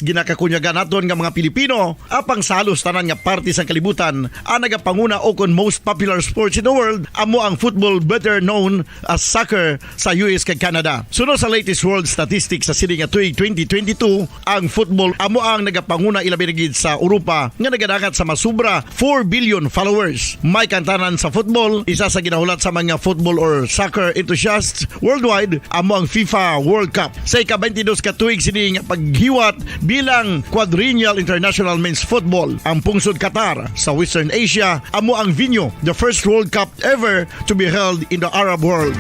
ginakakunyagan naton nga mga Pilipino apang salos tanan nga parte sa kalibutan ang nagapanguna o kon most popular sports in the world amo ang football, better known as soccer sa US kag Canada. Sunod sa latest world statistics sa sini nga tuig 2022, ang football amo ang nagapanguna ilabi na gid sa Europa nga nagadagat sa masubra 4 billion followers. May kantanan sa football, isa sa ginahulat sa mga football or soccer enthusiasts worldwide amo ang FIFA World Cup. Sa ika-22 ka tuig sini nga paghiwat bilang quadrennial international men's football. Ang pungsod Qatar sa Western Asia amo ang venue, the first World Cup ever to be held in the Arab world.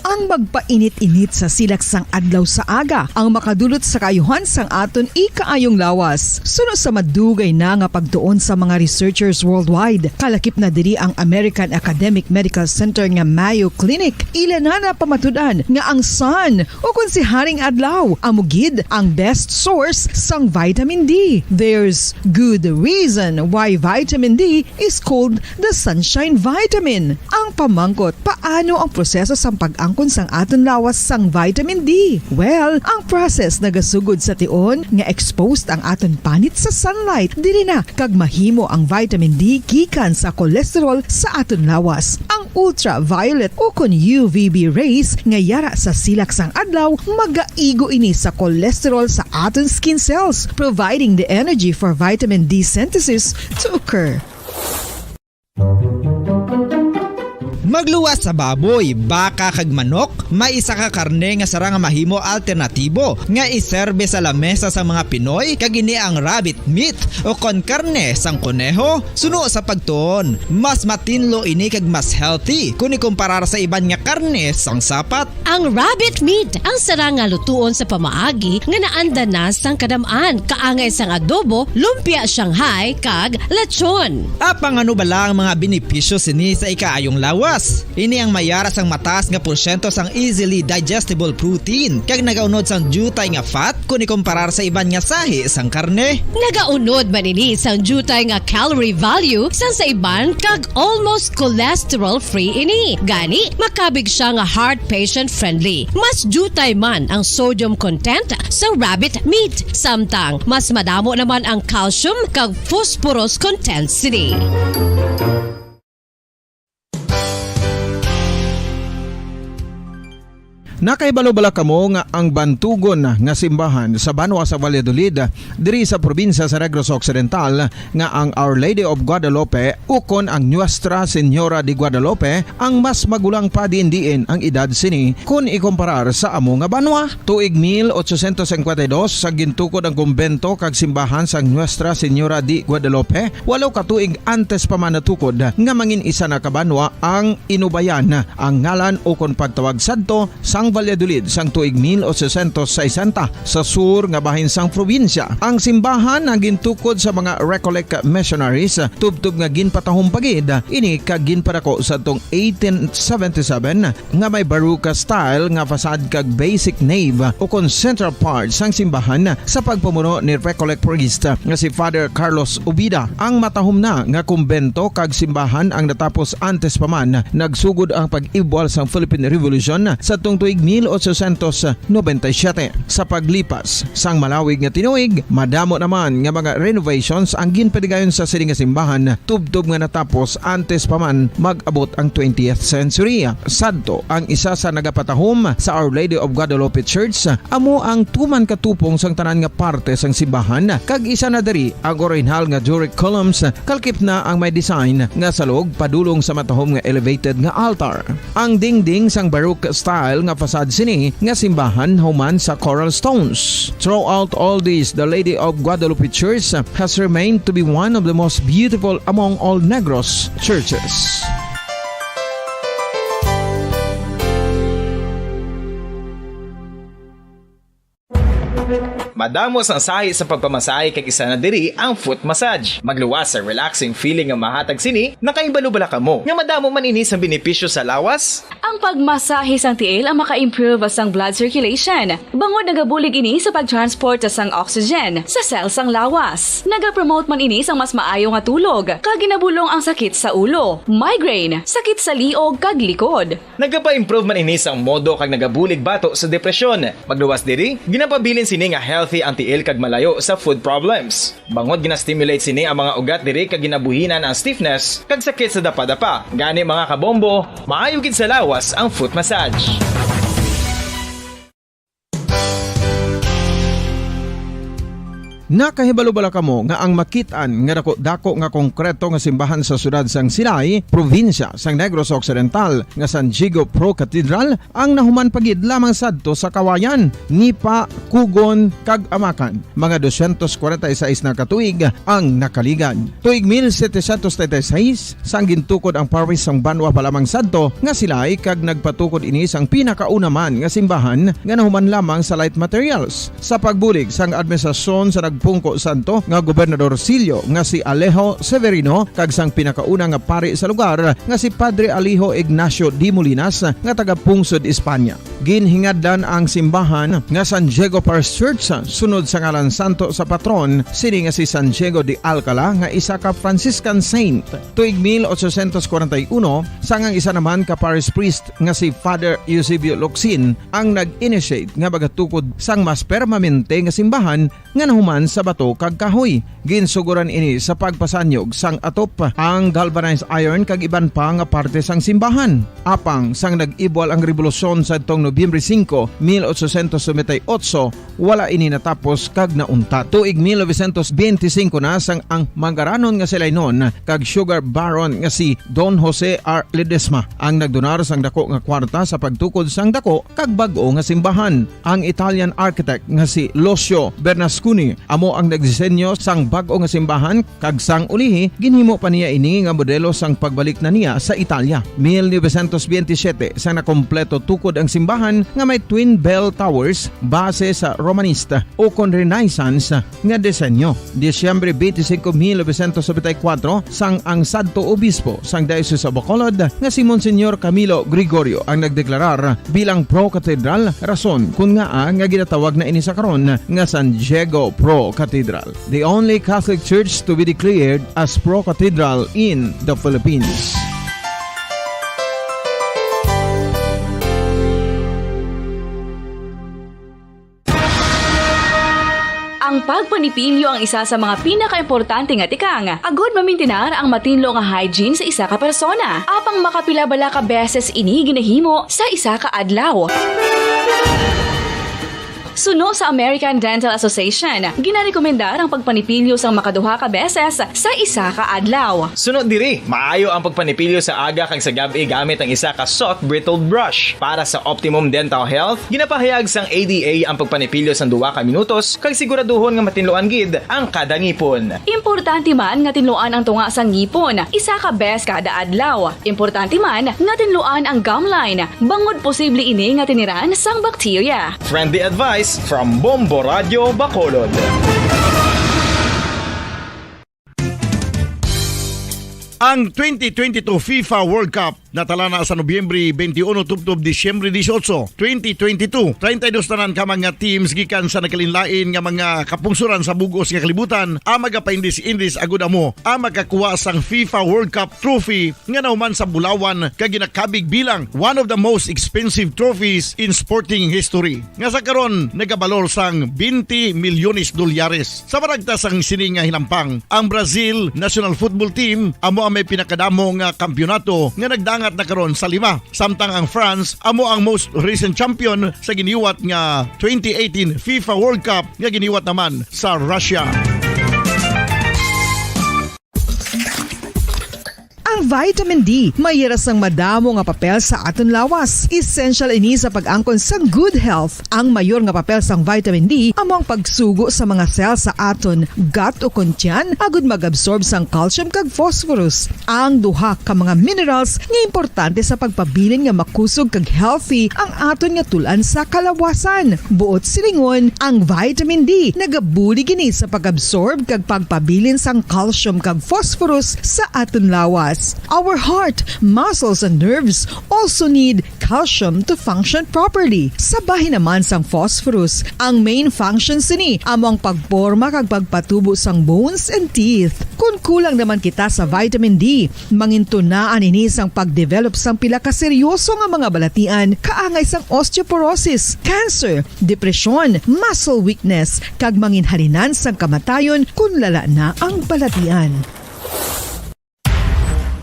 Ang magpainit-init sa silaksang adlaw sa aga ang makadulot sa kaayuhan sang aton ikaayong lawas. Sunod sa madugay na nga pagtuon sa mga researchers worldwide, kalakip na diri ang American Academic Medical Center nga Mayo Clinic. Ilan na pamatudan nga ang sun o kung si Haring Adlaw amugid ang best source sang vitamin D. There's good reason why vitamin D is called the sunshine vitamin. Ang pamangkot, paano ang proseso sang pag-angkon sang aton lawas sang vitamin D? Well, ang process nagasugod sa tion nga exposed ang aton panit sa sunlight dili na kag mahimo ang vitamin D gikan sa cholesterol sa aton lawas. Ang ultraviolet o kon UVB rays nga yara sa silak sang adlaw magaigo ini sa cholesterol sa aton skin cells, providing the energy for vitamin D synthesis to occur. Magluwas sa baboy, baka kag manok, may isa ka karne nga sara nga mahimo alternatibo nga iserbe sa lamesa sa mga Pinoy kag ini ang rabbit meat o kon karne sang kuneho. Suno sa pagtuon, mas matinlo ini kag mas healthy kung ikumparar sa iban nga karne sang sapat. Ang rabbit meat ang sara nga lutuon sa pamaagi nga naanda na sang kadamaan, kaangay sang adobo, lumpia Shanghai kag lechon. Apang ano bala ang mga benepisyo sini sa ikaayong lawas? Ini ang mayara sang mataas nga porsyento sang easily digestible protein kag nagaunod sang jutay nga fat kung ikumparar sa iban nga sahi sang karne. Nagaunod man ini sang jutay nga calorie value sang sa iban kag almost cholesterol free ini. Gani makabig siya nga heart patient friendly. Mas jutay man ang sodium content sa rabbit meat, samtang mas madamo naman ang calcium kag phosphorus content sini. Nakaibalo-bala kamo nga ang bantugon nga simbahan sa Banwa sa Valladolid diri sa probinsya sa Negros Occidental nga ang Our Lady of Guadalupe ukon ang Nuestra Señora de Guadalupe ang mas magulang pa diin ang edad sini kung ikumparar sa amo nga banwa. Tuig 1852 sa gintukod ang kumbento kag simbahan sa Nuestra Señora de Guadalupe, walo ka tuig antes pa man natukod nga mangin isa na kabanwa ang inubayan ang ngalan ukon pagtawag sadto sang Valladolid sang tuig 1860 sa sur nga bahin sang probinsya. Ang simbahan ang gintukod sa mga Recollect missionaries tubtub nga ginpatahong pagid ini kag ginpadako sa tong 1877 nga may baroque style nga fasad kag basic nave o kon central part sang simbahan sa pagpamuno ni Recollect priest nga si Father Carlos Ubida. Ang matahom na nga kumbento kag simbahan ang natapos antes pa man nagsugod ang pag-ibwal sang Philippine Revolution sa tong tuig 1897. Sa paglipas sang malawig nga tinuig, madamo naman nga mga renovations ang ginpadigayon sa sining nga simbahan tubtob nga natapos antes pa man mag-abot ang 20th century. Sadto ang isa sa nagapatahom sa Our Lady of Guadalupe Church amo ang tuman katupong sang tanan nga parte sang simbahan kag isa na diri ang original nga Doric columns kalkip na ang may design nga salog padulong sa matahom nga elevated nga altar. Ang dingding sang baroque style nga fasad sini nga simbahan human sa coral stones. Throughout all this, the Lady of Guadalupe Church has remained to be one of the most beautiful among all Negros churches. Madamos ang sahi sa pagpamasahe kag isa na diri ang foot massage. Magluwas sa relaxing feeling nga mahatag sini, nakaibalo bala kamo. Nga madamo man ini sa benepisyo sa lawas. Ang pagmasahe sang tiil ang maka-improve sang blood circulation. Bangod nagabulig ini sa pagtransport sang oxygen sa cells sang lawas. Nagapromote man ini sang mas maayo nga tulog, kag ginabulong ang sakit sa ulo, migraine, sakit sa liog kag likod. Nagapa-improve man ini sang modo kag nagabulig bato sa depresyon. Magluwas diri, ginapabilin sini nga healthy ang tiil kag malayo sa food problems. Bangod ginastimulate sini ang mga ugat diri kag ginabuhinan ang stiffness kag sakit sa dapa-dapa. Gani mga kabombo, maayo gid sa lawas ang foot massage. Nakahibalo-bala kamo nga ang makitaan nga dako nga konkreto nga simbahan sa sudad sang Sinay, probinsya sang Negros Occidental nga San Diego Pro Cathedral ang nahuman pagid lamang sadto sa kawayan, Nipa, Kugon, kag Amakan. Mga 246 na katuig ang nakaligan. Tuig 1736 sang gintukod ang parish sang Banwa pa lamang sadto nga silay kag nagpatukod ini sang pinakauna man nga simbahan nga nahuman lamang sa light materials. Sa pagbulig sang administrasyon sa Pungko Santo nga Gobernador Silio nga si Alejo Severino kag sang pinakauna nga pari sa lugar nga si Padre Alijo Ignacio Di Molinas nga taga Pungsod, Espanya. Ginhingadlan ang simbahan nga San Diego Parish Church sunod sa ngalan santo sa patron sini nga si San Diego de Alcala nga isa ka Franciscan saint. Tuig 1841 sang ang isa naman ka parish priest nga si Father Eusebio Locsin ang nag-initiate nga bagatukod sang mas permanente nga simbahan nga nahuman sa bato kag kahoy. Ginsuguran ini sa pagpasanyog sang atop ang galvanized iron kag iban pa nga parte sang simbahan. Apang sang nag-ibwal ang revolusyon sa tong Nobyembre 5, 1898, wala ini natapos kag nauntat. Tuig 1925 na sang ang manggaranon nga sila nun kag sugar baron nga si Don Jose R. Ledesma ang nagdonar sang dako nga kwarta sa pagtukod sang dako kag bag-o nga simbahan. Ang Italian architect nga si Lucio Bernasconi amo ang nagdisenyo sang bag-o nga simbahan kag sang ulihi ginhimo pa niya ini nga modelo sang pagbalik na niya sa Italia. 1927 sang nakompleto tukod ang simbahan nga may twin bell towers base sa Romanista o kon Renaissance nga disenyo. Disyembre 25, 1974 sang ang Santo Obispo sang Diocese of Bacolod nga si Monsignor Camilo Gregorio ang nagdeklarar bilang Pro Cathedral, rason kun nga ginatawag na ini sa karon nga San Diego Pro Cathedral, the only Catholic church to be declared as Pro Cathedral in the Philippines. Ang pagpanipilyo ang isa sa mga pinaka-importante nga tikang. Agod mamintinar ang matinlo nga hygiene sa isa ka persona. Apang makapilabala ka beses ini ginahimo sa isa ka adlaw. Suno sa American Dental Association, ginarekomendar ang pagpanipilyo sang makaduha ka beses sa isa ka adlaw. Sunod diri, maayo ang pagpanipilyo sa aga kag sa gabi gamit ang isa ka soft brittled brush. Para sa optimum dental health, ginapahayag sang ADA ang pagpanipilyo sang 2 ka minutos kag siguraduhon nga matinluan gid ang kada ngipon. Importante man nga tinluan ang tunga sang ngipon, isa ka bes kada adlaw. Importante man nga tinluan ang gum line, bangod posible ini nga tiniran sang bakterya. Friendly advice from Bombo Radio Bacolod. Ang 2022 FIFA World Cup natala na sa Nobyembre 21 tubtob Disyembre 18, 2022. 32 tanan ka mga teams gikan sa nakalinlain nga mga kapungsuran sa bugos nga kalibutan ang magapaindis-indis agud amo ang makakuha sang FIFA World Cup trophy nga nahuman sa Bulawan kag ginakabig bilang one of the most expensive trophies in sporting history. Nga sa karon nagabalor sang 20 milyones dolyares. Sa baragtas sang sini nga hinampang, ang Brazil National Football Team amo may pinakadamo nga kampyonato nga nagdangat na karon sa 5. Samtang ang France amo ang most recent champion sa giniwat nga 2018 FIFA World Cup nga giniwat naman sa Russia. Ang vitamin D mayira sang madamo nga papel sa aton lawas. Essential ini sa pag-angkon sang good health. Ang mayor nga papel sang vitamin D amo ang pagsugo sa mga cell sa aton gut o kuntyan agud mag-absorb sang calcium kag phosphorus. Ang duha ka mga minerals nga importante sa pagpabilin nga makusog kag healthy ang aton nga tulan sa kalawasan. Buot silingon, ang vitamin D nagabuli gini sa pag-absorb kag pagpabilin sang calcium kag phosphorus sa aton lawas. Our heart, muscles, and nerves also need calcium to function properly. Sabahin naman sang phosphorus, ang main function sini among pagporma kag pagpatubo sang bones and teeth. Kung kulang naman kita sa vitamin D, mangintunaan ini sang pagdevelop sang pila ka seryoso nga mga balatian, kaangay sang osteoporosis, cancer, depresyon, muscle weakness, kag manginhalinan sang kamatayon kung lala na ang balatian.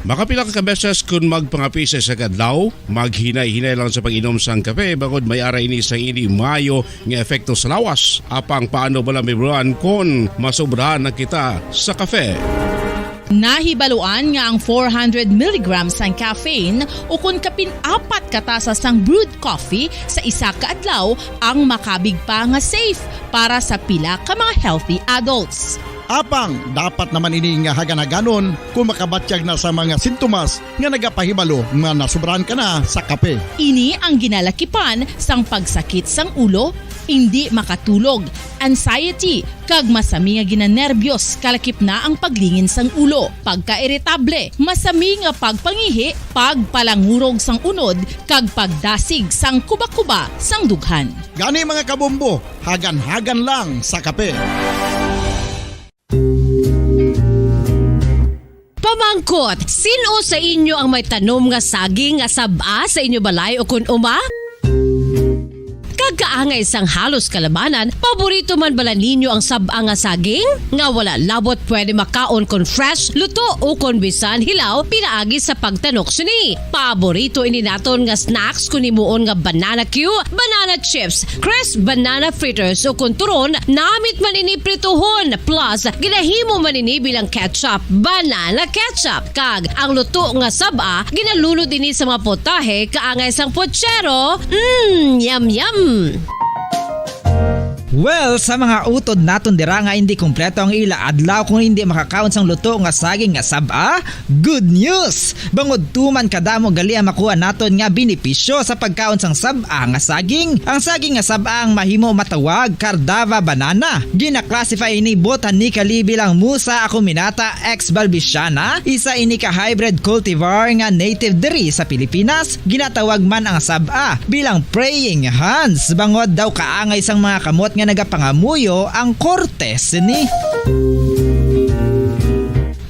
Makapila ka beses kung magpangapisa sa kadlaw, maghinay-hinay lang sa pag-inom sang kape bagod may ara ini sang ini mayo nga epekto sa lawas. Apang paano bala may buruan kung masobrahan na kita sa kape. Nahibaluan nga ang 400 mg sang caffeine o kung kapin-apat katasas sang brewed coffee sa isa ka adlaw ang makabig pa nga safe para sa pila ka mga healthy adults. Apang, dapat naman ini nga haganaganon kung makabatyag na sa mga sintomas nga nagapahibalo nga nasubrahan ka na sa kape. Ini ang ginalakipan sang pagsakit sang ulo, hindi makatulog, anxiety, kag masami nga ginanerbiyos kalakip na ang paglingin sang ulo, pagka-iritable, masami nga pagpangihi, pagpalangurog sang unod, kag pagdasig sang kuba-kuba sang dughan. Gani mga kabombo, hagan-hagan lang sa kape. Pamangkot, sino sa inyo ang may tanom nga saging nga saba sa inyo balay o kun uma? Kagkaangay sang halos kalabanan, paborito man bala ninyo ang saba nga saging? Nga wala labot pwede makaon kon fresh, luto o kon bisan hilaw, pinaagi sa pagtanok sini. Paborito ini naton nga snacks kun himuon nga banana Q, banana chips, crisp banana fritters o kun turon, namit man ini prituhon, plus ginahimo man ini bilang ketchup, banana ketchup. Kag ang luto nga saba, ginalulod ini sa mga potahe kaangay sang pochero. Yum yum. Well, sa mga utod naton dira nga hindi kumpleto ang ila adlaw kung hindi makakaon sang luto nga saging nga saba, good news! Bangod tuman kadamo gali ang makuha naton nga benepisyo sa pagkaon sang saba nga saging. Ang saging nga saba ang mahimo matawag Cardava banana. Gina-classify ini botanically bilang Musa acuminata ex balbisiana, isa ini ka hybrid cultivar nga native diri sa Pilipinas. Ginatawag man ang saba bilang praying hands. Bangod daw kaangay sang mga kamot nga nagapangamuyo ang cortes ni.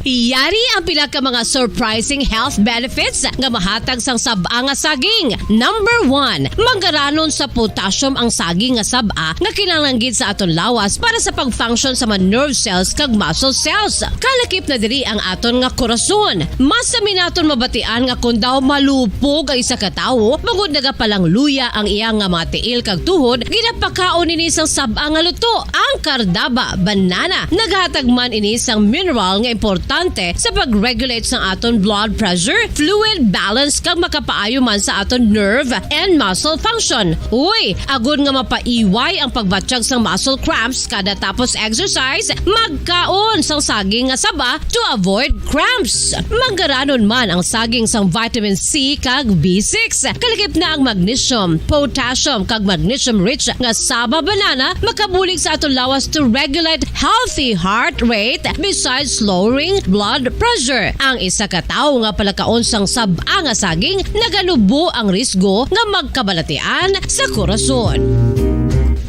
Iyari ang pila ka mga surprising health benefits nga mahatag sang saba nga saging. Number 1, manggaranon sa potassium ang saging nga saba nga kinahanglan sa aton lawas para sa pag-function sa mga nerve cells kag muscle cells. Kalakip na diri ang aton nga korason. Mas sa minaton mabatian nga kung daw malupog ang isa ka tawo, bangod nagapalang luya ang iyang nga mga tiil kag tuhod, ginapakaon ini sang saba nga luto, ang Cardava banana. Naghatag man ini sang mineral nga importante sa pag-regulate sa aton blood pressure, fluid balance kag makapaayo man sa aton nerve and muscle function. Uy, agud nga mapaiway ang pagbatsyag sang muscle cramps kada tapos exercise, magkaon sang saging nga saba to avoid cramps. Manggaranon man ang saging sang vitamin C kag B6. Kalakip na ang magnesium, potassium kag magnesium rich nga saba banana makabulig sa aton lawas to regulate healthy heart rate besides lowering blood pressure. Ang isa ka tawo nga palakaon sang saba nga saging nagalubo ang risgo nga magkabalatian sa korason.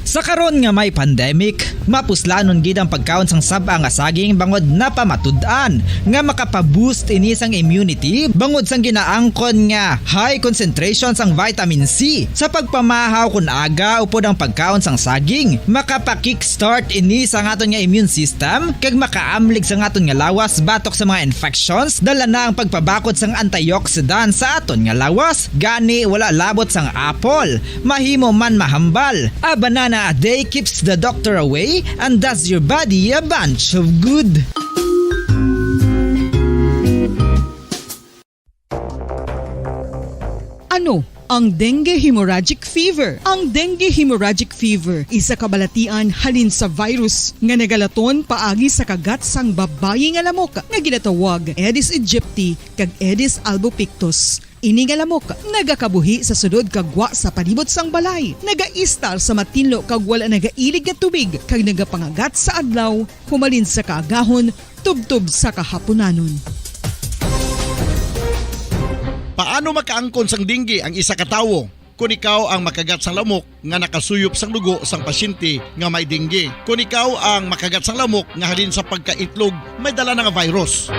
Sa karon nga may pandemic, mapuslanon gid ang pagkaon sang saba nga saging bangod napamatud-an nga makapaboost ini sang immunity bangod sang ginaangkon nga high concentration sang vitamin C. Sa pagpamahaw kun aga upod ang pagkaon sang saging, makapa-kickstart ini sa aton nga immune system kag makaamlig sa aton nga lawas batok sa mga infections, dala na ang pagpabakod sang antioxidant sa aton nga lawas. Gani wala labot sang apple, mahimo man mahambal. A banana a day keeps the doctor away and does your body a bunch of good. Ano ang dengue hemorrhagic fever? Ang dengue hemorrhagic fever isa ka balatian halin sa virus nga nagalaton paagi sa kagat sang babayi nga lamok nga ginatawag Aedes aegypti kag Aedes albopictus. Ini nga lamok nagakabuhi sa sudod kagwa sa palibot sang balay, nagaistar sa matinlo kag wala nagailig nga tubig kag nagapangagat sa adlaw, humalin sa kaagahon, tubtob sa kahaponanon. Paano makaangkon sang dinggi ang isa ka tawo? Kung ikaw ang makagat sang lamok nga nakasuyop sang dugo sang pasyente nga may dinggi. Kung ikaw ang makagat sang lamok nga halin sa pagkaitlog may dala nga virus.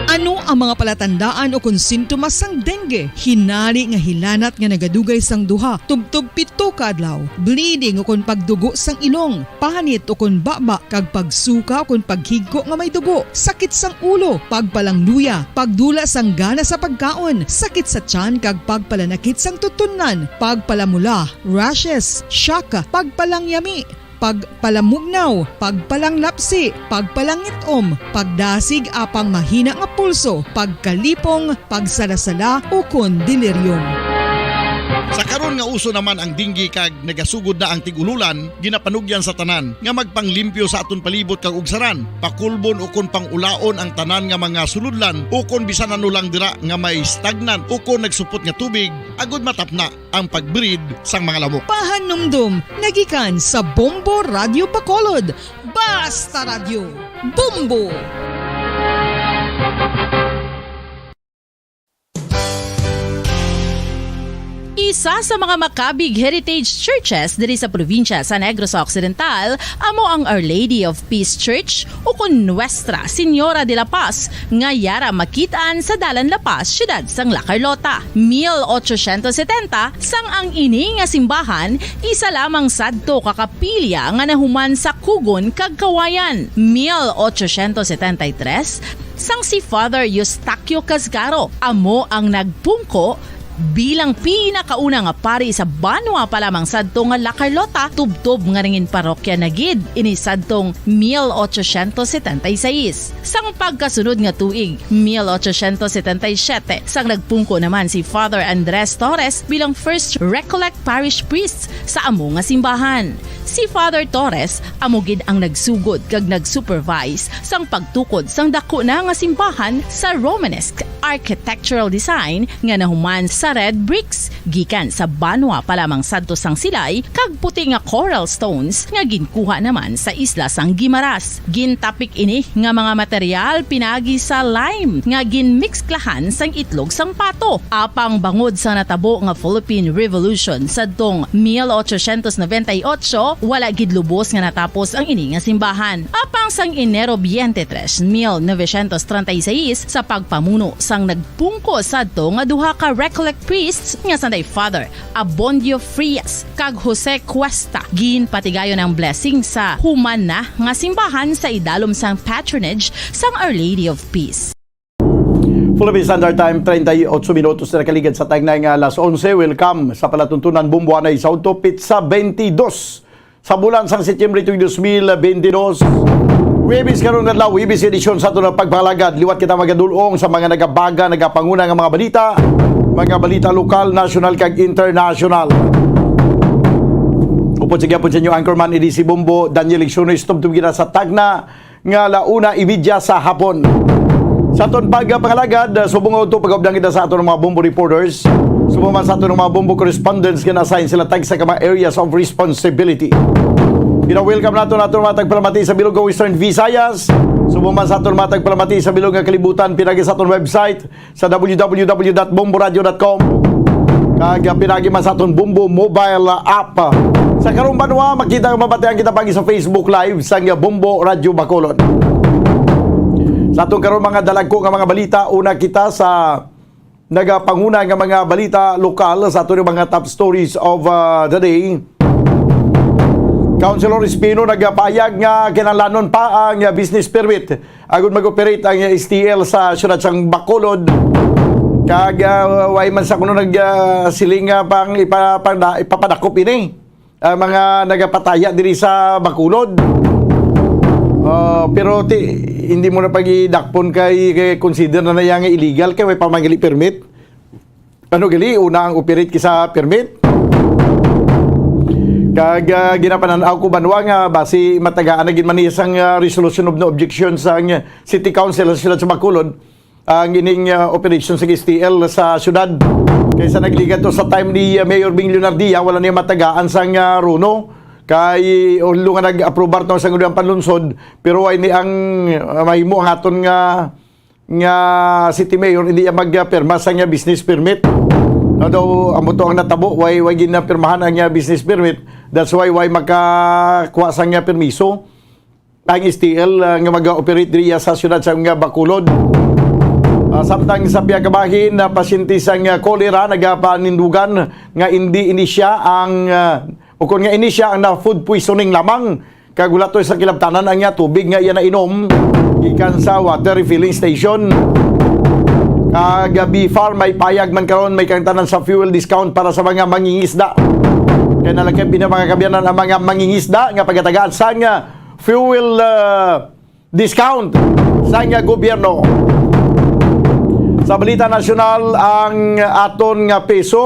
Ano ang mga palatandaan o kung sintomas sang dengue? Hinali nga hilanat nga nagadugay sang duha, tubtub 7 ka adlaw, bleeding o kung pagdugo sang ilong, panit o kung baba, kag pagsuka o kung paghigko nga may dugo, sakit sang ulo, pagpalangluya, pagdula sang gana sa pagkaon, sakit sa tiyan kag pagpalanakit sang tutunan, pagpalamula, rashes, shock, pagpalangyami, pagpalamugnaw, pagpalanglapsi, pagpalangitom, pagdasig apang mahina nga pulso, pagkalipong, pagsalasala o kun delirium. Sa karon nga uso naman ang dinggi kag nagasugod na ang tigululan, ginapanugyan sa tanan nga magpanglimpyo sa aton palibot kag ugsaran, pakulbon o kon pangulaon ang tanan nga mga suludlan o kon bisan ano lang dira nga may stagnan o kon nagsupot nga tubig, agud matapna ang pagbreed sang mga lamok. Pahanumdum, nagikan sa Bombo Radio Bacolod. Basta Radio, Bombo! Isa sa mga makabig heritage churches diri sa probinsya sa Negros Occidental amo ang Our Lady of Peace Church o kun Nuestra Señora de la Paz nga yara makitaan sa Dalan La Paz, siyudad sang La Carlota. 1870 sang ang ini nga simbahan isa lamang sadto kakapilya nga nahuman sa Kugon kag Kawayan. 1873 sang si Father Eustaquio Casgaro amo ang nagpungko bilang pinakauna nga pari sa Banwa pa lamang sadto nga La Carlota, tubtob nga ringin parokya na gid ini sadtong 1876. Sang pagkasunod nga tuig 1877 sang nagpungko naman si Father Andres Torres bilang first Recollect Parish Priest sa amo nga simbahan. Si Father Torres amo gid ang nagsugod kag nagsupervise sang pagtukod sang dako na nga simbahan sa Romanesque architectural design nga nahuman sa red bricks gikan sa Banwa pa lamang sadto sang silay kag puti nga coral stones nga ginkuha naman sa isla sang Guimaras. Gintapik ini nga mga material pinagi sa lime nga ginmixklahan sang itlog sang pato. Apang bangod sa natabo nga Philippine Revolution sadtong 1898 wala gid lubos nga natapos ang ini nga simbahan. Apang sang Enero 23, 1936 sa pagpamuno sang nagpungko sadto nga duha ka Recollect priests nga sanday Father Abondio Frias kag Jose Cuesta ginpatigayon ang blessing sa human na nga simbahan sa idalom sang patronage sang Our Lady of Peace. Philippine Standard Time, 38 minutos na nakaligid sa tagnay nga alas 11. Welcome sa palatuntunan Bumbuanay sa Auto Pizza 22 sa bulan sang Setyembre 2022. Webis karon nga adlaw, Webis edisyon sa ato ng pagpalagad. Liwat kita magadulong sa mga nagabaga, nagapanguna nga mga balita lokal, national kag international. Upod sa gyapon sa inyo anchorman si Bombo Daniel Ixono, stop gina sa tagna nga launa ibidya sa hapon. Sa aton pagpalagad, subong ito pag-updang kita sa aton mga Bombo reporters. Subuman sa aton mga Bombo correspondents nga na-assign sila tag sa mga areas of responsibility. Welcome nato mga tagpalamati sa bilog Western Visayas. Subuman sa aton mga tagpalamati sa bilog nga kalibutan pinagi sa aton website sa www.bomboradio.com. Kag pinagi man sa aton Bombo mobile app. Sa karong Banwa makita nga mabatian kita pagi sa Facebook Live sa Bombo Radio Bacolod. Sa atong karon mga dalagko nga mga balita, una kita sa nagapanguna nga mga balita lokal sa atong mga top stories of the day. Councilor Espino nagpayag nga kinahanglanon pa ang business permit agud mag-operate ang STL sa siyudad sang Bacolod. Kag way man sa kuno nagsiling pang ipapadakop ini mga nagapataya diri sa Bacolod. Pero hindi mo na pag-idakpon kay consider na yang illegal kay may pamangali permit. Ano gali una ang operate kisa permit? Kag ginapananaw ko Banwa nga basi matagaan na gid man isang resolution of no objection sa City Council sa siyudad sa Bacolod ang ining operation sa STL sa siyudad. Kaysa nagligat to sa time ni Mayor Bing Leonardia wala niya matagaan sang runo. Kay ulo nga nag-aprobar to sa ngudang panlunsod pero ay ni ang mahimo ang aton nga nga city mayor hindi niya magpirma sa nga business permit. No daw amo to ang natabo why ginapirmahan ang nga business permit. That's why makakuha sa nga permiso ang STL nga mag-operate diri sa syudad sa nga Bacolod. Samtang sa piyakabahin na pasyente sa nga kolera nagapanindugan nga hindi inisya ang o kung nga inisya ang na food poisoning lamang kagulatoy sa kilabtanan ang nga tubig nga iya nainom gikan sa water refilling station. Kagabi farm may payag man karon may kangtanan sa fuel discount para sa mga mangingisda. Kaya nalagyan mga kabyanan ang mga mangingisda nga pagatagaan sa nga fuel discount sa nga gobyerno. Sa balita nasyonal, ang aton nga peso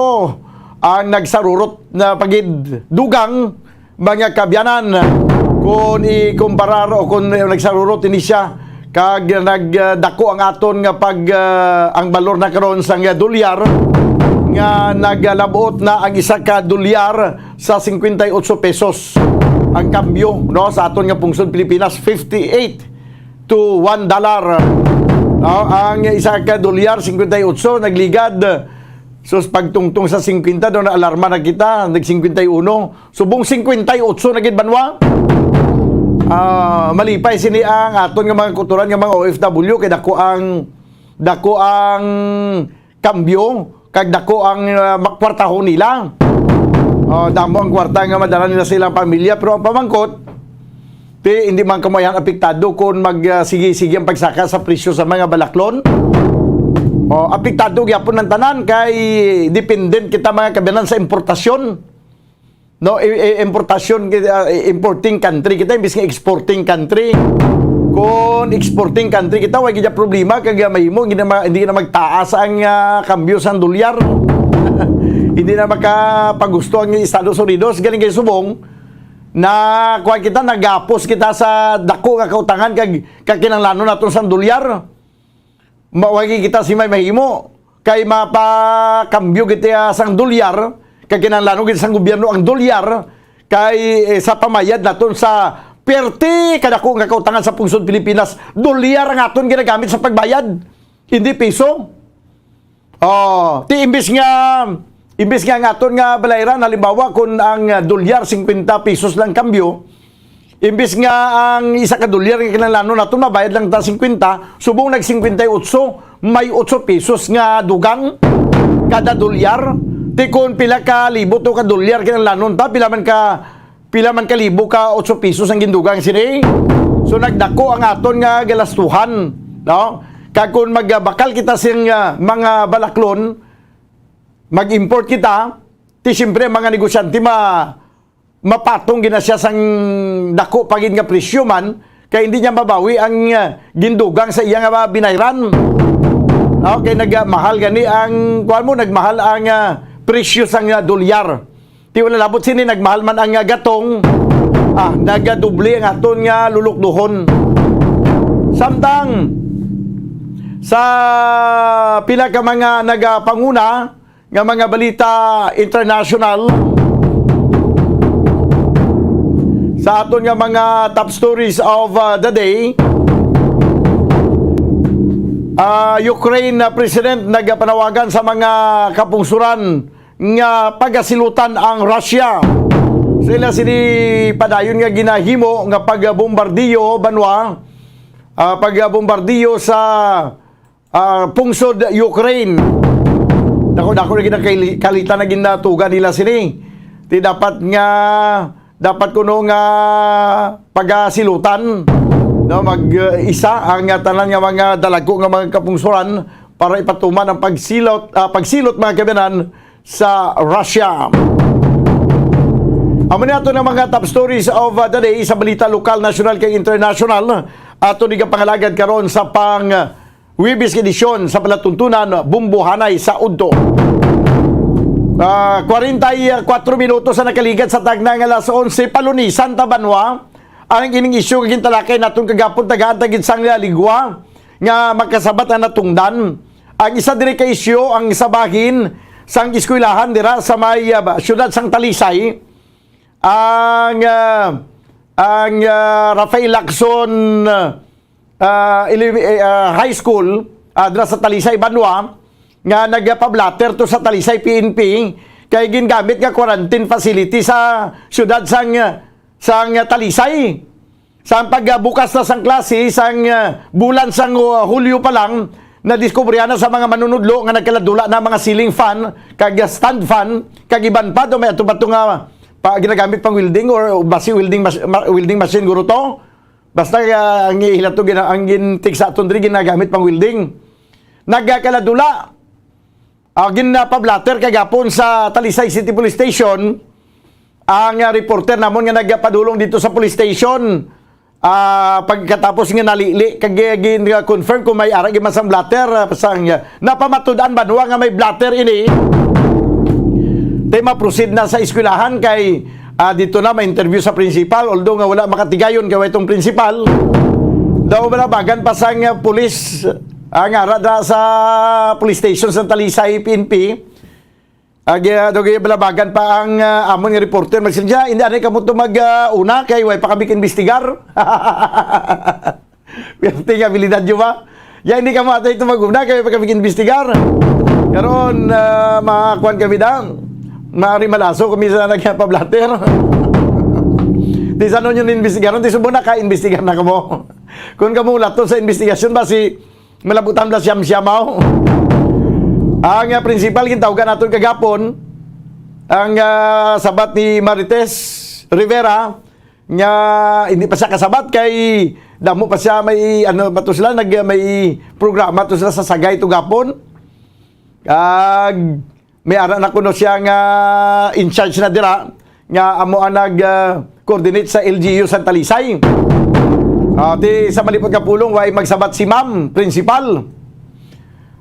ang nagsarurot na pagid dugang mga kabyanan kung ikumparar o kung nagsarurot ini siya kag nagdako ang aton nga ang balor na karon sa nga dolyar nga nagalabot na ang isa ka dolyar sa 58 pesos ang kambyo no sa aton nga pungsod Pilipinas 58 to $1. Ang isa ka dolyar 58 nagligad. So pagtungtong sa 50 do na alarma na kita nag 51. Subong 58 nagid banwa. Malipay sini ang aton nga mga kuturan nga mga OFW kay dako ang kambyo kag dako ang kwartahon nila. Damo ang kwarta nga madala nila sa ilang pamilya pero ang pamangkot hindi man kamayan apektado kung magsige-sige ang pagsaka sa presyo sa mga balaklon. Apektado gyapon ng tanan kay dependent kita mga kabyanan sa importasyon. No, importasyon importing country kita imbis nga exporting country. Kung exporting country kita wa gyud problema kag mahimo hindi na magtaas ang kambyo sa dolyar. Hindi na makapagusto ang Estados Unidos galing kay subong na kuha kita nagapos kita sa dako nga kautangan kag kinahanglan naton sa dolyar. Mawagi kita si may mahimo kay mapakambyo kita sang dolyar kag kinahanglan kita sang gobyerno ang dolyar kay sa pamayad naton sa perte kadako nga kautangan sa pungsod Pilipinas dolyar ang aton ginagamit sa pagbayad hindi peso. Imbis nga aton nga balayran halimbawa kung ang dolyar 50 pesos lang kambyo, imbis nga ang isa ka dolyar nga kinahanglan naton mabayad lang ta 50, subong nag 58, may 8 pesos nga dugang kada dolyar. Ti kun pila ka libo to ka dolyar kinahanglan ta pila man ka libo ka 8 pesos ang gindugang sini. So nagdako ang aton nga galastuhan, no? Kag kun magbakal kita sing mga balaklon mag-import kita, ti siyempre mga negosyante mapatong gina siya sang dako pagin nga presyo man, kaya hindi niya mabawi ang gindugang sa iya nga binayran. Okay, nagmahal gani ang kuan mo, nagmahal ang presyo sang dolyar. Ti wala labot sini nagmahal man ang gatong, nagadoble ang aton nga lulukduhon. Samtang sa pila ka mga nagapanguna nga mga balita international sa aton nga mga top stories of the day. Ukraine President nagpanawagan sa mga kapungsuran nga pagasilutan ang Russia. Sila sini padayon nga ginahimo nga pagbombardiyo banwa pagbombardiyo sa pungsod Ukraine. Dako na kalita na ginatugan nila sini. Ti dapat kuno nga pagasilutan no mag-isa ang tanan nga mga dalago nga mga kapungsuran para ipatuman ang pagsilot mga kabanan sa Russia. Amo na ato ng mga top stories of the day sa balita lokal, national kay international. Ato ni pangalagad karon sa Wibis edisyon sa palatuntunan Bumbuhanay sa Udto. 44 minutos sa nakaligad sa tagnang alas 11 palunisan ta banwa ang ining isyu nga gintalakay naton kagapon tagaan tagid sang ligwa nga magkasabat ang natungdan. Ang isa diri ka isyu ang sabahin sang eskwelahan dira sa may syudad sang Talisay ang Rafael Lacson high school dra sa Talisay Banwa nga nagpablatter to sa Talisay PNP kay gingamit nga quarantine facility sa syudad sang Talisay. Sa pagbukas na sang klase sang bulan sang Hulyo pa lang nadiskubrihan na sa mga manunudlo nga nagkaladula na mga ceiling fan kag stand fan kag iban pa do may ato nga ginagamit pang welding or basi welding machine guro to. Basta ang ihilato ang gintik sa atundri ginagamit pang welding. Nagkaladula ginapablatter kagapon sa Talisay City Police Station ang reporter namon nga nagpadulong dito sa police station pagkatapos nga nalili kag confirm kung may ara gimasang blatter sang napamatudan banwa nga may blatter ini tema proceed na sa eskwelahan kay dito na may interview sa principal although nga wala makatigayon kay itong principal daw balabagan pa sang police ang arada sa police station sa Talisay PNP dogay balabagan pa ang amon nga reporter magsilja hindi anay kamo to una kay way pa kami imbestigar perti nga habilidad yo ba ya hindi kamo atay to maguna kay pa kami imbestigar karon makakuan kami dang maari malaso kami sa nagpablatter di sa nun yung investigaron di subo na ka-investigar na kamo kung kamo lato sa investigasyon ba si malabutan na siyam-siyamaw ang principal gintawgan naton kagapon ang sabat ni Marites Rivera nga hindi pa siya kasabat kay damo pa siya may bato sila may programa to sila sa Sagay to gapon may ara na kuno siya nga in charge na dira nga amo ang nag-coordinate sa LGU sa Talisay. Ti sa malipot ka pulong way magsabat si ma'am principal.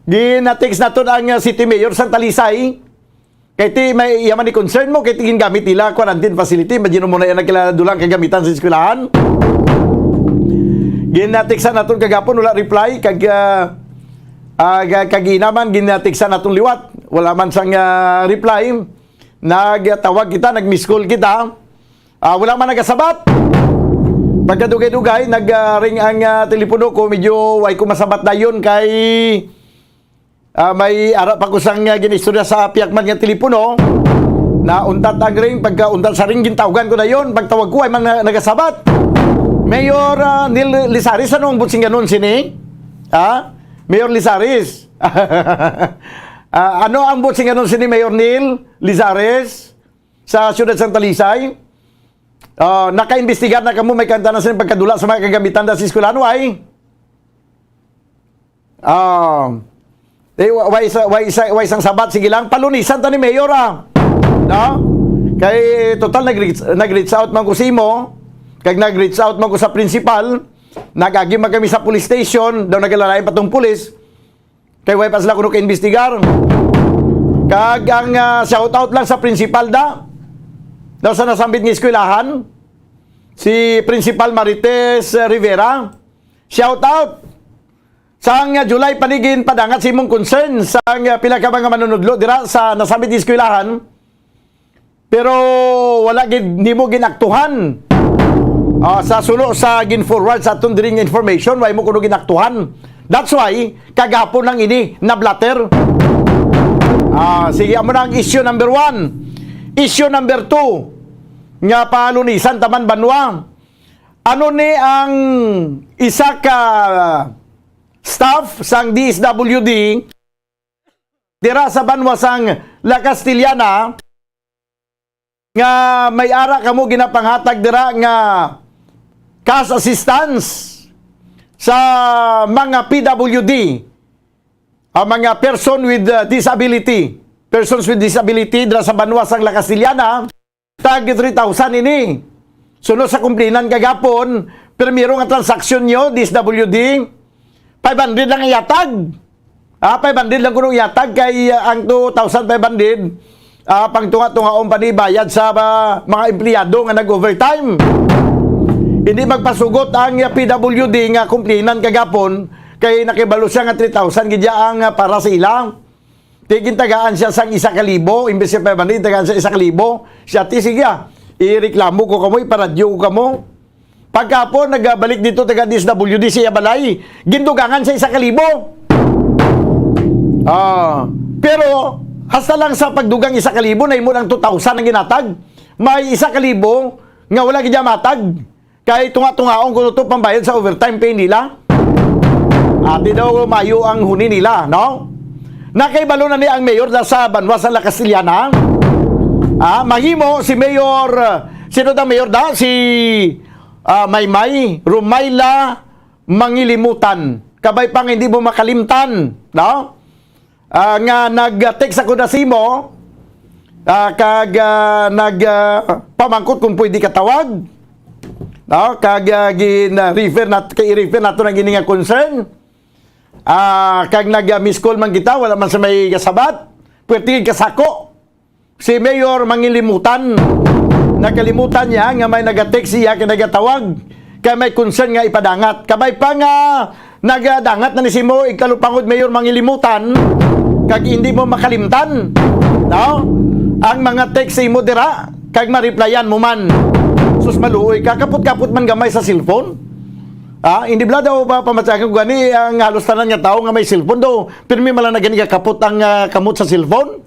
Gina-text naton ang city mayor sa Talisay. Kay ti may yaman ni concern mo kay ti gingamit nila quarantine facility, imagine mo na yan nagkiladulang kagamitan sa eskwelahan. Gina-text naton kagapon wala reply kag kaginaman ginatiksan natong liwat wala man sang reply nagtawag kita nag-miss call kita wala man nagasabat pagkadugay-dugay nag-ring ang telepono ko medyo way ko masabat na yun kay may ara pa ko sang ginistorya sa piyakman nga telepono na untat ang ring pagka untat sa ring gintawagan ko na yun pagtawag ko ay man nagasabat Mayor Neil Lizaris anong butsing ganon sini Mayor Lizaris. Ano ang butsing ano si Mayor Neil Lizaris sa siyudad ng Talisay? Naka-investigar na kamo may kanta na sa pagkadula sa mga kagamitan da sa eskwelahan ay? Way isang sabat sige lang palunisan ta ni Mayor No? Kay total nag-reach out man ko simo, kag nag-reach out man ko sa principal. Nagagima kami sa police station, daw nagalalain pa tong pulis. Kay way pa sila kuno ka-investigar. Kag ang shout out lang sa principal daw sa nasambit ng eskwelahan, si Principal Marites Rivera. Shout out! Sang July panigin padangat si mong concern sang pila ka mga manunudlo dira sa nasambit ng eskwelahan. Pero wala ni mo ginaktuhan. Sa sulo sa gin-forward sa atong diring information, way mo kuno ginaktuhan. That's why, kagapon lang ini na blatter. Sige, amo na ang issue number 1. Issue number 2, nga palunisan taman banwa. Ano ni ang isa ka staff sang DSWD dira sa banwa sang La Castellana nga may ara kamo ginapanghatag dira nga cash assistance sa mga PWD, mga persons with disability dira sa banwa sang La Castellana, tag 3,000 ini. Sunod sa kumplinan kagapon, primero nga transaksyon nyo, DSWD, 500 lang iatag. 500 lang kuno iatag kay ang 2,500 pangtunga-tungaon pa ni bayad sa mga empleyado nga nag-overtime. Hindi magpasugot ang PWD nga kumplinan kagapon kay nakibalo siya nga 3,000 gidya ang para sa ilang. Tigintagaan siya sang 1,000, imbes sa 500 tagaan sa 1,000. Siya ti sige ireklamo ko kamo, iparadyo ko kamo. Pagkapon nagbalik dito taga DSWD siya balay, gindugangan sa 1,000. Pero hasta lang sa pagdugang 1,000 na imo ng 2,000 ang ginatag. May 1,000 nga wala gid matag. Kay tunga-tungaon kuno to pambayad sa overtime pay nila. Ati daw mayo ang huni nila, no? Nakaibalo na ni ang mayor sa Banwa sa La Castillana. Mahimo si Mayor, sino daw mayor da? Si Maymay Rumayla Mangilimutan. Kabay pang hindi mo makalimtan, no? Nga nag-text ako na simo, pamangkot kung pwede katawag, no? Gin-refer nato na gini nga concern. Kag nag-miss call man kita, wala man sa may kasabat, pwede kasako. Si Mayor Mangilimutan, nakalimutan niya nga may nag-text siya, kaya nagatawag, kaya may concern nga ipadangat. Kabay pa nga, nagadangat na ni Simo, ikalupangod Mayor Mangilimutan, kag hindi mo makalimtan, no? Ang mga text mo dira, kag ma-replyan mo man. Sus maluoy ka, kaput-kaput man gamay sa cellphone. Hindi bla daw pamatsakan ko gani ang halos tanan nga tao nga may cellphone daw. Pero may malang na gani kaput ang kamot sa cellphone.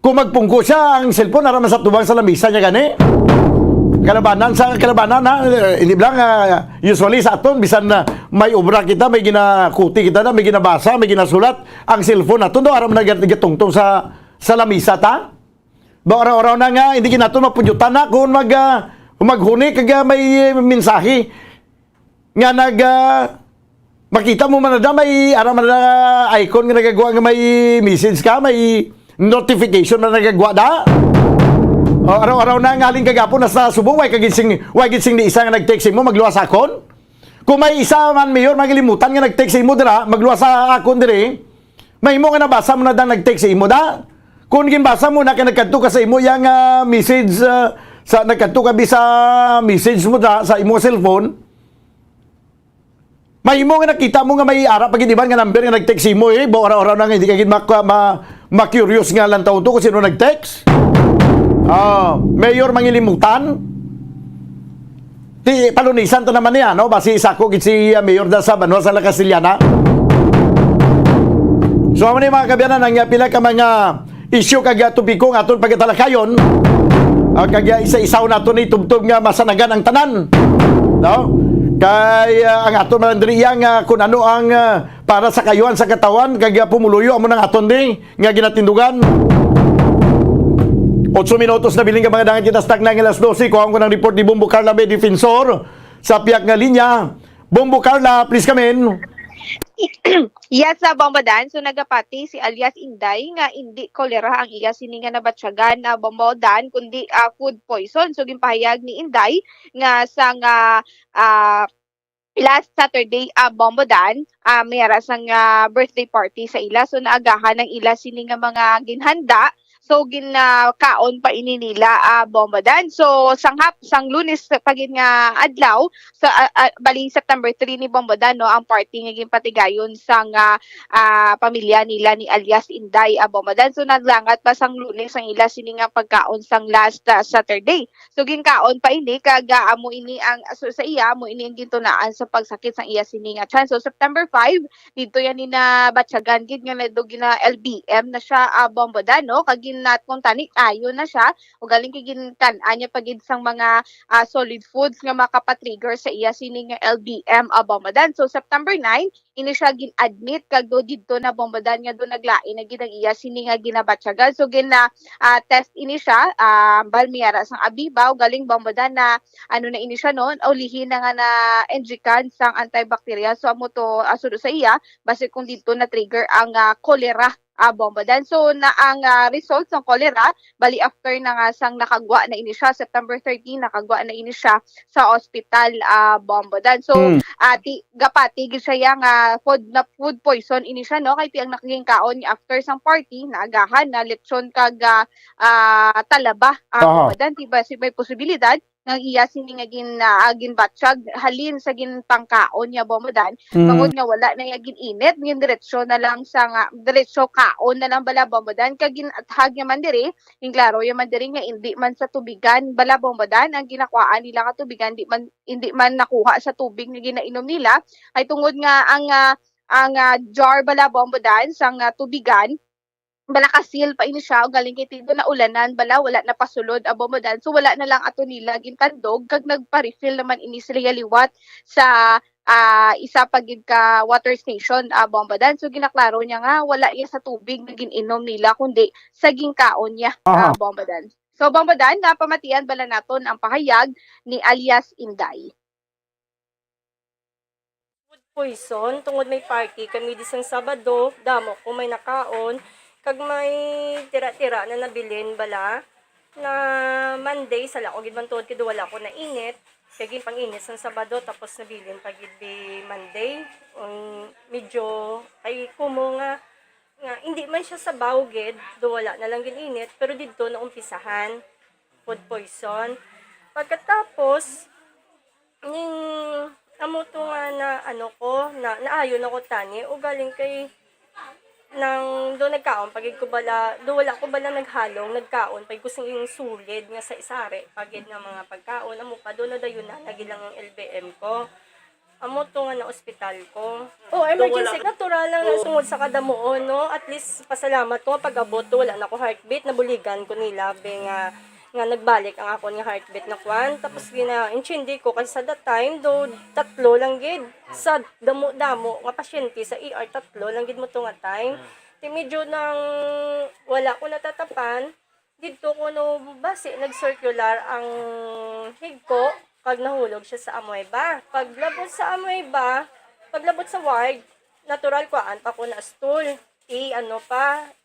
Kung magpungko siya ang cellphone, araman sa tubang sa lamisa niya gani. Kalabanan, hindi bla nga usually sa aton, bisan na may obra kita, may ginakuti kita na, may ginabasa, may ginasulat, ang cellphone naton daw, araman na gatungtong sa lamisa ta. Ba oraw-oraw na nga, hindi kinato mapudyutan na kung maghuni kag may mensahe. Nga makita mo man na may araman na icon nga nagagawa nga may message ka, may notification na nagagawa da. Araw-araw na ngaling kagapon nasa subong way ginsing ni isa nga nag-text mo magluwas akon. Kung may isa man mayor magilimutan nga nag-text mo dira magluwas sa akon diri, mahimo nga nabasa mo na dang nag-text mo da. Kung ginbasa mo na kay nagkadto ka sa imo yang message sa nagkadto ka sa message mo da sa imo cellphone, mahimo nga nakita mo nga may ara pagidiban nga number nga nag-text mo oraw-oraw na nga hindi ka gid ma-curious nga lang taon to kung sino nag-text. Mayor Mangilimutan. Ti palunisan to naman niya, no? Basi isako gid si Mayor da sa Banwa sa La Castillana. So amo ni mga kabyanan ang pila ka mga issue kag topiko nga aton pagatalakayon. Kag isa-isaw nato ni tubtob nga masanagan ang tanan. No? Kay ang aton malandriya nga kung ano ang para sa kayuhan sa katawan kag pumuluyo amo nang aton di nga ginatindugan. 8 minutos na biling ka mga dangan kita stag na ng alas 12. Kuha ko ng report ni Bombo Carla May Defensor sa piyak nga linya. Bombo Carla, please come in. Yes, sa Bombodan, so nagapati si alias Inday nga hindi kolera ang iya sininga na batsyagan na Bombodan kundi food poison. So gimpahayag ni Inday nga sa last Saturday Bombodan mayara sang birthday party sa ila. So naagahan ng ila sininga mga ginhanda. So ginakaon pa ini nila Bombodan. So sang Lunes pagin nga adlaw sa baling September 3 ni Bombodan no ang party nga ginpatigayon sang pamilya nila ni alias Inday Bombodan. So naglangat pa sang Lunes ang ila sini nga pagkaon sang last Saturday. So ginkaon pa ini kag amo ini ang sa iya mo ini ang gintunaan sa pagsakit sang iya sini nga chan. So September 5 dito yan ni na batyagan gid nga nadto gina LBM na siya Bombodan no kag nat kung tani ayo na siya o galing kiginkan anya pagid sang mga solid foods nga makapatrigger sa iya sini nga LBM Bombodan. So September 9 ini siya gin-admit kag do didto na Bombodan nga do naglain na gid ang iya sini nga ginabatyagan. So test ini siya balmiara sang abibaw galing Bombodan na ano na ini siya noon ulihin na nga na enjikan sang antibacterial. So amo to asudo sa iya base kung didto na trigger ang cholera Bombodan. So na ang results ng cholera bali after na nga sang nakagwa na ini siya September 13 nakagwa na ini siya sa ospital Bombodan. So gapati gid siya nga food poison ini siya no kay piang nakaging kaon niya after sang party naagahan na lechon kag talaba Bombodan diba si may posibilidad ng iya sini nga ginbatsyag halin sa ginpangkaon niya Bombodan. Bangod nga wala na gin init, gin diretsyo na lang sa nga diretsyo kaon na lang bala Bombodan kag ginathag niya man diri, yung klaro yung man diri nga hindi man sa tubigan bala Bombodan ang ginakuhaan nila nga tubigan hindi man nakuha sa tubig nga ginainom nila ay tungod nga ang jar bala Bombodan sang tubigan bala kasil pa ini siya o galing kay tindo na ulanan bala wala na pasulod a Bombodan so wala na lang ato nila gintandog kag nagpa-refill naman ini sila liwat sa isa pagid ka water station Bombodan so ginaklaro niya nga wala iya sa tubig nga gininom nila kundi sa ginkaon niya Bombodan. So Bombodan napamatian bala naton ang pahayag ni alias Inday. Poison tungod may party kami disang Sabado damo ko may nakaon kag may tira-tira na nabilin bala na Monday sa lako gid man tuod kay wala ko na init kay gin pang-init sa Sabado tapos nabilin pagid bi Monday medyo ay kumo nga hindi man siya sa bawged do wala na lang gin init pero didto na umpisahan food poison pagkatapos ning amo to nga na naayon ako tani o galing kay nang do nagkaon pagid ko bala do wala ko bala naghalong nagkaon pagid ko sing sulid nga sa isare pagid nga mga pagkaon amo pa do na dayon na nagilang ang LBM ko amo to nga na ospital ko emergency natural lang na sungod sa kadamuon no at least pasalamat ko pag-abot do wala na ko heartbeat nabuligan ko nila nga nagbalik ang akon nga heartbeat na kwan tapos intindi ko kasi sa that time do 3 lang gid sa damo nga pasyente sa ER 3 lang gid mo to nga time medyo nang wala ko natatapan didto ko no base nag-circular ang higko kag nahulog siya sa amoeba paglabot sa ward natural kuan pa ko na stool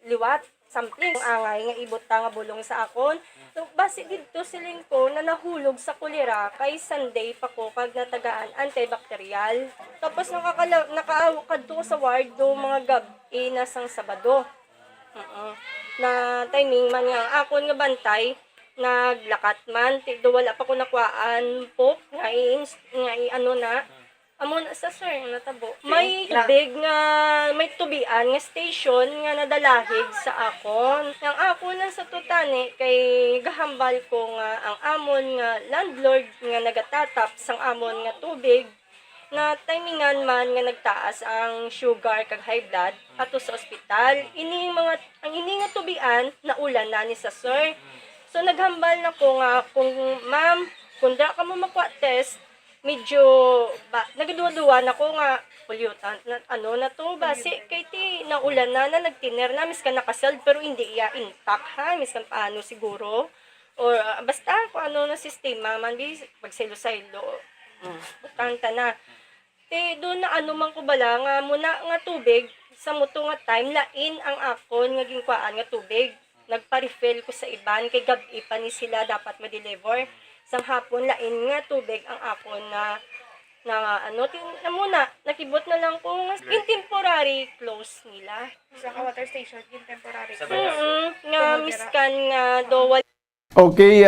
liwat something angay nga ibot nga bulong sa akon so base didto siling ko na nahulog sa kolera kay Sunday pa ko kag natagaan antibacterial tapos nakaawkad to sa ward do mga gabi na sang Sabado na timing man nga akon nga bantay naglakat man do wala pa ko nakuhaan po nga amo na sa sir natabo. May big nga may tubian nga station nga nadalahig sa akon. Ang ako lang sa tutani kay gahambal ko nga ang amon nga landlord nga nagatatap sang amon nga tubig na timingan man nga nagtaas ang sugar kag high blood ato sa ospital. Ini nga tubian na ulan na ni sa sir. So naghambal na ko nga kung ma'am kung da ka mo makuha test medyo nagaduwa-duwa na ko nga pollutant na to base kay ti naulan na nagtiner na miskan nakaseld pero hindi iya intact miskan paano siguro or basta kung na sistema man pagselo-selo tanta na doon na man ko bala nga muna nga tubig sa muto nga time lain ang akon nga ginkuan nga tubig nagpa-refill ko sa iban kay gabi pa ni sila dapat ma-deliver sang hapon lain nga tubig ang akon na muna nakibot na lang ko nga in temporary close nila sa water station in temporary nga miskan nga do Okay,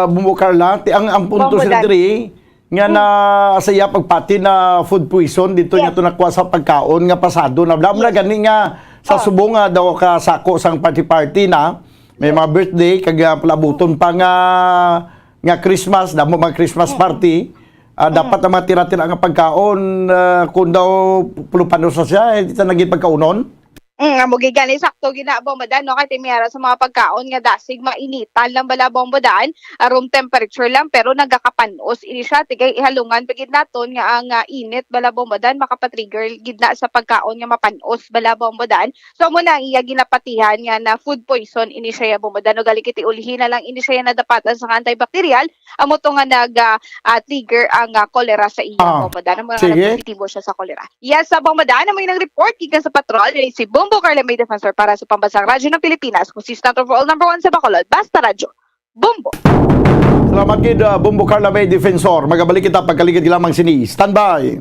Bumbo Carla, ang punto sa diri nga na saya pagpati na food poison dito niya to nakuha sa pagkaon nga pasado na bla gani nga sa Subo nga daw ka sako sang party na may mga birthday kag palabuton pa nga Christmas, damo mga Christmas party, dapat na mga tira-tira nga pagkaon, kung daw pulupano sa siya, hindi ta naging pagkaunon? Amo gani sakto gina Bombodan no kay timiyara sa mga pagkaon nga dasig mainitan lang bala Bombodan room temperature lang pero nagakapanos ini siya tigay ihalungan pagid naton nga ang init bala Bombodan makapatrigger gidna sa pagkaon nga mapanos bala Bombodan so mo na iya ginapatihan nga na food poison ini siya Bombodan no gali kiti ulihin na lang ini siya nadapatan sa antibacterial amo to nga nag trigger ang cholera sa iya Bombodan mo nga positibo siya sa cholera yes sa Bombodan may nang report gikan sa patrol si Bumbo Carla May Defensor para sa Pambansang Radyo ng Pilipinas, consistent overall number 1 sa Bacolod, Basta Radyo, Bumbo. Salamat kid Bumbo Carla May Defensor. Magabalik kita pagkaligid lamang sini. Standby.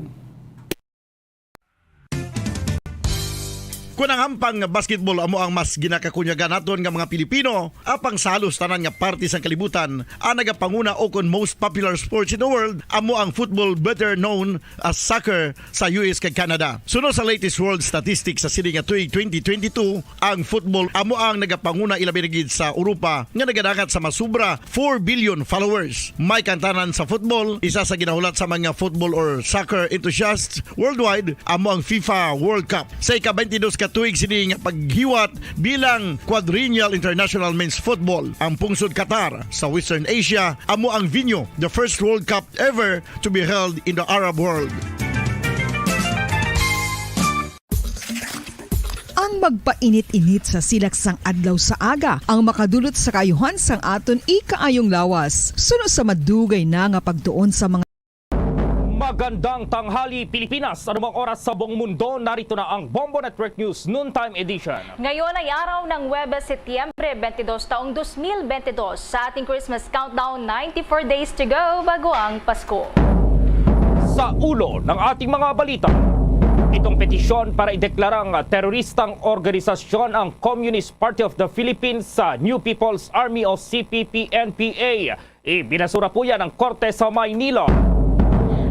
Kunang hampang basketball amo ang mas ginakakunyagan naton nga mga Pilipino, apang salos tanan nga parte sang kalibutan, ang nagapanguna o kon most popular sports in the world amo ang football, better known as soccer sa US kag Canada. Sunod sa latest world statistics sa sini nga tuig 2022, ang football amo ang nagapanguna ilabi na gid sa Europa nga nagadagat sa masubra 4 billion followers. May kantanan sa football, isa sa ginahulat sa mga football or soccer enthusiasts worldwide amo ang FIFA World Cup. Sa ika-22 katuig sini nga paghiwat bilang quadrennial international men's football. Ang pungsod Qatar sa Western Asia amo ang venue, the first World Cup ever to be held in the Arab world. Ang magpainit-init sa silaksang adlaw sa aga ang makadulot sa kayuhan sang aton ikaayong lawas. Suno sa madugay na nga pagtuon sa mga Magandang tanghali Pilipinas, anumang oras sa buong mundo, narito na ang Bombo Network News Noontime Edition. Ngayon ay araw ng Huwebes, Setyembre 22, taong 2022 sa ating Christmas countdown, 94 days to go bago ang Pasko. Sa ulo ng ating mga balita, itong petisyon para ideklarang teroristang organisasyon ang Communist Party of the Philippines sa New People's Army o CPP-NPA. Ibinasura po yan ng Korte sa Maynila.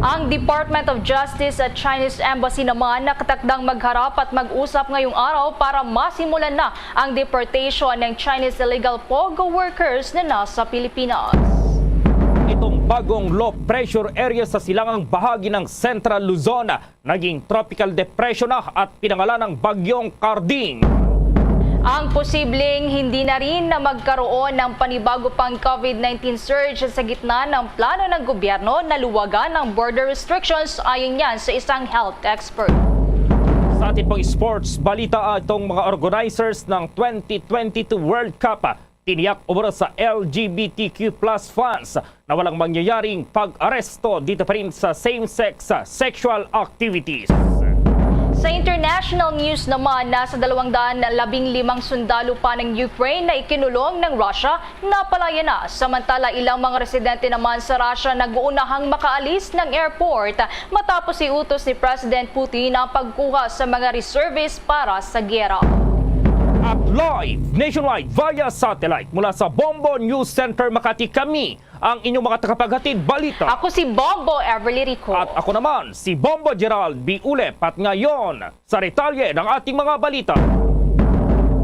Ang Department of Justice at Chinese Embassy naman nakatakdang magharap at mag-usap ngayong araw para masimulan na ang deportation ng Chinese illegal POGO workers na nasa Pilipinas. Itong bagong low pressure area sa silangang bahagi ng Central Luzon naging tropical depression na at pinangalan ng Bagyong Carding. Ang posibleng hindi na rin na magkaroon ng panibago pang COVID-19 surge sa gitna ng plano ng gobyerno na luwagan ng border restrictions ayon yan sa isang health expert. Sa ating pong sports balita, itong mga organizers ng 2022 World Cup tiniyak umano sa LGBTQ+ fans na walang mangyayaring pag-aresto dito pa rin sa same-sex sexual activities. Sa international news naman, nasa 215 sundalo pa ng Ukraine na ikinulong ng Russia napalaya na. Samantala ilang mga residente naman sa Russia nag-uunahang makaalis ng airport matapos iutos ni President Putin ang pagkuha sa mga reservists para sa giyera. At live nationwide via satellite mula sa Bombo News Center Makati, kami ang inyong mga takapaghatid balita. Ako si Bombo Everly Rico. At ako naman si Bombo Gerald B. Ulep. At ngayon sa retalye ng ating mga balita,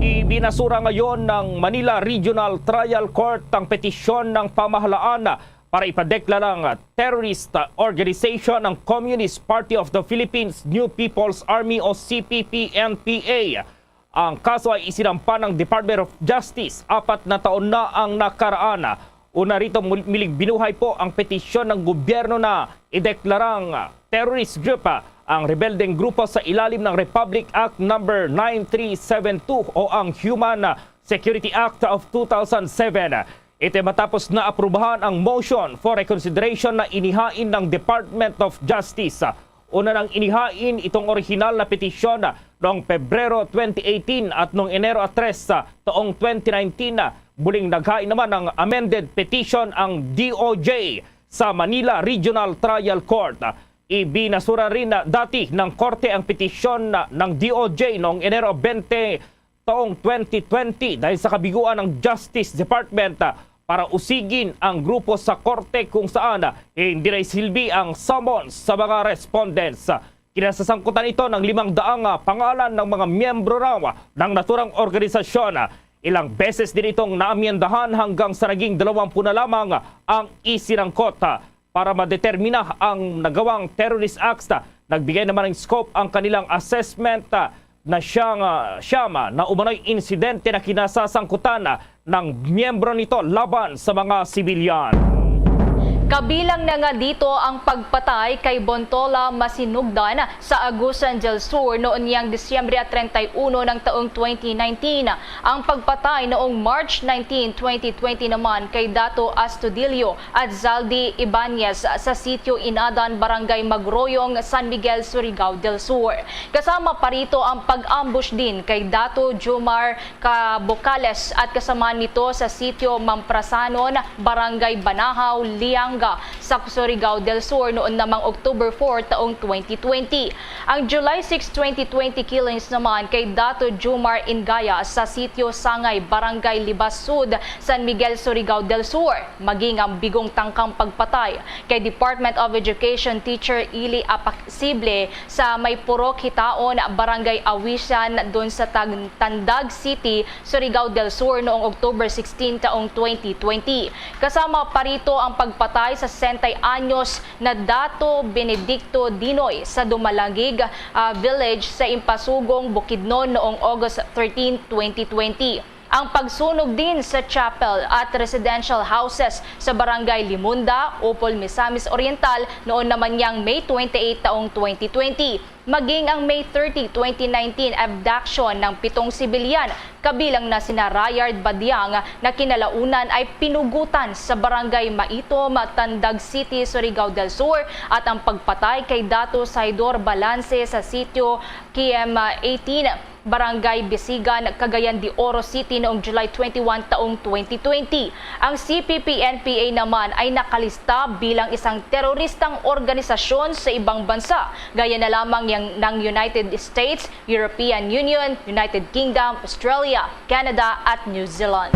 ibinasura ngayon ng Manila Regional Trial Court ang petisyon ng pamahalaan para ipadeklarang terrorist organization ng Communist Party of the Philippines New People's Army o CPP-NPA. Ang kaso ay isinampa ng Department of Justice 4 na taon na ang nakaraan. Una rito, milig binuhay po ang petisyon ng gobyerno na ideklarang terrorist group ang rebeldeng grupo sa ilalim ng Republic Act No. 9372 o ang Human Security Act of 2007. Ito matapos na aprubahan ang motion for reconsideration na inihain ng Department of Justice. Una nang inihain itong orihinal na petisyon noong Pebrero 2018 at noong Enero 3 taong 2019 muling naghain naman ng amended petition ang DOJ sa Manila Regional Trial Court. Ibinasura rin dati ng korte ang petisyon ng DOJ noong Enero 20 taong 2020 dahil sa kabiguan ng Justice Department para usigin ang grupo sa korte kung saan hindi na isilbi ang summons sa mga respondents. Kinasasangkutan ito ng 500 pangalan ng mga miyembro raw ng naturang organisasyon. Ilang beses din itong naamyendahan hanggang sa naging 20 na lamang ang isinangkot. Para madetermina ang nagawang terrorist acts, nagbigay naman ng scope ang kanilang assessment na siyam na umano'y insidente na kinasasangkutan ng miyembro nito laban sa mga sibilyan. Kabilang na nga dito ang pagpatay kay Bontola Masinugdan sa Agusan del Sur noon niyang Disyembre 31 ng taong 2019. Ang pagpatay noong March 19, 2020 naman kay Dato Astudillo at Zaldi Ibanez sa sitio Inadan, Barangay Magroyong, San Miguel, Surigao del Sur. Kasama pa rito ang pag-ambush din kay Dato Jomar Cabocales at kasama nito sa sitio Mamprasanon, Barangay Banahaw, Lianga, umaga sa Surigao del Sur noon namang October 4 taong 2020. Ang July 6, 2020 killings naman kay Dato Jumar Ingaya sa Sitio Sangay, Barangay Libas Sud, San Miguel, Surigao del Sur, maging ang bigong tangkang pagpatay kay Department of Education Teacher Ili Apaksible sa May Purok Hitaon, Barangay Awisan doon sa Tandag City, Surigao del Sur noong October 16 taong 2020. Kasama pa rito ang pagpatay sa 60 anyos na Dato Benedicto Dinoy sa Dumalagig Village sa Impasugong, Bukidnon noong August 13, 2020. Ang pagsunog din sa chapel at residential houses sa Barangay Limunda, Opol, Misamis Oriental noon naman niyang May 28 taong 2020. Maging ang May 30, 2019 abduction ng 7 sibilyan kabilang na sina Rayard Badiang na kinalaunan ay pinugutan sa Barangay Maitom, Tandag City, Surigao del Sur at ang pagpatay kay Dato Saidor Balance sa sitio KM18, Barangay Bisigan, Cagayan de Oro City noong July 21 taong 2020. Ang CPP-NPA naman ay nakalista bilang isang teroristang organisasyon sa ibang bansa, gaya na lamang ng United States, European Union, United Kingdom, Australia, Canada at New Zealand.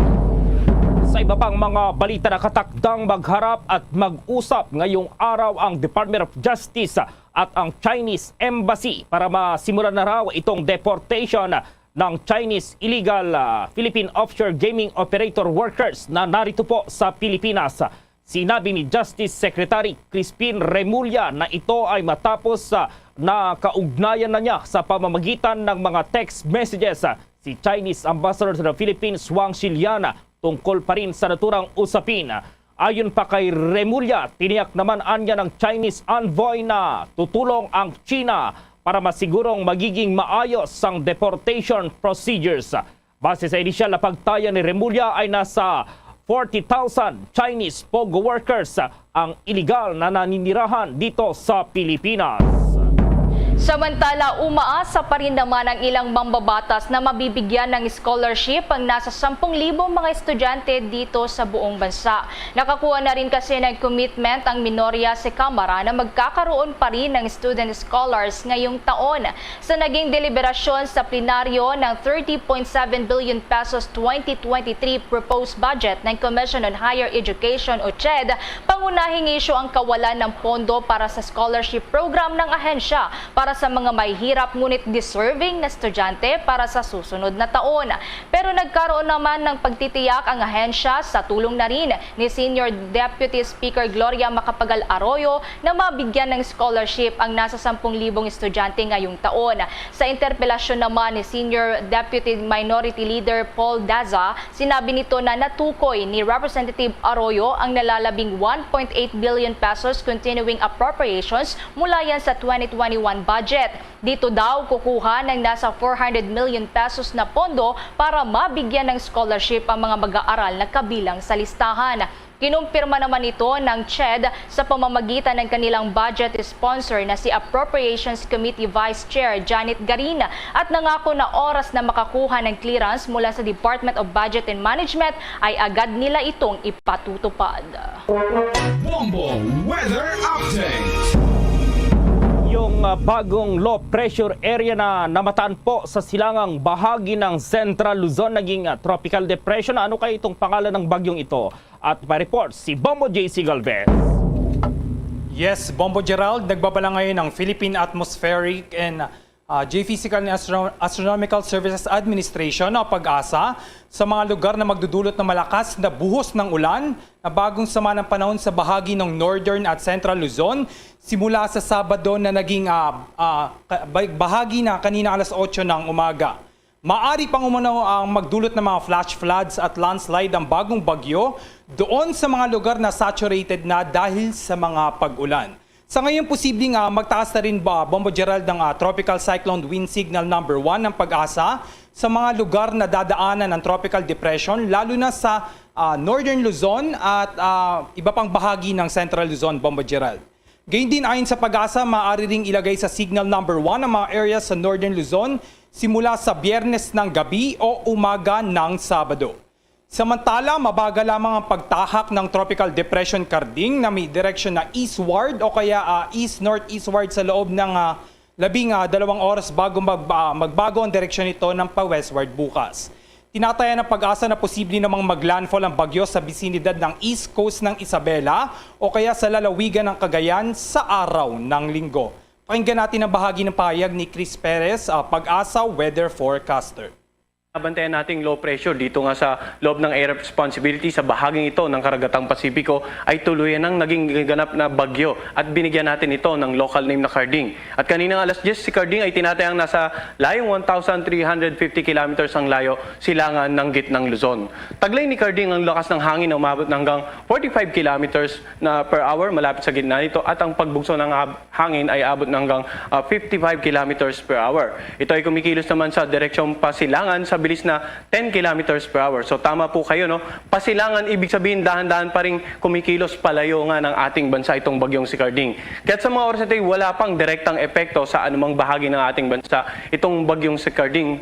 Sa iba pang mga balita na katakdang magharap at mag-usap ngayong araw ang Department of Justice at ang Chinese Embassy para masimulan na raw itong deportation ng Chinese illegal Philippine offshore gaming operator workers na narito po sa Pilipinas. Sinabi ni Justice Secretary Crispin Remulla na ito ay matapos na kaugnayan na niya sa pamamagitan ng mga text messages si Chinese Ambassador sa Philippines Wang Xilian tungkol pa rin sa naturang usapin. Ayon pa kay Remulla, tiniyak naman anya ng Chinese envoy na tutulong ang China para masigurong magiging maayos ang deportation procedures. Base sa inisyal na pagtaya ni Remulla ay nasa 40,000 Chinese POGO workers ang iligal na naninirahan dito sa Pilipinas. Samantala, umaasa pa rin naman ang ilang mambabatas na mabibigyan ng scholarship ang nasa 10,000 mga estudyante dito sa buong bansa. Nakakuha na rin kasi ng commitment ang minorya sa Kamara na magkakaroon pa rin ng student scholars ngayong taon. Sa naging deliberasyon sa plenaryo ng 30.7 billion pesos 2023 proposed budget ng Commission on Higher Education o CHED, pangunahing issue ang kawalan ng pondo para sa scholarship program ng ahensya para sa mga may hirap ngunit deserving na estudyante para sa susunod na taon. Pero nagkaroon naman ng pagtitiyak ang ahensya sa tulong na rin ni Senior Deputy Speaker Gloria Macapagal Arroyo na mabigyan ng scholarship ang nasa 10,000 estudyante ngayong taon. Sa interpelasyon naman ni Senior Deputy Minority Leader Paul Daza, sinabi nito na natukoy ni Representative Arroyo ang nalalabing 1.8 billion pesos continuing appropriations mula yan sa 2021 budget. Dito daw kukuha ng nasa 400 million pesos na pondo para mabigyan ng scholarship ang mga mag-aaral na kabilang sa listahan. Kinumpirma naman ito ng CHED sa pamamagitan ng kanilang budget sponsor na si Appropriations Committee Vice Chair Janet Garina at nangako na oras na makakuha ng clearance mula sa Department of Budget and Management ay agad nila itong ipatutupad. Bombo Weather Update. Yung bagong low pressure area na namataan po sa silangang bahagi ng Central Luzon naging tropical depression. Ano kaya itong pangalan ng bagyong ito? At pa-report si Bombo JC Galvez. Yes, Bombo Gerald, nagbabala ngayon ng Philippine Atmospheric and Geophysical and Astronomical Services Administration o PAGASA sa mga lugar na magdudulot ng malakas na buhos ng ulan na bagong sama ng panahon sa bahagi ng Northern at Central Luzon simula sa Sabado na naging bahagi na kanina alas 8 ng umaga. Maari pang umano ang magdulot ng mga flash floods at landslide ang bagong bagyo doon sa mga lugar na saturated na dahil sa mga pag-ulan. Sa ngayon, posibleng magtaas na rin Bombo Gerald ng Tropical Cyclone Wind Signal number 1 ng PAGASA sa mga lugar na dadaanan ng tropical depression, lalo na sa Northern Luzon at iba pang bahagi ng Central Luzon, Bombo Gerald. Gayun din ayon sa PAGASA, maaari ring ilagay sa signal number 1 ang mga areas sa Northern Luzon simula sa Biyernes ng gabi o umaga ng Sabado. Samantala, mabagal lamang ang pagtahak ng Tropical Depression Carding na may direksyon na eastward o kaya east-northeastward sa loob ng 12 oras bago magbago ang direksyon nito ng pa-westward bukas. Tinataya ng Pag-asa na posible namang maglandfall ang bagyo sa bisinidad ng east coast ng Isabela o kaya sa lalawigan ng Cagayan sa araw ng Linggo. Pakinggan natin ang bahagi ng pahayag ni Chris Perez, Pag-asa weather forecaster. Nabantayan nating low pressure dito nga sa loob ng area of responsibility sa bahaging ito ng Karagatang Pasipiko ay tuluyan ng naging ganap na bagyo at binigyan natin ito ng local name na Carding. At kaninang alas 10 si Carding ay tinatayang nasa layong 1,350 kilometers ang layo silangan ng gitnang Luzon. Taglay ni Carding ang lakas ng hangin na umabot ng hanggang 45 kilometers per hour malapit sa gitna nito at ang pagbugso ng hangin ay abot ng hanggang 55 kilometers per hour. Ito ay kumikilos naman sa direksyong pasilangan sa bilis na 10 kilometers per hour. So tama po kayo, no? Pasilangan, ibig sabihin dahan-dahan pa rin kumikilos palayo nga ng ating bansa itong bagyong si Carding. Kaya't sa mga oras ito, wala pang direktang epekto sa anumang bahagi ng ating bansa itong bagyong si Carding.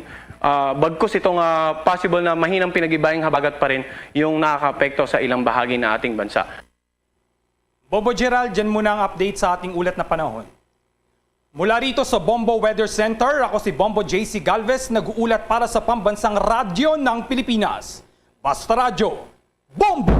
Bagkus itong possible na mahinang pinag-ibayang habagat pa rin yung nakaka-apekto sa ilang bahagi ng ating bansa. Bombo Gerald, dyan muna ang update sa ating ulat na panahon. Mula rito sa Bombo Weather Center, ako si Bombo JC Galvez, nag-uulat para sa Pambansang Radyo ng Pilipinas. Basta Radyo, Bombo!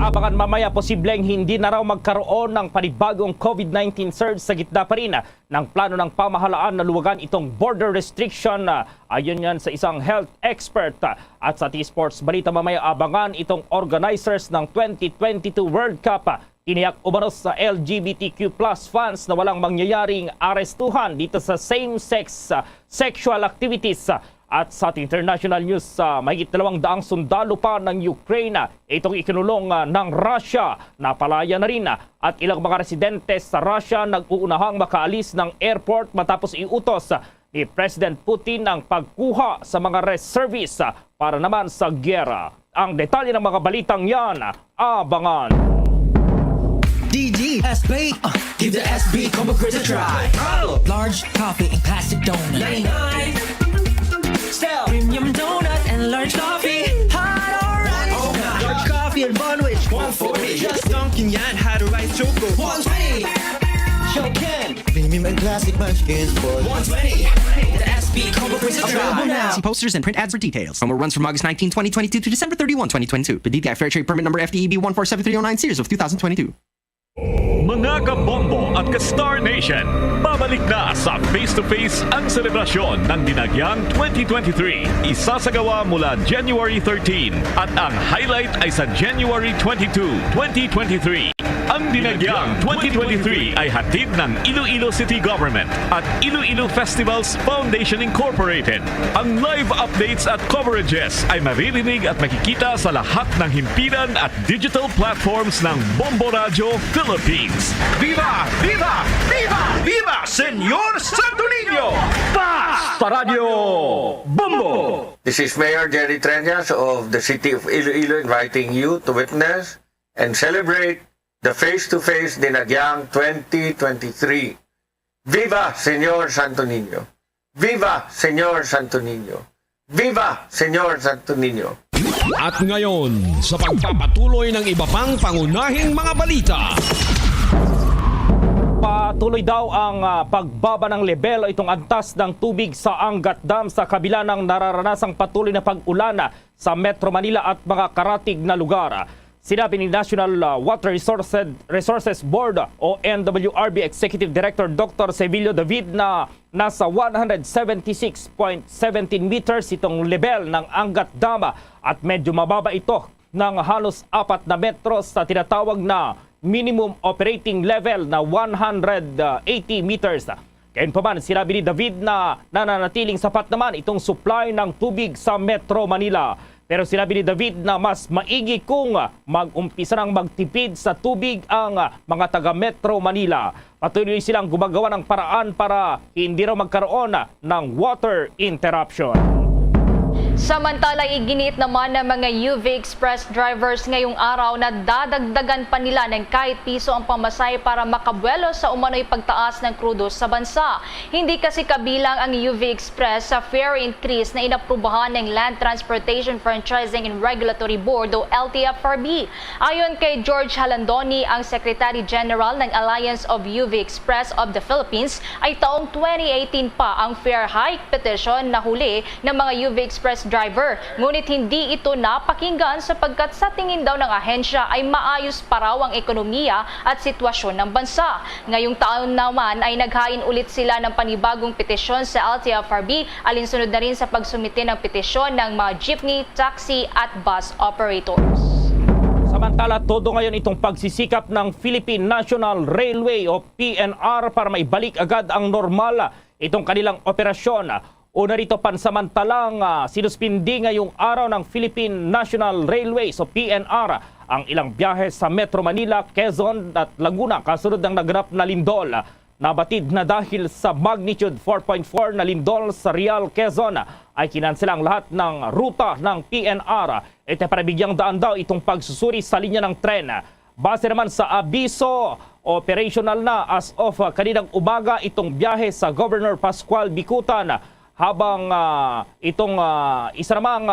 Abangan mamaya posibleng hindi na raw magkaroon ng panibagong COVID-19 surge sa gitna pa rin ng plano ng pamahalaan na luwagan itong border restriction. Ayon yan sa isang health expert. At sa T-Sports Balita mamaya abangan itong organizers ng 2022 World Cup. Tiniyak umanos sa LGBTQ+ fans na walang mangyayaring arestuhan dito sa same-sex sexual activities. At sa international news, mahigit 200 sundalo pa ng Ukraine itong ikinulong ng Russia. Napalaya na rin at ilang mga residente sa Russia nag-uunahang makaalis ng airport matapos iutos ni President Putin ang pagkuha sa mga reservists para naman sa gyera. Ang detalye ng mga balitang yan, abangan. DG SB, give the SB combo craze a try. Large coffee and classic donut. 99. Still premium donut and large coffee. Hot orange. Oh, large coffee and Bonwich. 140. Just Dunkin' yan had a rice choco. 120. Shokin. Premium and classic munchkins for 120. The SB combo craze a try. See posters and print ads for details. Promo runs from August 19, 2022 to December 31, 2022. The DTI Fair Trade Permit number FTEB 147309 series of 2022. Mga kabombo at ka-Star Nation, babalik na sa face-to-face ang selebrasyon ng Dinagyang 2023. Isasagawa mula January 13 at ang highlight ay sa January 22, 2023. Ang Dinagyang 2023 ay hatid ng Iloilo City Government at Iloilo Festivals Foundation Incorporated. Ang live updates at coverages ay maririnig at makikita sa lahat ng himpilan at digital platforms ng Bombo Radio Philippines. Viva! Viva! Viva! Viva! Senyor Santo Niño! Basta Radio Bombo! This is Mayor Jerry Treñas of the City of Iloilo inviting you to witness and celebrate the face-to-face Dinagyang 2023. Viva Senyor Santo Niño! Viva Senyor Santo Niño! Viva Senyor Santo Niño! At ngayon, sa pagpapatuloy ng iba pang pangunahing mga balita. Patuloy daw ang pagbaba ng level o itong antas ng tubig sa Angat Dam sa kabila ng nararanasang patuloy na pag-ulan sa Metro Manila at mga karatig na lugar. Sinabi ni National Water Resources Board o NWRB Executive Director Dr. Sevillo David na nasa 176.17 meters itong level ng Angat Dam at medyo mababa ito ng halos 4 na metros sa tinatawag na minimum operating level na 180 meters. Gayunpaman, sinabi ni David na nananatiling sapat naman itong supply ng tubig sa Metro Manila. Pero sinabi ni David na mas maigi kung mag-umpisa ng magtipid sa tubig ang mga taga Metro Manila. Patuloy silang gumagawa ng paraan para hindi raw magkaroon ng water interruption. Samantala, iginit naman ng mga UV Express drivers ngayong araw na dadagdagan pa nila ng kahit piso ang pamasahe para makabuelo sa umano'y pagtaas ng krudo sa bansa. Hindi kasi kabilang ang UV Express sa fare increase na inaprubahan ng Land Transportation Franchising and Regulatory Board o LTFRB. Ayon kay George Halandoni, ang Secretary General ng Alliance of UV Express of the Philippines, ay taong 2018 pa ang fare hike petition na huli ng mga UV Express driver. Ngunit hindi ito napakinggan sapagkat sa tingin daw ng ahensya ay maayos pa raw ang ekonomiya at sitwasyon ng bansa. Ngayong taon naman ay naghain ulit sila ng panibagong petisyon sa LTFRB, alinsunod na rin sa pagsumite ng petisyon ng mga jeepney, taxi at bus operators. Samantala, todo ngayon itong pagsisikap ng Philippine National Railway o PNR para maibalik agad ang normal itong kanilang operasyon. Una rito, pansamantalang sinuspindi ngayong araw ng Philippine National Railways o PNR ang ilang biyahe sa Metro Manila, Quezon at Laguna kasunod ng naganap na lindol. Nabatid na dahil sa magnitude 4.4 na lindol sa Real, Quezon ay kinansela ang lahat ng ruta ng PNR. Ito para bigyang daan daw itong pagsusuri sa linya ng tren. Base naman sa abiso, operational na as of kaninang umaga itong biyahe sa Governor Pascual Bicutan. Habang itong isa namang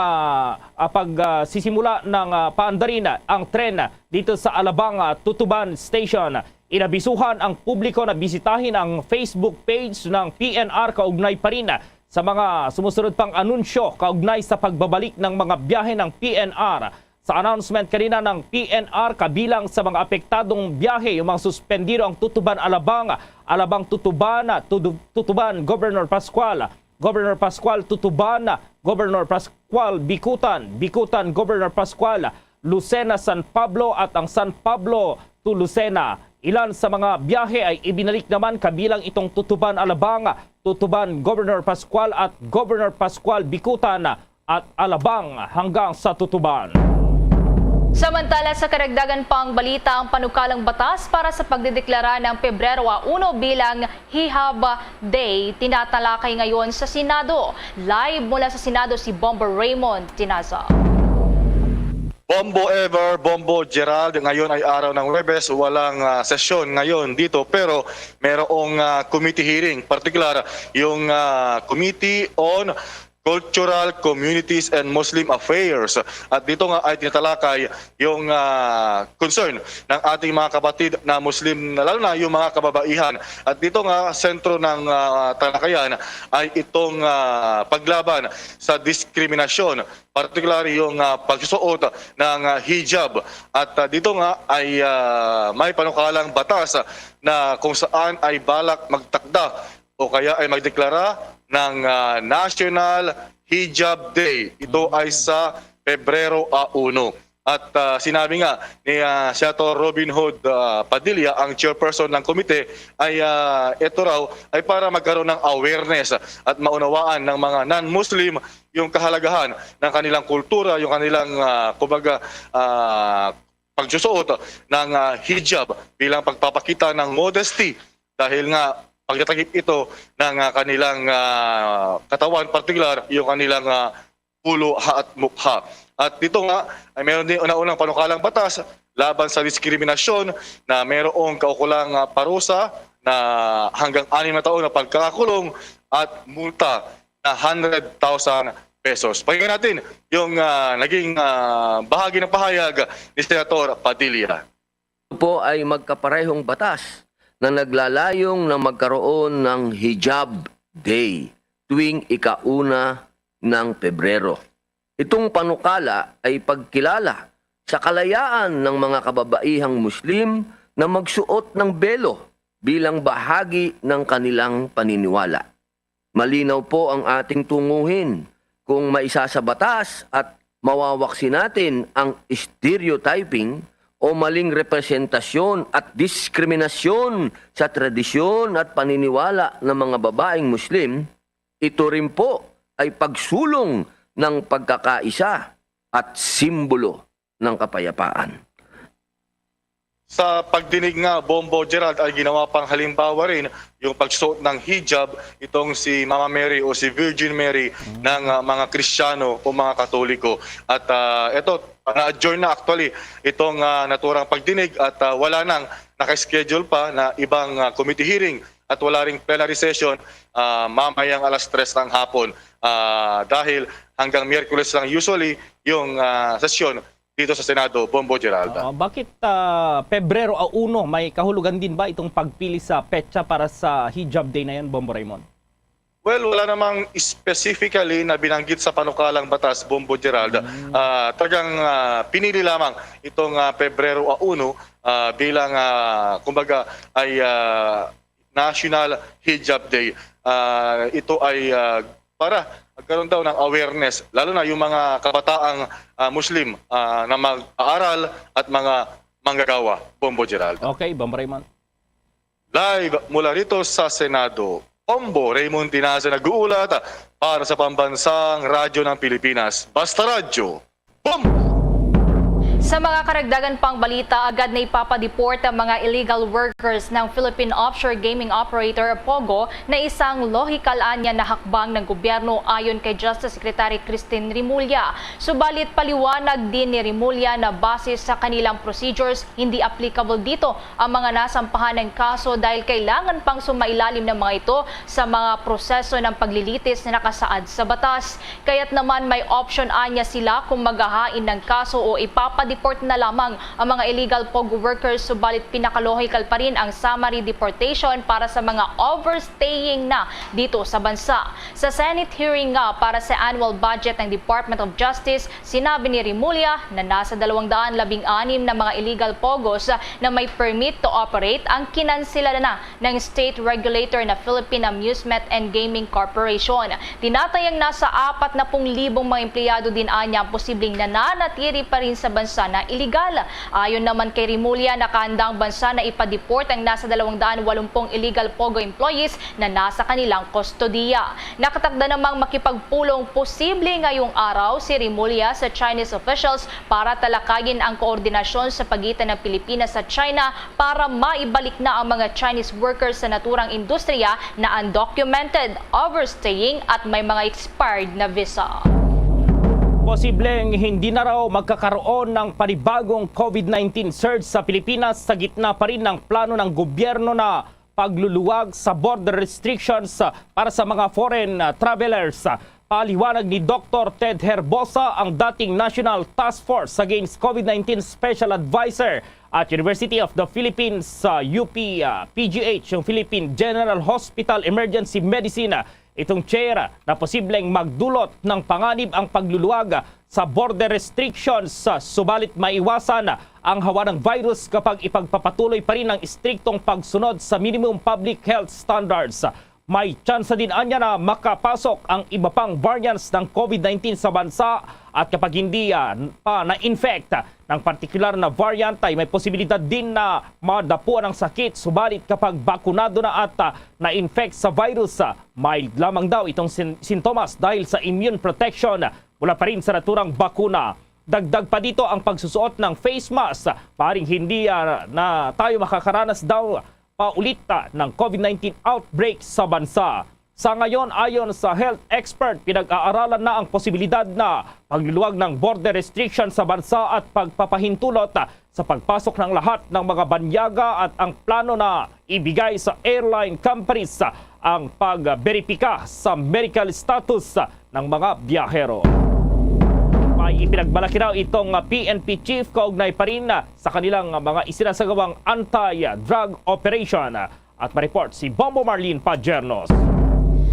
pagsisimula ng paandarin ang tren dito sa Alabang Tutuban Station. Inabisuhan ang publiko na bisitahin ang Facebook page ng PNR kaugnay pa rin sa mga sumusunod pang anunsyo kaugnay sa pagbabalik ng mga biyahe ng PNR. Sa announcement kanina ng PNR, kabilang sa mga apektadong biyahe, yung mga suspendido ang Tutuban-Alabang, Alabang-Tutuban, Tutuban, Governor Pascual, Governor Pascual Tutuban, Governor Pascual Bicutan, Bicutan Governor Pascual, Lucena San Pablo at ang San Pablo to Lucena. Ilan sa mga biyahe ay ibinalik naman kabilang itong Tutuban Alabang, Tutuban Governor Pascual at Governor Pascual Bicutan at Alabang hanggang sa Tutuban. Samantala, sa karagdagan pang balita, ang panukalang batas para sa pagdedeklara ng Pebrero 1 bilang Hijab Day tinatalakay ngayon sa Senado. Live mula sa Senado si Bombo Raymond Tinaza. Bombo Ever, Bombo Gerald, ngayon ay araw ng Huwebes, walang sesyon ngayon dito pero merong committee hearing, particular yung Committee on Cultural Communities and Muslim Affairs. At dito nga ay tinatalakay yung concern ng ating mga kapatid na Muslim, lalo na yung mga kababaihan. At dito nga, sentro ng talakayan ay itong paglaban sa diskriminasyon, particularly yung pagsusuot ng hijab. At dito nga ay may panukalang batas na kung saan ay balak magtakda o kaya ay magdeklara ng National Hijab Day. Ito ay sa Pebrero 1. At sinabi nga ni Senator Robin Hood Padilla, ang chairperson ng komite, ay ito raw ay para magkaroon ng awareness at maunawaan ng mga non-Muslim yung kahalagahan ng kanilang kultura, yung kanilang pagsusuot ng hijab bilang pagpapakita ng modesty dahil nga pagtatagip ito ng kanilang katawan, particular yung kanilang ulo at mukha. At dito nga ay meron din unang panukalang batas laban sa diskriminasyon na mayroong kaukulang parusa na hanggang 6 na taon na pagkakakulong at multa na 100,000 pesos. Pakinggan natin yung naging bahagi ng pahayag ni Senator Padilla. Ito po ay magkaparehong batas na naglalayong na magkaroon ng Hijab Day tuwing ika-1 ng Pebrero. Itong panukala ay pagkilala sa kalayaan ng mga kababaihang Muslim na magsuot ng belo bilang bahagi ng kanilang paniniwala. Malinaw po ang ating tunguhin kung maisa sa batas at mawawaksi natin ang stereotyping o maling representasyon at diskriminasyon sa tradisyon at paniniwala ng mga babaeng Muslim, ito rin po ay pagsulong ng pagkakaisa at simbolo ng kapayapaan. Sa pagdinig nga, Bombo Gerald, ay ginawa pang halimbawa rin yung pagsuot ng hijab itong si Mama Mary o si Virgin Mary ng mga Kristiyano o mga Katoliko. At ito, na-adjourn na actually itong naturang pagdinig at wala nang naka-schedule pa na ibang committee hearing at wala ring plenary session mamayang alas 3 ng hapon dahil hanggang Miyerkules lang usually yung session dito sa Senado, Bombo Gerald. Bakit Pebrero 1, may kahulugan din ba itong pagpili sa petsa para sa hijab day na yan, Bombo Raymond? Well, wala namang specifically na binanggit sa panukalang batas, Bombo Gerald. Talagang pinili lamang itong Pebrero 1 bilang kumbaga ay National Hijab Day. Ito ay para magkaroon daw ng awareness, lalo na yung mga kabataang Muslim na mag-aaral at mga manggagawa, Bombo Gerald. Okay, Bombo Raymond. Live mula rito sa Senado, Bombo Raymond Tinaza nag-uulat para sa Pambansang Radyo ng Pilipinas. Basta Radyo, Bombo! Sa mga karagdagan pang balita, agad na ipapadeport ang mga illegal workers ng Philippine Offshore Gaming Operator POGO na isang lohikal anya na hakbang ng gobyerno ayon kay Justice Secretary Christine Rimulya. Subalit paliwanag din ni Rimulya na base sa kanilang procedures, hindi applicable dito ang mga nasampahan ng kaso dahil kailangan pang sumailalim ng mga ito sa mga proseso ng paglilitis na nakasaad sa batas. Kaya't naman may option anya sila kung maghahain ng kaso o ipapadeport na lamang ang mga illegal POGO workers, subalit pinakalohikal pa rin ang summary deportation para sa mga overstaying na dito sa bansa. Sa Senate hearing nga para sa annual budget ng Department of Justice, sinabi ni Rimulya na nasa 216 na mga illegal POGOs na may permit to operate ang kinansila na ng state regulator na Philippine Amusement and Gaming Corporation. Tinatayang nasa 40,000 mga empleyado din anya ang posibleng nananatili pa rin sa bansa na iligal. Ayon naman kay Rimulya, nakahandang bansa na ipadeport ang nasa 280 illegal POGO employees na nasa kanilang kustodiya. Nakatakda namang makipagpulong posible ngayong araw si Rimulya sa Chinese officials para talakayin ang koordinasyon sa pagitan ng Pilipinas at China para maibalik na ang mga Chinese workers sa naturang industriya na undocumented, overstaying at may mga expired na visa. Posibleng hindi na raw magkakaroon ng panibagong COVID-19 surge sa Pilipinas sa gitna pa rin ng plano ng gobyerno na pagluluwag sa border restrictions para sa mga foreign travelers. Paliwanag ni Dr. Ted Herbosa, ang dating National Task Force Against COVID-19 Special Advisor at University of the Philippines UP PGH, yung Philippine General Hospital Emergency Medicine. Itong chair na posibleng magdulot ng panganib ang pagluluwag sa border restrictions, subalit maiwasan ang hawa ng virus kapag ipagpapatuloy pa rin ang istriktong pagsunod sa minimum public health standards. May tsansa din anya na makapasok ang iba pang variants ng COVID-19 sa bansa at kapag hindi pa na-infect ng partikular na variant ay may posibilidad din na madapuan ang sakit. Subalit kapag bakunado na at na-infect sa virus, mild lamang daw itong sintomas dahil sa immune protection mula pa rin sa naturang bakuna. Dagdag pa dito ang pagsusuot ng face mask. Paring hindi na tayo makakaranas daw paulit ng COVID-19 outbreak sa bansa. Sa ngayon, ayon sa health expert, pinag-aaralan na ang posibilidad na pagluluwag ng border restriction sa bansa at pagpapahintulot sa pagpasok ng lahat ng mga banyaga at ang plano na ibigay sa airline companies ang pagberipika sa medical status ng mga biyahero. May ipinagmalaki raw itong PNP chief kaugnay pa rin sa kanilang mga isinasagawang anti-drug operation. At ma-report si Bombo Marlene Pajernos.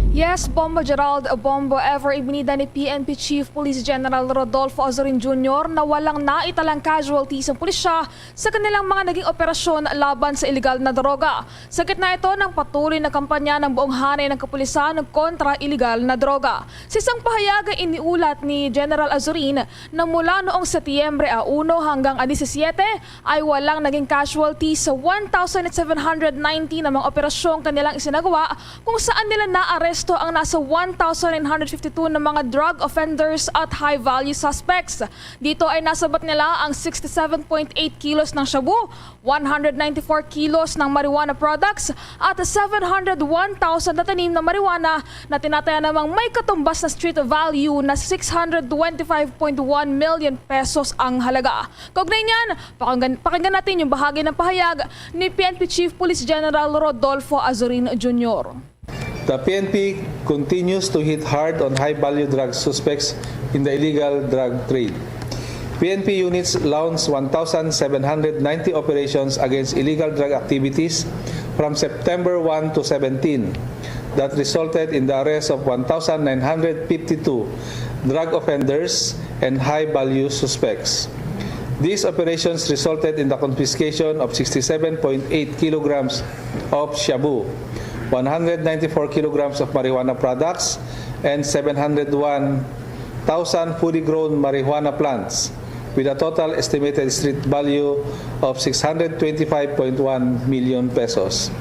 Yes, Bombo Gerald, Bombo Ever, ibinida ni PNP Chief Police General Rodolfo Azorin Jr. na walang naitalang casualties ang pulisya sa kanilang mga naging operasyon laban sa iligal na droga. Sa gitna ito ng patuloy na kampanya ng buong hanay ng kapulisan kontra iligal na droga. Sa isang pahayag iniulat ni General Azorin na mula noong Setyembre 1 hanggang 17 ay walang naging casualties sa 1,790 na mga operasyong kanilang isinagawa kung saan nila naaresto naaresto ang nasa 1,952 na mga drug offenders at high-value suspects. Dito ay nasabat nila ang 67.8 kilos ng shabu, 194 kilos ng marijuana products at 701,000 na tanim na marijuana na tinataya namang may katumbas na street value na 625.1 million pesos ang halaga. Kaugnay niyan, pakinggan natin yung bahagi ng pahayag ni PNP Chief Police General Rodolfo Azorin Jr. The PNP continues to hit hard on high-value drug suspects in the illegal drug trade. PNP units launched 1,790 operations against illegal drug activities from September 1 to 17 that resulted in the arrest of 1,952 drug offenders and high-value suspects. These operations resulted in the confiscation of 67.8 kilograms of shabu, 194 kilograms of marijuana products, and 701,000 fully grown marijuana plants, with a total estimated street value of 625.1 million pesos.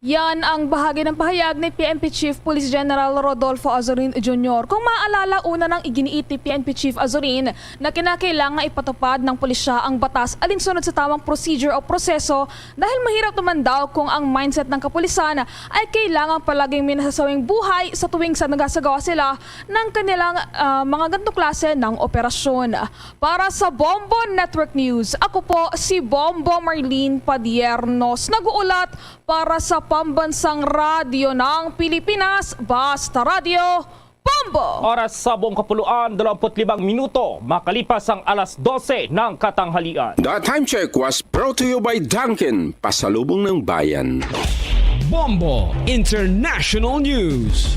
Yan ang bahagi ng pahayag ni PNP Chief Police General Rodolfo Azorin Jr. Kung maalala, una nang iginiit ni PNP Chief Azorin na kinakailangan ipatupad ng pulisya ang batas alinsunod sa tamang procedure o proseso dahil mahirap naman daw kung ang mindset ng kapulisan ay kailangan palaging minasasawing buhay sa tuwing nagasagawa sila ng kanilang mga ganitong klase ng operasyon. Para sa Bombo Network News, ako po si Bombo Marlene Padiernos, nag-uulat para sa Pambansang Radyo ng Pilipinas, Basta Radio, Bombo! Oras sa buong kapuluan, 25 minuto, makalipas ang alas 12 ng katanghalian. The time check was brought to you by Dunkin', pasalubong ng bayan. Bombo International News.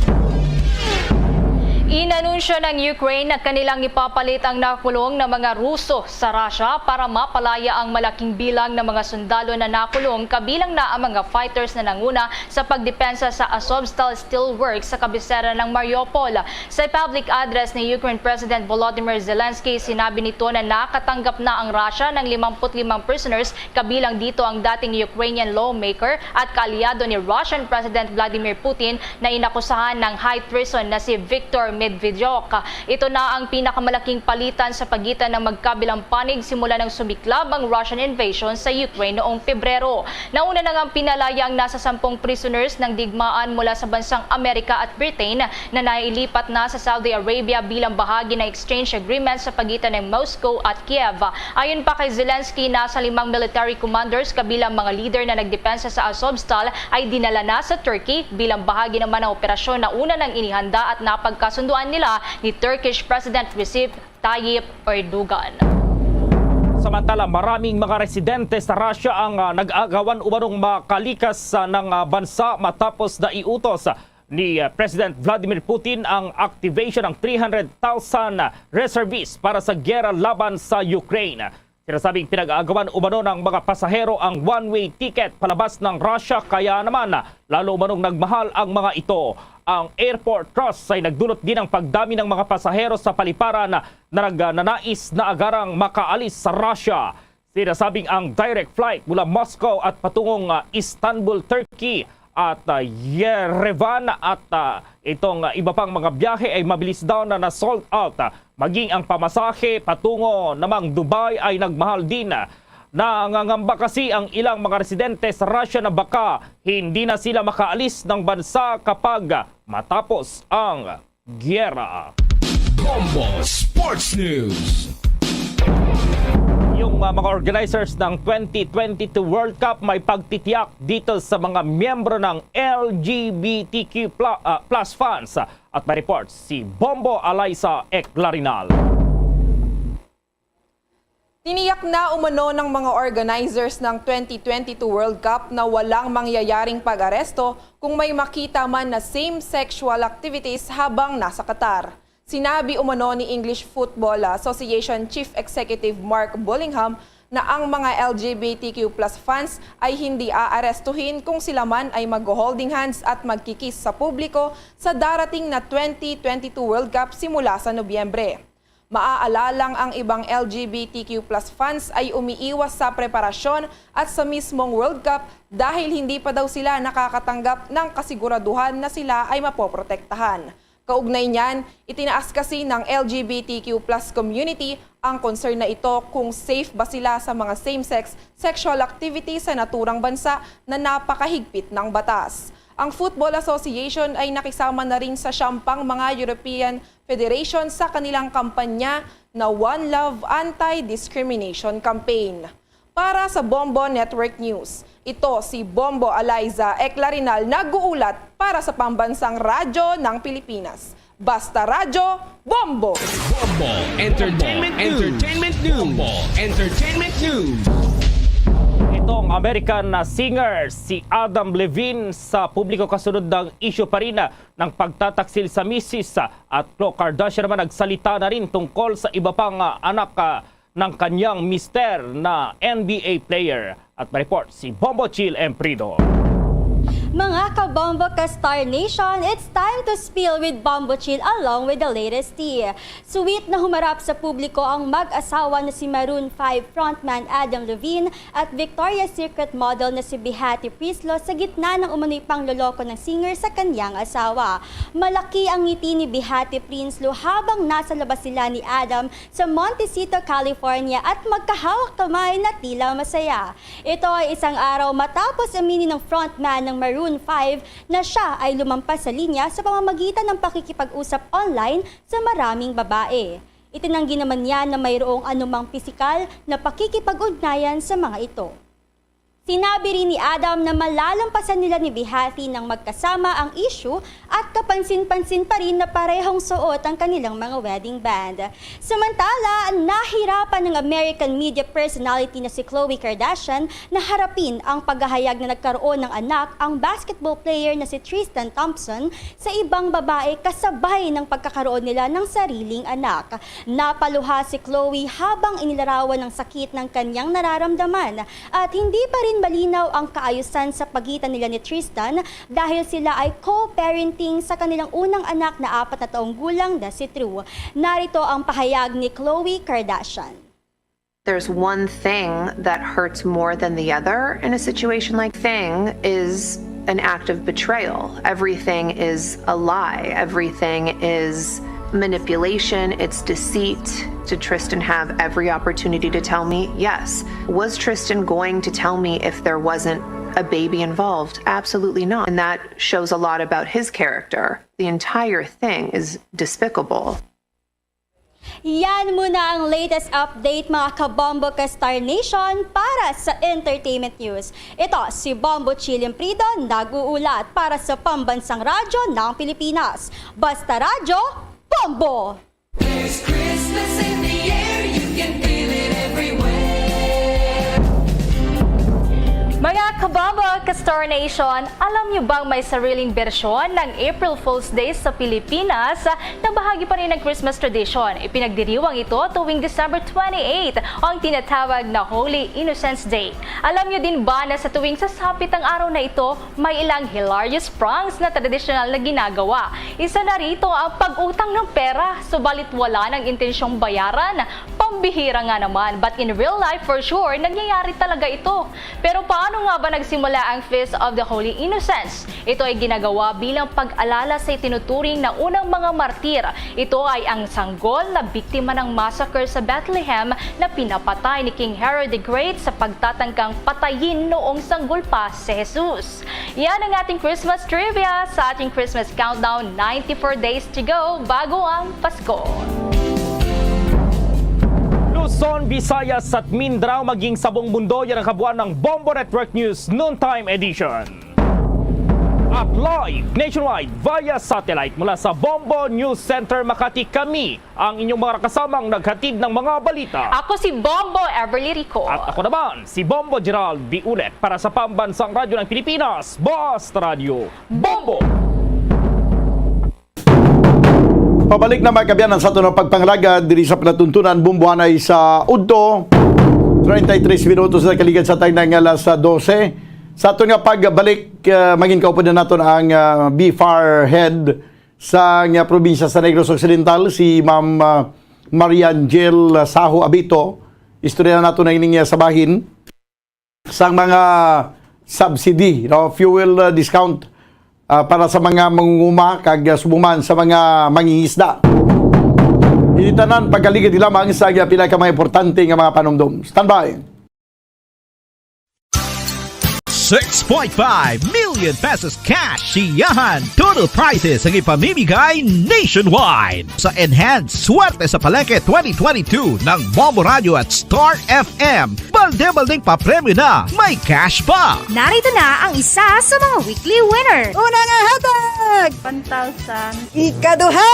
Inanunsyo ng Ukraine na kanilang ipapalit ang nakulong na mga Ruso sa Russia para mapalaya ang malaking bilang ng mga sundalo na nakulong, kabilang na ang mga fighters na nanguna sa pagdepensa sa Azovstal Steelworks sa kabisera ng Mariupol. Sa public address ni Ukraine President Volodymyr Zelensky, sinabi nito na nakatanggap na ang Russia ng 55 prisoners, kabilang dito ang dating Ukrainian lawmaker at kaalyado ni Russian President Vladimir Putin na inakusahan ng high treason na si Viktor Medvedchuk. Ito na ang pinakamalaking palitan sa pagitan ng magkabilang panig simula ng sumiklab ang Russian invasion sa Ukraine noong Pebrero. Nauna na ngang pinalaya ang nasa 10 prisoners ng digmaan mula sa bansang Amerika at Britain na nailipat na sa Saudi Arabia bilang bahagi ng exchange agreement sa pagitan ng Moscow at Kiev. Ayon pa kay Zelensky, nasa 5 military commanders kabilang mga leader na nagdepensa sa Azovstal ay dinala na sa Turkey bilang bahagi naman ng operasyon na una nang inihanda at napagkasunduan nila ni Turkish President Recep Tayyip Erdogan. Samantala, maraming mga residente sa Russia ang nag-agawan umanong makalikas ng bansa matapos na iutos ni President Vladimir Putin ang activation ng 300,000 reservists para sa giyera laban sa Ukraine. Sinasabing pinag-aagawan umano ng mga pasahero ang one-way ticket palabas ng Russia, kaya naman lalo umanong nagmahal ang mga ito. Ang airport trust ay nagdulot din ng pagdami ng mga pasahero sa paliparan na nagnanais na agarang makaalis sa Russia. Sinasabing ang direct flight mula Moscow at patungong Istanbul, Turkey at Yerevan at itong iba pang mga biyahe ay mabilis daw na sold out. Maging ang pamasahe patungo namang Dubai ay nagmahal din. Nangangamba kasi ang ilang mga residente sa Russia na baka hindi na sila makaalis ng bansa kapag matapos ang giyera. Bombo Sports News. Yung mga organizers ng 2022 World Cup may pagtitiyak dito sa mga miyembro ng LGBTQ plus fans. At may report si Bombo Alaysa Eclarinal. Tiniyak na umano ng mga organizers ng 2022 World Cup na walang mangyayaring pag-aresto kung may makita man na same-sexual activities habang nasa Qatar. Sinabi umano ni English Football Association Chief Executive Mark Bullingham na ang mga LGBTQ plus fans ay hindi aarestuhin kung sila man ay mag-holding hands at magkikis sa publiko sa darating na 2022 World Cup simula sa Nobyembre. Maaalalang ang ibang LGBTQ+ fans ay umiiwas sa preparasyon at sa mismong World Cup dahil hindi pa daw sila nakakatanggap ng kasiguraduhan na sila ay mapoprotektahan. Kaugnay niyan, itinaas kasi ng LGBTQ+ community ang concern na ito kung safe ba sila sa mga same-sex sexual activity sa naturang bansa na napakahigpit ng batas. Ang Football Association ay nakisama na rin sa siyampang mga European Federation sa kanilang kampanya na One Love Anti-Discrimination Campaign. Para sa Bombo Network News, ito si Bombo Aliza Eclarinal nag-uulat para sa Pambansang Radyo ng Pilipinas. Basta Radyo, Bombo! Bombo Entertainment News. Bombo Entertainment News. Itong American na singer si Adam Levine sa publiko kasunod ng issue pa rin ng pagtataksil sa misis at Khloe Kardashian naman nagsalita na rin tungkol sa iba pang anak ng kanyang mister na NBA player. At ma-report si Bombo Chill Emprido. Mga kabombo ka-Star Nation, it's time to spill with Bombo Chill along with the latest tea. Sweet na humarap sa publiko ang mag-asawa na si Maroon 5 frontman Adam Levine at Victoria's Secret model na si Behati Prislo sa gitna ng umano'y pangloloko ng singer sa kanyang asawa. Malaki ang ngiti ni Behati Prislo habang nasa labas sila ni Adam sa Montecito, California at magkahawak kamay na tila masaya. Ito ay isang araw matapos aminin ng frontman ng Maroon 5 na siya ay lumampas sa linya sa pamamagitan ng pakikipag-usap online sa maraming babae. Itinanggi naman niya na mayroong anumang pisikal na pakikipag-ugnayan sa mga ito. Sinabi rin ni Adam na malalampasan nila ni Behati nang magkasama ang issue at kapansin-pansin pa rin na parehong suot ang kanilang mga wedding band. Samantala, nahirapan ng American media personality na si Khloe Kardashian na harapin ang paghahayag na nagkaroon ng anak ang basketball player na si Tristan Thompson sa ibang babae kasabay ng pagkakaroon nila ng sariling anak. Napaluha si Khloe habang inilarawan ng sakit ng kanyang nararamdaman at hindi pa rin malinaw ang kaayusan sa pagitan nila ni Tristan dahil sila ay co-parenting sa kanilang unang anak na 4 na taong gulang na si True. Narito ang pahayag ni Khloe Kardashian. There's one thing that hurts more than the other in a situation like thing is an act of betrayal. Everything is a lie. Everything is manipulation, it's deceit. Did Tristan have every opportunity to tell me? Yes. Was Tristan going to tell me if there wasn't a baby involved? Absolutely not. And that shows a lot about his character. The entire thing is despicable. Yan muna ang latest update mga kabombo ka Star Nation para sa Entertainment News. Ito si Bombo Chill Emprido nag-uulat para sa Pambansang Radyo ng Pilipinas. Basta Radyo, Bombo! There's Christmas in the air, you can feel it everywhere. Mga kabombo ka-Star Nation, alam niyo bang may sariling bersyon ng April Fool's Day sa Pilipinas na bahagi pa rin ng Christmas tradition? Ipinagdiriwang ito tuwing December 28 ang tinatawag na Holy Innocents Day. Alam niyo din ba na sa tuwing sasapit ang araw na ito, may ilang hilarious pranks na traditional na ginagawa. Isa na rito ang pag-utang ng pera, subalit wala ng intensyong bayaran. Pambihira nga naman, but in real life for sure, nangyayari talaga ito. Pero paano nga ba nagsimula ang Feast of the Holy Innocents? Ito ay ginagawa bilang pag-alala sa itinuturing na unang mga martir. Ito ay ang sanggol na biktima ng massacre sa Bethlehem na pinapatay ni King Herod the Great sa pagtatangkang patayin noong sanggol pa si Jesus. Yan ang ating Christmas trivia sa ating Christmas countdown, 94 days to go bago ang Pasko. Luzon, Visayas at Mindanao maging sa buong mundo, yan ang kabuuan ng Bombo Network News Noontime Edition. At live nationwide via satellite mula sa Bombo News Center Makati, kami ang inyong mga kasamang naghatid ng mga balita. Ako si Bombo Everly Rico. At ako naman si Bombo Gerald B. Ulet para sa Pambansang Radyo ng Pilipinas, Basta Radio, Bombo! Pabalik na magkabiyanan sa ito ng pagpangalaga diri sa pinatuntunan bumbuhanay sa Udto. 33 minutos na kaligid sa tayo ng alas 12. Sa ito nga pagbalik, maging kaupo na natin ang BFAR head sa probinsya sa Negros Occidental, si Ma'am Mariangel Saho Abito, istorya na nato na ining sa bahin sa mga subsidy, fuel discount para sa mga mangunguma kag subuman sa mga mangingisda. Itanan pagkaligid lamang sa pila ka mga importante nga mga panumdum. Standby. 6.5 million pesos cash siyahan. Total prizes ang ipamimigay nationwide sa Enhanced Swerte sa Palengke 2022 ng Bombo Radio at Star FM. Balde-baldeng papremyo na, may cash pa. Narito na ang isa sa mga weekly winner. Una nga hatag! 1,000. Ikaduha!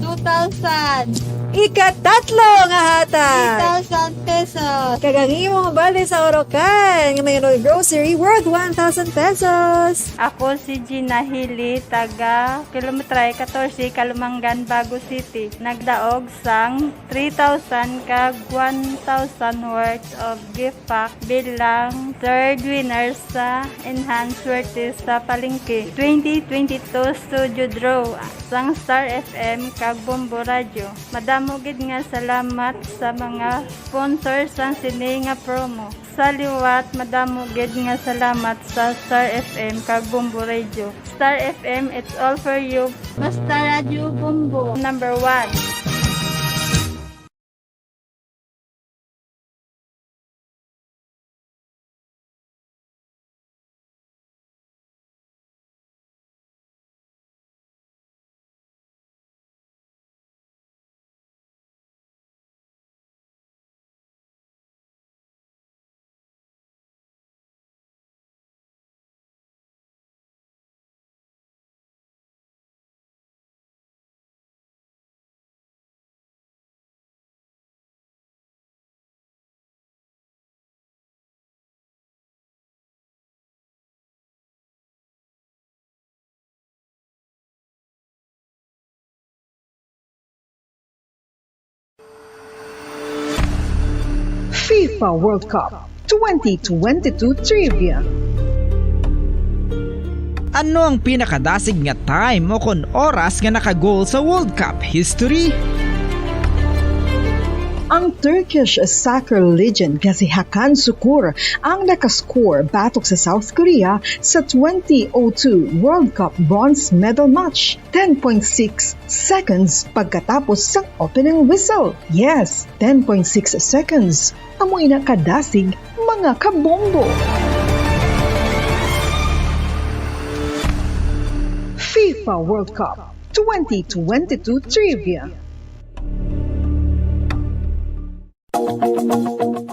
2,000. Ikatatlo nga hatag! 3,000 pesos. Kagangi mo bali sa Orocan. Nga may grocery worth 1,000 pesos. Ako si Gina Hili, taga Kilometre 14, Kalumangan, Bago City. Nagdaog sang 3,000 kag 1,000 worth of gift pack bilang third winner sa Enhanced Swerte sa Palengke 2022 Studio Draw sang Star FM kag Bombo Radio. Madamo gid nga salamat sa mga sponsors sang sini nga promo. Sa liwat, madamo gid nga salamat sa Star FM kag Bombo Radio. Star FM, it's all for you. Basta Radio Bombo. Number 1. FIFA World Cup 2022 Trivia. Ano ang pinakadasig nga time o kon oras nga nakagol sa World Cup history? Ang Turkish soccer legend nga si Hakan Şükür ang nakascore batok sa South Korea sa 2002 World Cup bronze medal match. 10.6 seconds pagkatapos sa opening whistle. Yes, 10.6 seconds. Amoy na kadasig mga kabombo. FIFA World Cup 2022 Trivia.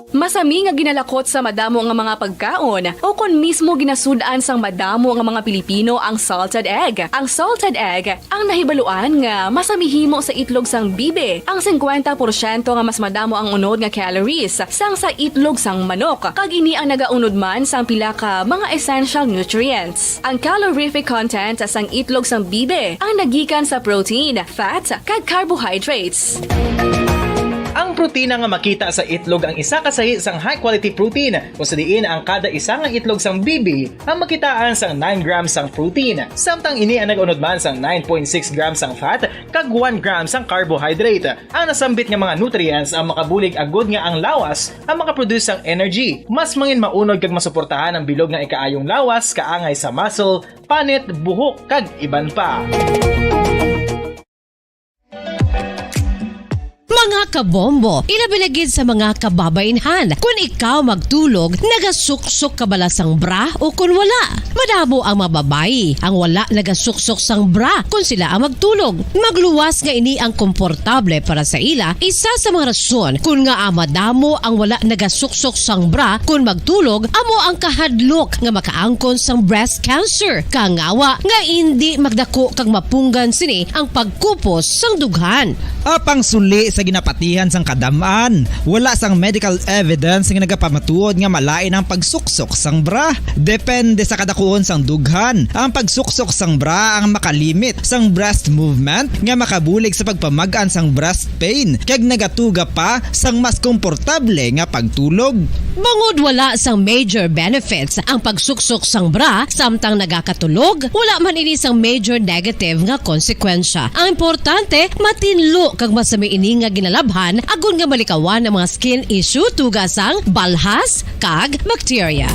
Masami nga ginalakot sa madamo nga mga pagkaon o kon mismo ginasudaan sang madamo nga mga Pilipino ang salted egg. Ang salted egg ang nahibaluan nga masamihimo sa itlog sang bibe. Ang 50% nga mas madamo ang unod nga calories sang sa itlog sang manok. Kag ini ang nagaunod man sang pila ka mga essential nutrients. Ang calorific content sang itlog sang bibe ang nagikan sa protein, fat, kag carbohydrates. Ang protina nga makita sa itlog ang isa kasahi sang high quality protein kung sa diin ang kada isa nga itlog sang bibi ang makitaan sang 9 grams sang protein. Samtang ini ang nag-unod man sang 9.6 grams sang fat kag 1 gram sang carbohydrate. Ang nasambit nga mga nutrients ang makabulig agud nga ang lawas ang makaproduce sang energy. Mas mangin maunod kag masuportahan ang bilog nga ikaayong lawas kaangay sa muscle, panit, buhok kag iban pa. Mga kabombo, ilabilagid sa mga kababainhan. Kung ikaw magtulog, nagasuksok ka bala sang bra o kung wala. Madamo ang mababayi, ang wala nagasuksok sang bra kung sila ang magtulog. Magluwas nga ini ang komportable para sa ila, isa sa mga rason kung nga madamo ang wala nagasuksok sang bra kung magtulog, amo ang kahadlok nga makaangkon sang breast cancer. Kangawa nga hindi magdako kag mapunggan sini ang pagkupos sang dughan. Apang suli sa ginapatihan sang kadamaan, wala sang medical evidence nga nagapamatuod nga malain ang pagsuksok sang bra. Depende sa kadakuon sang dughan. Ang pagsuksok sang bra ang makalimit sang breast movement nga makabulig sa pagpamagan sang breast pain kag nagatuga pa sang mas komportable nga pagtulog. Bangod wala sang major benefits ang pagsuksok sang bra samtang nagakatulog, wala man ini sang major negative nga konsekwensya. Ang importante, matinlo kag masami ini nga lalabhan agon nga malikawan ang mga skin issue tugasang balhas kag bacteria.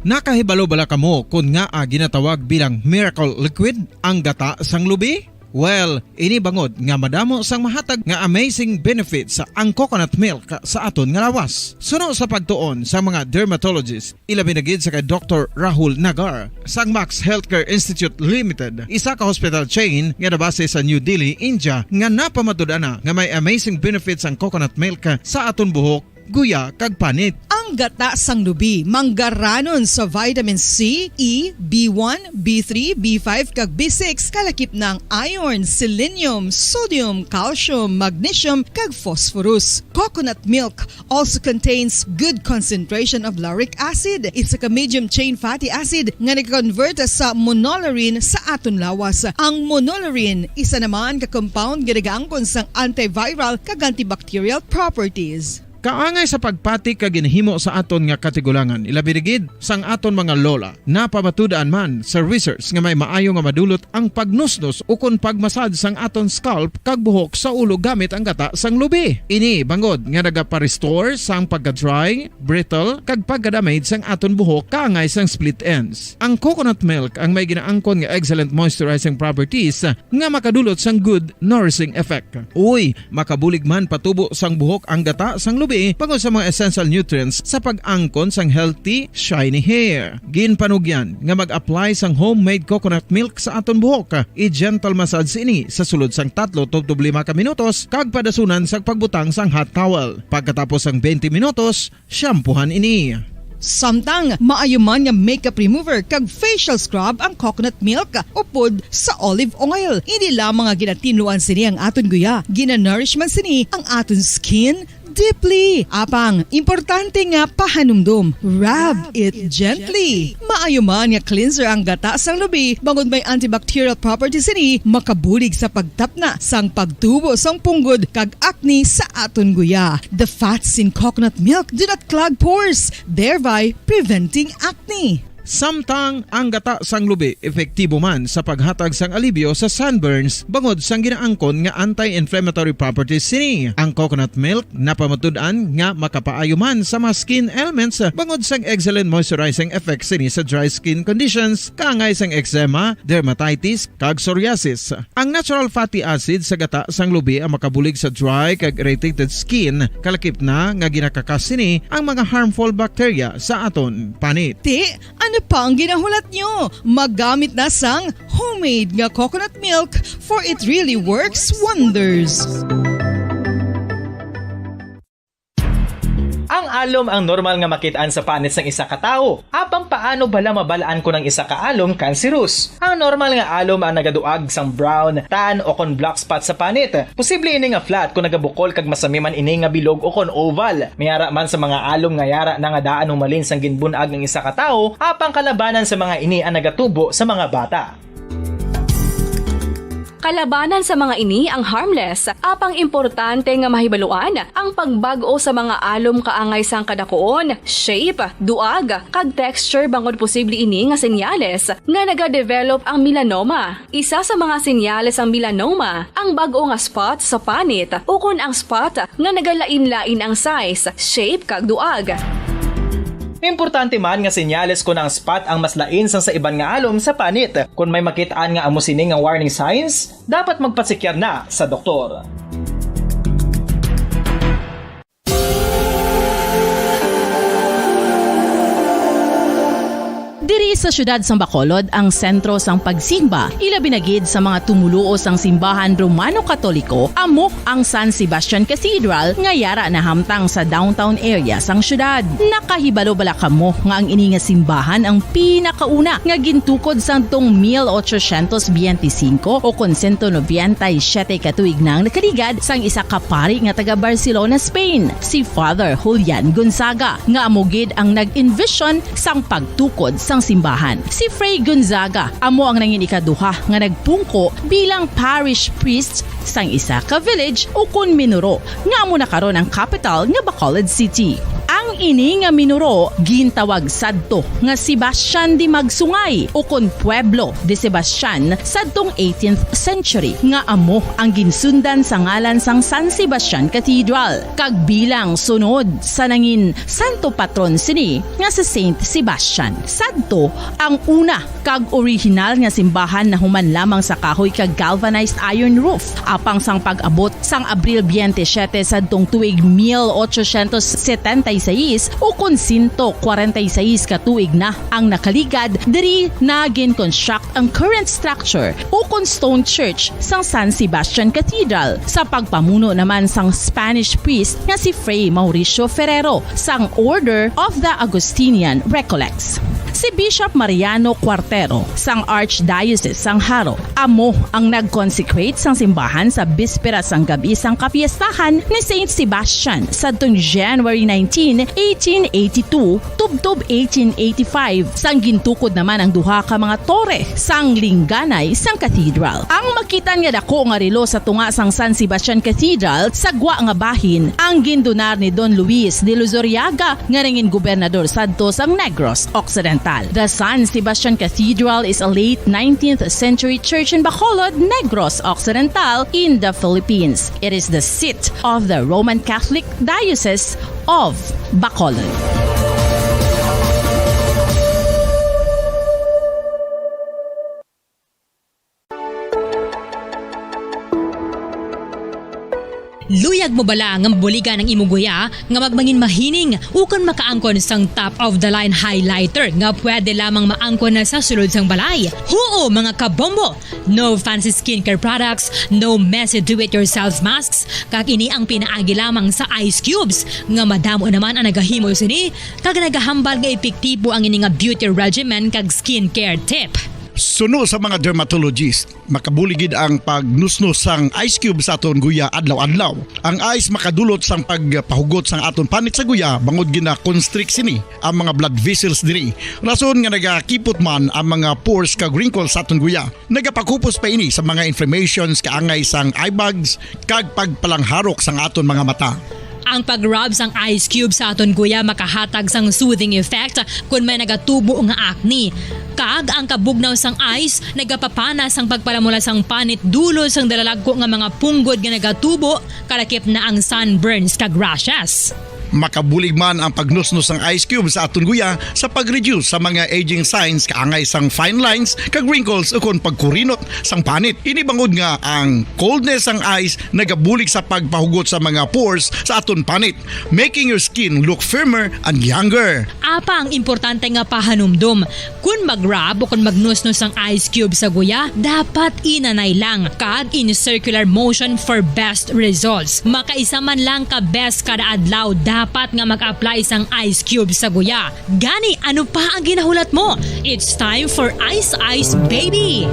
Nakahibalo bala kamo kung nga ginatawag bilang miracle liquid ang gata sang lubi? Well, ini bangod nga madamo sang mahatag nga amazing benefits sa ang coconut milk sa aton nga lawas. Suno sa pagtuon sa mga dermatologist, ilabi na gid sa kay Dr. Rahul Nagar sang Max Healthcare Institute Limited, isa ka hospital chain nga nabase sa New Delhi, India, nga napamatud-ana nga may amazing benefits ang coconut milk sa aton buhok, guya kag panit. Ang gata sang lubi manggaranon sa vitamin C, E, B1, B3, B5 kag B6 kalakip ng iron, selenium, sodium, calcium, magnesium kag phosphorus. Coconut milk also contains good concentration of lauric acid. It's a medium chain fatty acid nga nag-convert sa monolarin sa aton lawas. Ang monolarin isa naman ka compound nga nagaangkon sang antiviral kag antibacterial properties. Kaangay sa pagpati kag ginhimo sa aton nga katigulangan, ilabirigid sang aton mga lola, napamatudan man sa research nga may maayo nga madulot ang pagnusnos o kon pagmasad sang aton scalp kag buhok sa ulo gamit ang gata sang lubi. Ini bangod nga nagapa-restore sang pagka-dry, brittle kag pagka-damage sang aton buhok kaangay sang split ends. Ang coconut milk ang may ginaangkon nga excellent moisturizing properties nga makadulot sang good nourishing effect. Uy, makabulig man patubo sang buhok ang gata sang lubi pangod sa mga essential nutrients sa pag-angkon sang healthy, shiny hair. Ginpanugyan nga mag-apply sang homemade coconut milk sa aton buhok. I-gentle massage ini sa sulod sang 3 to 5 ka minutos kag padasunan sang pagbutang sang hot towel. Pagkatapos sang 20 minutos, shampoohan ini. Samtang maayo man nga makeup remover kag facial scrub ang coconut milk upod sa olive oil. Hindi lamang nga ginatinuan sini ang aton guya, gina-nourish man sini ang aton skin deeply. Apang, importante nga pahanumdum. Rub it gently. Maayo man nga cleanser ang gata sang lubi, bangod may antibacterial properties ini, makabulig sa pagtapna sang pagtubo sang punggod kag acne sa aton guya. The fats in coconut milk do not clog pores, thereby preventing acne. Samtang ang gata sang lubi epektibo man sa paghatag sang alibyo sa sunburns bangod sang ginaangkon nga anti-inflammatory properties sini. Ang coconut milk napamatud-an nga makapaayo man sa mga skin ailments bangod sang excellent moisturizing effect sini sa dry skin conditions kaangay sang eczema, dermatitis kag psoriasis. Ang natural fatty acid sa gata sang lubi ang makabulig sa dry kag irritated skin, kalakip na nga ginakakas sini ang mga harmful bacteria sa aton panit. Ano pa ang ginahulat nyo? Maggamit na sang homemade nga coconut milk for it really works wonders. Ang alom ang normal nga makitaan sa panit ng isa ka tawo. Apang paano bala mabalaan ko ng isa ka alom cancerous? Ang normal nga alom ang nagaduag sang brown, tan o kon black spot sa panit. Posible ini nga flat kung nagabukol kag masami man ini nga bilog o kon oval. Mayara man sa mga alom nga yara na nga daan humalin sang ginbunag ng isa ka tawo, apang kalabanan sa mga ini ang nagatubo sa mga bata. Kalabanan sa mga ini ang harmless, apang importante nga mahibaluan ang pagbago sa mga alom kaangay sang kadakuon, shape, duag, kag texture bangod posible ini nga senyales nga nagadevelop ang melanoma. Isa sa mga senyales ang melanoma, ang bago nga spot sa panit o kun ang spot nga nagalain-lain ang size, shape, kag duag. Importante man nga senyales kung ang spot ang mas lain sang sa iban nga alom sa panit. Kung may makitaan nga amo sini nga warning signs, dapat magpasikyar na sa doktor. Diri sa syudad sang Bacolod ang sentro sang pagsimba, ilabi na gid sa mga tumuluo sang simbahan Romano-Katoliko, amo ang San Sebastian Cathedral nga yara na hamtang sa downtown area sang syudad. Nakahibalo bala kamo nga ang ini nga simbahan ang pinakauna nga gintukod sang tong 1825 o kon 197 katuig nang nakaligad sang isa ka pari nga taga Barcelona, Spain, si Father Julian Gonzaga, nga amo gid ang nag-envision sang pagtukod sang simbahan. Si Fray Gonzaga amo ang nangin ikaduha nga nagpungko bilang parish priest sang isa ka village o kun minuro nga amo na karon ang capital nga Bacolod City. Ang Ang ini nga minuro gintawag sadto nga Sebastian de Magsungay o kon Pueblo de Sebastian sadtong 18th century nga amo ang ginsundan sa ngalan sang San Sebastian Cathedral kag bilang sunod sa nangin santo patron sini nga si Saint Sebastian. Sadto ang una kag original nga simbahan na human lamang sa kahoy kag galvanized iron roof apang sang pag-abot sang Abril 27 sadtong tuig 1876 o kon 146 ka tuig na ang nakaligad diri na gin-construct ang current structure o kon stone church sang San Sebastian Cathedral sa pagpamuno naman sang Spanish priest nga si Fray Mauricio Ferrero sang Order of the Augustinian Recollects. Si Bishop Mariano Cuartero sang Archdiocese sang Haro amo ang nag-consecrate sang simbahan sa bispera sang gabi sang kapiestahan ni Saint Sebastian sadtong January 19, 1882 tubtob 1885 sang gintukod naman ang duha ka mga tore sang lingganay sang cathedral. Ang makitan nga dako nga relo sa tunga sang San Sebastian Cathedral sa gwa nga bahin ang gindonar ni Don Luis de Luzuriaga nga ringin gobernador sadto sang Negros Occidental. The San Sebastian Cathedral is a late 19th century church in Bacolod, Negros Occidental in the Philippines. It is the seat of the Roman Catholic Diocese of Bacolod. Luyag mo bala nga mabuligan ang imong guya nga magmangin mahining ukon makaangkon sang top of the line highlighter nga pwede lamang maangkon na sa sulod sang balay. Huo mga kabombo! No fancy skincare products, no messy do-it-yourself masks, kag ini ang pinaagi lamang sa ice cubes nga madamo naman ang nagahimo sini kag nagahambal nga epektibo ang ini nga beauty regimen kag skincare tip. Suno sa mga dermatologist, makabuligid ang pagnusnos sang ice cube sa aton guya adlaw-adlaw. Ang ice makadulot sang pagpahugot sang aton panit sa guya bangod gina constrict sini ang mga blood vessels diri. Rason nga nagakipot man ang mga pores kag wrinkles sa aton guya. Nagapakupos pa ini sa mga inflammations kaangay sang eye bags kag pagpalangharok sang aton mga mata. Ang pag-rub sang ice cube sa aton guya makahatag sang soothing effect kung may nagatubo nga acne. Kag ang kabugnaw sang ice nagapapana sang pagpalamula sang panit dulo sang dalalagko nga mga punggod nga nagatubo kalakip na ang sunburns kag rashes. Makabulig man ang pagnusnos ng ice cube sa aton guya sa pag-reduce sa mga aging signs kaangay sang fine lines kag wrinkles ukon pagkurinot sang panit. Ini bangod nga ang coldness sang ice nagabulig sa pagpahugot sa mga pores sa aton panit, making your skin look firmer and younger. Apa ang importante nga pahanumdum, kung mag-rub o kung magnusnos sang ice cube sa guya, dapat inanay lang kag in circular motion for best results. Makaisa man lang ka best kada adlaw dapat nga mag-apply sang ice cube sa guya. Gani, ano pa ang ginahulat mo? It's time for Ice Ice Baby!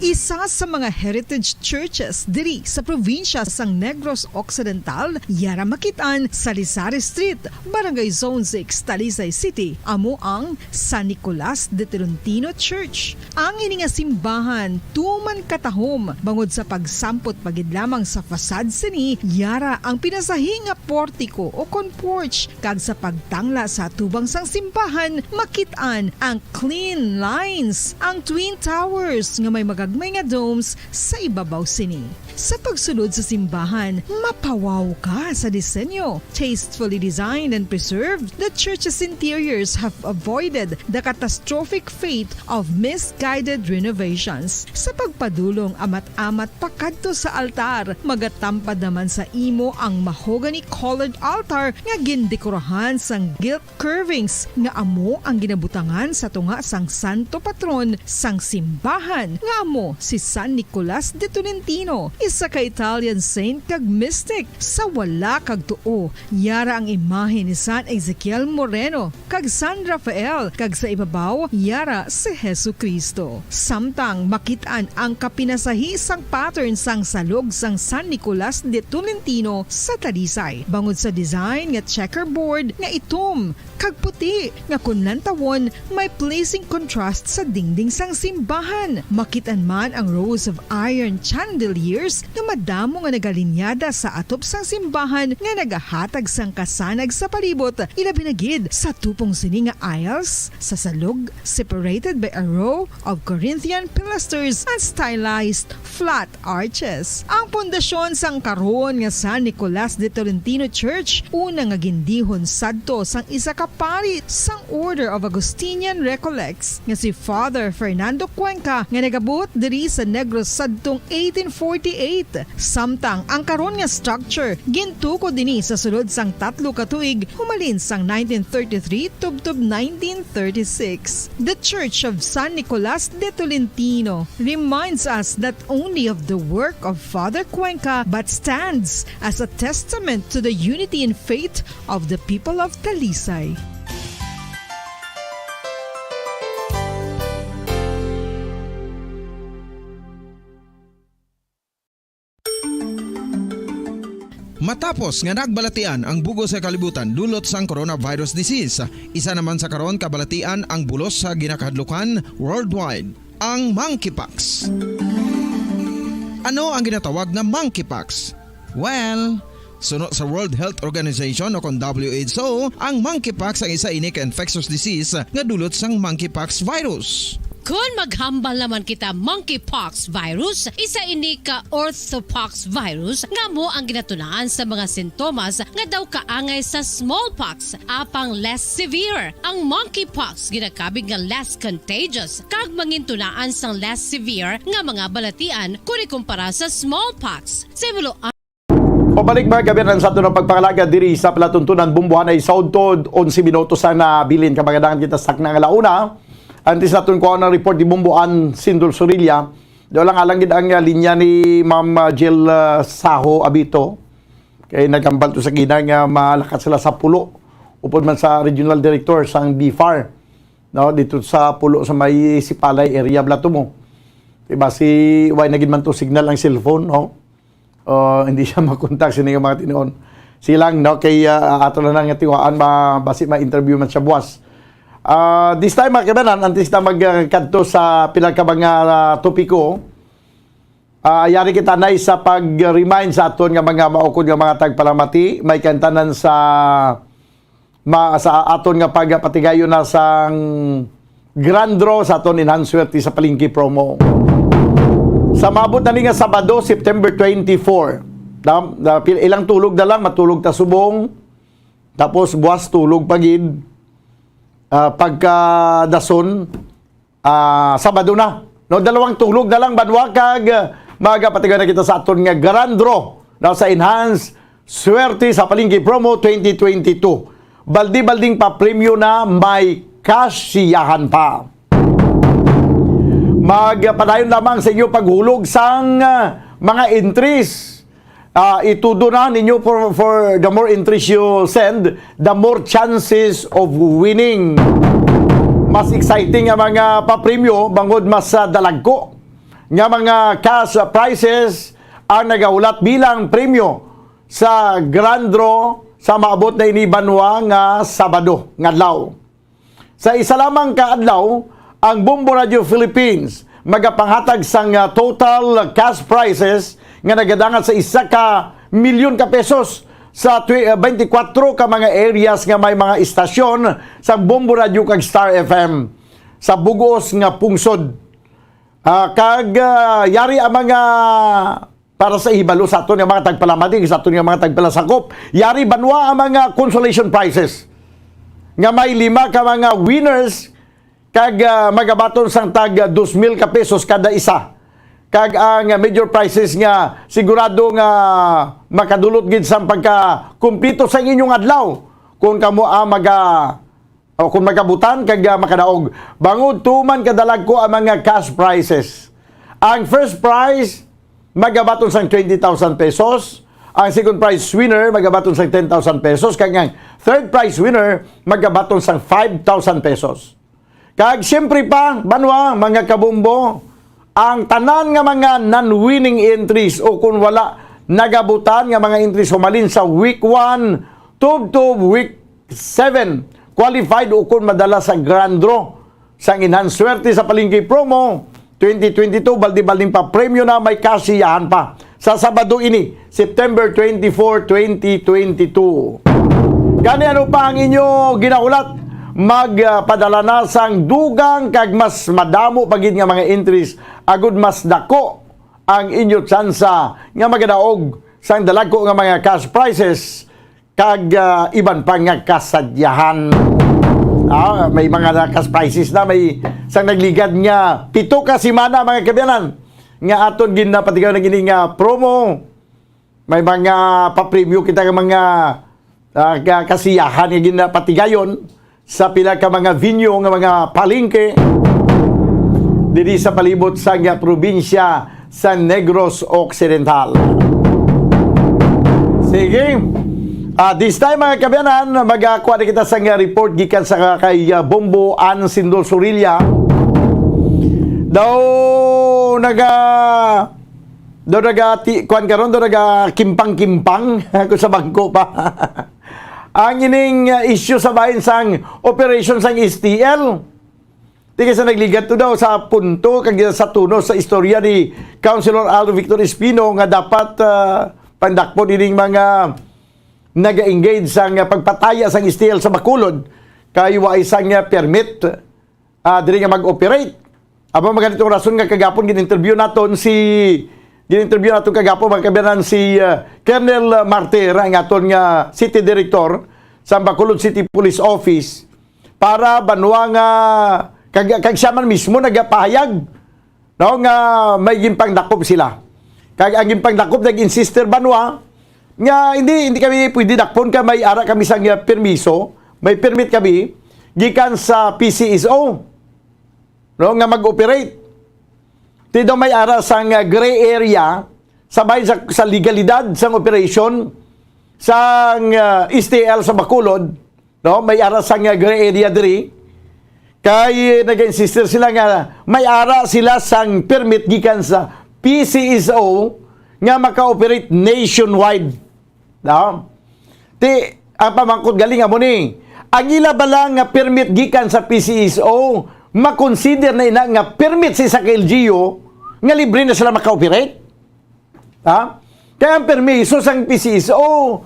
Isa sa mga heritage churches diri sa probinsya sang Negros Occidental, yara makitaan sa Rizal Street, Barangay Zone 6, Talisay City, amo ang San Nicolas de Tolentino Church. Ang ini nga simbahan tuman katahom bangod sa pagsampot pagid lamang sa fasad sini, yara ang pinasahi nga portico o kon porch kag sa pagtangla sa tubang sang simbahan makitaan ang clean lines, ang twin towers nga may magagmay nga domes sa ibabaw sini. Sa pagsulod sa simbahan, mapawaw ka sa disenyo. Tastefully designed and preserved, the church's interiors have avoided the catastrophic fate of misguided renovations. Sa pagpadulong amat-amat pakadto sa altar, magatampad naman sa imo ang mahogany-colored altar nga gindekorahan sang gilt curvings nga amo ang ginabutangan sa tunga sang santo patron sang simbahan nga amo si San Nicolas de Tolentino, isa ka Italian saint kag mystic. Sa wala kag tuo, yara ang imahe ni San Ezekiel Moreno kag San Rafael kag sa ibabaw yara si Jesucristo. Samtang makitaan ang kapinasahi sang pattern sang salog sang San Nicolas de Tolentino sa Talisay. Bangod sa design nga checkerboard nga itom kag puti nga kunlantawon may pleasing contrast sa dingding sang simbahan. Makitaan man ang rows of iron chandeliers nga madamo nga nagalinyada sa atop sang simbahan nga nagahatag sang kasanag sa palibot. Ilabi na gid sa tupong sini nga aisles sa salug separated by a row of Corinthian pilasters and stylized flat arches. Ang pundasyon sang karon nga San Nicolas de Tolentino Church una nga gindihon sadto sang isa ka pari sang Order of Augustinian Recollects nga si Father Fernando Cuenca nga nagabot diri sa Negros sadtong 1848. Samtang ang karon nga structure gintuko dinhi sa sulod sang 3 ka tuig humalin sang 1933 tubtob 1936. The Church of San Nicolas de Tolentino reminds us not only of the work of Father Cuenca but stands as a testament to the unity and faith of the people of Talisay. Matapos nga nagbalatian ang bugo sa kalibutan dulot sang coronavirus disease, isa naman sa karon kabalatian ang bulos sa ginakahadlukan worldwide, ang monkeypox. Ano ang ginatawag na monkeypox? Well, sunod sa World Health Organization o kung WHO, ang monkeypox ang isa ini ka infectious disease nga dulot sang monkeypox virus. Kung maghambal naman kita monkeypox virus, isa ini ka orthopox virus nga mo ang ginatunaan sa mga sintomas nga daw kaangay sa smallpox, apang less severe. Ang monkeypox ginakabig nga less contagious kag mangintunaan sang less severe nga mga balatian kung ikumpara sa smallpox. Pabalik mga kabiyanan sa ito ng pagpangalaga diri sa palatuntunan bumbuhan ay saudtod 11 minutos na nabilin kabagandahan kita sa nga launa. Antes natin ko ang report di bumbuan Sindol Sorilla. Doon lang alangin ang linya ni Ma'am Jill Saho Abito. Kaya nagkambal to sa ginang malakat sila sa pulo. Upod man sa regional director sang BFAR. No, dito sa pulo sa may Sipalay area blato mo. Diba si why nagin man to signal ang cellphone, no? Hindi siya makontak sini nga mga tinuon. Silang no kay ato na nang tiwaan basi ma-interview man siya buwas. This time mga kabanan, antes na magkadto sa pinagkabang topiko, yari kita na sa pag-remind sa aton nga mga maukod nga mga tagpalamati, may kantanan sa aton nga pagpatigayon na sang grand draw sa aton inhanswerte sa palingki promo. Sa mabot na nga Sabado, September 24, ilang tulog na lang, matulog ta subong, tapos buwas tulog pagid, pagka dason Sabado na no, dalawang tulog na lang banwa kag magapatigan na kita sa aton nga garandro na sa enhance swerte sa palingki promo 2022. Baldi-balding pa premyo na may kasiyahan pa. Magpadayon lamang sa inyo paghulog sang mga entries. Itudo na ninyo for the more entries you send, the more chances of winning. Mas exciting nga mga papremyo bangod mas dalagko nga mga cash prizes ang nagaulat bilang premyo sa grand draw sa maabot na inibanwa nga Sabado nga adlaw. Sa isa lamang ka adlaw, ang Bombo Radio Philippines magapanghatag sang total cash prizes nga nagadangat sa 1 milyon ka pesos sa 24 ka mga areas nga may mga istasyon sa Bombo Radio kag Star FM sa bugos nga pungsod. Yari ang mga para sa ibalo sa aton nga mga tagpalamati, sa aton nga mga tagpalasakop, yari banwa ang mga consolation prizes nga may 5 ka mga winners kag magabaton sang tag 2,000 ka pesos kada isa. Kag ang major prizes nga sigurado nga makadulot gid sa pagka kumpleto sa inyong adlaw kung kamo kung magabutan kag makadaog. Bangod tuman kadalag ko ang mga cash prizes. Ang first prize magabaton sang 20,000 pesos. Ang second prize winner magabaton sang 10,000 pesos. Kag ang third prize winner magabaton sang 5,000 pesos. Kag siyempre pa banwa mga kabumbo, ang tanan nga mga non-winning entries o kung wala nagabutan nga mga entries humalin sa week 1 to week 7 qualified o kung madala sa grand draw sa enhanced swerte sa palingki promo 2022, baldi-balding pa premyo na may kasiyahan pa. Sa Sabado ini, September 24, 2022. Gani ano pa ang inyo ginaulat? Magpadala na sang dugang kag mas madamo pagid nga mga entries agud mas dako ang inyo tsansa nga magadaog sang dalago nga mga cash prizes kag iban pa nga kasadyahan. May mga cash prizes na may sang nagligad nga 7 ka semana mga kabyanan nga aton ginapatigaw na gini nga promo. May mga pa-preview kita nga mga kasiyahan nga ginapatigayon sa pila ka mga venue nga mga palengke diri sa palibot sa nga probinsya sa Negros Occidental. Sige. This time mga kabyanan, magkuha na kita sa nga report gikan sa kay Bombo Ann Sindol Sorilla. Daw kuan karon kimpang-kimpang ako sa bangko pa. Ang ining issue sa bahin sang operation sang STL. Di sa nagligat to daw sa punto kag sa tuno sa istorya ni Councilor Aldo Victor Espino nga dapat pandakpo dining mga naga-engage sang pagpataya sang STL sa Bacolod kay wa isang permit diri nga mag-operate. Aba maganitong rason nga kagapon gin-interview naton kagapon mga kabyanan si Colonel Martera ang aton nga City Director sa Bacolod City Police Office para banwa nga kag siya man mismo nagapahayag no nga may gimpang dakop sila. Kag ang gimpang dakop nag-insister banwa nga hindi kami pwede dakpon ka may ara kami sang permiso, may permit kami gikan sa PCSO. No nga mag-operate. Tido may ara sang gray area sabay sa legalidad sang operation sang STL sa Bacolod, no? May ara sang gray area diri. Kay nag-insister sila nga may ara sila sang permit gikan sa PCSO nga maka-operate nationwide. No? Ang pamangkot galing mo ni. Ang ila ba lang nga permit gikan sa PCSO makonsider na ina nga permit sa LGU nga libre na sila maka-operate. Kaya ang permiso sa PCSO,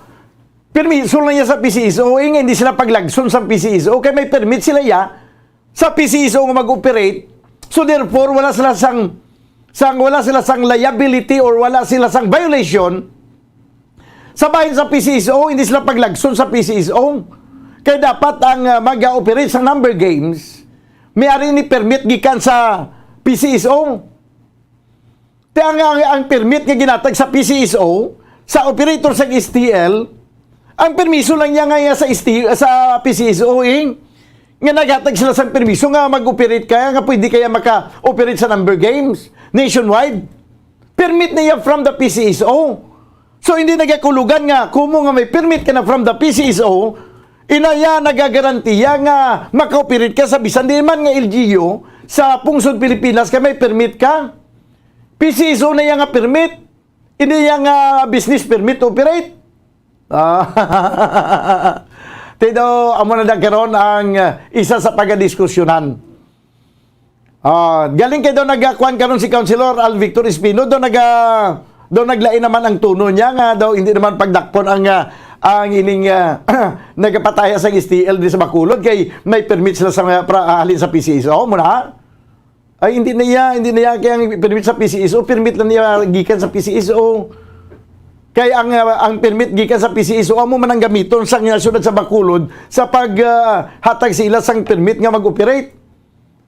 permiso lang niya sa PCSO, hindi sila paglagson sa PCSO, kaya may permit sila sa PCSO nga mag-operate. So therefore, wala sila sang liability or wala sila sang violation sa bahin sa PCSO, hindi sila paglagson sa PCSO. Kaya dapat ang mag-operate sa number games, may ari ni permit gikan sa PCSO. Kaya ang permit nga ginatag sa PCSO, sa operator sa STL, ang permiso lang niya nga sa PCSO nga nagatag sila sa permiso nga mag-operate kaya nga pwede kaya maka-operate sa number games nationwide. Permit na yan from the PCSO. So hindi nagakulugan nga kumo nga may permit ka na from the PCSO, inaya nagagarantiya nga maka-operate ka sa bisan di man nga LGU sa pungsod Pilipinas ka may permit ka. PCSO na yan nga permit, hindi yan nga business permit to operate. Tido, amo na nagkaroon ang isa sa pagdiskusyonan. Galing kayo nagkakuan karon si Councilor Al Victor Espino, doon naglain naman ang tuno niya nga daw hindi naman pagdakpon ang ining nagapataya sa STL di sa Bacolod kay may permit sila sa halin sa PCSO muna. Ay hindi na yan kaya ang permit sa PCSO, permit lang niya gikan sa PCSO. Kaya ang permit gikan sa PCSO amo man ang gamiton sa syudad sa Bacolod sa paghatag sila sang permit nga mag-operate.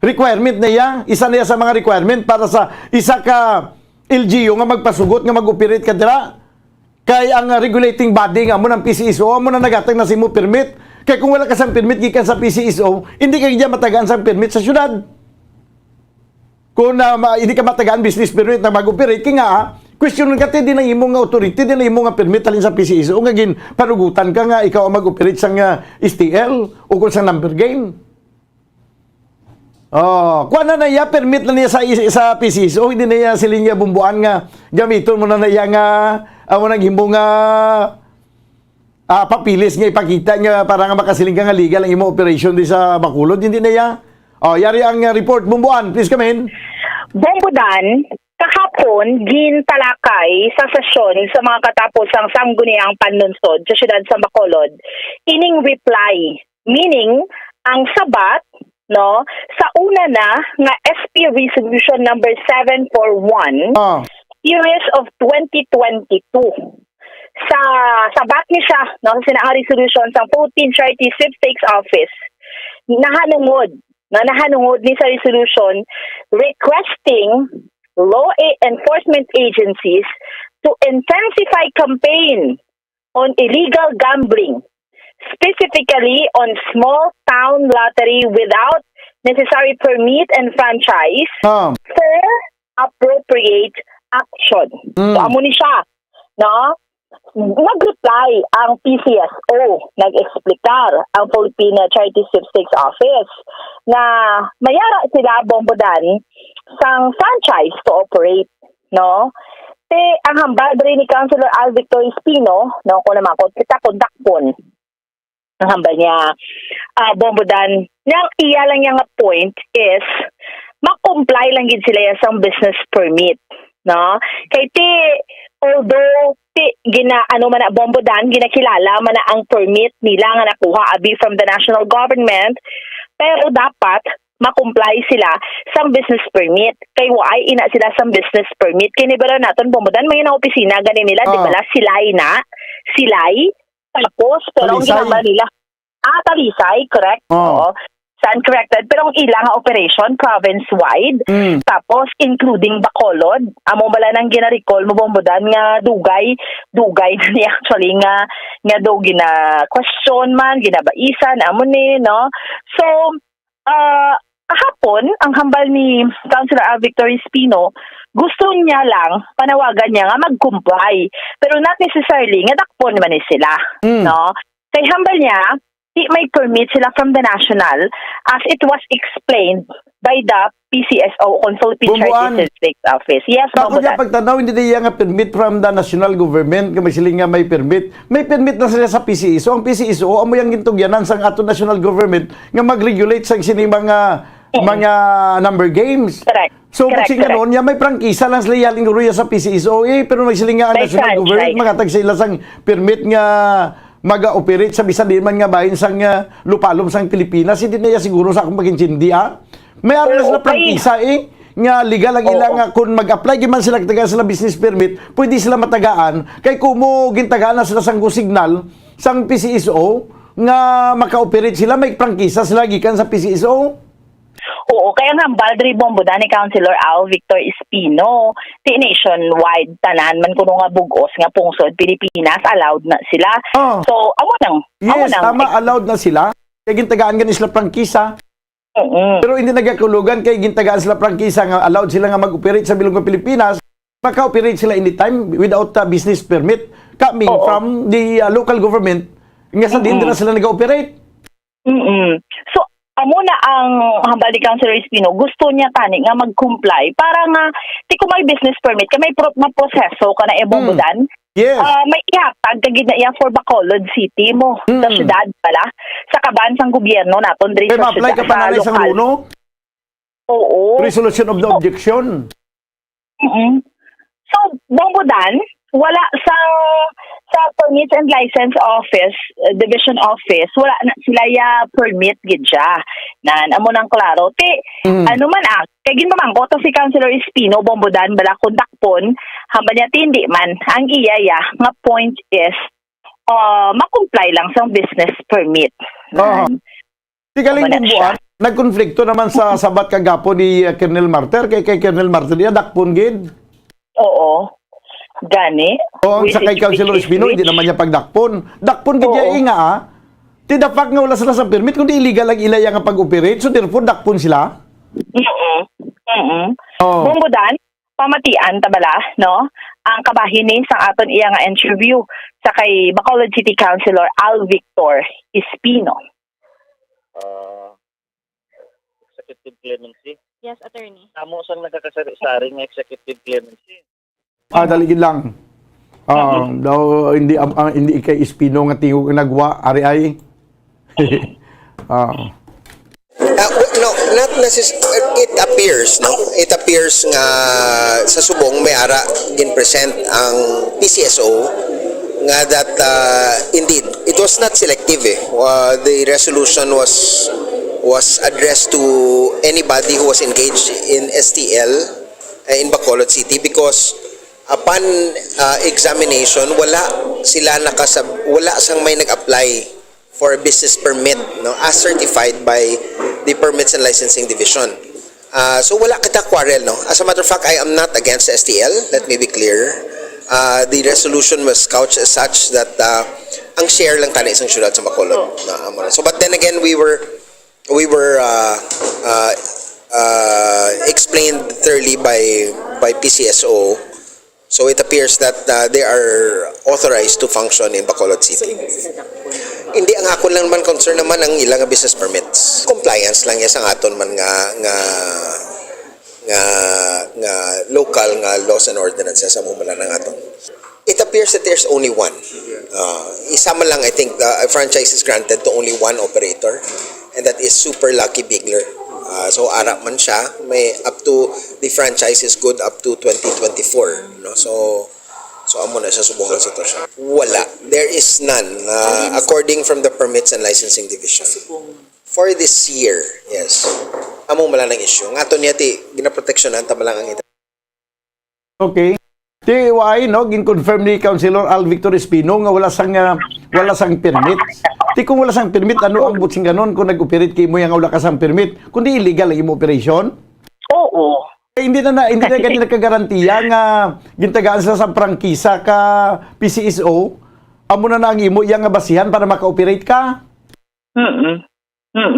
Requirement na yan, isa na yan sa mga requirement para sa isa ka LGU nga magpasugot nga mag-operate ka dira. Kay ang regulating body nga mo ng PCSO amo na nagatag na simo permit. Kay kung wala ka sang permit gikan sa PCSO, hindi ka diyan matagaan sang permit sa syudad. Kung hindi ka matagaan business permit na mag-operate, kaya nga, question ka din ang imong authority, din ang imong permit alin sa PCSO, nga gin panugutan ka nga, ikaw ang mag-operate sa STL o kung sa number game. Kuha na niya, permit na niya sa PCSO, hindi na niya siling niya bumbuan nga, gamiton mo na niya nga, mo nang himbong papilis nga ipakita nga para nga makasiling ka nga legal ang imong operation di sa Bacolod, hindi na niya. Yari ang report. Bumbuan, please come in. Bombodan, kahapon, gintalakay sa sesyon sa mga katapusang sangguniang panunsod sa siyudad sa Bacolod, ining reply, meaning ang sabat no sa una na nga SP Resolution number 741 series of 2022. Sa sabat ni siya no sa sinang resolution sa Philippine Charity Sweepstakes Office nahanungod ni sa resolution requesting law enforcement agencies to intensify campaign on illegal gambling, specifically on small town lottery without necessary permit and franchise for appropriate action. So amo ni siya, no? Nag-reply ang PCSO, nag-explikar ang Philippine Charity Sweepstakes Office na mayara sila Bombodan sang franchise to operate, no? Te ang hambal diri ni Councilor Al Victor Espino, no, ko naman ko kita kondakpon. Ang hambal niya Bombodan, nang iya lang yang point is ma-comply lang gid sila sa business permit, no? Kay ti although Bombodan ginakilala man na ang permit nila nga nakuha abi from the national government, pero dapat ma-comply sila sa business permit. Kay why ina sila sa business permit? Kini ba naton Bombodan may na opisina gani nila, di bala silay tapos pero ang ginamba nila Talisay, correct? Oo. Saan corrected, pero ang ilang operation province-wide, tapos including Bacolod, amo bala nang gina-recall mo Bombodan nga dugay ni actually nga daw gina-question man, ginabaisan, amo ni, no? So, kahapon, ang hambal ni Councilor Al Victor Espino, gusto niya lang, panawagan niya nga mag-comply, pero not necessarily, nga dakpon man ni sila, no? Kay hambal niya, may permit sila from the national as it was explained by the PCSO on Philippine Charity Sweepstakes Office. Yes, Ako niya pagtanaw, hindi niya nga permit from the national government, kaya sila nga may permit. May permit na sila sa PCSO. Ang PCSO, amo yung gintugyanan sa ato national government nga mag-regulate sa sini mga number games. Correct. So, kasi nga noon, may prangkisa lang sila yaling ruya sa PCSO, pero nagsiling nga ang national government, magatag sila sang permit nga mag-operate sa bisan din man nga bahin sang lupalom sang Pilipinas, hindi na siguro sa akong magintindi, may araw na sila prangkisa nga legal ang ilang kung mag-apply giman sila taga sila business permit, pwede sila matagaan kay kumo gintagaan na sila sang go signal sang PCSO nga maka-operate sila, may prangkisa sila gikan sa PCSO. Oo, kaya nga Baldry Bombodan ni Councilor Al Victor Espino, ti nationwide tanan man kuno nga bugos nga pungsod Pilipinas allowed na sila. So amo nang tama, allowed na sila. Kay gintagaan ganis sila prangkisa. Pero hindi nagakulugan kay gintagaan sila prangkisa nga allowed sila nga mag-operate sa bilog ng Pilipinas. Maka-operate sila anytime without business permit coming from the local government. Nga sa din na sila nag-operate. So amo na ang hambal ni Councilor Espino, gusto niya tani nga mag-comply para nga di ko may business permit ka may proseso ka na Bombodan. Yes. May ihatag kagid na iya for Bacolod City mo sa syudad pala sa kabansang gobyerno naton diri sa syudad. Ma-apply ka pa na isang luno? Oo. Resolution of the objection. So Bombodan wala sa Permits and License Office, Division Office, wala na sila ya permit gid siya. Nan amo nang klaro. Ano man kay ginmamangko to si Councilor Espino Bombodan bala kondakpon, hamba niya tindi man ang iya nga point is ma-comply lang sa business permit. Tigaling bubuan, nagkonflikto naman sa sabat kagapo ni Colonel Martir kay Colonel Martir ya dakpon gid. Oo. Gani. Sa kay Councilor Espino, hindi naman niya pagdakpon. Dakpon gidya nga Ti the fact nga wala sila sa permit, kundi illegal lang ilaya nga pag-operate, so therefore dakpon sila. Bombodan, pamatian tabala, no? Ang kabahin ni sa aton iya nga interview sa kay Bacolod City Councilor Al Victor Espino. Executive clemency. Yes, attorney. Amo sang nagkakasari-sari nga executive clemency. Daligid lang. Daw hindi kay Espino nga tingog nagwa ari ay. No, not necessarily. it appears, no? It appears nga sa subong may ara gin-present ang PCSO nga that indeed it was not selective. The resolution was addressed to anybody who was engaged in STL in Bacolod City because upon examination wala sang may nag-apply for a business permit, no, as certified by the Permits and Licensing Division. So wala kita quarrel, no. As a matter of fact, I am not against STL. Let me be clear. The resolution was couched as such that ang share lang tani isang syudad sa Bacolod. So but then again, we were explained thoroughly by PCSO. So it appears that they are authorized to function in Bacolod City. Hindi ang akon lang man concern naman ang ilang business permits. Compliance lang yes ang aton man nga local nga laws and ordinances sa mumula ng aton. It appears that there's only one. Isa man lang, I think the franchise is granted to only one operator, and that is Super Lucky Bigler. So ara man siya, may up to the franchise is good up to 2024, no? So amo na siya subong sa sitwasyon. Wala. There is none according from the Permits and Licensing Division. For this year, yes. Amo mala ng issue. Nga to niya ti ginaproteksyonan ta malang ang ita. Okay. Ti why no gin-confirm ni Councilor Al Victor Espino nga wala sang permit. Ti kung wala sang permit ano ang butsing ganon kung nag-operate kay mo yang wala ka sang permit kundi illegal ang imo operation? Oo. Hindi na ganyan nagkagarantiya nga gintagaan sa prangkisa ka PCSO amo na ang imo yang nga basihan para maka-operate ka.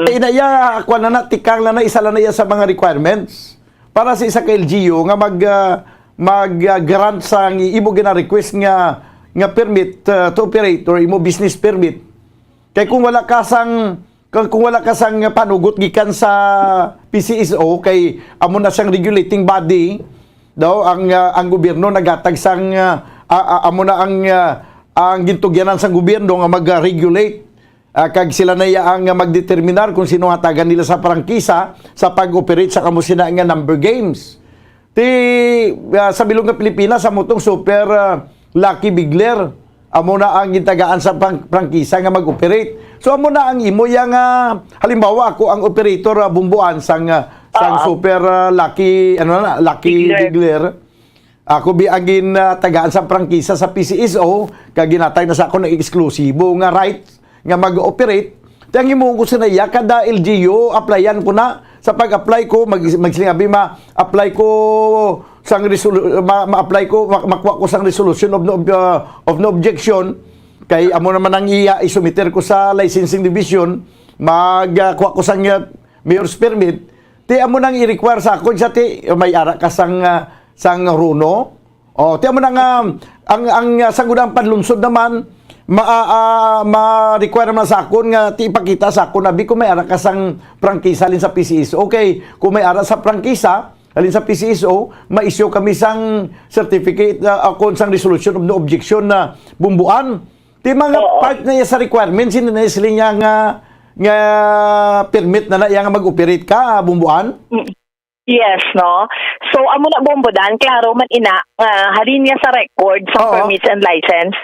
Inaya ako na tikang na isa na sa mga requirements para sa isa ka LGU nga mag-grant sa imo gina-request nga permit to operate or imo business permit. Kay kung wala ka sang panugot gikan sa PCSO kay amo na siyang regulating body daw ang gobyerno nagatag sang amo na ang gintugyanan sang gobyerno nga mag-regulate kag sila na ang magdeterminar kung sino hatagan nila sa prangkisa sa pag-operate sa kamo sina nga number games. Sa bilog nga Pilipinas sa mutong Super Lucky Bigler amo na ang gitagaan sa prangkisa nga mag-operate. So amo na ang imo yang halimbawa ako ang operator bumbuan sang Super Lucky Bigler. Ako biagin tagaan sa prangkisa sa PCSO kag ginatay na sa ako ng eksklusibo nga rights nga mag-operate. Ang imo ko sinaya kada LGU applyan ko na sa pag-apply ko magsingabi ma-apply ko sang ma-apply ko makuha ko sang resolution of no objection kay amo naman ang iya isumiter ko sa licensing division magkuha ko sang mayor's permit ti amo nang i-require sa akon sa ti may ara ka sang runo ti amo nang ang sanggudang panlunsod naman ma-require naman sa akon nga ti ipakita sa akon nabi ko may ara ka sang prangkisa alin sa PCSO. Okay, kung may ara sa prangkisa alin sa PCSO, ma-issue kami sang certificate akon sang resolution of no objection na bumbuan. Ti mga part na sa requirements hindi na sila nga permit na yang mag-operate ka bumbuan. Yes, no? So, amo na bombodan, klaro man ina, halin niya sa record sa permits and license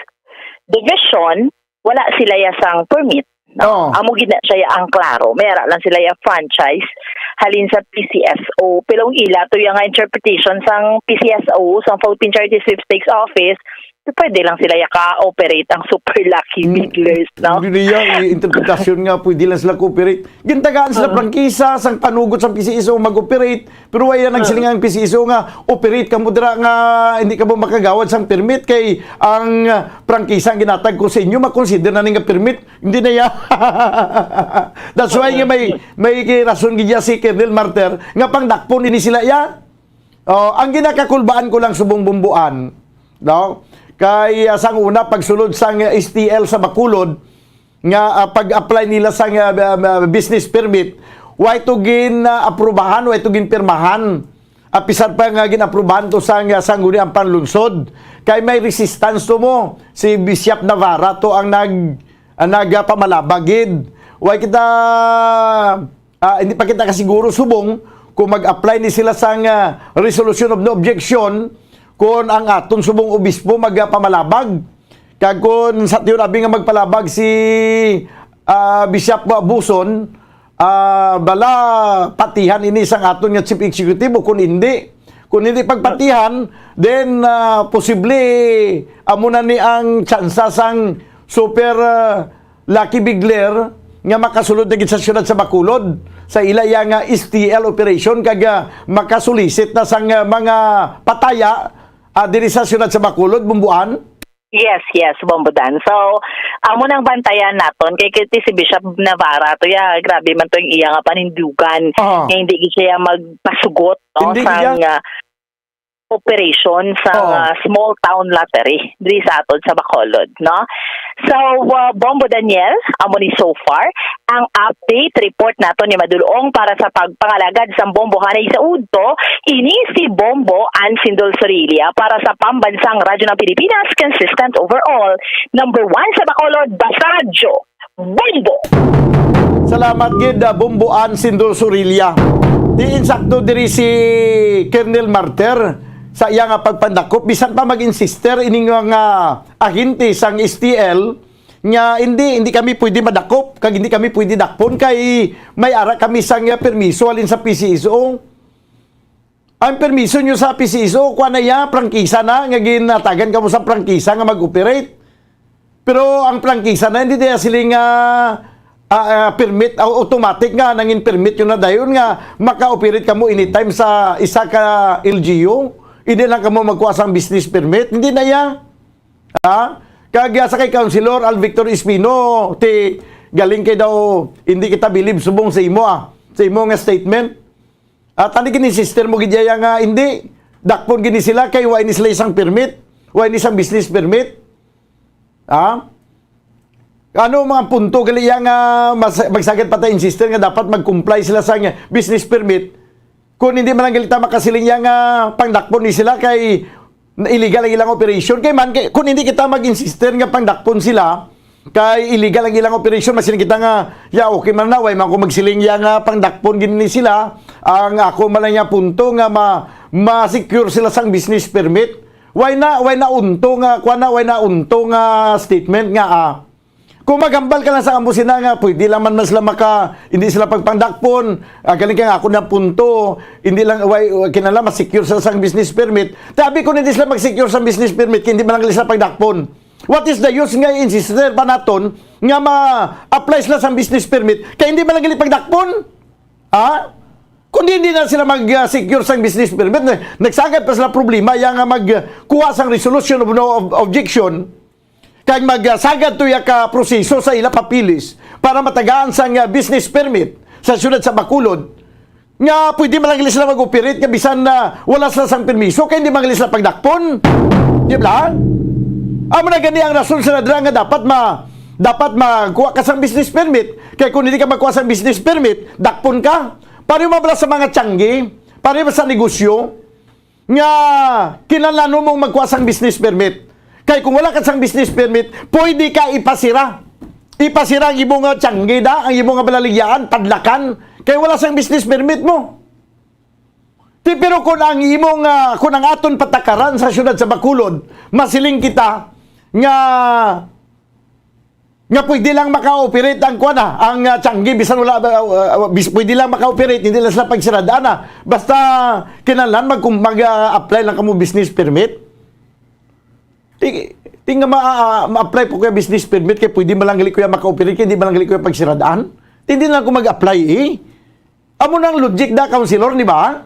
division, wala sila sang permit. No? Amo gina siya ang klaro. Mayara lang sila yung franchise halin sa PCSO. Pero ila to yung interpretation sang PCSO, sang Philippine Charity Sweepstakes Office, pwede lang sila ka-operate ang Super Lucky Biglers, no? Hindi niya, interpretasyon nga, pwede lang sila cooperate. Gintagaan sila prangkisa, sang panugot sa PCSO mag-operate, pero wala nagsiling ang PCSO nga, operate ka mo dira nga, hindi ka mo makagawad sang permit, kay ang prangkisa ang ginatag ko sa inyo, makonsider na nga permit, hindi na yan. That's why nga may rason gaya si Colonel Marter, nga pang dakpon ini sila yan. Ang ginakakulbaan ko lang subong bumbuan, no? Kay sang una pagsulod sang STL sa Bacolod nga pag-apply nila sang business permit way to aprubahan way to pirmahan apisar pa nga ginaprubahan to sang sangguni ang panlunsod kay may resistance to mo si Bishop Navarra to ang nagpamalabagid way kita hindi pa kita kasiguro subong kung mag-apply ni sila sang resolution of no objection kung ang aton subong obispo magpamalabag. Kag kung sa tiyon abi nga magpalabag si Bishop Buson, bala patihan ini sang aton nga chief executive o kung hindi pagpatihan, then posible amo na ni ang tsansa sang super lucky bigler nga makasulod na gid sa syudad sa Bacolod sa ilaya nga STL operation kag makasulisit na sang mga pataya diri sa syudad sa Bacolod, Bumbuan. Yes, Bombodan. So, amo nang bantayan naton kay kiti si Bishop Navarra to ya, grabe man to yung iya nga panindugan. Nga hindi siya magpasugot sa operation sa small town lottery diri sa aton sa Bacolod, no? So, Bombo Daniel, amo ni so far ang update report nato ni Madulong para sa pagpangalagad sa bombohanay sa udto, ini si Bombo Ann Sindol Sorilia para sa pambansang radyo ng Pilipinas, consistent overall, number 1 sa Bacolod, basta radyo, Bombo! Salamat gid Bombo Ann Sindol Sorilia. Insakto diri si Colonel Marter sa iya nga pagpandakop, bisan pa mag-insister ining nga ahente sang STL nga hindi kami pwede madakop kag hindi kami pwede dakpon kay may ara kami sang permiso alin sa PCSO. Ang permiso nyo sa PCSO kuha na ya prangkisa na nga ginatagan kamo sa prangkisa nga mag-operate. Pero ang prangkisa na hindi diya siling permit automatic nga nangin permit yun na dayon nga maka-operate kamo anytime sa isa ka LGU. Hindi lang kamo magkuha sang business permit, hindi na ya. Kagaya sa kay Councilor Al Victor Espino, galing kay daw, hindi kita believe subong sa imo sa imo nga statement. At ani gini sister mo gidya nga hindi dakpon gini sila kay wa ini sila isang permit, wa ini isang business permit. Ano mga punto gali nga magsagad pa ta insister nga dapat mag-comply sila sa business permit. Kung hindi man lang galita makasiling yang pangdakpon ni sila kay illegal ang ilang operation. Kung hindi kita mag-insister nga pangdakpon sila kay illegal ang ilang operation, masiling kita nga, okay man na, way man ko magsiling yang pangdakpon gini sila, ang ako man lang punto nga ma-secure sila sang business permit. Why na unto nga statement nga kung magambal ka lang sa ambusina nga, pwede lang man sila hindi sila pagpandakpon, galing ka nga ako na punto, hindi lang, kinala, masecure sila sa business permit. Tabi kung hindi sila mag-secure sa business permit, hindi man lang sila pagdakpon. What is the use nga insister pa naton nga ma-apply sila sa business permit, kaya hindi man lang pagdakpon? Kung hindi na sila mag-secure sa business permit, nagsagad pa sila problema, yung magkuha sang resolution of no objection, kag magsagad to ka proseso sa ila papilis para matagaan sang business permit sa syudad sa Bacolod nga pwede man lang sila mag-operate nga bisan na wala sila sang permiso kay hindi man sila pagdakpon. Di ba? Amo na gani ang rason sa nadra nga dapat magkuha ka sang business permit kay kung hindi ka magkuha sang business permit dakpon ka. Pareho mabala sa mga tiyanggi, pareho sa negosyo nga kinalano mong magkuha sang business permit. Kaya kung wala ka sang business permit, pwede ka ipasira. Ipasira ang imong tiyanggi ang imong balaligyan, padlakan. Kaya wala sang business permit mo. Pero kung ang aton patakaran sa syudad sa Bacolod, masiling kita nga pwede lang maka-operate ang tiyanggi, bisan wala, pwede lang maka-operate, hindi lang sila pagsiradaan Basta kinalan mag-apply lang kamo business permit. Tinga ma-apply po kuya business permit kaya pwede malang kuya maka-operate kaya hindi malang kuya pagsiradaan. Hindi na ako mag-apply Amo nang logic Councilor, di ba?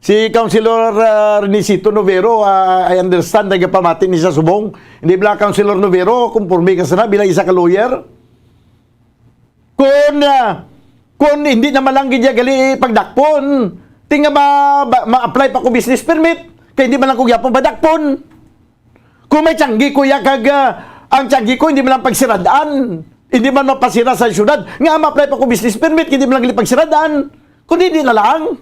Si Councilor Renisito Novero, I understand, nagapamati ni sa subong. Hindi ba Councilor Novero, kumporme ka sana bilang isa ka lawyer? Kung hindi na malanggi niya gali pagdakpon, tinga ma-apply pa ko business permit. Kaya hindi man lang kong yapong badakpon. Kung may tiyanggi ko ang tiyanggi ko hindi man lang pagsiradaan. Hindi man mapasira sa syudad. Nga ma-apply pa ko business permit, hindi man lang pagsiradaan. Kundi hindi na lang.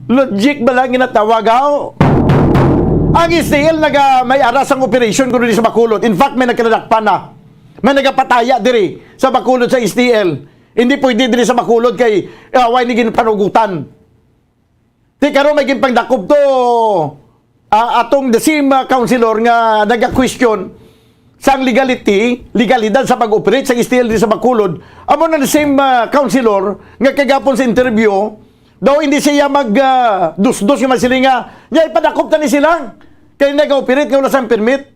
Logic ba lang ginatawag Ang STL may aras ang operation kuno sa Bacolod. In fact, may nagkanadakpan na. May nagapataya diri sa Bacolod sa STL. Hindi pwede diri sa Bacolod kay way ni ginpanugutan. Di karon may ginpangdakob to atong the same councilor nga naga-question sang legalidad sa pag-operate sa STL diri sa Bacolod. Amo na the same councilor nga kagapon sa interview daw hindi siya mag-dus-dus nga sila nga nya ipadakop ta ni sila kay nag-operate nga wala sang permit.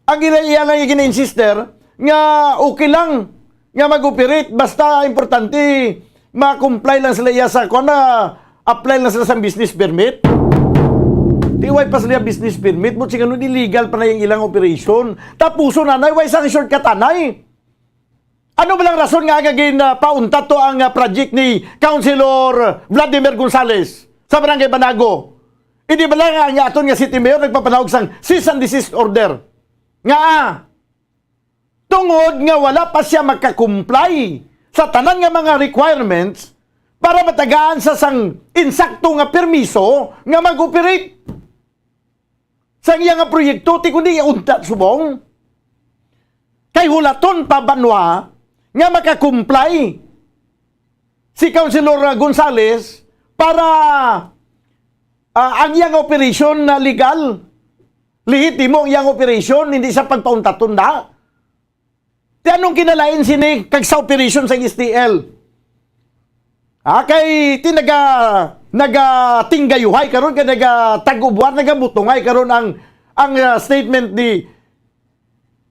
Ang iya lang gina-insister nga okay lang nga mag-operate basta importante ma-comply lang sila sa apply lang sila sa business permit. Way pa sila business permit mo siguro illegal pa na yung ilang operation. Tapuso na way sang shortcut anay. Ano ba lang rason nga agagin paunta to ang project ni Councilor Vladimir Gonzales sa Barangay Banago? Hindi ba lang nga aton nga City Mayor nagpapanahog sang cease and desist order? Nga tungod nga wala pa siya magka-comply sa tanan nga mga requirements para matagaan sa sang insakto nga permiso nga mag-operate sa iya nga proyekto, ti kundi unta subong. Kay hulaton pa banwa nga makakumply si Councilor Gonzales para ang iyang operation na legal. Lehitimo ang iyang operation, hindi sa pagpaunta-tunda. Ti anong kinalain sini kag sa operation sa STL? Kay ti nagatinggayuhay karon kay nagatag-ubuan nagabutungay karon ang statement ni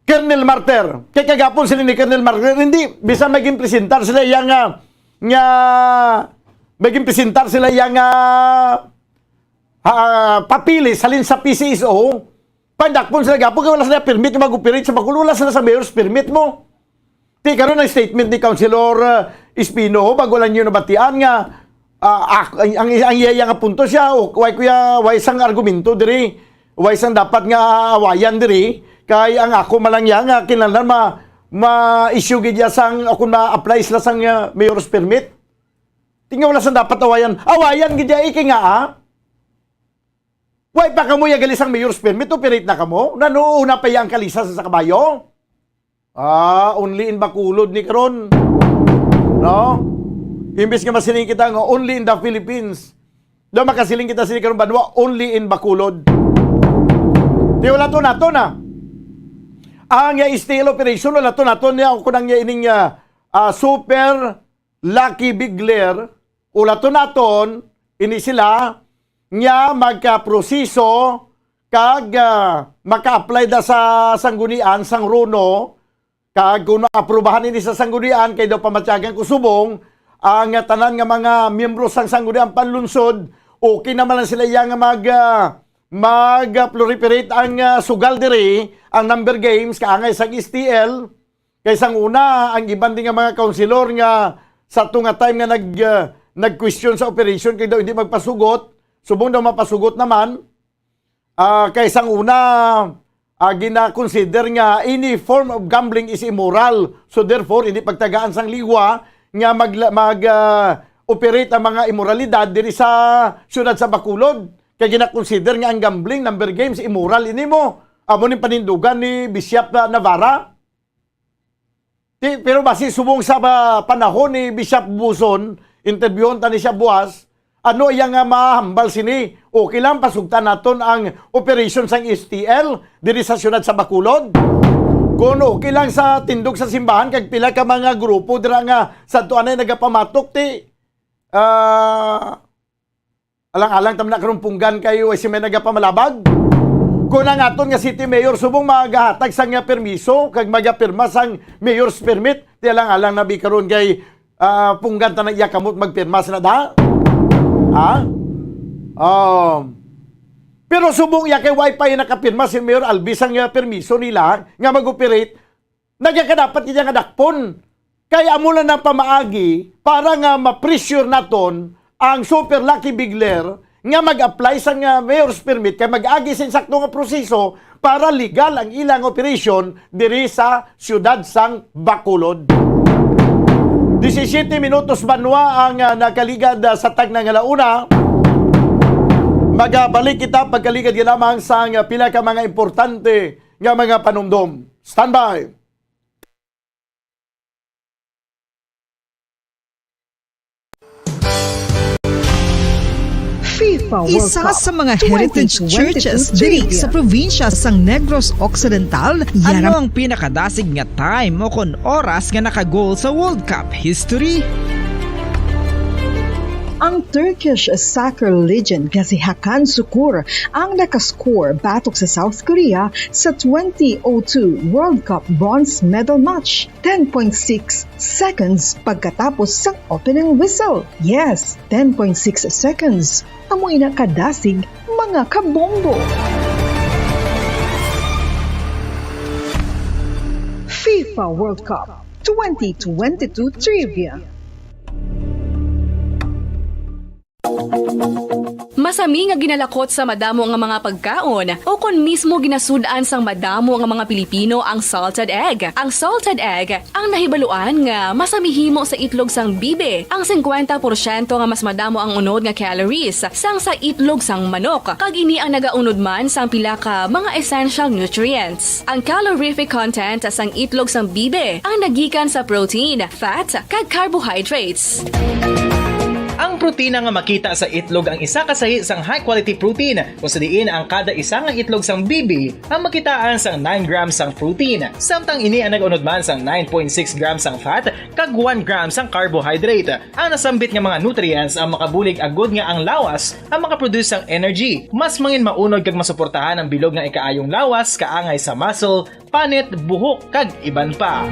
Colonel Martir. Kay kagapon sila ni Colonel Martir hindi bisan maging presentar sila yang maging presentar sila yang papilis halin sa PCSO. Pandakpon sila gapon kay wala sila permit mag-operate sa Bacolod, wala sila sa mayor's permit mo. Ti karon ang statement ni Councilor Espino bago lang yun nabatian nga ang iya nga punto siya way sang argumento diri way sang dapat nga awayan diri kay ang ako malangya nga kinahanglan ma-issue gid sang ako ma-apply sila sang mayor's permit. Tingnan wala sang dapat awayan gid iki nga way pa kamo ya gali sang mayor's permit operate na kamo nanuuna pa yang kalisa sa kabayo. Only in Bacolod ni karon. No? Imbes nga masiling kita nga only in the Philippines. Do makasiling kita sini karon banwa only in Bacolod. Di wala to nato na. Ang STL operation wala to nato niya ako nang ining super lucky bigler wala to naton ini sila nya magka-proseso kag maka-apply da sa sanggunian sang Runo. Kag kung aprubahan ini sa sanggunian kay daw pamatyagan ko subong ang tanan nga mga miyembro sang sanggunian panlunsod okay naman lang sila yang mag-proliferate ang sugal diri ang number games kaangay sang STL kay sang una ang iban din nga mga councilor nga sa tunga time nga nag-question sa operation kay daw hindi magpasugot subong daw mapasugot naman kay sang una gina-consider nga any form of gambling is immoral. So therefore, hindi pagtagaan sang liwa nga mag-operate ang mga immoralidad diri sa syudad sa Bacolod. Kaya gina-consider nga ang gambling, number games, immoral. Ini mo, amo ni panindugan ni Bishop Navarra. Pero basi subong sa panahon ni Bishop Buson, interviewon ta ni siya buwas, ano yang mahambal sini? Okay lang pasugtan naton ang operation sang STL diri sa syudad sa Bacolod. Kung okay lang sa tindog sa simbahan kag pila ka mga grupo dira nga sa tuanay nagapamatok ti alang-alang tam na karon punggan kayo si may nagapamalabag. Kung ang aton nga city mayor subong magahatag sang permiso kag magapirma sang mayor's permit ti alang-alang nabi karon kay punggan ta na iya kamot magpirma sa da. Pero subong ya kay wifi nakapirma si Mayor Alvis ang permiso nila nga mag-operate, nagyakadapat niya nga dakpon. Kaya amo na ng pamaagi para nga ma-pressure naton ang super lucky bigler nga mag-apply sa nga mayor's permit kay mag-agi sa insakto nga proseso para legal ang ilang operation diri sa siyudad sang Bacolod. 17 minutos banwa ang nakaligad sa tag ng alauna. Magabalik kita pagkaligad lamang sa pila ka mga importante nga mga panumdom. Standby! FIFA World Isa sa mga heritage churches diri sa probinsya sang Negros Occidental. Ano ang pinakadasig nga time o kon oras nga nakagol sa World Cup history? Ang Turkish soccer legend nga si Hakan Şükür ang nakascore batok sa South Korea sa 2002 World Cup bronze medal match 10.6 seconds pagkatapos sa opening whistle. Yes, 10.6 seconds. Amoy na kadasig mga kabombo. FIFA World Cup 2022 Trivia. Masami nga ginalakot sa madamo nga mga pagkaon o kon mismo ginasudaan sang madamo nga mga Pilipino ang salted egg. Ang salted egg ang nahibaluan nga masamihimo sa itlog sang bibe. Ang 50% nga mas madamo ang unod nga calories sang sa itlog sang manok. Kag ini ang nagaunod man sang pila ka mga essential nutrients. Ang calorific content sang itlog sang bibe ang nagikan sa protein, fat, kag carbohydrates. Ang protina nga makita sa itlog ang isa kasahi sang high quality protein kung sa diin ang kada isa nga itlog sang bibi ang makitaan sang 9 grams sang protein. Samtang ini ang nag-unod man sang 9.6 grams sang fat kag 1 gram sang carbohydrate. Ang nasambit nga mga nutrients ang makabulig agud nga ang lawas ang makaproduce sang energy. Mas mangin maunod kag masuportahan ang bilog nga ikaayong lawas kaangay sa muscle, panit, buhok kag iban pa.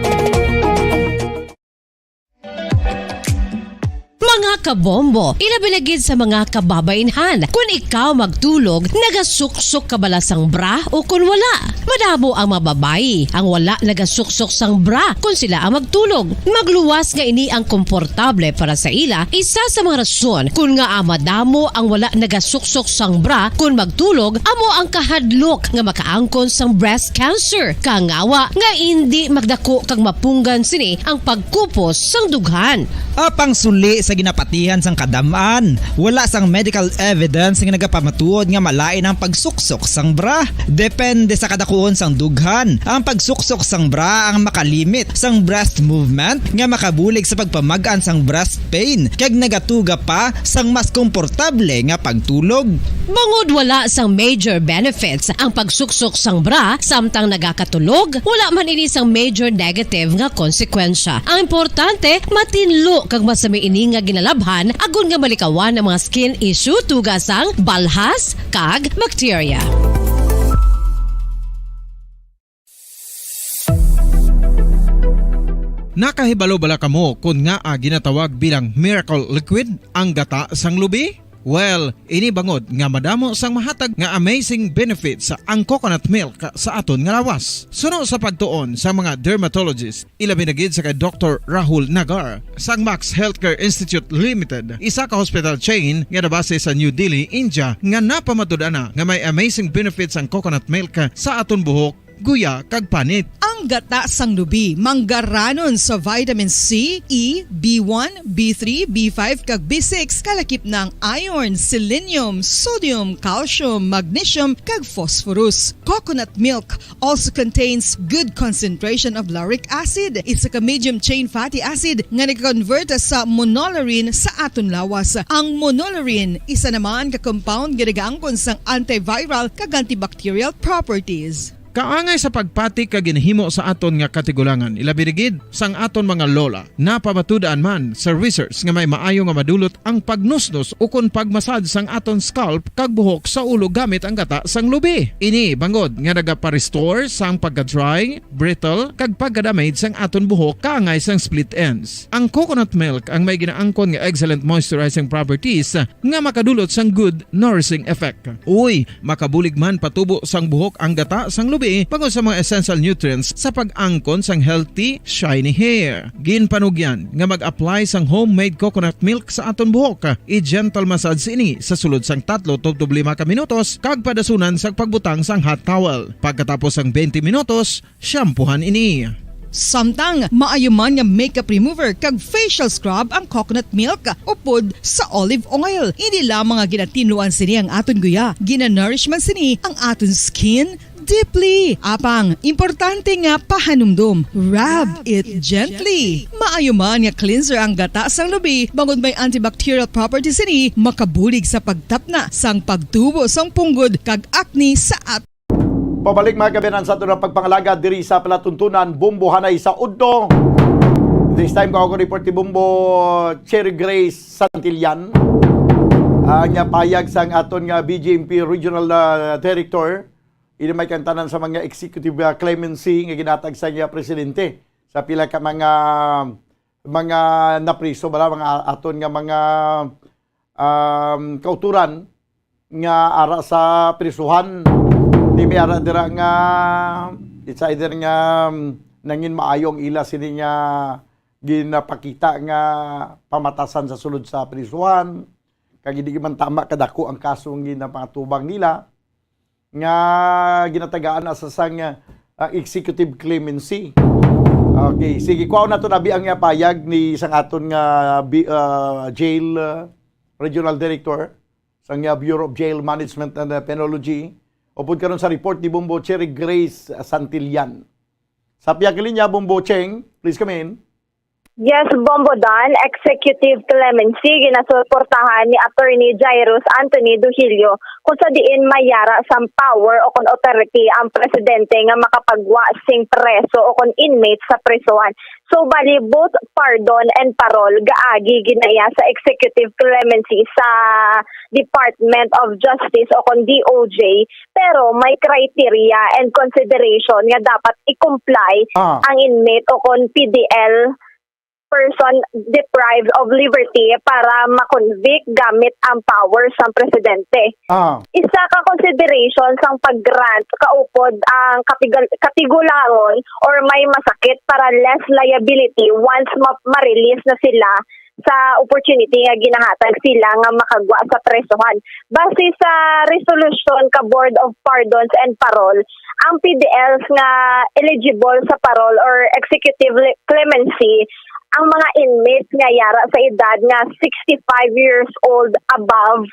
Mga kabombo, ilabilagid sa mga kababainhan. Kung ikaw magtulog, nagasuksok ka bala sang bra o kung wala. Madamo ang mababayi, ang wala nagasuksok sang bra kung sila ang magtulog. Magluwas nga ini ang komportable para sa ila. Isa sa mga rason kung nga madamo ang wala nagasuksok sang bra kung magtulog, amo ang kahadlok nga makaangkon sang breast cancer. Kangawa nga hindi magdako kag mapunggan sini ang pagkupos sang dughan. Apang suli sa ginapatihan sang kadamaan, wala sang medical evidence nga nagapamatuod nga malain ang pagsuksok sang bra. Depende sa kadakuon sang dughan. Ang pagsuksok sang bra ang makalimit sang breast movement nga makabulig sa pagpamagaan sang breast pain kag nagatuga pa sang mas komportable nga pagtulog. Bangod wala sang major benefits ang pagsuksok sang bra samtang nagakatulog, wala man ini sang major negative nga konsekwensya. Ang importante, matinlo kag masami ini nga ginalabhan agon nga malikawan ang mga skin issue tugasang balhas kag bacteria. Nakahibalo bala kamo kung nga ginatawag bilang miracle liquid ang gata sang lubi? Well, ini bangod nga madamo sang mahatag nga amazing benefits sa ang coconut milk sa aton nga lawas. Suno sa pagtuon sa mga dermatologist, ilabi na gid sa kay Dr. Rahul Nagar sang Max Healthcare Institute Limited, isa ka hospital chain nga nabase sa New Delhi, India, nga napamatud-ana nga may amazing benefits ang coconut milk sa aton buhok, guya kag panit. Ang gata sang lubi manggaranon sa vitamin C, E, B1, B3, B5 kag B6 kalakip ng iron, selenium, sodium, calcium, magnesium kag phosphorus. Coconut milk also contains good concentration of lauric acid, isa ka medium chain fatty acid nga nag-convert sa monolaurin sa aton lawas. Ang monolaurin isa naman ka compound nga nagaangkon sang antiviral kag antibacterial properties. Kaangay sa pagpati ka ginhimo sa aton nga katigulangan, ilabirigid sang aton mga lola na pamatudaan man sa research nga may maayo nga madulot ang pagnusnos o kon pagmasad sang aton scalp kag buhok sa ulo gamit ang gata sang lubi. Ini bangod nga nagapa-restore sang pagka-dry, brittle kag pagka-damage sang aton buhok kaangay sang split ends. Ang coconut milk ang may ginaangkon nga excellent moisturizing properties nga makadulot sang good nourishing effect. Uy, makabulig man patubo sang buhok ang gata sang lubi pagod sa mga essential nutrients sa pag-angkon sang healthy, shiny hair. Ginpanugyan nga mag-apply sang homemade coconut milk sa aton buhok. I-gentle massage ini sa sulod sang 3 to 5 ka minutos kag padasunan sa pagbutang sang hot towel. Pagkatapos sang 20 minutos, shampoohan ini. Samtang maayo man nga makeup remover kag facial scrub ang coconut milk upod sa olive oil. Hindi lamang nga ginatinluan sini ang aton guya, ginanourish man sini ang aton skin, deeply. Apang, importante nga pahanumdum. Rub it gently. Maayo man nga cleanser ang gata sang lubi, bangod may antibacterial properties ini, makabulig sa pagtapna sang pagtubo sang punggod kag acne sa Pabalik mga kabinan sa ito ng pagpangalaga diri sa palatuntunan Bumbo Hanay sa Udto. This time ko ako report ni Bumbo Cherry Grace Santillan. Ang payag sang aton nga BJMP Regional Director, ini may kantanan sa mga executive clemency nga ginatag sa nga presidente sa pila ka mga napriso bala mga aton nga mga kauturan nga ara sa prisuhan. Di may ara dira nga it's either nga nangin maayong ila sini nga ginapakita nga pamatasan sa sulod sa prisuhan. Kag hindi man tama kadako ang kasong ginapatubang nila nga ginatagaan sa sang executive clemency. Okay, sige kuha na to nabi ang payag ni sang aton nga jail regional director sang Bureau of Jail Management and Penology. Upod karon sa report ni Bumbo Cherry Grace Santillan. Sa piyag linya Bumbo Cheng, please come in. Yes, Bombo Dan, Executive Clemency, ginasuportahan ni Attorney Jairus Anthony Duhilio kung sa diin mayara sang power o kon authority ang presidente nga makapagwa sing preso o kon inmate sa presohan. So bali both pardon and parole gaagi ginaya sa Executive Clemency sa Department of Justice o kon DOJ, pero may criteria and consideration nga dapat i-comply ang inmate o kon PDL, person deprived of liberty, para makonvict gamit ang power sa presidente. Isa ka consideration sang pag-grant kaupod ang katigulangon or may masakit para less liability once ma-release na sila sa opportunity nga ginahatag sila nga makagwa sa presohan. Base sa resolution ka Board of Pardons and Parole, ang PDLs nga eligible sa parole or executive clemency ang mga inmates nga yara sa edad nga 65 years old above,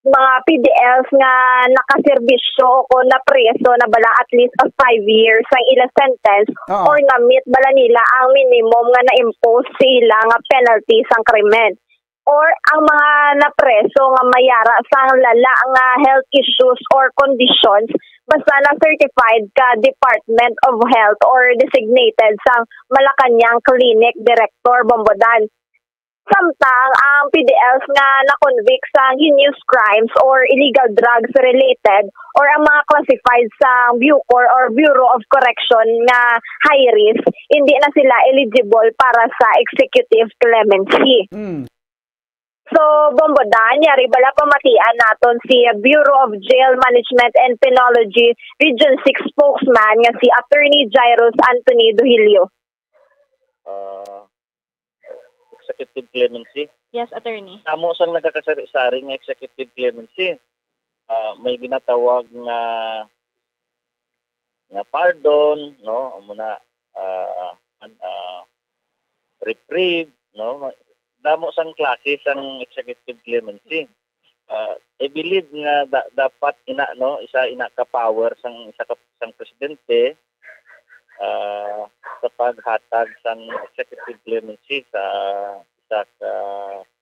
mga PDLs nga nakaserbisyo o na preso na bala at least of 5 years ang ila sentence or na-meet bala nila ang minimum nga na-impose sila nga penalty sang krimen. Or ang mga napreso nga mayara sang lala nga health issues or conditions basta na certified ka Department of Health or designated sang Malacanang Clinic Director Bombodan. Samtang ang PDLs nga na-convict sa heinous crimes or illegal drugs related or ang mga classified sa Bucor or Bureau of Correction na high risk, hindi na sila eligible para sa executive clemency. So, Bombodan, yari bala pamatian naton si Bureau of Jail Management and Penology Region 6 spokesman nga si Attorney Jairus Anthony Duhilio. Executive clemency? Yes, Attorney. Amo sang nagkakasari-sari ng executive clemency. May ginatawag na pardon, no? Muna reprieve, no? Damo sang klase sang executive clemency. I believe nga dapat isa ka power sang presidente sa paghatag sang executive clemency sa isa ka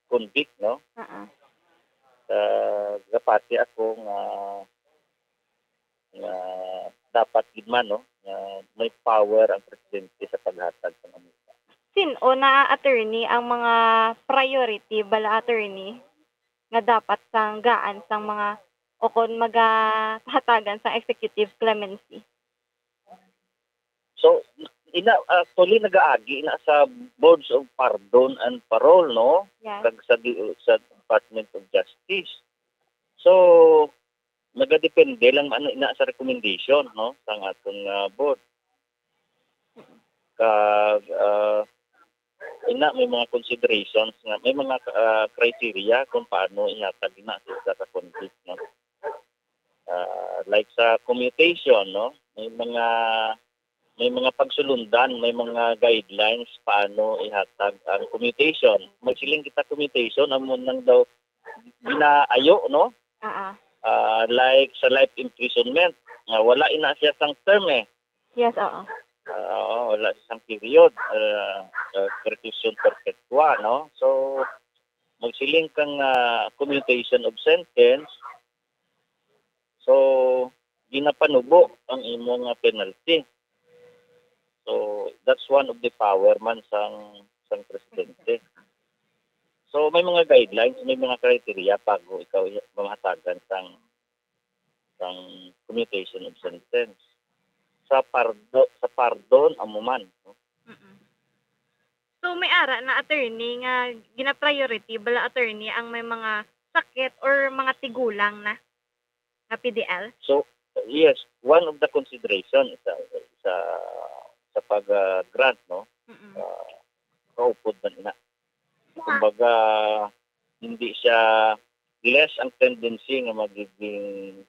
convict, no? Gapati ako nga dapat gidman, no? May power ang presidente sa paghatag sa mga Sino na attorney ang mga priority bala attorney nga dapat sang gaan sang mga o kon magahatagan sa executive clemency? So actually nagaagi na sa Boards of Pardon and Parole, no? Yes. Kag sa Department of Justice. So nagadepende lang ina sa recommendation, no, sang atong board. Kag may mga considerations nga, may mga criteria kung paano ihatag na sa convict, no? Like sa commutation, no? May mga pagsulundan, may mga guidelines paano ihatag ang commutation. Magsiling kita commutation amon nang daw ginaayo, no? Like sa life imprisonment, nga wala ina siya sang term eh. Yes, oo. Wala siyang period. Perquisition perpetua, no? So, magsiling kang commutation of sentence. So, ginapanubo ang imong penalty. So, that's one of the power man sang presidente. So, may mga guidelines, may mga criteria bago ikaw mamahatagan sang commutation of sentence. Sa pardon amuman. No? So may ara na attorney nga gina-priority bala attorney ang may mga sakit or mga tigulang na PDL? So, yes, one of the consideration sa pag-grant, no? Kaupod man na. Kumbaga, hindi siya less ang tendency nga magiging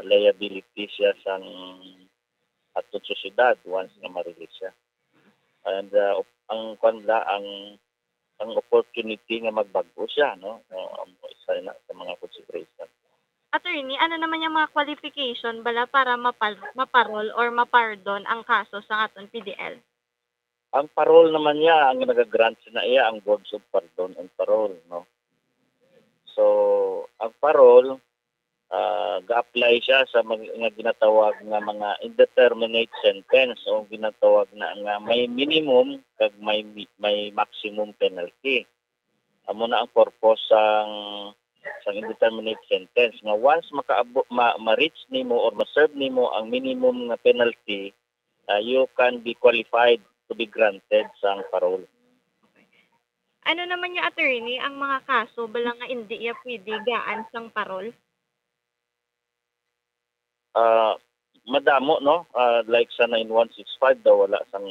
liability siya sang atong sosyedad once na ma-release siya. And ang opportunity nga magbago siya, no? Isa na sa mga consideration. Attorney, ano naman yung mga qualification bala para maparol or mapardon ang kaso sa aton PDL? Ang parol naman niya, ang nag-grant na iya ang Boards of Pardon and Parole, no? So, ang parol, ga-apply siya sa mga ginatawag na mga indeterminate sentence o ginatawag na nga may minimum kag may maximum penalty. Amo na ang purpose sang indeterminate sentence nga once ma-reach nimo or ma-serve nimo ang minimum na penalty, you can be qualified to be granted sang parole. Ano naman yung attorney ang mga kaso bala nga hindi iya pwede gaan sang parol? Madamo, no? Like sa 9165 daw wala sang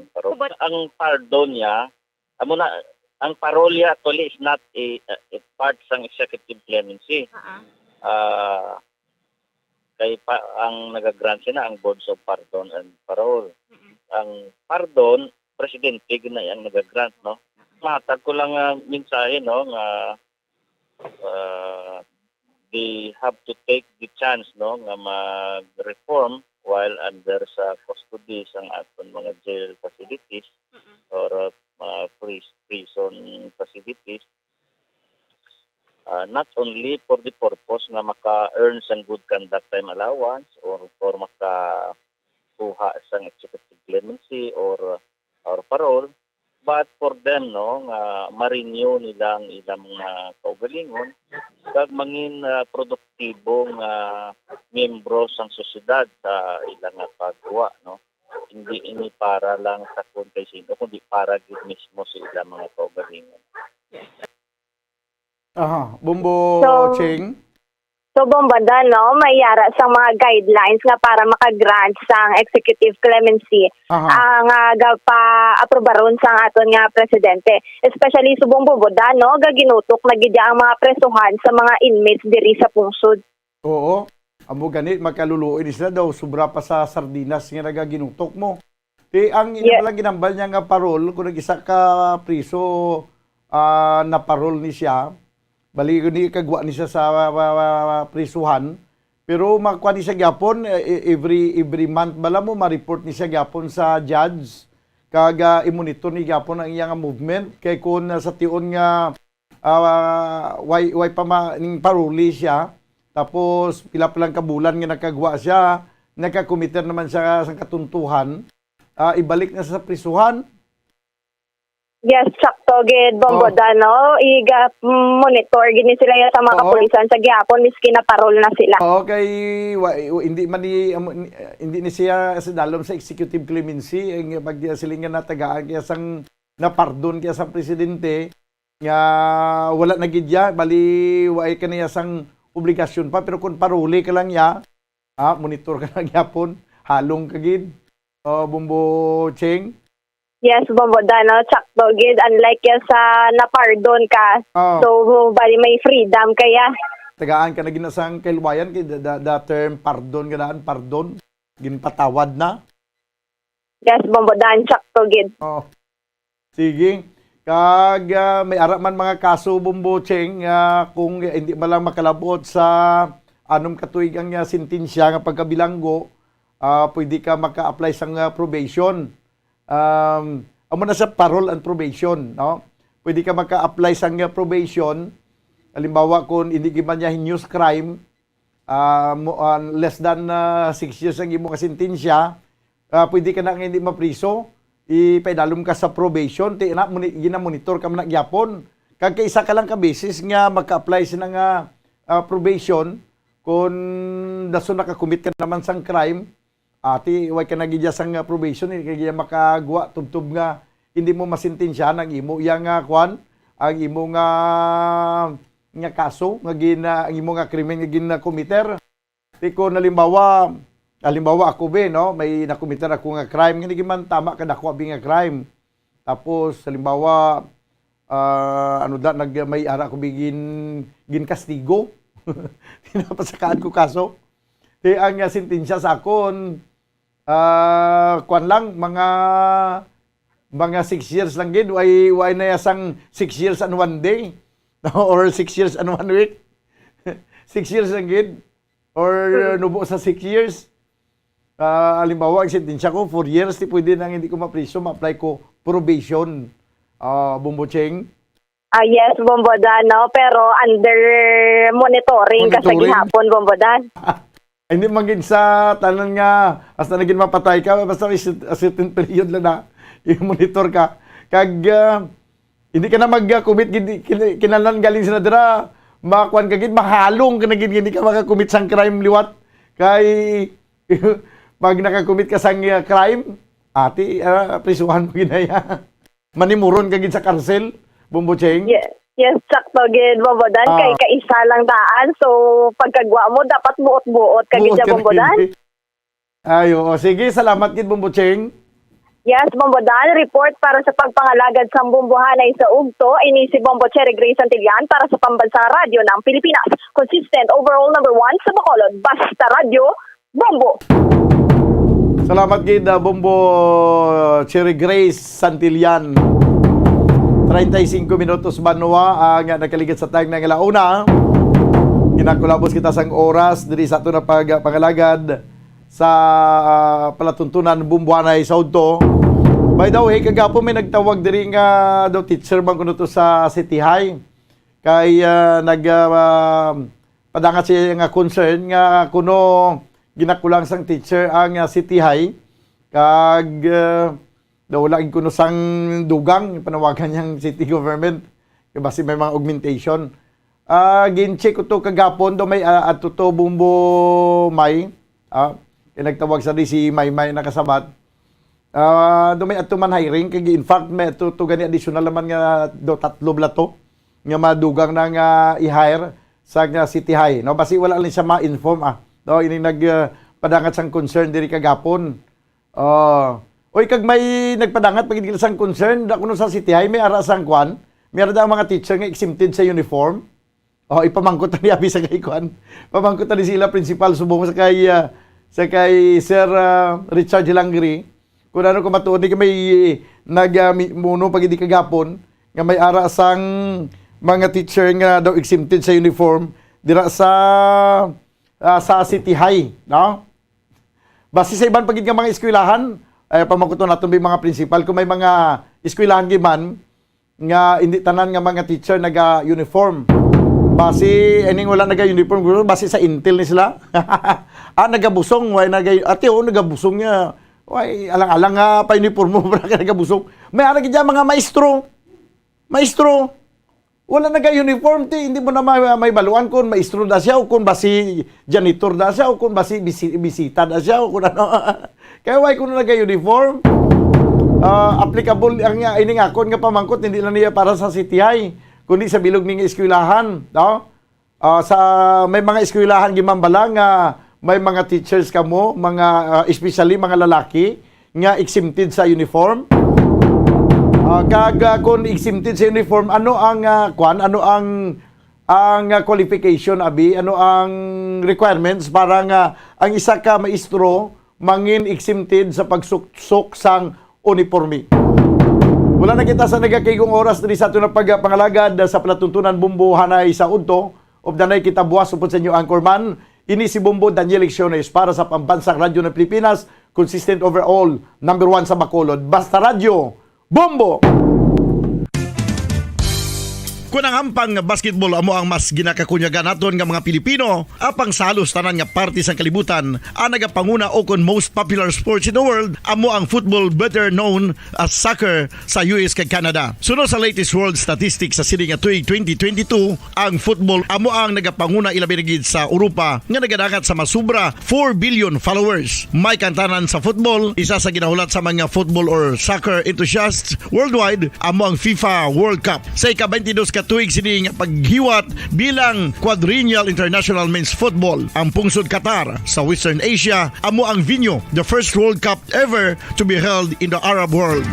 parole. Ang pardon niya, ang parole actually is not a part sang executive clemency. Ang nagagrant siya na ang Boards of Pardon and Parole. Ang pardon, presidente na ang nagagrant, no? Matag ko lang mensahe, no, nga they have to take the chance, no, nga mag-reform while under sa custody sang aton mga jail facilities or prison facilities. Not only for the purpose na maka-earn sang good conduct time allowance or for maka-kuha sang executive clemency or parole, but for them, no, nga ma-renew nilang ilang mga kaugalingon kag mangin produktibong miyembro sang sosyedad sa ilang paggawa, no. Hindi ini para lang sa kontesin o kundi para gid mismo sa ilang mga kaugalingon. Bumbo Ching. So, Bombada, no, may yara sa mga guidelines nga para makagrant sang executive clemency ang pa-aprobaron sang aton nga presidente. Especially sa Bombada, no, gaginutok na gidya ang mga presuhan sa mga inmates diri sa pungsod. Oo. Amo ganit makaluluoy sila daw sobra pa sa sardinas nga nagaginutok mo. Ang inalang ginambal niya nga parol kung nag-isa ka priso na parol ni siya. Bali ni kagwa ni siya sa prisuhan, pero makuha ni siya gyapon every month bala mo ma-report ni siya gyapon sa judge kag i-monitor ni gyapon ang iyang movement kay kun sa tion nga way pa ning paruli siya tapos pila pa lang kabulan nga nakagwa siya nakakomiter naman siya sa katuntuhan ibalik na sa prisuhan. Yes, sakto gid Bombada, no. Monitor gini sila sa mga kapulisan sa gyapon miski na parol na sila. Okay, hindi ni siya sa dalom sa executive clemency ang pagsilingan na tagaan kaya sang napardon kaya sa presidente nga wala na gid ya bali way kaniya sang obligasyon pa pero kung paruli ka lang ya monitor ka na gyapon halong ka gid. Bumbo Ching. Yes, Bombada, no? Sakto, gid. Unlike yan sa napardon ka. So, bali may freedom kaya. Tagaan ka na ginasang kailwayan, the term pardon, pardon, ginpatawad na. Yes, Bombada, sakto, gid. Sige. Kag may ara man mga kaso, Bumbo Ching, kung hindi man lang makalabot sa anom katuig ang sentensya nga pagkabilanggo, pwede ka maka-apply sa probation. Amo na sa parole and probation, no? Pwede ka maka-apply sa probation. Halimbawa kung hindi man niya heinous crime, less than 6 years ang imo kasintensya, pwede ka na hindi mapriso, ipaidalom ka sa probation, gina-monitor ka man gyapon. Kag kaisa ka lang ka basis nga maka-apply sila nga probation kung daso nakakumit ka naman sang crime, way ka nagidya sang probation, hindi ka makagawa tubtub nga hindi mo masintensya ang imo yang kwan, ang imo nga kaso nga ang imo nga krimen nga ginakomiter. Tiko halimbawa ako no, may nakomiter ako nga crime, hindi man tama ka dako abi nga crime. Tapos halimbawa may ara ko bigin kastigo. Tinapasakaan ko kaso. Di ang sentensya sa akon kwan lang mga 6 years lang gid, way na yasang 6 years and 1 day. Or 6 years and 1 week. 6 years lang gid. Or nubo sa 6 years. Halimbawa, ang sentensya ko, 4 years, di pwede nang hindi ko mapriso, ma-apply ko probation. Bumbocheng? Yes, Bombodan, no? Pero under monitoring kasi gihapon, Bombodan. Hindi maging sa tanan nga, hasta naging mapatay ka, basta a certain period lang na, i-monitor ka. Kag, hindi ka na mag-commit, kinalan galing sa nadira, makakuan ka gid, mahalong ka na gid, hindi ka makakommit sang crime liwat. Kay, pag nakakommit ka sang crime, prisuhan mo ginaya. Manimuron ka gid sa karsel, Bumbocheng. Yes, sakto gid, Bombodan, kay kaisa lang daan. So, pagkagwa mo, dapat buot-buot ka gid, Bombodan. Ayo, sige, salamat gid, Bumbocheng. Yes, Bombodan, report para sa pagpangalagad sa bumbuhanay sa Ugto, ini si Bombo Cherry Grace Santillan para sa Pambansang Radyo ng Pilipinas. Consistent overall number 1 sa Bacolod, Basta Radio, Bombo. Salamat gid, Bombo Cherry Grace Santillan. 35 minutos banwa ang nakaligat sa tag ng ilauna. Kinakulabos kita sang oras diri sa ato na pagpangalagad sa palatuntunan bumbuhanay sa Ugto. By the way, kagapo may nagtawag diri nga daw teacher bang kuno to sa City High. Kay padangat siya nga concern nga kuno ginakulang sang teacher ang City High. Kag daw wala kuno sang dugang panawagan niyang city government. Kaya basi may mga augmentation. Gin-check ko to kagapon daw may atuto bumbo may. Nagtawag sa di si Maymay nakasabat. May ato man hiring kay in fact may ato to gani additional naman nga do 3 blato nga madugang nang i-hire sa City High. No basi wala lang siya ma-inform No ini nagpadangat sang concern diri kagapon. Oy kag may nagpadangat pagid sang concern da kuno sa City High may ara sang kwan. May ara mga teacher nga exempted sa uniform. Ipamangkot ni abi sa kay kwan. Pamangkot ni sila principal subong sa kay Sir Richard Hilangri. Kung ano ko matuod ni may nagmuno pag hindi kagapon nga may ara sang mga teacher nga daw exempted sa uniform dira sa City High, no? Base sa iban pagid nga mga eskwelahan, pamangkuton naton may mga principal kung may mga eskwelahan giman nga hindi tanan nga mga teacher naga-uniform. Base ining wala naga-uniform, base sa intel ni sila. Nagabusong, nagabusong nga. Alang-alang nga pa uniform mo para ka nagabusong. May ara gid mga maestro. Wala naga-uniform hindi mo na may baluan kung maestro da siya o kung basi janitor da siya o kung basi bisita da siya o kung ano. Kaya why kung naga-uniform? Applicable ang ining akon nga pamangkot hindi lang niya para sa City High kundi sa bilog ning eskwelahan, no? Sa may mga eskwelahan gimambala nga may mga teachers kamo, mga especially mga lalaki nga exempted sa uniform. Kung exempted sa uniform, ano ang qualification abi, ano ang requirements para nga ang isa ka maestro mangin exempted sa pagsuksok sang uniforme. Wala na kita sa nagakaigong oras diri sa ato na pagpangalagad sa palatuntunan bumbuhanay sa Ugto. Of the night kita buwas upod sa inyo anchorman, Ini si Bombo Daniel Lecciones para sa Pambansang Radyo ng Pilipinas, consistent overall, number 1 sa Bacolod. Basta Radyo, Bombo! Kung ang ampang basketball amo ang mas ginakakunyagan naton nga mga Pilipino, apang salos tanan nga parte sang kalibutan, ang nagapanguna o kon most popular sports in the world, amo ang football, better known as soccer sa US kag Canada. Sunod sa latest world statistics sa sini nga tuig 2022, ang football amo ang nagapanguna ilabirigid sa Europa nga nagadagat sa masubra 4 billion followers. May kantanan sa football, isa sa ginahulat sa mga football or soccer enthusiasts worldwide, amo ang FIFA World Cup. Sa ika-22 tuig sini nga paghiwat bilang quadrennial international men's football. Ang pungsod Qatar sa Western Asia amo ang venue, the first World Cup ever to be held in the Arab world.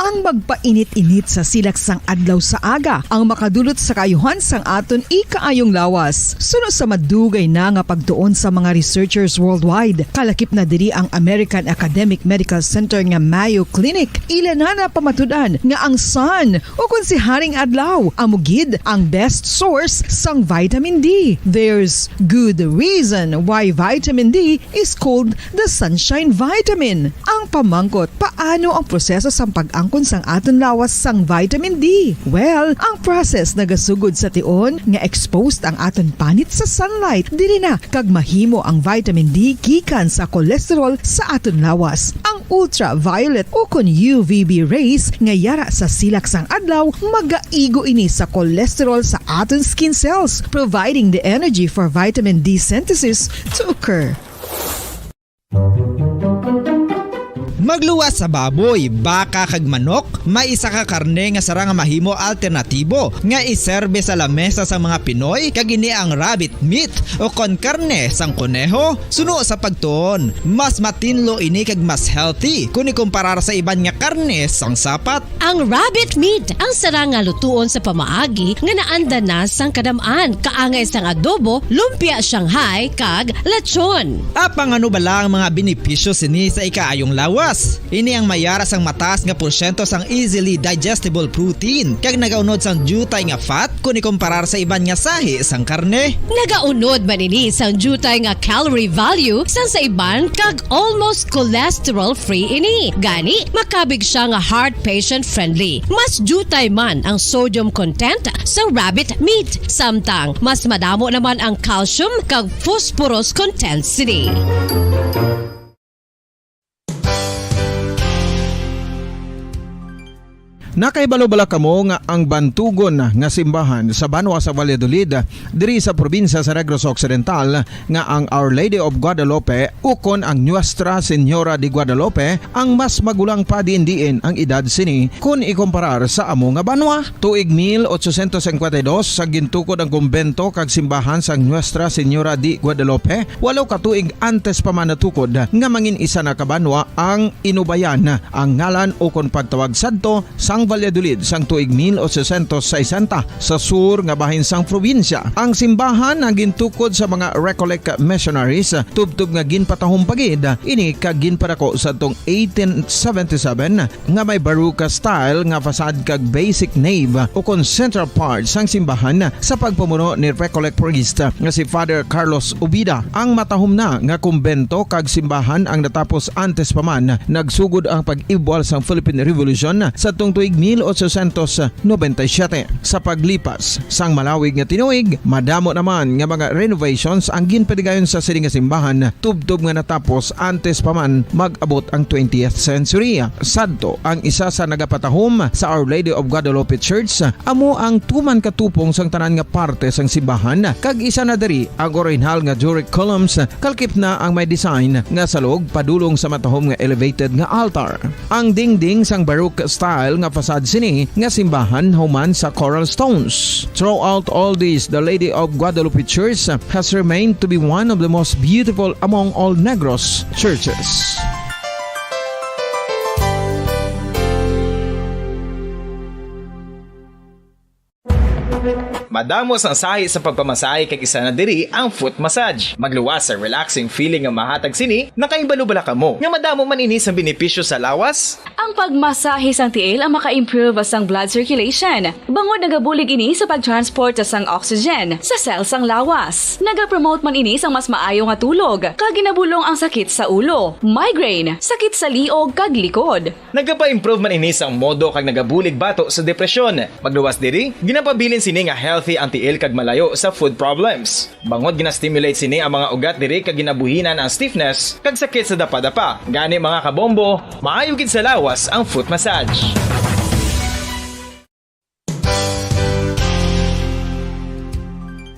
Ang magpainit-init sa silaksang adlaw sa aga ang makadulot sa kaayuhan sang aton ikaayong lawas. Sunod sa madugay na nga pagtuon sa mga researchers worldwide, kalakip na diri ang American Academic Medical Center nga Mayo Clinic. Ila na pamatudan nga ang sun o kung si Haring Adlaw amugid ang best source sang vitamin D. There's good reason why vitamin D is called the sunshine vitamin. Ang pamangkot, paano ang proseso sang pag-angkon sang aton lawas sang vitamin D? Well, ang process nagasugod sa tion nga exposed ang aton panit sa sunlight dili na kag mahimo ang vitamin D gikan sa cholesterol sa aton lawas. Ang ultraviolet o kon UVB rays nga yara sa silak sang adlaw magaigo ini sa cholesterol sa aton skin cells, providing the energy for vitamin D synthesis to occur. Magluwas sa baboy, baka kag manok, may isa ka karne nga sara nga mahimo alternatibo nga iserbe sa lamesa sa mga Pinoy kag ini ang rabbit meat o kon karne sang kuneho. Suno sa pagtuon, mas matinlo ini kag mas healthy kung ikumparar sa iban nga karne sang sapat. Ang rabbit meat ang sara nga lutuon sa pamaagi nga naanda na sang kadamaan, kaangay sang adobo, lumpia Shanghai kag lechon. Apang ano bala ang mga benepisyo sini sa ikaayong lawas? Ini ang mayara sang mataas nga porsyento sang easily digestible protein kag nagaunod sang jutay nga fat kung ikumparar sa iban nga sahi sang karne. Nagaunod man ini sang jutay nga calorie value sang sa iban kag almost cholesterol free ini. Gani makabig siya nga heart patient friendly. Mas jutay man ang sodium content sa rabbit meat, samtang mas madamo naman ang calcium kag phosphorus content sini. Nakaibalo-bala kamo nga ang bantugon nga simbahan sa Banwa sa Valladolid diri sa probinsya sa Negros Occidental nga ang Our Lady of Guadalupe ukon ang Nuestra Señora de Guadalupe ang mas magulang pa diin ang edad sini kung ikumparar sa amo nga banwa. Tuig 1852 sa gintukod ang kumbento kag simbahan sa Nuestra Señora de Guadalupe, walo ka tuig antes pa man natukod nga mangin isa na kabanwa ang inubayan ang ngalan ukon pagtawag sadto sang Valladolid sang tuig 1860 sa sur nga bahin sang probinsya. Ang simbahan ang gintukod sa mga Recollect missionaries tubtub nga ginpatahong pagid ini kag ginpadako sa tong 1877 nga may baroque style nga fasad kag basic nave o kon central part sang simbahan sa pagpamuno ni Recollect priest nga si Father Carlos Ubida. Ang matahom na nga kumbento kag simbahan ang natapos antes pa man nagsugod ang pag-ibwal sang Philippine Revolution sa tong tuig 1897. Sa paglipas sang malawig nga tinuig, madamo naman nga mga renovations ang ginpadigayon sa sining nga simbahan tubtob nga natapos antes pa man mag-abot ang 20th century. Sadto ang isa sa nagapatahom sa Our Lady of Guadalupe Church, amo ang tuman katupong sang tanan nga parte sang simbahan kag isa na diri ang original nga Doric columns kalkip na ang may design nga salog padulong sa matahom nga elevated nga altar. Ang dingding sang baroque style nga fasad sini nga simbahan human sa coral stones. Throughout all this, the Lady of Guadalupe Church has remained to be one of the most beautiful among all Negros churches. Madamos ang sahi sa pagpamasahe kag isa na diri ang foot massage. Magluwas sa relaxing feeling nga mahatag sini, nakaibalo-bala kamo. Nga madamo man ini sa benepisyo sa lawas. Ang pagmasahe sang tiil ang maka-improve sang blood circulation. Bangod nagabulig ini sa pag-transport sang oxygen sa cells sang lawas. Nagapromote man ini sang mas maayo nga tulog, kag ginabulong ang sakit sa ulo, migraine, sakit sa liog kag likod. Nagapa-improve man ini sang modo kag nagabulig bato sa depresyon. Magluwas diri, ginapabilin sini nga healthy ang tiil kag malayo sa food problems. Bangod gina-stimulate sini ang mga ugat diri kag ginabuhinan ang stiffness kag sakit sa dapa-dapa. Gani mga kabombo, maayo gid sa lawas ang foot massage.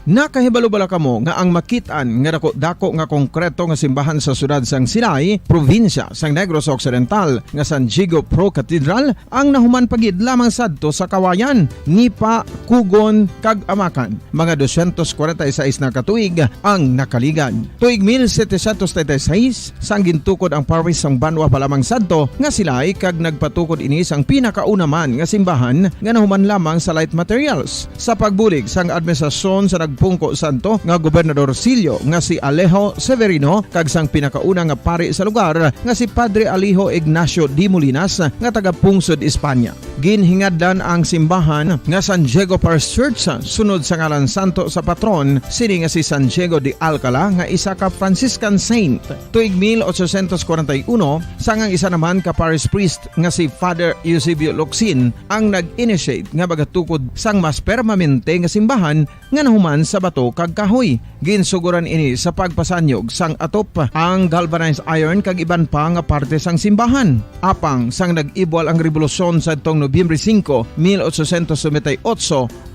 Nakahibalo-bala kamo nga ang makitaan nga dako nga konkreto nga simbahan sa sudad sang Sinay, probinsya sang Negros Occidental nga San Diego Pro Cathedral ang nahuman pagid lamang sadto sa Kawayan, Nipa, Kugon kag Amakan. Mga 246 na katuig ang nakaligan. Tuig 1736 sang gintukod ang parish sang Banwa pa lamang sadto nga Silay kag nagpatukod ini sang pinakauna man nga simbahan nga nahuman lamang sa light materials. Sa pagbulig sang administrasyon sa Pungko Santo nga Gobernador Silio nga si Alejo Severino kag sang pinakauna nga pari sa lugar nga si Padre Alijo Ignacio Di Molinas nga taga Pungsod, Espanya. Ginhingadlan ang simbahan nga San Diego Parish Church sunod sa ngalan santo sa patron sini nga si San Diego de Alcala nga isa ka Franciscan saint. Tuig 1841 sangang isa naman ka parish priest nga si Father Eusebio Locsin ang nag-initiate nga bagatukod sang mas permanente nga simbahan nga nahuman sa bato kag kahoy. Ginsuguran ini sa pagpasanyog sang atop ang galvanized iron kag iban pa nga parte sang simbahan. Apang sang nag-ibwal ang revolusyon sa tong Nobyembre 5, 1898,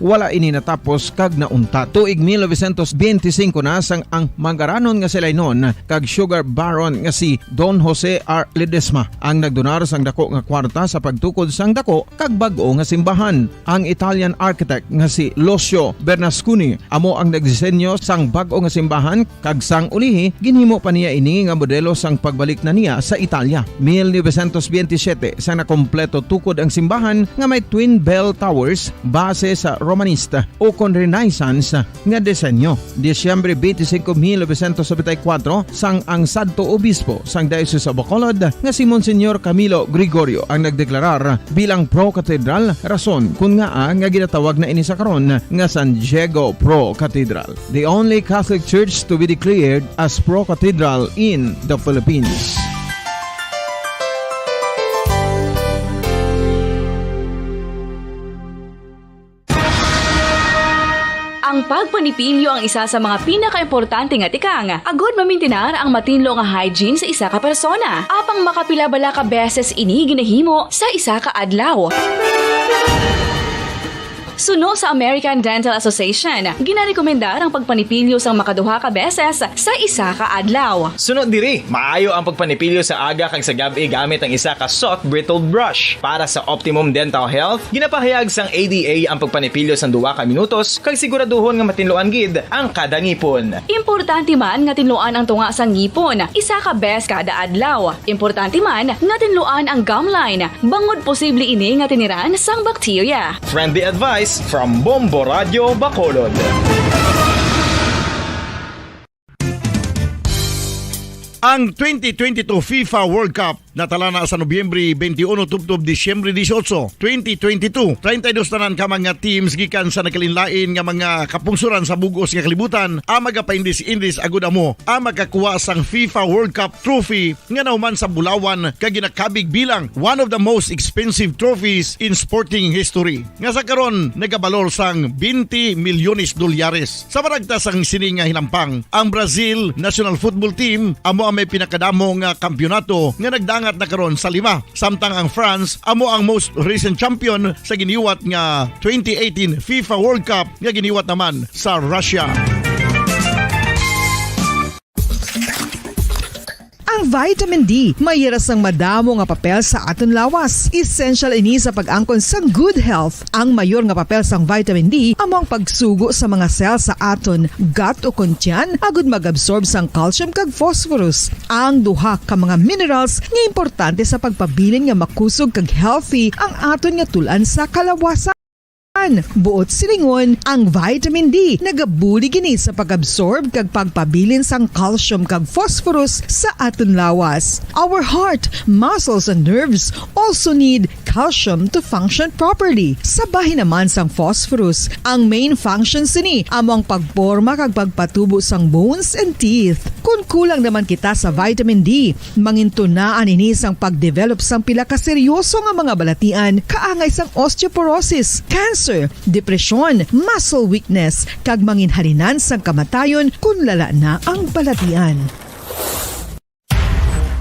wala ini natapos kag nauntat. Tuig 1925 na sang ang mangaranon nga sila noon kag sugar baron nga si Don Jose R. Ledesma ang nagdonar sang dako nga kwarta sa pagtukod sang dako kag bag-o nga simbahan. Ang Italian architect nga si Lucio Bernasconi amo ang nagdisenyo sang bag-o nga simbahan kag sang ulihi ginhimo pa niya ini nga modelo sang pagbalik na niya sa Italia. 1927 sang nakompleto tukod ang simbahan nga may twin bell towers base sa Romanista o kon Renaissance nga disenyo. Disyembre 25, 1974 sang ang Santo Obispo sang Diocese of Bacolod nga si Monsignor Camilo Gregorio ang nagdeklarar bilang Pro Cathedral, rason kung nga nga ginatawag na ini sa karon nga San Diego Pro Cathedral, the only Catholic church to be declared as Pro Cathedral in the Philippines. Ang pagpanipilyo ang isa sa mga pinaka-importante nga tikang. Agod mamintinar ang matinlo nga hygiene sa isa ka persona. Apang makapila-bala ka beses ini ginahimo sa isa ka adlaw. Suno sa American Dental Association, ginarekomendar ang pagpanipilyo sang makaduha ka beses sa isa ka adlaw. Sunod diri, maayo ang pagpanipilyo sa aga kag sa gabi gamit ang isa ka soft brittle brush. Para sa optimum dental health, ginapahayag sang ADA ang pagpanipilyo sang 2 ka minutos kag siguraduhon nga matinluan gid ang kada ngipon. Importante man nga tinluan ang tunga sang ngipon, isa ka bes kada adlaw. Importante man nga tinluan ang gum line, bangod posible ini nga tiniran sang bakterya. Friendly advice from Bombo Radio Bacolod. Ang 2022 FIFA World Cup natala na sa Nobyembre 21 tubtob Disyembre 18, 2022. 32 tanan ka mga teams gikan sa nakalinlain nga mga kapungsuran sa bugos nga kalibutan ang magapaindis-indis agud amo ang makakuha sang FIFA World Cup trophy nga nahuman sa Bulawan kag ginakabig bilang one of the most expensive trophies in sporting history. Nga sa karon nagabalor sang 20 milyones dolyares. Sa maragta sang sini nga hinampang, ang Brazil National Football Team amo ang may pinakadamo nga kampyonato nga nagdangat na karon sa 5. Samtang ang France amo ang most recent champion sa giniwat nga 2018 FIFA World Cup nga giniwat naman sa Russia. Ang vitamin D mayira sang madamo nga papel sa aton lawas. Essential ini sa pag-angkon sang good health. Ang mayor nga papel sang vitamin D amo ang pagsugo sa mga cell sa aton gut o kuntyan agud mag-absorb sang calcium kag phosphorus. Ang duha ka mga minerals nga importante sa pagpabilin nga makusog kag healthy ang aton nga tulan sa kalawasan. Buot silingon ang vitamin D nagabuli gini sa pag-absorb kag pagpabilin sang calcium kag phosphorus sa aton lawas. Our heart, muscles and nerves also need calcium to function properly. Sabahin naman sang phosphorus, ang main function sini among pagporma kag pagpatubo sang bones and teeth. Kung kulang naman kita sa vitamin D, mangintunaan ini sang pagdevelop sang pila ka seryoso nga mga balatian, kaangay sang osteoporosis, cancer, depresyon, muscle weakness, kag manginhalinan sang kamatayon kung lala na ang balatian.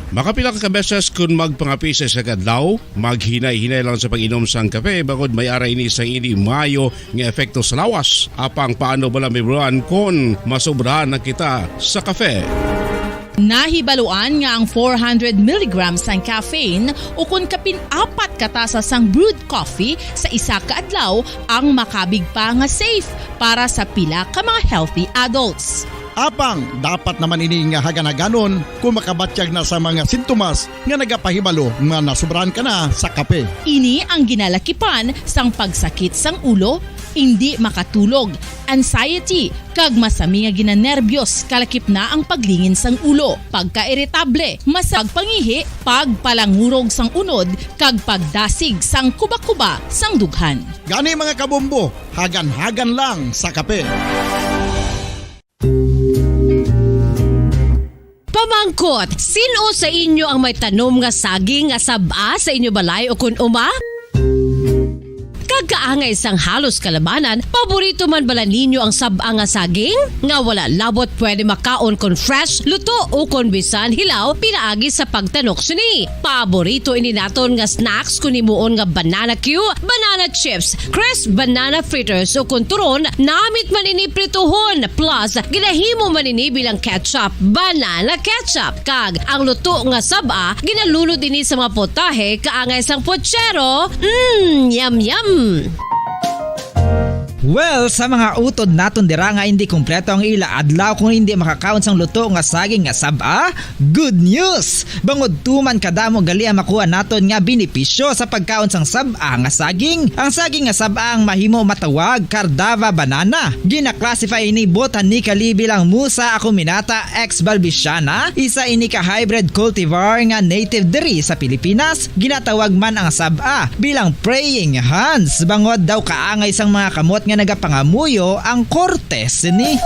Makapila ka beses kung magpangapisa sa kadlaw, maghinay-hinay lang sa pag-inom sang kape bagod may aray ni sang ini mayo nga epekto sa lawas. Apang paano bala may buruan kung masobrahan na kita sa kape? Nahibaluan nga ang 400 mg ang caffeine o kung kapin-4 katasa sang brewed coffee sa isa ka adlaw ang makabig pa nga safe para sa pila ka mga healthy adults. Apang, dapat naman ini nga haganaganon kung makabatyag na sa mga sintomas nga nagapahibalo nga nasubrahan ka na sa kape. Ini ang ginalakipan sang pagsakit sang ulo, hindi makatulog, anxiety, kag masami nga ginanerbiyos kalakip na ang paglingin sang ulo, pagka-irritable, masag pangihi, pagpalangurog sang unod, kag pagdasig sang kuba-kuba sang dughan. Gani mga kabombo, hagan-hagan lang sa kape. Pamangkot, sino sa inyo ang may tanom nga saging nga saba sa inyo balay o kun uma? Kagkaangay sang halos kalabanan, paborito man bala ninyo ang saba nga saging? Nga wala labot pwede makaon kon fresh, luto o kon bisan hilaw pinaagi sa pagtanok suni. Paborito ini naton nga snacks kun himuon nga banana Q, banana chips, crisp banana fritters o kun turon, namit man ini prituhon plus ginahimo man ini bilang ketchup, banana ketchup. Kag ang luto nga saba ginalunod ini sa mga potahe kaangay sang pochero. Yum yum. Well, sa mga utod naton dira nga hindi kumpleto ang ila adlaw kung hindi makakaon sang luto nga saging nga saba, good news! Bangod tuman kadamo gali ang makuha naton nga benepisyo sa pagkaon sang saba nga saging. Ang saging nga saba ang mahimo matawag Cardava banana. Gina-classify ini botanically bilang Musa acuminata ex balbisiana, isa ini ka hybrid cultivar nga native diri sa Pilipinas. Ginatawag man ang saba bilang praying hands. Bangod daw kaangay sang mga kamot nga nagapangamuyo ang kortes ni.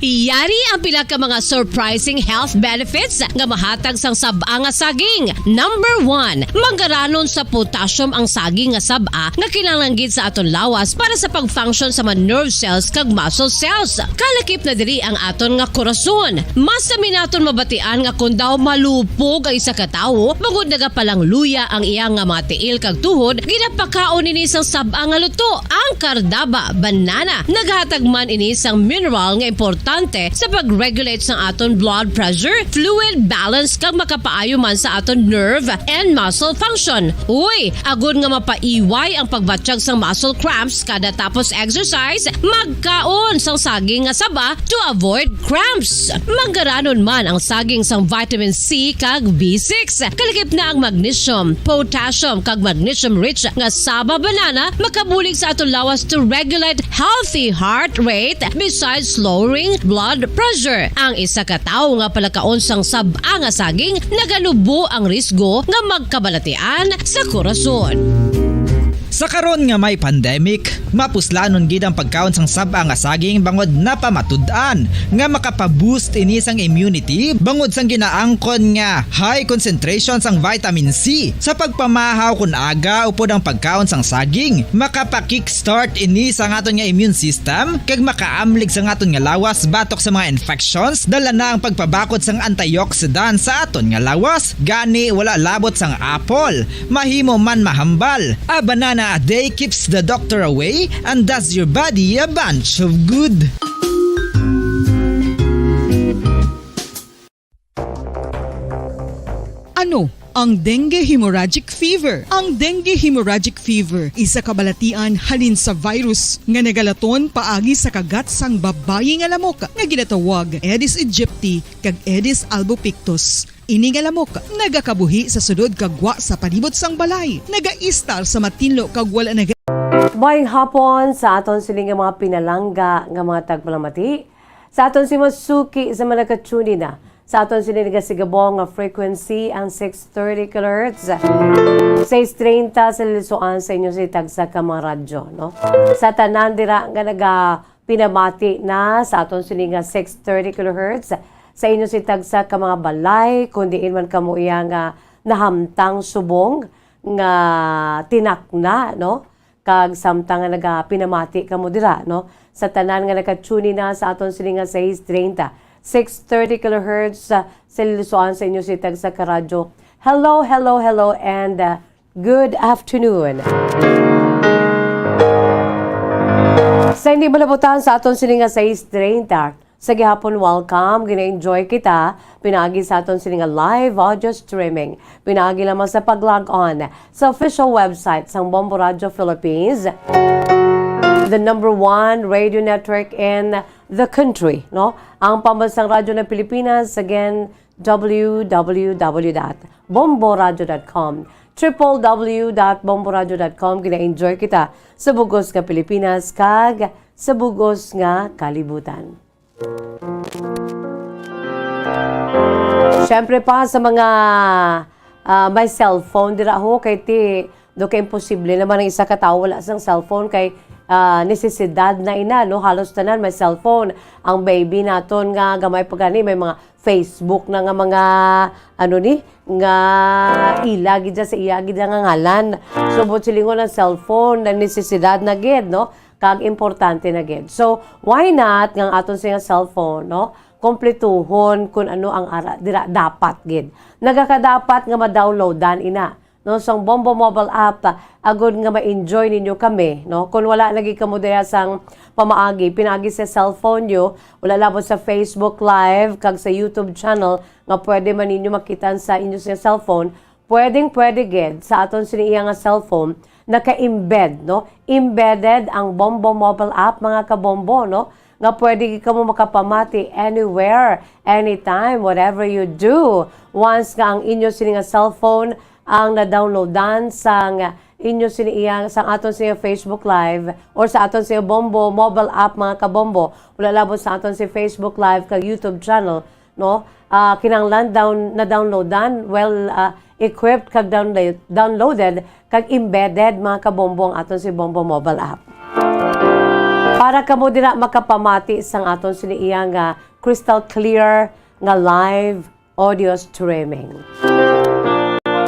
Iyari ang pila ka mga surprising health benefits nga mahatag sang saba nga saging. Number 1, manggaranon sa potassium ang saging nga saba nga kinahanglan sa aton lawas para sa pag-function sa mga nerve cells kag muscle cells. Kalakip na diri ang aton nga korason. Mas naton mabatian nga kung daw malupog ang isa ka tawo, bangod nagapalang luya ang iyang nga mga tiil kag tuhod, ginapakaon ini sang saba nga luto, ang Cardava banana. Naghatag man ini sang mineral nga importante sa pag-regulate sa aton blood pressure, fluid balance kag makapaayo man sa aton nerve and muscle function. Uy, agud nga mapaiway ang pagbatsyag sang muscle cramps kada tapos exercise, magkaon sang saging nga saba to avoid cramps. Manggaranon man ang saging sang vitamin C kag B6. Kalakip na ang magnesium, potassium kag magnesium rich nga saba banana makabulig sa aton lawas to regulate healthy heart rate besides lowering blood pressure. Ang isa ka tawo nga palakaon sang saba nga saging nagalubo ang risgo nga magkabalatian sa korason. Sa karon nga may pandemic, mapuslanon gid ang pagkaon sang saba nga saging bangod napamatud-an nga makapaboost ini sang immunity bangod sang ginaangkon nga high concentration sang vitamin C. Sa pagpamahaw kun aga upod ang pagkaon sang saging, makapa-kickstart ini sa aton nga immune system kag makaamlig sa aton nga lawas batok sa mga infections, dala na ang pagpabakod sang antioxidant sa aton nga lawas. Gani wala labot sang apple, mahimo man mahambal. A banana a day keeps the doctor away and does your body a bunch of good. Ano ang dengue hemorrhagic fever? Ang dengue hemorrhagic fever isa kabalatian halin sa virus nga nagalaton paagi sa kagat sang babayi nga lamok nga ginatawag Aedes aegypti kag Aedes albopictus. ini nga lamok nagakabuhi sa sudod kagwa sa palibot sang balay, naga-istar sa matinlo kag wala naga. Mayong hapon sa aton siling nga mga pinalangga nga mga tagpalamati. Sa aton si Masuki sa Malakachuni na. Sa aton siling nga sigabong nga frequency ang 630 kHz. 630 sa lisuan sa inyo si tagsa ka mga radyo. No? Sa tanan dira nga naga pinamati na sa aton siling nga 630 kHz. Sa inyo si tagsa ka mga balay, kundi man kamo iya nga nahamtang subong nga tinakna, no? Kag samtang nga naga pinamati kamo dira, no? Sa tanan nga nakatuni na sa aton sini nga 630 kHz sa Lusuan sa inyo si tagsa ka radyo. Hello, hello, hello, and good afternoon. Sa hindi malabutan sa aton sini nga 630 sa gihapon, welcome. Gina-enjoy kita. Pinagi sa aton sini nga live audio streaming. Pinagi lamang sa pag-log on sa official website sang Bombo Radio Philippines, the #1 radio network in the country, no? Ang pambansang radyo ng Pilipinas, again, www.bomboradio.com, www.bomboradio.com. Gina-enjoy kita sa bugos nga Pilipinas kag sa bugos nga kalibutan. Siyempre pa sa mga may cellphone dira ho kay ti do kay imposible naman ang isa ka tawo wala sang cellphone kay necesidad na ina, no? Halos tanan may cellphone ang baby naton nga gamay pa gani may mga Facebook na nga mga ano ni nga ilagi dyan sa iyagi dyan nga ngalan. Subot silingon ang cellphone na necesidad na gid, no? Kag importante na gid. So why not nga aton sa cellphone, no? Kompletuhon kung ano ang ara dira dapat gid. Nagakadapat nga ma-downloadan ina, no? Sang Bombo mobile app agud nga ma-enjoy ninyo kami, no? Kung wala lagi kamo diha sang pamaagi, pinagi sa cellphone nyo, wala labot sa Facebook Live kag sa YouTube channel nga pwede man ninyo makitan sa inyo sa cellphone, pwede gid sa aton siniya nga cellphone naka-embed, no? Embedded ang Bombo mobile app, mga kabombo, no? Nga pwede ka mo makapamati anywhere, anytime, whatever you do. Once nga ang inyo sininga cellphone ang na-downloadan sang inyo siniyang sang aton sa Facebook Live or sa aton sa Bombo mobile app, mga kabombo, wala labot sa aton sa Facebook Live kag YouTube channel, no? Kinanglan na downloadan, well equipped kag downloaded kag embedded, mga kabombo, ang aton si Bombo mobile app. Para kamo dira makapamati sang aton siniya nga crystal clear nga live audio streaming.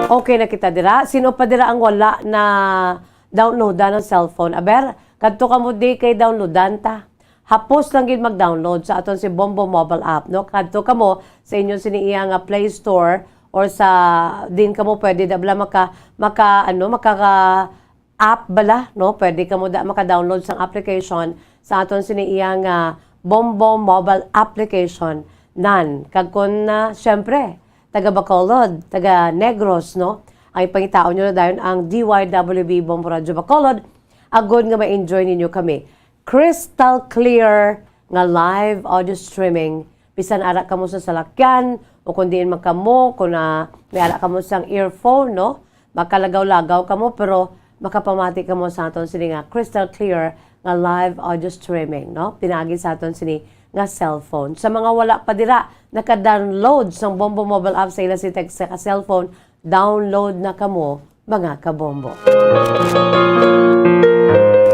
Okay na kita dira. Sino pa dira ang wala na downloadan ng cellphone? Aber, kadto kamo di kay downloadan ta. Hapos lang gid mag-download sa aton si Bombo mobile app, no? Kadto kamo sa inyo siniya nga Play Store or sa din kamo pwede dabla maka app bala, no? Pwede kamo maka-download sang application sa aton siniya nga Bombo mobile application nan. Kag kun syempre taga Bacolod, taga Negros, no? Ang ipangitao nyo na dayon ang DYWB Bombo Radio Bacolod. Agod nga ma-enjoy ninyo kami. Crystal clear nga live audio streaming. Bisan ara kamo sa salakyan o kung diin man kamo, kung may ara kamo sang earphone, no? Makalagaw-lagaw kamo pero makapamati kamo sa aton sini nga crystal clear nga live audio streaming, no? Pinagi sa aton sini nga cellphone. Sa mga wala pa dira, naka-download sang Bombo mobile app sa ila si text sa cellphone, download na kamo, mga kabombo.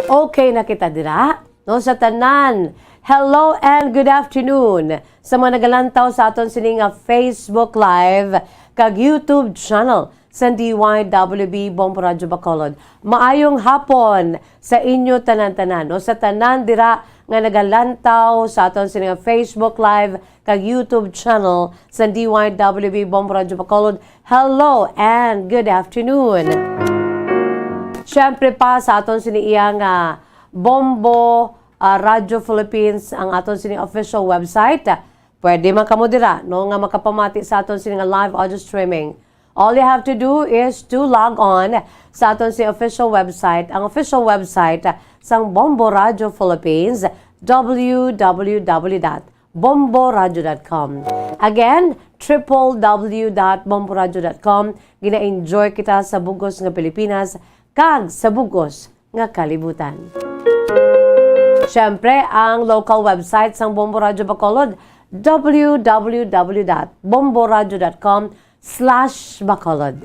Okay na kita dira, no? Sa tanan, hello and good afternoon sa mga nagalantaw sa aton sini nga Facebook Live kag YouTube channel sa DYWB Bombo Radio Bacolod. Maayong hapon sa inyo tanan-tanan, no? Sa tanan dira nga nagalantaw sa aton sa nga Facebook Live kag YouTube channel sa DYWB Bombo Radio Bacolod. Hello and good afternoon. Siyempre pa sa aton siniya nga Bombo Radio Philippines ang aton sini official website. Pwede man kamo dira, no, nga makapamati sa aton sini nga live audio streaming. All you have to do is to log on sa aton si official website. Ang official website sang Bombo Radio Philippines, www.bomboradio.com. www.bomboradio.com. Again, www.bomboradio.com. Gina-enjoy kita sa bugos nga Pilipinas kag sa bugos nga kalibutan. Siyempre, ang local website sang Bombo Radio Bacolod, www.bomboradio.com/Bacolod.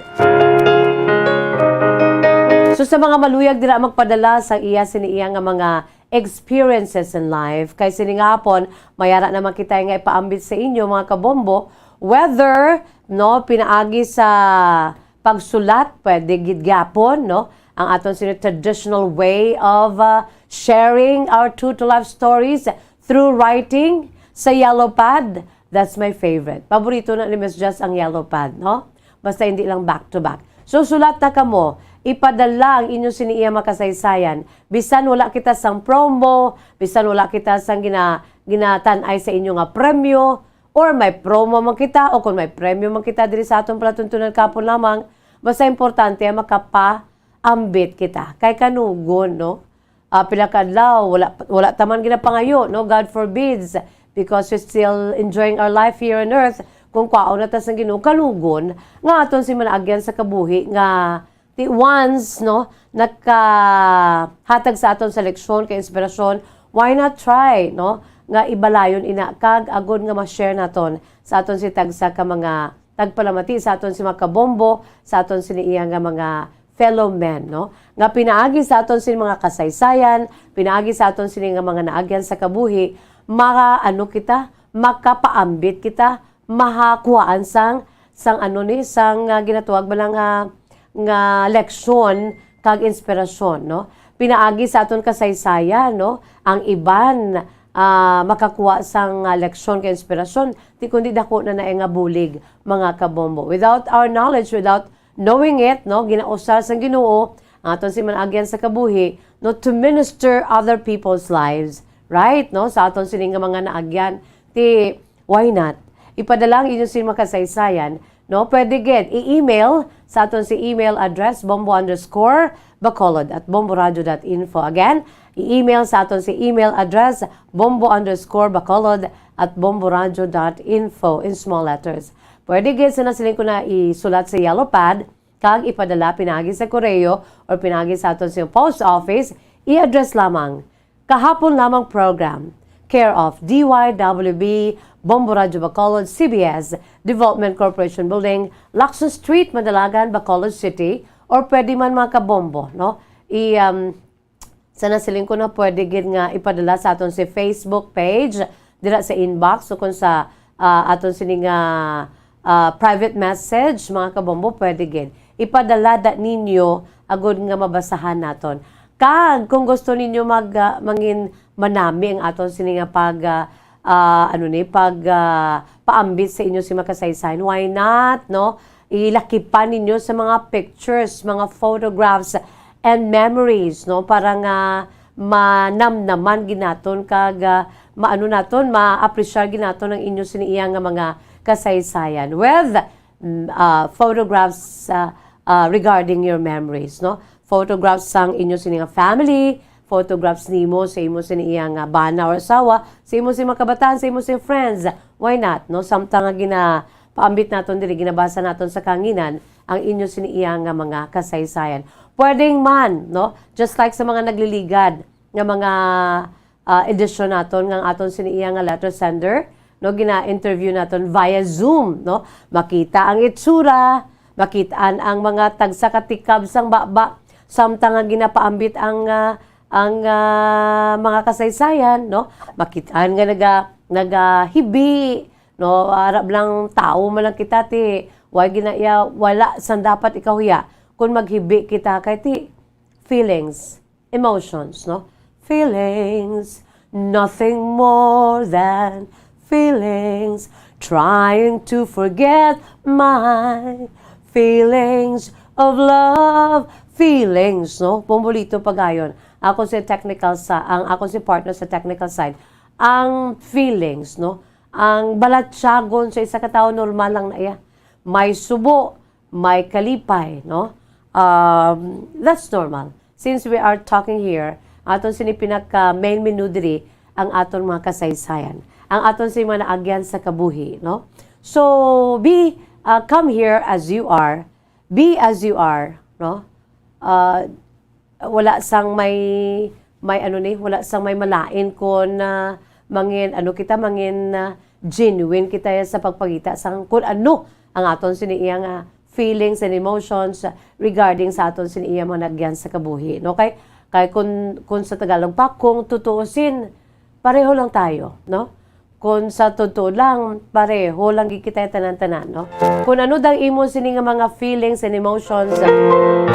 So sa mga maluyag dira magpadala sa iya siniya nga mga experiences in life, kay siningapon mayara naman kita nga ipaambit sa inyo mga kabombo, whether no pinaagi sa pagsulat, pwede gidgapon no ang aton traditional way of sharing our true to life stories through writing sa yellow pad. That's my favorite. Paborito na ni Miss Jess ang yellow pad, no? Basta hindi lang back to back. So sulat na kamo, ipadala ang inyong siniya makasaysayan. Bisan wala kita sang promo, bisan wala kita sang ginatanay sa inyo nga premyo, or may promo man kita, o kung may premyo man kita diri sa atong palatuntunan kapon lamang, basta importante makapaambit kita. Kay kanugon, no? Pila kadlaw, wala taman ginapangayo, no? God forbids, because we're still enjoying our life here on earth. Kung kwaon na tas ng Ginoo kalugon, nga aton si manaagyan sa kabuhi nga the ones no nakahatag sa aton sa leksyon kay inspirasyon, why not try no nga ibalayon ina kag agod nga ma-share naton sa aton si tagsa ka mga tagpalamati sa aton si mga kabombo, sa aton siniiya nga mga fellow men no nga pinaagi sa aton si mga kasaysayan, pinaagi sa aton sini nga mga naagyan sa kabuhi, makapaambit kita, mahakuhaan sang ginatuwag ba lang nga leksyon kag inspirasyon no pinaagi sa aton kasaysayan no ang iban makakuha sang leksyon kag inspirasyon ti kundi dako na nga bulig mga kabombo. Without our knowledge, without knowing it no ginausar sang Ginoo ang aton si managyan sa kabuhi no to minister other people's lives, right no sa aton sining mga naagyan ti why not ipadala ang inyong sin makasaysayan, no? Pwede get i-email sa aton si email address bombo_bacolod@bomboradio.info. Again, i-email sa aton si email address bombo_bacolod@bomboradio.info in small letters. Pwede get sa nasiling ko na isulat sa yellow pad, kag ipadala pinagi sa koreo or pinagi sa aton sa post office, i-address lamang. Kahapon lamang program. Care of DYWB, Bombo Radio Bacolod, CBS, Development Corporation Building, Lacson Street, Madalagan, Bacolod City, or pwede man mga kabombo, no? Sa nasiling ko na pwede gid nga ipadala sa aton si Facebook page, dira sa inbox, so kung sa aton sining private message, mga kabombo, pwede gid. Ipadala da ninyo, agod nga mabasahan naton. Kag kung gusto ninyo mangin manami ang aton sininga paambit sa inyo si makasaysayan, why not no ilakipan ninyo sa mga pictures, mga photographs and memories no para nga manamnaman ginaton kag ma-appreciate ginaton ang inyo siniya nga mga kasaysayan with photographs regarding your memories no photographs sang inyo sininga family, photographs nimo sa imo siniya nga bana or asawa, sa imo si makabataan, sa imo si friends. Why not? No, samtang nga paambit naton diri ginabasa naton sa kanginan ang inyo siniya nga mga kasaysayan. Pwedeng man, no? Just like sa mga nagliligad nga mga edition naton nga aton siniya nga letter sender, no gina-interview naton via Zoom, no? Makita ang itsura, makitaan ang mga tagsakatikab sang baba, samtang nga ginapaambit ang mga kasaysayan, no? Makitaan nga nagahibi, no? Arab lang tao man lang kita ti, wala sang dapat ikaw hiya kung maghibi kita kay ti feelings, emotions, no? Feelings, nothing more than feelings, trying to forget my feelings of love, feelings, no? Pumulito pagayon. Ako si ako si partner sa technical side. Ang feelings, no? Ang balatsyagon sa isa ka tao normal lang na iya. May subo, may kalipay, no? That's normal. Since we are talking here, aton sini pinaka main menu diri ang aton mga kasaysayan. ang aton si mga naagyan sa kabuhi, no? So come here as you are, be as you are, no? Wala sang may wala sang may malain kon mangin genuine kita sa pagpagita sang kun ano ang aton siniya nga feelings and emotions regarding sa aton siniya mga nagyan sa kabuhi, no? Kay kung sa Tagalog pa, kung tutuusin, pareho lang tayo, no? Kung sa totoo lang, pareho lang kita tanan-tanan, no? Kung ano dang imo sini nga mga feelings and emotions,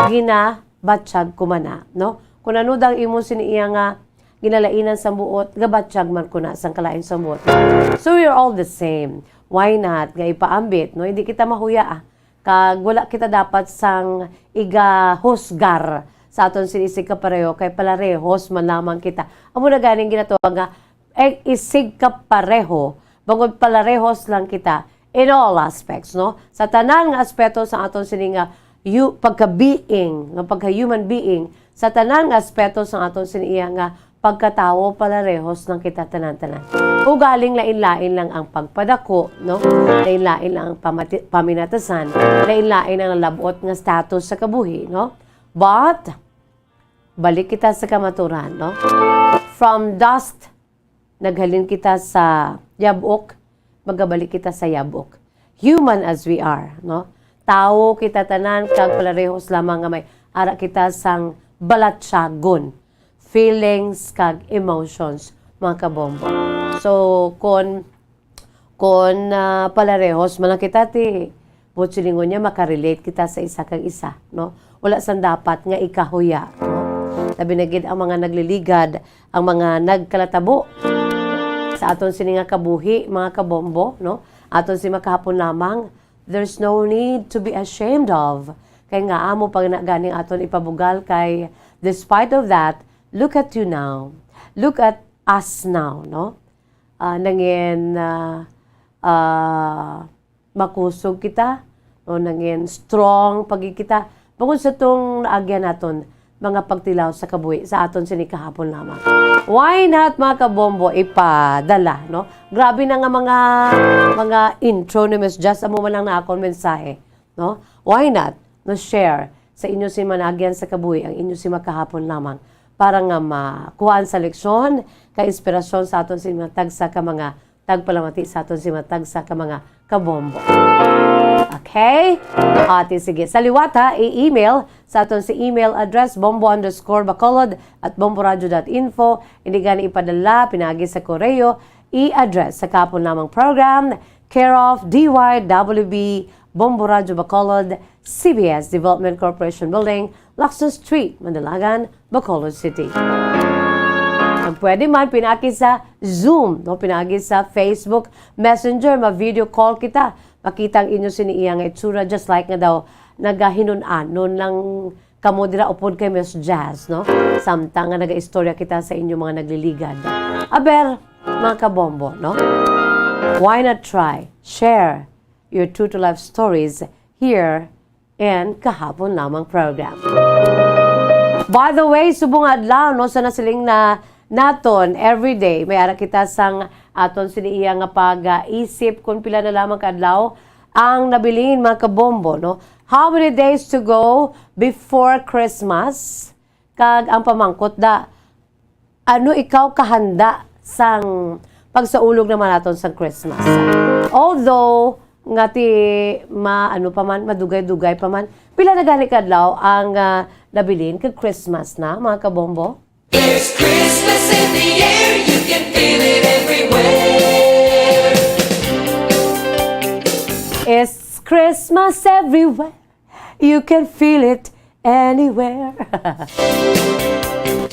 ginabatsyag ko man, no? Kung ano dang imo sini nga ginalainan sa buot, gabatsyag man ko na sang kalain sa buot. So we're all the same. Why not? Nga ipaambit, no? Hindi kita mahuya, kag wala kita dapat sang iga-husgar sa aton sinisig ka pareho, kay palarehos man lamang kita. Amo na ganing ginatuwa nga, isig ka pareho, bangod palarehos lang kita in all aspects, no? Sa tanan nga aspeto sa aton sininga pagka-being, nga pagka-human being, sa tanan nga aspeto sa aton siniya nga pagkatawo palarehos lang kita tanan-tanan. Ugaling lain-lain lang ang pagpadako, no? Lain-lain lang ang paminatasan, lain-lain ang labot nga status sa kabuhi, no? But balik kita sa kamaturan, no? From dust, naghalin kita sa yabok, magabalik kita sa yabok. Human as we are, no? Tao kita tanan, kag palarehos lamang nga may ara kita sang balatsyagon, feelings kag emotions, mga kabombo. So, kung palarehos man lang kita ti, silingon niya makarelate kita sa isa kag isa, no? Wala sang dapat nga ikahuya, no? Labi na gid ang mga nagliligad, ang mga nagkalatabo sa aton sini nga kabuhi, mga kabombo, no? Aton si makahapon lamang, there's no need to be ashamed of. Kay nga amo pag ganing aton ipabugal, kay despite of that, look at you now. Look at us now, no? Makusog kita, no? Nangin strong pagikita. Bukod sa itong naagyan naton, mga pagtilaw sa kabuhi, sa aton sini kahapon lamang. Why not, mga kabombo, ipadala, no? Grabe na nga mga intro ni Ms. Just, amo man lang na akong mensahe, no? Why not, no, share sa inyo si managyan sa kabuhi, ang inyo si makahapon lamang, para nga makuhaan sa leksyon, ka-inspirasyon sa aton si mga tagsa ka mga tagpalamati sa aton si mga tagsa ka mga kabombo. Okay? Ate, sige. Sa liwata, i-email sa aton si email address bombo_bacolod@bomboradio.info. Hindi gani ipadala, pinagi sa koreo, i-address sa kapon namang program, care of DYWB, Bombo Radio Bacolod, CBS Development Corporation Building, Lacson Street, Mandalagan, Bacolod City. Ang pwede man, pinagi sa Zoom, no? Pinagi sa Facebook Messenger, ma-video call kita. Makita ang inyo siniiyang itsura, just like nga daw, nagahinunan, noon lang kamo dira upod kay Miss Jazz, no? Samtang nga naga-istorya kita sa inyo mga nagliligad. Aber, mga kabombo, no? Why not try, share your true-to-life stories here in Kahapon Lamang program. By the way, subong adlaw, no? Sa nasiling na naton everyday may ara kita sang aton siniiya nga pag-isip kung pila na lamang kadlaw ang nabilin, mga kabombo, no? How many days to go before Christmas? Kag ang pamangkot da, ano ikaw kahanda sang pagsaulog naman naton sang Christmas? Although nga ti madugay-dugay pa man, pila na gani kadlaw ang nabilin kag Christmas na, mga kabombo? There's Christmas in the air, you can feel it everywhere. It's Christmas everywhere, you can feel it anywhere.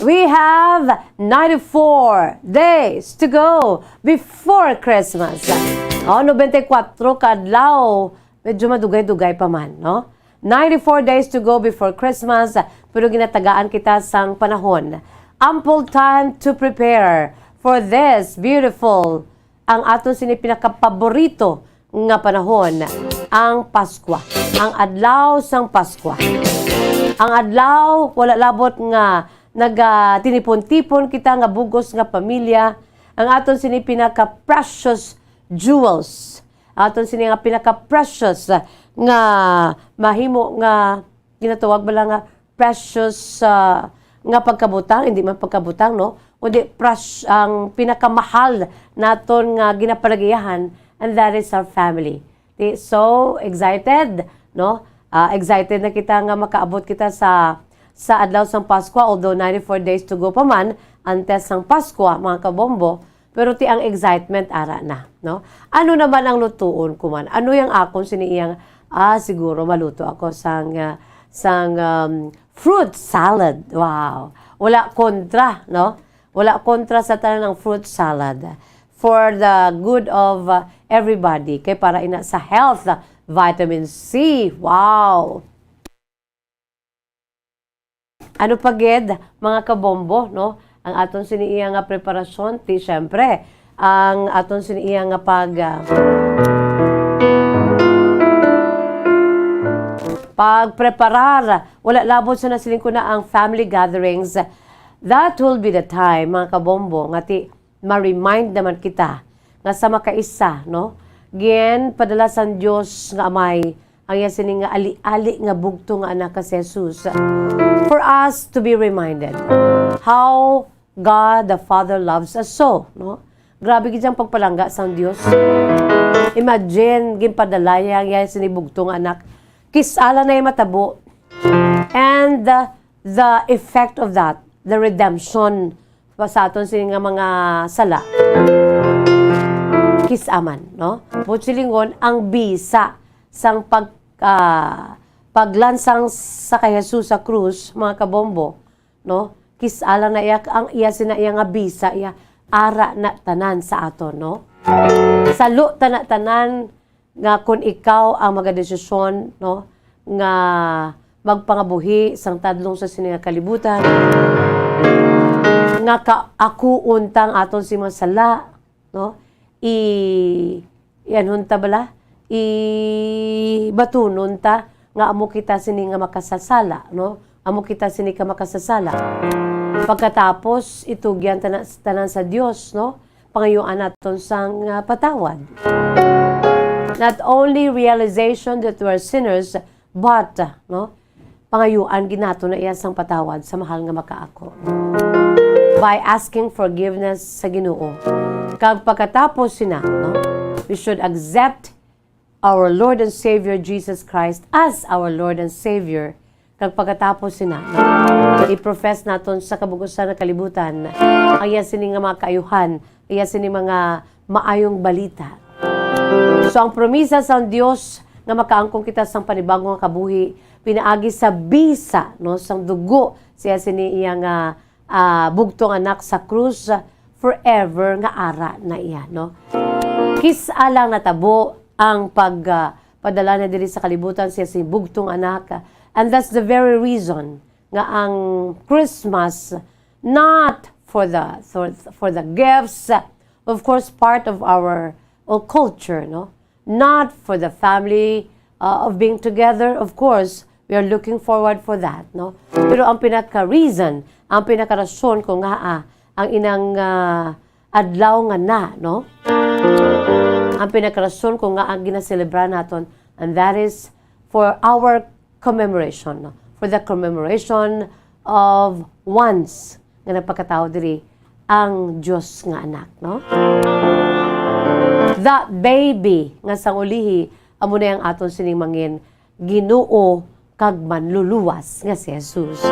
We have 94 days to go before Christmas. 94 kadlaw, medyo madugay-dugay pa man, no? 94 days to go before Christmas, pero ginatagaan kita sang panahon. Ample time to prepare for this beautiful, ang aton pinakapaborito nga panahon, ang Paskwa, ang adlaw sang Paskwa. Ang adlaw, wala labot nga tinipon-tipon kita nga bugos nga pamilya, ang aton sini pinaka-precious jewels. Aton sini nga pinaka-precious nga mahimo nga ginatawag bala nga precious nga pagkabutang, hindi man pagkabutang, no? Kundi ang pinakamahal naton nga ginapalagiyahan, and that is our family. So excited, no? Excited na kita nga makaabot kita sa adlaw sang Pasko, although 94 days to go pa man antes sang Pasko, mga kabombo, pero ti ang excitement ara na, no? Ano naman ang lutuon ko man? Ano yang akon siniyang siguro maluto ako sang fruit salad. Wow. Wala kontra, no? Wala kontra sa tanan ng fruit salad. For the good of everybody. Kay para ina sa health, vitamin C. Wow. Ano pa gid, mga kabombo, no? Ang aton siniiya nga preparasyon, ti syempre, ang aton siniiya nga pagpreparar, wala labot sa nasiling ko na ang family gatherings. That will be the time, mga kabombo, nga ti ma-remind naman kita nga sa makaisa, no? Gen, padala sa Diyos nga amay, ang yasining nga ali-ali nga bugto nga anak ka si Jesus. For us to be reminded how God the Father loves us so, no? Grabe gid ang pagpalangga sa Diyos. Imagine, ginpadalaya ang sinibugto nga anak, kisala na yung matabo. And the effect of that, the redemption sa aton sining nga mga sala, kisaman, no? Butsilingon, ang bisa sang paglansang sa kay Jesus sa krus, mga kabombo, no? Kisala na iya, ang iya sinaiya nga bisa, iya ara na tanan sa aton, no? Salo tanan nga kung ikaw ang magadesisyon, no, nga magpangabuhi sang tadlong sa sininga kalibutan, nga ako untang aton si masala, no, ianhunta bala, batunon ta nga amo kita sini nga makasasala, no, amo kita sini ka makasasala. Pagkatapos itugyan tanan sa Dios, no, pangayuan naton sang patawad. Not only realization that we are sinners, but, no, pangayuan ginato na iya sang patawad sa mahal nga makaako. By asking forgiveness sa Ginoo. Kag pagkatapos sina, no, we should accept our Lord and Savior Jesus Christ as our Lord and Savior. Kag pagkatapos sina, no, i-profess naton sa kabugusan ng kalibutan, ang iya sini nga mga kaayuhan, iya sini mga maayong balita. So ang promisa sa Dios nga makaangkong kita sang panibagong kabuhi pinaagi sa bisa, no, sang dugo siya sini iya nga bugtong anak sa krus forever nga ara na iya, no. Kisalang natabo ang padala na diri sa kalibutan siya si bugtong anak, and that's the very reason nga ang Christmas not for the gifts, of course part of our culture, no? Not for the family of being together, of course, we are looking forward for that, no? Pero ang pinaka-reason, ang pinaka-rason kung nga ang inang adlaw nga na, no? Ang pinaka-rason kung nga ang ginaselebra naton, and that is for our commemoration, no? For the commemoration of once nga nagpakatao diri ang Diyos nga anak, no? That baby nga sang ulihi amo na ang aton sining mangin Ginoo kag manluluwas nga si Jesus.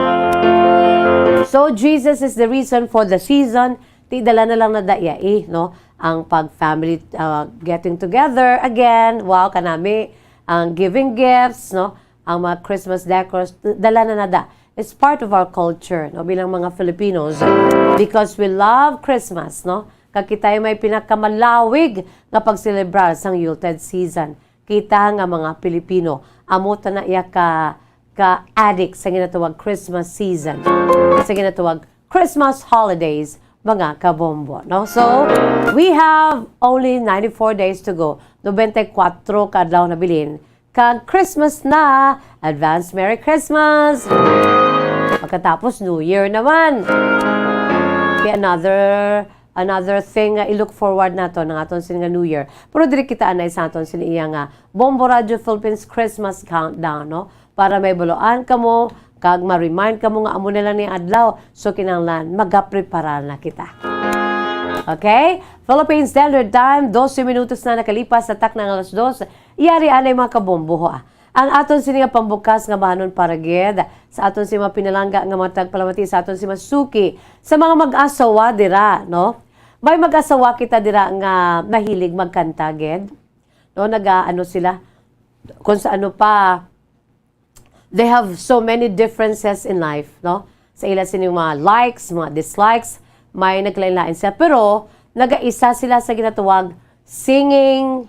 So Jesus is the reason for the season. Ti dala na lang na daya no, ang pag family getting together again. Wow, kanami ang giving gifts, no, ang mga Christmas decors, dala na nada. It's part of our culture, no, bilang mga Filipinos, because we love Christmas, no. Kag kita may pinakamalawig nga pagselebrar sang Yuletide season. Kita nga mga Pilipino, amo ta na iya ka addict sa ginatawag Christmas season. Sa ginatawag Christmas holidays, mga kabombo, no? So, we have only 94 days to go. 94 ka adlaw na bilin. Kag Christmas na, advance Merry Christmas. Pagkatapos New Year naman. Kaya another another thing nga i-look forward nato ng aton sin nga New Year. Pero diri kita anay sa aton sin iya nga Bombo Radio Philippines Christmas Countdown, no? Para may buloan kamo, kag ma-remind kamo nga amo na lang ni adlaw, so kinahanglan magaprepara na kita. Okay? Philippine Standard Time, 12 minutos na nakalipas sa tak ng alas 2. Iyari anay mga kabombo ha. Ang aton sini nga pambukas nga bahanon para gid sa aton si mga pinalangga nga matag palamati sa aton si Masuki sa mga mag-asawa dira, no? May mag-asawa kita dira nga mahilig magkanta gid. No, nag-ano sila kung sa ano pa, they have so many differences in life, no? Sa ila sini mga likes, mga dislikes, may naglain-lain sila. Pero, nag-isa sila sa ginatawag singing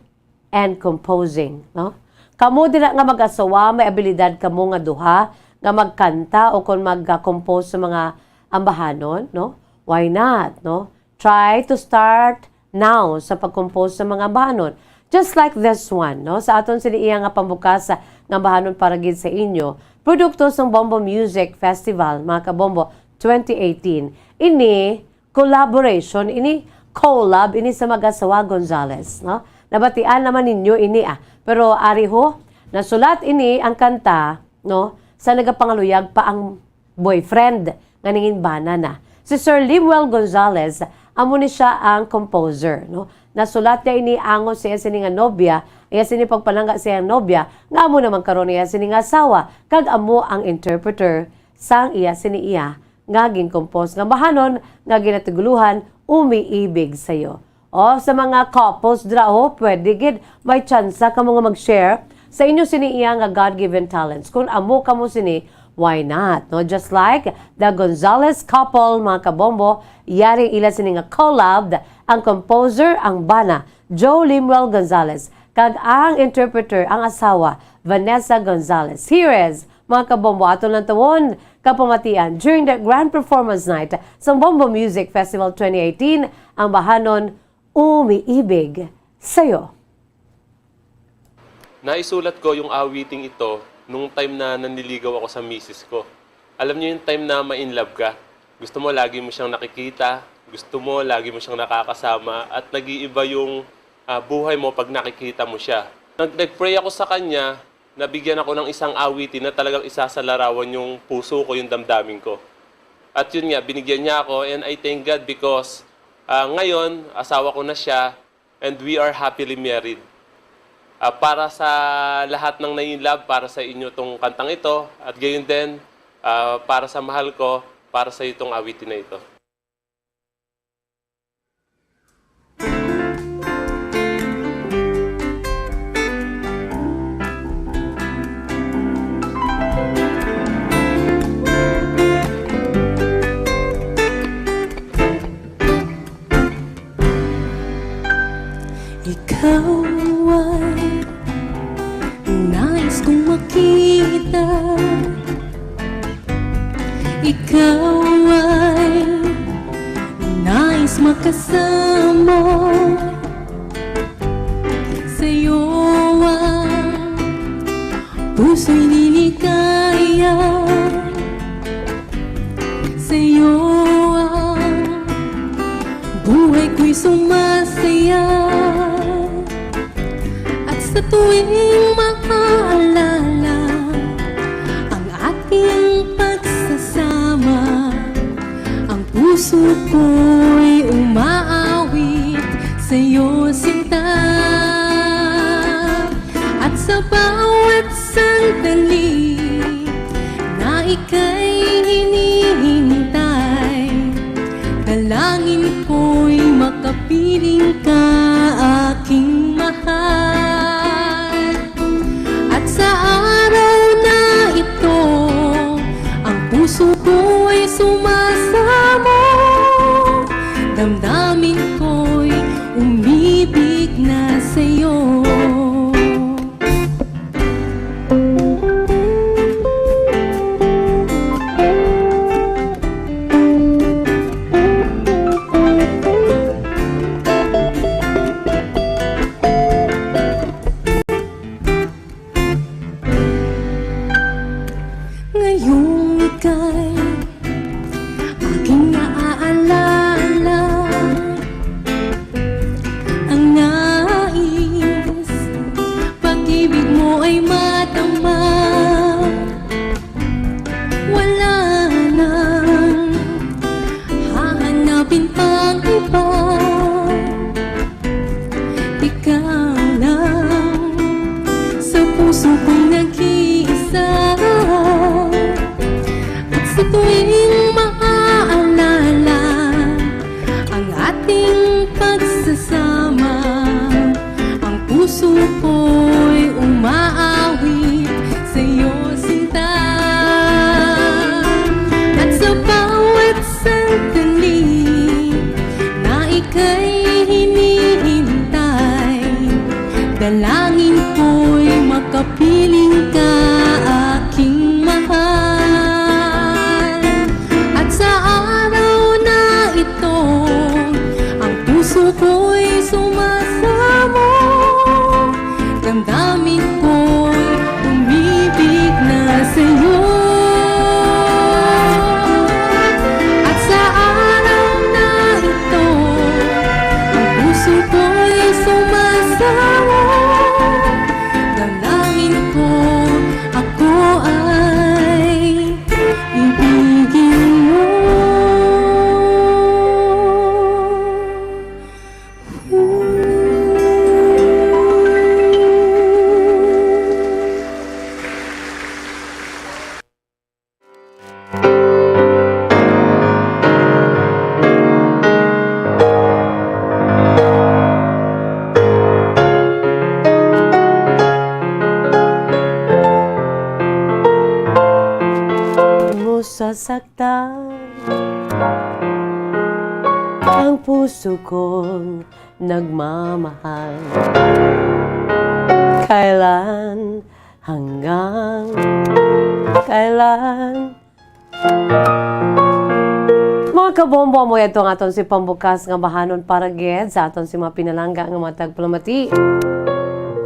and composing, no? Kamo dira nga mag-asawa, may abilidad kamo nga duha, nga magkanta o kung mag-compose sa mga ambahanon, no? Why not, no? Try to start now sa pag-compose sa mga ambahanon. Just like this one, no? Sa aton siniya nga pambukas sa nga ambahanon para gid sa inyo, produkto ng Bombo Music Festival, mga kabombo, 2018. Ini collaboration, ini collab, ini sa mag-asawa Gonzales, no? Nabatian naman ninyo ini Pero ariho, nasulat ini ang kanta, no? Sa nagapangaluyag pa ang boyfriend nga ningin bana na. Si Sir Limuel Gonzales, amo ni siya ang composer, no? Nasulat niya ini ango siya sini nga nobya, iya sini pagpalangga siya ang nobya, nga amo naman karon iya sini nga asawa, kag amo ang interpreter sang iya sini iya nga gin-compose nga bahanon nga ginatuguluhan umiibig sayo. O sa mga couples dra pwede gid may tsansa kamo nga mag-share sa inyo sini iya nga God-given talents. Kung amo kamo sini, why not? No, just like the Gonzales couple, mga kabombo, yari ila sini nga collab, ang composer ang bana Joe Limuel Gonzales kag ang interpreter ang asawa Vanessa Gonzales. Here is mga kabombo, aton lang tawon kapamatian during the grand performance night sa Bombo Music Festival 2018, ang bahanon Umiibig Sa'yo. Naisulat ko yung awiting ito nung time na nanliligaw ako sa misis ko. Alam niyo yung time na ma-in love ka, gusto mo lagi mo siyang nakikita, gusto mo lagi mo siyang nakakasama, at nag-iiba yung buhay mo pag nakikita mo siya. Nag-pray ako sa kanya, nabigyan ako ng isang awitin na talagang isasalarawan yung puso ko, yung damdamin ko. At yun nga, binigyan niya ako, and I thank God because ngayon, asawa ko na siya, and we are happily married. Para sa lahat ng nai-love, para sa inyo itong kantang ito, at gayon din, para sa mahal ko, para sa itong awitin na ito. Ikaw ay nais kong makita. Ikaw ay nais makasama. Sa'yo ang puso'y niligaya. Sa'yo ang buhay ko'y sumasaya. Sa tuwing makaalala ang ating pagsasama, ang puso ko'y umaawit sa'yo, sinta. At sa bawat sandali na ika'y hinihintay, dalangin ko'y makapiling ka, aking mahal. Puso ko'y sumasamo, damdamin ko'y umibig na sa'yo. pang iba. Ikaw lang sa puso ko'y nag-iisa. At sa tuwing maaalala ang ating pagsasama, ang puso ko'y umaawit sa iyo, sinta. At sa bawat sandali na ika'y hinihintay, dalangin ko'y makapiling ka, aking mahal. At sa araw na ito, ang puso ko'y sumasamo, damdamin ko'y umibig na sa'yo. At sa araw na ito, ang puso ko'y sumasamo, dalangin ko ako ay ibigin mo. Mo sasaktan ang puso kong nagmamahal. Kailan, hanggang kailan? Mga kabombo mo ito ang aton si pambukas nga bahanon para gid sa aton si mga pinalangga nga matag plamati.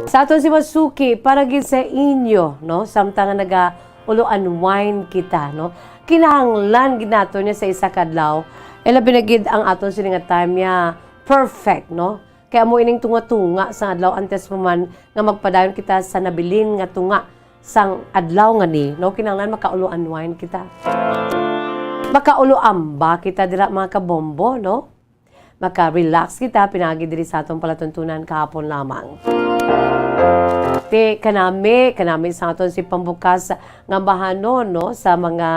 Sa aton si Masuki para gid sa inyo, no? Samtang naga ulo unwind kita, no? Kinahanglan gid nato niya sa isa kadlaw. Labi na gid ang aton sini nga time niya perfect, no? Kaya mo ining tunga-tunga sa adlaw antes pa man nga magpadayon kita sa nabilin nga tunga sang adlaw nga ni, no? Kinahanglan makaulo unwind kita. Makaulo amba kita dira mga kabombo, no? Maka-relax kita pinagi diri sa atong palatuntunan kahapon lamang. Kanami sa aton si pambukas nga bahanon, no? Sa mga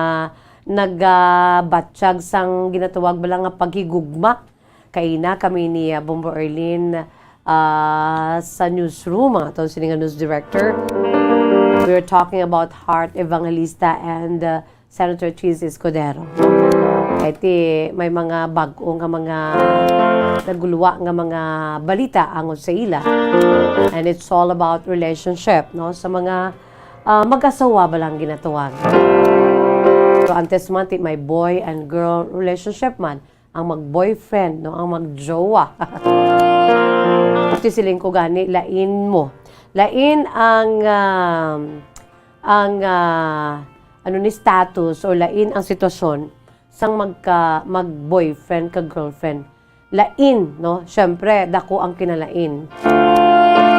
nagabatsyag sang ginatawag bala nga paghigugma. Kay na kami ni Bombo Erlin sa newsroom, ang aton sini nga news director. We were talking about Heart Evangelista and Senator Cheese Escudero. Kaya may mga bag-o nga mga naguluwa nga mga balita angon sa ila. And it's all about relationship, no? Sa mga mag-asawa ba lang ginatawag. So, antes man, may boy and girl relationship man. Ang mag-boyfriend, no? Ang mag-jowa. Ito siling ko gani, lain mo. Lain ang status o lain ang sitwasyon sang mag-boyfriend ka girlfriend. Lain, no? Siyempre, dako ang kinalain.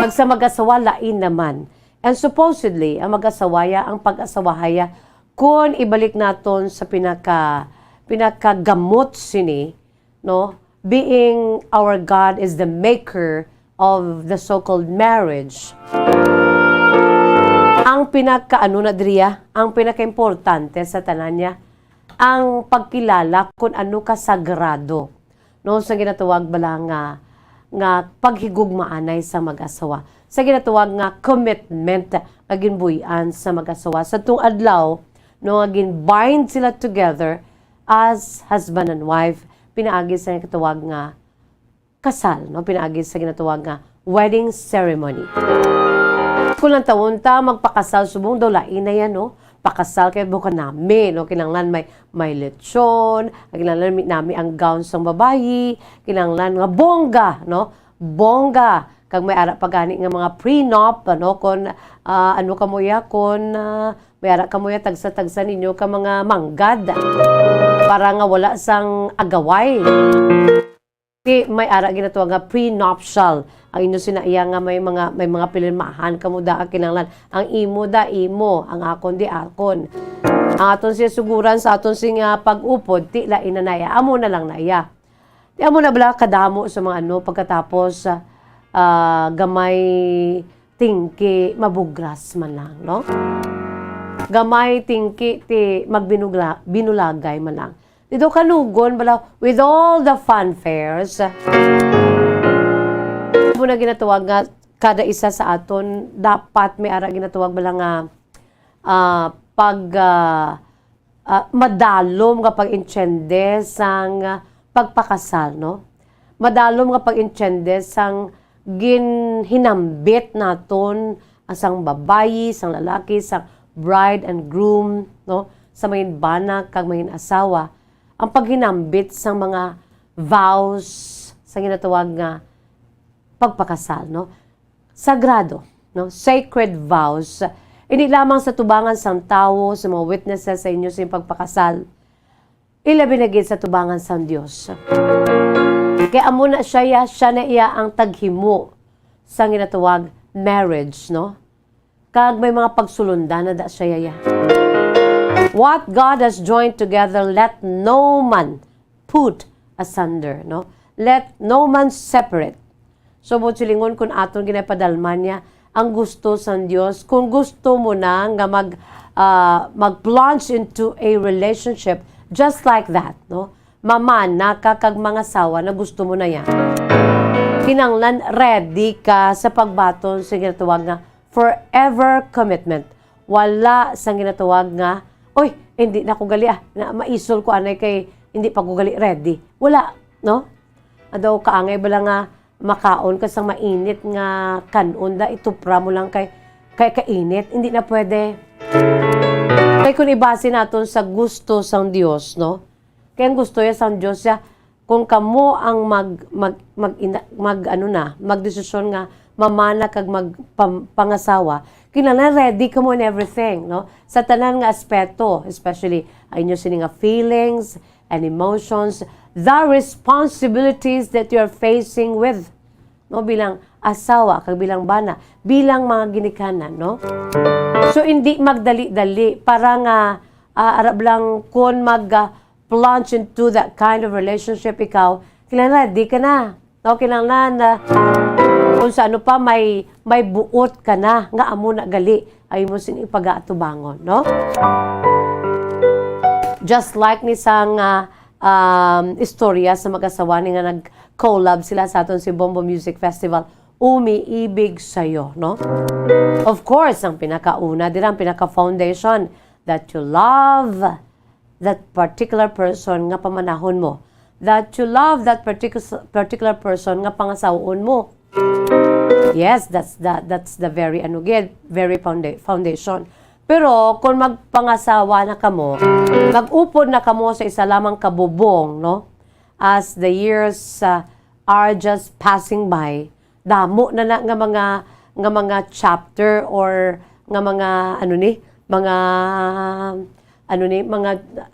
Pag sa mag-asawa, lain naman. And supposedly, ang mag-asawaya, ang pag-asawahaya, kung ibalik naton sa pinakagamot sini, no? Being our God is the maker of the so-called marriage. Ang ang pinaka-importante sa tanan niya, ang pagkilala kung ano ka sagrado. No, sa ginatawag bala nga paghigugmaanay sa mag-asawa. Sa ginatawag nga commitment nga ginbuyan sa mag-asawa. Sa tung adlaw, no, nga ginbind sila together as husband and wife, pinaagi sa ginatawag nga kasal, no? Pinaagi sa ginatawag nga wedding ceremony. Kung lang taon ta, magpakasal, subong daw lain na yan, no? Pakasal kayo buka namin, no? Kinanglan may lechon, kinanglan namin ang gown sa babayi, kinanglan nga bongga, no? Bongga. Kag may ara pagani nga mga prenup, ano? Kung ano kamuya, kung may ara kamuya tagsa-tagsa ninyo ka mga manggad. Para nga wala sang agaway. May ara ginatawag nga prenuptial. Ang inyo sinaiya nga may mga pilirmahan kamo da kinanglan. Ang imo da imo, ang akon di akon. Ang aton siya suguran sa aton sing pag-upod ti lain na naya. Amo na lang naya. Di amo na bala kadamo sa mga ano pagkatapos gamay tingki mabugras man lang, no? Gamay tingki ti binulagay man lang. Dito kanugon bala with all the fanfares. Muna ginatawag nga kada isa sa aton dapat may ara ginatawag bala nga madalom nga pag-insyende sang pagpakasal, no? Madalom nga pag-insyende sang hinambit naton asang babayi, sang lalaki, sang bride and groom, no? Sa mga bana kag mga asawa, ang paghinambit sang mga vows sa ginatawag nga pagpakasal, no? Sagrado, no? Sacred vows. Hindi lamang sa tubangan sang tao, sa mga witnesses sa inyo sa pagpakasal, ilabi na gid sa tubangan sang Dios. Kaya amo na siya na iya ang taghimo sa ginatawag marriage, no? Kag may mga pagsulundan na da siya ya. What God has joined together, let no man put asunder, no? Let no man separate. So, silingon kung aton ginapadalman niya, ang gusto sa Diyos, kung gusto mo na nga mag-plunge into a relationship just like that, no? Mamana ka kag mga sawa na gusto mo na yan. Kinanglan ready ka sa pagbaton sa ginatawag nga forever commitment. Wala sa ginatawag nga, oy, hindi na ko gali na maisol ko anay kay hindi pa ko gali ready. Wala, no? Adaw kaangay bala nga makaon ka sa mainit nga kanon da itupra mo lang kay kainit, hindi na pwede. Kaya kung ibase naton sa gusto sang Dios, no? Kaya ang gusto ya sang Dios ya kung kamo ang magdesisyon nga mamana kag pangasawa, kinahanglan ready ka mo in everything, no? Sa tanan nga aspeto, especially ay inyo sini nga feelings and emotions, the responsibilities that you're facing with, no, bilang asawa kag bilang bana, bilang mga ginikanan, no? So hindi magdali-dali para nga arab lang kun plunge into that kind of relationship ikaw, kinahanglan ready ka na. No, kinahanglan kung sa ano pa may buot ka na nga amo na gali ay mo sini pag-aatubangon, no? Just like ni sang istorya sa mag-asawa ni nga nag-collab sila sa aton si Bombo Music Festival, Umiibig Sa'yo, no? Of course, ang pinakauna, ang pinaka-foundation, that you love that particular person nga pamanahon mo. That you love that particular person nga pangasawon mo. Yes, that's the very very foundation. Pero kung magpangasawa na kamo, mag-upod na kamo sa isa lamang kabubong, no? As the years are just passing by, damo na nga mga chapter or nga mga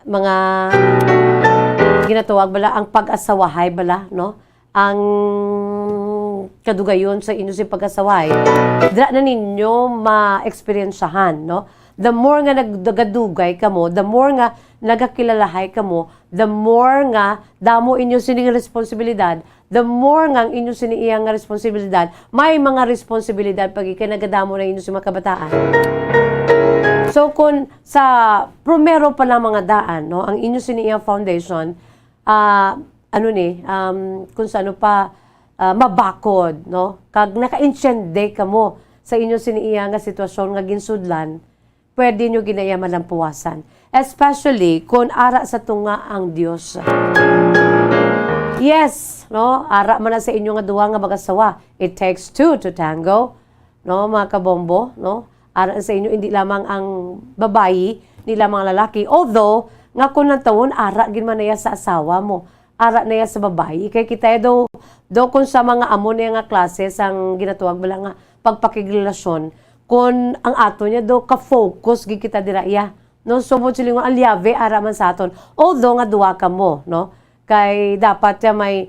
mga ginatawag bala ang pag-asawahay bala, no? Ang kadugayon sa inyo si pag-asawahay, dira na ninyo ma-experiensyahan, no? The more nga nagdagadugay ka mo, the more nga nagakilalahay ka mo, the more nga damo inyo sining responsibilidad, the more nga ang inyo siniyang responsibilidad, may mga responsibilidad pag ikinagadamo na inyo si mga kabataan. So kung sa primero pa lang mga daan, no, ang inyo siniyang foundation, kung sa ano pa mabakod, no, kag naka-insyende ka mo sa inyo siniyang nga sitwasyon nga ginsudlan, pwede nyo ginaya malampuwasan. Especially kung ara sa tunga ang Dios. Yes, no, ara man na sa inyo nga duwa nga mag-asawa. It takes two to tango, no, mga kabombo, no? Ara sa inyo hindi lamang ang babayi, hindi lamang ang lalaki. Although nga kung nang taon ara gin man naya sa asawa mo, ara naya sa babayi. Kay kita daw kung sa mga amo niya nga klase sang ginatuwag bala nga pagpakigrelasyon, kung ang ato niya do ka-focus gid kita dira iya, no? So mo silingon alyave ara man sa aton. Although nga duwa ka mo, no? Kay dapat ya may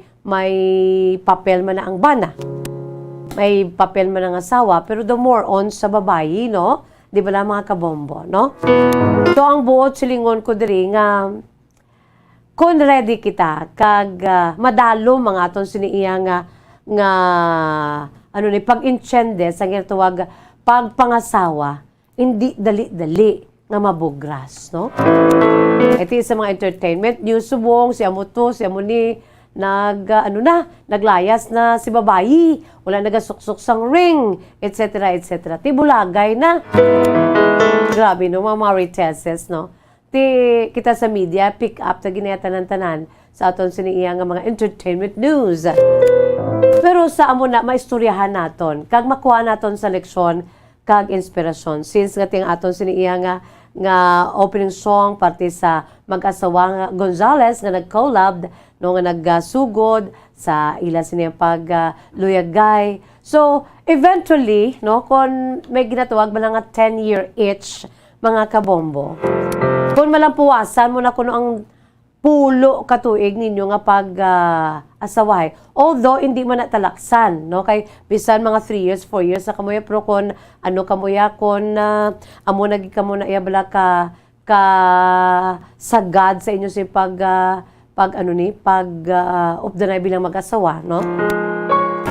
papel man na ang bana. May papel man ang asawa, pero the more on sa babayi, no? Di ba lang mga kabombo, no? So ang buot silingon ko diri nga kung ready kita kag madalo mga aton siniiya nga ano ni pag-insyende sa ginatawag pagpangasawa, hindi dali-dali nga mabugras, no? Ito sa mga entertainment news subong si amo to, si amo ni naglayas na si babayi, wala nagasuksok sang ring, etc. etc. Tibulagay na. Grabe no, mga mariteses, no? Kita sa media, pick up ta ginayatanan-tanan sa aton siniiya nga mga entertainment news. Pero sa amo na maistoryahan naton, kag makuha naton sa leksyon kag inspirasyon. Since nga ting aton siniiya nga opening song parte sa mag-asawa nga Gonzales nga nag-collab no nga nagsugod sa ila siniyang luyagay. So eventually no kon may ginatawag ba nga 10-year itch mga kabombo. Kung malampuwasan mo na kuno ang pulo katuig ninyo nga pag-asawahay. Although, hindi mo natalaksan, no? Kay, bisan mga 3 years, 4 years na kamuya, pero kung ano kamuya, kung amo naging kamo na iyabala sagad sa inyo si updanay bilang mag-asawa, no?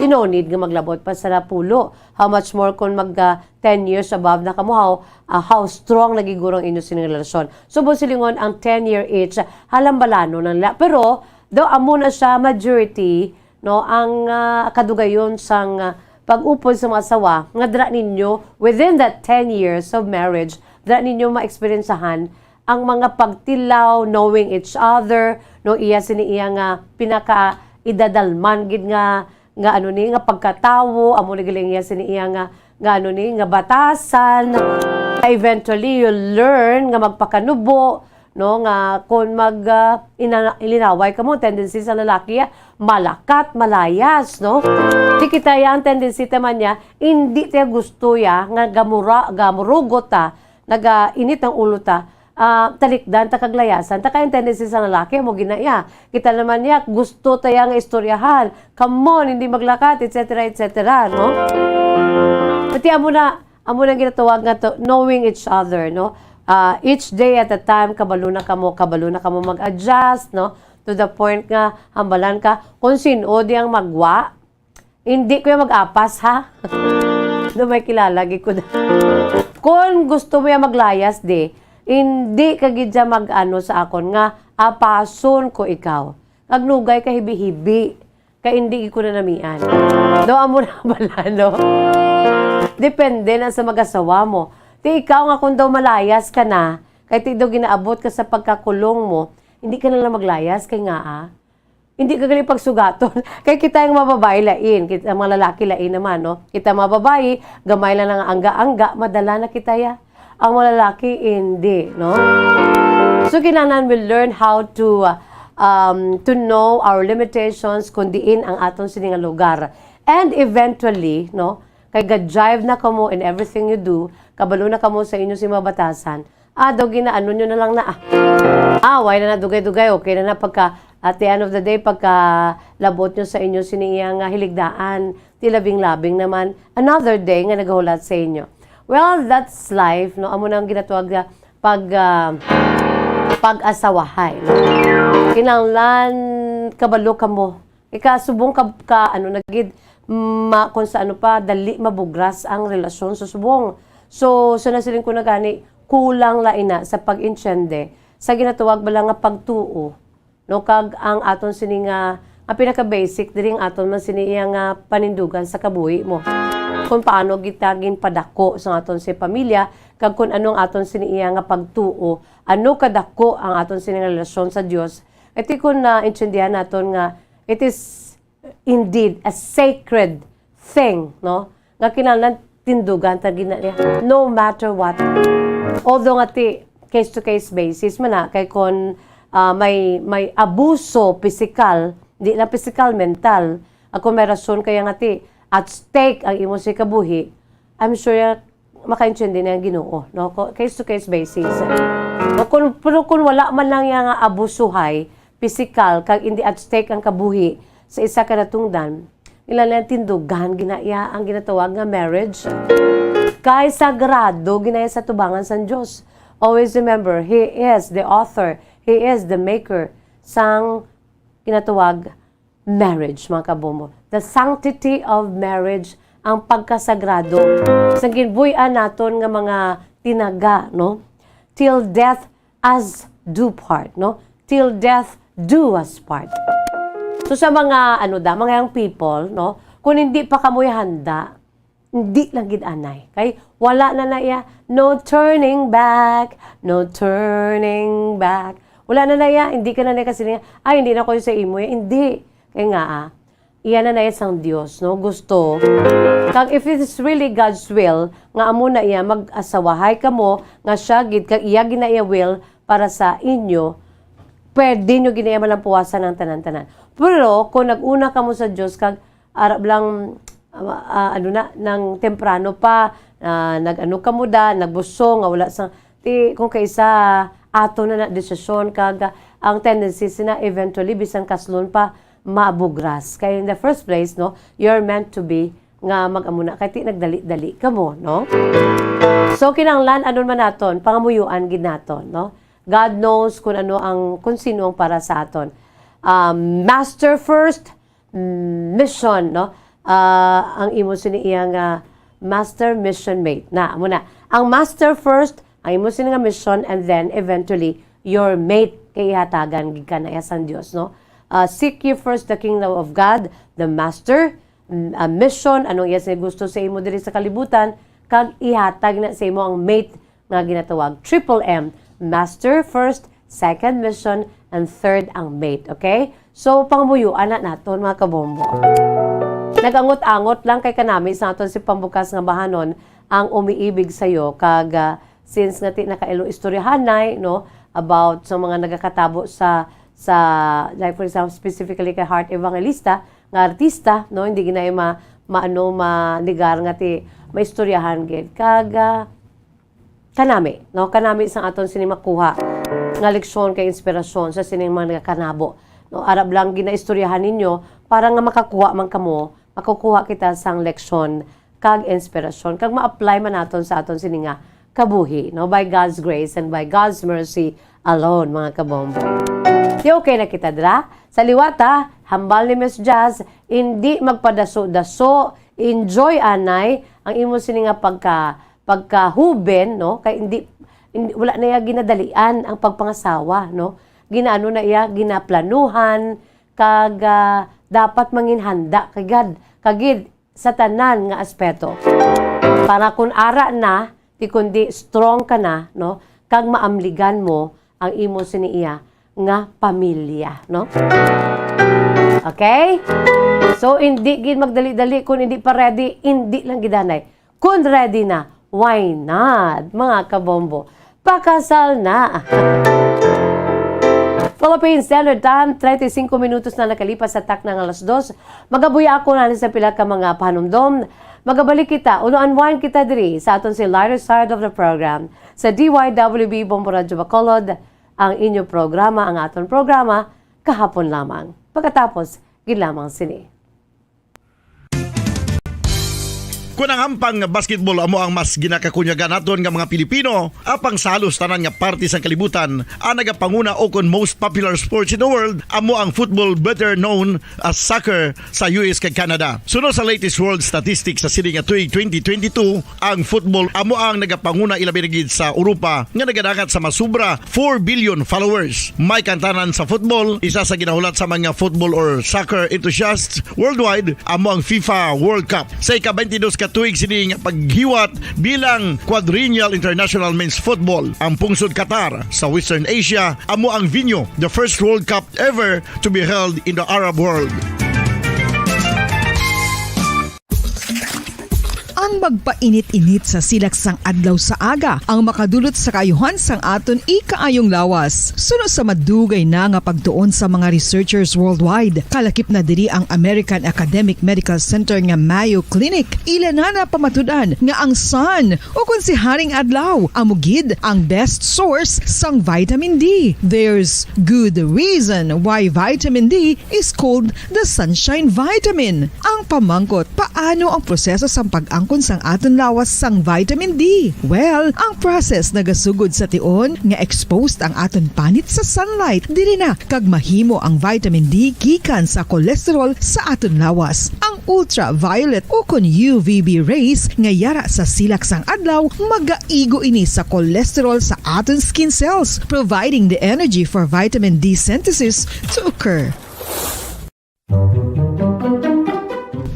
Need nga maglabot pa sa pulo. How much more kung 10 years above na kamuhaw, how strong nagigurang inyo sining relasyon. So, silingon ang 10-year age, halambalano ng pero, daw amo na siya majority, no, ang kadugayon sang pag-upod sa mga asawa, nga dra ninyo, within that 10 years of marriage, dra ninyo ma-experiencehan ang mga pagtilaw, knowing each other, no, iya siniiya nga pinaka-idadalman, gid nga pagkatawo, amo ni galing iya siniiya nga batasan. Eventually, you'll learn nga magpakanubo, no, nga kung ilinaway ka mo, tendency sa lalaki, malakat, malayas, no? Di kita ang tendency taman niya, hindi tayo gusto ya, nga gamurugot ta, init ang ulo ta, talikdan, takaglayasan, yung tendency sa lalaki, mo ginaya. Kita naman niya, gusto tayo nga istoryahan, come on, hindi maglakat, etc., etc., no? Pati amo na ginatawag nga to, knowing each other, no? Each day at a time, kabalo na kamo mag-adjust, no? To the point nga, hambalan ka, kung sino di ang magwa, hindi ko yung mag-apas, ha? No, may kilalagi ko na. Kung gusto mo yung maglayas, hindi ka gidya mag-ano sa akon nga, apason ko ikaw. Agnugay ka hibi-hibi, ka hindi ko na namian. Do, amo na bala, no? Depende na sa mag-asawa mo. Ikaw nga kung daw malayas ka na, kahit daw ginaabot ka sa pagkakulong mo, hindi ka na lang maglayas, kay nga hindi ka galing pagsugaton. Kaya kita yung mababae lain, kita mga lalaki lain naman, no? Kita mababae, gamay lang ang angga-angga, madala na kita ya. Ang mga lalaki, hindi, no? So, kailangan we learn how to know our limitations, kundiin ang atong sininga lugar. And eventually, no, kay ga-drive na kamo in everything you do, kabalo na kamo sa inyo si mabatasan, daw ginaano nyo na lang na, why na dugay-dugay, okay na pagka, at the end of the day, pagka labot nyo sa inyo siniyang hiligdaan, tilabing-labing naman, another day nga naghulat sa inyo. Well, that's life, no? Amo nang ginatawag na pag-asawahay. No? Kinanglan kabalo ka mo. Ikasubong nagid kung sa dali mabugras ang relasyon sa subong. So nasiling ko na gani, kulang laina sa pag-insyende, sa ginatawag ba lang nga pagtuo. No? Kag ang aton sininga, ang pinaka-basic, diring aton man siniya nga panindugan sa kabuhi mo. Kung paano gitagin padako sa aton si pamilya, kag kung anong aton siniya nga pagtuo, ano kadako ang aton sininga relasyon sa Dios. Iti kung na-intindihan naton nga, it is indeed a sacred thing, no? Nga kinahanglan tindugan ta ginaya, no matter what. Although nga ti case-to-case basis man kay kung may abuso physical, di lang physical, mental, ako may rason kaya nga ti at stake ang imo si kabuhi, I'm sure makaintindi na yung Ginoo, no? Case-to-case basis. No, pero kung wala man lang yung abusuhay, physical, kag hindi at stake ang kabuhi sa isa ka natungdan, ilan tindugan, ginaya ang ginatawag nga marriage. Kay sagrado, ginaya sa tubangan sa Diyos. Always remember, He is the author, He is the maker. sang kinatawag marriage, mga kabombo. The sanctity of marriage, ang pagkasagrado. Sa ginbuyan naton nga mga tinaga, no? Till death as do part, no? Till death do us part. So sa mga mga young people, no, kung hindi pa kamoy handa, hindi lang gid anay. Kay wala na iya, no turning back, no turning back. Wala na iya, hindi ka na kasi niya, ay hindi na ko sa imo, hindi. Kaya nga iyan na sang Dios, no, gusto. Kag if it is really God's will, nga amo na iya mag-asawahay kamo, nga siya gid kag iya gina iya will para sa inyo, pwede nyo ginaya malampuwasan ng tanan-tanan. Pero, kung nag-una ka mo sa Diyos, kag arap lang, nang temprano pa, nag-ano ka mo da, nagbuso, nga wala sang, kung kaisa, ato na desisyon, kag ang tendency na eventually, bisan kaslon pa, maabugras. Kaya in the first place, no, you're meant to be, nga mag-amuna, kaya nagdali-dali ka mo, no? So, kinanglan, anon man naton, pangamuyuan gid naton, no? God knows kung sino ang para sa aton. Master first, mission, no? Ang imo siniyang master mission mate. Muna. Ang master first, ang imo siniyang mission, and then eventually your mate kay ihatagan gikan na sang Dios, no? Seek ye first the kingdom of God, the master, mission, anong iya gusto sa imo diri sa kalibutan, kag ihatag na sa imo ang mate nga ginatawag triple M. Master first, second mission, and third ang mate. Okay? So, pangmuyuan na naton mga kabombo. Nagangot-angot lang kay kanami sa naton si pambukas nga bahanon ang umiibig sa'yo. Kag, since nga nakailo istoryahanay, no, about sa mga nagakatabo sa like for example, specifically kay Heart Evangelista, nga artista, no, hindi ginay manigar nga maistoryahan gid. Kag, kanami sa aton sini makuha nga leksyon kay inspirasyon sa sining mga nagakanabo, no, arab lang ginaistoryahan ninyo para nga makakuha man kamo, makukuha kita sang leksyon kag inspirasyon kag ma-apply man naton sa aton sini nga kabuhi, no, by God's grace and by God's mercy alone, mga kabombo. Okay na kita dra sa liwata, hambal ni Miss Jazz, hindi magpadaso-daso, enjoy anay ang imo sini nga pagkahuben, no, kay hindi wala na iya ginadalian ang pagpangasawa, no, ginaano na iya ginaplanuhan kag dapat mangin handa kagid sa tanan nga aspeto para kun ara na di kundi strong ka na, no, kag maamligan mo ang imo sini iya nga pamilya, no. Okay, so hindi gid magdali-dali kun hindi pa ready, hindi lang gidanay. Kun ready na, why not, mga kabombo? Pakasal na! Philippine Standard Time, 35 minutos na nakalipas sa tak ng alas 2. Magabuya ako na sa pila ka mga panumdom. Magabalik kita, uno-unwind kita diri sa aton si lighter side of the program sa DYWB Bombo Radyo Bacolod, ang inyong programa, ang aton programa, kahapon lamang. Pagkatapos, ginlamang sini. Kung ang hampang basketball amo ang mas ginakakunyagan naton nga mga Pilipino, apang salos tanan nga parte sa kalibutan, ang nagapanguna o kon most popular sports in the world, amo ang football, better known as soccer sa US kag Canada. Sunod sa latest world statistics sa sini nga tuig 2022, ang football amo ang nagapanguna ilabi na gid sa Europa nga nagadagat sa masubra 4 billion followers. May kantanan sa football, isa sa ginahulat sa mga football or soccer enthusiasts worldwide, amo ang FIFA World Cup. Sa ika-22 katuig sining paghiwat bilang Quadrennial International Men's Football. Ang pungsod Qatar sa Western Asia amo ang venue, the first World Cup ever to be held in the Arab world. Ang magpainit-init sa silaksang adlaw sa aga ang makadulot sa kaayuhan sang aton ikaayong lawas. Suno sa madugay na nga pagtuon sa mga researchers worldwide, kalakip na diri ang American Academic Medical Center nga Mayo Clinic. Ilan na pamatudan nga ang sun o kung si Haring Adlaw amugid ang best source sang vitamin D. There's good reason why vitamin D is called the sunshine vitamin. Ang pamangkot, paano ang proseso sa pag-angkon sang aton lawas sang vitamin D. Well, ang process nagasugod sa tion nga exposed ang aton panit sa sunlight dili na kag mahimo ang vitamin D gikan sa cholesterol sa aton lawas. Ang ultraviolet o kon UVB rays nga yara sa silak sang adlaw magaigo ini sa cholesterol sa aton skin cells, providing the energy for vitamin D synthesis to occur.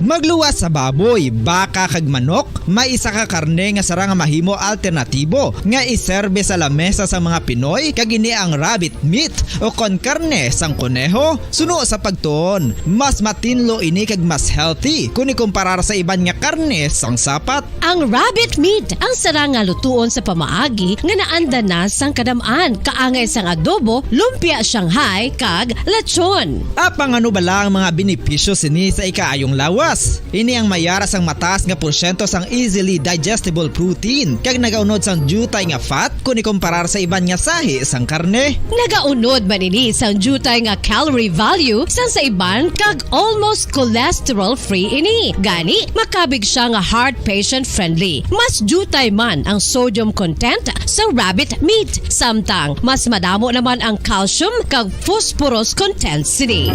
Magluwas sa baboy, baka kag manok, may isa ka karne nga sara nga mahimo alternatibo nga iserbe sa lamesa sa mga Pinoy kag ini ang rabbit meat o kon karne sang kuneho. Suno sa pagtuon, mas matinlo ini kag mas healthy kung ikumparar sa iban nga karne sang sapat. Ang rabbit meat ang sara nga lutuon sa pamaagi nga naanda na sang kadamaan, kaangay sang adobo, lumpia Shanghai kag lechon. Apang ano bala ang mga benepisyo sini sa ikaayong lawas? Ini ang mayaras ang mataas nga porsyento sang easily digestible protein kag nagaunod sang jutay nga fat kung ikumparar sa iban nga sahi sang karne. Nagaunod man ini sang jutay nga calorie value sang sa iban kag almost cholesterol free ini. Gani makabig siya nga heart patient friendly. Mas jutay man ang sodium content sa rabbit meat, samtang mas madamo naman ang calcium kag phosphorus content sini.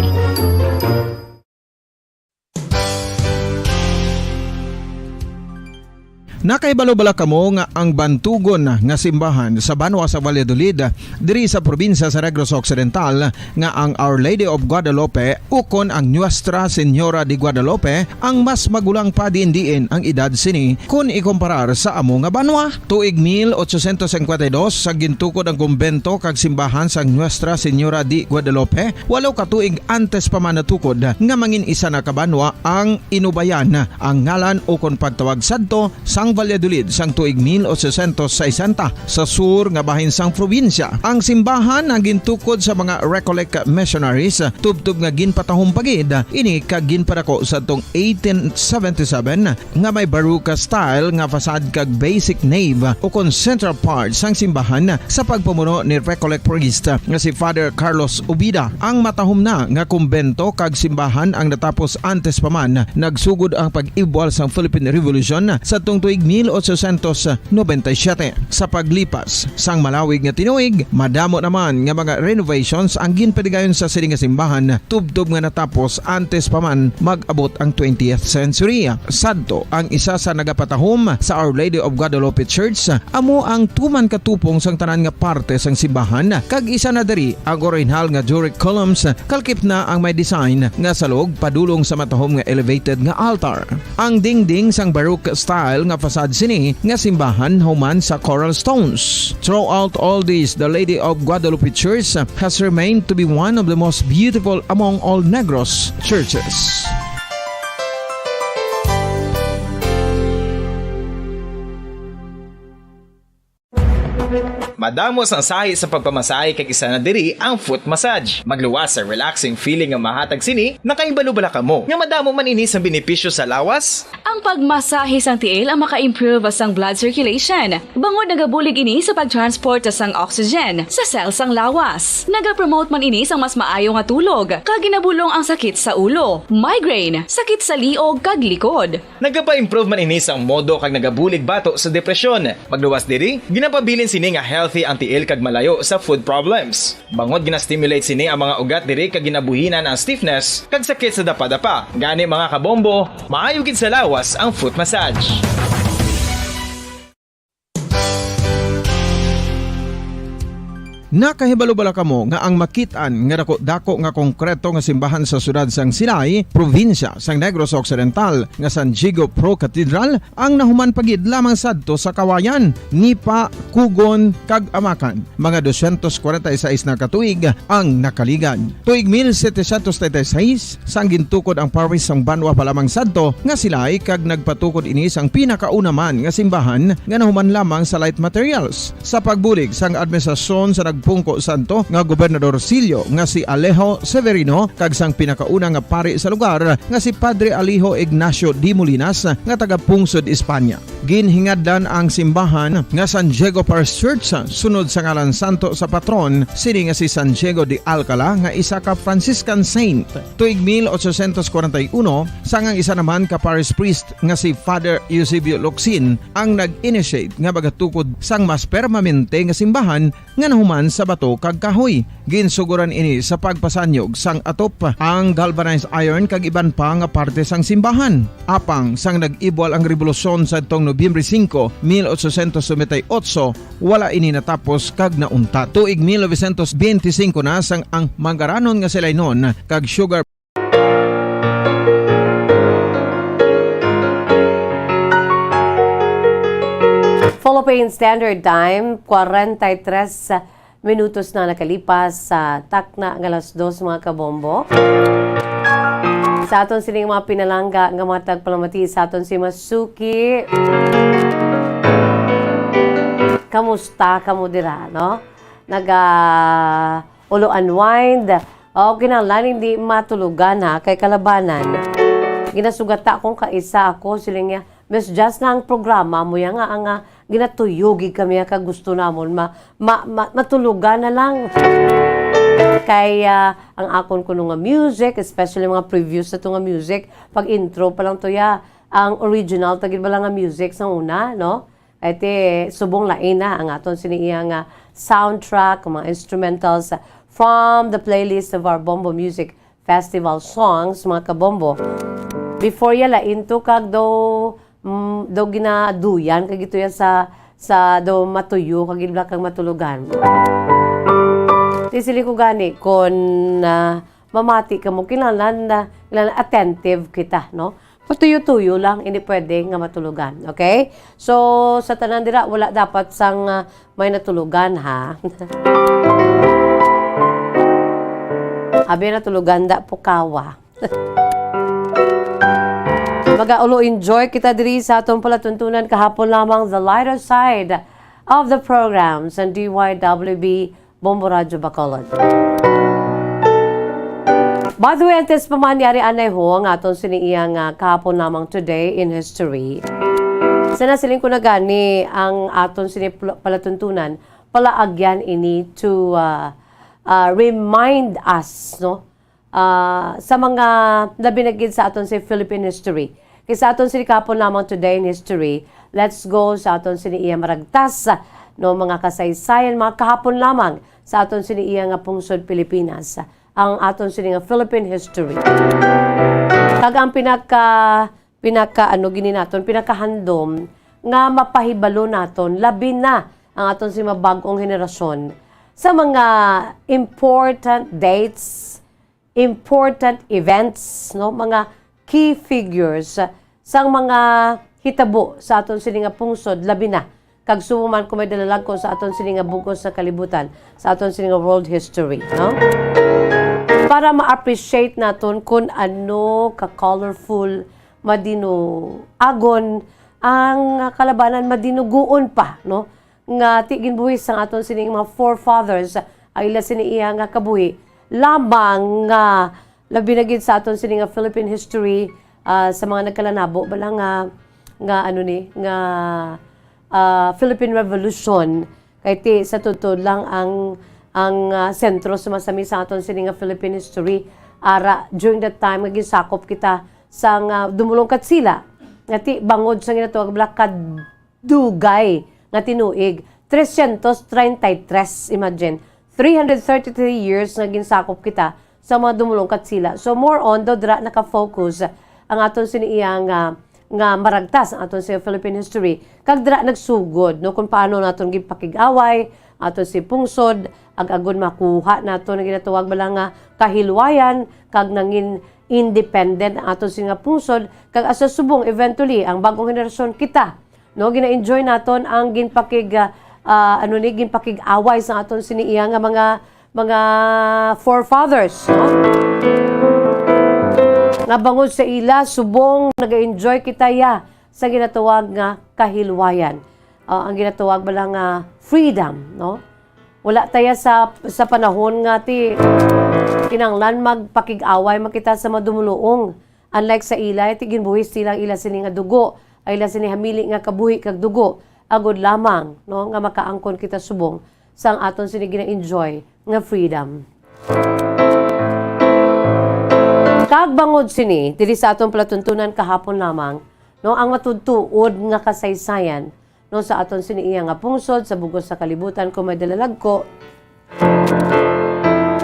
Nakaibalo-bala kamo nga ang bantugon nga simbahan sa Banwa sa Valladolid diri sa probinsya sa Negros Occidental nga ang Our Lady of Guadalupe ukon ang Nuestra Señora de Guadalupe ang mas magulang pa diin ang edad sini kung ikumparar sa amo nga banwa. Tuig 1852 sa gintukod ang kumbento kag simbahan sang Nuestra Señora de Guadalupe, 8 ka tuig antes pa man natukod nga mangin isa na kabanwa ang inubayan ang ngalan ukon pagtawag sadto sang Valladolid sang tuig 1860 sa sur nga bahin sang probinsya. Ang simbahan ang gintukod sa mga Recollect missionaries tubtub nga ginpatahong pagid ini kag ginpadako sa tong 1877 nga may baroque style nga fasad kag basic nave o kon central part sang simbahan sa pagpamuno ni Recollect priest nga si Father Carlos Ubida. Ang matahom na nga kumbento kag simbahan ang natapos antes pa man nagsugod ang pag-ibwal sang Philippine Revolution sa tong tuig 1897. Sa paglipas sang malawig nga tinuig, madamo naman nga mga renovations ang ginpadigayon sa sining nga simbahan tubtob nga natapos antes pa man mag-abot ang 20th century. Sadto ang isa sa nagapatahom sa Our Lady of Guadalupe Church, amo ang tuman katupong sang tanan nga parte sang simbahan kag isa na diri ang original nga Doric columns kalkip na ang may design nga salog padulong sa matahom nga elevated nga altar. Ang dingding sang baroque style nga fasad sini nga simbahan human sa coral stones. Throughout all this, the Lady of Guadalupe Church has remained to be one of the most beautiful among all Negros churches. Madamos ang sahi sa pagpamasahe kag isa na diri ang foot massage. Magluwas sa relaxing feeling nga mahatag sini, nakaibalo-bala kamo. Nga madamo man ini sa benepisyo sa lawas. Ang pagmasahe sang tiil ang maka-improve sang blood circulation. Bangod nagabulig ini sa pagtransport sang oxygen sa cells sang lawas. Nagapromote man ini sang mas maayo nga tulog, kag ginabulong ang sakit sa ulo, migraine, sakit sa liog kag likod. Nagapa-improve man ini sang modo kag nagabulig bato sa depresyon. Magluwas diri, ginapabilin sini nga healthy ang tiil kag malayo sa food problems. Bangod gina-stimulate sini ang mga ugat diri kag ginabuhinan ang stiffness kag sakit sa dapa-dapa. Gani mga kabombo, maayo gid sa lawas ang foot massage. Nakahibalo-bala kamo nga ang makitaan nga dako nga konkreto nga simbahan sa sudad sang Sinay, probinsya sang Negros Occidental nga San Diego Pro Cathedral ang nahuman pagid lamang sadto sa Kawayan, Nipa, Kugon kag Amakan. Mga 246 na katuig ang nakaligan. Tuig 1736 sang gintukod ang parish sang Banwa pa lamang sadto nga Silay kag nagpatukod ini sang pinakauna man nga simbahan nga nahuman lamang sa light materials. Sa pagbulig sang administrasyon sa nagpungko santo nga gobernador Silio nga si Alejo Severino kag sang pinakauna nga pari sa lugar nga si Padre Alijo Ignacio Di Molinas nga taga Pungsod, Espanya. Ginhingadlan ang simbahan nga San Diego Parish Church sunod sa ngalan santo sa patron sini nga si San Diego de Alcala nga isa ka Franciscan saint. Tuig 1841 sangang isa naman ka parish priest nga si Father Eusebio Locsin ang nag-initiate nga bagatukod sang mas permanente nga simbahan nga nahuman sa bato kag kahoy. Ginsuguran ini sa pagpasanyog sang atop ang galvanized iron kag iban pa nga parte sang simbahan. Apang sang nag-ibwal ang revolusyon sa tong Nobyembre 5, 1898, wala ini natapos kag nauntat. Tuig 1925 na sang ang mangaranon nga sila noon kag sugar Philippine Standard Time, 43 minutos na nakalipas sa takna ng alas 2 mga kabombo. Sa aton sining mga pinalangga nga matag palamati sa aton si Masuki. Kamusta kamo dira, no? Ulo unwind. O kinahanglan hindi matulugan ha kay kalabanan. Ginasugata akong kaisa ako siling niya, Miss Just na ang programa mo yan nga ginatuyugi kami ka gusto namon matulugan na lang. Kaya ang akon ko nga music, especially mga previews sa nga music, pag intro pa lang to ya, ang original tagid ba lang nga music sa una, no? Ete subong lain na ang aton siniya nga soundtrack, mga instrumentals from the playlist of our Bombo Music Festival songs, mga kabombo. Before ya lain to kag daw ginaduyan kag ito yan sa daw matuyo kag gibla kag matulugan. Tisili ko gani kon mamati ka mo kinahanglan attentive kita, no? Patuyo-tuyo lang, hindi pwede nga matulugan. Okay? So, sa tanan dira, wala dapat sang may natulugan, ha? Abi natulugan da po kawa. Mag-aulo enjoy kita diri sa atong palatuntunan kahapon lamang the lighter side of the programs and DYWB Bombo Radyo Bacolod. By the way, antes pa man yari anay ho ang aton siniiyang kahapon lamang today in history. Sanasiling ko na gani ang aton palatuntunan palaagyan ini to remind us, no? Sa mga nabinagid sa aton si Philippine history. Kaya sa aton sini kahapon lamang today in history, let's go sa aton siniiyang maragtas, no, mga kasaysayan, mga kahapon lamang sa aton siniiyang pungsod Pilipinas. Ang aton sini nga Philippine history. Kag ang pinaka gini naton, pinakahandom nga mapahibalo naton labi na ang aton sini bagong henerasyon sa mga important dates, important events, no, mga key figures sa mga hitabo sa aton sini nga pungsod labi na kag sumuman ko may dalalag ko sa aton sini nga bugos sa kalibutan, sa aton sini nga world history, no? Para ma-appreciate naton kung ano ka-colorful, madino-agon, ang kalabanan madinuguon pa, no? Nga tigin buhis ang aton sining mga forefathers, ay ila siniiya nga kabuhi, lamang nga labinagid sa aton sining nga Philippine history, sa mga nagkalanabo, bala nga Philippine Revolution, kay ti sa tutod lang ang sentro sumasami sa aton sining nga Philippine history during that time nga gisakop kita sa dumulong kat sila nga ti bangod sa ginatawag blakad dugay nga tinuig 333, imagine 333 years nga ginsakop kita sa mga dumulong kat sila. So more on do dra naka-focus ang aton siniiya nga maragtas ang aton sa Philippine history kag dra nagsugod, no, kung paano naton gipakig-away aton si pungsod ag-agon makuha nato na ginatawag bala nga kahilwayan kag nangin independent aton si nga pungsod kag asa subong eventually ang bagong henerasyon kita, no, gina-enjoy naton ang ginpakig-away sa aton siniiya nga mga forefathers, no? Nga bangod sa ila subong naga-enjoy kita ya sa ginatawag nga kahilwayan. Ang ginatawag bala nga freedom, no? Wala tayo sa panahon nga ti kinanglan magpakig-away makita sa madumuluong. Unlike sa ilay, ti ginbuhis silang ila sini nga dugo, ay ila sini hamili nga kabuhi kag dugo. Agod lamang no nga makaangkon kita subong sang aton sini gina-enjoy nga freedom. Kagbangod sini diri sa aton palatuntunan kahapon lamang no ang matudtuod nga kasaysayan no sa aton sini iya nga pungsod sa bugos sa kalibutan kung may dalalagko.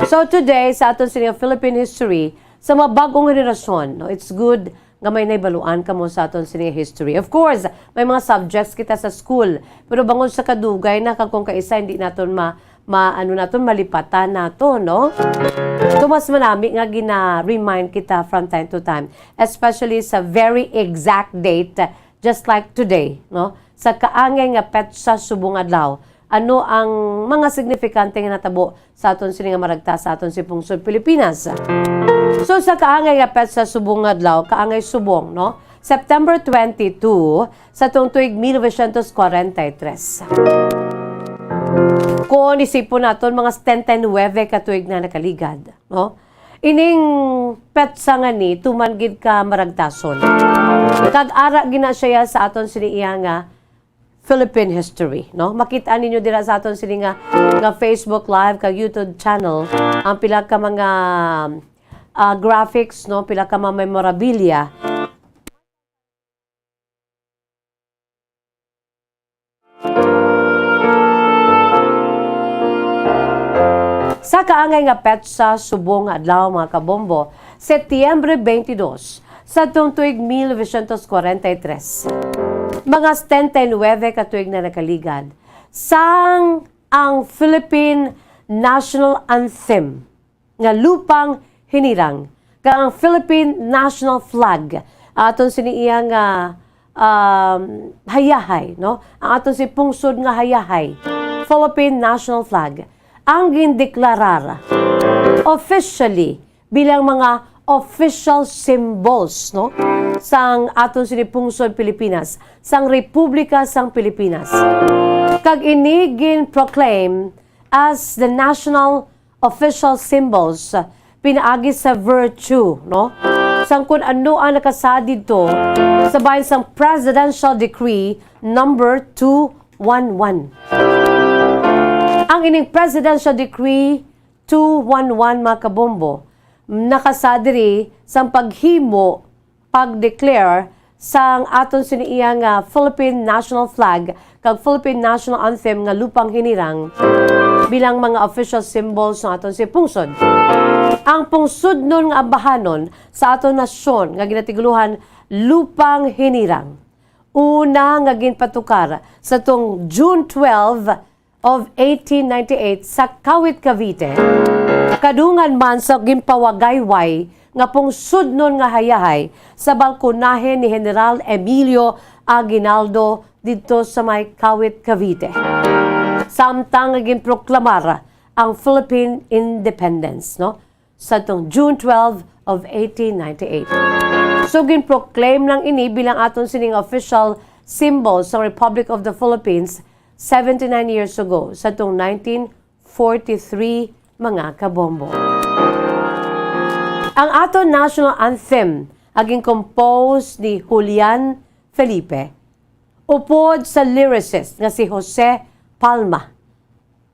So today sa aton sini Philippine history sa mga bagong henerasyon, no, it's good nga may naibaluan ka mo sa aton sini history. Of course, may mga subjects kita sa school, pero bangod sa kadugay na kung kaisa hindi naton malipatan nato, no? Mas manami nga gina-remind kita from time to time, especially sa very exact date, just like today, no? Sa kaangay nga petsa subong adlaw, ano ang mga signifikante nga natabo sa aton sini nga maragta sa aton si pungsod Pilipinas. So sa kaangay nga petsa subong adlaw, kaangay subong, no? September 22 sa tuig 1943. Kung isipon naton mga 10-9 katuig na nakaligad, no? Ining petsa nga ni tumangid ka maragtason. Kag-ara gina siya sa aton sini iya nga Philippine history, no? Makita ninyo dira sa aton sini nga Facebook Live kag YouTube channel ang pila ka mga graphics, no? Pila ka mga memorabilia. Sa kaangay nga petsa subong adlaw mga kabombo, Setyembre 22 sa tuig 1943. Mga 10-9 katuig na nakaligad, sang ang Philippine National Anthem nga Lupang Hinirang, ka ang Philippine National Flag, aton siniiya nga hayahay, no? Ang aton si pungsod nga hayahay, Philippine National Flag, ang gindeklarar officially bilang mga official symbols, no, sang aton sinipungsod Pilipinas, sang Republika sang Pilipinas. Kag ini gin-proclaim as the national official symbols pinaagi sa virtue, no, sang kun ano ang nakasa dito sa bahin sang Presidential Decree number 211. Ang ining Presidential Decree 211 mga kabombo, nakasadiri sang paghimo, pag-declare sang aton siniiya nga Philippine National Flag kag Philippine National Anthem nga Lupang Hinirang bilang mga official symbols ng aton si pungsod. Ang pungsod nun nga abahanon sa aton nasyon nga ginatiguluhan Lupang Hinirang. Una nga ginpatukar sa tong June 12 of 1898 sa Kawit, Cavite. Kadungan man sa ginpawagayway nga pungsod nun nga hayahay sa balkonahe ni General Emilio Aguinaldo dito sa may Kawit, Cavite. Samtang ginproklamar ang Philippine Independence, no? Sa tong June 12 of 1898. So ginproclaim lang ini bilang aton sining official symbol sa Republic of the Philippines 79 years ago sa tong 1943 mga kabombo. Ang aton national anthem aging composed ni Julian Felipe upod sa lyricist nga si Jose Palma.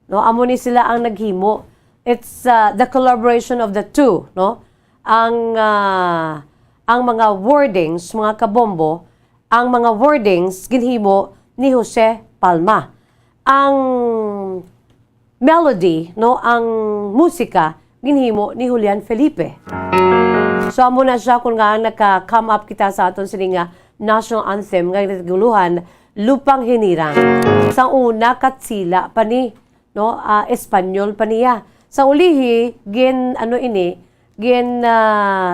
No, amo ni sila ang naghimo. It's the collaboration of the two, no? Ang mga wordings mga kabombo, ang mga wordings ginhimo ni Jose Palma. Ang melody, no, ang musika ginhimo ni Julian Felipe. So amo na siya kung nga naka-come up kita sa aton sini nga national anthem nga naguluhan Lupang Hinirang. Sa una katsila pa ni, no, Espanyol pa niya. Sa ulihi gin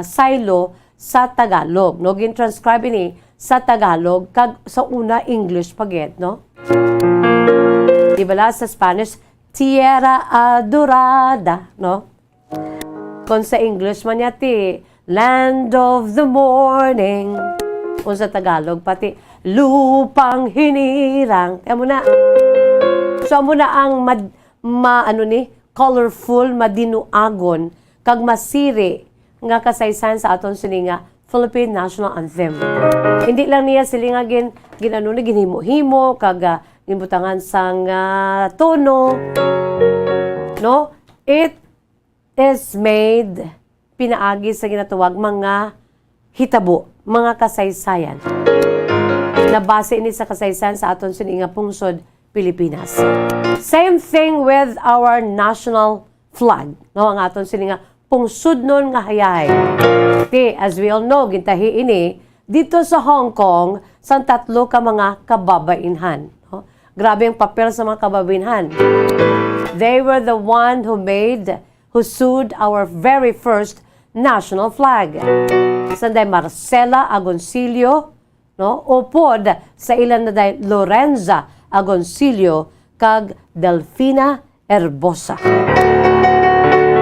silo sa Tagalog, no, gin transcribe ini sa Tagalog kag sa una English paget, no. Ibala sa Spanish, Tierra Adorada, no? Kung sa English man yati, Land of the Morning. Kung sa Tagalog, pati, Lupang Hinirang. Kaya mo na. So, mo na ang colorful, madinuagon, kag masiri nga kasaysayan sa aton sininga Philippine National Anthem. Hindi lang niya sila nga ginhimo-himo, kag ginbutangan sang tono, no? It is made pinaagi sa ginatawag mga hitabo, mga kasaysayan. Nabase ini sa kasaysayan sa aton sininga pungsod Pilipinas. Same thing with our national flag, no? Ang aton sininga pungsod nun nga hayahay. As we all know, gintahi ini dito sa Hong Kong sang 3 ka mga kababainhan. No? Grabe ang papel sa mga kababainhan. They were the one who sued our very first national flag. Sanday Marcela Agoncillo, no? Upod sa ilan na day Lorenza Agoncillo kag Delfina Herbosa.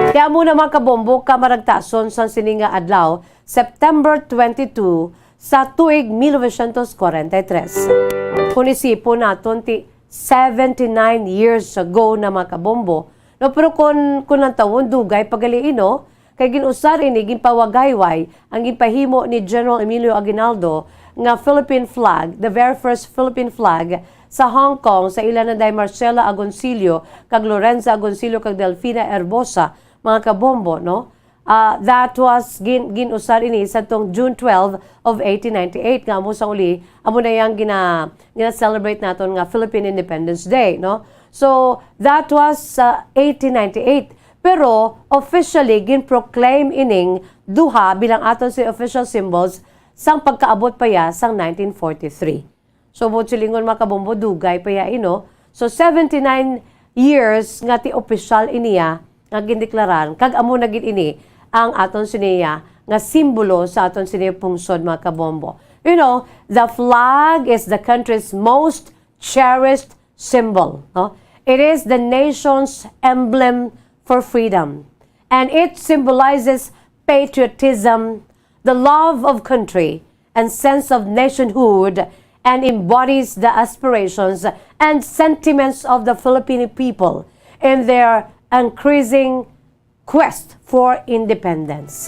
Kaya muna mga kabombo, kamaragtason sa sininga adlaw, September 22 sa tuig 1943. Kung isipon naton, 79 years ago na mga kabombo, no, pero kung ang tawon, dugay pagaliino, kay ginusar ini, ginpawagayway, ang ginpahimo ni General Emilio Aguinaldo nga Philippine flag, the very first Philippine flag, sa Hong Kong, sa ilan na day Marcela Agoncillo, kag Lorenza Agoncillo, kag Delfina Herbosa, mga kabombo, no? That was ginusar ini sa tong June 12 of 1898 nga mo sa uli amo na yang gina-celebrate naton nga Philippine Independence Day, no? So that was 1898, pero officially gin-proclaim ining duha bilang aton si official symbols sang pagkaabot pa ya sang 1943. So, silingon mga kabombo, dugay pa ya, So, 79 years nga ti official iniya nga gindeklaran, kag amo na gid ini ang aton siniya nga simbolo sa aton siniya pungsod mga kabombo. The flag is the country's most cherished symbol. No? It is the nation's emblem for freedom. And it symbolizes patriotism, the love of country, and sense of nationhood, and embodies the aspirations and sentiments of the Filipino people in their increasing quest for independence.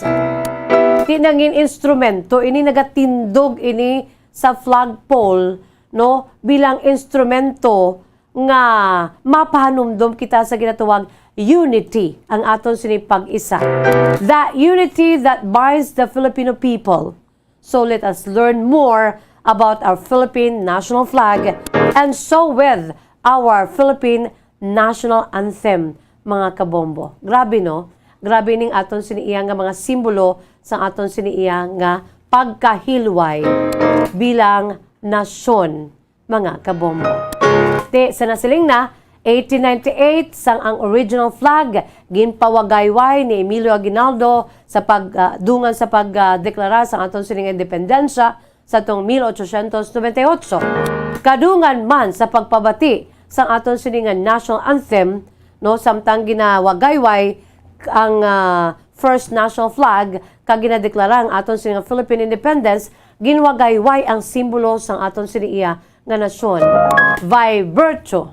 Tinangin instrumento, ini nagatindog ini sa flagpole, no, bilang instrumento nga mapahanumdom kita sa ginatawag unity, ang aton sinipag-isa. That unity that binds the Filipino people. So let us learn more about our Philippine national flag and so with our Philippine national anthem, mga kabombo. Grabe, no? Grabe ning aton siniiya nga mga simbolo sa aton siniiya nga pagkahilway bilang nasyon, mga kabombo. Sa nasiling na, 1898 sang ang original flag ginpawagayway ni Emilio Aguinaldo sa pagdungan sa pagdeklara sa aton sining independensya sa tong 1898. Kadungan man sa pagpabati sa aton siningan national anthem, no, samtang ginawagayway ang first national flag kag ginadeklara ang aton siningan Philippine independence, ginwagayway ang simbolo sa aton siniya nga nasyon by virtue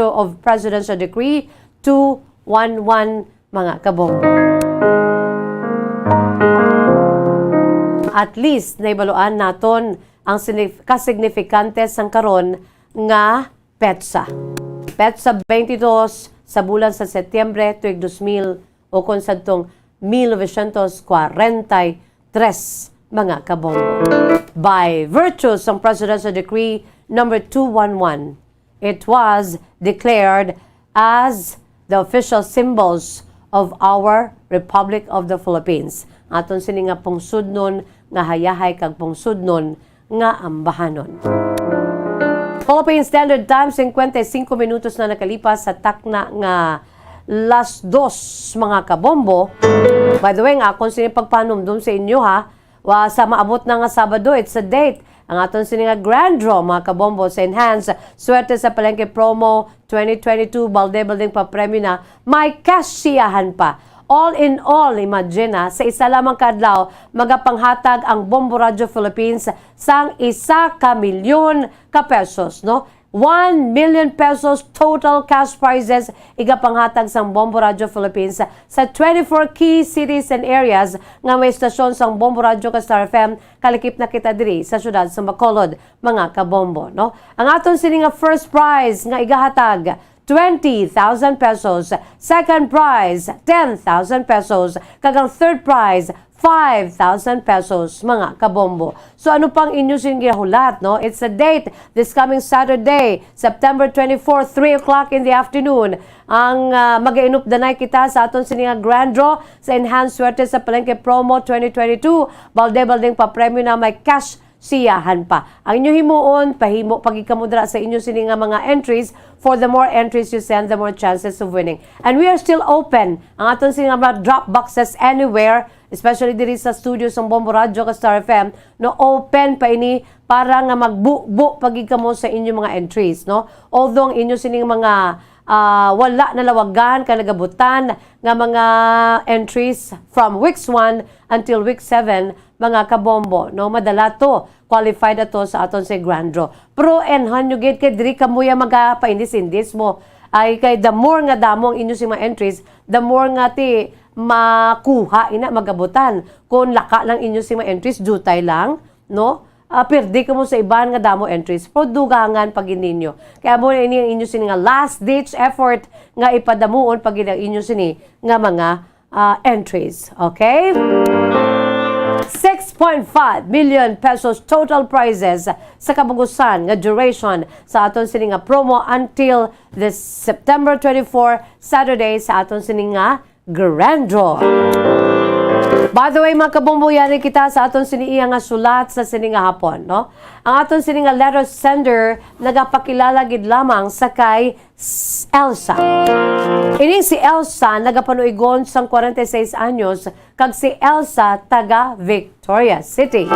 of Presidential Decree 211, mga kabombo. At least naibaluan naton ang kasignifikante sang karon nga petsa. Petsa 22 sa bulan sa Setyembre tuig 2000 o kung sadtong 1943, mga kabombo. By virtue ng Presidential Decree number 211, it was declared as the official symbols of our Republic of the Philippines. Aton sini nga pungsudnon nga hayahay kag pungsudnon nga ambahanon. Philippine Standard Time, 55 minutos na nakalipas sa takna nga las 2, mga kabombo. By the way, nga akong sinipagpanumdum sa inyo ha, sa maabot na nga Sabado, it's a date. Ang aton sini nga grand draw, mga kabombo, sa Enhance Swerte sa Palengke Promo 2022, balde-baldeng pa premyo na, may kasyahan pa. All in all, imagine sa isa lamang kadlaw, magapanghatag ang Bombo Radio Philippines sang 1 milyon ka pesos, no? 1 million pesos total cash prizes igapanghatag sang Bombo Radio Philippines sa 24 key cities and areas nga may istasyon sang Bombo Radio ka Star FM kalikip na kita diri sa syudad sa Bacolod, mga kabombo, no? Ang aton sini nga first prize nga igahatag 20,000 pesos, second prize 10,000 pesos, kagang third prize 5,000 pesos, mga kabombo. So ano pang inyo singgihulat, no? It's a date this coming Saturday, September 24, 3 o'clock in the afternoon. Ang mag-ainupdanay kita sa aton sininga grand draw sa Enhanced Swerte sa Palengke Promo 2022. Balde-baldeng pa-premyo na may cash siyahan pa. Ang inyo himuon, pahimo pagikamudra sa inyo sininga mga entries. For the more entries you send, the more chances of winning. And we are still open. Ang aton sininga mga drop boxes anywhere, especially diri sa studio sa Bombo Radio ka Star FM, no, open pa ini para nga magbu pagigkamo sa inyo mga entries, no? Although ang inyo sining mga wala na lawagan kanagabutan nga mga entries from weeks 1 until week 7, mga kabombo, no, madala to qualified ato sa aton sa grand draw. Pro and hanugate kay diri kamuya magapaindis-indis mo ay kay the more nga damo ang inyo si mga entries, the more nga ti makuha ina magabutan. Kung laka lang inyo si mga entries, jutay lang, no? Perdi ka mo sa iban nga damo entries, produgangan pag ninyo. Kaya mo na ini ang inyo sini nga last ditch effort nga ipadamuon pag inyo sini nga mga entries. Okay? 6.5 million pesos total prizes sa kabugusan nga duration sa aton sini nga promo until this September 24, Saturday sa aton sini nga grand draw. By the way, mga kabombo, yari kita sa aton siniiya nga sulat sa sininga hapon, no? Ang aton sininga letter sender nagapakilala gid lamang sa kay Elsa. Ining si Elsa nagapanuigon sang 46 anyos kag si Elsa taga Victoria City.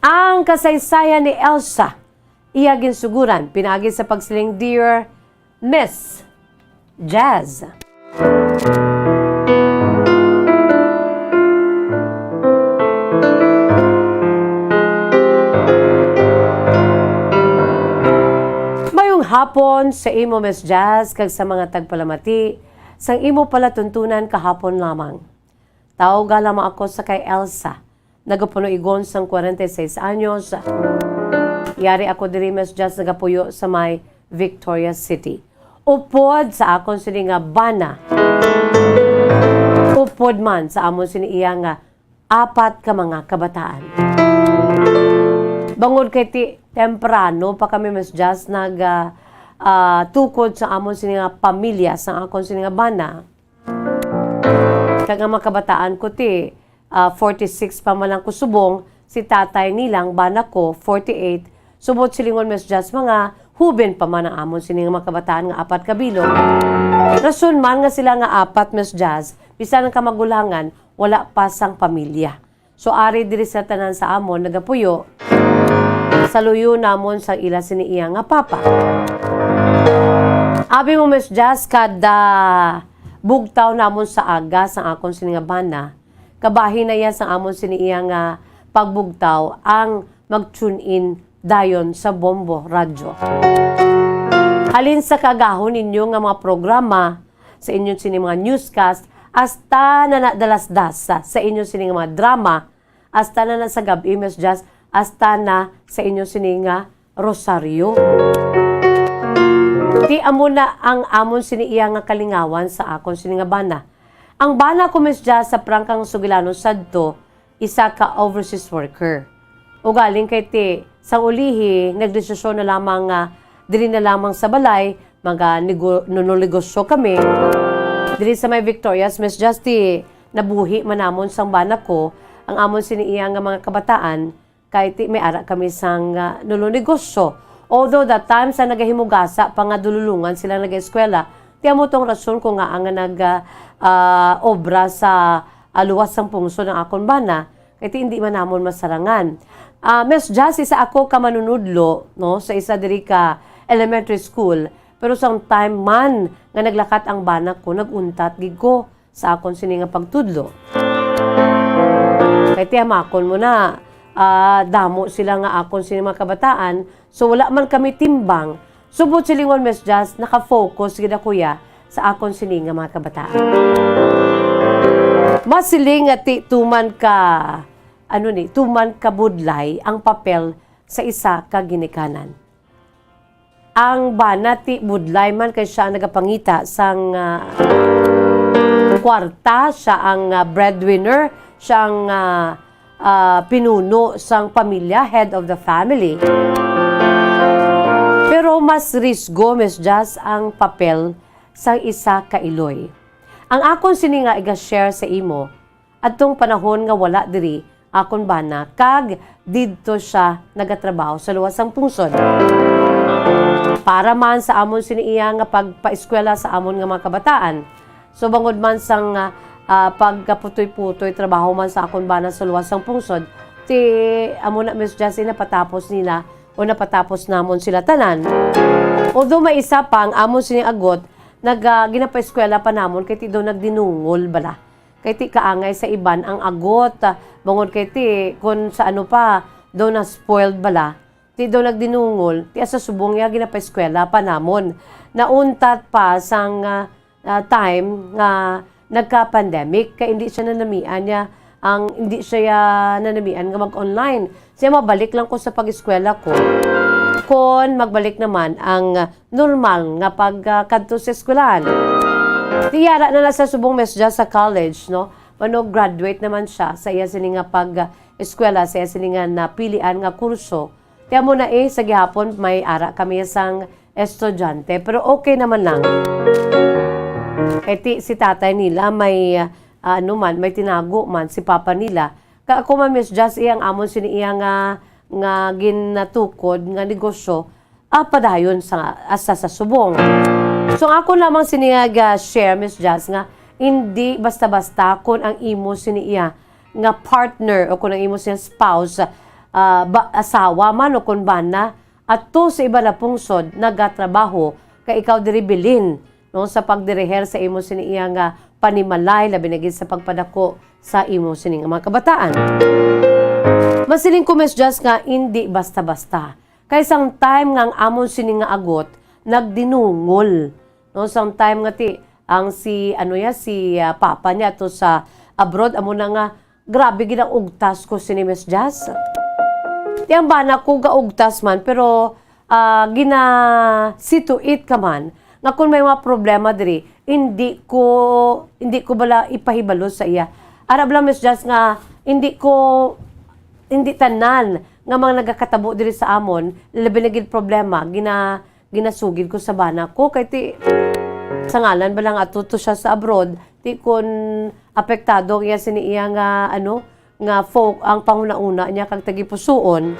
Ang kasaysayan ni Elsa iya ginsuguran pinagi sa pagsiling Dear Miss Jazz. Hapon sa imo Miss Jazz kag sa mga tagpalamati sang imo pala tuntunan kahapon lamang. Tawag lamang ako sa kay Elsa. Nagapuno-igon sang 46 anyos. Yari ako diri Miss Jazz nagapuyo sa may Victoria City. Upod sa akon sini nga bana. Upod man sa amon sini iya nga 4 ka mga kabataan. Bangod kay ti temprano pa kami Miss Jazz tukod sa amon sini nga pamilya sa akon sini nga bana. Kag ang mga kabataan ko ti 46 pa man lang ko subong, si tatay nilang bana ko 48. Subot silingon Miss Jazz mga huben pa man ang amon sini nga mga kabataan nga 4 kabilog. Rason man nga sila nga 4 Miss Jazz, bisan ang kamagulangan wala pa sang pamilya. So ari diri sa tanan sa amon nagapuyo sa luyo namon sa ila siniiya nga papa. Abi mo Miss Jazz kada bugtaw namon sa aga sa akon sini nga bana. Kabahin na yan sa amon siniiya nga pagbugtaw ang mag-tune in dayon sa Bombo Radio. Halin sa kagahon ninyo nga mga programa sa inyong sini mga newscast hasta na nadalasdas sa inyong sini nga mga drama hasta na sa gabi Miss Jazz hasta na sa inyong sini nga rosaryo. Di amo na ang amon siniiya nga kalingawan sa akon sini nga bana. Ang bana ko Miss Jazz sa prangkang Sugilano sadto isa ka overseas worker. O galing kay ti sang ulihi nagdesisyon na lamang diri na lamang sa balay nunulnegosyo kami. Diri sa may Victorias Miss Jazz ti nabuhi manamon sang bana ko ang amon siniiya nga mga kabataan kay ti may ara kami sang nulunegosyo. Although that time sa nagahimugasa pa nga dululungan sila nag-eskwela, tiyan mo tong rason ko nga ang obra sa luwas sang pungso ng akon bana, kaya hindi man namon masarangan. Miss Jazz, isa ako ka manunudlo, no, sa isa diri ka elementary school, pero sang time man nga naglakat ang bana ko, naguntat gid ko sa akon sini nga pagtudlo. Kaya tiyamakon mo na, damo sila nga akon sini mga kabataan. So wala man kami timbang. Subot silingon Miss Jazz, naka-focus gid kuya sa akon sini nga mga kabataan. Masiling at tuman ka budlay ang papel sa isa ka ginikanan. Ang banati budlay man kay siya ang nagapangita sang kwarta, siya ang breadwinner, siya ang pinuno sang pamilya, head of the family. Pero mas risgo, Miss Jazz, ang papel sang isa ka iloy. Ang akon sini nga iga-share sa imo, atong panahon nga wala diri, akon bana, kag didto siya nagatrabaho sa luwas sang pungsod. Para man sa amon siniiya nga pagpa-eskwela sa amon nga mga kabataan. So bangod man sang pagkaputoy-putoy trabaho man sa akon bana sa luwas sang pungsod, ti amo na Miss Jessie napatapos nila o napatapos namon sila tanan. Although may isa pang amon sini agot ginapa-eskwela pa namon kay ti do nagdinungol bala. Kay ti kaangay sa iban ang agot bangod kay ti kun sa ano pa do na spoiled bala. Ti do nagdinungol, ti asa subong ya ginapa-eskwela pa namon. Nauntat pa sang time nga nagka-pandemic kay hindi siya nanamian niya hindi siya nanamian nga mag-online. Siya mabalik lang ko sa pag-eskwela ko. Kon magbalik naman ang normal nga pagkadto sa eskwelahan. Tiyara na sa subong mesja sa college, no? Mano graduate naman siya sa iya sini nga pag-eskwela, sa iya sini nga napilian nga kurso. Kaya mo na sa gihapon may ara kami sang estudyante. Pero okay naman lang. Kaya si tatay nila may may tinago man si papa nila. Kaya ako man Miss Jazz iyang amon sini iya nga ginatukod nga negosyo padayon sa subong. So ako lamang siniya share Miss Jazz nga hindi basta-basta kung ang imo sini iya nga partner o kung ang imo siya spouse asawa man o kung bana at to sa iba na pungsod nagatrabaho kay ikaw diri bilin no sa pagdiriher sa imo sini iya nga panimalay labi na gid sa pagpadako sa imo sini nga mga kabataan. Masiling ko Miss Jazz nga hindi basta-basta. Kay sang time nga ang amon sini nga agot nagdinungol no sang time nga ti ang si papa niya to sa abroad amo na nga grabe gid ang ugtas ko sini Miss Jazz. Yang bana ko gaugtas man pero gina-situate ka man nga kung may mga problema diri hindi ko bala ipahibalo sa iya. Arab lang Miss Jazz nga hindi tanan nga mga nagakatabo diri sa amon labi na gid problema ginasugid ko sa bana ko kay ti sa ngalan ba lang atuto siya sa abroad ti kun apektado iya sini iya nga nga folk ang panguna-una niya kag tagipusoon.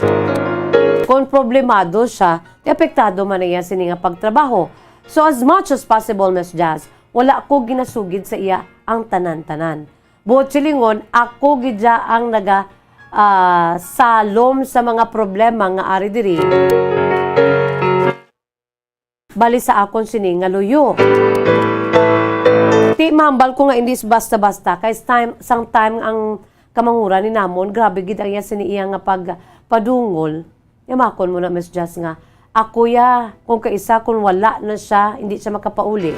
Kung problemado siya, di apektado man niya sini nga pagtrabaho. So as much as possible, Miss Jazz, wala ko ginasugid sa iya ang tanan-tanan. Buot silingon, ako gidya ang salom sa mga problema nga ari diri. Bali sa akon sini nga luyo. Ti mahambal ko nga hindi basta-basta kay sang time ang kamangura ni namon, grabe gid ang sini iya nga pagpadungol. Yamakon mo na Miss Jazz nga, ako kung kaisa kung wala na siya, hindi siya makapauli.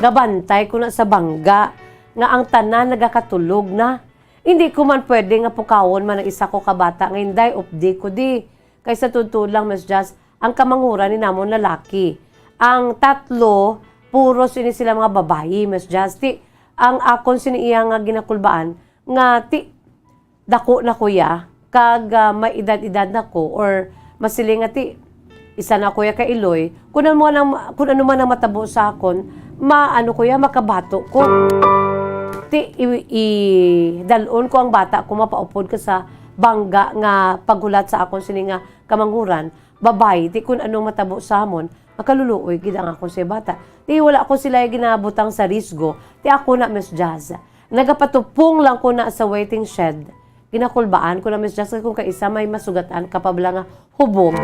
Gabantay ko na sa bangga, nga ang tanan nagakatulog na. Hindi ko man pwede nga pukawon man ang isa ko kabata, nga hinday updi ko di. Kaysa tuntun lang Miss Jazz, ang kamangura ni namon lalaki. Ang tatlo, puro sini sila mga babayi, Miss Jazz. Ang akon sini iya nga ginakulbaan, nga dako na kuya kag may edad-edad na ko or masiling nga isa na kuya ka Iloy kung ano man ang matabo sa akon kuya makabato ko dalon ko ang bata ko mapaupod ka sa bangga nga paghulat sa akon sini nga kamanghuran babay kung ano matabo sa amon makaluluoy gid ang akon sa bata wala ko sila ginabutang sa risgo ako na Miss Jazz. Nagapatupong lang ko na sa waiting shed. Ginakulbaan ko na Miss Jazz kung kaisa may masugatan kapabla nga hubog.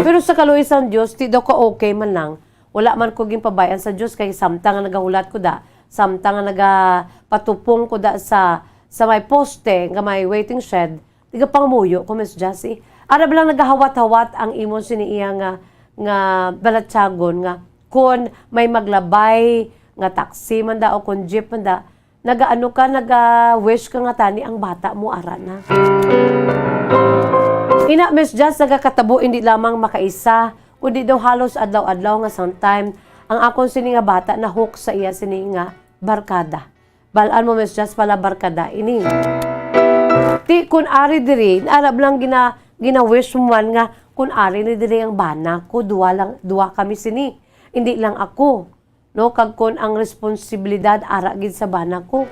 Pero sa kaluisan Diyos, ti daw ko okay man lang. Wala man ko ginpabayan sa Diyos kay samtang nga nagahulat ko samtang nga nagapatupong ko sa may poste nga may waiting shed, tiga pangamuyo ko Miss Jessie. Arab lang nagahawat-hawat ang imon siniya nga balatsagon nga kun may maglabay nga taxi man da o kun jeep man da, nagaano ka, naga-wish ka nga tani ang bata mo ara na. Ina Miss Jess, nagakatabo hindi lamang makaisa, kundi daw halos adlaw-adlaw nga sometime ang akon sini nga bata na hook sa iya sini nga barkada. Balaan mo Miss Jess pala barkada ini. Ti kun ari diri, arab lang gina-wish mo man nga kun ari ni diri ang bana ko, duwa kami sini. Hindi lang ako. No, kag kun ang responsibilidad ara gid sa bana ko.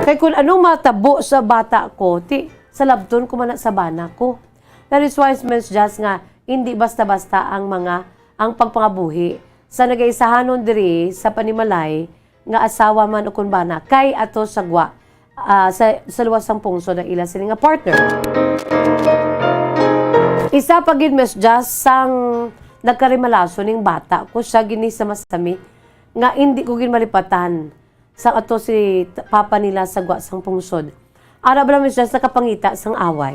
Kay kun anong matabo sa bata ko, ti sa labton ko man sa bana ko. That is why Miss Jess nga hindi basta-basta ang pagpangabuhi sa nagaisahanon diri sa panimalay nga asawa man o kun bana kay ato sagwa sa luwasang pungso ng ila sini nga partner. Isa pa gid Miss Jess sang nagkarimalaso ning bata ko siya gini sa masami nga hindi ko gin malipatan sa ato si papa nila sagwa sang pungsod. Ara ba Miss Jess nakapangita sang away.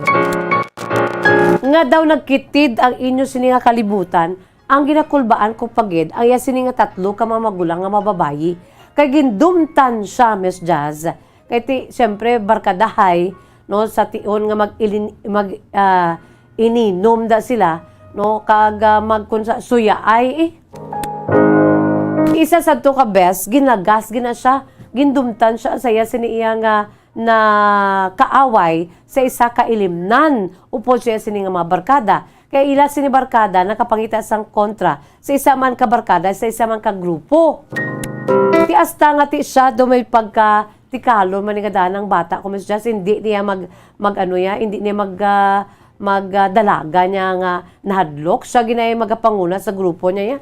Nga daw nagkitid ang inyo sini nga kalibutan, ang ginakulbaan ko pagid ang iya sini nga tatlo ka mga magulang nga mababayi. Kay gindumtan siya Miss Jazz. Kay ti syempre barkadahay no sa tion nga ininom da sila no kag magkunsa suya ay isa sa to ka best ginagas gina siya, gindumtan siya sa iya sini iya nga na kaaway sa isa ka ilimnan upo siya sini nga mga barkada. Kaya ila sini barkada nakapangita sang kontra sa isa man ka barkada sa isa man ka grupo. Ti asta nga ti siya do may pagka tikalo maningada ng bata ko Miss Jess, hindi niya hindi niya magdalaga niya nga nahadlok siya ginay magapanguna sa grupo niya.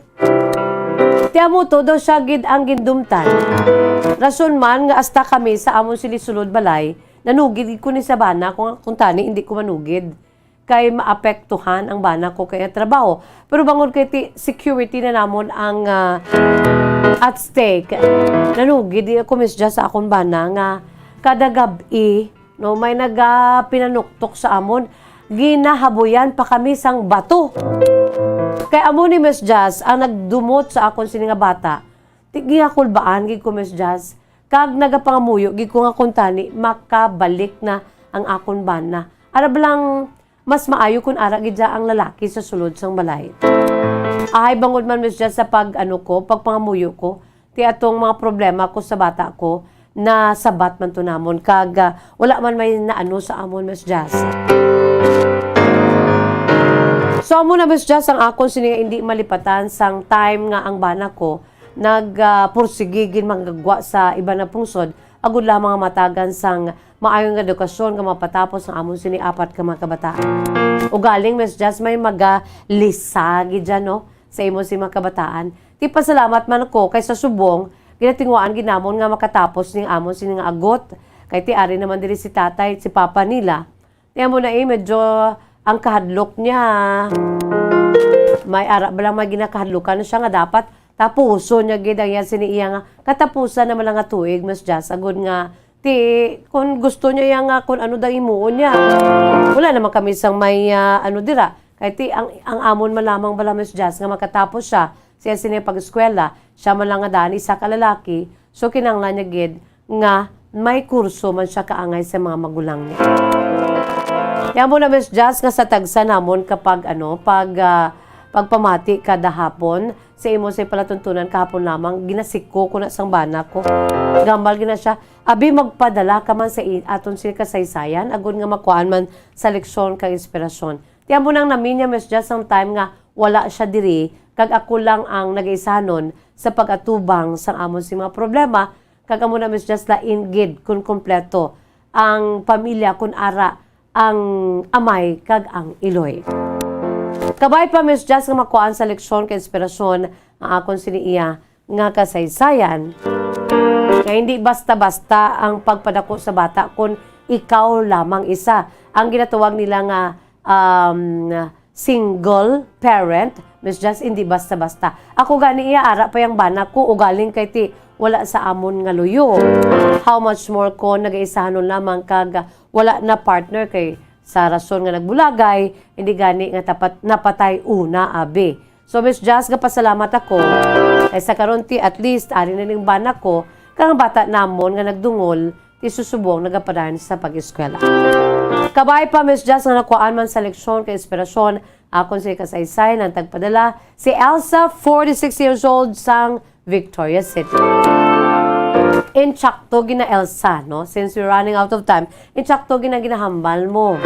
Tiya mo to daw siya gid ang gindumtan. Rason man nga asta kami sa amon sili sulod balay, nanugid ko ni sa bana kung tani hindi ko manugid. Kay maapektuhan ang bana ko kaya trabaho. Pero bangod kay security na namon ang at stake. Nanugid ko Miss Jess sa akong bana nga kada gabi no may pinanuktok sa amon, ginahaboyan pa kami sang bato. Kay amo ni Miss Jazz ang nagdumot sa akon sini nga bata. Gihakulbaan gid ko Miss Jazz. Kag nagapangamuyo gid ko nga kuntani makabalik na ang akon bana. Arab lang mas maayo kun ara gid ang lalaki sa sulod sang balay. Ay bangod man Miss Jazz sa pagpangamuyo ko, ti atong mga problema ko sa bata ko na sabat man to namon kag wala man may naano sa amon Miss Jazz. So amo na Miss Jazz ang akon sini hindi malipatan sang time nga ang bana ko nagpursigigin manggagwa sa iba na pungsod agud lamang matagan sang maayong edukasyon nga mapatapos ang amon sini 4 ka mga kabataan. Ugaling Miss Jazz may magalisagi dyan no sa imo si mga kabataan. Ti pasalamat man ko kay sa subong ginatingwaan ginamon nga makatapos ning amon sini nga agot. Kay ti ari naman diri si tatay si papa nila. Ti amo na medyo ang kahadlok niya. May ara ba lang may ginakahadlokan siya nga dapat tapuso niya gid ang siniiya nga katapusan naman lang nga tuig Miss Jazz agud nga ti kung gusto niya yang kung ano daw imuon niya. Wala naman kami sang may dira. Kay ti ang amon man lamang bala Miss Jazz nga makatapos siya sini pag-eskwela, siya man lang nga daan isa ka lalaki. So kinahanglan niya gid nga may kurso man siya kaangay sa mga magulang niya. Yan mo na Miss Jazz nga sa tagsa namon kapag pagpamati kada hapon sa imo sa palatuntunan kahapon lamang ginasiko ko na sang bana ko. Gambal gina siya. Abi magpadala ka man sa aton sila kasaysayan agud nga makuan man sa leksyon kag inspirasyon. Tiyan mo nang namin niya Miss Jazz ang time nga wala siya diri kag ako lang ang nag-isanon sa pag-atubang sang amon si mga problema kag amo na Miss Jazz lain gid kun kompleto ang pamilya kun ara ang amay kag ang iloy. Kabay pa Miss Jazz nga makuan sa leksyon kay inspirasyon ang akon siniiya nga kasaysayan. Nga hindi basta-basta ang pagpadako sa bata kun ikaw lamang isa. Ang ginatawag nila nga single parent, Miss Jazz, hindi basta-basta. Ako gani iya ara pa yang bana ko ugaling kay ti wala sa amon nga luyo. How much more ko nag-isahanon lamang kag wala na partner kay sa rason nga nagbulagay, hindi gani nga napatay una abi. So Miss Jazz, pasalamat ako. Sa karon ti at least ari na ning bana ko kang bata namon nga nagdungol ti susubong nagapadayon sa pag-eskwela. Kabay pa Miss Jazz nga nakuan man sa leksyon kay inspirasyon akon sa kasaysay ng tagpadala si Elsa, 46 years old, sang Victoria City. Inchakto gina Elsa, no? Since we're running out of time, inchakto ginahambal mo.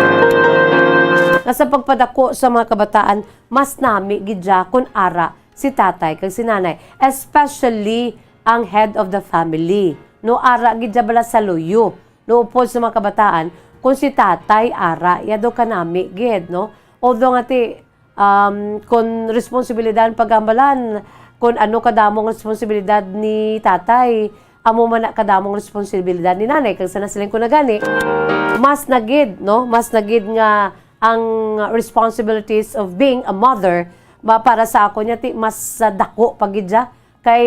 Nasa pagpadako sa mga kabataan, mas nami gidya kun ara si tatay kag si nanay, especially ang head of the family. No ara gidya bala sa luyo. No upod sa mga kabataan, kung si tatay ara yado kanami gid, no? Although nga ti kung responsibilidad pagambalan, kung ano kadamong responsibilidad ni tatay, amo man na kadamong responsibilidad ni nanay kag sana siling ko na gani, mas nagid, no? Mas nagid nga ang responsibilities of being a mother para sa ako niya ti mas dako pagidya kay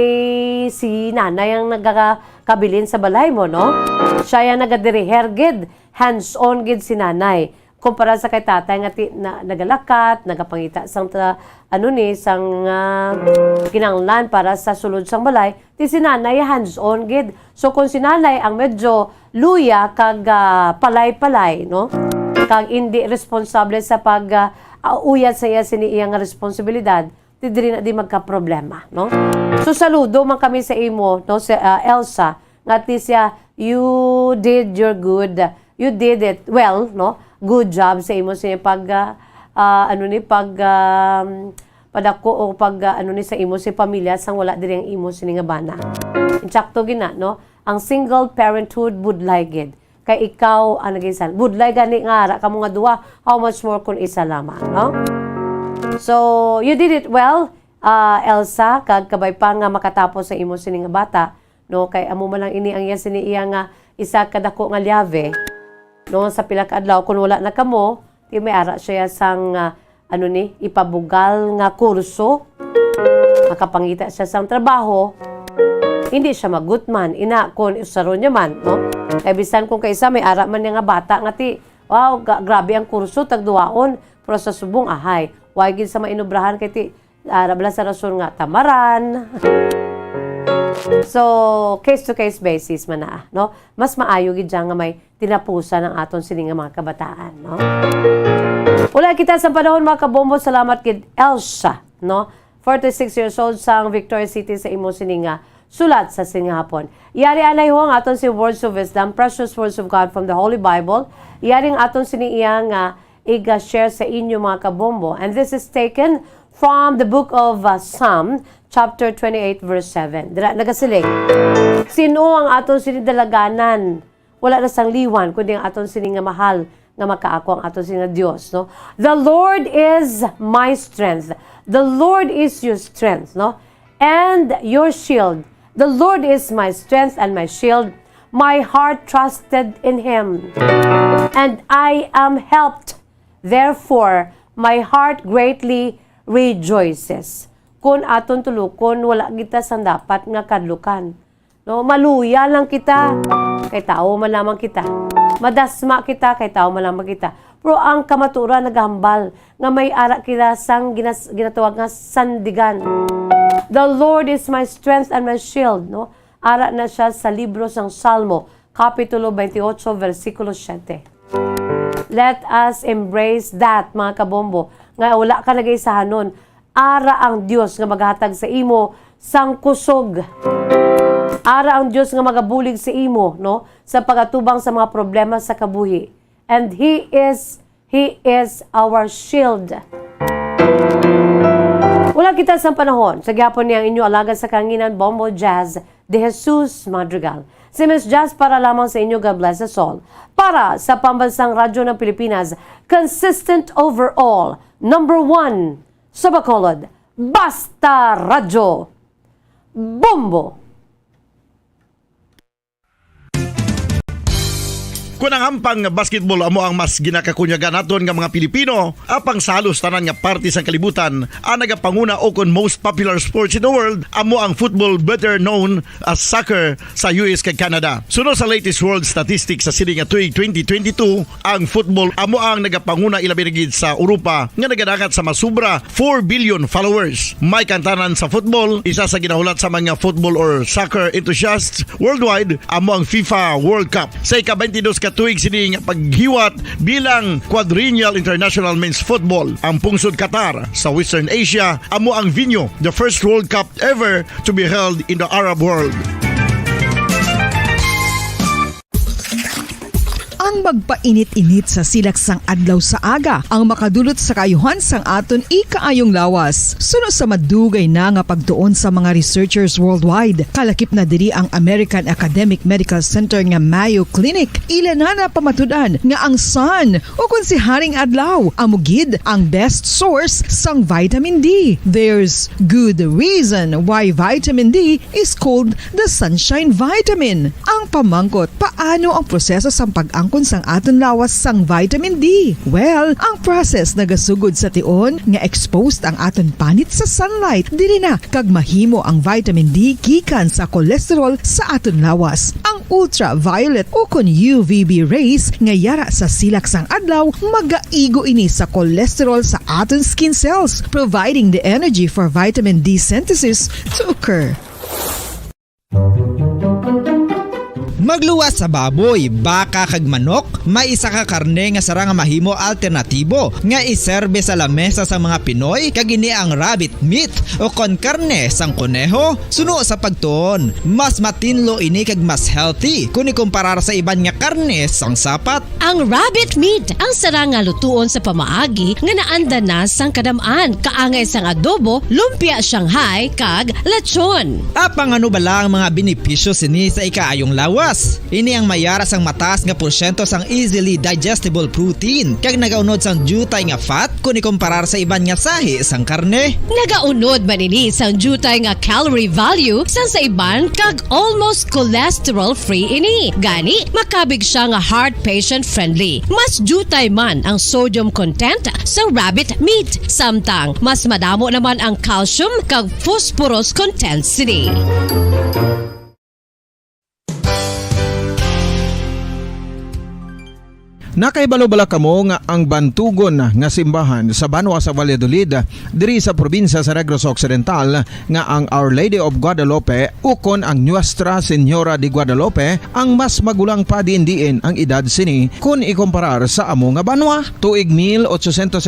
si nanay ang nagkakabilin sa balay mo, no? Siya yung nagadiriher gid, hands-on gid si nanay. Kumpara sa kay tatay nga nagalakat, nagapangita sang sang kinanglan para sa sulod sang balay, ti si nanay hands-on gid. So kung si nanay ang medyo luya kag palay-palay, no? Kag hindi responsable sa pag uyat sa iya sini iyang responsibilidad, ti diri na di magka-problema, no? So saludo man kami sa imo, no, sa Elsa, nga ti siya, you did your good, you did it well, no? Good job sa imo sa pag padako o pag sa imo si pamilya sang wala diri ang imo sini nga bana. Insakto gina, no? Ang single parenthood budlay gid. Kay ikaw ang nagisan. Budlay gani nga ara kamo nga duha, how much more kun isa lamang, no? So, you did it well, Elsa, kag kabay pa nga makatapos sa imo sini nga bata, no? Kay amo man lang ini ang iya sini iya nga isa kadako nga lyave. No, sa pila ka adlaw kun wala na kamo, ti may ara siya sang ipabugal nga kurso. Makapangita siya sang trabaho. Hindi siya magutman, ina kun usaron niya man, no? Kay bisan kung kaysa may ara man nga bata nga ti, wow, grabe ang kurso tagduwaon, pero sa subong ahay, why gid sa mainobrahan kay ti rabla sa rason nga tamaran. So, case-to-case basis man na, no? Mas maayo gid nga may tinapusan ng aton sini nga mga kabataan, no? Wala kita sa panahon mga kabombo, salamat kid Elsa, no? 46 years old sang Victoria City sa imo sini nga sulat sa singhapon. Yari anay ho ang aton si words of wisdom, precious words of God from the Holy Bible. Yari ang aton sini iya nga iga-share sa inyo mga kabombo. And this is taken from the book of Psalm, chapter 28, verse 7. Dira nagasiling. Sino ang aton sinidalaganan? Wala na sang liwan, kundi ang aton sini nga mahal nga makaako ang aton sini nga Dios, no? The Lord is my strength. The Lord is your strength, no? And your shield. The Lord is my strength and my shield. My heart trusted in Him, and I am helped. Therefore, my heart greatly rejoices. Kung aton tulukon, wala kita sang dapat nga kadlukan. No, maluya lang kita, kay tao man lamang kita. Madasma kita, kay tao man lamang kita. Pero ang kamaturan naghambal nga may ara kita sang ginatawag nga sandigan. The Lord is my strength and my shield, no? Ara na siya sa libro sang Salmo, kapitulo 28, versikulo 7. Let us embrace that, mga kabombo. Nga wala ka nagaisahanon. Ara ang Dios nga maghatag sa imo sang kusog. Ara ang Dios nga magabulig sa imo, no? Sa pagatubang sa mga problema sa kabuhi. And He is our shield. Wala kita sa panahon. Sa gyapon niyang inyo alagad sa kanginan, Bombo Jazz de Jesus Madrigal. Si Miss Jazz para lamang sa inyo, God bless us all. Para sa Pambansang Radyo ng Pilipinas, consistent overall, number 1 sa Bacolod, Basta Radyo, Bombo! Kung ang hampang basketball amo ang mas ginakakunyagan naton nga mga Pilipino, apang salos tanan nga parte sa kalibutan, ang nagapanguna o kon most popular sports in the world amo ang football, better known as soccer sa US kag Canada. Sunod sa latest world statistics sa sining nga tuig 2022, ang football amo ang nagapanguna ilabi na gid sa Europa nga nagadagat sa masubra 4 billion followers. May kantanan sa football, isa sa ginahulat sa mga football or soccer enthusiasts worldwide amo ang FIFA World Cup. Sa ika-22 ka tuig sining paghiwat bilang quadrennial international men's football. Ang pungsod Qatar sa Western Asia amo ang venue, the first World Cup ever to be held in the Arab world. Ang magpainit-init sa silaksang adlaw sa aga ang makadulot sa kaayuhan sang aton ikaayong lawas. Suno sa madugay na nga pagtuon sa mga researchers worldwide, kalakip na diri ang American Academic Medical Center nga Mayo Clinic. Ilan na pamatudan nga ang sun o kung si Haring Adlaw amugid ang best source sang vitamin D. There's good reason why vitamin D is called the sunshine vitamin. Ang pamangkot, paano ang proseso sang pag-angkon sang aton lawas sang vitamin D? Well, ang process nagasugod sa tion nga exposed ang aton panit sa sunlight. Dili na kag mahimo ang vitamin D gikan sa cholesterol sa aton lawas. Ang ultraviolet o kon UVB rays nga yara sa silak sang adlaw magaigo ini sa cholesterol sa aton skin cells, providing the energy for vitamin D synthesis to occur. Magluwas sa baboy, baka kag manok, may isa ka karne nga sara nga mahimo alternatibo nga iserbe sa lamesa sa mga Pinoy kag ini ang rabbit meat o kon karne sang kuneho. Suno sa pagtuon, mas matinlo ini kag mas healthy kung ikumparar sa iban nga karne sang sapat. Ang rabbit meat ang sara nga lutuon sa pamaagi nga naanda na sang kadamaan, kaangay sang adobo, lumpia Shanghai kag lechon. Apang ano bala ang mga benepisyo sini sa ikaayong lawas? Ini ang mayara sang mataas nga porsyento sang easily digestible protein kag nagaunod sang jutay nga fat kung ikumparar sa iban nga sahi sang karne. Nagaunod man ini sang jutay nga calorie value sang sa iban kag almost cholesterol free ini. Gani makabig siya nga heart patient friendly. Mas jutay man ang sodium content sa rabbit meat, samtang mas madamo naman ang calcium kag phosphorus content sini. Nakaibalo-bala kamo nga ang bantugon nga simbahan sa Banwa sa Valladolid diri sa probinsya sa Negros Occidental nga ang Our Lady of Guadalupe ukon ang Nuestra Señora de Guadalupe ang mas magulang pa diin ang edad sini kung ikumparar sa amo nga banwa. Tuig 1852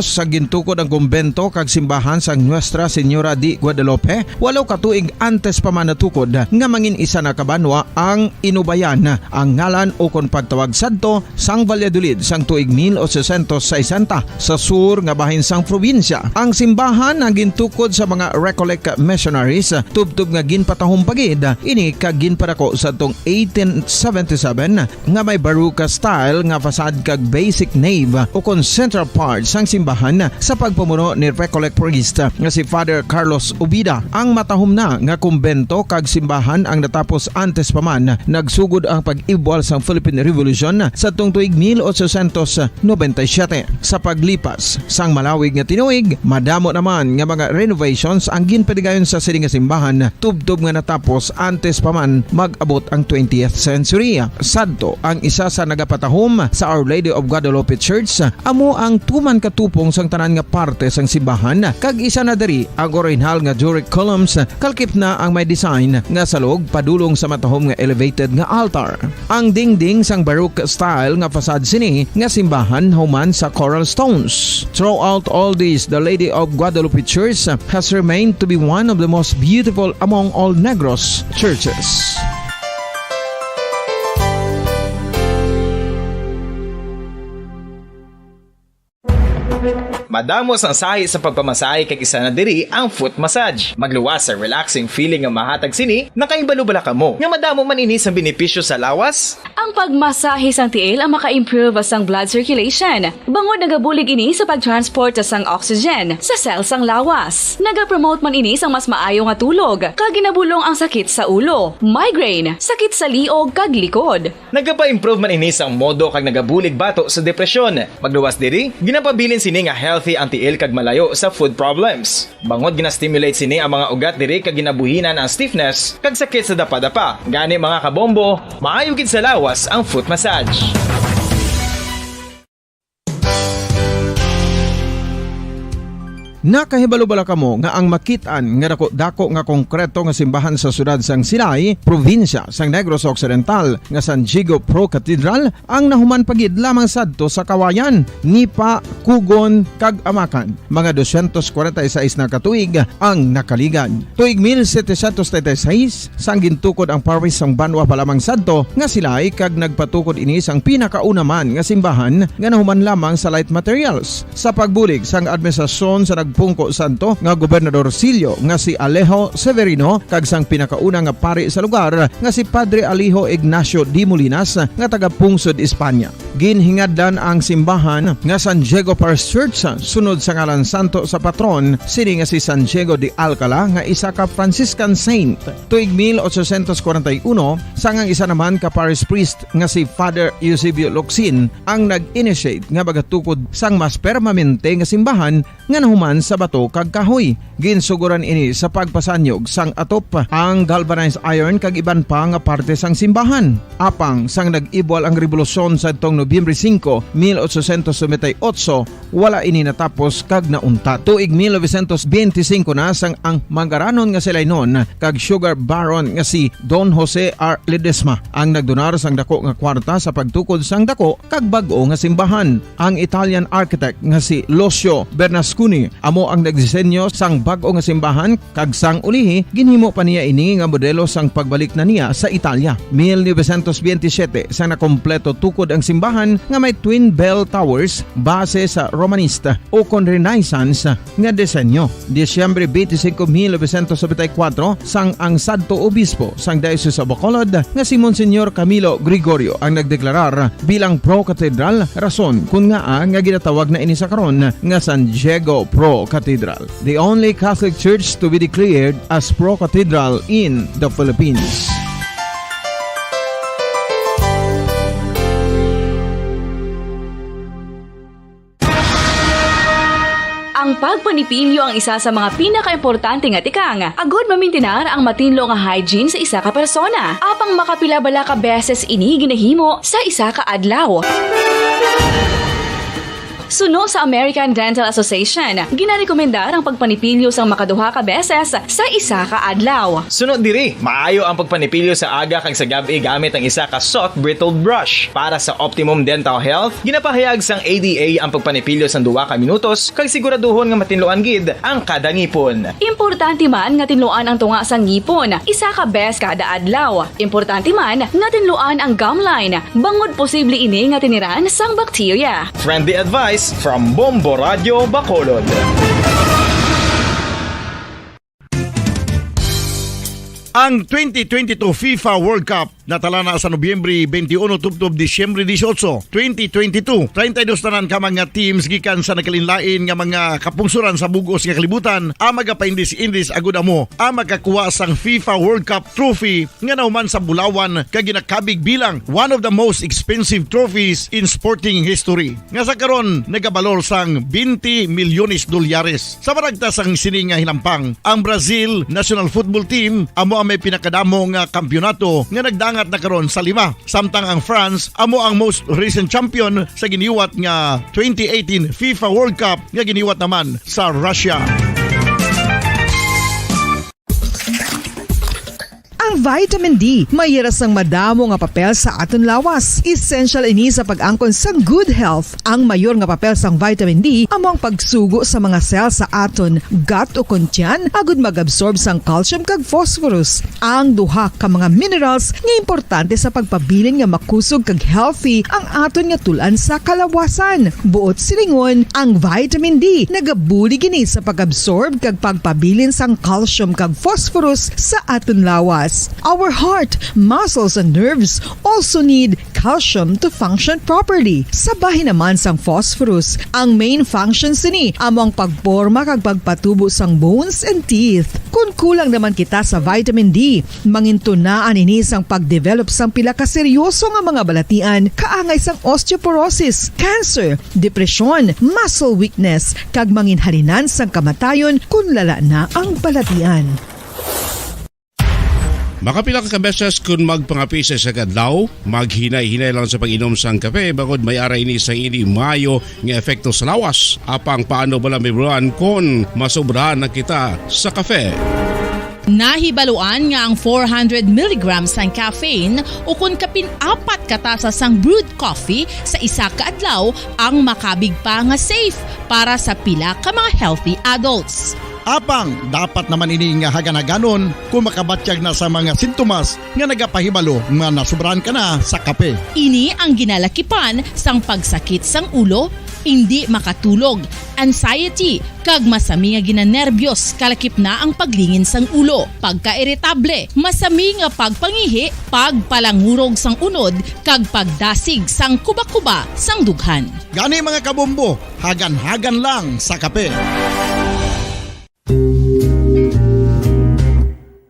sa gintukod ang kumbento kag simbahan sa Nuestra Señora de Guadalupe. Walo ka tuig antes pa man natukod nga mangin isa na kabanwa ang inubayan ang ngalan ukon pagtawag sadto sang Valladolid sang tuig 1860 sa sur nga bahin sang probinsya. Ang simbahan ang gintukod sa mga Recollect missionaries tubtub nga ginpatahong pagid ini kag ginpadako sa tong 1877 nga may baroque style nga fasad kag basic nave o kon central part sang simbahan sa pagpamuno ni Recollect priest nga si Father Carlos Ubida. Ang matahom na nga kumbento kag simbahan ang natapos antes pa man nagsugod ang pag-ibwal sang Philippine Revolution sa tong tuig 1897. Sa paglipas sang malawig nga tinuig, madamo naman nga mga renovations ang ginpadigayon sa sining nga simbahan tubtob nga natapos antes pa man mag-abot ang 20th century. Sadto ang isa sa nagapatahom sa Our Lady of Guadalupe Church amo ang tuman katupong sang tanan nga parte sang simbahan kag isa na diri ang original nga Doric columns kalkip na ang may design nga salog padulong sa matahom nga elevated nga altar. Ang dingding sang baroque style nga fasad sini nga simbahan human sa coral stones. Throughout all this, the Lady of Guadalupe Church has remained to be one of the most beautiful among all Negros churches. Madamos ang sahi sa pagpamasahe kag isa na diri ang foot massage. Magluwas sa relaxing feeling nga mahatag sini, nakaibalo bala kamo. Nga madamo man ini sa benepisyo sa lawas. Ang Ang pagmasahe sang tiil ang maka-improve sang blood circulation. Bangod nagabulig ini sa pagtransport sang oxygen sa cells sang lawas. Nagapromote man ini sang mas maayo nga tulog, kag ginabulong ang sakit sa ulo, migraine, sakit sa liog kag likod. Nagapa-improve man ini sang modo kag nagabulig bato sa depresyon. Magluwas diri, ginapabilin sini nga healthy ang tiil kag malayo sa food problems. Bangod ginastimulate sini ang mga ugat diri kag ginabuhinan ang stiffness kag sakit sa dapa-dapa. Gani mga kabombo, maayo gid sa lawas ang foot massage. Nakahibalo-bala kamo nga ang makitaan nga dako nga konkreto nga simbahan sa sudad sang Sinay, probinsya sang Negros Occidental nga San Diego Pro Cathedral ang nahuman pagid lamang sadto sa kawayan, Nipa, Kugon kag Amakan. Mga 246 na katuig ang nakaligan. Tuig 1736 sang gintukod ang parish sang Banwa pa lamang sadto nga silay kag nagpatukod ini sang pinakauna man nga simbahan nga nahuman lamang sa light materials. Sa pagbulig sang administrasyon sa Pungko Santo nga Gobernador Silio nga si Alejo Severino kag sang pinakauna nga pari sa lugar nga si Padre Alijo Ignacio de Molinas nga taga Pungsod, Espanya. Ginhingadlan ang simbahan nga San Diego Parish Church sunod sa ngalan santo sa patron sini nga si San Diego de Alcala nga isa ka Franciscan saint. Tuig 1841 sangang isa naman ka parish priest nga si Father Eusebio Locsin ang nag-initiate nga bagatukod sang mas permanente nga simbahan nga nahuman sa bato kag kahoy. Ginsuguran ini sa pagpasanyog sang atop ang galvanized iron kag iban pa nga parte sang simbahan. Apang sang nag-ibwal ang revolusyon sa tong Nobyembre 5, 1898, wala ini natapos kag nauntat. Tuig 1925 na sang ang manggaranon nga silay noon kag sugar baron nga si Don Jose R. Ledesma ang nagdonar sang dako nga kwarta sa pagtukod sang dako kag bag-o nga simbahan. Ang Italian architect nga si Lucio Bernasconi amo ang nagdisenyo sang bag-o nga simbahan kag sang ulihi ginhimo pa niya ini nga modelo sang pagbalik na niya sa Italia. 1927 sang nakompleto tukod ang simbahan nga may twin bell towers base sa Romanista o kon Renaissance nga disenyo. Disyembre 25, 1974 sang ang Santo Obispo sang Diocese of Bacolod nga si Monsignor Camilo Gregorio ang nagdeklarar bilang Pro Cathedral, rason kung nga ginatawag na ini sa karon nga San Diego Pro Cathedral, the only Catholic church to be declared as Pro Cathedral in the Philippines. Ang pagpanipilyo ang isa sa mga pinaka-importante nga tikang. Agod mamintinar ang matinlo nga hygiene sa isa ka persona. Apang makapilabala ka beses ini ginahimo sa isa ka adlaw. Suno sa American Dental Association, ginarekomendar ang pagpanipilyo sang makaduha ka beses sa isa ka adlaw. Sunod diri, maayo ang pagpanipilyo sa aga kag sa gabi gamit ang isa ka soft brittled brush. Para sa optimum dental health, ginapahayag sang ADA ang pagpanipilyo sang 2 ka minutos kag siguraduhon nga matinluan gid ang kada ngipon. Importante man nga tinluan ang tunga sang ngipon, isa ka bes kada adlaw. Importante man nga tinluan ang gum line, bangod posible ini nga tiniran sang bakterya. Friendly advice from Bombo Radio Bacolod. Ang 2022 FIFA World Cup natala na sa Nobyembre 21 tubtob Disyembre 18, 2022. 32 tanan ka mga teams gikan sa nakalinlain nga mga kapungsuran sa bugos nga kalibutan ang magapaindis-indis agud amo ang makakuha sang FIFA World Cup trophy nga nahuman sa Bulawan kag ginakabig bilang one of the most expensive trophies in sporting history. Nga sa karon nagabalor sang 20 milyones dolyares. Sa baragta sang sini nga hinampang, ang Brazil National Football Team amo may pinakadamo nga kampyonato nga nagdangat na karon sa 5. Samtang ang France amo ang most recent champion sa giniwat nga 2018 FIFA World Cup nga giniwat naman sa Russia. Ang vitamin D mayira sang madamo nga papel sa aton lawas. Essential ini sa pag-angkon sang good health. Ang mayor nga papel sang vitamin D amo ang pagsugo sa mga cell sa aton gut o kuntyan agud mag-absorb sang calcium kag phosphorus. Ang duha ka mga minerals nga importante sa pagpabilin nga makusog kag healthy ang aton nga tulan sa kalawasan. Buot silingon, ang vitamin D nagabuli gini sa pag-absorb kag pagpabilin sang calcium kag phosphorus sa aton lawas. vitamins. Our heart, muscles, and nerves also need calcium to function properly. Sabahin naman sang phosphorus. Ang main function sini among pagporma kag pagpatubo sang bones and teeth. Kung kulang naman kita sa vitamin D, mangintunaan ini sang pagdevelop sang pila ka seryoso nga mga balatian, kaangay sang osteoporosis, cancer, depresyon, muscle weakness, kag manginhalinan sang kamatayon kung lala na ang balatian. Makapila ka beses kung magpangapi sa kadlaw, maghinay-hinay lang sa pag-inom sang kape bagod may ara ini sa hindi maayo nga epekto sa lawas. Apang paano bala may buruan kung masobrahan na kita sa kape. Nahibaluan nga ang 400 mg sang caffeine o kung kapin-apat katasa sang brewed coffee sa isa ka adlaw ang makabig pa nga safe para sa pila ka mga healthy adults. Apang dapat naman ini nga haganaganon kung makabatyag na sa mga sintomas nga nagapahibalo nga nasubrahan ka na sa kape. Ini ang ginalakipan sang pagsakit sang ulo, hindi makatulog, anxiety, kag masami nga ginanerbiyos kalakip na ang paglingin sang ulo, pagka-iritable, masami nga pagpangihi, pagpalangurog sang unod, kag pagdasig sang kuba-kuba sang dughan. Gani mga kabombo, hagan-hagan lang sa kape.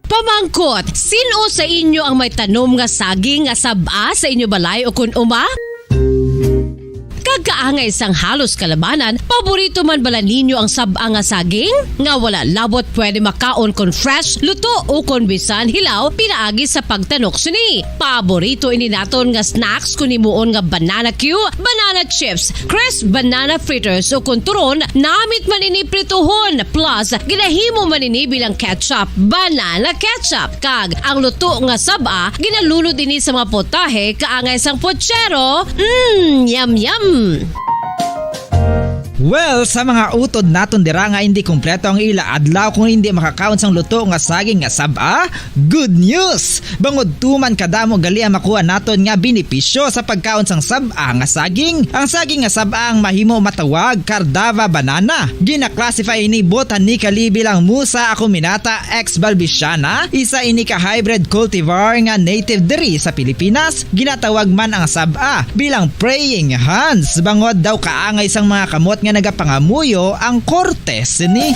Pamangkot, sino sa inyo ang may tanom nga saging nga saba sa inyo balay o kun uma? Kagkaangay sang halos kalabanan, paborito man bala ninyo ang saba nga saging? Nga wala labot pwede makaon kon fresh, luto o kon bisan hilaw, pinaagi sa pagtanok sini. Paborito ini naton nga snacks kun imuon nga banana Q, banana chips, crisp banana fritters o kun turon, namit man ini prituhon, plus ginahimo man ini bilang ketchup, banana ketchup. Kag ang luto nga saba, ginalunod ini sa mga potahe kaangay sang pochero. Yum yum. Well, sa mga utod naton dira nga hindi kumpleto ang ila adlaw kung hindi makakaon sang luto nga saging nga saba, good news! Bangod tuman kadamo gali ang makuha naton nga benepisyo sa pagkaon sang saba nga saging. Ang saging nga saba ang mahimo matawag Cardava banana. Gina-classify ini botanically bilang Musa acuminata ex balbisiana, isa ini ka hybrid cultivar nga native diri sa Pilipinas. Ginatawag man ang saba bilang praying hands. Bangod daw kaangay sang mga kamot nga nagapangamuyo ang kortes ni.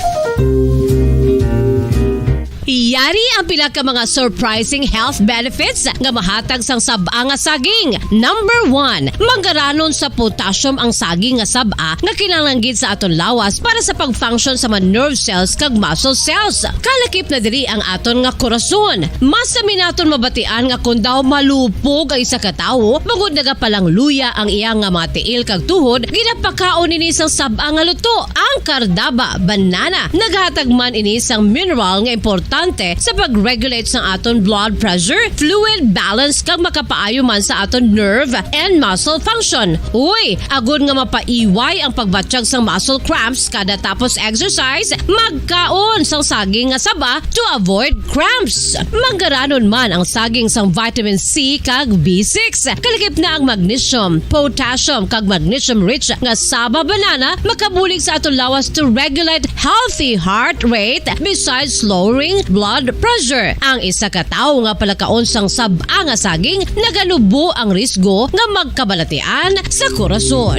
Iyari ang pila ka mga surprising health benefits nga mahatag sang saba nga saging. Number 1, manggaranon sa potassium ang saging nga saba nga kinahanglan sa aton lawas para sa pag-function sa mga nerve cells kag muscle cells. Kalakip na diri ang aton nga korason. Mas naton mabatian nga kung daw malupog ang isa ka tawo, bangod nagapalang luya ang iyang nga mga tiil kag tuhod, ginapakaon ini sang saba nga luto. Ang Cardava banana naghatag man ini sang mineral nga importante sa pag-regulate sa aton blood pressure, fluid balance kag makapaayo man sa aton nerve and muscle function. Uy, agud nga mapaiway ang pagbatsyag sang muscle cramps kada tapos exercise, magkaon sang saging nga saba to avoid cramps. Manggaranon man ang saging sang vitamin C kag B6. Kalakip na ang magnesium, potassium kag magnesium rich nga saba banana makabulig sa aton lawas to regulate healthy heart rate besides lowering blood pressure. Ang isa ka tawo nga palakaon sang saba nga saging naganubo ang risgo nga magkabalatian sa korason.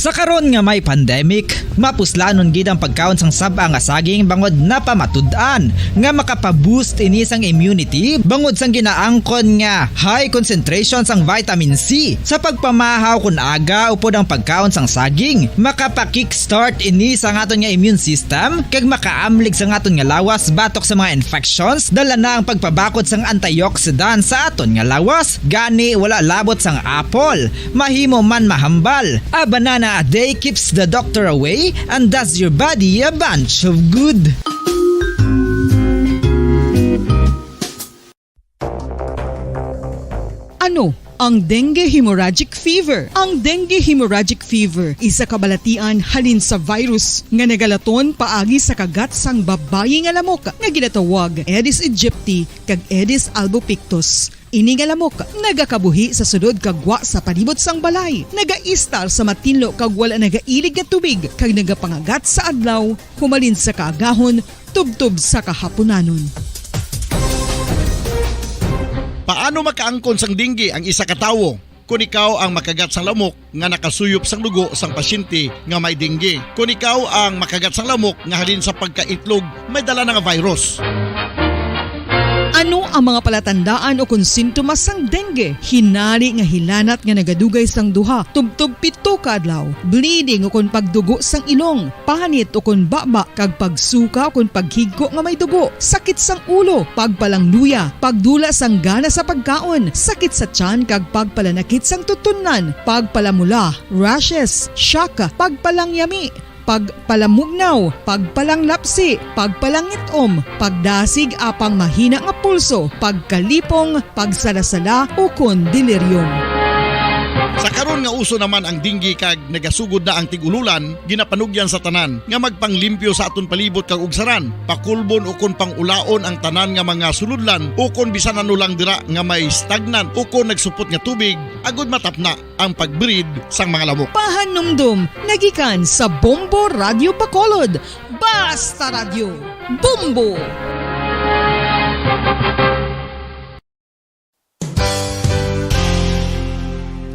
Sa karon nga may pandemic, mapuslanon gid ang pagkaon sang saba nga saging bangod napamatud-an nga makapaboost ini sang immunity bangod sang ginaangkon nga high concentration sang vitamin C. Sa pagpamahaw kun aga upod ang pagkaon sang saging, makapa-kickstart ini sa aton nga immune system kag makaamlig sa aton nga lawas batok sa mga infections, dala na ang pagpabakod sang antioxidant sa aton nga lawas. Gani wala labot sang apple, mahimo man mahambal. A banana a day keeps the doctor away and does your body a bunch of good. Ano ang dengue hemorrhagic fever? Ang dengue hemorrhagic fever isa kabalatian halin sa virus nga nagalaton paagi sa kagat sang babayi nga lamok nga ginatawag Aedes aegypti kag Aedes albopictus. Ini nga lamok nagakabuhi sa sudod kagwa sa palibot sang balay, nagaistar sa matinlo kag wala nagailig nga tubig kag nagapangagat sa adlaw, humalin sa kaagahon, tubtob sa kahaponanon. Paano makaangkon sang dinggi ang isa ka tawo? Kung ikaw ang makagat sang lamok nga nakasuyop sang dugo sang pasyente nga may dinggi. Kung ikaw ang makagat sang lamok nga halin sa pagkaitlog may dala nga virus. Ano ang mga palatandaan o kung sintomas sang dengue? Hinali nga hilanat nga nagadugay sang duha, tubtob 7 ka adlaw, bleeding o kung pagdugo sang ilong, panit o kung baba, kag pagsuka o kung paghigko nga may dugo, sakit sang ulo, pagpalangluya, pagdula sang gana sa pagkaon, sakit sa tiyan kag pagpalanakit sang tutunan, pagpalamula, rashes, shock, pagpalangyami, pagpalamugnaw, pagpalanglapsi, pagpalangitom, pagdasig apang mahina nga pulso, pagkalipong, pagsalasala o kun delirium. Sa karon nga uso naman ang dinggi kag nagasugod na ang tigululan, ginapanugyan sa tanan nga magpanglimpyo sa aton palibot kag ugsaran, pakulbon o kon pangulaon ang tanan nga mga suludlan o kon bisan ano lang dira nga may stagnan o kon nagsupot nga tubig, agud matapna ang pagbreed sang mga lamok. Pahanumdum, nagikan sa Bombo Radio Bacolod. Basta Radio, Bombo!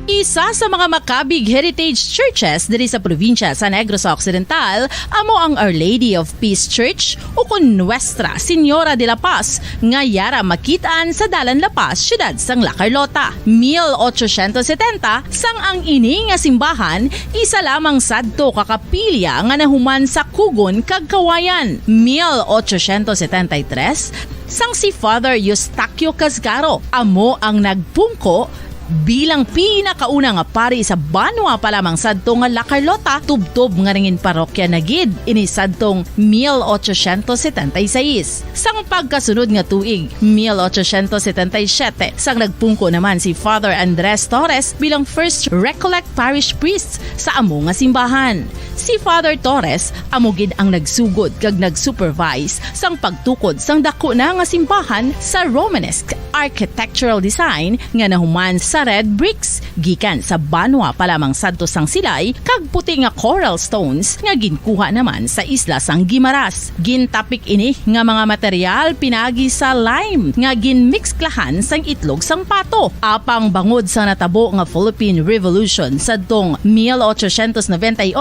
Isa sa mga makabig heritage churches diri sa probinsya sa Negros Occidental amo ang Our Lady of Peace Church o kun Nuestra Señora de la Paz nga yara makitaan sa Dalan La Paz, siyudad sang La Carlota. 1870 sang ang ini nga simbahan isa lamang sadto kakapilya nga nahuman sa Kugon kag Kawayan. 1873 sang si Father Eustaquio Casgaro amo ang nagpungko bilang pinakauna nga pari sa Banwa pa lamang sadto nga La Carlota, tubtob nga ringin parokya na gid ini sadtong 1876. Sang pagkasunod nga tuig 1877 sang nagpungko naman si Father Andres Torres bilang first Recollect Parish Priest sa amo nga simbahan. Si Father Torres amo gid ang nagsugod kag nagsupervise sang pagtukod sang dako na nga simbahan sa Romanesque architectural design nga nahuman sa red bricks gikan sa Banwa pa lamang sadto sang silay kag puti nga coral stones nga ginkuha naman sa isla sang Guimaras. Gintapik ini nga mga material pinagi sa lime nga ginmixklahan sang itlog sang pato. Apang bangod sa natabo nga Philippine Revolution sadtong 1898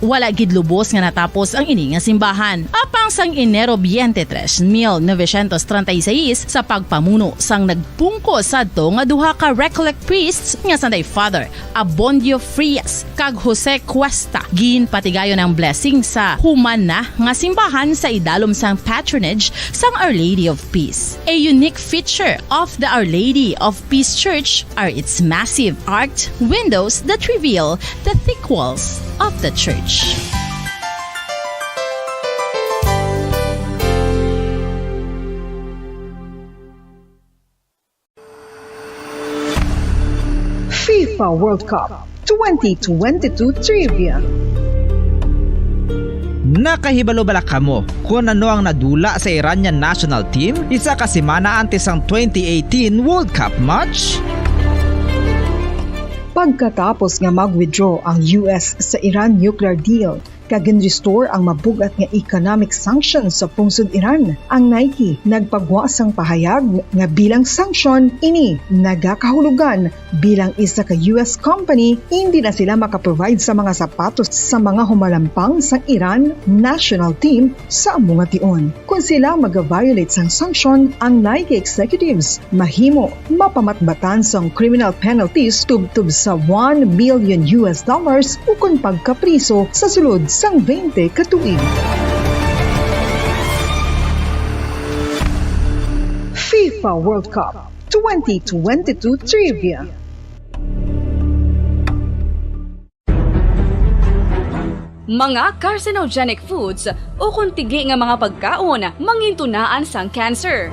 wala gid lubos nga natapos ang ini nga simbahan. Apang sang Enero 23, 1936 sa pagpamuno sang nagpungko sadto nga duha ka Recollect priests nga sanday Father Abondio Frias kag Jose Cuesta ginpatigayon ang blessing sa human na nga simbahan sa idalom sang patronage sang Our Lady of Peace. A unique feature of the Our Lady of Peace Church are its massive arched windows that reveal the thick walls of the church. FIFA World Cup 2022 Trivia. Nakahibalo bala kamo kung ano ang nadula sa Iranian national team isa ka semana antes ang 2018 World Cup match? Pagkatapos nga mag-withdraw ang US sa Iran nuclear deal, kagin-restore ang mabugat nga economic sanctions sa pungsod Iran. Ang Nike nagpagwasang pahayag nga bilang sanction ini nagakahulugan bilang isa ka US company hindi na sila makaprovide sa mga sapatos sa mga humalampang sa Iran national team sa mga tion. Kung sila mag-violate sang sanction, ang Nike executives mahimo mapamatbatan sang criminal penalties tubtub sa $1 million o kung pagkapriso sa sulod sang 20 katuig. FIFA World Cup 2022 Trivia. Mga carcinogenic foods o kuntigi nga mga pagkaon mangintunaan sang cancer.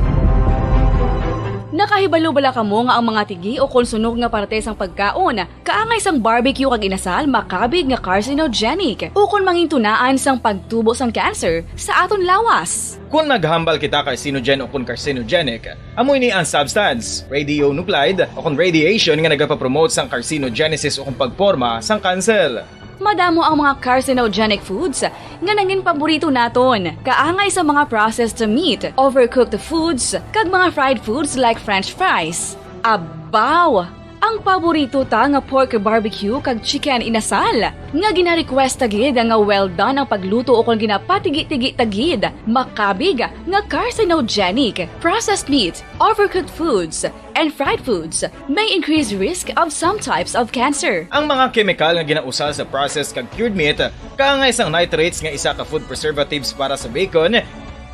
Nakahibalo bala kamo nga ang mga tigi o konsunog nga parte sang pagkaon kaangay sang barbecue kag inasal makabig nga carcinogenic o kon mangintunaan sang pagtubo sang cancer sa aton lawas. Kung naghambal kita carcinogen o kung carcinogenic, amoy ni ang substance, radionuclide o kung radiation nga nagapapromote sang carcinogenesis o kung pagporma sang cancer. Madamo ang mga carcinogenic foods nga nangin paborito naton. Kaangay sa mga processed meat, overcooked foods, kag mga fried foods like french fries. Abaw! Ang paborito ta nga pork barbecue kag chicken inasal. Nga gina-request tagid nga well done ang pagluto o kung ginapatigi-tigi tagid. Makabig nga carcinogenic, processed meat, overcooked foods, and fried foods may increase risk of some types of cancer. Ang mga chemical nga ginausal sa processed kag cured meat, kaangay sang nitrates nga isa ka food preservatives para sa bacon,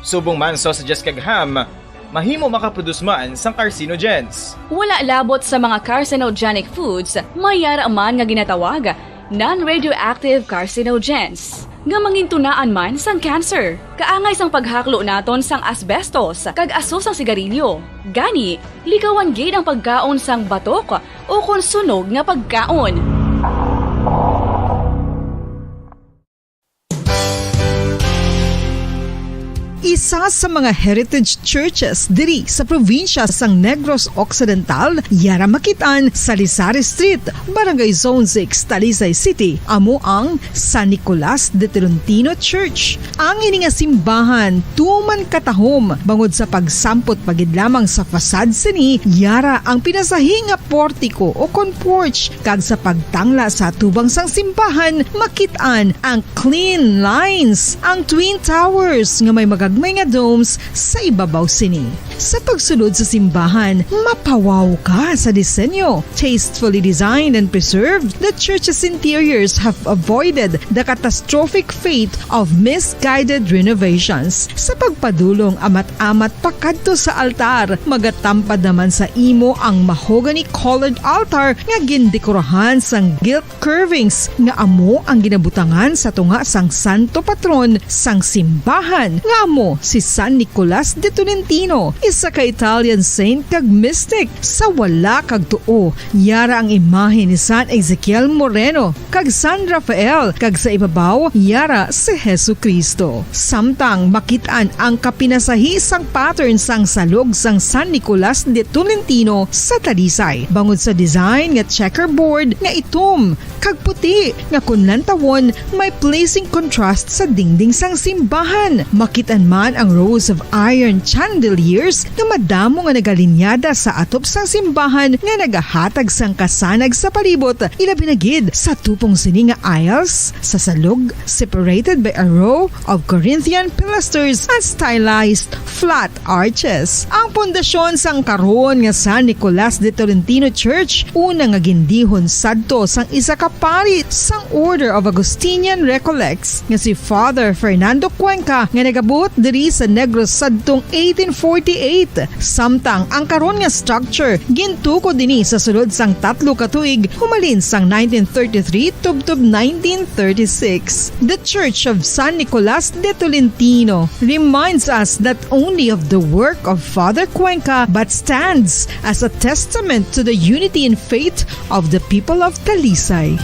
subong man sausages kag ham, mahimo makaproduce man sang carcinogens. Wala labot sa mga carcinogenic foods, mayara man nga ginatawag non-radioactive carcinogens nga mangintunaan man sang cancer. Kaangay sang paghaklo naton sang asbestos kag aso sang sigarilyo. Gani, likawan gid ang pagkaon sang batok o kung sunog nga pagkaon. Isa sa mga heritage churches diri sa probinsya sang Negros Occidental, yara makitaan sa Rizal Street, Barangay Zone 6, Talisay City, amo ang San Nicolas de Tolentino Church. Ang ini nga simbahan tuman katahom bangod sa pagsampot pagid lamang sa fasad sini, yara ang pinasahi nga portiko o kon porch kag sa pagtangla sa tubang sang simbahan makitaan ang clean lines, ang twin towers nga may may nga domes sa ibabaw sini. Sa pagsulod sa simbahan, mapawaw ka sa disenyo. Tastefully designed and preserved, the church's interiors have avoided the catastrophic fate of misguided renovations. Sa pagpadulong amat-amat pakadto sa altar, magatampad naman sa imo ang mahogany colored altar nga gindekorahan sang gilt curvings nga amo ang ginabutangan sa tunga sang santo patron sang simbahan nga amo si San Nicolas de Tolentino, isa ka Italian saint kag mystic. Sa wala kag tuo, yara ang imahe ni San Ezekiel Moreno kag San Rafael, kag sa ibabaw yara si Hesu Kristo. Samtang makitaan ang kapinasahi sang pattern sang salog sang San Nicolas de Tolentino sa Talisay, bangod sa design nga checkerboard nga itom kag puti nga kunlantawon may pleasing contrast sa dingding sang simbahan. Makitaan man ang rows of iron chandeliers nga madamo nga nagalinyada sa atop sang simbahan nga nagahatag sang kasanag sa palibot, ilabi na gid sa tupong sini nga aisles sa salog, separated by a row of Corinthian pilasters and stylized flat arches. Ang pundasyon sang karon nga San Nicolas de Tolentino Church una nga gindihon sadto sang isa ka pari sang Order of Augustinian Recollects nga si Father Fernando Cuenca nga nagabot diri sa Negros sadtong 1848. Samtang ang karon nga structure gintuko dinhi sa sulod sang 3 ka tuig humalin sang 1933 tubtob 1936. The Church of San Nicolas de Tolentino reminds us not only of the work of Father Cuenca but stands as a testament to the unity and faith of the people of Talisay.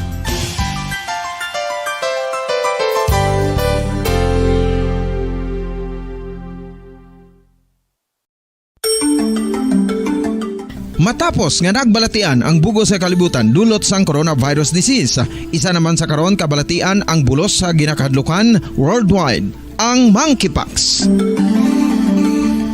Matapos nga nagbalatian ang bugo sa kalibutan dulot sang coronavirus disease, isa naman sa karon kabalatian ang bulos sa ginakadlukan worldwide, ang monkeypox.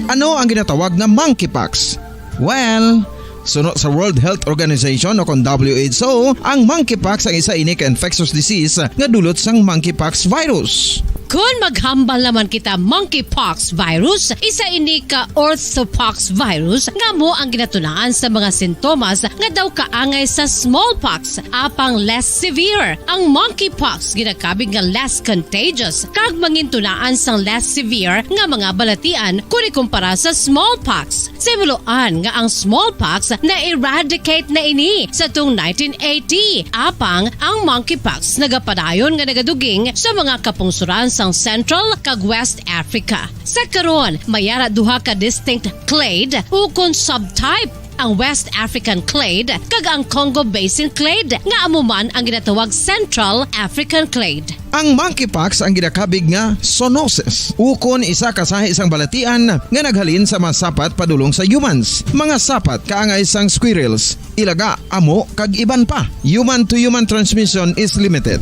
Ano ang ginatawag na monkeypox? Well, sunod sa World Health Organization o kung WHO, ang monkeypox ang isa ini ka infectious disease nga dulot sang monkeypox virus. Kung maghambal naman kita monkeypox virus, isa ini ka orthopox virus nga mo ang ginatunaan sa mga sintomas nga daw kaangay sa smallpox apang less severe. Ang monkeypox ginakabig nga less contagious kag mangintunaan sang less severe nga mga balatian kung ikumpara sa smallpox. Simuloan nga ang smallpox na eradicate na ini sa tung 1980 apang ang monkeypox nagapadayon nga nagaduging sa mga kapungsuran sang Central kag West Africa. Sa karon, mayara duha ka distinct clade ukon subtype, ang West African clade kag ang Congo Basin clade nga amuman ang ginatawag Central African clade. Ang monkeypox ang ginakabig nga zoonosis, ukon isa kasahi isang balatian nga naghalin sa mga sapat padulong sa humans. Mga sapat kaangay sang squirrels, ilaga, amo kag iban pa. Human to human transmission is limited.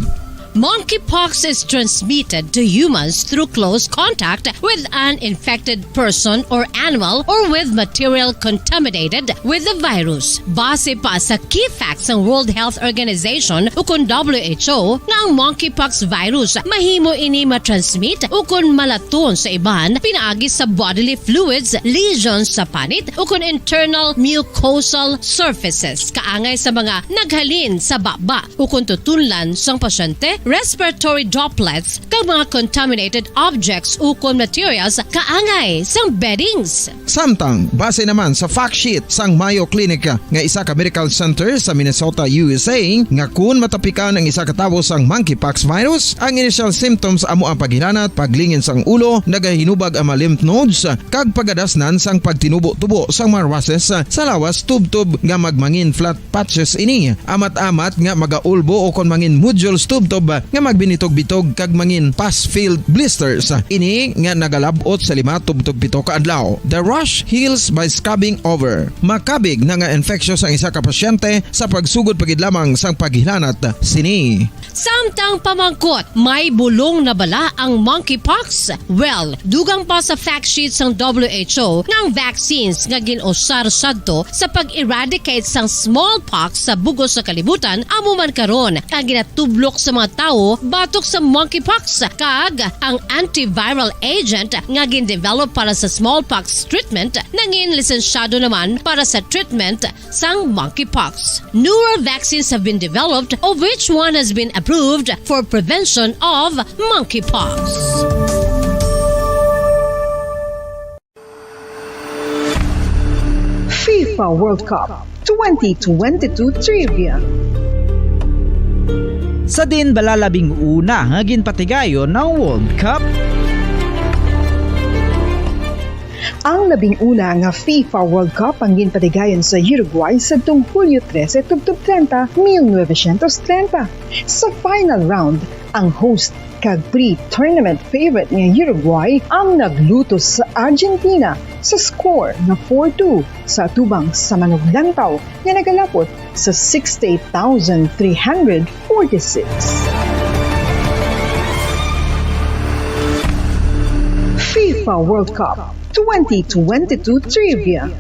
Monkeypox is transmitted to humans through close contact with an infected person or animal or with material contaminated with the virus. Base pa sa key facts ng World Health Organization o kung WHO nga ang monkeypox virus mahimo ini matransmit o kung malaton sa iban pinaagi sa bodily fluids, lesions sa panit o kung internal mucosal surfaces kaangay sa mga naghalin sa baba o kung tutunlan sang pasyente, respiratory droplets kag mga contaminated objects o kung materials kaangay sang beddings. Samtang, base naman sa fact sheet sang Mayo Clinic nga isa ka medical center sa Minnesota, USA, nga kung matapikan ang isa ka tawo sang monkeypox virus, ang initial symptoms amo ang paghilanat, paglingin sang ulo, nagahinubag ang mga lymph nodes, kag pagadasnan sang pagtinubo-tubo sang mga rashes sa lawas tub-tub nga magmangin flat patches ini. Amat-amat nga magaulbo o kon mangin nodules tub-tub nga magbinitog-bitog kag mangin pus-filled blisters. Ini nga nagalabot sa 5 tub-tub 7 ka adlaw. The rash heals by scabbing over. Makabig na nga infectious ang isa ka pasyente sa pagsugod pagid lamang sang paghilanat sini. Samtang pamangkot, may bulong na bala ang monkeypox? Well, dugang pa sa fact sheets ng WHO ng vaccines nga ginusar sadto sa pag-eradicate sang smallpox sa bugos sa kalibutan amo man karon ang ginatublok sa mga tao batok sa monkeypox kag ang antiviral agent nga gin-develop para sa smallpox treatment nangin lisensyado naman para sa treatment sang monkeypox. Newer vaccines have been developed of which one has been approved for prevention of monkeypox. FIFA World Cup 2022 Trivia. Sa din balalabing una nga ginpatigayon ng World Cup. Ang 11 nga FIFA World Cup ang ginpatigayon sa Uruguay sa Hulyo 13, 1930. Sa final round, ang host kag pre-tournament favorite nga Uruguay ang nagluto sa Argentina sa score na 4-2 sa atubang sa manuglantaw nga nagalapot sa 68,346. FIFA World Cup 2022 Trivia.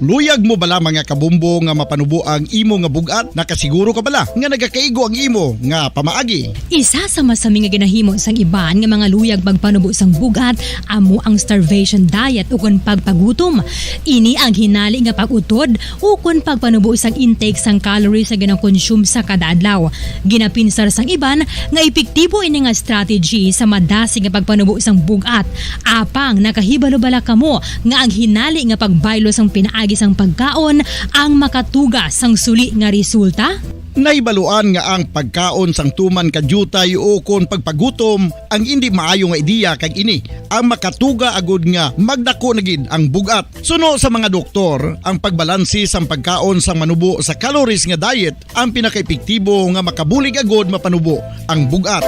Luyag mo bala mga kabumbo nga mapanubo ang imo nga bugat? Nakasiguro ka bala nga nagakaigo ang imo nga pamaagi? Isa sa masami nga ginahimo sang iban nga mga luyag pagpanubo sang bugat amo ang starvation diet ukon pagpagutom. Ini ang hinali nga pag-utod ukon pagpanubo sang intake sang calories sa ginakonsume sa kada adlaw. Ginapinsar sang iban nga epektibo ini nga strategy sa madasi nga pagpanubo sang bugat. Apang nakahibalo bala kamo nga ang hinali nga pagbaylo sang pinaagi sang pagkaon ang makatuga sang suli nga resulta? Naibaluan nga ang pagkaon sang tuman kadyutay o kon pagpagutom ang hindi maayo nga ideya kag ini ang makatuga agud nga magdako na gid ang bugat. Suno sa mga doktor, ang pagbalansi sang pagkaon sang manubo sa calories nga diet ang pinakaepektibo nga makabulig agud mapanubo ang bugat.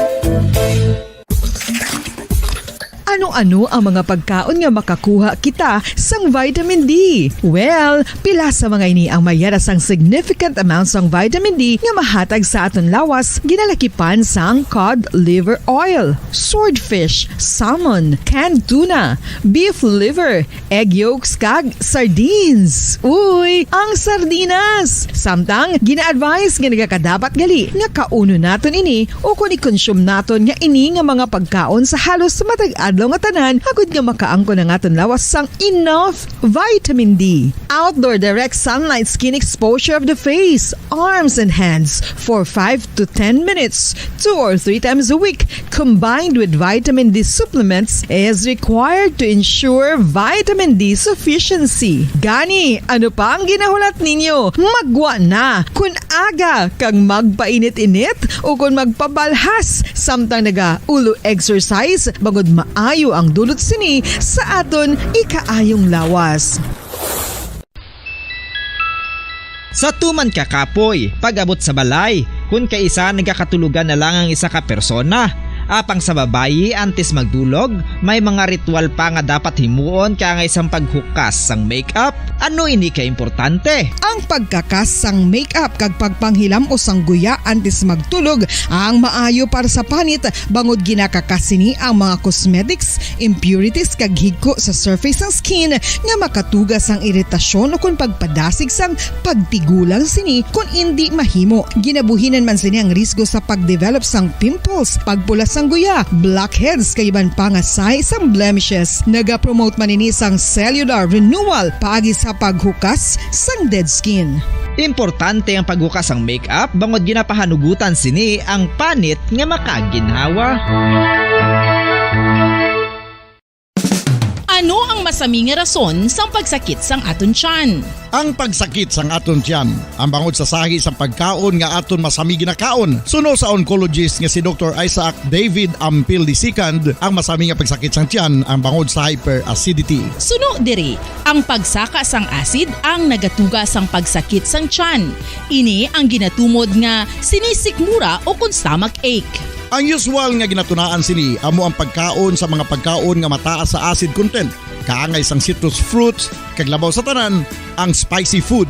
Ano-ano ang mga pagkaon nga makakuha kita sang vitamin D? Well, pila sa mga ini ang mayara sang significant amount sang vitamin D nga mahatag sa aton lawas ginalakipan sang cod liver oil, swordfish, salmon, canned tuna, beef liver, egg yolks kag sardines. Uy, ang sardinas! Samtang gina-advise nga nagakadapat gali nga kauno naton ini o kung i-consume naton nga ini nga mga pagkaon sa halos matag adlaw nga tanan hagud nga makaangko na naton lawas sang enough vitamin D. Outdoor direct sunlight skin exposure of the face, arms and hands for 5 to 10 minutes 2 or 3 times a week combined with vitamin D supplements is required to ensure vitamin D sufficiency. Gani, ano pa ang ginahulat ninyo? Magwa na kun aga kang magpainit-init o kun magpabalhas samtang naga ulo exercise bagod maayo ang dulot sini sa aton ikaayong lawas. Sa tuman ka kapoy, pag-abot sa balay, kung kaisa nagkakatulugan na lang ang isa ka persona, Apang sa babayi antes magdulog, may mga ritual pa nga dapat himuon kaya nga isang paghukas sang makeup. Ano ini ka importante? Ang pagkakas sang makeup kag pagpanghilam o sangguya antes magtulog ang maayo para sa panit bangod ginakakas sini ang mga cosmetics, impurities kag higko sa surface ng skin nga makatugas ang iritasyon o kung pagpadasig sang pagtigulang sini kung hindi mahimo. Ginabuhinan man sini ang risgo sa pagdevelop sang pimples, pagpula sang guya, blackheads kay iban pa nga size sang blemishes. Naga-promote man ini sang cellular renewal paagi sa paghukas sang dead skin. Importante ang paghukas ang makeup bangod ginapahanugutan sini ang panit nga makaginhawa. Ano ang masami nga rason sang pagsakit sang aton tiyan? Ang pagsakit sang aton tiyan, ang bangod sa sahi sang pagkaon nga aton masami ginakaon. Suno sa oncologist nga si Dr. Isaac David Ampil II, ang masami nga pagsakit sang tiyan ang bangod sa hyperacidity. Suno diri, ang pagsaka sang acid ang nagatuga sang pagsakit sang tiyan. Ini ang ginatumod nga sinisikmura o kung stomach ache. Ang usual nga ginatunaan sini amo ang pagkaon sa mga pagkaon nga mataas sa acid content, kaangay sang citrus fruits, kag labaw sa tanan ang spicy food.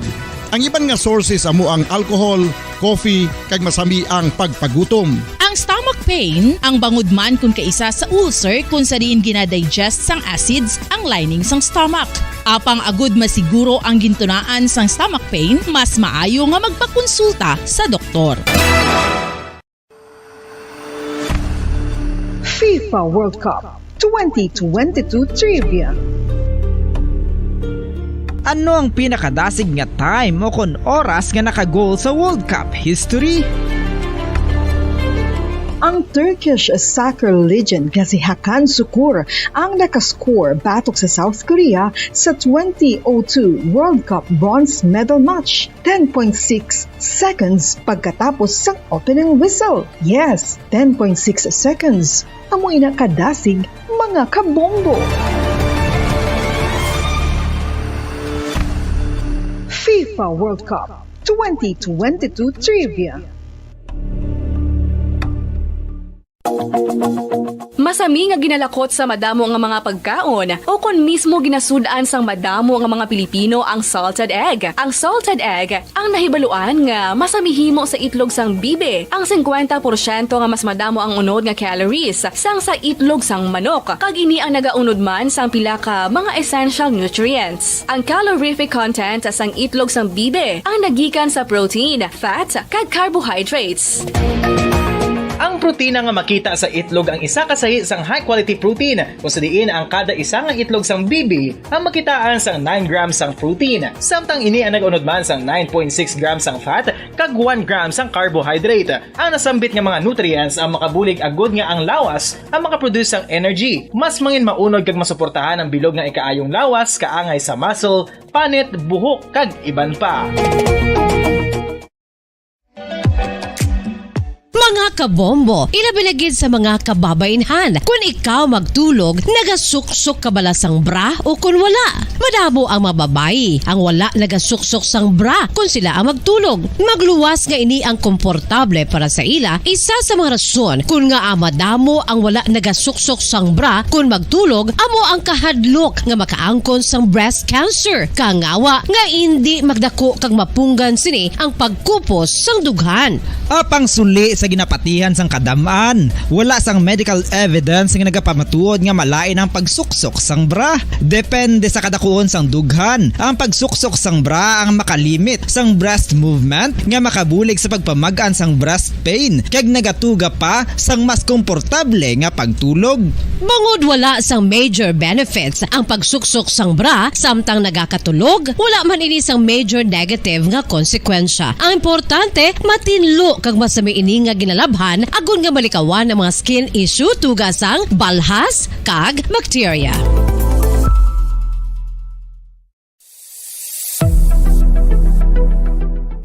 Ang iban nga sources amo ang alcohol, coffee, kag masami ang pagpagutom. Ang stomach pain ang bangod man kung kaisa sa ulcer kung sa diin ginadigest sang acids ang lining sang stomach. Apang agud masiguro ang gintunaan sang stomach pain, mas maayo nga magpakonsulta sa doktor. FIFA World Cup 2022 Trivia. Ano ang pinakadasig nga time o kon oras nga nakagol sa World Cup history? Ang Turkish soccer legend nga si Hakan Şükür ang nakascore batok sa South Korea sa 2002 World Cup bronze medal match. 10.6 seconds pagkatapos sang opening whistle. Yes, 10.6 seconds. Amoy na kadasig mga kabombo. FIFA World Cup 2022 Trivia. Masami nga ginalakot sa madamo nga mga pagkaon o kon mismo ginasud-an sang madamo nga mga Pilipino ang salted egg. Ang salted egg ang nahibaluan nga masamihimo sa itlog sang bibe. Ang 50% nga mas madamo ang unod nga calories sang sa itlog sang manok. Kag ini ang nagaunod man sang pila ka mga essential nutrients. Ang calorific content sang itlog sang bibe ang nagikan sa protein, fat, kag carbohydrates. Ang protina nga makita sa itlog ang isa kasahi sang high quality protein kung sa diin ang kada isa nga itlog sang bibi ang makitaan sang 9 grams sang protein. Samtang ini ang nag-unod man sang 9.6 grams sang fat kag 1 gram sang carbohydrate. Ang nasambit nga mga nutrients ang makabulig agud nga ang lawas ang makaproduce sang energy. Mas mangin maunod kag masuportahan ang bilog nga ikaayong lawas kaangay sa muscle, panit, buhok kag iban pa. Mga kabombo, ilabinagid sa mga kababainhan. Kung ikaw magtulog, nagasuksok ka bala sang bra o kung wala. Madamo ang mababayi ang wala nagasuksok sang bra kung sila ang magtulog. Magluwas nga ini ang komportable para sa ila. Isa sa mga rason kung nga madamo ang wala nagasuksok sang bra kung magtulog, amo ang kahadlok nga makaangkon sang breast cancer. Kangawa nga hindi magdako kag mapunggan sini ang pagkupos sang dughan. Apang suli sa ginapatihan sang kadamaan, wala sang medical evidence nga nagapamatuod nga malain ang pagsuksok sang bra. Depende sa kadakuon sang dughan. Ang pagsuksok sang bra ang makalimit sang breast movement nga makabulig sa pagpamagan sang breast pain kag nagatuga pa sang mas komportable nga pagtulog. Bangod wala sang major benefits ang pagsuksok sang bra samtang nagakatulog, wala man ini sang major negative nga konsekwensya. Ang importante, matinlo kag masami ini nga ginalabhan agon nga malikawan ang mga skin issue tugas sang balhas kag bacteria.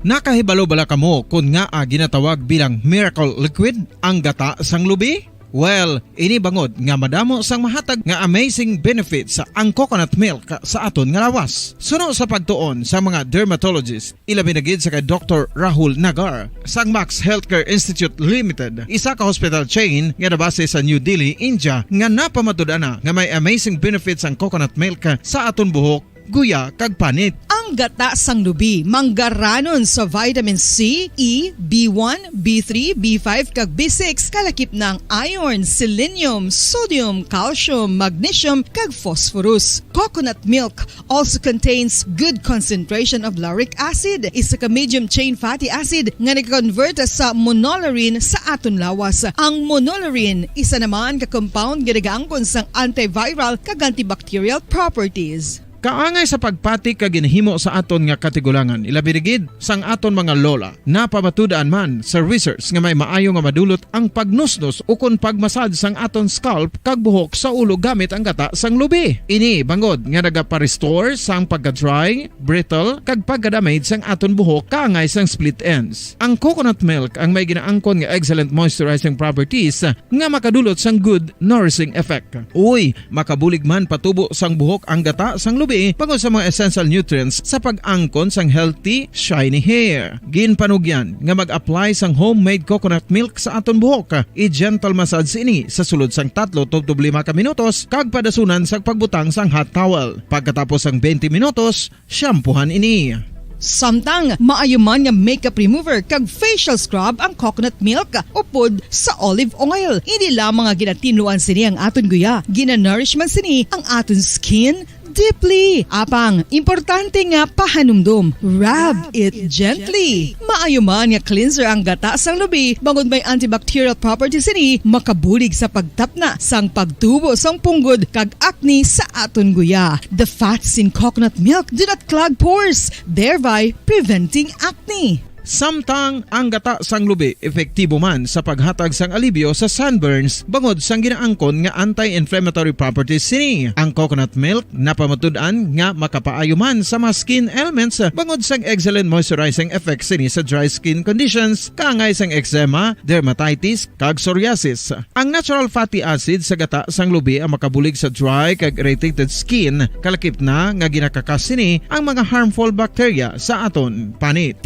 Nakahibalo bala kamo kung nga ginatawag bilang miracle liquid ang gata sang lubi? Well, ini bangod nga madamo sang mahatag nga amazing benefits ang coconut milk sa aton nga lawas. Suno sa pagtuon sa mga dermatologist, ilabi na gid sa kay Dr. Rahul Nagar sang Max Healthcare Institute Limited, isa ka hospital chain nga nabase sa New Delhi, India, nga napamatud-ana nga may amazing benefits ang coconut milk sa aton buhok, guya kag panit. Ang gata sang lubi manggaranon sa vitamin C, E, B1, B3, B5 kag B6 kalakip ng iron, selenium, sodium, calcium, magnesium kag phosphorus. Coconut milk also contains good concentration of lauric acid, isa ka medium chain fatty acid nga nag-convert sa monolarin sa aton lawas. Ang monolarin isa naman ka compound nga nagaangkon sang antiviral kag antibacterial properties. Kaangay sa pagpati kag ginhimo sa aton nga katigulangan, ilabirigid sang aton mga lola, napamatudan man sa research nga may maayo nga madulot ang pagnusnos ukon pagmasad sang aton scalp kag buhok sa ulo gamit ang gata sang lubi. Ini bangod nga nagapa-restore sang pagka-dry, brittle kag pagka-damage sang aton buhok kaangay sang split ends. Ang coconut milk ang may ginaangkon nga excellent moisturizing properties nga makadulot sang good nourishing effect. Uy, makabulig man patubo sang buhok ang gata sang lubi bangod sa mga essential nutrients sa pag-angkon sang healthy, shiny hair. Ginpanugyan nga mag-apply sang homemade coconut milk sa aton buhok. I-gentle massage ini sa sulod sang 3 to 5 ka minutos kag padasunan sang pagbutang sang hot towel. Pagkatapos sang 20 minutos, shampoohan ini. Samtang maayo man nga makeup remover kag facial scrub ang coconut milk upod sa olive oil. Hindi lamang nga ginatinuan sini ang aton guya, gina-nourish man sini ang aton skin deeply. Apang, importante nga pahanumdum. Rub it gently. Maayo man nga cleanser ang gata sang lubi, bangod may antibacterial properties ini, makabulig sa pagtapna sang pagtubo sang punggod kag acne sa aton guya. The fats in coconut milk do not clog pores, thereby preventing acne. Samtang ang gata sang lubi epektibo man sa paghatag sang alibyo sa sunburns bangod sang ginaangkon nga anti-inflammatory properties sini. Ang coconut milk napamatud-an nga makapaayo man sa mga skin ailments bangod sang excellent moisturizing effect sini sa dry skin conditions kaangay sang eczema, dermatitis kag psoriasis. Ang natural fatty acid sa gata sang lubi ang makabulig sa dry kag irritated skin, kalakip na nga ginakakas sini ang mga harmful bacteria sa aton panit.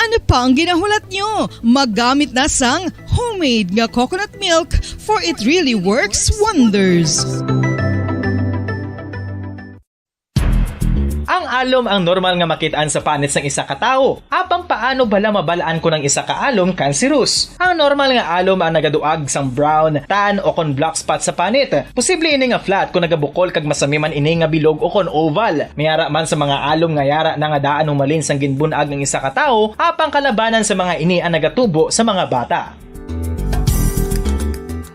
Ano pa ang ginahulat nyo? Maggamit na sang homemade nga coconut milk for it really works wonders. Ang alom ang normal nga makitaan sa panit ng isa ka tawo. Apang paano bala mabalaan ko ng isa ka alom cancerous? Ang normal nga alom ang nagaduag sang brown, tan o kon black spot sa panit. Posible ini nga flat kung nagabukol kag masami man ini nga bilog o kon oval. Mayara man sa mga alom nga yara na nga daan humalin sang ginbunag ng isa ka tawo, apang kalabanan sa mga ini ang nagatubo sa mga bata.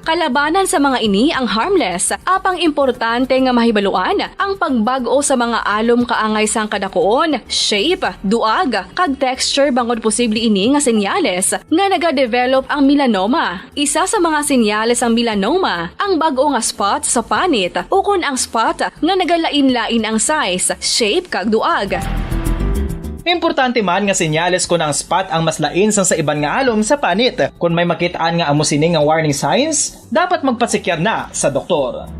Kalabanan sa mga ini ang harmless, apang importante nga mahibaluan ang pagbago sa mga alom kaangay sang kadakuon, shape, duag, kag texture bangod posible ini nga senyales nga nagadevelop ang melanoma. Isa sa mga senyales ang melanoma, ang bag-o nga spot sa panit o kun ang spot nga nagalain-lain ang size, shape kag duag. Importante man nga senyales kung ang spot ang mas lain sang sa iban nga alom sa panit. Kung may makitaan nga amo sini nga warning signs, dapat magpasikyar na sa doktor.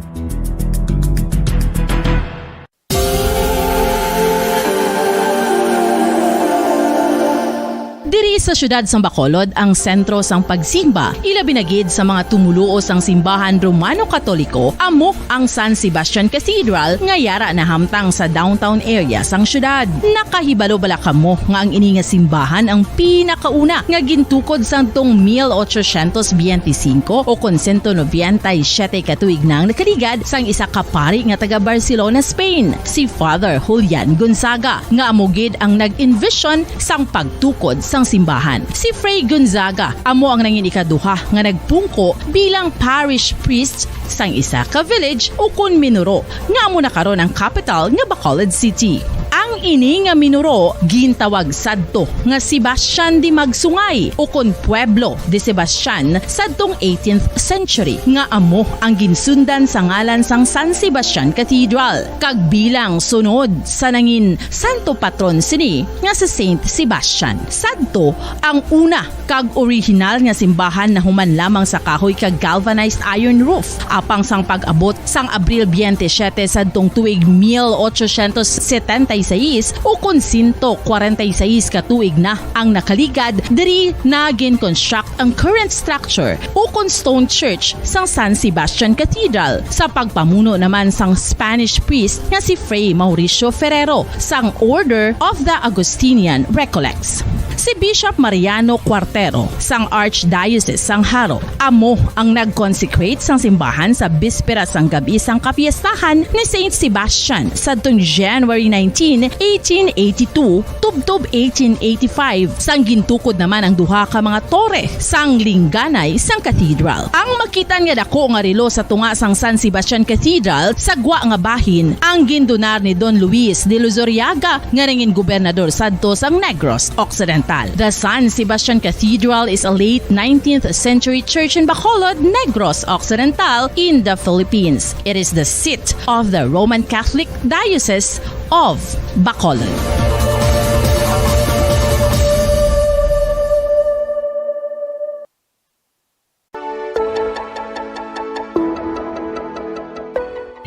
Diri sa syudad sang Bacolod ang sentro sang pagsimba, ilabi na gid sa mga tumuluo sang simbahan Romano-Katoliko, amok ang San Sebastian Cathedral nga yara na hamtang sa downtown area sang syudad. Nakahibalo bala kamo nga ang ini nga simbahan ang pinakauna nga gintukod sang tong 1825 o kon 197 katuig nang nakaligad sang isa ka pari nga taga Barcelona, Spain, si Father Julian Gonzaga, nga amo gid ang nag-envision sang pagtukod sang simbahan. Si Fray Gonzaga amo ang nangin ikaduha nga nagpungko bilang parish priest sang isa ka village o kun minuro nga amo na karon ang capital nga Bacolod City. Ang Ang ini nga minuro gintawag sadto nga Sebastian di Magsungay o kon Pueblo de Sebastian sadtong 18th century nga amo ang ginsundan sa ngalan sang San Sebastian Cathedral kag bilang sunod sa nangin santo patron sini nga si Saint Sebastian. Sadto ang una kag original nga simbahan na human lamang sa kahoy kag galvanized iron roof apang sang pag-abot sang Abril 27 sadtong tuig 1876 o kon 146 ka tuig na ang nakaligad diri na gin-construct ang current structure o kon stone church sang San Sebastian Cathedral sa pagpamuno naman sang Spanish priest nga si Fray Mauricio Ferrero sang Order of the Augustinian Recollects. Si Bishop Mariano Cuartero sang Archdiocese sang Haro amo ang nag-consecrate sang simbahan sa bispera sang gabi sang kapiestahan ni Saint Sebastian sadtong January 19, 1882 tubtob 1885 sang gintukod naman ang duha ka mga tore sang lingganay sang cathedral. Ang makitan nga dako nga relo sa tunga sang San Sebastian Cathedral sa gwa nga bahin ang gindonar ni Don Luis de Luzuriaga nga nangin gobernador sadto sang Negros Occidental. The San Sebastian Cathedral is a late 19th century church in Bacolod, Negros Occidental in the Philippines. It is the seat of the Roman Catholic Diocese of Bacolod.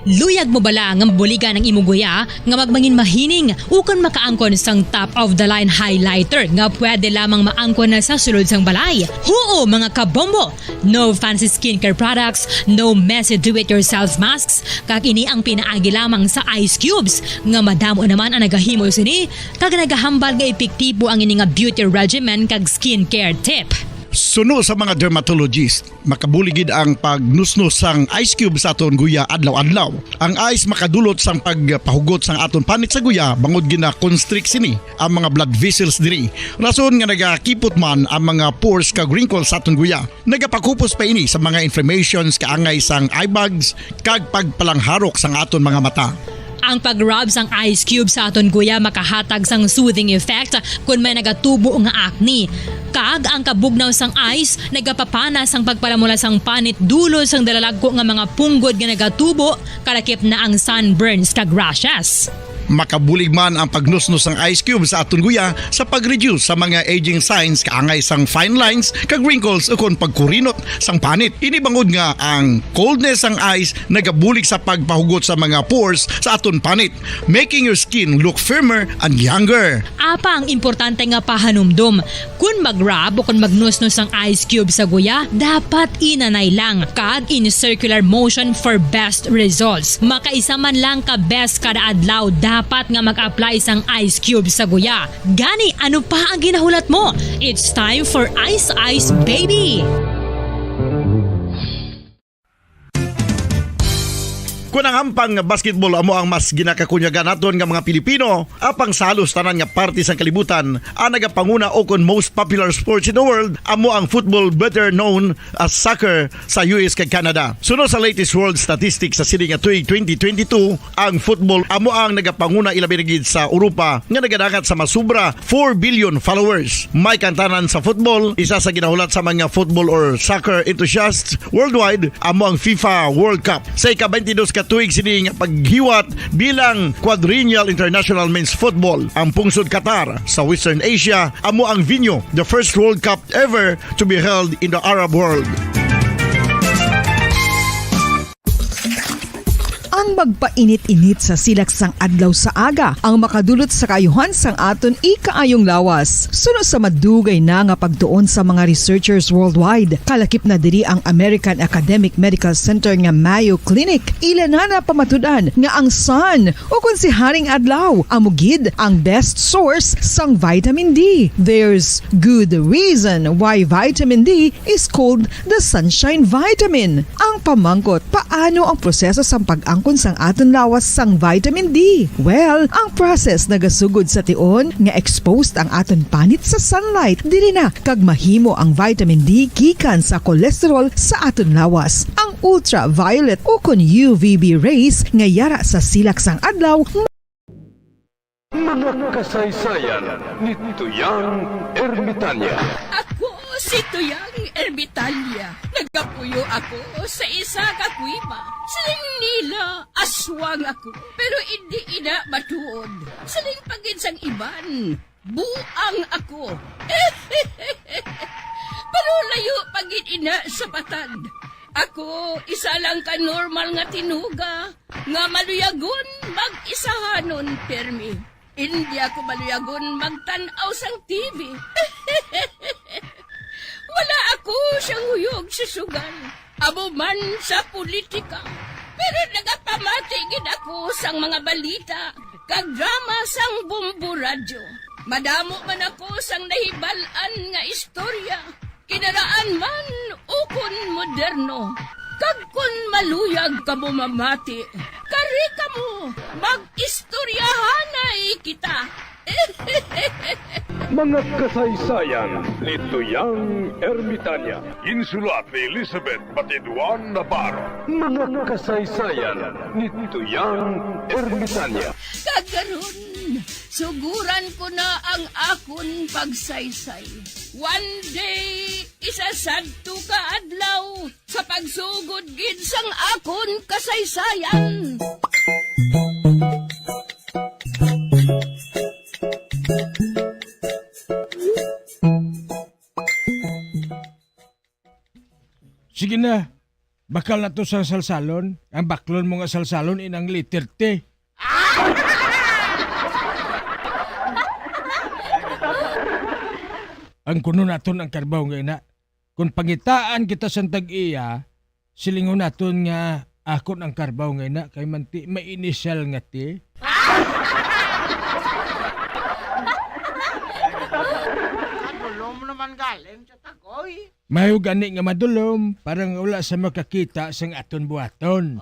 Luyag mo bala nga mabuligan ang imuguya nga magmangin mahining ukon makaangkon sang top of the line highlighter nga pwede lamang maangkon na sa sulod sang balay. Huo mga kabombo! No fancy skincare products, no messy do-it-yourself masks, kag ini ang pinaagi lamang sa ice cubes nga madamo naman ang nagahimo sini kag nagahambal nga epektibo ang ini nga beauty regimen kag skincare tip. Suno sa mga dermatologist, makabuligid ang pagnusnos sang ice cube sa aton guya adlaw-adlaw. Ang ice makadulot sang pagpahugot sang aton panit sa guya bangod gina constrict sini ang mga blood vessels diri. Rason nga nagakipot man ang mga pores kag wrinkles sa aton guya. Nagapakupos pa ini sa mga inflammations kaangay sang eye bags kag pagpalangharok sang aton mga mata. Ang pag-rub sang ice cube sa aton guya makahatag sang soothing effect kung may nagatubo nga acne. Kag ang kabugnaw sang ice nagapapanas ang pagpalamula sang panit dulo sang dalalagko nga mga punggod nga nagatubo kalakip na ang sunburns kag rashes. Makabulig man ang pagnusnos ng ice cube sa aton guya sa pag-reduce sa mga aging signs kaangay sang fine lines kag wrinkles ukon pagkurinot sang panit. Ini bangod nga ang coldness sang ice nagabulig sa pagpahugot sa mga pores sa aton panit, making your skin look firmer and younger. Apa ang importante nga pahanumdum, kung mag-rub o kung magnusnos ang ice cube sa guya, dapat inanay lang kag in circular motion for best results. Makaisa man lang ka best kada adlaw dapat nga mag-apply sang ice cube sa guya. Gani, ano pa ang ginahulat mo? It's time for Ice Ice Baby! Kung ang ampang basketball amo ang mas ginakakunyagan naton nga mga Pilipino, apang salos tanan nga parte sang kalibutan, ang nagapanguna o kon most popular sports in the world, amo ang football better known as soccer sa US kag Canada. Sunod sa latest world statistics sa sini nga tuig 2022, ang football amo ang nagapanguna ilabi na gid sa Europa nga nagadagat sa masubra 4 billion followers. May kantanan sa football, isa sa ginahulat sa mga football or soccer enthusiasts worldwide, amo ang FIFA World Cup. Sa ika-22 ka tuig sini nga paghiwat bilang Quadrennial International Men's Football. Ang pungsod Qatar sa Western Asia amo ang venue, the first World Cup ever to be held in the Arab world. Ang magpainit-init sa silaksang adlaw sa aga ang makadulot sa kayuhan sang aton ikaayong lawas. Sunod sa madugay na nga pagtuon sa mga researchers worldwide, kalakip na diri ang American Academic Medical Center nga Mayo Clinic. Ila na pamatudan nga ang sun o kung si Haring Adlaw amugid ang best source sang vitamin D. There's good reason why vitamin D is called the sunshine vitamin. Ang pamangkot, paano ang proseso sa pag-angkon sang aton lawas sang vitamin D? Well, ang process nagasugod sa tion nga exposed ang aton panit sa sunlight dili na kag mahimo ang vitamin D gikan sa cholesterol sa aton lawas. Ang ultraviolet o kon UVB rays nga yara sa silak sang adlaw Mga kasaysayan ni Tuyang Ermitanya. Ako si Tuyang Ermitanya. Nagapuyo ako sa isa ka kuiba. Siling nila, aswang ako. Pero hindi ina matuod. Siling paginsang iban, buang ako. Pero layo pagin ina sa patad. Ako, isa lang ka normal nga tinuga, nga maluyagon mag-isahanon permi. Hindi ako maluyagon magtanaw sang TV. Wala ako siyang huyog sa sugal, amo man sa politika. Pero nagapamatigid ako sang mga balita, kag drama sang Bumbu Radyo. Madamo man ako sang nahibalan nga istorya, kinaraan man ukon moderno. Kag kun maluyag ka mo mamati, kari ka mo, mag-istoryahanay kita. Mga kasaysayan ni Tuyang Ermitanya. Insulat ni Elizabeth Batiduan Navarro. Mga kasaysayan ni Tuyang Ermitanya. Kagaron, suguran ko na ang akon pagsaysay. One day, isasadto ka adlaw sa pagsugod gid sang akon kasaysayan. Sige na, bakal na to sa salsalon. Ang baklon mo nga salsalon inang liter T. Ang kuno naton ang karbaw nga ina. Kung pangitaan kita sa tag-iya, silingon naton nga akon ang karbaw nga ina kay manti may initial nga T. Kadulom naman galing sa takoy. Mayo gani nga madulom, parang wala sa makakita sang aton buhaton.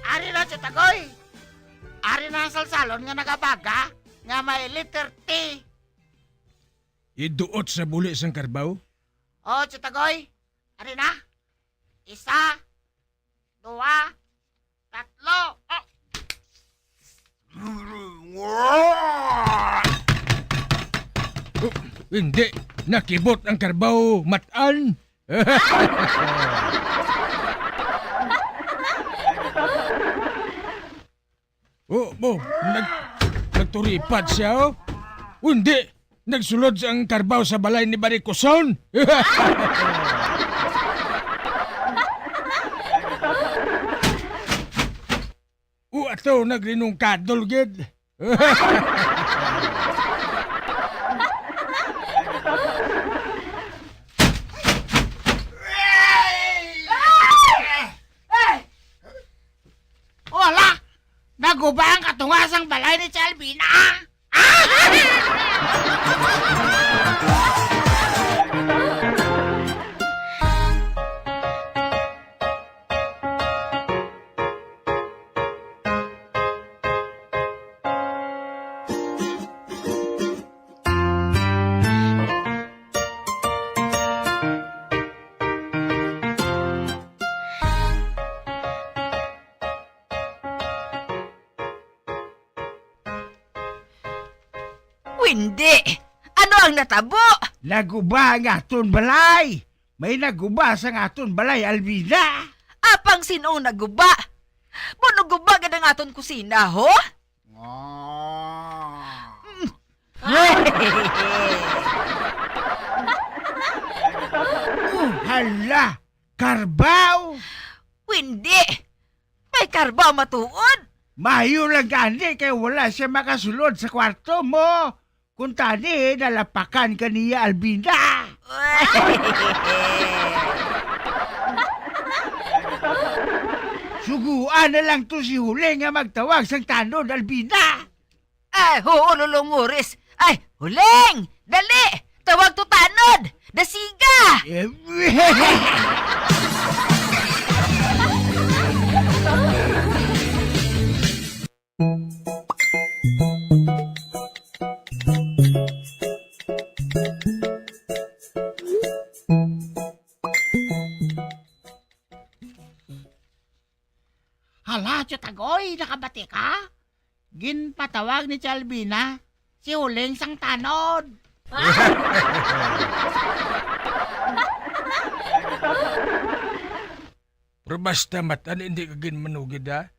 Ari na sa takoy. Ari na ang salsalon nga nagabaga, nga may liter T. Iduot sa buli sang karbaw? O, sa takoy. Ari na. Isa, dua, tatlo. Oh. Hindi, nakibot ang karbaw, matan. Nagturipad siya, oh. Hindi, nagsulod ang karbaw sa balay ni Barikoson. Ato, nagrinong kadol, gid. Wala! Naguba ang katungasang balay ni Chalvina! Hindi! Ano ang natabo? Naguba ang aton balay! May naguba sa aton balay, Alvina! Apang sinong naguba? Monuguba ka ng aton kusina, ho? Hala! Karbaw! Hindi! May karbaw matuod! Mayo lang gani kay wala siya makasulod sa kwarto mo. Kung tani, nalapakan ka niya, Albina. Suguan na lang to si Huling nga magtawag sang tanod, Albina. Ay, lulunguris. Ay, Huling! Dali! Tawag to tanod! Dasiga! Hala, Chutagoy, nakabati ka? Ginpatawag ni Chalbina, si Huling sang tanod. Pero basta matan, hindi ka ginmanugid ha.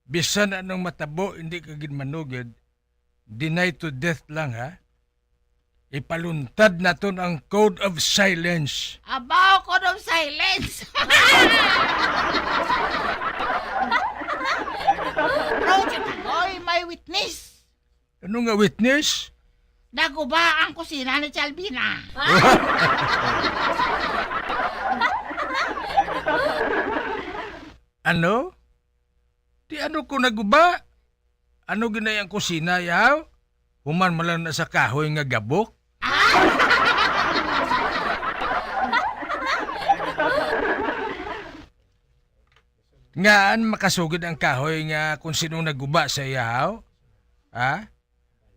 Bisan anong matabo, hindi ka ginmanugid. Deny to death lang ha. Ipaluntad naton ang Code of Silence. Abaw, Code of Silence! Bro, Chutagoy, may witness. Ano nga witness? Naguba ang kusina ni Chalbina. Ano? Di ano ko naguba? Ano ginayang kusina yaw? Human mo lang na sa kahoy nga gabok? Ngaan makasugid ang kahoy nga kung sinong naguba sa yaw? Ha?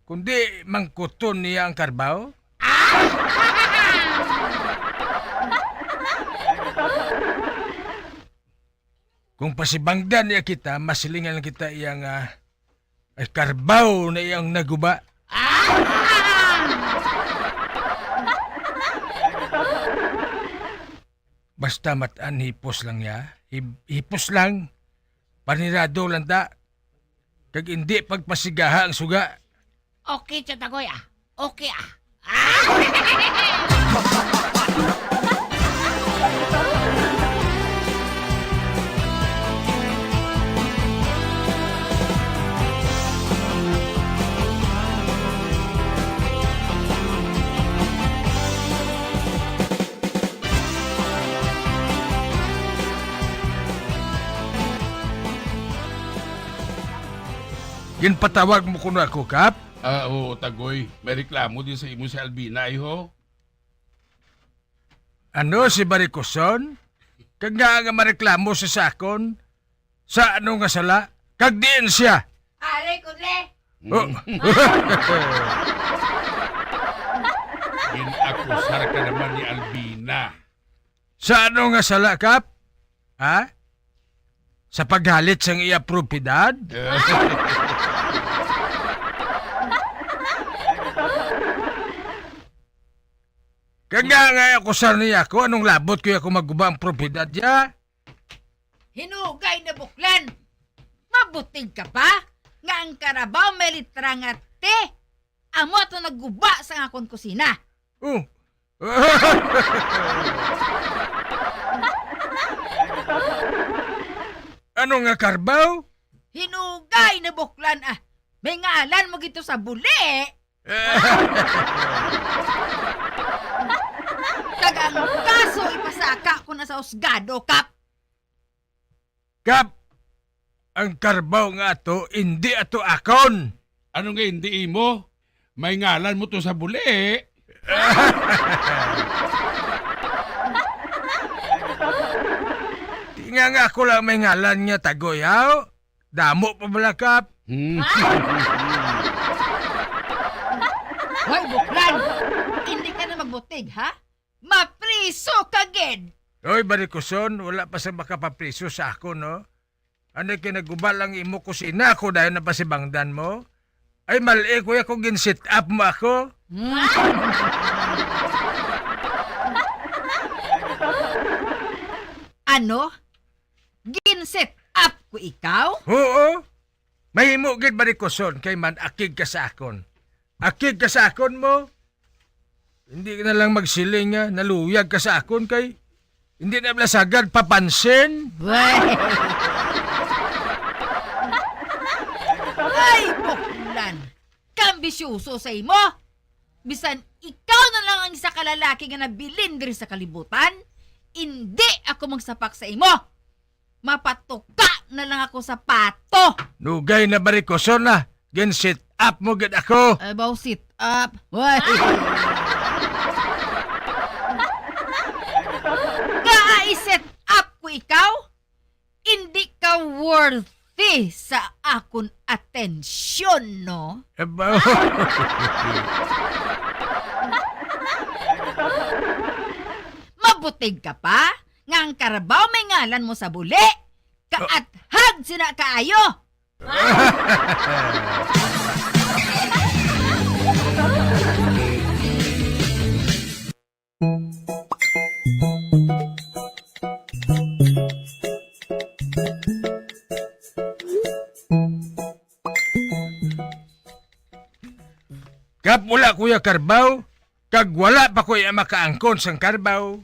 Kundi mangkuton niya ang karbaw? Kung pasibangdan niya kita, masilingan lang kita iyang ay karbaw na iyang naguba. Basta matan hipos lang niya. Hipos lang. Panirado lang ta. Kag hindi pagpasigaha ang suga. Okay, Chutagoy Okay Ginpatawag mo kuno ako, Kap? Oo, Tagoy. May reklamo din sa imo si Albina, iho. Ano si Baricoson? Kag nga mareklamo sa sakon? Sa ano nga sala? Kag diin siya? Aray ko Oh. Ginakusar ka naman ni Albina. Sa ano nga sala, Kap? Ha? Sa paghalit sang iya propiedad? Kaya nga ako sa niya ako, anong labot ko ako maguba ang propiedad niya? Hinugay na buklan. Mabuting ka pa? Nga ang karabaw may litra nga te. Amo ato nagguba sa akong kusina. Oh. Ano nga karbaw? Hinugay na buklan May ngalan mo gito sa buli. Kagang kaso ipasaka ko na sa husgado, Kap. Kap, ang karbaw nga ato, hindi ato akon. Ano nga hindi imo? May ngalan mo to sa buli. Di nga ako lang may ngalan niya, Tagoyaw. Damo pa bala, Kap. Hoy, buklan! Hindi ka na magbutig, ha? Mapriso ka, Ged! Hoy, Baricoson, wala pa sa makapapriso sa ako, no? Ano kinagubal ang imo kusina ko dahil napasibangdan mo? Ay, mali, kuya, kung gin-sit up mo ako. Ano? Gin-set up ko ikaw? Oo. Mahimo gid Baricoson kay man akig ka sa akon. Akig ka sa akon mo. Hindi ka na lang magsiling nga, naluyag ka sa akon kay hindi na sagad papansin. Ay, buklan! Kambisyoso sa imo! Bisan ikaw na lang ang isa ka lalaki nga nabilin diri sa kalibutan, hindi ako magsapak sa imo. Mapatuka na lang ako sa pato. Nugay na Baricoson na. Gen sit up mo gid ako. About sit up. Why? ikaw, hindi ka worthy sa akon atensyon, no? Aba. Mabutig ka pa, nga ang Carabao may ngalan mo sa buli. Kaathag sina kaayo. Kap wala kuya Carabao, kag wala pa kuya makaangkon sang Carabao.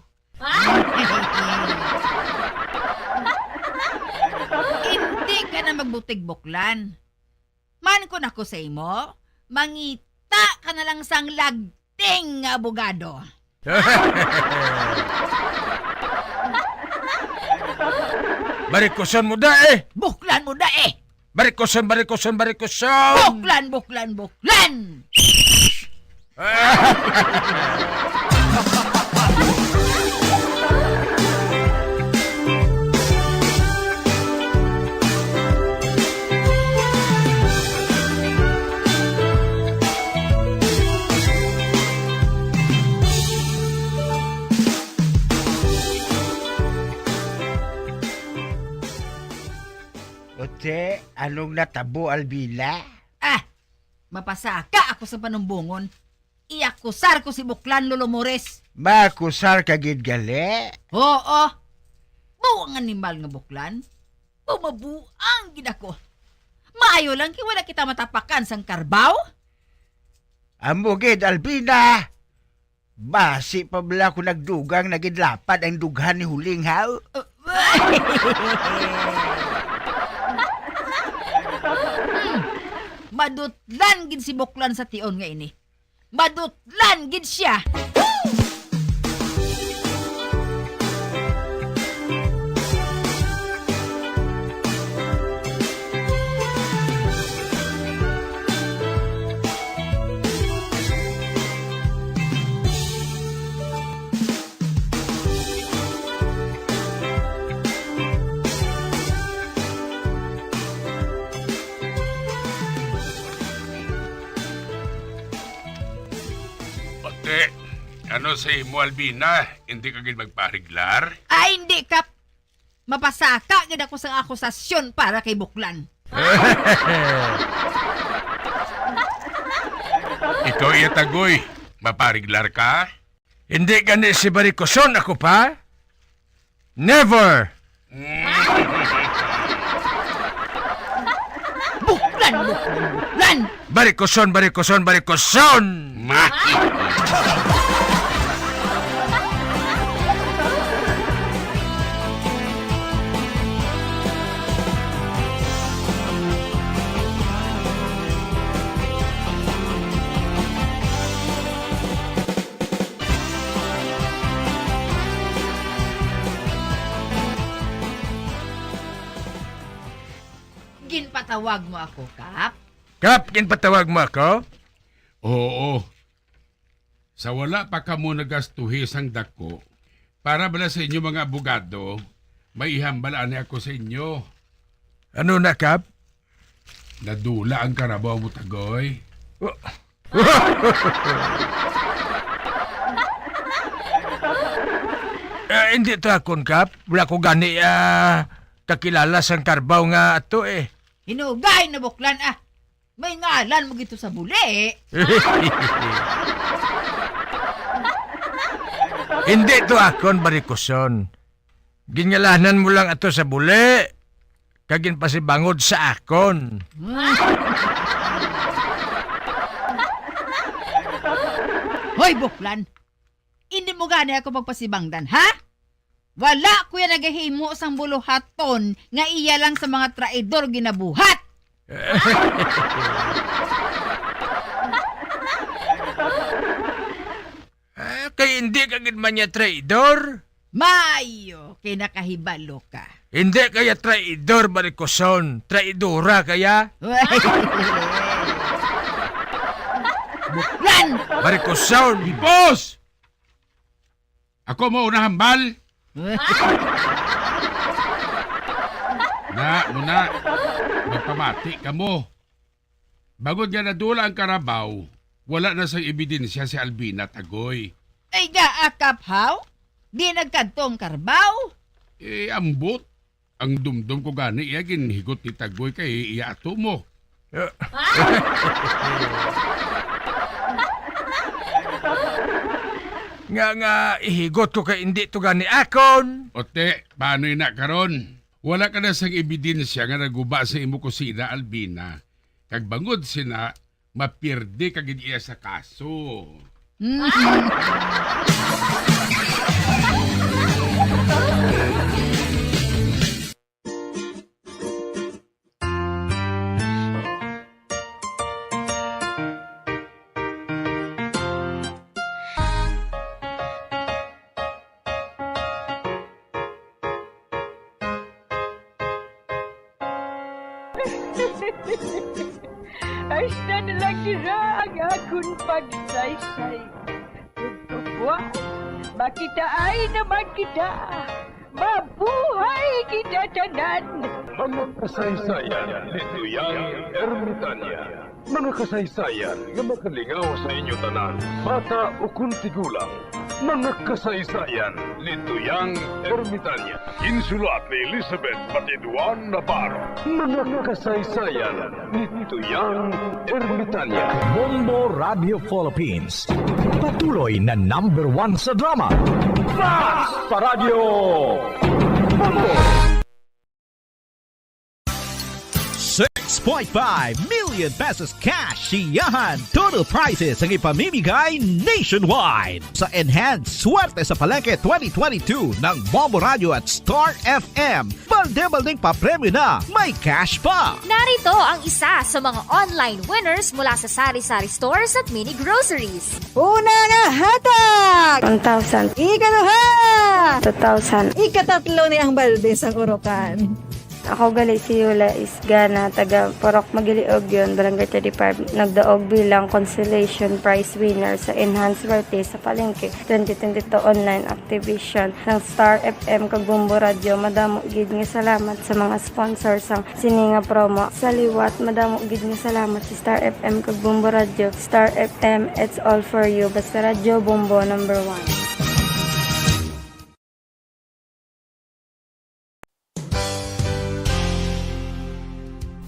Hindi ka na magbutig buklan. Man ko na ko sa imo, mangita ka na lang sang lagting nga abogado. Barikoson mo da eh! Buklan mo da eh! Barikoson! Buklan! Ote, anong natabo, Albina? Mapasaka ako sa panumbungon. Iakusar ko si Buklan Lolo Mores. Makusar ka gid gali? Oo. Buang animal nga Buklan. Bumabuang gid ako. Maayo lang kay wala kita matapakan sang Carabao. Amo gid, Albina. Basi pa bala ko nagdugang nagidlapad ang dughan ni Huling Haw. Madutlan gid si Buklan sa tion nga ini. Madutlan gid siya. Ano sa imo, Albina? Hindi ka gid magpariglar? Ay, hindi ka. Mapasaka gid ako sa akusasyon para kay Buklan. Ikaw iya tagoy. Mapariglar ka? Hindi gani si Barikoson ako pa? Never! Buklan! Barikoson! Ginpatawag mo ako, Kap? Kap, ginpatawag mo ako? Oo. Sa wala pa ka mo nagastuhis ang dako, para bala sa inyo mga abogado, may ihambalaan ako sa inyo. Ano na, Kap? Nadula ang Carabao mo, tagoy. Hindi to akon, Kap. Wala ko gani kakilala sang Carabao nga ato eh. Hinugay na Buklan May ngalan mo gito sa buli. Hindi to akon, Barikoson. Gingalanan mo lang ato sa buli. Kagin pa si bangod sa akon. Hoy, Buklan! Hindi mo gani ako magpasibangdan, ha? Wala ko yan nagahimo sang buluhaton nga iya lang sa mga traidor ginabuhat. Kay hindi ka gid man niya traidor? Mayo, kay nakahibalo ka. Hindi kaya traidor, Barikoson. Traidora kaya? Buklan! Barikoson! Boss! Ako mo unahambal? Muna, magpamati ka mo. Bagod nga nadula ang karabaw, wala na sang ebidensya si Albina Tagoy. Ay gaakap haw? Di nagkadtong karbaw? Ambot. Ang dumdum ko gani iya ginhigot ni Tagoy kay iya ato mo. Nga ihigot ko kay hindi to gani akon. Ote, paano na karon? Wala ka na sang ebidensya nga naguba sa imo kusina, Albina. Kag bangod sina, mapirde kagid iya sa kaso. Hasta na lang sila ang akong pagsaysay. Buwan, makitaan naman kita. Mabuhay kita tanan. Mga kasaysayan ni Tuyang Ermitanya. Mga kasaysayan nga makalingaw sa inyo tanan, bata o kuntigulang. Mga kasaysayan ni Tuyang Ermitanya. Insulat ni Elizabeth Batiduan Navarro. Mga kasaysayan ni Tuyang Ermitanya. Bombo Radio Philippines. Patuloy na #1 sa drama. Fast Paradio Bombo! 6.5 million pesos cash siyahan. Total prizes ang ipamimigay nationwide sa Enhanced Swerte sa Palengke 2022 ng Bombo Radio at Star FM. Balde-balding papremyo na, may cash pa. Narito ang isa sa mga online winners mula sa Sari-Sari Stores at Mini Groceries. Una nga hatag! 1,000. Ikaduha! 2,000. Ikatatlo ni ang balde sa Urokan. Ako gali si Yula Isgana, taga Porok Magiliog yun, Barangay 35. Nagdaog bilang consolation prize winner sa Enhanced Swerte sa Palengke 2022 online activation ng Star FM kag Bombo Radio. Madamo gid nga salamat sa mga sponsors ang sininga promo. Sa liwat, madamo gid nga salamat sa Star FM kag Bombo Radio. Star FM, it's all for you. Basta Radio Bombo #1.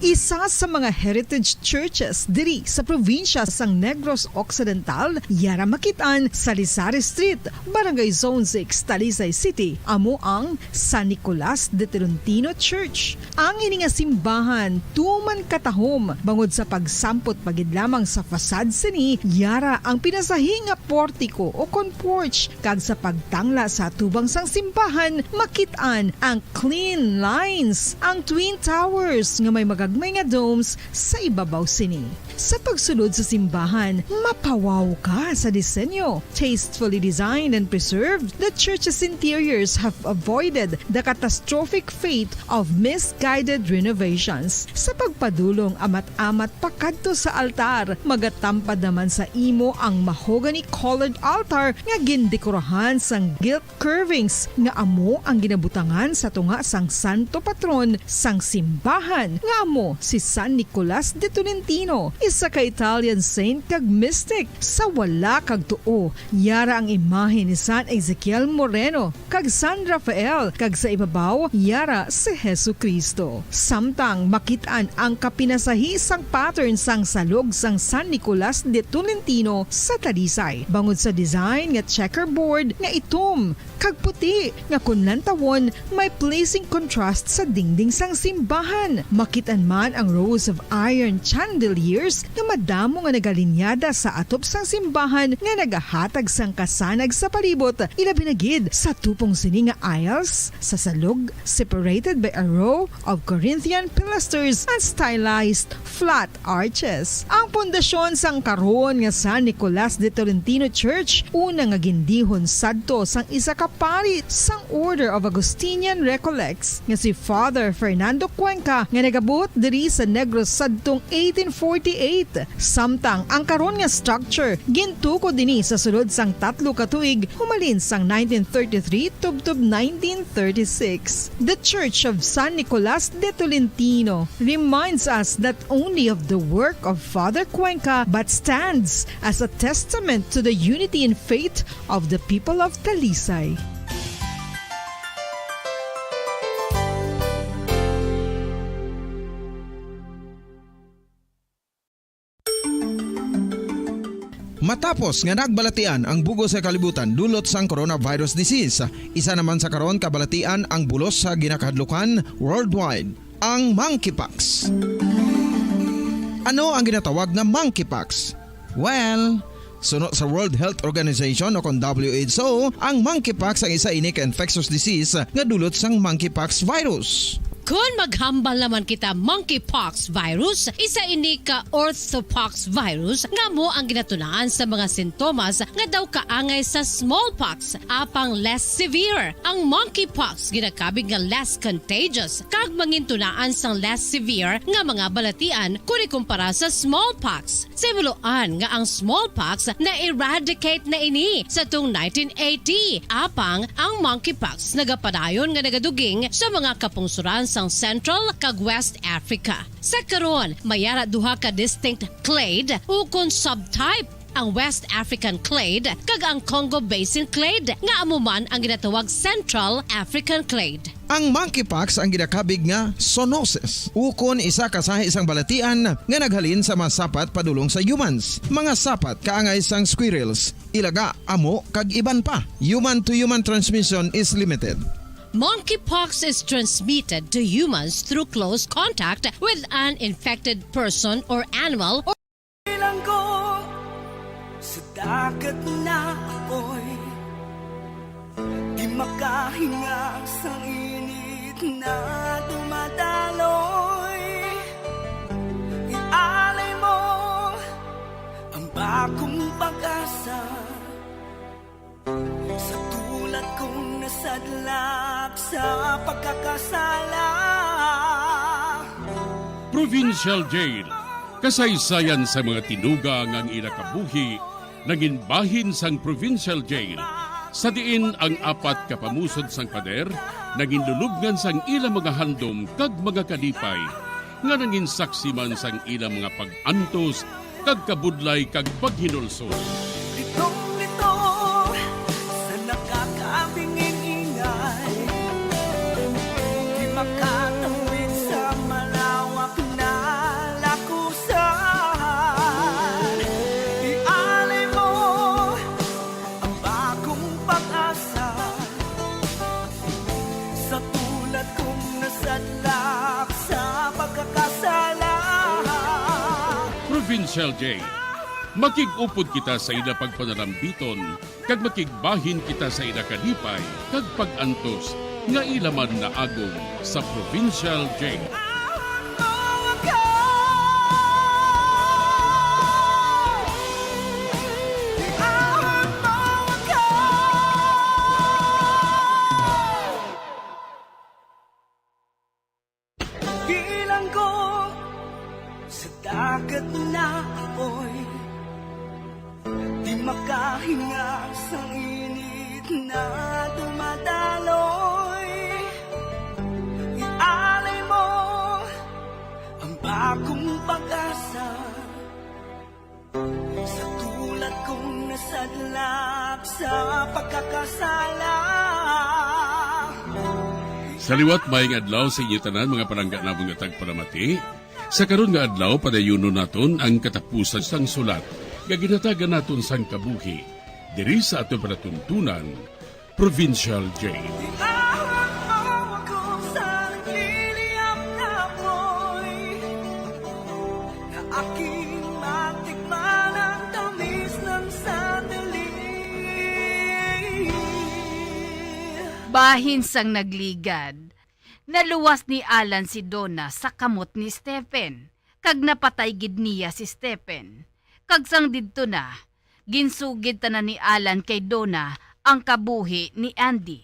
Isa sa mga heritage churches diri sa probinsya sang Negros Occidental, yara makitaan sa Sari-Sari Street, Barangay Zone 6, Talisay City, amo ang San Nicolas de Tolentino Church. Ang ini nga simbahan tuman katahom bangod sa pagsampot pagid lamang sa fasad sini, yara ang pinasahi nga portiko o porch, kag sa pagtangla sa tubang sang simbahan makitaan ang clean lines, ang twin towers nga may magagmay nga domes sa ibabaw sini. Sa pagsulod sa simbahan, mapawaw ka sa disenyo. Tastefully designed and preserved, the church's interiors have avoided the catastrophic fate of misguided renovations. Sa pagpadulong amat-amat pakadto sa altar, magatampad naman sa imo ang mahogany colored altar nga gindekorahan sang gilt curvings nga amo ang ginabutangan sa tunga sang santo patron sang simbahan nga amo si San Nicolas de Tolentino, isa ka Italian saint kag mystic. Sa wala kag tuo, yara ang imahe ni San Ezekiel Moreno kag San Rafael, kag sa ibabaw yara si Hesu Kristo. Samtang makitaan ang kapinasahi sang pattern sang salog sang San Nicolas de Tolentino sa Talisay. Bangod sa design nga checkerboard nga itom kag puti nga kunlantawon may pleasing contrast sa dingding sang simbahan. Makitaan man ang rows of iron chandeliers nga madamo nga nagalinyada sa atop sang simbahan nga nagahatag sang kasanag sa palibot, ilabi na gid sa tupong sini nga aisles sa salog, separated by a row of Corinthian pilasters and stylized flat arches. Ang pundasyon sang karon nga San Nicolas de Tolentino Church una nga gindihon sadto sang isa ka pari sang Order of Augustinian Recollects nga si Father Fernando Cuenca nga nagabot diri sa Negros sadtong 1848. Samtang ang karon nga structure gintukod dinhi sa sulod sang 3 ka tuig humalin sang 1933 tubtob 1936. The Church of San Nicolas de Tolentino reminds us not only of the work of Father Cuenca but stands as a testament to the unity and faith of the people of Talisay. Matapos nga nagbalatian ang bugos sa kalibutan dulot sang coronavirus disease, isa naman sa karon kabalatian ang bulos sa ginakahadlukan worldwide, ang monkeypox. Ano ang ginatawag na monkeypox? Well, sunod sa World Health Organization o kung WHO, ang monkeypox ang isa ini ka infectious disease nga dulot sang monkeypox virus. Kung maghambal naman kita monkeypox virus, isa ini ka orthopox virus nga mo ang ginatunaan sa mga sintomas nga daw kaangay sa smallpox, apang less severe. Ang monkeypox ginakabig nga less contagious kag mangintunaan sang less severe nga mga balatian kung ikumpara sa smallpox. Simuloan nga ang smallpox na eradicate na ini sa tung 1980, apang ang monkeypox nagapadayon nga nagaduging sa mga kapungsuran sang Central kag West Africa. Sa karon, mayara duha ka distinct clade o kon subtype, ang West African clade kag ang Congo Basin clade nga amuman ang ginatawag Central African clade. Ang monkeypox ang ginakabig nga zoonosis, ukon isa kasahi isang balatian nga naghalin sa mga sapat padulong sa humans. Mga sapat kaangay sang squirrels, ilaga, amo kag iban pa. Human to human transmission is limited. Monkeypox is transmitted to humans through close contact with an infected person or animal or Ilang ko sa dagat na apoy, di makahinga sa init na dumadaloy. Ialay mo ang bagong pag-asa sa tulad kong nasadlak sa pagkakasala. Provincial Jail, kasaysayan sa mga tinugang ang inakabuhi, nanginbahin sang Provincial Jail. Sa diin ang apat kapamusod sang pader, nanginlulubngan sang ilang mga handom kag mga kalipay, nga nanginsaksi man sang ilang mga pag-antos, kag kabudlay kag paghinulsol. Litong-lito sa nakakabinging ingay, di makatawid sa malawak na lakusan. Ialay mo ang bagong pag-asa sa tulad kong nasadlak sa pagkakasala. Provincial Jail, makig-upod kita sa ila pagpanalambiton, kag makigbahin kita sa ila kalipay, kag pag-antos, nga ilaman na agong sa Provincial Jail. Bilang ko sa dagat na apoy, di makahinga sa init na dumadaloy. Ialay mo ang bagong pag-asa sa tulad kong nasadlak sa pagkakasala. Sa liwat maayong adlaw sa inyo tanan mga palangga na mga tagparamati. Sa karon nga adlaw padayuno naton ang katapusan sang sulat nga ginatagan naton sang kabuhi diri sa aton panatuntunan Provincial Jail. Aking matikman ang tamis ng sandali. Bahin sang nagligad, naluwas ni Alan si Donna sa kamot ni Stephen, kag napatay gid niya si Stephen. Kag sang didto na, ginsugid tanan ni Alan kay Donna ang kabuhi ni Andy.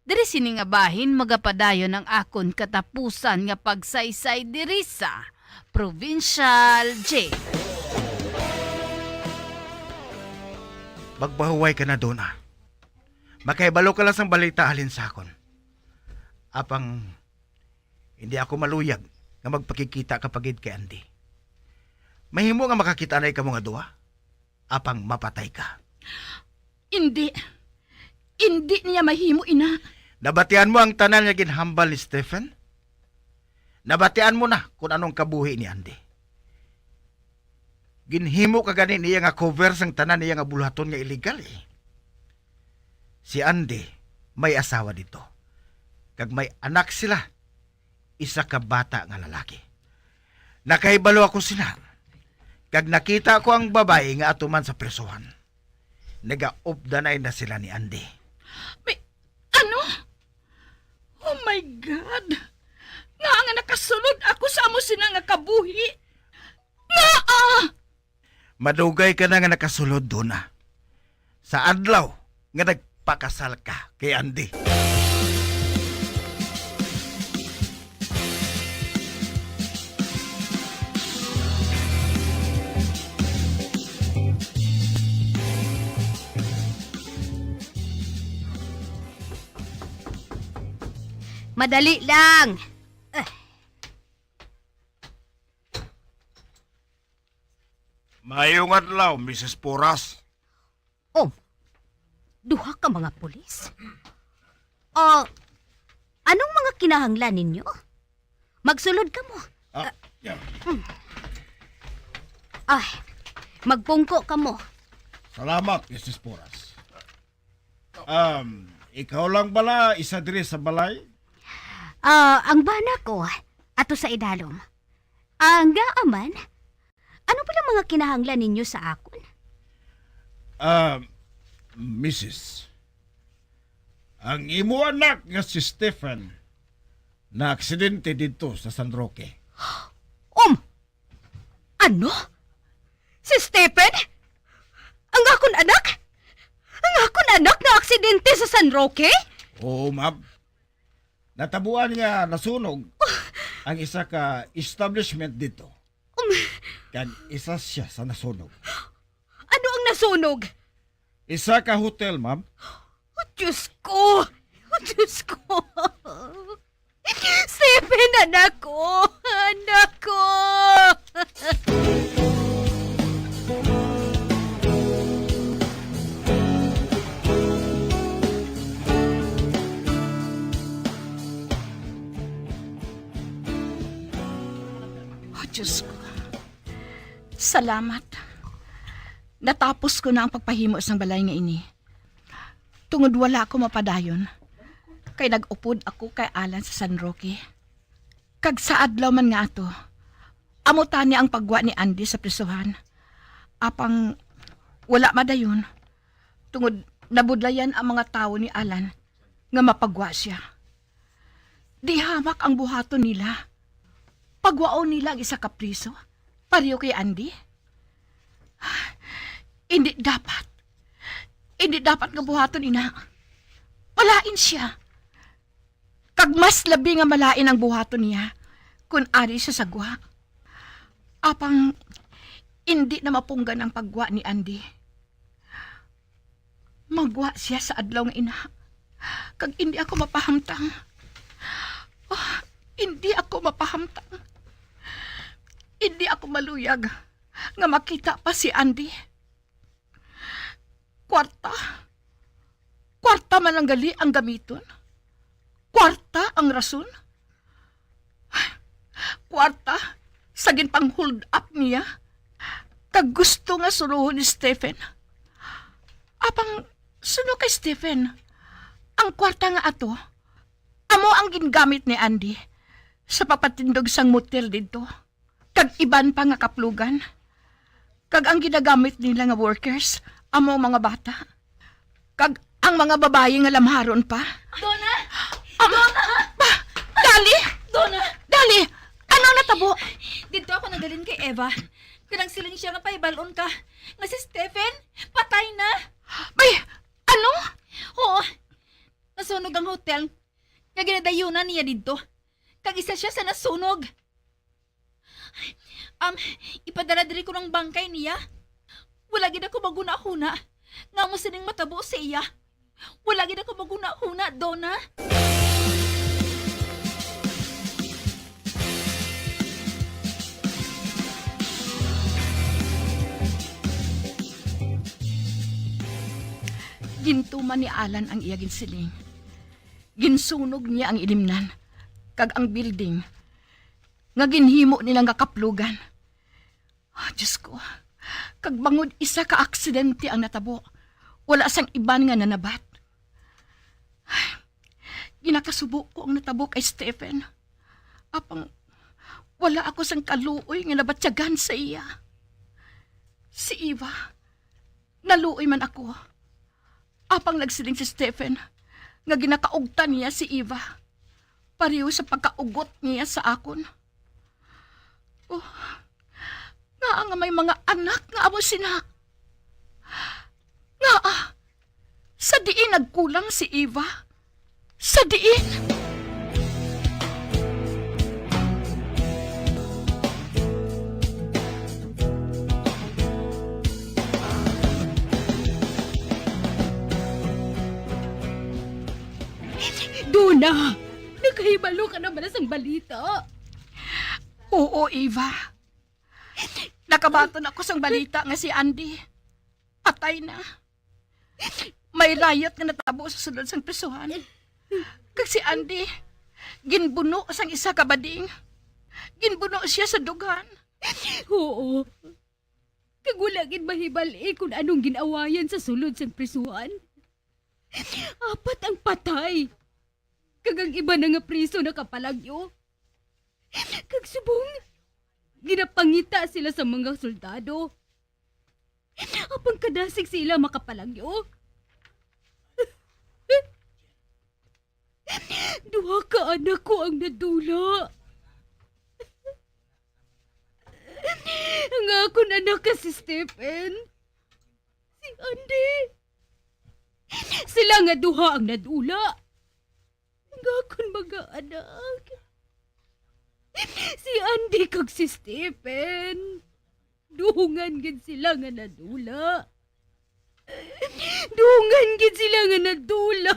Diri sini nga bahin magapadayon ang akon katapusan nga pagsaysay diri sa Provincial Jail. Magpahuway ka na doon, Makaibalo ka lang sa balita halin sa akon. Apang hindi ako maluyag nga magpakikita kapagid kay Andy. Mahimo nga makakita na ka mga duwa. Apang mapatay ka. Hindi. Hindi niya mahimo, ina. Nabatian mo ang tanan nga ginhambal ni Stephen? Nabatian mo na kung anong kabuhi ni Andy. Ginhimo ka ganin niya nga cover sang tanan niya nga buluhaton nga illegal Si Andy may asawa dito. Kag may anak sila. Isa ka bata nga lalaki. Nakaibalo ako sina. Kag nakita ko ang babae nga atuman sa presuhan. Nega-updanay na sila ni Andy. Ano? Oh my God! Nga nakasulod ako sa amo sina nga kabuhi. Nga Madugay ka na nga nakasulod doon Sa adlaw nga nagpakasal ka kay Andy. Madali lang. Mayong adlaw, Mrs. Poras. Oh, duha ka mga pulis? Anong mga kinahanglan ninyo? Magsulod ka mo. Magpungko ka mo. Salamat, Mrs. Poras. Ikaw lang bala isa diri sa balay? Ang bana ko, ato sa idalom. Nga aman, ano pala mga kinahanglan ninyo sa akon? Mrs. Ang imo anak nga si Stephen na aksidente dito sa San Roque. Ano? Si Stephen? Ang akon anak? Ang akon anak na aksidente sa San Roque? Oo, ma'am. Natabuan nga nasunog ang isa ka establishment dito. Kag isa siya sa nasunog. Ano ang nasunog? Isa ka hotel, ma'am. Diyos ko! Diyos ko! Stephen, anak ko! Anak ko! Diyos ko. Salamat. Natapos ko na ang pagpahimo sa balay nga ini. Tungod wala ako mapadayon. Kay nag-upod ako kay Alan sa San Roque. Kag sa adlaw man nga ato, amutan niya ang pagwa ni Andy sa prisuhan. Apang wala madayon. Tungod nabudlayan ang mga tao ni Alan nga mapagwa siya. Di hamak ang buhaton nila. Pagwaon nila ang isa ka priso, pareho kay Andy. Hindi dapat. Hindi dapat nga buhaton ina. Palain siya. Kag mas labi nga malain ang buhaton niya kung ari siya sagwa. Apang hindi na mapunggan ang pagwa ni Andy. Magwa siya sa adlaw nga ina. Kag hindi ako mapahamtang. Hindi ako mapahamtang. Hindi ako maluyag nga makita pa si Andy. Kwarta man lang gali ang gamiton. Kwarta ang rason. Kwarta sa ginpang hold up niya. Kag gusto nga suruhon ni Stephen. Apang suno kay Stephen, ang kwarta nga ato, amo ang gingamit ni Andy sa papatindog sang motel dito. Kag iban pa nga kaplugan. Kag ang ginagamit nila nga workers, amo mga bata. Kag ang mga babae nga lamharon pa. Donna! Dali! Donna! Dali! Ano natabo? Dito ako nagalin kay Eva. Kanang siling siya nga paibalon ka. Nga si Stephen, patay na. May, ano? Oo. nasunog ang hotel. Nga ginadayunan niya dito. Kag isa siya sa nasunog. Ipadala diri ko ng bangkay niya. Wala gid ako maguna-huna. Nga mo sining matabo sa iya. Wala gid ako maguna-huna, Donna. Gintuman ni Alan ang iya ginsiling. Ginsunog niya ang ilimnan, kag ang building, nga ginhimo nilang kakaplugan. Diyos ko, kag bangod isa ka aksidente ang natabo, wala sang iban nga nanabat. Ginakasubo ko ang natabo kay Stephen. Apang, wala ako sang kaluoy nga nabatsyagan sa iya. Si Eva, naluoy man ako. Apang nagsiling si Stephen, nga ginakaugtan niya si Eva. Pareho sa pagkaugot niya sa akon. Nga may mga anak nga amo sina. Nga sa diin nagkulang si Eva. Sa diin. Donna, nakahibalo ka na ba na sang balita? Oo, Eva. Nakabaton ako sang balita nga si Andy. Patay na. May riot nga natabo sa sulod sang prisuhan. Kag si Andy, ginbuno sang isa ka bading. Ginbuno siya sa dugan. Oo. Kag wala gid mahibali kung anong ginawayan sa sulod sang prisuhan. 4 ang patay. Kag ang iba na nga priso nakapalagyo. Kag subong, ginapangita sila sa mga soldado. Apang kadasig sila makapalagyo. Duha ka anak ko ang nadula. Ang akong anak ka si Stephen. Si Andy. Sila nga duha ang nadula. Ang akong mga anak. Si Andy kag si Stephen. Duhungan gid sila nga nadula. Duhungan gid sila nga nadula.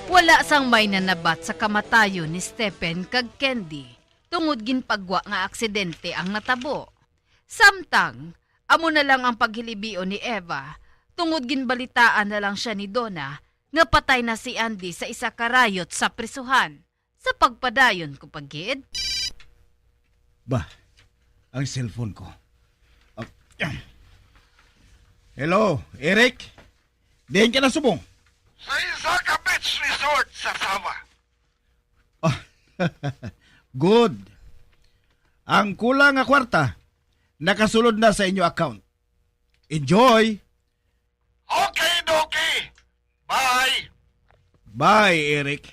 Wala sang may nanabat sa kamatayon ni Stephen kag Candy tungod ginpagwa nga aksidente ang natabo. Samtang, amo na lang ang paghilibio ni Eva tungod ginbalitaan na lang siya ni Donna nga patay na si Andy sa isa ka riot sa prisuhan. Sa pagpadayon ko pagid. Ba, ang cellphone ko. Hello, Eric? Diyan ka na subong? Sa Isaka Beach Resort sa Sama. Good. Ang kulang nga kwarta, nakasulod na sa inyo account. Enjoy! Okay, Doki. Bye. Bye, Eric.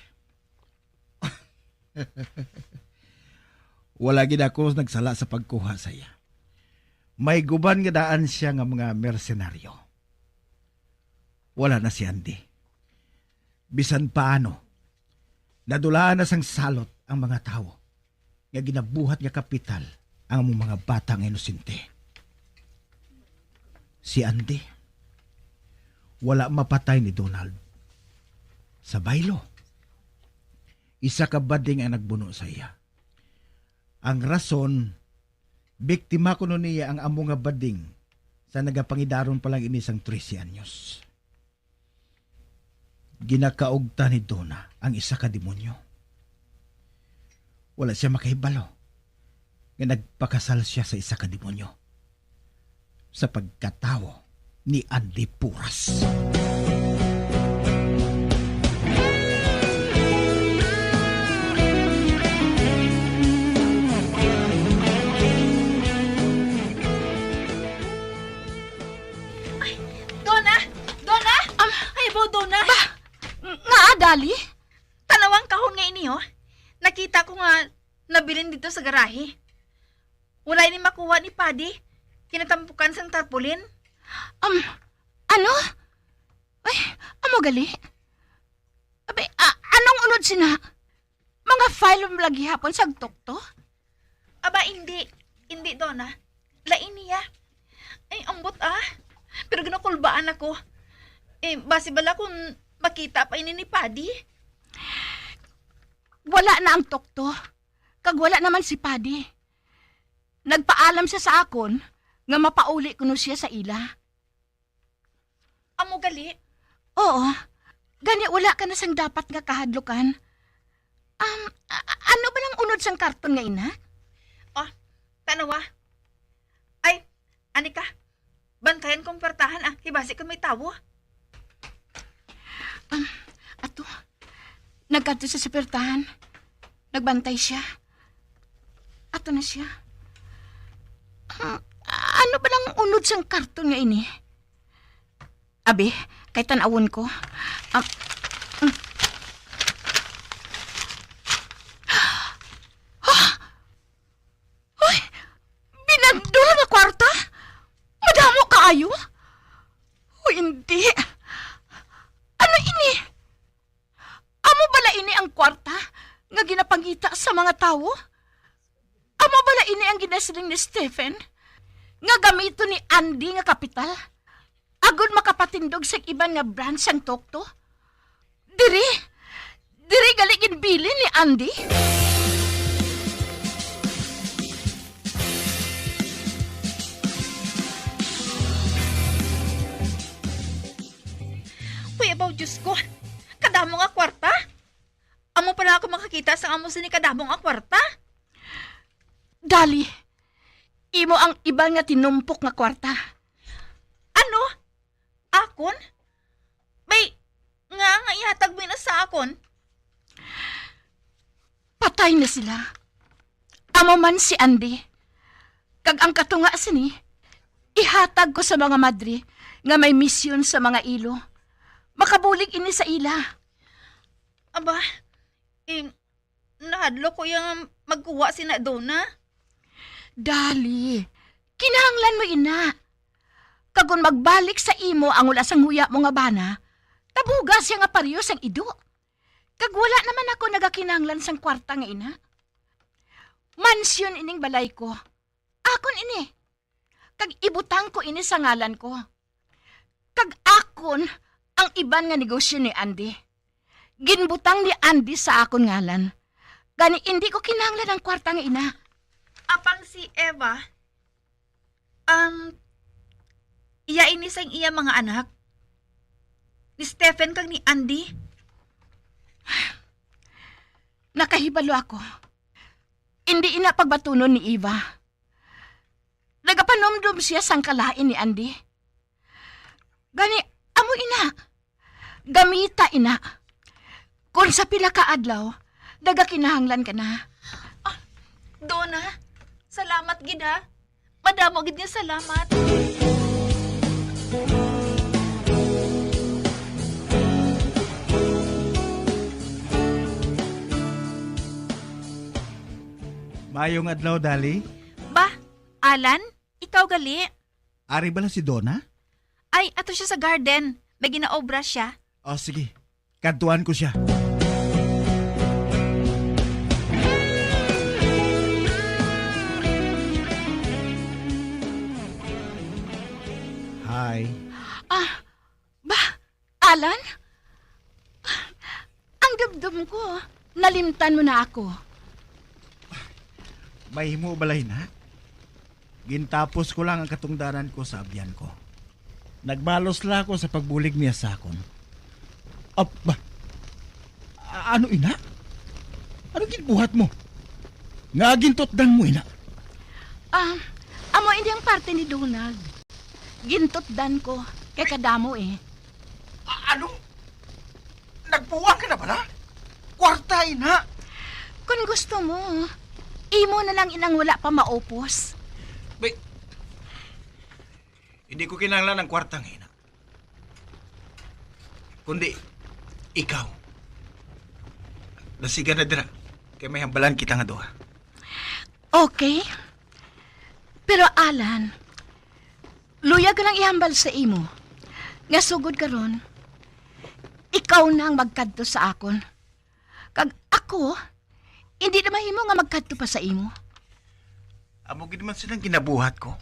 Wala gid ako nagsala sa pagkuha sa iya. May guban nga daan siya nga mga mersenaryo. Wala na si Andy. Bisan paano, nadulaan na sang salot ang mga tao nga ginabuhat nga kapital ang among mga batang inosente. Si Andy, wala mapatay ni Donald. Sa baylo, isa ka bading ang nagbuno sa iya. Ang rason, biktima ko niya ang among nga bading sa nagapangidaron pa lang inisang 13 anyos. Ginakaugta ni Donna ang isa ka demonyo. Wala siya makahibalo nga nagpakasal siya sa isa ka demonyo sa pagkatawo ni Andy Puras. Donna! Nakita ko nga nabilin dito sa garahe. Wala ni makuha ni Paddy. Kinatampukan sang tarpaulin. Ano? Ay, amo gali. Abay, anong unod sina? Mga file mo lagi hapon sa to? Aba, hindi. Hindi, Donna. Lain niya. Ay, ambot Pero ginakulbaan ako. Basi bala kung makita pa ini ni Paddy. Wala na ang tokto. Kag wala naman si Paddy. Nagpaalam siya sa akon nga mapauli kuno siya sa ila. Amo gali? Oo. Gani wala ka na sang dapat nga kahadlukan. Ano ba nang unod sang karton nga ina? Tanawa. Ay, Anika. Bantayan kong pertahan Hibasi ka may tawo. Ato. Nagkadto sa pertahan. Nagbantay siya. Ato na siya. Ano ba nang unod sang karton nga ini? Abi, kay tanawon ko. Hoy! Binagdula na kwarta? Madamo kaayo? O hindi. Ano ini? Amo bala ini ang kwarta nga ginapangita sa mga tao? Amo bala ini ang ginasiling ni Stephen nga gamito ni Andy nga kapital? Agod makapatindog sa iban nga branch ang tokto? Diri galigin bilin ni Andy? Uy, abaw, Diyos ko. Kadamo nga kwarta? Amo pala ako makakita sa amo ni kadamo nga kwarta? Dali, imo ang iba nga tinumpok nga kwarta. Ano? Akon? Bay, nga ihatag mo na sa akon? Patay na sila. Amo man si Andy. Kag ang katunga sini, ihatag ko sa mga madre nga may misyon sa mga ilo. Makabulig ini sa ila. Aba, nahadlo ko yung magkuha si na Donna. Dali, kinahanglan mo ina. Kagun magbalik sa imo ang wala sang huya mo nga bana, tabuga siya nga pariyo sang ido. Kag wala naman ako nagakinahanglan sang kwarta nga ina. Mansyon ining balay ko. Akon ini. Kag ibutang ko ini sa ngalan ko. Kag akon ang iban nga negosyo ni Andy. Ginbutang ni Andy sa akon ngalan. Gani hindi ko kinahanglan ang kwarta nga ina. Apang si Eva, iya ini sang iya mga anak. Ni Stephen kag ni Andy. Nakahibalo ako. Hindi ina pagbatunon ni Eva. Nagapanomdom siya sang kalain ni Andy. Gani, amo ina. Gamita ina. Kung sa pila ka adlaw, nagakinahanglan ka na. Donna, salamat gid ha. Madamo gid nga salamat. Mayong adlaw, Dali. Ba, Alan, ikaw gali? Ari ba si Donna? Ay, ato siya sa garden. May ginaobra siya. O sige, kantuan ko siya. Hi. Alan? Ang dumdum ko, nalimtan mo na ako. May mo balay na? Gintapos ko lang ang katungdanan ko sa abyan ko. Nagbalos la ako sa pagbulig niya sa akon. Ba? Ano ina? Ano ginbuhat mo? Nga gintotdan mo ina? Amo hindi ang parte ni Donald. Gintotdan ko, kay kadamo eh. Ano? Nagbuwang ka na ba na? Kwarta ina? Kung gusto mo, imo na lang inang wala pa maupos. Hindi ko kinahanglan ng kwartang ina. Kundi, ikaw. Nasiga na dira. Kay may hambalan kita nga duha. Okay. Pero Alan, luya ka lang ihambal sa imo. Nga sugod ka ron, ikaw na ang magkadto sa akon. Kag ako, hindi na mahimo nga magkadto pa sa imo. Amo gid man silang ginabuhat ko.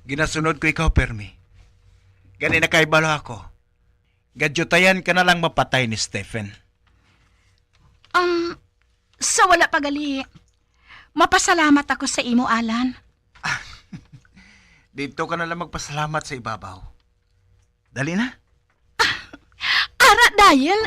Ginasunod ko ikaw, Permi. Gani na kaibalo ako. Gadyutayan ka na lang mapatay ni Stephen. Sa wala pagali, mapasalamat ako sa imo, Alan. Dito ka na lang magpasalamat sa ibabaw. Dali na. Ara dayon,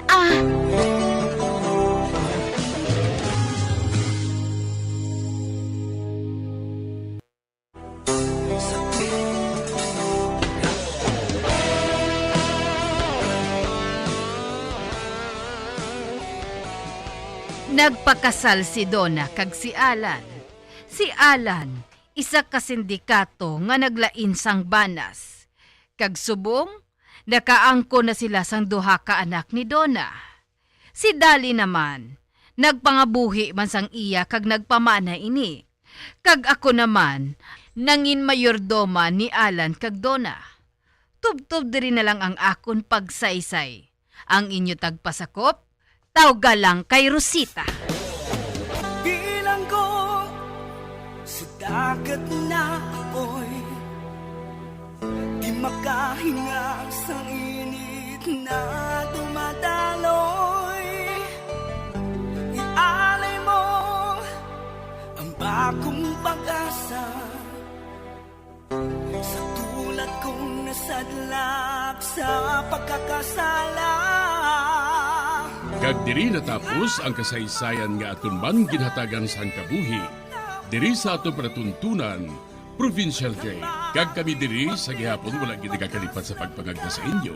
Nagpakasal si Donna kag si Alan. Si Alan, isa ka sindikato nga naglain sang banas. Kag subong, nakaangko na sila sang duha ka anak ni Donna. Si Dali naman, nagpangabuhi man sang iya kag nagpamana ini. Kag ako naman, nangin mayordoma ni Alan kag Donna. Tubtob diri na lang ang akon pagsaysay. Ang inyo tagpasakop, tawga lang kay Rosita. Bilang ko sa dagat na apoy, di makahinga sa init na dumadaloy. Ialay mo ang bagong pag-asa sa tulad kong nasadlak sa pagkakasala. Kag diri natapos ang kasaysayan nga aton man ginhatagan sa kabuhi. Diri sa aton panatuntunan, Provincial J. Kag kami diri sa gihapon wala gid nagakalipat sa pagpangagda sa inyo.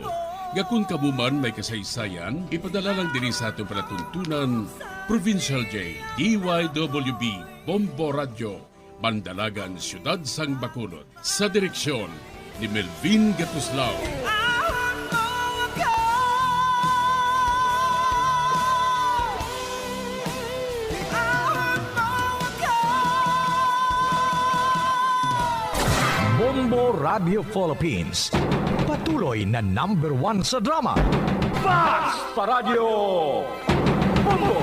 Nga kung kamuman may kasaysayan, ipadala lang diri sa aton panatuntunan, Provincial J. DYWB Bombo Radio, Bandalagan, Siyudad sang Bacolod. Sa direksyon ni Melvin Gatuslao. Bombo Radio Philippines. Patuloy na #1 sa drama. Basta Radio Bombo!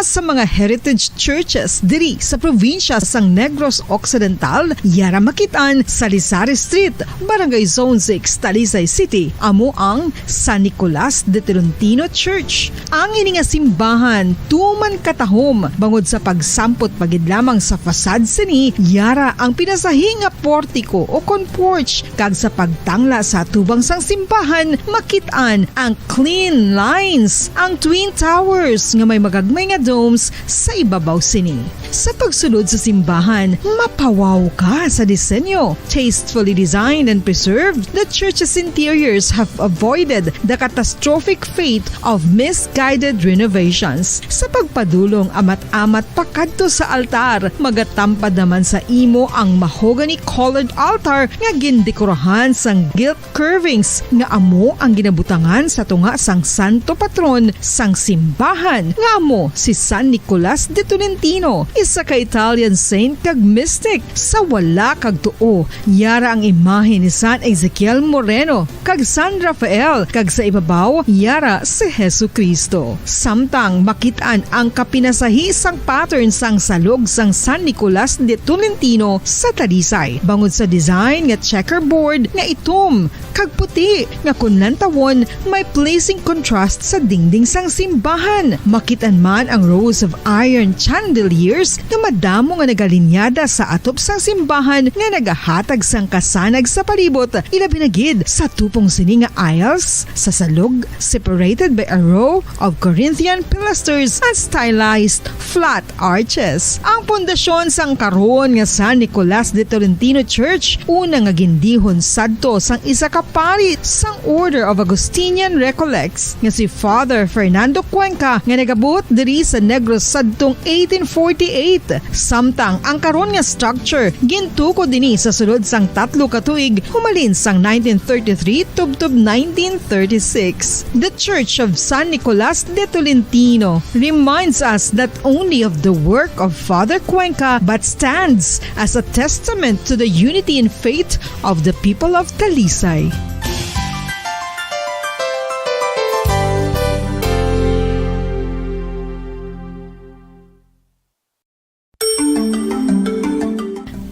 Sa mga heritage churches diri sa probinsya sang Negros Occidental, yara makitaan sa Lisari Street, Barangay Zone 6, Talisay City, amo ang San Nicolas de Tolentino Church. Ang ini nga simbahan tuman katahom bangod sa pagsampot pagid lamang sa fasad sini, yara ang pinasahi nga portiko o kon porch, kag sa pagtangla sa tubang sang simbahan makitaan ang clean lines, ang twin towers nga may magagmay nga domes sa ibabaw sini. Sa pagsulod sa simbahan, mapawaw ka sa disenyo. Tastefully designed and preserved, the church's interiors have avoided the catastrophic fate of misguided renovations. Sa pagpadulong amat-amat pakadto sa altar, magatampad naman sa imo ang mahogany colored altar nga gindekorahan sang gilt curvings nga amo ang ginabutangan sa tunga sang santo patron sang simbahan nga amo si San Nicolas de Tolentino, isa ka Italian saint kag mystic. Sa wala kag tuo, yara ang imahe ni San Ezekiel Moreno kag San Rafael, kag sa ibabaw yara si Jesucristo. Samtang makitaan ang kapinasahi sang pattern sang salog sang San Nicolas de Tolentino sa Talisay, bangod sa design nga checkerboard nga itom kag puti nga kunlantawon may pleasing contrast sa dingding sang simbahan. Makitaan man ang rows of iron chandeliers nga madamo nga nagalinyada sa atop sang simbahan nga nagahatag sang kasanag sa palibot, ilabi na gid sa tupong sini nga aisles sa salog, separated by a row of Corinthian pilasters and stylized flat arches. Ang pundasyon sang karon nga San Nicolas de Tolentino Church una nga gindihon sadto sang isa ka pari sang Order of Augustinian Recollects nga si Father Fernando Cuenca nga nagabot diri sa Negros sadtong 1848. Samtang ang karon nga structure gintuko dinhi sa sulod sang 3 ka tuig humalin sang 1933 tubtob 1936. The Church of San Nicolas de Tolentino reminds us not only of the work of Father Cuenca but stands as a testament to the unity and faith of the people of Talisay.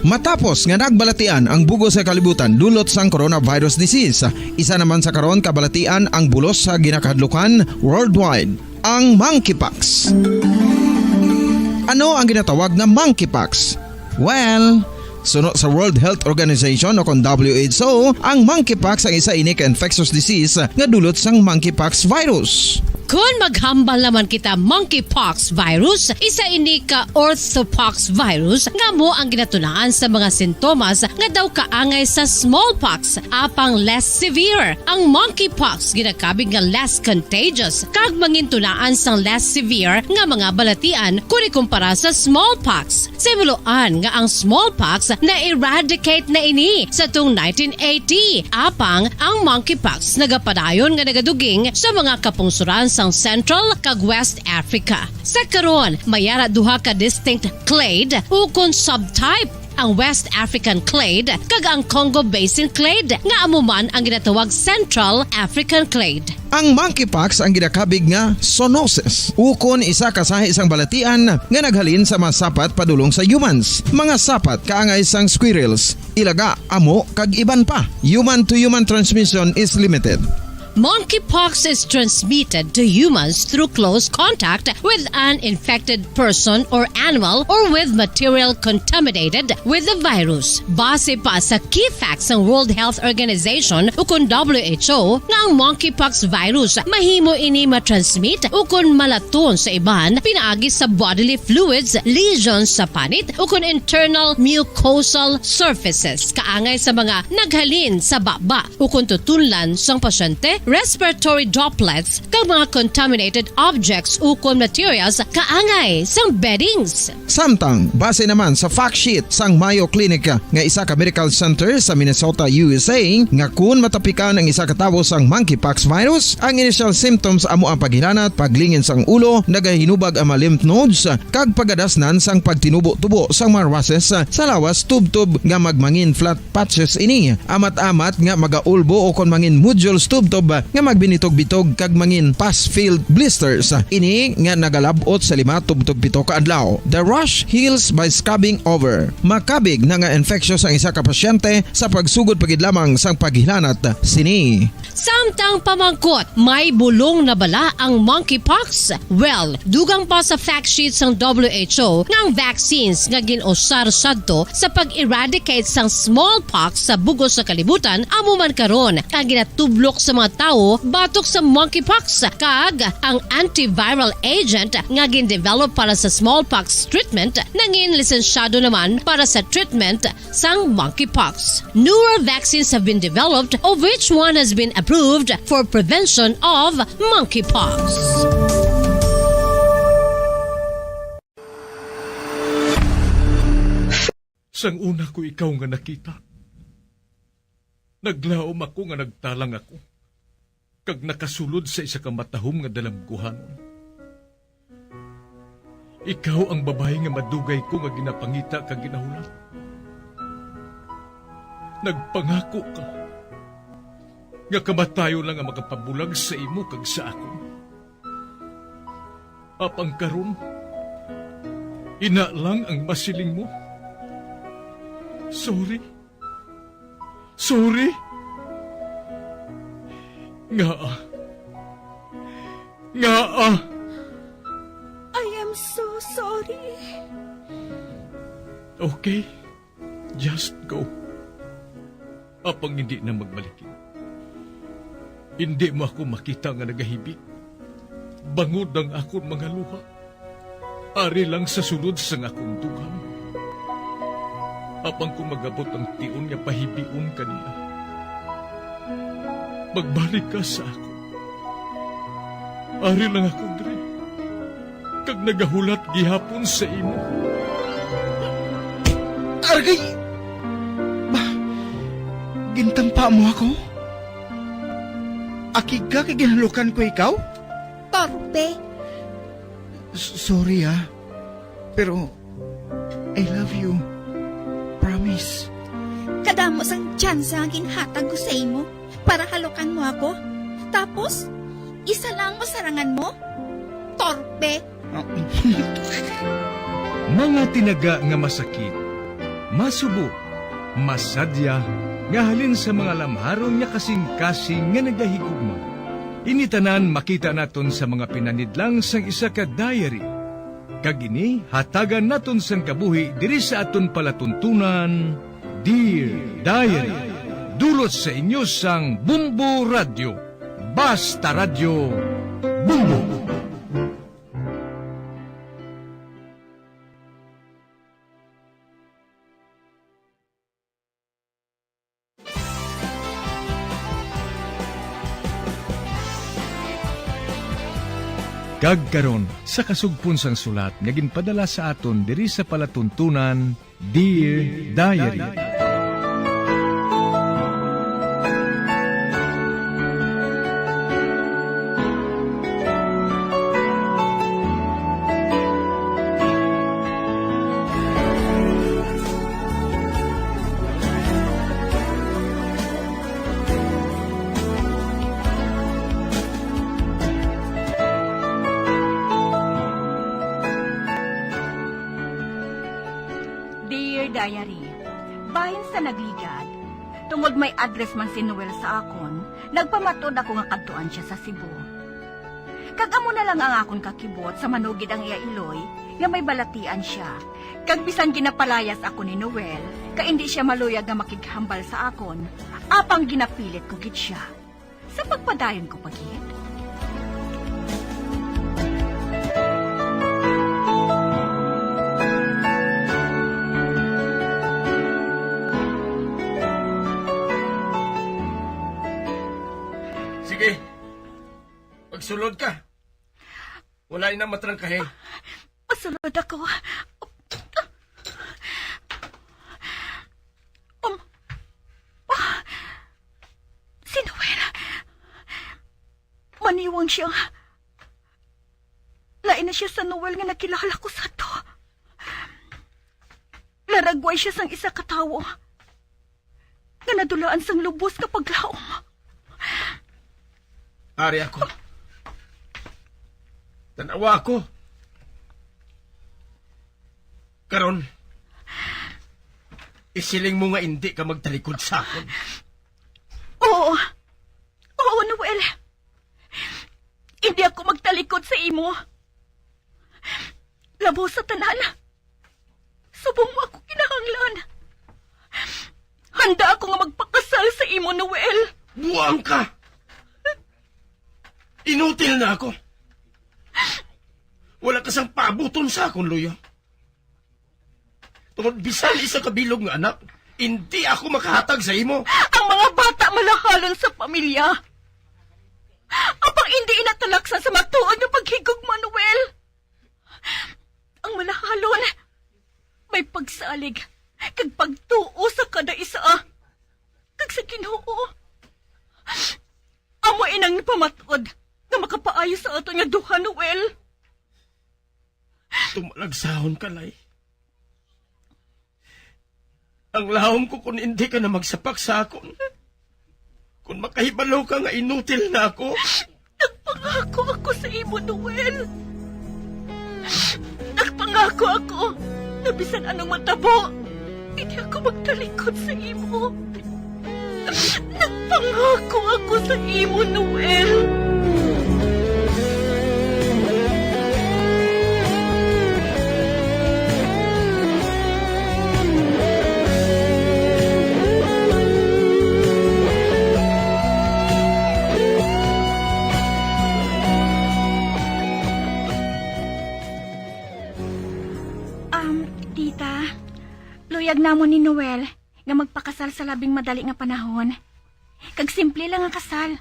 Matapos nga nagbalatian ang bugo sa kalibutan dulot sang coronavirus disease, isa naman sa karon kabalatian ang bulos sa ginakahadlukan worldwide, ang monkeypox. Ano ang ginatawag na monkeypox? Well, sunod sa World Health Organization o kung WHO, ang monkeypox ang isa ini ka infectious disease nga dulot sang monkeypox virus. Kung maghambal naman kita monkeypox virus, isa ini ka orthopox virus nga mo ang ginatunaan sa mga sintomas nga daw kaangay sa smallpox apang less severe. Ang monkeypox ginakabig nga less contagious kag mangintunaan sang less severe nga mga balatian kung ikumpara sa smallpox. Simuloan nga ang smallpox na-eradicate na ini sa tung 1980 apang ang monkeypox nagapadayon nga nagaduging sa mga kapungsuran sang Central kag West Africa. Sa karon, mayara duha ka distinct clade ukon subtype, ang West African clade kag ang Congo Basin clade nga amuman ang ginatawag Central African clade. Ang monkeypox ang ginakabig nga zoonosis. Ukon isa kasahi isang balatian nga naghalin sa mga sapat padulong sa humans. Mga sapat kaangay sang squirrels, ilaga, amo kag iban pa. Human to human transmission is limited. Monkeypox is transmitted to humans through close contact with an infected person or animal or with material contaminated with the virus. Base pa sa key facts ng World Health Organization ukon WHO nga ang monkeypox virus mahimo ini matransmit ukon malaton sa iban pinaagi sa bodily fluids, lesions sa panit ukon internal mucosal surfaces kaangay sa mga naghalin sa baba ukon tutunlan sang pasyente, respiratory droplets kag mga contaminated objects ukon materials kaangay sang beddings. Samtang base naman sa fact sheet sang Mayo Clinic nga isa ka medical center sa Minnesota, USA, nga kun matapikan ang isa ka tawo sang monkeypox virus, ang initial symptoms amo ang paghilanat, paglingin sang ulo, nagahinubag ang mga lymph nodes kag pagadasnan sang pagtinubo-tubo sang mga rashes sa lawas tubtob nga magmangin flat patches ini. Amat-amat nga magaulbo o kon mangin nodules tubtob nga magbinitog-bitog kag mangin pus-filled blisters. Ini nga nagalabot sa 5 tubtob 7 ka adlaw. The rash heals by scabbing over. Makabig na nga infectious ang isa ka pasyente sa pagsugod pagid lamang sang paghilanat sini. Samtang pamangkot, may bulong na bala ang monkeypox? Well, dugang pa sa fact sheet sang WHO nga ang vaccines nga ginusar sadto sa pag-eradicate sang smallpox sa bugos sa kalibutan amo man karon ang ginatublok sa mga tao batok sa monkeypox kag ang antiviral agent nga gin-develop para sa smallpox treatment nangin lisensyado naman para sa treatment sang monkeypox. Newer vaccines have been developed of which one has been approved for prevention of monkeypox. Sang una ko ikaw nga nakita, naglaom ako nga nagtalang ako, kag nakasulod sa isa ka matahom nga dalamguhanon. Ikaw ang babae nga madugay ko nga ginapangita kag ginahulat. Nagpangako ka nga kamatayo lang ang makapabulag sa imo kag sa ako. Apang karon, ina lang ang masiling mo. Sorry. Sorry. Nga. I am so sorry. Okay, just go. Apang hindi na magbalikin. Hindi mo ako makita nga nagahibik. Bangod ang akong mga luha. Ari lang sa sulod sang akong dugang. Apang kung magabot ang tiun nga pahibiun kanila. Magbalik ka sa ako. Ari lang ako, Dre. kag nagahulat gihapon sa imo. Argay! Gintampa mo ako? Akig ka kay ginalukan ko ikaw? Torpe. Sorry pero I love you. Promise. Kadamo sang tsansa ang ginhatag ko sa imo para halukan mo ako. Tapos, isa lang masarangan mo? Torpe. Mga tinaga nga masakit, masubo, masadya, nga halin sa mga lamharon nga kasing-kasing nga nagahigugma. Initanan makita naton sa mga pinanidlang sang isa ka diary. Kagini, hatagan naton sang kabuhi diri sa aton palatuntunan, Dear Diary. Dulot sa inyo sang Bumbo Radio. Basta Radio Bumbo. Kagkaron sa kasugpon sang sulat nga ginpadala sa aton diri sa palatuntunan, Dear Diary. Diary, bahin sa nagligad, tungod may address man si Noel sa akon, nagpamatod ako nga kadtuan siya sa Cebu. Kagamo na lang ang akon kakibot sa manugid ang iya Iloy, nga may balatian siya. Kag bisan ginapalayas ako ni Noel, ka hindi siya maluyag nga makighambal sa akon, apang ginapilit ko gid siya. Sa pagpadayon ko pagid. Sige, magsulod ka. Wala na matrangkahin. Masulod ako. Si Noel. Maniwang siya. Lain na siya sa Noel nga nakilala ko sa to. Laragway siya sang isa katawo. Nga nadulaan sang lubos kapag laom. Ari ako. Tanawa ako. Karon, isiling mo nga hindi ka magtalikod sa akin. Oo. Oo, Noel. Hindi ako magtalikod sa imo. Labo sa tanan. Subong mo ako kinahanglan. Handa ako nga magpakasal sa imo, Noel. Buwang ka! Inutil na ako. Wala ka sang pabuton sa akong luyo. Tungod bisan isa kabilog nga anak, hindi ako makahatag sa imo. Ang mga bata malahalon sa pamilya. Apang hindi inatalaksan sa matuod ng paghigog, Manuel. Ang malahalon, may pagsalig, kag pagtuo sa kada isa, kag sa Ginoo. Amo inang pamatod na makapaayo sa ato nga duha, Noel. Tumalagsahon ka, Lay. Ang lahom ko kung hindi ka na magsapak sa akon. Kung makahibalo ka nga inutil na ako. Nagpangako ako sa imo, Noel. Nagpangako ako na bisan anong matabo, hindi ako magtalikod sa imo. Nagpangako ako sa imo, Noel. Tita, luyag namon ni Noel nga magpakasal sa labing madali nga panahon. Kag simple lang ang kasal.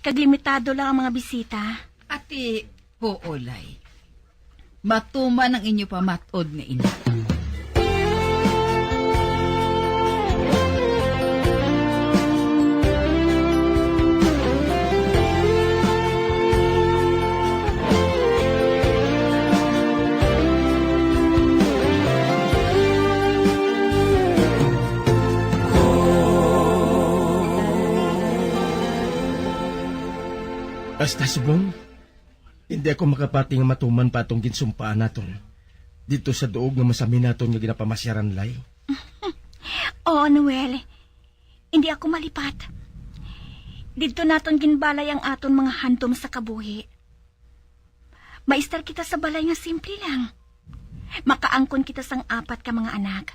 Kag limitado lang ang mga bisita. Ati, poolay. Matuman ang inyo pamatod nga ina. Basta subong, hindi ako makapati nga matuman pa itong ginsumpaan naton. Dito sa duog nga masami naton nga ginapamasyaran lay. Oo, Noel. Hindi ako malipat. Dito naton ginbalay ang aton mga handom sa kabuhi. Maistar kita sa balay nga simple lang. Makaangkon kita sang apat ka mga anak.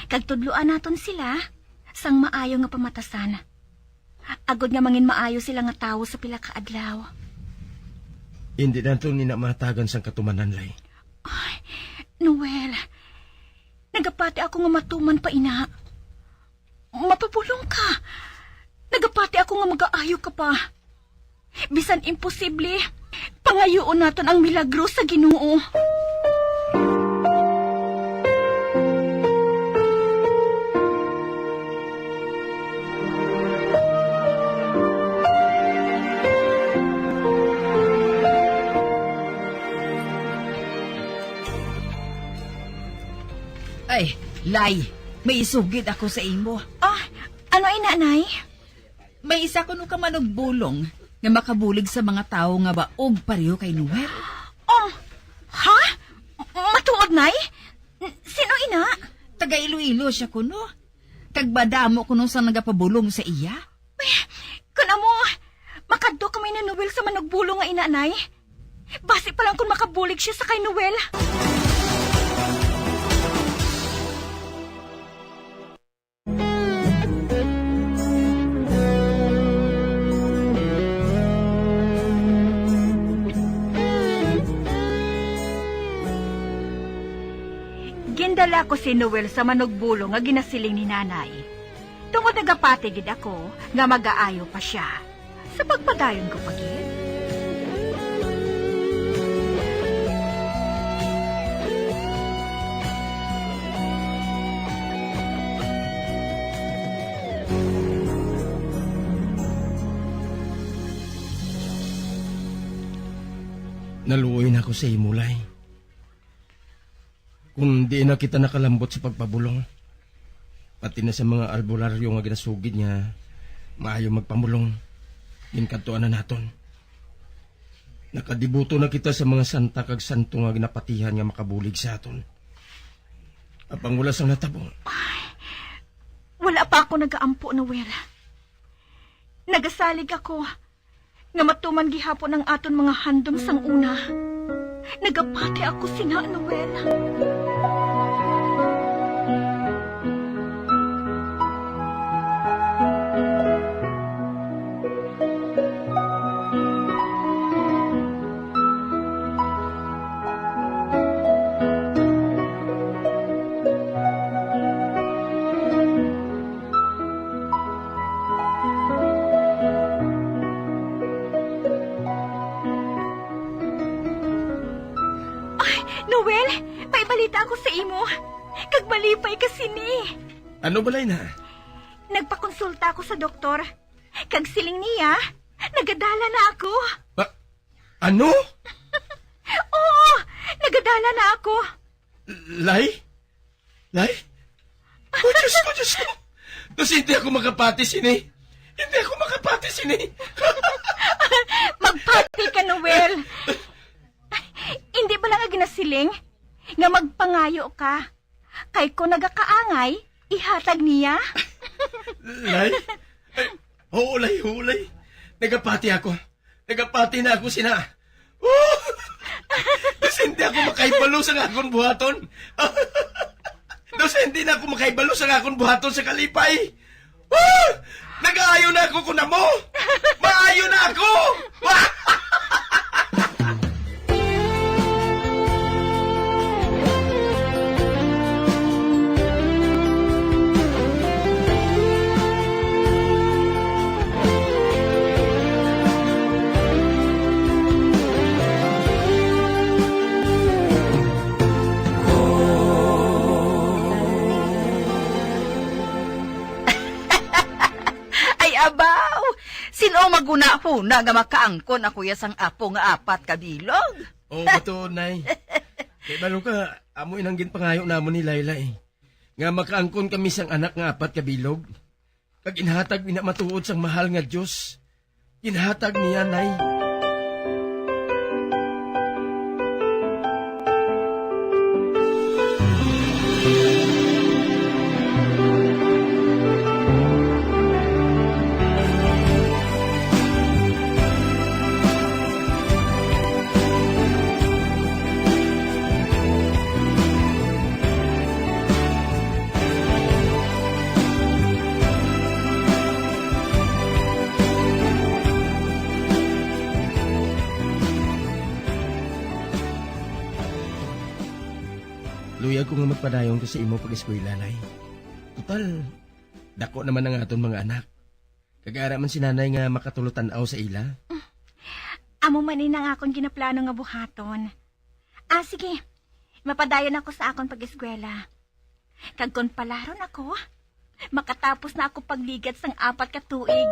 Kagtudluan naton sila sang maayo nga pamatasan. Agod nga mangin maayo sila nga tawo sa pila ka adlaw. Hindi naton ninamatagan sang katumanan lay. Ay, Noel, nagapati ako nga matuman pa ina. Mapapulong ka. Nagapati ako nga mag-aayo ka pa. Bisan imposible, pangayoon naton ang milagro sa Ginoo. Ay, Lay, may isugid ako sa imo. Ano ay nanay? May isa ko ka manugbulong nga makabulig sa mga tao nga baog pareho kay Noel. Ha? Matuod, nay? Sino ina? Taga Iloilo siya kuno. Kagbadamo kuno sa nagapabulong sa iya. Kuna mo, makadto kami na Noel sa manugbulong nga ina, nay. Basi pa lang kung makabulig siya sa kay Noel. Gindala ko si Noel sa manugbulong nga ginasiling ni nanay. Tungod nagapatigid ako nga mag-aayo pa siya. Sa pagpadayon ko pagid. Naluoy na ako sa imulay. Kung di na kita nakalambot sa pagpabulong, pati na sa mga albularyo nga ginasugid niya, maayo magpamulong, ginkantuan na naton. Nakadibuto na kita sa mga santa kag santo nga ginapatihan nga makabulig sa aton. Apang wala sang natabo. Wala pa ako nagaampo, Noel. Nagasalig ako nga matuman gihapon ang aton mga handom sang una. Nagapati ako sina, Noel. Noel, may balita ako sa imo. Kagbalipay ka sini. Ano balay na? Nagpakonsulta ako sa doktor. Kag siling niya, nagadala na ako. Ano? Oo, nagadala na ako. Lay? Lay? Oh, Diyos ko, Diyos ko. Tapos hindi ako makapati sini. Hindi ako makapati sini. Magpati ka, Noel. Hindi ba lang ginasiling nga magpangayo ka? Kay ko nagakaangay, ihatag niya. Lay? Hulay. Nagapati ako. Nagapati na ako sina. Oh! Kasi hindi ako makaibalo sa akong buhaton. Kasi hindi na ako makaibalo sa akong buhaton sa kalipay. Oh! Nag-aayo na ako kuna mo. Maayo na ako. huna nga makaangkon ako yasang apo nga 4 ka bilog. Oo, bato, Nay. Kaya balo ka, amo inanggin pangayo namon ni Layla eh. Nga makaangkon kami sang anak nga 4 ka bilog. Kag inhatag minamatuod sang mahal nga Diyos. Inhatag niya, Nay. Luyag ko nga magpadayon ko sa imo pag-eskwela, Nay. Total, dako naman ang aton mga anak. Kagara man si nanay nga makatulutan-aw sa ila. Amo man ang akong ginaplano nga buhaton. Sige, mapadayon ako sa akong pag-eskwela. Kag kon palaron ako, makatapos na ako pagligat sang 4 ka tuig.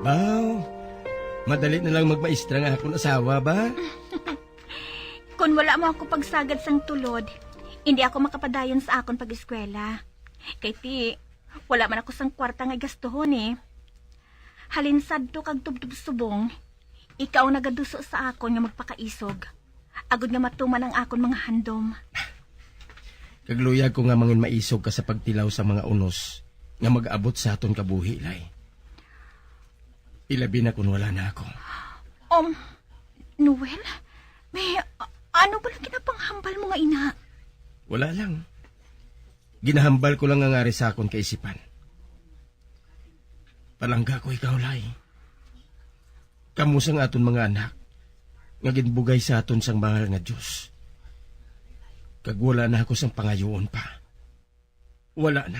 Wow, madali na lang magmaestra nga akong asawa ba? Kung wala mo ako pagsagad sang tulod, hindi ako makapadayon sa akong pag-eskwela. Kay ti, wala man ako sang kwarta nga gastuhon eh. Halinsad to kag tubtub-subong, ikaw nagaduso sa akon nga magpakaisog. Agod nga matuman ang akon mga handom. Kagluyag ko nga mangin maisog ka sa pagtilaw sa mga unos nga mag-abot sa aton kabuhi, Lay. Ilabi na kung wala na ako. Noel? May, ano ba lang kinapanghambal mo nga ina? Wala lang. Ginahambal ko lang ang ari sa akon kaisipan. Palangga ko ikaw, Lay. Kamusang aton mga anak, nga ginbugay sa aton sang mahal nga Diyos. Kag wala na ako sang pangayoon pa. Wala na.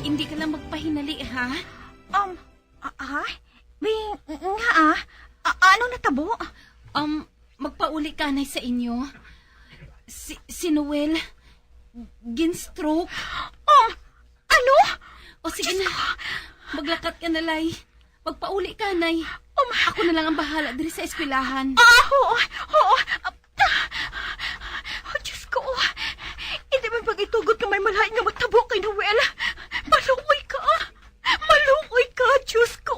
Hindi ka lang magpahinali, ha? Ano natabo? Magpauli ka na sa inyo. Si Noel, gin-stroke. Ano? O sige na, maglakat ka na, Lay. Magpauli ka, Nay. Ako na lang ang bahala diri sa eskwelahan. Oo. Diyos ko. Hindi man pag-itugot nga may malain nga magtabo kay Noel. Maluoy ka, Diyos ko.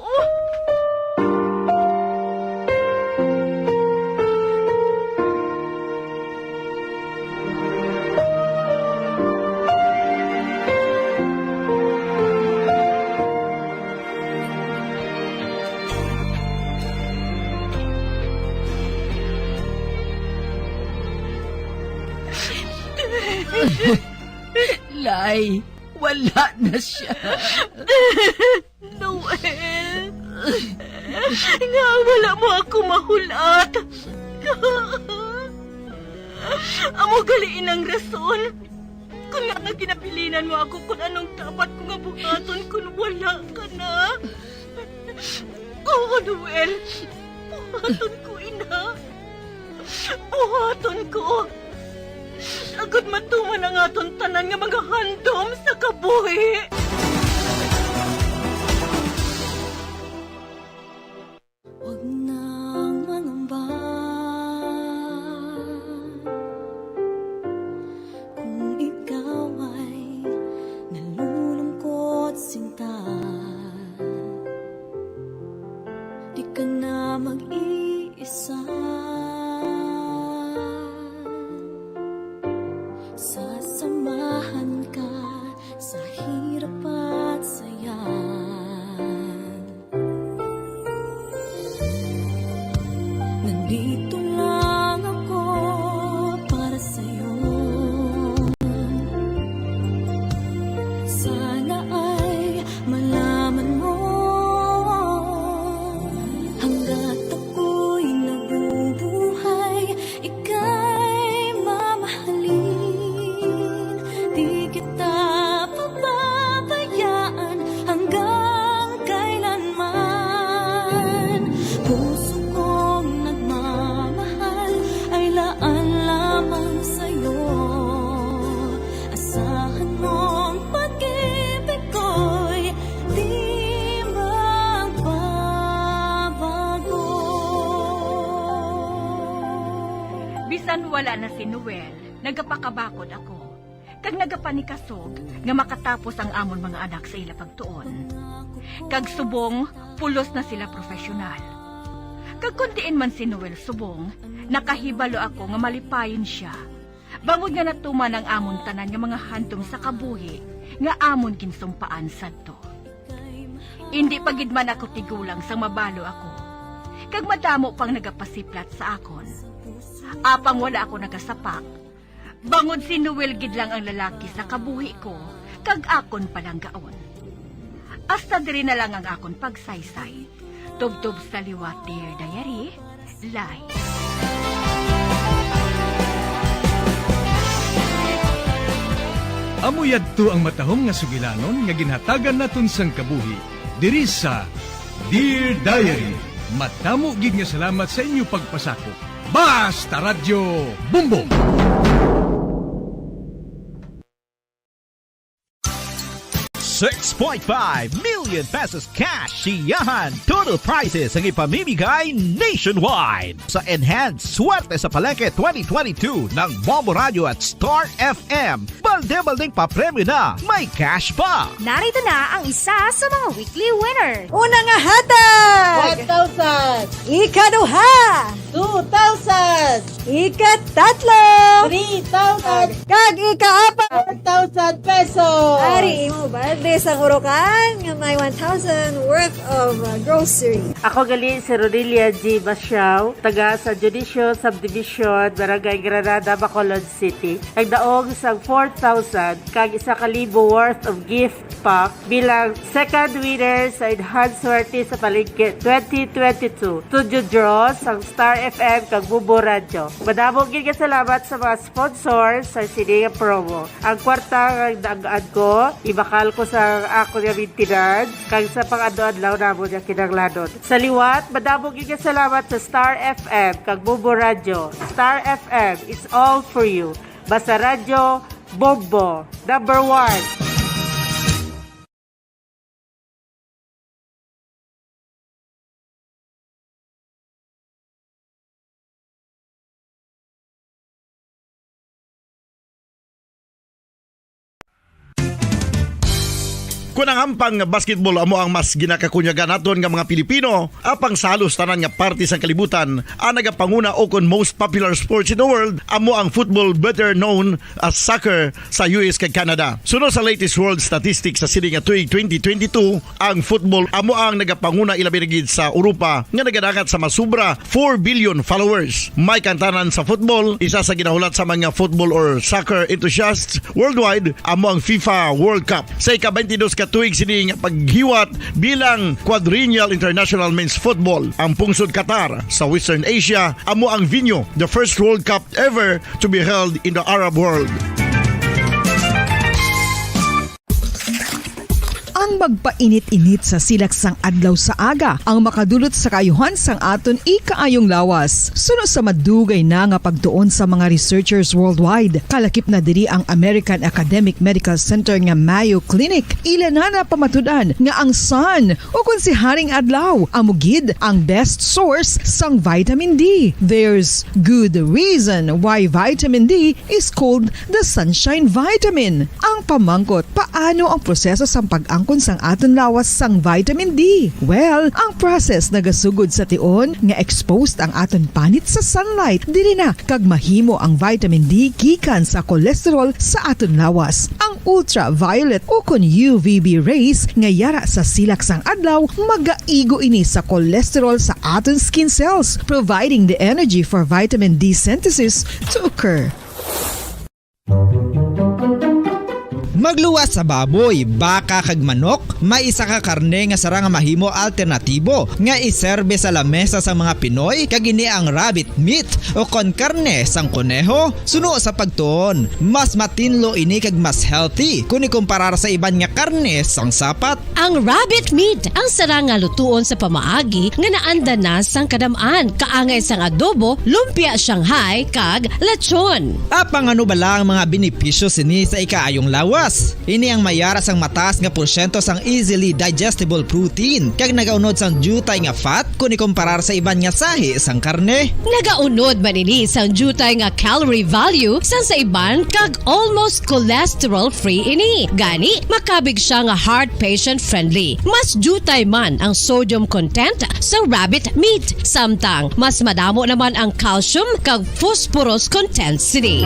Lay, wala na siya. Noel, nga wala mo ako mahulat. Amo galiin ang rason. Kung nga ginabilinan mo ako kung anong dapat ko nga buhaton kung wala ka na. Oo, Noel, buhaton ko, ina. Buhaton ko. Agad matuman ang aton tanan nga mga handom sa kabuhi. Huwag nang mangamba kung ikaw ay nalulungkot, sinta wala na si Noel, nagapakabakod ako. Kag nagapanikasog nga makatapos ang amon mga anak sa ila pagtuon. Kag subong, pulos na sila profesional. Kag kundiin man si Noel subong, nakahibalo ako nga malipayon siya. Bangod nga natuman ang amon tanan nga mga hantong sa kabuhi, nga amon kinsumpaan sadto. Hindi pagid man ako tigulang sang mabalo ako. Kag madamo pang nagapasiplat sa akon. Apang wala ako nagasapak. Bangod si Noel gid lang ang lalaki sa kabuhi ko, kag akon palang gaon. Hasta diri na lang ang akon pagsaysay. Tubtob sa liwat, Dear Diary, Live. Amuyadto ang matahong nga sugilanon nga ginhatagan naton sang kabuhi. Diri sa Dear Diary, matamo gid nga salamat sa inyo pagpasakop. Basta Radyo Bumbong! $6.5 million pesos cash siyahan. Total prizes ang ipamimigay nationwide sa Enhanced Swerte sa Palengke 2022 ng Bombo Radio at Star FM. Balde-baldeng papremyo na, may cash pa. Narito na ang isa sa mga weekly winner. Una nga hatag! 1,000. Ikaduha! 2,000. Ikatatlo! 3,000. Kag ikaapat! 4,000 pesos. Ari, imo balde sa Kurokan nga may 1,000 worth of grocery. Ako gali si Rodilia G. Basyao, taga sa Judicial Subdivision, Barangay Granada, Bacolod City. Nagdaog sa 4,000 kag 1,000 worth of gift pack bilang second winner sa Enhanced Swerte sa Palengke 2022. Studio draws ang Star FM kag Bubo Radio. Madamong gid nga salamat sa mga sponsors sa sininga promo. Ang kwarta nga dagaan ko, ibakal ko sa ako nga bintinan, kag sa pang-adlaw namo nga kinahanglanon. Sa liwat, madamong gid nga salamat sa Star FM kag Bubo Radio. Star FM, it's all for you. Basta Radio Bombo, number 1. Kung ang ampang basketball amo ang mas ginakakunyagan naton nga mga Pilipino, apang salos tanan nga parte sa kalibutan, ang nagapanguna o kon most popular sports in the world, amo ang football, better known as soccer sa US kag Canada. Sunod sa latest world statistics sa sining nga tuig 2022, ang football amo ang nagapanguna ilabi gid sa Europa nga nagadagat sa masubra 4 billion followers. May kantanan sa football, isa sa ginahulat sa mga football or soccer enthusiasts worldwide, amo ang FIFA World Cup. Sa ika-22 tuig sini nga paghiwat bilang Quadrennial International Men's Football. Ang pungsod Qatar sa Western Asia amo ang venue, the first World Cup ever to be held in the Arab world. Ang magpainit-init sa silaksang adlaw sa aga ang makadulot sa kaayuhan sang aton ikaayong lawas. Sunod sa madugay na nga pagtuon sa mga researchers worldwide, kalakip na diri ang American Academic Medical Center nga Mayo Clinic. Ila na pamatudan nga ang sun o kung si Haring Adlaw amugid ang best source sang vitamin D. There's good reason why vitamin D is called the sunshine vitamin. Ang pamangkot, paano ang proseso sang pag-angkon sang aton lawas sang vitamin D? Well, ang process nagasugod sa tion nga exposed ang aton panit sa sunlight. Dili na kag mahimo ang vitamin D gikan sa cholesterol sa aton lawas. Ang ultraviolet o kon UVB rays nga yara sa silak sang adlaw magaigo ini sa cholesterol sa aton skin cells, providing the energy for vitamin D synthesis to occur. Magluwas sa baboy, baka kag manok, may isa ka karne nga sara nga mahimo alternatibo nga iserbe sa lamesa sa mga Pinoy kag ini ang rabbit meat o kon karne sang kuneho. Suno sa pagtuon, mas matinlo ini kag mas healthy kung ikumparar sa iban nga karne sang sapat. Ang rabbit meat ang sara nga lutuon sa pamaagi nga naanda na sang kadamaan, kaangay sang adobo, lumpia Shanghai kag lechon. Apang ano bala ang mga benepisyo sini sa ikaayong lawas? lawas. Ini ang mayara sang mataas nga porsyento sang easily digestible protein kag nagaunod sang jutay nga fat kung ikumparar sa iban nga sahi sang karne. Nagaunod man ini sang jutay nga calorie value sa iban kag almost cholesterol-free ini. Gani, makabig siya nga heart patient friendly. Mas jutay man ang sodium content sa rabbit meat. Samtang, mas madamo naman ang calcium kag phosphorus content sini.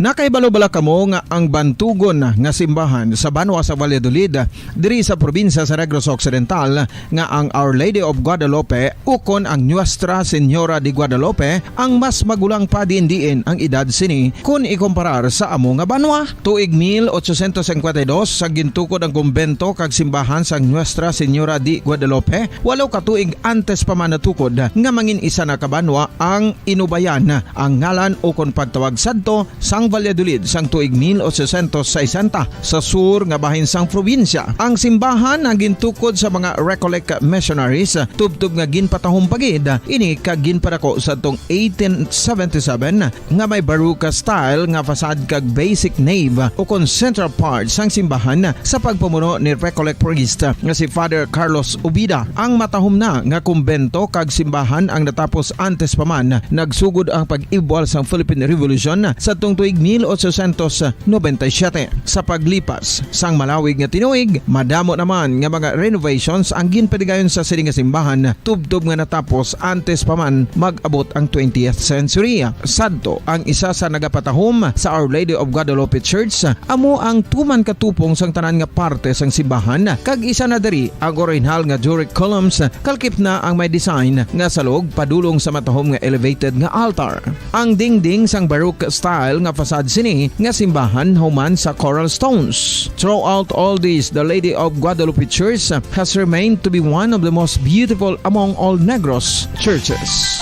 Nakaibalo-bala kamo nga ang bantugon nga simbahan sa Banwa sa Valladolid diri sa probinsya sa Negros Occidental nga ang Our Lady of Guadalupe ukon ang Nuestra Señora de Guadalupe ang mas magulang pa diin ang edad sini kung ikumparar sa amo nga banwa. Tuig 1852 sa gintukod ang kumbento kag simbahan sa Nuestra Señora de Guadalupe, walo ka tuig antes pa man natukod nga mangin isa na kabanwa ang inubayan ang ngalan ukon pagtawag sadto sang Valladolid sang tuig 1860 sa sur nga bahin sang probinsya. Ang simbahan ang gintukod sa mga Recollect missionaries tubtub nga ginpatahong pagid ini kag ginpadako sa tong 1877 nga may baroque style nga fasad kag basic nave o kon central part sang simbahan sa pagpamuno ni Recollect priest nga si Father Carlos Ubida. Ang matahom na nga kumbento kag simbahan ang natapos antes pa man nagsugod ang pag-ibwal sang Philippine Revolution sa tong tuig 1897. Sa paglipas sang malawig nga tinuig, madamo naman nga mga renovations ang ginpadigayon sa sining nga simbahan tubtob nga natapos antes pa man mag-abot ang 20th century. Sadto ang isa sa nagapatahom sa Our Lady of Guadalupe Church, amo ang tuman katupong sang tanan nga parte sang simbahan kag isa na diri ang original nga Doric columns kalkip na ang may design nga salog padulong sa matahom nga elevated nga altar. Ang dingding sang baroque style nga fasad sini nga simbahan human sa coral stones. Throughout all this, the Lady of Guadalupe Church has remained to be one of the most beautiful among all Negros churches.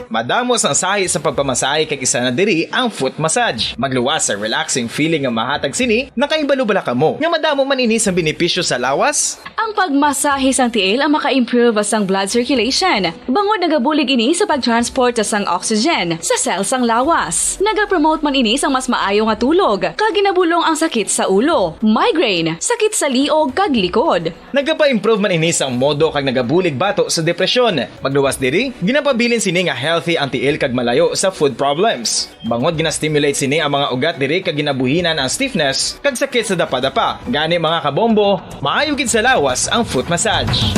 Madamos ang sahi sa pagpamasahe kag isa na diri ang foot massage. Magluwas sa relaxing feeling nga mahatag sini, nakaibalo-bala ka mo. Nga madamo man ini sa benepisyo sa lawas. Ang pagmasahe sang tiil ang maka-improve sang blood circulation. Bangod nagabulig ini sa pagtransport sang oxygen sa cells sang lawas. Nagapromote man ini sang mas maayo nga tulog, kag ginabulong ang sakit sa ulo, migraine, sakit sa liog kag likod. Nagapa-improve man ini sang modo kag nagabulig bato sa depresyon. Magluwas diri, ginapabilin sini nga healthy ang tiil kag malayo sa food problems. Bangod gina-stimulate sini ang mga ugat diri kag ginabuhinan ang stiffness kag sakit sa dapa-dapa. Gani mga kabombo, maayo gid sa lawas ang foot massage.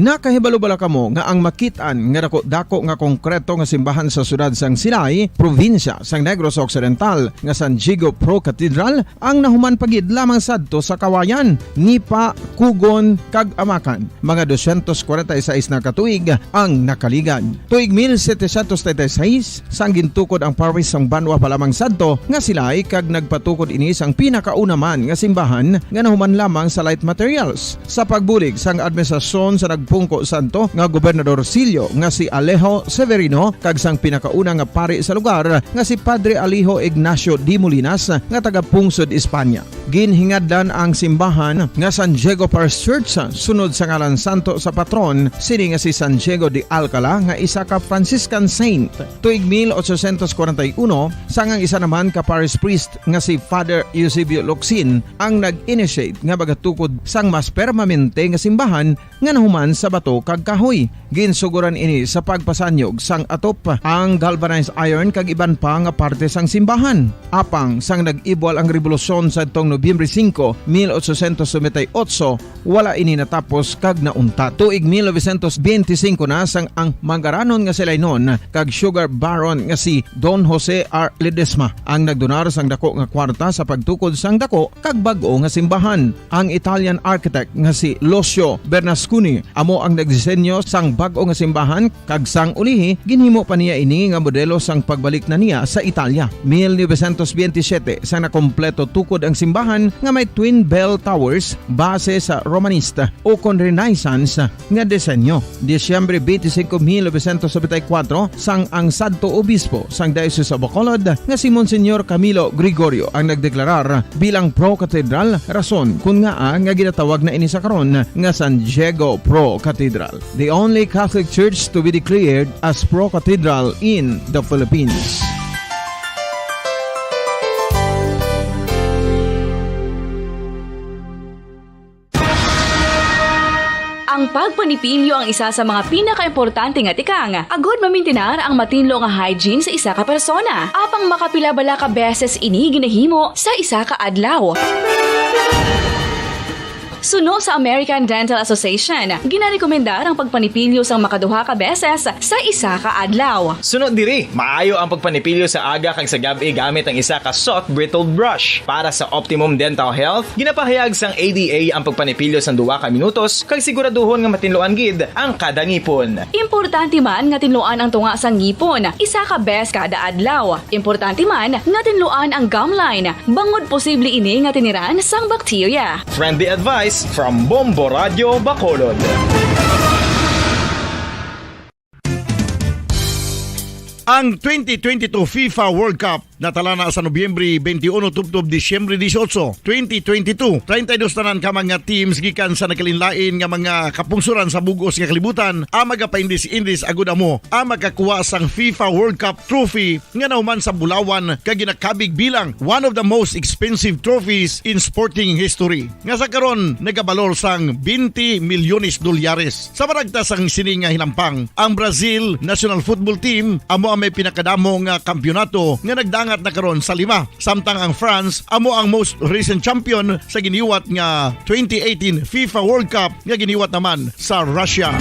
Nakahibalo-bala kamo nga ang makitaan nga dako nga konkreto nga simbahan sa sudad sang Sinay, probinsya sang Negros Occidental nga San Diego Pro Cathedral ang nahuman pagid lamang sadto sa Kawayan, Nipa, Kugon kag Amakan. Mga 246 na katuig ang nakaligan. Tuig 1736 sang gintukod ang parish sang Banwa pa lamang sadto nga Silay kag nagpatukod ini sang pinakauna man nga simbahan nga nahuman lamang sa light materials. Sa pagbulig sang administrasyon sa Pungko Santo nga Gobernador Silio nga si Alejo Severino kag sang pinakauna nga pari sa lugar nga si Padre Alejo Ignacio de Molinas nga taga Pungsod, Espanya. Ginhingadlan ang simbahan nga San Diego Parish Church sunod sa ngalan santo sa patron sini nga si San Diego de Alcala nga isa ka Franciscan saint. Tuig 1841 sangang isa naman ka parish priest nga si Father Eusebio Locsin ang nag-initiate nga bagatukod sang mas permanente nga simbahan nga nahuman sa bato kag kahoy. Ginsuguran ini sa pagpasanyog sang atop ang galvanized iron kag iban pa nga parte sang simbahan. Apang sang nag-ibwal ang revolusyon sa tong Nobyembre 5, 1898, wala ini natapos kag naunta. Tuig 1925 na sang ang mangaranon nga sila noon kag sugar baron nga si Don Jose R. Ledesma ang nagdonar sang dako nga kwarta sa pagtukod sang dako kag bag-o nga simbahan. Ang Italian architect nga si Lucio Bernasconi amo ang nagdisenyo sang bag-o nga simbahan kag sang ulihi ginhimo pa niya ini nga modelo sang pagbalik na niya sa Italia. 1927 sang nakompleto tukod ang simbahan nga may twin bell towers base sa Romanista o kon Renaissance nga disenyo. Disyembre 25, 1974 sang ang sadto obispo sang Diocese sa Bacolod nga si Monsignor Camilo Gregorio ang nagdeklarar bilang pro-cathedral, rason kung nga ginatawag na ini sa karon nga San Diego Pro-Cathedral, the only Catholic church to be declared as pro-cathedral in the Philippines. Ang pagpanipilyo ang isa sa mga pinaka-importante nga tikang. Agod mamintinar ang matinlo nga hygiene sa isa ka persona. Apang makapilabala ka beses ini ginahimo sa isa ka adlaw. Suno sa American Dental Association, ginarekomendar ang pagpanipilyo sang makaduha ka beses sa isa ka adlaw. Sunod diri, maayo ang pagpanipilyo sa aga kag sa gabi gamit ang isa ka soft brittled brush. Para sa optimum dental health, ginapahayag sang ADA ang pagpanipilyo sang 2 ka minutos kag siguraduhon nga matinluan gid ang kada ngipon. Importante man nga tinluan ang tunga sang ngipon, isa ka bes kada adlaw. Importante man nga tinluan ang gum line, bangod posible ini nga tiniran sang bakterya. Friendly advice from Bombo Radio Bacolod. Ang 2022 FIFA World Cup natala na sa Nobyembre 21 tubtob Disyembre 18, 2022. 32 tanan ka mga teams gikan sa nakalinlain nga mga kapungsuran sa bugos nga kalibutan ang magapaindis-indis agud amo ang makakuha sang FIFA World Cup trophy nga nauman sa Bulawan kag ginakabig bilang one of the most expensive trophies in sporting history. Nga sa karon nagabalor sang 20 milyones dolyares. Sa baragtas sang sini nga hinampang, ang Brazil National Football Team amo ang may pinakadamo nga kampyonato nga nagdangat na karon sa 5. Samtang ang France amo ang most recent champion sa giniwat nga 2018 FIFA World Cup nga giniwat naman sa Russia.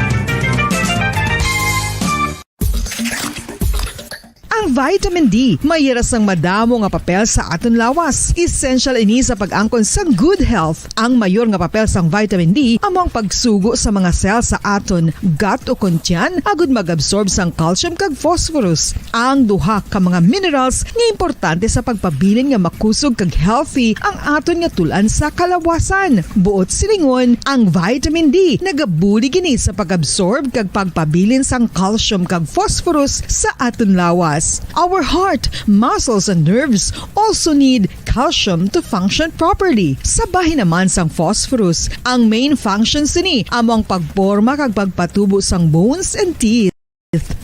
Ang vitamin D mayira sang madamo nga papel sa aton lawas. Essential ini sa pag-angkon sang good health. Ang mayor nga papel sang vitamin D amo ang pagsugo sa mga cell sa aton gut o kuntyan agud mag-absorb sang calcium kag phosphorus. Ang duha ka mga minerals nga importante sa pagpabilin nga makusog kag healthy ang aton nga tulan sa kalawasan. Buot silingon, ang vitamin D nagabuli gini sa pag-absorb kag pagpabilin sang calcium kag phosphorus sa aton lawas. Our heart, muscles, and nerves also need calcium to function properly. Sabay naman sang phosphorus, ang main functions ni among pagporma kag pagpatubo sang bones and teeth.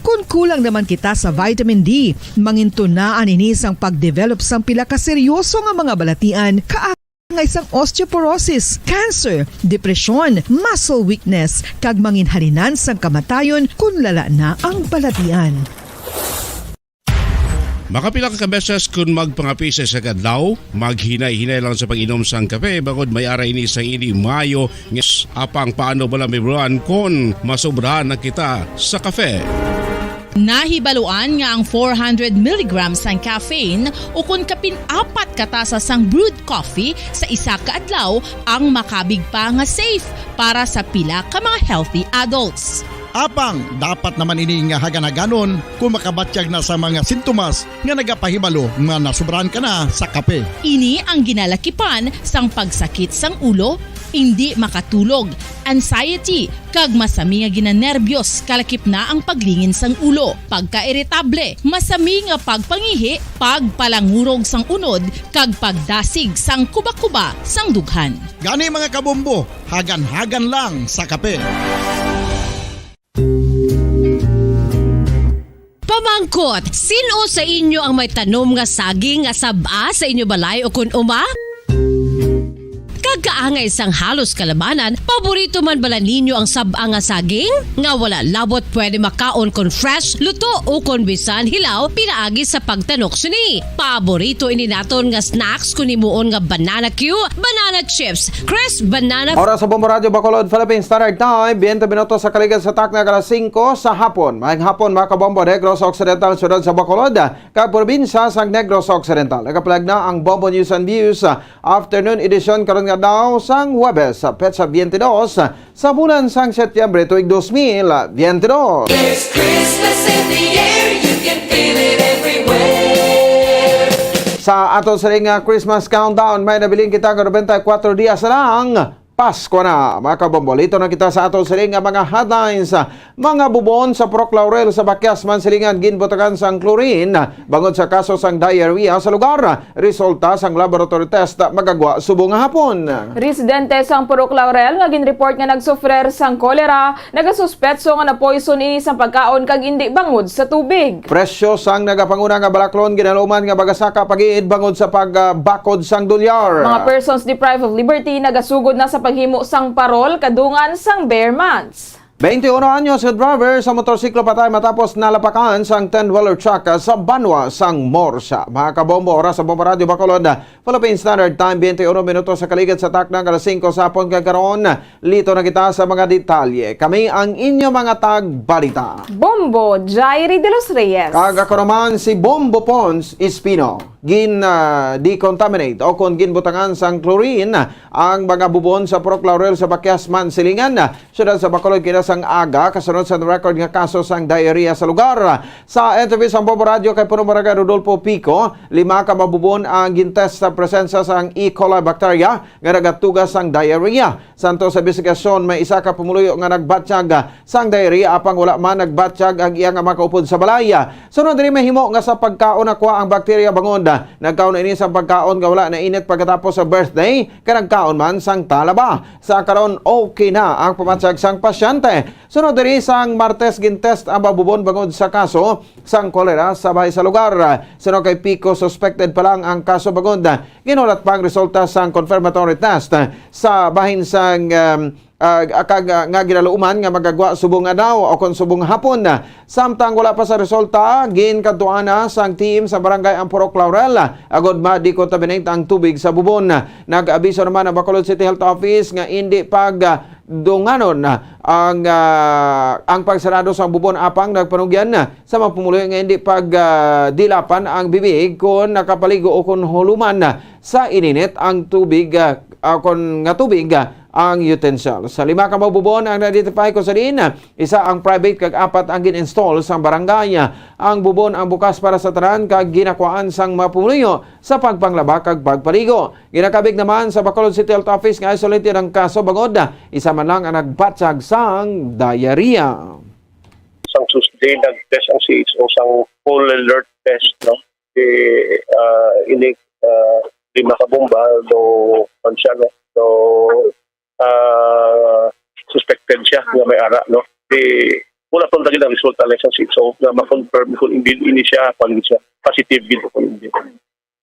Kung kulang naman kita sa vitamin D, mangintunaan ini sang pagdevelop sang pila ka seryoso nga mga balatian nga isang osteoporosis, cancer, depresyon, muscle weakness, kag manginhalinan sang kamatayon kung lala na ang balatian. Makapila ka beses kung magpangapisa sa kadlaw, maghinay-hinay lang sa pag-inom sang kape bagod may aray ni sa ini mayo ngis apang paano bala may buwan kung masobrahan na kita sa kape. Nahibaluan nga ang 400 mg sang caffeine o kung kapin-4 katasa sang brewed coffee sa isa ka adlaw ang makabig pa nga safe para sa pila ka mga healthy adults. Apang dapat naman ini nga haganaganon kung makabatyag na sa mga sintomas nga nagapahibalo nga nasubrahan ka na sa kape. Ini ang ginalakipan sang pagsakit sang ulo, hindi makatulog, anxiety, kag masami nga ginanerbiyos kalakip na ang paglingin sang ulo, pagka-iritable, masami nga pagpangihi, pagpalangurog sang unod, kag pagdasig sang kuba-kuba sang dughan. Gani mga kabombo, hagan-hagan lang sa kape. Pamangkot, sino sa inyo ang may tanom nga saging nga saba sa inyo balay o kun uma? Kagkaangay sang halos kalabanan, paborito man bala ninyo ang saba nga saging? Nga wala labot pwede makaon kon fresh, luto o kon bisan hilaw, pinaagi sa pagtanok suni. Paborito ini naton nga snacks kun imuon nga banana Q, banana chips, crisp banana. Oras sa Bombo Radio Bacolod, Philippine Standard Time, 20 minutos sa kaligan sa takna alas 5 sa hapon. Maayong hapon mga kabombo, Negros Occidental, sudad sa Bacolod, kaprobinsya sa Negros Occidental. Nakapalag na ang Bombo News and Views afternoon edition karon nga adlaw sang Huwebes sa petsa 22 sa bulan sang Setyembre tuig 2022. There's Christmas in the air, you can feel it everywhere. Sa aton sa ring Christmas countdown, may nabiling kita nga 94 dias lang. Pasko na, mga kabombol. Ito na kita sa aton siling mga headlines. Mga bubon sa Purok Laurel sa Bakyas Mansilingan ginbutagan sang chlorine bangod sa kaso sang diarrhea sa lugar. Resulta sang laboratory test magagwa subong nga hapon. Residente sang Purok Laurel nga ginreport nga nagsufrer sang kolera, nagasuspetso nga na-poison ini sang pagkaon kag indi bangod sa tubig. Presyo sang nagapanguna nga balaklon ginaluman nga bagasaka pagiid bangod sa pagbakod sang dolyar. Mga persons deprived of liberty nagasugod na sa paghimo sang parol kadungan sang bare months. 21 anyos sa driver sa motorsiklo patay matapos nalapakan sang 10-wheeler truck sa Banwa sang Morsa. Mga kabombo, oras sa Bomba Radio Bacolod, Philippine Standard Time, 21 minutos sa kaligid sa taknang alas 5 sa hapon kagaron. Lito na kita sa mga detalye. Kami ang inyo mga tagbalita. Bombo Jairi de los Reyes. Kagako naman si Bombo Pons Espino. Decontaminate o kung ginbutangan sang chlorine ang mga bubon sa Purok Laurel sa Bakyas Mansilingan. Siyudad sa Bacolod kinasang aga kasunod sa record nga kaso sang diarrhea sa lugar. Sa interview sa Bomba Radio kay Punong Barangay Rodolfo Pico, 5 ka mabubon ang gintest sa presensya sang E. coli bacteria nga nagatugas sang diarrhea. Santo sa investigasyon may isa ka pumuluyo nga nagbatsyag sang diarrhea apang wala man nagbatsyag ang iya nga makaupod sa balaya. Sunod rin mahimo nga sa pagkaon nakuha ang bakterya bangon. Nagkaon ini sa pagkaon nga wala na init pagkatapos sa birthday kay nagkaon man sang talaba. Sa karon okay na ang pamatsyag sang pasyente. Sunod diri sang Martes gintest ang mabubon bangod sa kaso sang kolera sa bahay sa lugar. Sunod kay Pico suspected pa lang ang kaso bangod. Ginulat pa ang resulta sang confirmatory test sa bahin sang nga ginaluuman nga magagwa subong adlaw o kon subong hapon. Samtang wala pa sa resulta, ginkantuan na sang team sa barangay ang Purok Laurel agod ma-decontaminate ang tubig sa bubon. Nag-abiso naman ang Bacolod City Health Office nga hindi dunganon ang pagsarado sa bubon apang nagpanugyan sa mga pumuluyo nga hindi dilapan ang bibig kung nakapaligo o kung huluman sa ininit ang tubig kung nga tubig ang utensil. Sa 5 ka mabubon ang na-identify ko sa diin, isa ang private kag 4 ang gin-install sa barangay. Ang bubon ang bukas para sa tanan kag ginakuan sang mapumuliyo sa pagpanglaba kag pagpaligo. Ginakabig naman sa Bacolod City Health Office nga isolated ang kaso bangod isa man lang ang nagbatsag sang diarrhea. Sang Tuesday nag-test ang CHO sang full alert test no. Ini 5 ka bomba do pansya no. So suspected siya nga may ara no. Wala pang dagdag resulta lang sa CHO nga ma-confirm kung hindi siya positive gid kung hindi.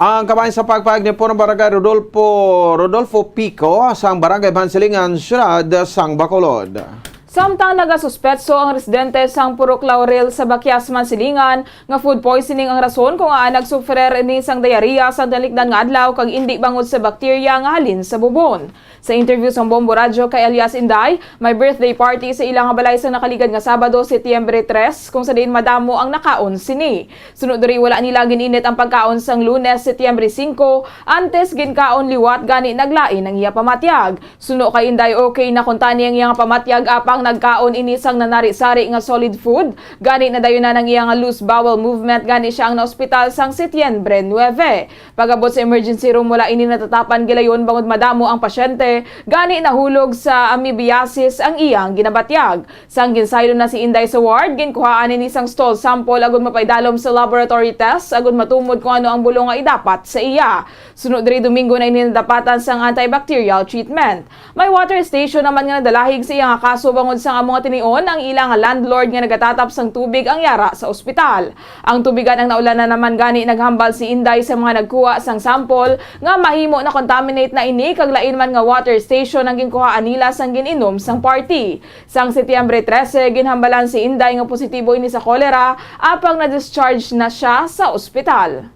Ang kabayan sa pagpahag ni Punong Barangay Rodolfo Pico sang Barangay Mansilingan, Siyudad sang Bacolod. Samtang nagasuspetso ang residente sang Purok Laurel sa Bakyas Mansilingan nga food poisoning ang rason kung nagsufrer ini sang diarrhea sa dalikdan nga adlaw kag indi bangod sa bakterya nga halin sa bubon. Sa interview sa Bombo Radio kay Elias Inday, may birthday party sa ilang balay sa nakaligad nga Sabado, Setyembre 3, kung sa diin madamo ang nakaon sini. Sunod diri wala nila gininit ang pagkaon sang Lunes, Setyembre 5, antes ginkaon liwat gani naglain ang iya pamatyag. Suno kay Inday okay na kuntani ang iya pamatyag apang nagkaon ini sang nanari-sari nga solid food, gani na dayon na ng iya nga loose bowel movement gani siya ang na-ospital sang Setyembre 9. Pagabot sa emergency room wala ini natatapan gilayon bangod madamo ang pasyente, gani nahulog sa amoebiasis ang iyang ginabatyag. Sang ginsaylo na si Inday sa ward, ginkuhaan ni isang stool sample agud mapaidalom sa laboratory test agud matumod kung ano ang bulong nga idapat sa iya. Sunod diri Domingo na ininadapatan sang antibacterial treatment. May water station naman nga nadalahig sa iyang kaso bangod sa mga tinion ang ilang landlord nga nagatatap sang tubig ang yara sa ospital. Ang tubigan ang naulan na naman gani naghambal si Inday sa mga nagkuha sang sample nga mahimo na contaminate na ini kag lain man nga water station ang ginkuhaan nila sang gininom sang party. Sang Setyembre 13 ginhambalan si Inday nga positibo ini sa kolera apang na-discharge na siya sa ospital.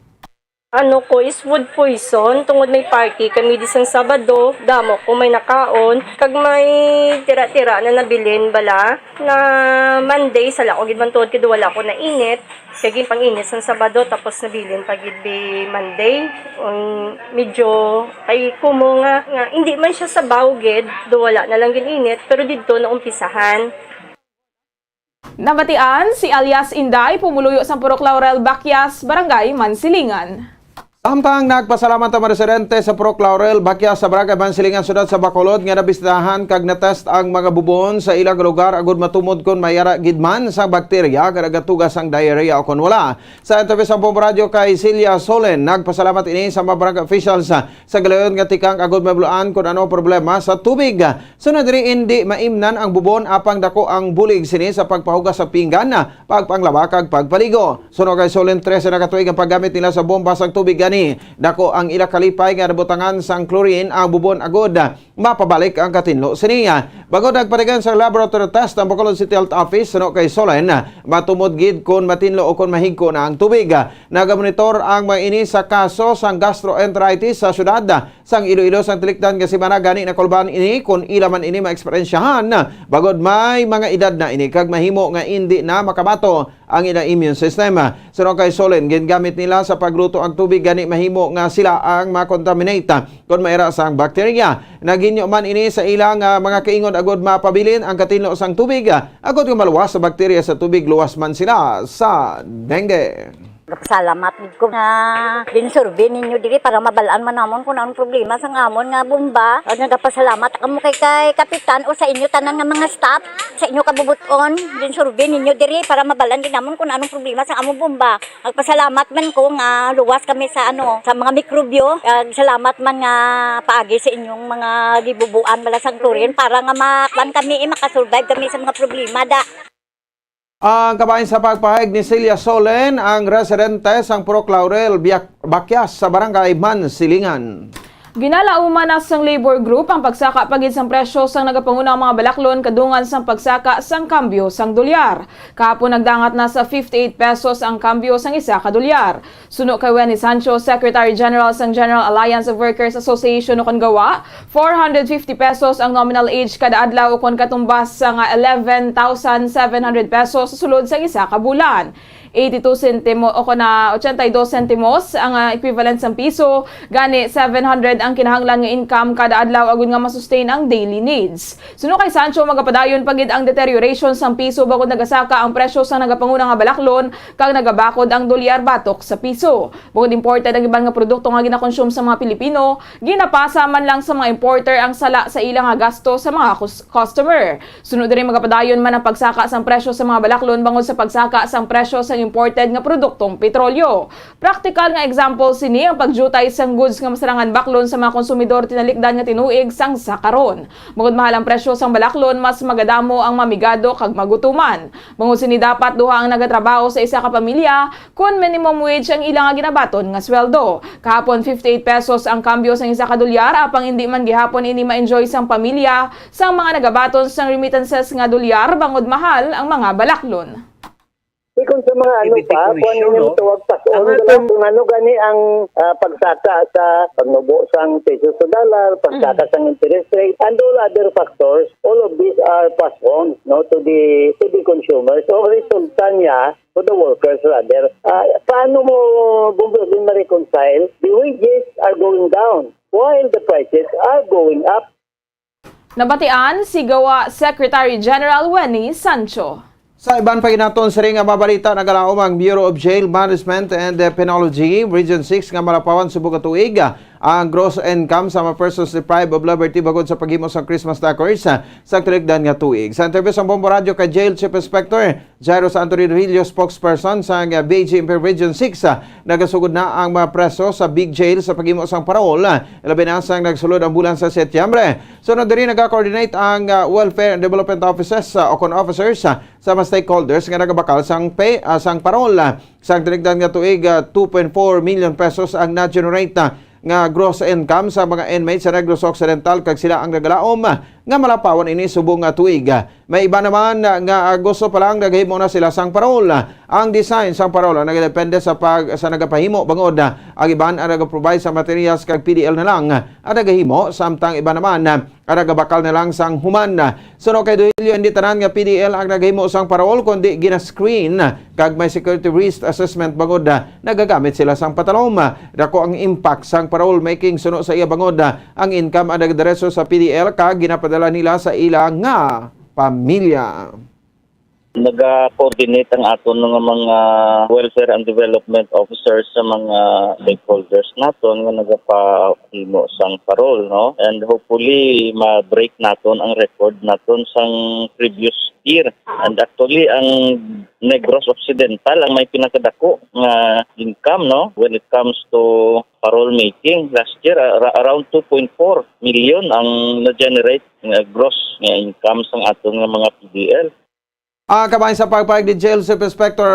Ano ko is food poison tungod may party kami disang Sabado, damo ko may nakaon kag may tira-tira na nabilin bala na Monday sa lako gid man tuod kid wala ko na init kay pang-init sa Sabado tapos nabilin pagid bi Monday medyo kay kumo nga hindi man siya sa bawgid do wala na lang gid init pero didto na umpisahan. Nabatian si alias Inday pumuluyo sa Purok Laurel, Bakyas, Barangay Mansilingan. Samtang nagpasalamat ang mga residente sa Purok Laurel, Bakyas sa Barangay Mansilingan, Syudad sa Bacolod nga nabisitahan kag natest ang mga bubon sa ilang lugar agud matumod kon mayara gidman sa bakterya kada tugas ang diarrhea o kon wala. Sa interview sa Bombo Radio kay Celia Solen, nagpasalamat ini sa mga barangay officials sa galayon nga tikang agud mabluan kon ano problema sa tubig. Sunod diri hindi maimnan ang bubon apang dako ang bulig sini sa pagpahugas sa pinggan, pagpanglaba kag pagpaligo. Sunod kay Solen 13 na katuig ang paggamit nila sa bomba sang tubig gani. Dako ang ila kalipay nga nabutangan sang chlorine ang bubon agod mapabalik ang katinlo siniya. Bago nagpatigan sa laboratory test ang Bacolod City Health Office suno kay Solen matumod gid kon matinlo o kon mahigko na ang tubig. Nagamonitor ang mga ini sa kaso sang gastroenteritis sa syudad sang Iloilo sang tilikdan nga semana gani na kulban ini kon ila man ini maeksperiensyahan bagod may mga edad na ini kag mahimo nga hindi na makabato ang ilang immune system. Suno kay Solen gingamit nila sa pagluto ang tubig gani mahimo nga sila ang makontaminate kon maira sang bakterya. Naginyo man ini sa ilang mga kaingon agod mapabilin ang katinlo sang tubig agod nga maluwas sa bakterya sa tubig luwas man sila sa dengue. Salamat gid ko nga dinsurvey ninyo diri para mabalaan man namon kung anong problema sa ngamon nga bomba. Nagapasalamat kamo kay kapitan o sa inyo tanan nga mga staff sa inyo kabubuton dinsurvey ninyo diri para mabalaan din namon kung anong problema sa among bomba. Nagpasalamat man ko nga luwas kami sa sa mga mikrobyo. Salamat man nga paagi sa inyong mga gibubuan bala sang chlorine para nga makwan kami makasurvive kami sa mga problema da. Ang kabahin sa pagpahayag ni Celia Solen, ang residente sang Purok Laurel, Bakyas sa Barangay Mansilingan. Ginalauman na sang labor group ang pagsaka pagid sang presyo sang nagapangunang mga balaklon kadungan sang pagsaka sang kambyo sang dolyar. Kahapon nagdangat na sa 58 pesos ang kambyo sang isa ka dolyar. Suno kay Wenny Sancho, Secretary General sang General Alliance of Workers Association o kon gawa, 450 pesos ang nominal age kada adlaw o kon katumbas sa 11,700 pesos sa sulod sang isa ka bulan. 82 centimos o na 82 centimos ang equivalent sa piso, gani 700 ang kinahanglan nga income kada adlaw agud nga masustain ang daily needs. Suno kay Sancho magapadayon pagid ang deterioration sa piso bagod nagasaka ang presyo sa nagapangunang nga balaklon kag nagabakod ang dolyar batok sa piso. Bukod imported ang ibang nga produkto nga ginakonsume sa mga Pilipino, ginapasa man lang sa mga importer ang sala sa ilang nga gasto sa mga customer. Sunod diri magapadayon man ang pagsaka sa presyo sa mga balaklon bangod sa pagsaka sa presyo sa imported nga produktong petrolyo. Praktikal nga example sini ang pagjutay sang goods nga masarangan baklon sa mga konsumidor tinalikdan nga tinuig sang sakaron. Bangod mahal ang presyo sang balaklon, mas magadamo ang mamigado kag magutuman. Bangod sini dapat duha ang nagatrabaho sa isa ka pamilya kun minimum wage ang ilang nga ginabaton nga sweldo. Kahapon 58 pesos ang kambyo sang isa ka dolyar apang hindi man gihapon ini ma-enjoy sang pamilya sang mga nagabaton sang remittances nga dolyar bangod mahal ang mga balaklon. Kung sa mga kung ano yung tuwag pason, kung ano gani ang pagsaka sa pagnubo sang peso sa dollar, pagsaka sang interest rate, and all other factors, all of these are passed on to the consumers. So, resulta niya to the workers rather. Paano mo din ma-reconcile? The wages are going down while the prices are going up. Nabatian si Gawa Secretary General Wenny Sancho. Sa iban pa ginaton sa ring nga mabalita nagalaom ang Bureau of Jail Management and Penology Region 6 nga Malapawan Subog tuig ang gross income sa mga persons deprived of liberty bagod sa paghimo sa Christmas decorations sa tiligdan nga tuig. Sa interview sa Bombo Radio kay Jail Chief Inspector Jairo Santo Rillo, spokesperson sa BJ Region 6, nagasugod na ang mga preso sa Big Jail sa paghimo sang parol. Labi na sang nagsulod ang bulan sa Setyembre. Sunod diri nag-coordinate ang Welfare and Development Offices o officers sa mga stakeholders nga nagabakal sang sang parol. Sa tiligdan nga tuig 2.4 million pesos ang na-generate nga gross income sa mga inmates sa Negros Occidental kag sila ang nagalaom nga malapawan ini subong nga tuig. May iba naman nga Agosto pa lang naghimo na sila sang parol. Ang design sang parol nagdepende sa nagapahimo bangod ang iban ang nagaprovide sa materials kag PDL na lang ang nagahimo samtang iba naman ang nagabakal na lang sang human. Suno kay Duilio hindi tanan nga PDL ang naghimo sang parol kundi gina-screen kag may security risk assessment bangod nagagamit sila sang patalom. Dako ang impact sang parol making suno sa iya bangod ang income ang nagdiretso sa PDL kag ginapadala nila sa ila nga pamilya. Nag-coordinate ang aton ng mga welfare and development officers sa mga stakeholders naton nga nagapahimo sang parol, no? And hopefully ma-break naton ang record naton sang previous year. And actually ang Negros Occidental ang may pinakadako nga income, no? When it comes to parol making last year around 2.4 million ang na-generate gross nga income sang aton nga mga PDL. Kabahin sa pagpayag ni Jail Chief Inspector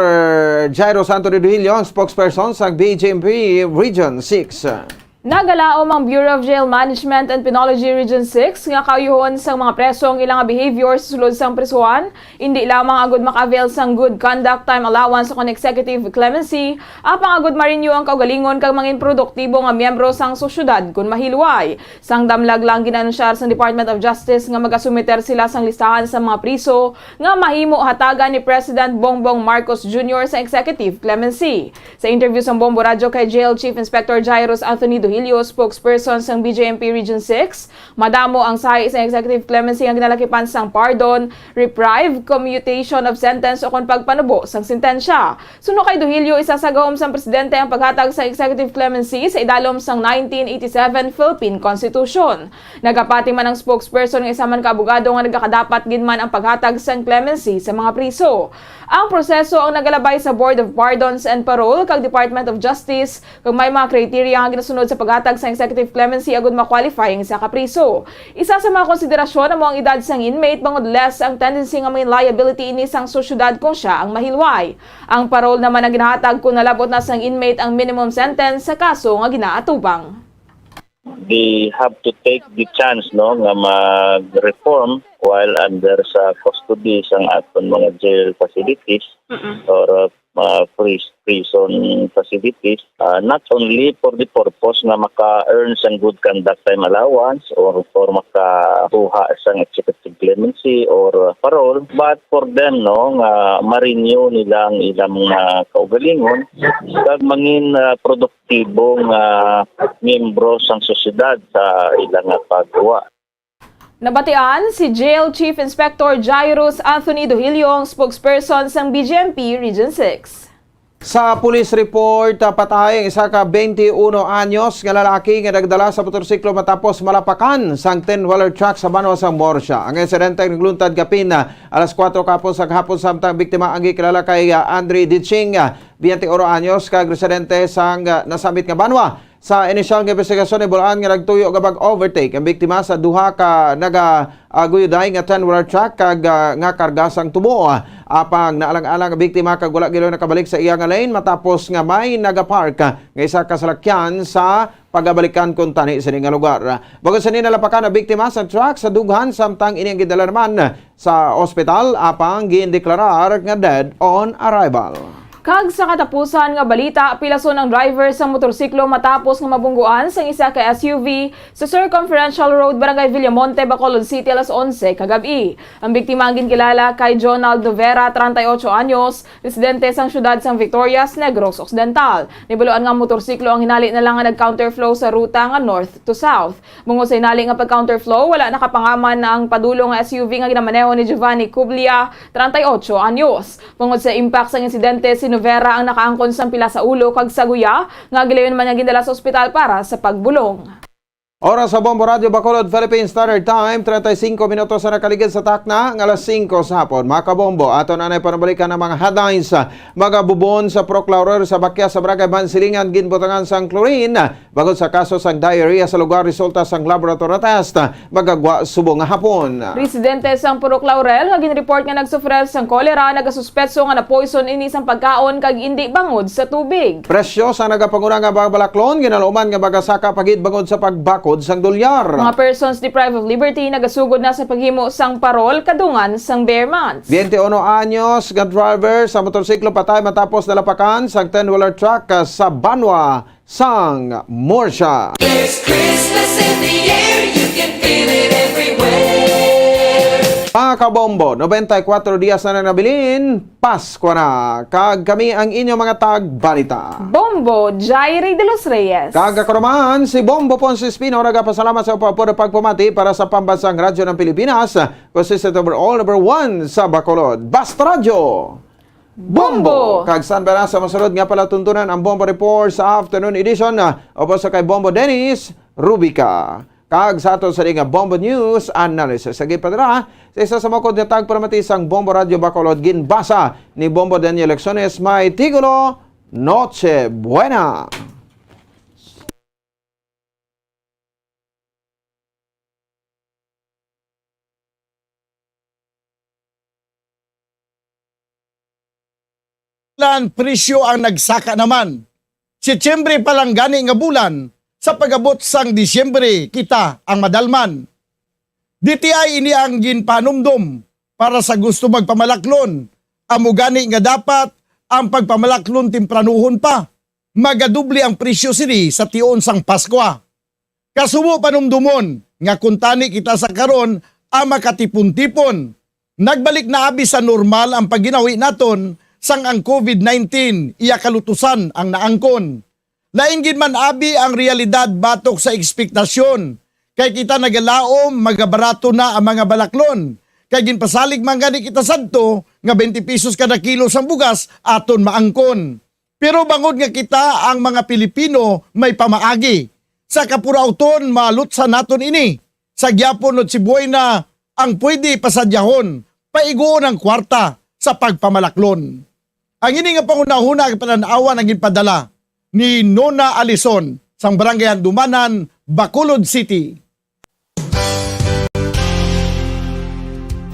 Jairo Santo de Duilio, ang spokesperson sa BJMP Region 6. Nagalaom ang Bureau of Jail Management and Penology Region 6 nga kaayuhon sang mga preso ang ilang behavior sa sulod sang prisuhan, hindi lamang agud maka-avail sang good conduct time allowance o executive clemency, apang agud ma-renew ang kaugalingon kag mangin produktibo nga miyembro sang sosyudad kun mahilway. Sang damlag lang ginanunsyar sang Department of Justice nga magasumiter sila sang listahan sa mga priso nga mahimo hatagan ni President Bongbong Marcos Jr. sa executive clemency. Sa interview sa Bombo Radio kay Jail Chief Inspector Jairo Anthony Duilio, spokesperson sang BJMP Region 6, madamo ang sahi sa executive clemency ang ginalakipan sang pardon, reprieve, commutation of sentence o kon pagpanubo sang sentensya. Suno kay Duilio, isasagawom sang presidente ang paghatag sa executive clemency sa idalom sang 1987 Philippine Constitution. Nagapati man ang spokesperson ng isa man ka abogado nga nagakadapat ginman ang paghatag sang clemency sa mga priso. Ang proseso ang nagalabay sa Board of Pardons and Parole kag Department of Justice kung may mga kriteria nga ginasunod sa paghatag sa executive clemency agud ma-qualify ang isa ka priso. Isa sa mga konsiderasyon amo ang edad sang inmate bangod less ang tendency nga may liability ini sang sosyudad kung siya ang mahilway. Ang parole naman ang ginahatag kung nalabot na sang inmate ang minimum sentence sa kaso nga ginaatubang. They have to take the chance, no, nga mag-reform while under sa custody sang aton mga jail facilities or mga prison facilities, not only for the purpose na maka-earn sang good conduct time allowance or for makakuha sang executive clemency or parole, but for them, no, nga ma-renew nilang ilang mga kaugalingon kag mangin produktibo nga miyembro sang sosyedad sa ilang paggawa. Nabatian si Jail Chief Inspector Jairo Anthony Duilio, ang spokesperson sang BJMP Region 6. Sa police report, patay ang isa ka 21 anyos nga lalaki nga nagdala sa motorsiklo matapos malapakan sang 10-wheeler truck sa Banwa sang Morsya. Ang insidente nagluntad kapin alas 4 kapon sa hapon samtang biktima ang gikilala kay Andre Ditching, 21 anyos kag residente sang nasamit nga Banwa. Sa inisyal nga investigasyon ibulaan nga nagtuyo gabag overtake ang biktima sa duha ka nagaguyuday nga 10-wheeler truck kag nga karga sang tubo. Apang naalang-alang ang biktima kag wala gilo nakabalik sa iya nga lane matapos nga may nagapark nga isa ka salakyan sa pagabalikan kun tani sa nga lugar. Bago sa nalapakan ang biktima sa truck sa dughan samtang ini ang gidala naman sa ospital apang giindeklarar nga dead on arrival. Kag sa katapusan nga balita, pilason ang driver sa motorsiklo matapos nga mabungguan sa isa ka SUV sa Circumferential Road, Barangay Villamonte, Bacolod City alas 11 kagabi. Ang biktima ang ginkilala kay Jonald Novera, 38 anyos, residente sang syudad sang Victorias, Negros Occidental. Nibaluan nga motorsiklo ang hinali na lang nga nag-counterflow sa ruta nga north to south. Bungo sa hinali nga pag-counterflow, wala nakapangaman na ang padulong nga SUV nga ginamaneho ni Giovanni Cublia, 38 anyos. Bungo sa impact sang insidente, si Novera ang nakaangkon sang pila sa ulo kag sa guya nga gilayon man nga gindala sa ospital para sa pagbulong. Oras sa Bombo Radio Bacolod, Philippine Standard Time, 35 minutos sa nakaligid sa takna, ng alas 5 sa hapon. Mga kabombo, ato na panabalikan ng mga headlines mga bubon sa Proclaurer sa Bakya sa Barangay Bansilingan, ginbutangan sang chlorine. Bagod sa kaso sang diarrhea sa lugar, resulta sang laboratory test, magagwa subong nga hapon. Residente sang Purok Laurel nga ginreport nga nagsufrer sang kolera, nagasuspetso nga na-poison ini sang pagkaon kag indi bangod sa tubig. Presyo sa nagapanguna nga balaklon, ginaluman nga bagasaka pagid bangod sa pagbako bakod sang dolyar. Mga persons deprived of liberty nagasugod na sa paghimo sang parol kadungan sang bare months. 21 anyos nga driver sa motorsiklo patay matapos nalapakan sang 10-wheeler truck sa Banwa sang Morsha. There's Christmas in the air, you can feel it everywhere. Mga kabombo, 94 dias na nabilin, Pasko na. Kag kami ang inyong mga tagbalita. Bombo, Jairi de los Reyes. Kagakaroman, si Bombo Ponce Espino nagapasalamat sa upapod pagpumati para sa pambansang radyo ng Pilipinas, consistent overall number 1 sa Bacolod. Basta Radyo! Bombo! Kag saan ba na sa masunod nga pala tuntunan ang Bombo Report sa afternoon edition opo sa kay Bombo Dennis Rubica. Kag sa ato sa nga Bombo News Analysis. Sa gipadra, sa isa sa makod nga tagparamatis ang Bombo Radio Bacolod ginbasa ni Bombo Daniel Lecciones may tigulo, Noche Buena. Presyo ang nagsaka naman. Setyembre pa lang gani nga bulan, sa pag-abot sang Disyembre kita ang madalman. DTI ini ang ginpanumdum para sa gusto magpamalaklon. Amo gani nga dapat ang pagpamalaklon tempranuhon pa. Magadubli ang presyo sini sa tion sang Paskwa. Kasubo panumdumon nga kuntani kita sa karon ang makatipon-tipon. Nagbalik na abi sa normal ang pagginawi naton sang ang COVID-19 iya kalutusan ang naangkon. Laingin man abi ang realidad batok sa ekspektasyon. Kay kita nagalaom magabarato na ang mga balaklon. Kay ginpasalig man gani kita sadto nga 20 pesos kada kilo sang bugas aton maangkon. Pero bangod nga kita ang mga Pilipino may pamaagi. Sa kapurauton malutsa naton ini. Sa gyapon at Sibuoy na ang pwede pasadyahon paigoon ang kwarta sa pagpamalaklon. Ang ini nga pangunahuna ang pananawan ang ginpadala ni Nona Alison sang Barangay Andumanan, Bacolod City.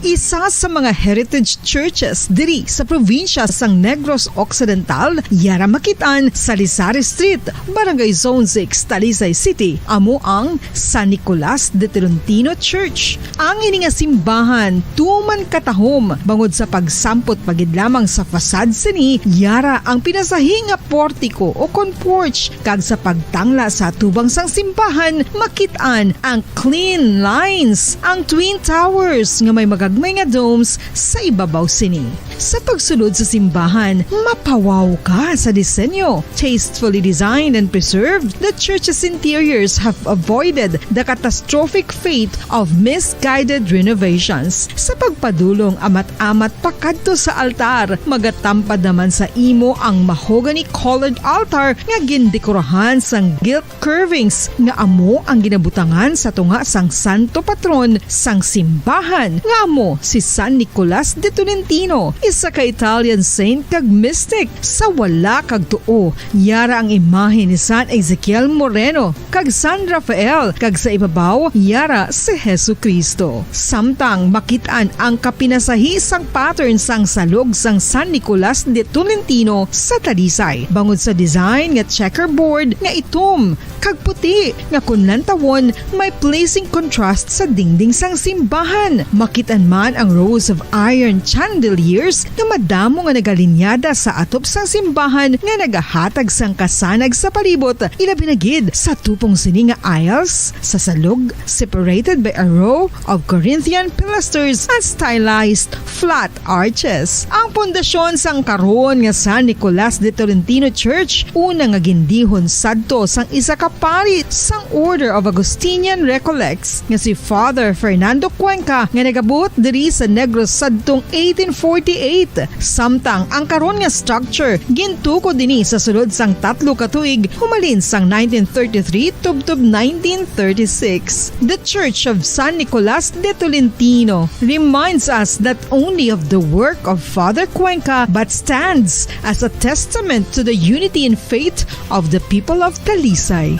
Isa sa mga heritage churches diri sa probinsya sang Negros Occidental, yara makitaan sa Lisari Street, Barangay Zone 6, Talisay City, amo ang San Nicolas de Tolentino Church. Ang ini nga simbahan tuman katahom bangod sa pagsampot pagid lamang sa fasad sini, yara ang pinasahi nga portiko o kon porch kag sa pagtangla sa tubang sang simbahan makitaan ang clean lines, ang twin towers nga may magagmay nga domes sa ibabaw sini. Sa pagsulod sa simbahan, mapawaw ka sa disenyo. Tastefully designed and preserved, the church's interiors have avoided the catastrophic fate of misguided renovations. Sa pagpadulong amat-amat pakadto sa altar, magatampad naman sa imo ang mahogany colored altar nga gindekorahan sang gilt carvings nga amo ang ginabutangan sa tunga sang santo patron sang simbahan nga amo si San Nicolas de Tolentino, isa ka Italian saint kag mystic. Sa wala kag tuo, yara ang imahe ni San Ezekiel Moreno kag San Rafael kag sa ibabaw yara si Hesu Kristo. Samtang makitaan ang kapinasahi sang pattern sang salog sang San Nicolas de Tolentino sa Talisay. Bangod sa design nga checkerboard nga itom kag puti nga kunlantawon may pleasing contrast sa dingding sang simbahan. Makitaan man ang rows of iron chandeliers nga madamo nga nagalinyada sa atop sang simbahan nga nagahatag sang kasanag sa palibot, ilabi na gid sa tupong sini nga aisles sa salog separated by a row of Corinthian pilasters at stylized flat arches. Ang pundasyon sang karon nga San Nicolas de Tolentino Church una nga gindihon sadto sang isa ka pari sang Order of Augustinian Recollects nga si Father Fernando Cuenca nga nagabot diri sa Negros sadtong 1848. Samtang ang karon nga structure gintuko dinhi sa sulod sang 3 ka tuig humalin sang 1933 tubtob 1936. The Church of San Nicolas de Tolentino reminds us not only of the work of Father Cuenca but stands as a testament to the unity and faith of the people of Talisay.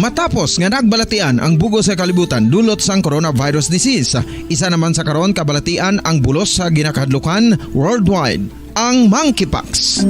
Matapos nga nagbalatian ang bugo sa kalibutan dulot sang coronavirus disease, isa naman sa karon kabalatian ang bulos sa ginakadlukan worldwide, ang monkeypox.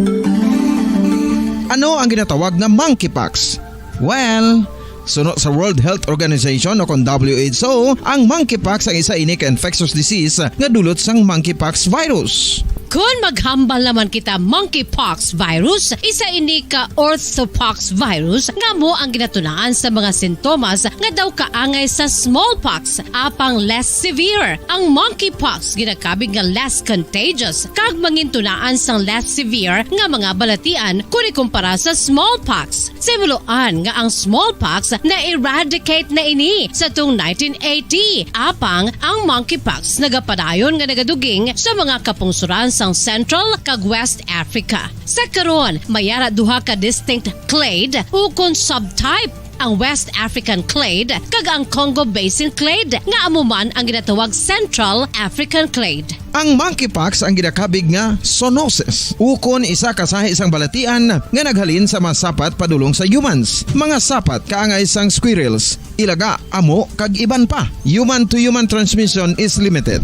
Ano ang ginatawag na monkeypox? Well, sunod sa World Health Organization o kung WHO, ang monkeypox ang isa ini ka infectious disease nga dulot sang monkeypox virus. Kung maghambal naman kita monkeypox virus, isa ini ka orthopox virus nga mo ang ginatunaan sa mga sintomas nga daw kaangay sa smallpox apang less severe. Ang monkeypox ginakabig nga less contagious kag mangintunaan sang less severe nga mga balatian kung ikumpara sa smallpox. Simuloan nga ang smallpox na-eradicate na ini sa tung 1980 apang ang monkeypox nagapadayon nga nagaduging sa mga kapungsuran sang Central kag West Africa. Sa karon, mayara duha ka distinct clade ukon subtype, ang West African clade kag ang Congo Basin clade nga amuman ang ginatawag Central African clade. Ang monkeypox ang ginakabig nga zoonosis. Ukon isa kasahi isang balatian nga naghalin sa mga sapat padulong sa humans. Mga sapat kaangay sang squirrels, ilaga, amo kag iban pa. Human to human transmission is limited.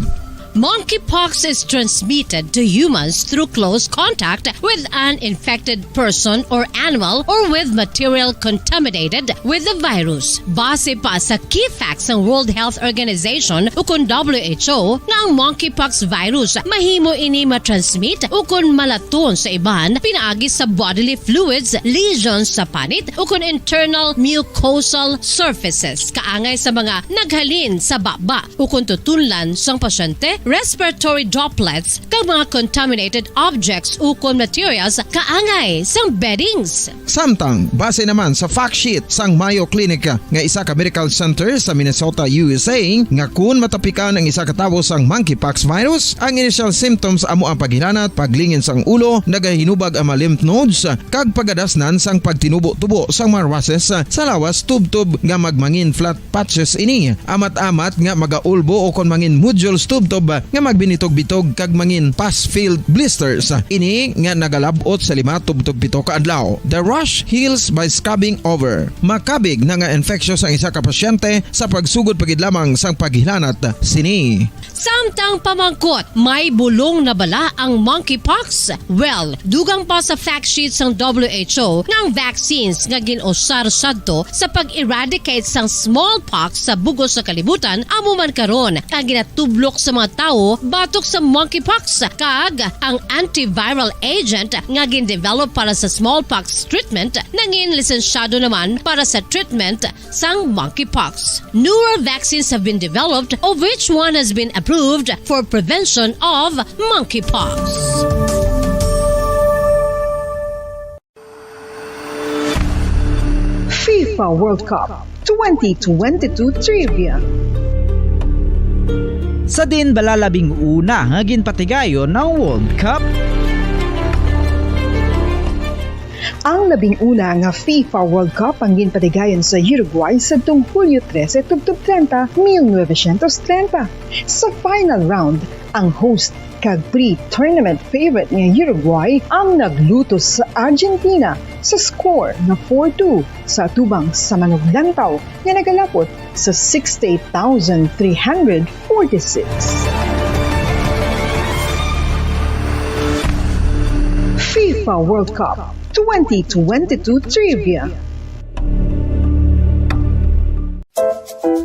Monkeypox is transmitted to humans through close contact with an infected person or animal or with material contaminated with the virus. Base pa sa key facts ng World Health Organization ukon WHO nga ang monkeypox virus mahimo ini matransmit ukon malaton sa iban pinaagi sa bodily fluids, lesions sa panit ukon internal mucosal surfaces kaangay sa mga naghalin sa baba ukon tutunlan sang pasyente, respiratory droplets kag mga contaminated objects ukon materials kaangay sang beddings. Samtang base naman sa fact sheet sang Mayo Clinic nga isa ka medical center sa Minnesota, USA, nga kun matapikan ang isa ka tawo sang monkeypox virus, ang initial symptoms amo ang paghilanat, paglingin sang ulo, nagahinubag ang mga lymph nodes kag pagadasnan sang pagtinubo-tubo sang mga rashes sa lawas tubtob nga magmangin flat patches ini. Amat-amat nga magaulbo o kon mangin nodules tubtob nga magbinitog-bitog kag mangin pus-filled blisters. Ini nga nagalabot sa 5 tubtob 7 ka adlaw. The rash heals by scabbing over. Makabig na nga infectious ang isa ka pasyente sa pagsugod pagid lamang sang paghilanat sini. Samtang pamangkot, may bulong na bala ang monkeypox? Well, dugang pa sa fact sheet ng WHO nga ang vaccines nga ginusar sadto sa pag-eradicate sang smallpox sa bugos sa kalibutan amo man karon ang ginatublok sa mga tao batok sa monkeypox kag ang antiviral agent nga gin-develop para sa smallpox treatment nangin lisensyado naman para sa treatment sang monkeypox. Newer vaccines have been developed of which one has been approved for prevention of monkeypox. FIFA World Cup 2022 Trivia. Sa din balalabing una nga ginpatigayon ng World Cup. Ang 11 nga FIFA World Cup ang ginpatigayon sa Uruguay sa tuong Hulyo 13, 1930. Sa final round, ang host kag pre-tournament favorite nga Uruguay ang naglutos sa Argentina sa score na 4-2 sa tubang sa manuglantaw nga nagalapot sa 68,346. FIFA World Cup 2022 Trivia.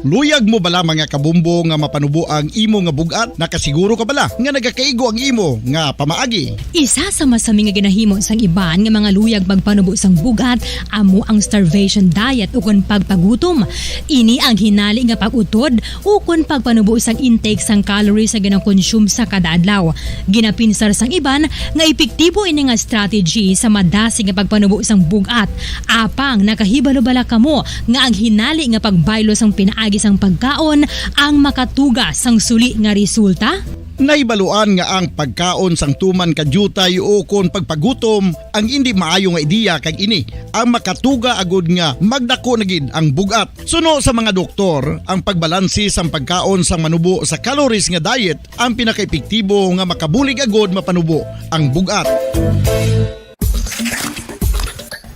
Luyag mo bala mga kabumbo nga mapanubo ang imo nga bugat? Nakasiguro ka bala nga nagakaigo ang imo nga pamaagi? Isa sa masami nga ginahimo sang iban nga mga luyag pagpanubo sang bugat amo ang starvation diet ukon pagpagutom. Ini ang hinali nga pag-utod ukon pagpanubo sang intake sang calories sa gina-consume sa kada adlaw. Ginapinsar sang iban nga epektibo ini nga strategy sa madasi nga pagpanubo sang bugat. Apang nakahibalo-bala kamo nga ang hinali nga pagbaylo sang pinaagi sang pagkaon ang makatuga sang suli nga resulta? Naibaluan nga ang pagkaon sang tuman kadyutay o kon pagpagutom ang hindi maayo nga ideya kag ini ang makatuga agud nga magdako na gid ang bugat. Suno sa mga doktor, ang pagbalansi sang pagkaon sang manubo sa calories nga diet ang pinakaepektibo nga makabulig agud mapanubo ang bugat.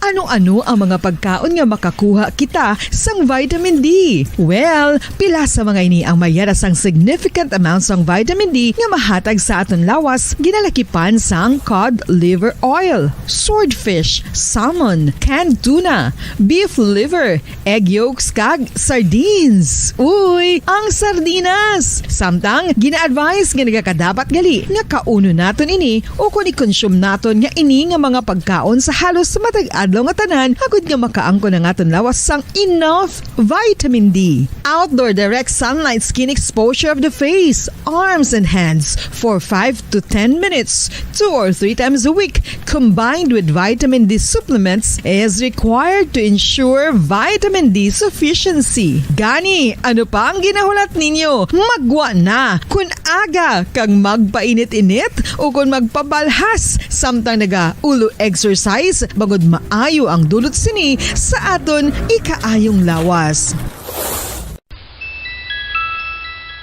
Ano Ano ang mga pagkaon nga makakuha kita sang vitamin D? Well, pila sa mga ini ang mayara sang significant amounts sang vitamin D nga mahatag sa aton lawas ginalakipan sang cod liver oil, swordfish, salmon, canned tuna, beef liver, egg yolks kag sardines. Uy, ang sardinas! Samtang gina-advise nga nagakadapat gali nga kauno naton ini o kung i-consume naton nga ini nga mga pagkaon sa halos matag-adlaw nga tanan agud nga makaangko na naton lawas sang enough vitamin D. Outdoor direct sunlight skin exposure of the face, arms and hands for 5 to 10 minutes 2 or 3 times a week combined with vitamin D supplements is required to ensure vitamin D sufficiency. Gani, ano pa ang ginahulat ninyo? Magwa na kun aga kang magpainit-init o kung magpabalhas samtang naga-ulo exercise bagod maayo ang dulot sini sa aton ikaayong lawas.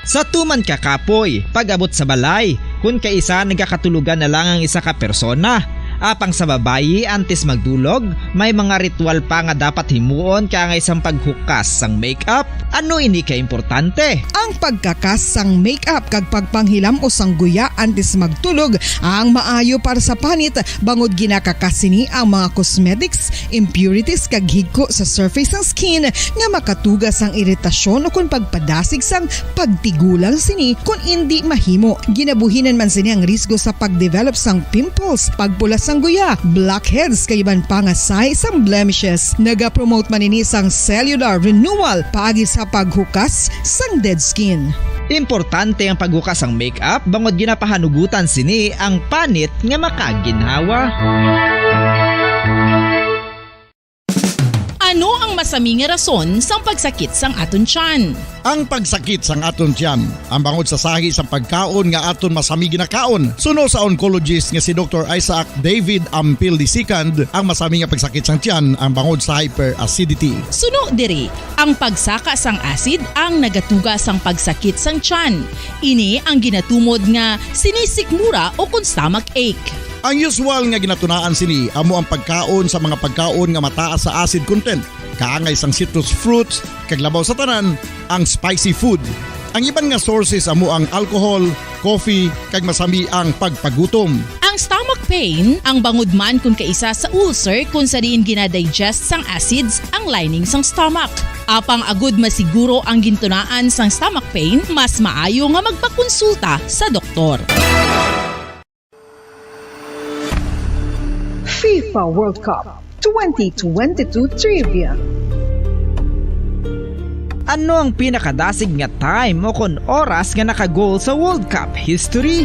Sa tuman ka kapoy, pag-abot sa balay, kung kaisa nagkakatulugan na lang ang isa ka persona. Apang sa babayi antes magdulog, may mga ritual pa nga dapat himuon kaya nga isang paghukas sang makeup. Ano ini ka importante? Ang pagkakas sang makeup kag pagpanghilam o sang guya antes magtulog ang maayo para sa panit bangod ginakakas sini ang mga cosmetics, impurities kag higko sa surface ng skin nga makatugas sang iritasyon o kung pagpadasig sang pagtigulang sini kung hindi mahimo. Ginabuhinan man sini ang risgo sa pagdevelop sang pimples, pagpula sang guya, blackheads kay iban pa nga size sang blemishes. Naga-promote man ini sang cellular renewal paagi sa paghukas sang dead skin. Importante ang paghukas ang makeup bangod ginapahanugutan sini ang panit nga makaginhawa. Ano ang masami nga rason sang pagsakit sang aton tiyan? Ang pagsakit sang aton tiyan, ang bangod sa sahi sang pagkaon nga aton masami ginakaon. Suno sa oncologist nga si Dr. Isaac David Ampil II, ang masami nga pagsakit sang tiyan ang bangod sa hyperacidity. Suno diri, ang pagsaka sang acid ang nagatuga sang pagsakit sang tiyan. Ini ang ginatumod nga sinisikmura o kung stomach ache. Ang usual nga ginatunaan sini amo ang pagkaon sa mga pagkaon nga mataas sa acid content. Kaangay sang citrus fruits, kag labaw sa tanan, ang spicy food. Ang iban nga sources amo ang alcohol, coffee, kag masami ang pagpagutom. Ang stomach pain, ang bangod man kung kaisa sa ulcer kung sa diin ginadigest sang acids ang lining sang stomach. Apang agud masiguro ang gintunaan sang stomach pain, mas maayo nga magpakonsulta sa doktor. FIFA World Cup 2022 Trivia. Ano ang pinakadasig nga time o kon oras nga naka-goal sa World Cup history?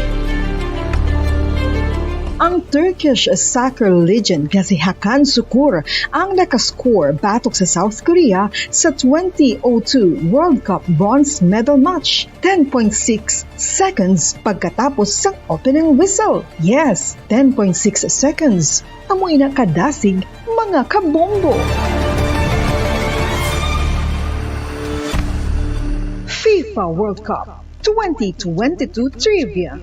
Ang Turkish soccer legend nga si Hakan Şükür ang nakascore batok sa South Korea sa 2002 World Cup bronze medal match 10.6 seconds pagkatapos sa opening whistle. Yes, 10.6 seconds. Amoy na kadasig mga kabombo. FIFA World Cup 2022 Trivia.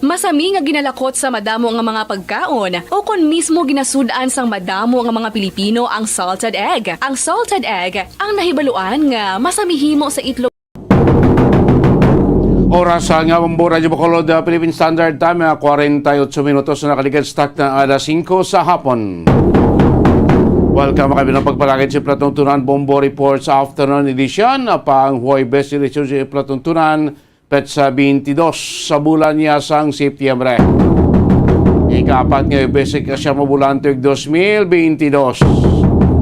Masami nga ginalakot sa madamo nga mga pagkaon o kon mismo ginasudaan sang madamo nga mga Pilipino ang salted egg. Ang salted egg ang nahibaluan nga masamihimo sa itlog. Oras nga Mambo Radyo Bacolod, Philippine Standard Time, 48 minutos na nakaligad start na alas 5 sa hapon. Welcome kami ng pagpalakit si Platuntunan Bombo Reports Afternoon Edition. Pang Huwebes edition si Platuntunan petsa 22 sa bulan niya sang Setyembre. Ikapat nga basic siya mo bulan tuig 2022.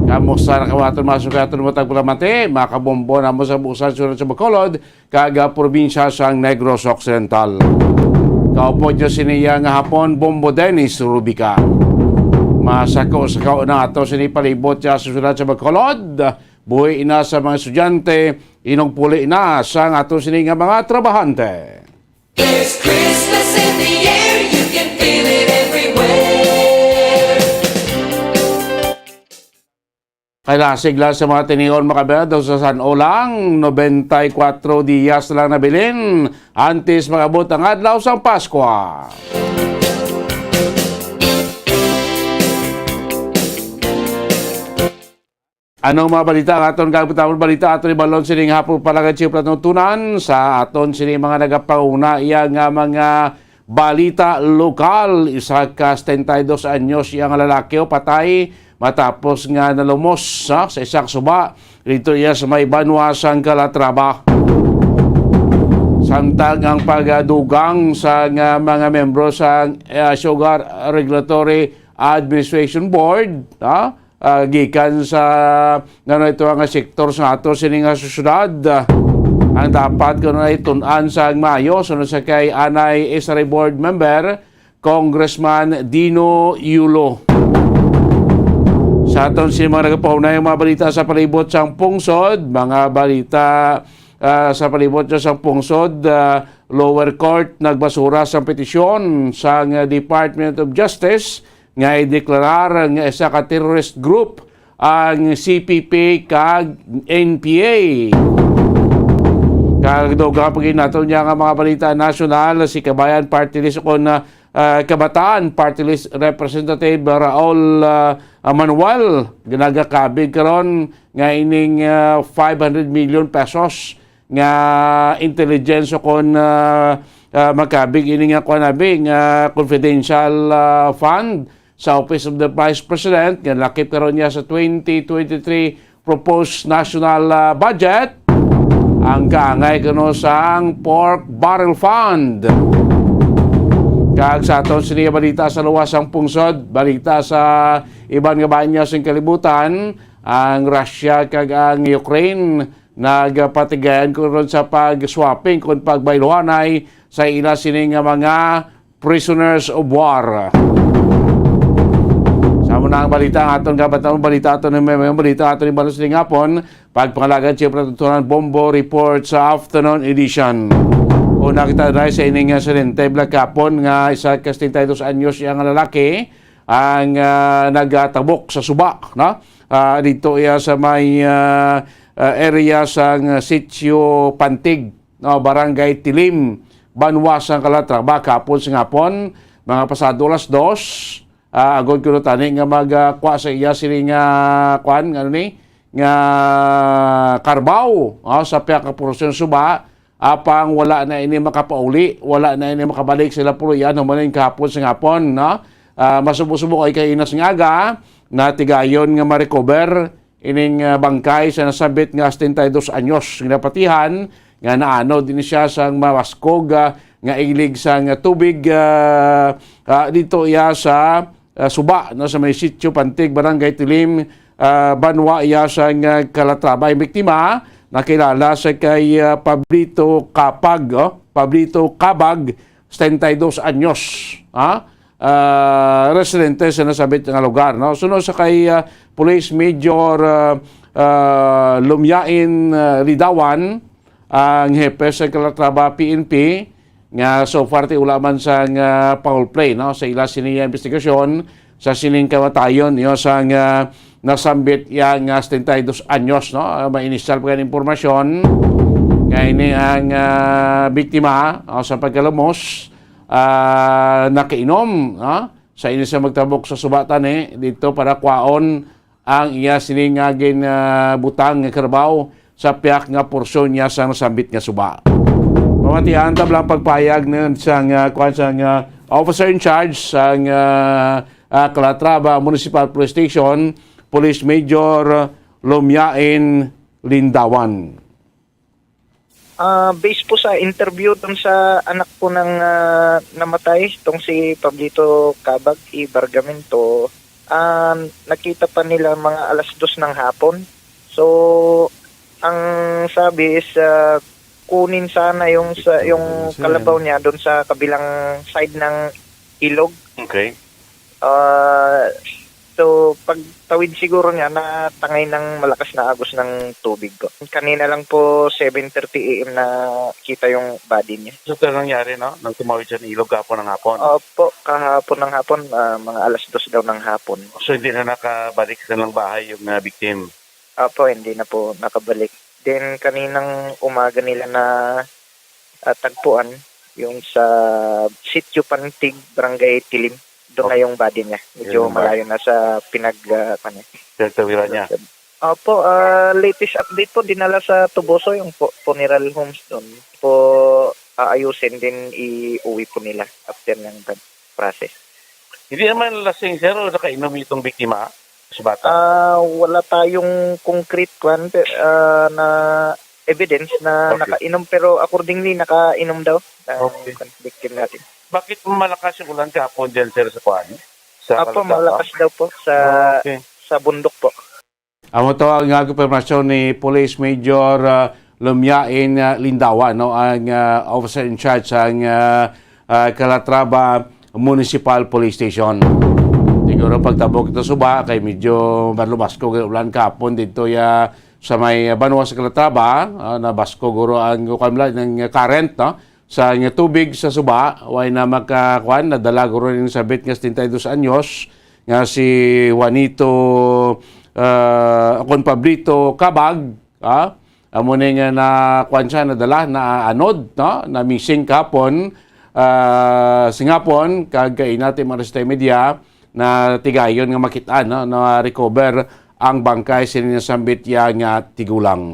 Kamusta na kawaton masuk katon mo tagpulamate, makabombo na mo sa busan sunod sa Bacolod, kaga probinsya sang Negros Occidental. Kaupo niyo siniya nga hapon, Bombo Dennis Rubica. Masako sa kauna ato sinipalibot siya sa sunod sa Bacolod, buhay ina sa mga estudyante, inugpuli na sa ato sini nga mga trabahante. There's Christmas in the air, you can feel it everywhere. Kaya sigla sa mga tinigon makabela daw sa San Olang, 94 diyas lang nabilin antes magabot ang adlaw sang Pasko. Anong mga balita ang aton kabutamon balita aton ibalon sining hapon palagad siya platuntunan sa aton sining mga nagapauna iya nga mga balita lokal. Isa ka 72 anyos iyang lalaki patay matapos nga nalumos sa isang suba dito iya sa may Banwasang Calatrava. Samtang ang pagdugang sa mga membro sa Sugar Regulatory Administration Board gikan sa ito ang sektor sa ato sining susunod ang dapat kuno ay tun-an sa Mayo sunod sa kay Anay SRA Board Member Congressman Dino Yulo. Sa aton si mga nagapaunay mga balita sa palibot sang pungsod, mga balita sa palibot sa pungsod, lower court nagbasura sa petisyon sa Department of Justice nga ideklarar nga isa ka terrorist group ang CPP kag NPA. Kagdoga pagin nato niya nga mga balita nasyonal si Kabayan Party List kon Kabataan Party List Representative Raul Manuel ginagakabig karon nga ining 500 million pesos nga intelligence kon makabig ini nga kunabing confidential fund sa Office of the Vice President nga lakip karon niya sa 2023 proposed national budget ang kaangay kuno sang Pork Barrel Fund. Kag sa aton siniya balita sa luwasang pungsod, balita sa ibang nga bayan niya sa kalibutan, ang Russia kag ang Ukraine nagpatigayan kuno sa pag-swapping kung pagbayluhanay sa ila sining mga prisoners of war. Samo na ang balita ang aton kabatang balita aton may balita aton ibang sining hapon pagpangalagan siya pratutunan Bombo Report sa afternoon edition. Una kita dahil sa ining salente kapon nga isa ka 72 anyos yang lalaki ang nagatabok sa suba no? Dito iya sa may area sang Sitio Pantig no? Barangay Tilim Banwasang Calatrava kapon sa ngapon mga pasado alas 2 agod kuno tani nga magkuha sa iya sini nga kuan ano ni nga karbaw sa piyak ka porosyon suba apang wala na ini makapauli, wala na ini makabalik sila puluyan humanin kahapon sa ngapon no? Masubo-subo kay kainas nga aga na tigayon nga ma-recover ining bangkay sa nasabit nga 72 anyos nga napatihan nga naano din siya sang mawaskog nga ilig sang tubig dito iya sa suba no? Sa may Sitio Pantig Barangay Tilim Banwa iya sang Calatrava. Ang biktima nakilala sa kay Pablito Kapag, Pablito Kabag, 72 anyos, residente sa nasabit nga lugar. No? Sunod sa kay Police Major Lumyain Lidawan, ang hepe sa Calatrava PNP, nga so far ti ulaman sa foul play no? Sa ila siniya investigasyon sa sining kamatayon yo sa nasambit yang 72 anyos no may initial pa impormasyon nga ini ang biktima sa pagkalumos nakainom sa ini sa magtabok sa subatan dito para kwaon ang iya siningagin butang nga karbaw sa piyak nga porsyon niya sa nasambit nga suba. Pamatihan tablang pagpayag sa officer in charge sa Calatrava Municipal Police Station, Police Major Lumyain Lindawan. Based po sa interview dun sa anak po ng namatay, itong si Pablito Kabag Ibargamento, nakita pa nila mga alas 2 ng hapon. So, ang sabi is kunin sana yung kalabaw niya doon sa kabilang side ng ilog. Okay. So, pagtawid siguro niya, natangay ng malakas na agos ng tubig ko. Kanina lang po, 7:30 AM na kita yung body niya. So, ito nangyari, no? Nang tumawid siya ng ilog kahapon ng hapon? Opo, kahapon ng hapon, mga alas 2 daw ng hapon. So, hindi na nakabalik sa ng bahay yung victim? Opo, hindi na po nakabalik. Then, kaninang umaga nila na tagpuan, yung sa Sitio Pantig, Barangay Tilim. Doon na yung body niya. Medyo malayo na sa pinagtawiran niya. Opo, latest update po, dinala sa Tuboso yung funeral homes doon. Po, aayusin din, iuwi po nila after ng process. Hindi naman lasing, sir, o nakainom itong biktima sa bata? Wala tayong concrete na evidence na nakainom, pero accordingly, nakainom daw victim natin. Bakit malakas yung ulan kahapon dyan, sir, sa kuhan? Apo, malakas daw po sa bundok po. Amo to ang konfirmasyon ni Police Major Lumiain Lindawan, no, ang officer in charge ang Calatrava Municipal Police Station. Siguro pagtabok ito suba kay medyo malubasko ulan kahapon dito sa may Banwa sa Calatrava, na basko guro ang ng current, no, sa tubig sa suba, way na makakuan nadala guro ning sabit nga 72 anyos nga si Juanito akon Pablito Kabag, amo ni nga na kuan siya nadala na anod, no, na missing kapon singapon kag kainati maristay media na tigayon nga makitaan, no, na recover ang bangkay sininasambit ya nga tigulang.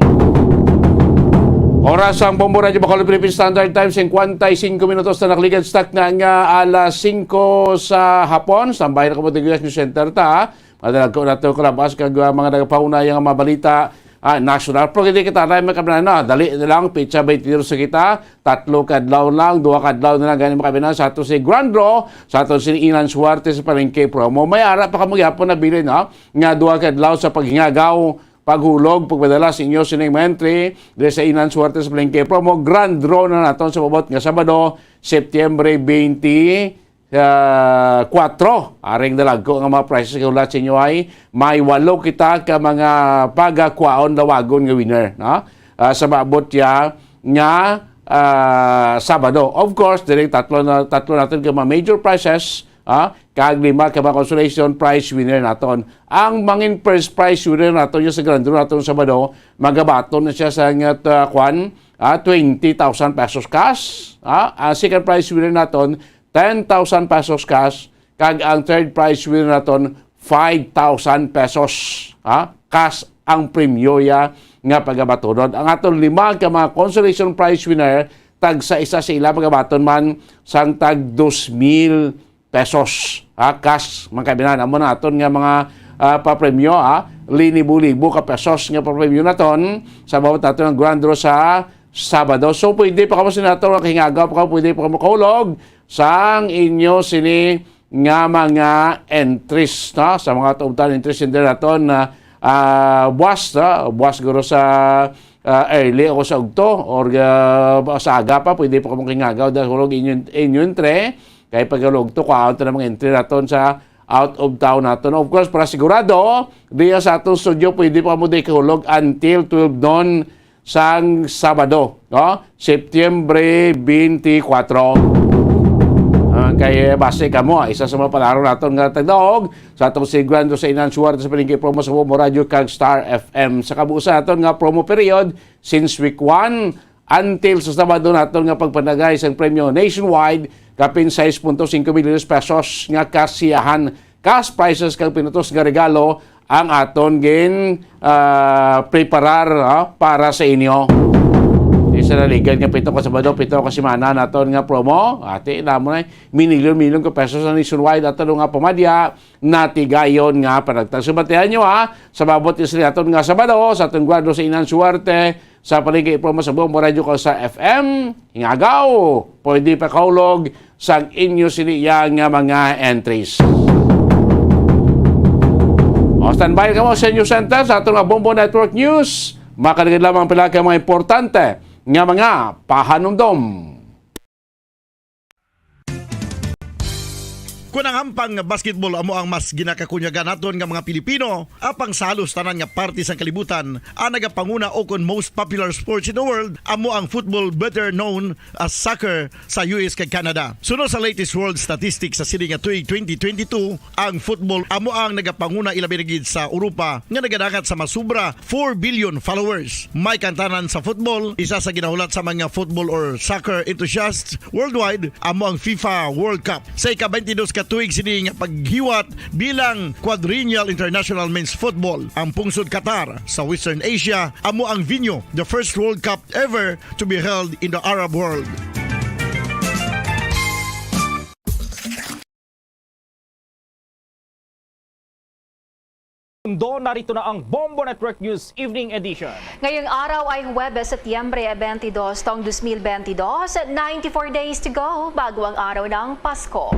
Oras ang Bombo Radio Bacolod Philippine Standard Time, 55 minutos na nakaligan stock nga alas 5 sa hapon. Sambay na Kamuting News Center ta. Madalag ko natin kalabas kag mga nagapauna yung mabalita national. Pero hindi kita tayo makabina dali na lang, pizza 22 sa kita, 3 kadlaw lang, 2 kadlaw na lang, ganyan makabina sa ato si Grand Draw, sa ato si Inan Suarte sa palengke promo. May ara pa kamugyapon na bilin, nga 2 kadlaw sa paghingagaw, paghulog, pagpadala sa inyo sining entry dahil sa Inan Suarte sa palengke promo. Grand Draw na naton sa babot nga Sabado, September 20, 4. Aring dalagko nga mga prices kung lahat sa inyo ay may 8 kita ka mga pagakwaon dawagon nga winner, no? Sa maabot ya nga Sabado. Of course, dili tatlo natin ka mga major prizes, kag 5 ka mga consolation prize winner naton. Ang mangin first prize winner naton yung sa Grand Draw naton Sabado, magabaton na siya sa 20,000 pesos cash. Ang second prize winner naton 10,000 pesos cash, kag ang third prize winner naton 5,000 pesos cash ang premyo nga pagabatonod. Ang aton 5 ka mga consolation prize winner tag sa isa sa ila pagabaton man sang tag 2,000 pesos cash man kabinan. Amo naton nga mga papremyo linibo-libo ka pesos nga papremyo naton sa bawat naton ang Grand Draw sa Sabado. So pwede pa kamo sinator hingagaw pa pwede pa kamo kahulog sang inyo sini nga mga entries, no? Sa mga total entries hindi naton na buwas guro sa early o sa ugto or sa aga pa pwede pa kamo hingagaw dahil hulog inyo entre kay pagulog to count na mga entry naton sa out of town naton. Of course, para sigurado diya sa atong studio pwede pa mo di kahulog until 12 noon sang Sabado, no? September 24. Kay base ka mo, isa sa mga palaro naton nga tagdaog sa atong si Grand Draw sa Inan Suarte sa palengke promo sa Bombo Radio kag Star FM. Sa kabuusan naton nga promo period since week 1 until sa Sabado naton nga pagpanagay sang premyo nationwide kapin 6.5 milyon pesos nga kasiyahan cash prizes kag pinutos nga regalo ang aton preparar para sa inyo. Isa na ligan nga 7 ka Sabado, 7 ka semana naton nga promo. Ati namo na milyon ka pesos na nationwide aton nga pamadya natigayon nga panagtag. Subatehan nyo sa babot isri aton nga Sabado sa aton Grand Draw sa Inan Suarte sa palengke promo sa Bombo Radio ko sa FM. Hingagaw, pwede pa kaulog sa inyo siniya nga mga entries. Standby ka mo sa News Center sa atong Bombo Network News. Makaligid lamang pila ka mga importante nga mga pahanumdom. Kung ang hampang basketball amo ang mas ginakakunyagan naton nga mga Pilipino, apang salos tanan nga parte sang kalibutan, ang nagapanguna o kon most popular sports in the world, amo ang football better known as soccer sa US kag Canada. Sunod sa latest world statistics sa sini nga tuig 2022, ang football amo ang nagapanguna ilabi gid sa Europa nga nagadagat sa masubra 4 billion followers. May kantanan sa football, isa sa ginahulat sa mga football or soccer enthusiasts worldwide amo ang FIFA World Cup. Sa ika-22 katuig sini nga paghiwat bilang quadrennial international men's football. Ang pungsod Qatar sa Western Asia amo ang venue, the first World Cup ever to be held in the Arab world. Narito na ang Bombo Network News Evening Edition. Ngayong araw ay Huwebes, Setyembre 22, taong 2022, at 94 days to go bago ang araw ng Pasko.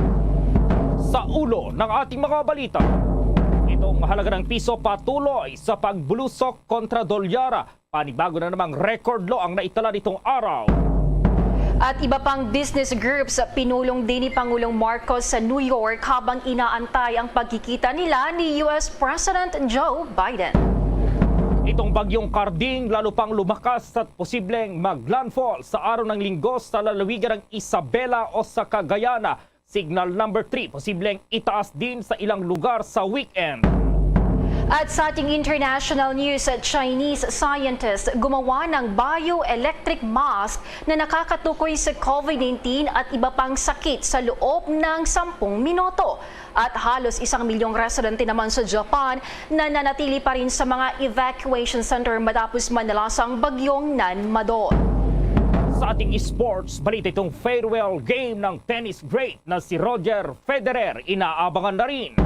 Sa ulo ng ating mga balita, itong mahalaga ng piso patuloy sa pagbulusok kontra dolyara. Panibago na namang record low ang naitala nitong araw. At iba pang business groups pinulong din ni Pangulong Marcos sa New York habang inaantay ang pagkikita nila ni US President Joe Biden. Itong bagyong Carding lalo pang lumakas at posibleng maglandfall sa araw ng Linggo sa lalawigan ng Isabela o sa Cagayana. Signal number 3, posibleng itaas din sa ilang lugar sa weekend. At sa ating international news, Chinese scientists gumawa ng bioelectric mask na nakakatukoy sa COVID-19 at iba pang sakit sa loob ng 10 minuto. At halos 1 milyong residente naman sa Japan na nanatili pa rin sa mga evacuation center matapos manalasang bagyong Nanmadol. Sa ating sports, balita itong farewell game ng tennis great na si Roger Federer, inaabangan na rin.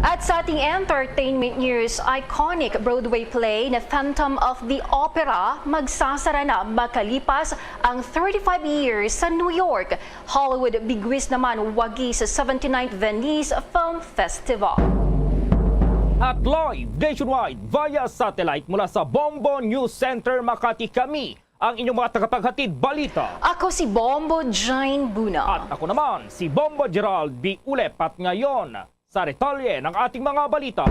At sa ating entertainment news, iconic Broadway play na Phantom of the Opera magsasara na makalipas ang 35 years sa New York. Hollywood bigwis naman wagi sa 79th Venice Film Festival. At live nationwide via satellite mula sa Bombo News Center Makati, kami ang inyong mga tagapaghatid balita. Ako si Bombo Jane Buna. At ako naman si Bombo Gerald B. Ulep. At ngayon, sa retalye ng ating mga balita,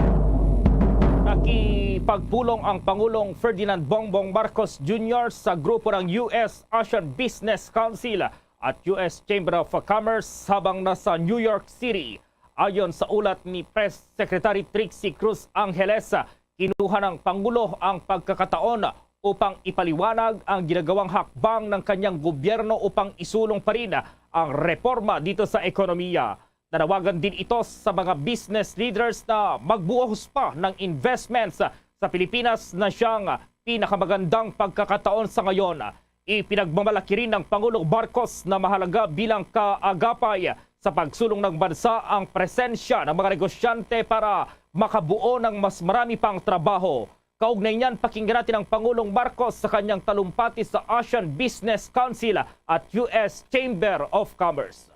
nakipagpulong ang Pangulong Ferdinand Bongbong Marcos Jr. sa grupo ng US Asian Business Council at US Chamber of Commerce habang nasa New York City. Ayon sa ulat ni Press Secretary Trixie Cruz Angeles, kinuha ng Pangulo ang pagkakataon upang ipaliwanag ang ginagawang hakbang ng kanyang gobyerno upang isulong pa rin ang reforma dito sa ekonomiya. Nanawagan din ito sa mga business leaders na magbuhos pa ng investments sa Pilipinas na siyang pinakamagandang pagkakataon sa ngayon. Ipinagmamalaki rin ng Pangulong Marcos na mahalaga bilang kaagapay sa pagsulong ng bansa ang presensya ng mga negosyante para makabuo ng mas marami pang trabaho. Kaugnay niyan, pakinggan natin ang Pangulong Marcos sa kanyang talumpati sa Asian Business Council at US Chamber of Commerce.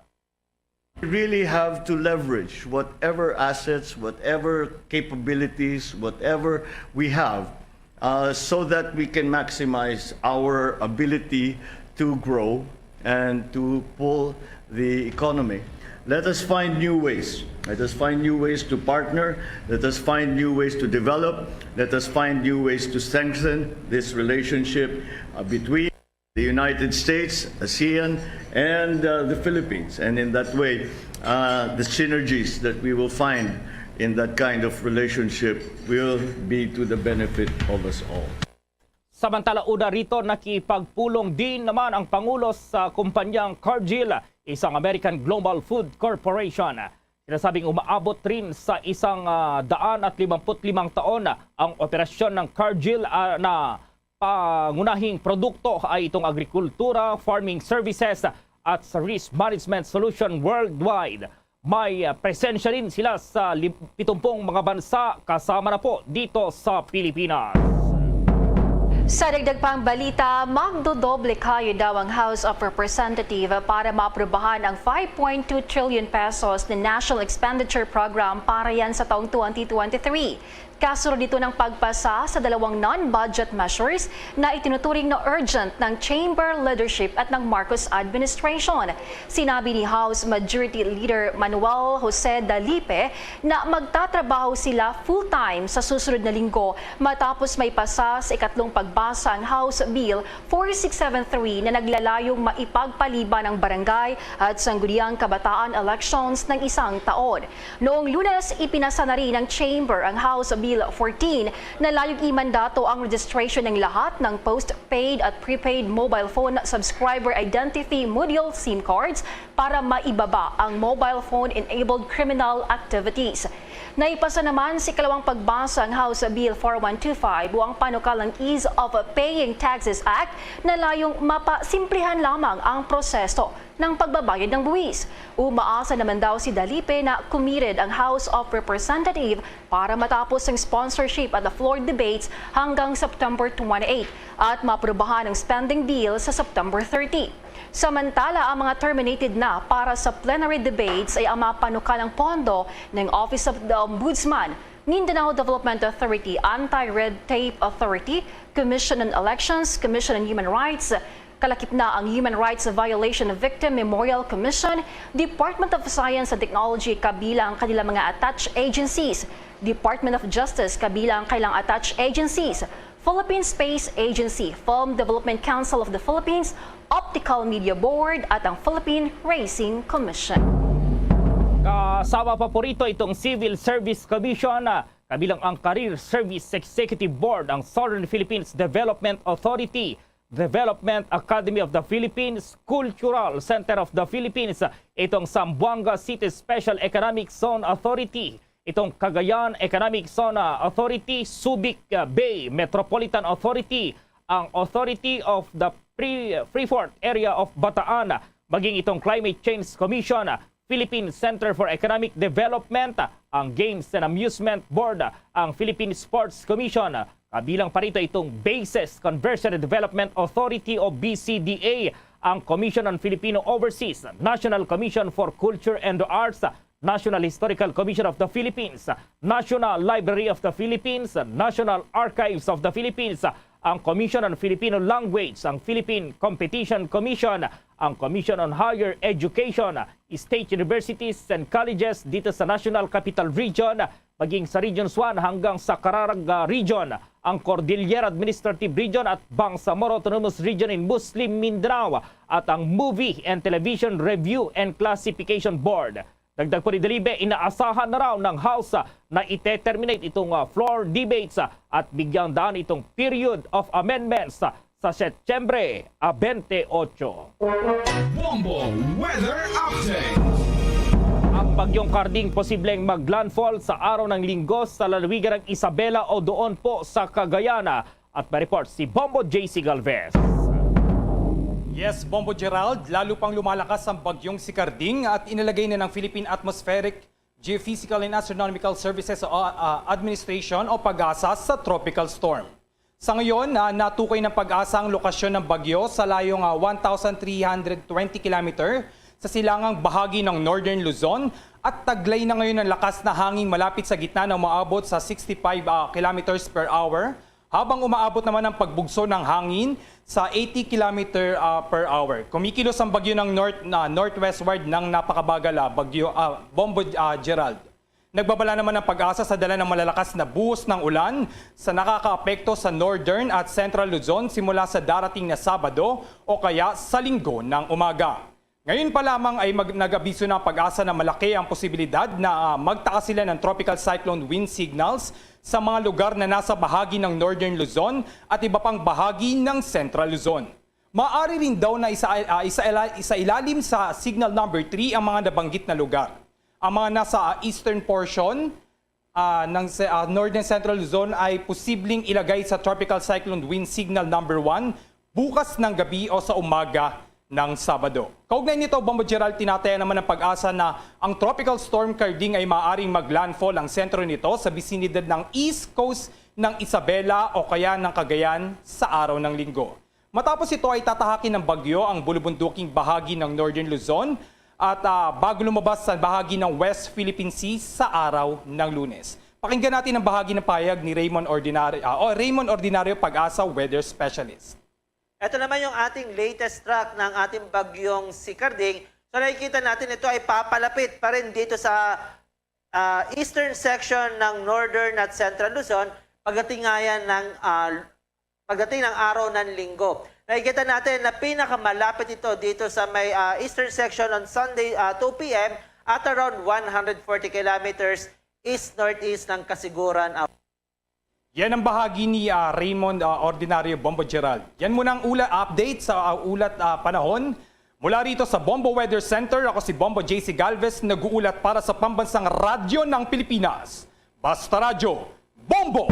We really have to leverage whatever assets, whatever capabilities, whatever we have, so that we can maximize our ability to grow and to pull the economy. Let us find new ways. Let us find new ways to partner. Let us find new ways to develop. Let us find new ways to strengthen this relationship between the United States, ASEAN, and the Philippines. And in that way, the synergies that we will find in that kind of relationship will be to the benefit of us all. Samantala, una rito, nakipagpulong din naman ang Pangulo sa kumpanyang Cargill, isang American Global Food Corporation. Sinasabing umaabot rin sa 155 taon ang operasyon ng Cargill na pangunahing produkto ay itong agrikultura, farming services at sa risk management solution worldwide. May presensya rin sila sa 70 mga bansa kasama na po dito sa Pilipinas. Sa dagdag pang balita, magdodoble kayo daw ang House of Representatives para maaprubahan ang 5.2 trillion pesos na National Expenditure Program para yan sa taong 2023. Kasunod dito ng pagpasa sa 2 non-budget measures na itinuturing na urgent ng Chamber leadership at ng Marcos administration. Sinabi ni House Majority Leader Manuel Jose Dalipe na magtatrabaho sila full-time sa susunod na linggo matapos may pasa sa ikatlong pagbasa ang House Bill 4673 na naglalayong maipagpaliban ang barangay at sangguniang kabataan elections ng 1 taon. Noong Lunes, ipinasa na rin ng Chamber ang House Bill Bill 14 na layong imandato ang registration ng lahat ng postpaid at prepaid mobile phone subscriber identity module SIM cards para maibaba ang mobile phone-enabled criminal activities. Naipasa naman si ikalawang pagbasa ng House Bill 4125 o ang panukalang Ease of Paying Taxes Act na layong mapasimplihan lamang ang proseso ng pagbabayad ng buwis. Umaasa naman daw si Dalipe na committed ang House of Representatives para matapos ang sponsorship at the floor debates hanggang September 28 at maaprubahan ang spending bill sa September 30. Samantala, ang mga terminated na para sa plenary debates ay ang mga panukalang pondo ng Office of the Ombudsman, Mindanao Development Authority, Anti-Red Tape Authority, Commission on Elections, Commission on Human Rights, kalakip na ang Human Rights Violation Victim Memorial Commission, Department of Science and Technology kabilang kanilang mga attached agencies, Department of Justice kabilang kailang attached agencies, Philippine Space Agency, Film Development Council of the Philippines, Optical Media Board at ang Philippine Racing Commission. Kasama pa po rito itong Civil Service Commission, kabilang ang Career Service Executive Board, ang Southern Philippines Development Authority, Development Academy of the Philippines, Cultural Center of the Philippines, itong Zamboanga City Special Economic Zone Authority, itong Cagayan Economic Zone Authority, Subic Bay Metropolitan Authority, ang Authority of the Freeport Area of Bataan, maging itong Climate Change Commission, Philippine Center for Economic Development, ang Games and Amusement Board, ang Philippine Sports Commission, kabilang pa rito itong Bases Conversion and Development Authority o BCDA, ang Commission on Filipino Overseas, National Commission for Culture and the Arts, National Historical Commission of the Philippines, National Library of the Philippines, National Archives of the Philippines, ang Commission on Filipino Language, ang Philippine Competition Commission, ang Commission on Higher Education, State Universities and Colleges dito sa National Capital Region, maging sa Regions 1 hanggang sa Caraga Region, ang Cordillera Administrative Region at Bangsamoro Autonomous Region in Muslim Mindanao, at ang Movie and Television Review and Classification Board. Dagdag po ni Dalibe, inaasahan na raw ng House na ite-terminate itong floor debates at bigyang daan itong period of amendments sa Setyembre 28. Bombo Weather Update. Ang bagyong Karding posibleng maglandfall sa araw ng Linggo sa lalawigan ng Isabela o doon po sa Cagayan. At ma-report si Bombo JC Galvez. Yes, Bombo Gerald, lalo pang lumalakas ang bagyong si Karding at inilagay na ng Philippine Atmospheric, Geophysical and Astronomical Services Administration o PAGASA sa tropical storm. Sa ngayon, natukoy ng PAGASA ang lokasyon ng bagyo sa layong 1,320 km sa silangang bahagi ng Northern Luzon at taglay na ngayon ang lakas na hangin malapit sa gitna na umaabot sa 65 km per hour, habang umaabot naman ang pagbugso ng hangin sa 80 km per hour. Kumikilos ang bagyo ng northwestward ng napakabagal bagyo Bombo Gerald. Nagbabala naman ang PAGASA sa dala ng malalakas na buhos ng ulan sa nakakaapekto sa Northern at Central Luzon simula sa darating na Sabado o kaya sa Linggo ng umaga. Ngayon pa lamang ay nag-abiso ng PAGASA na malaki ang posibilidad na magtaas sila ng tropical cyclone wind signals sa mga lugar na nasa bahagi ng Northern Luzon at iba pang bahagi ng Central Luzon. Maaari rin daw na isa-ilalim sa signal number 3 ang mga nabanggit na lugar. Ang mga nasa eastern portion ng Northern Central Luzon ay posibleng ilagay sa tropical cyclone wind signal number 1 bukas ng gabi o sa umaga ng Sabado. Kaugnay nito, Bombo Gerald, tinataya naman ng PAGASA na ang Tropical Storm Karding ay maaaring maglandfall ang sentro nito sa bisinidad ng east coast ng Isabela o kaya ng Cagayan sa araw ng Linggo. Matapos ito ay tatahakin ng bagyo ang bulubunduking bahagi ng Northern Luzon at bago lumabas sa bahagi ng West Philippine Sea sa araw ng Lunes. Pakinggan natin ang bahagi ng payag ni Raymond Ordinario, PAGASA Weather Specialist. Ito naman yung ating latest track ng ating bagyong si Karding. So nakikita natin ito ay papalapit pa rin dito sa eastern section ng Northern at Central Luzon pagdating ng araw ng Linggo. Nakikita natin na pinakamalapit ito dito sa may eastern section on Sunday 2 p.m. at around 140 kilometers east-northeast ng Kasiguran. Yan ang bahagi ni Raymond Ordinario Bombo Gerald. Yan muna ang update sa ulat panahon. Mula rito sa Bombo Weather Center, ako si Bombo JC Galvez, nag-uulat para sa Pambansang Radyo ng Pilipinas. Basta Radyo, Bombo!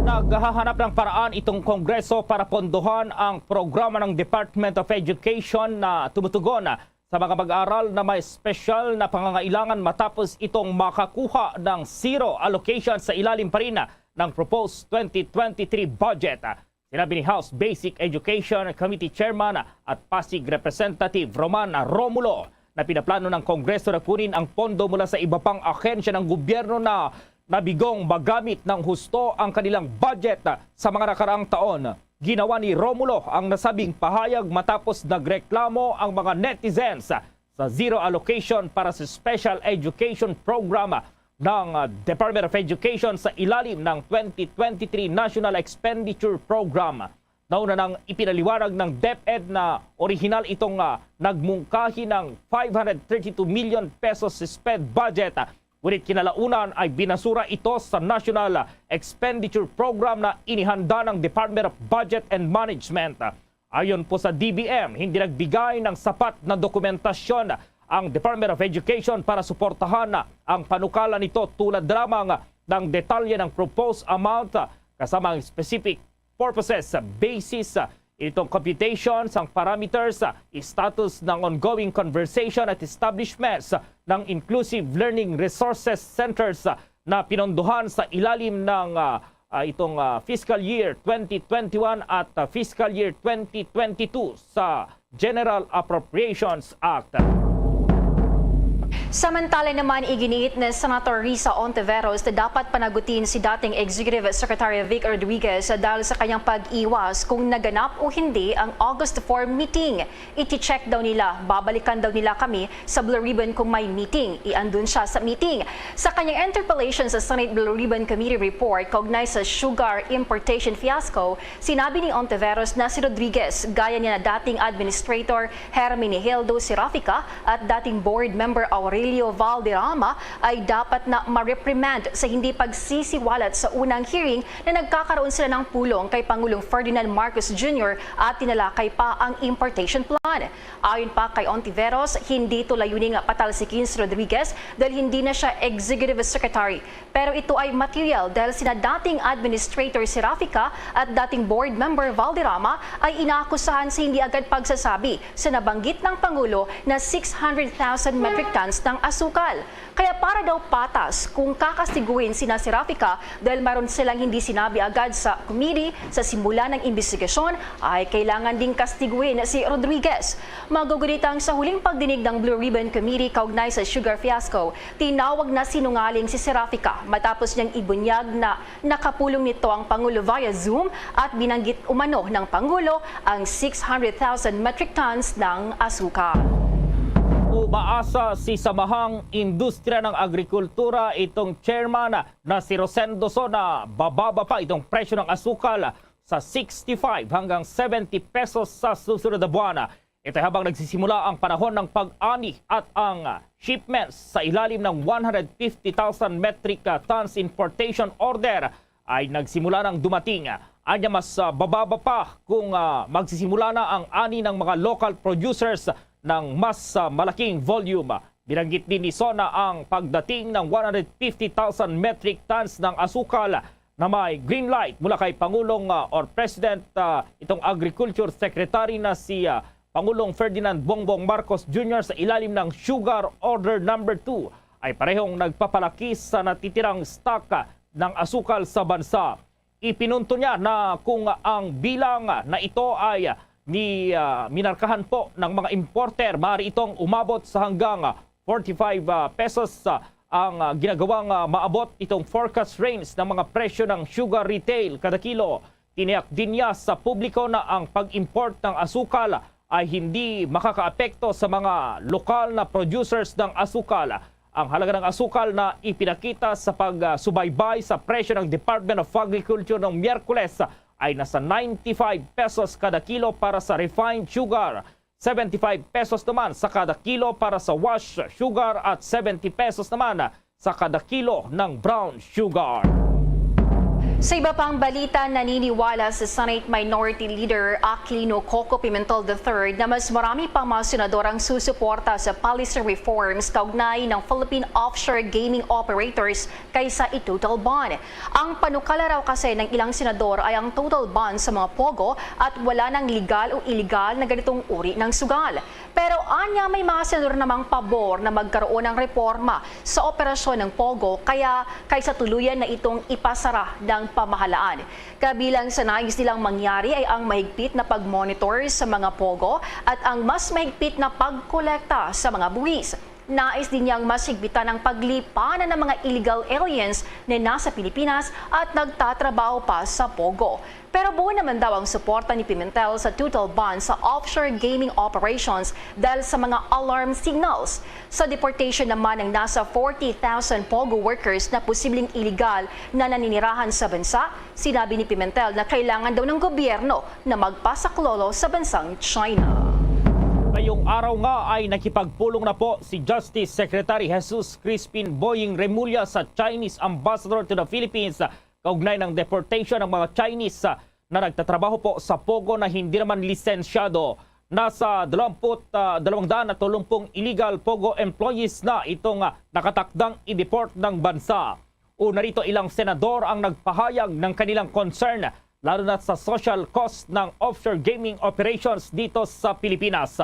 Naghahanap ng paraan itong Kongreso para pondohan ang programa ng Department of Education na tumutugon sa mga mag-aaral na may special na pangangailangan matapos itong makakuha ng zero allocation sa ilalim pa rin ng proposed 2023 budget. Sinabi ni House Basic Education Committee Chairman at Pasig Representative Roman Romulo na pinaplano ng Kongreso na kunin ang pondo mula sa iba pang ahensya ng gobyerno na nabigong magamit ng husto ang kanilang budget sa mga nakaraang taon. Ginawa ni Romulo ang nasabing pahayag matapos nagreklamo ang mga netizens sa zero allocation para sa special education program ng Department of Education sa ilalim ng 2023 National Expenditure Program. Nauna nang ipinaliwanag ng DepEd na orihinal itong nagmungkahi ng 532 million pesos sped budget. Ngunit kinalaunan ay binasura ito sa National Expenditure Program na inihanda ng Department of Budget and Management. Ayon po sa DBM, hindi nagbigay ng sapat na dokumentasyon ang Department of Education para suportahan ang panukala nito tulad lamang ng detalye ng proposed amount kasama ang specific purposes, basis, itong computations, ang parameters, status ng ongoing conversation at establishments ng Inclusive Learning Resources Centers na pinondohan sa ilalim ng itong fiscal year 2021 at fiscal year 2022 sa General Appropriations Act. Samantala naman, iginiit ni Senator Risa Ontiveros na dapat panagutin si dating Executive Secretary Vic Rodriguez dahil sa kanyang pag-iwas kung naganap o hindi ang August 4 meeting. Iti-check daw nila, babalikan daw nila kami sa Blue Ribbon kung may meeting. Iandun siya sa meeting. Sa kanyang interpellation sa Senate Blue Ribbon Committee report kaugnay sa sugar importation fiasco, sinabi ni Ontiveros na si Rodriguez, gaya niya na dating Administrator Hermenegildo Serafica at dating Board Member Aurelio Valderrama ay dapat na ma-reprimand sa hindi pagsisiwalat sa unang hearing na nagkakaroon sila ng pulong kay Pangulong Ferdinand Marcos Jr. at tinalakay pa ang importation plan. Ayon pa kay Ontiveros, hindi ito layuning patalsikin si Rodriguez dahil hindi na siya Executive Secretary. Pero ito ay material dahil sina dating Administrator Serafica at dating Board Member Valderrama ay inaakusahan sa hindi agad pagsasabi sa nabanggit ng Pangulo na 600,000 metric tons ng asukal. Kaya para daw patas kung kakastiguin sina Serafica dahil maroon silang hindi sinabi agad sa committee sa simula ng investigasyon ay kailangan ding kastiguin si Rodriguez. Magugunitang sa huling pagdinig ng Blue Ribbon Committee kaugnay sa sugar fiasco, tinawag na sinungaling si Serafica matapos niyang ibunyag na nakapulong nito ang Pangulo via Zoom at binanggit umano ng Pangulo ang 600,000 metric tons ng asukal. Umaasa si Samahang Industriya ng Agrikultura itong chairman na si Rosendo So na bababa pa itong presyo ng asukal sa 65 hanggang 70 pesos sa susunod na buwan. Ito habang nagsisimula ang panahon ng pag-ani at ang shipments sa ilalim ng 150,000 metric tons importation order ay nagsimula ng dumating. Anya mas bababa pa kung magsisimula na ang ani ng mga local producers ng mas malaking volume. Binanggit din ni Sona ang pagdating ng 150,000 metric tons ng asukal na may green light mula kay Pangulong or President itong Agriculture Secretary na si Pangulong Ferdinand Bongbong Marcos Jr. sa ilalim ng Sugar Order Number 2 ay parehong nagpapalaki sa natitirang stock ng asukal sa bansa. Ipinunto niya na kung ang bilang na ito ay minarkahan po ng mga importer, maaari itong umabot sa hanggang 45 pesos ang ginagawang maabot itong forecast range ng mga presyo ng sugar retail kada kilo. Tiniyak din niya sa publiko na ang pag-import ng asukal ay hindi makakaapekto sa mga lokal na producers ng asukal. Ang halaga ng asukal na ipinakita sa pagsubaybay sa presyo ng Department of Agriculture ng Miyerkules ay nasa 95 pesos kada kilo para sa refined sugar, 75 pesos naman sa kada kilo para sa wash sugar at 70 pesos naman sa kada kilo ng brown sugar. Sa iba pang balita, naniniwala si Senate Minority Leader Aquilino Coco Pimentel III na mas marami pang mga senador ang susuporta sa policy reforms kaugnay ng Philippine offshore gaming operators kaysa i-total ban. Ang panukala raw kasi ng ilang senador ay ang total ban sa mga pogo at wala ng legal o illegal na ganitong uri ng sugal. Pero anya may mga senador namang pabor na magkaroon ng reforma sa operasyon ng pogo kaysa tuluyan na itong ipasara ng pamahalaan. Kabilang sa nais nilang mangyari ay ang mahigpit na pag-monitor sa mga pogo at ang mas mahigpit na pagkolekta sa mga buwis. Nais din niyang mas higpitan ang paglipanan ng mga illegal aliens na nasa Pilipinas at nagtatrabaho pa sa pogo. Pero buo naman daw ang suporta ni Pimentel sa total ban sa offshore gaming operations dahil sa mga alarm signals. Sa deportation naman ng nasa 40,000 pogo workers na posibleng illegal na naninirahan sa bansa, sinabi ni Pimentel na kailangan daw ng gobyerno na magpasaklolo sa bansang China. Ngayong araw nga ay nakipagpulong na po si Justice Secretary Jesus Crispin Boying Remulla sa Chinese Ambassador to the Philippines kaugnay ng deportation ng mga Chinese na nagtatrabaho po sa pogo na hindi naman lisensyado. Nasa 230 illegal pogo employees na itong nakatakdang i-deport ng bansa. Una rito, ilang senador ang nagpahayag ng kanilang concern lalo na sa social cost ng offshore gaming operations dito sa Pilipinas.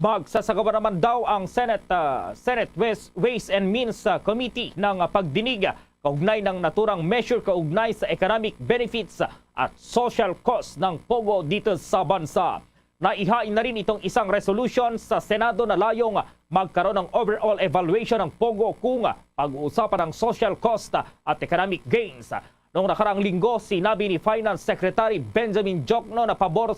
Magsasagawa naman daw ang Senate Ways and Means Committee ng pagdinig kaugnay ng naturang measure kaugnay sa economic benefits at social cost ng pogo dito sa bansa. Naihain na rin itong isang resolution sa Senado na layong magkaroon ng overall evaluation ng pogo kung pag-uusapan ng social cost at economic gains. Noong nakarang linggo, sinabi ni Finance Secretary Benjamin Jokno na pabor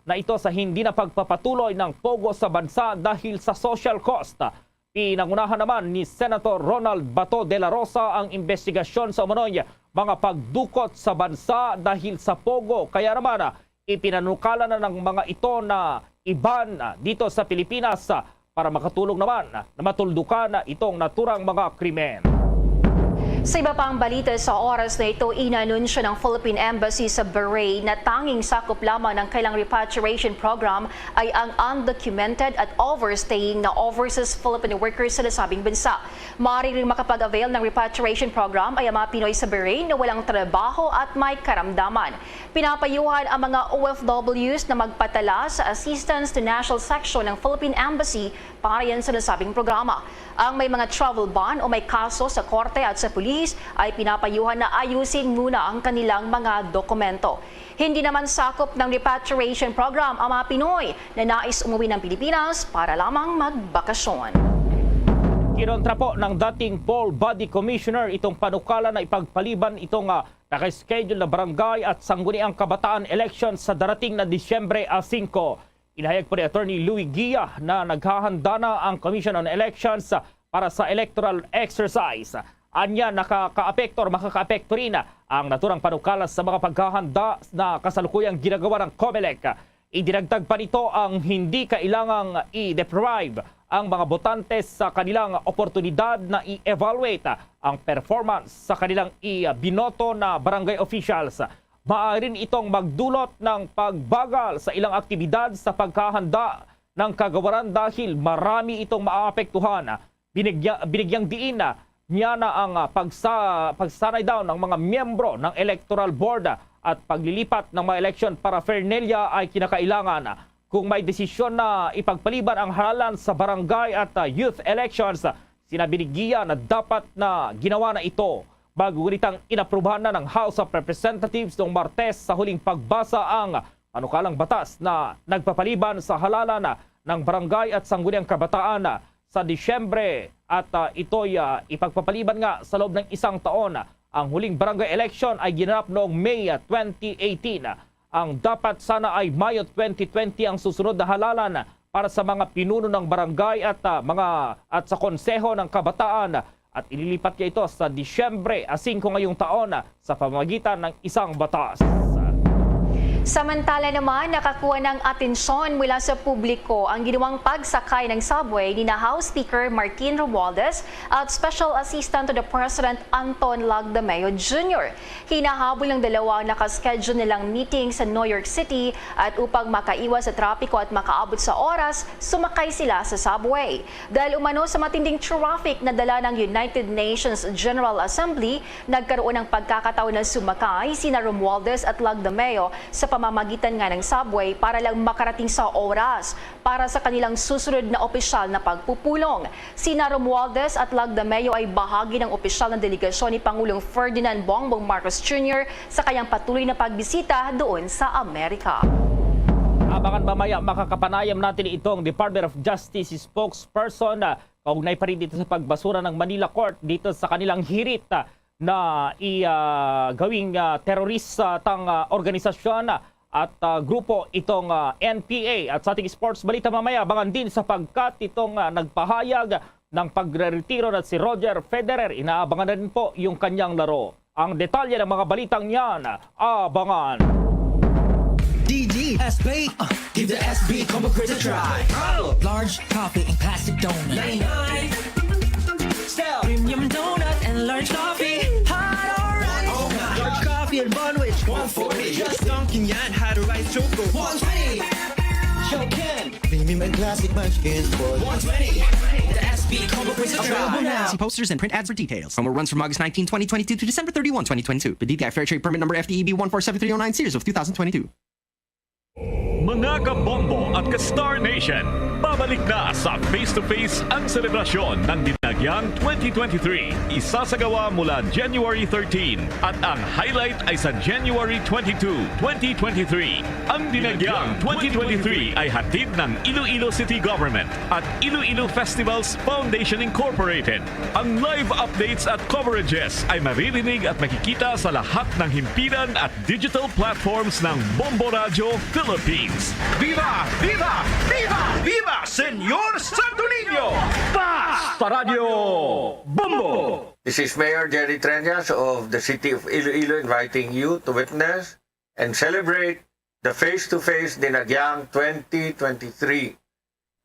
na ito sa hindi na pagpapatuloy ng pogo sa bansa dahil sa social cost. Pinangunahan naman ni Senator Ronald Bato de la Rosa ang investigasyon sa umano'y mga pagdukot sa bansa dahil sa pogo. Kaya naman, ipinanukala na ng mga ito na iban dito sa Pilipinas para makatulong naman na matuldukan itong naturang mga krimen. Sa iba pang balita sa oras na ito, inanunsyo ng Philippine Embassy sa Bahrain na tanging sakop lamang ng kailang repatriation program ay ang undocumented at overstaying na overseas Filipino workers sa nasabing bansa. Maaari rin makapag-avail ng repatriation program ay ang mga Pinoy sa Bahrain na walang trabaho at may karamdaman. Pinapayuhan ang mga OFWs na magpatala sa Assistance to National Section ng Philippine Embassy para yan sa nasabing programa. Ang may mga travel ban o may kaso sa korte at sa pulis ay pinapayuhan na ayusin muna ang kanilang mga dokumento. Hindi naman sakop ng repatriation program ang mga Pinoy na nais umuwi ng Pilipinas para lamang magbakasyon. Kinontra po ng dating Paul Body Commissioner itong panukala na ipagpaliban itong nakaschedule na barangay at sangguniang kabataan election sa darating na Disyembre 5. Inahayag po ni Attorney Louis Guia na naghahanda na ang Commission on Elections para sa electoral exercise. Anya nakakaapekto o makakaapekto rin ang naturang panukala sa mga paghahanda na kasalukuyang ginagawa ng COMELEC. Idinagdag pa nito ang hindi kailangang i-deprive ang mga botante sa kanilang oportunidad na i-evaluate ang performance sa kanilang binoto na barangay officials. Maaari rin itong magdulot ng pagbagal sa ilang aktibidad sa pagkahanda ng kagawaran dahil marami itong maapektuhan. Binigyang diin niya na ang pagsanay daw ng mga miyembro ng Electoral Board at paglilipat ng mga election paraphernalia ay kinakailangan. Kung may desisyon na ipagpaliban ang halalan sa barangay at youth elections, sinabi ni Gia na dapat na ginawa na ito. Bago-gunitang inaprubahan na ng House of Representatives noong Martes sa huling pagbasa ang panukalang batas na nagpapaliban sa halalan ng barangay at sangguniang kabataan sa Disyembre at ito'y ipagpapaliban nga sa loob ng isang taon. Ang huling barangay election ay ginanap noong May 2018. Ang dapat sana ay Mayo 2020 ang susunod na halalan para sa mga pinuno ng barangay at sa konseho ng kabataan. At ililipat niya ito sa Disyembre 5 ngayong taon sa pamamagitan ng isang batas. Samantala naman, nakakuha ng atensyon mula sa publiko ang ginawang pagsakay ng subway ni House Speaker Martin Romualdez at Special Assistant to the President Anton Lagdameo Jr. Hinahabol ng dalawa ang nakaschedule nilang meeting sa New York City at upang makaiwas sa trapiko at makaabot sa oras, sumakay sila sa subway. Dahil umano sa matinding traffic na dala ng United Nations General Assembly, nagkaroon ng pagkakataon na sumakay sina Romualdez at Lagdameo sa pamamagitan nga ng subway para lang makarating sa oras para sa kanilang susunod na opisyal na pagpupulong. Sina Romualdez at Lagdameo ay bahagi ng opisyal na delegasyon ni Pangulong Ferdinand Bongbong Marcos Jr. sa kanyang patuloy na pagbisita doon sa Amerika. Abangan mamaya, makakapanayam natin itong Department of Justice spokesperson na kaugnay pa rin dito sa pagbasura ng Manila Court dito sa kanilang hirit na gawing teroristang organisasyon at grupo itong NPA. At sa ating sports balita mamaya, abangan din sapagkat itong nagpahayag ng pagre-retiro na si Roger Federer. Inaabangan na rin po yung kanyang laro. Ang detalye ng mga balitang yan, abangan. DG SB, give the SB combo quiz a try. Large coffee and classic donut. 99. Still premium donut and large coffee. Hot or right? Oh my. Large coffee and Bonwich. 140. Just Dunkin' yan had a rice choco. 120. Shokin. Premium and classic munchkins for 120. The SB combo quiz a try. See posters and print ads for details. Promo runs from August 19, 2022 to December 31, 2022. The DTI Fair Trade Permit number FTEB 147309 series of 2022. Mga kabombo at ka-Star Nation, babalik na sa face-to-face ang selebrasyon ng Dinagyang 2023. Isasagawa mula January 13 at ang highlight ay sa January 22, 2023. Ang Dinagyang 2023 ay hatid ng Iloilo City Government at Iloilo Festivals Foundation Incorporated. Ang live updates at coverages ay maririnig at makikita sa lahat ng himpilan at digital platforms ng Bombo Radio Philippines. Viva! Viva! Viva! Viva! Senyor Santo Niño! Basta Radio Bombo! This is Mayor Jerry Treñas of the City of Iloilo inviting you to witness and celebrate the face-to-face Dinagyang 2023.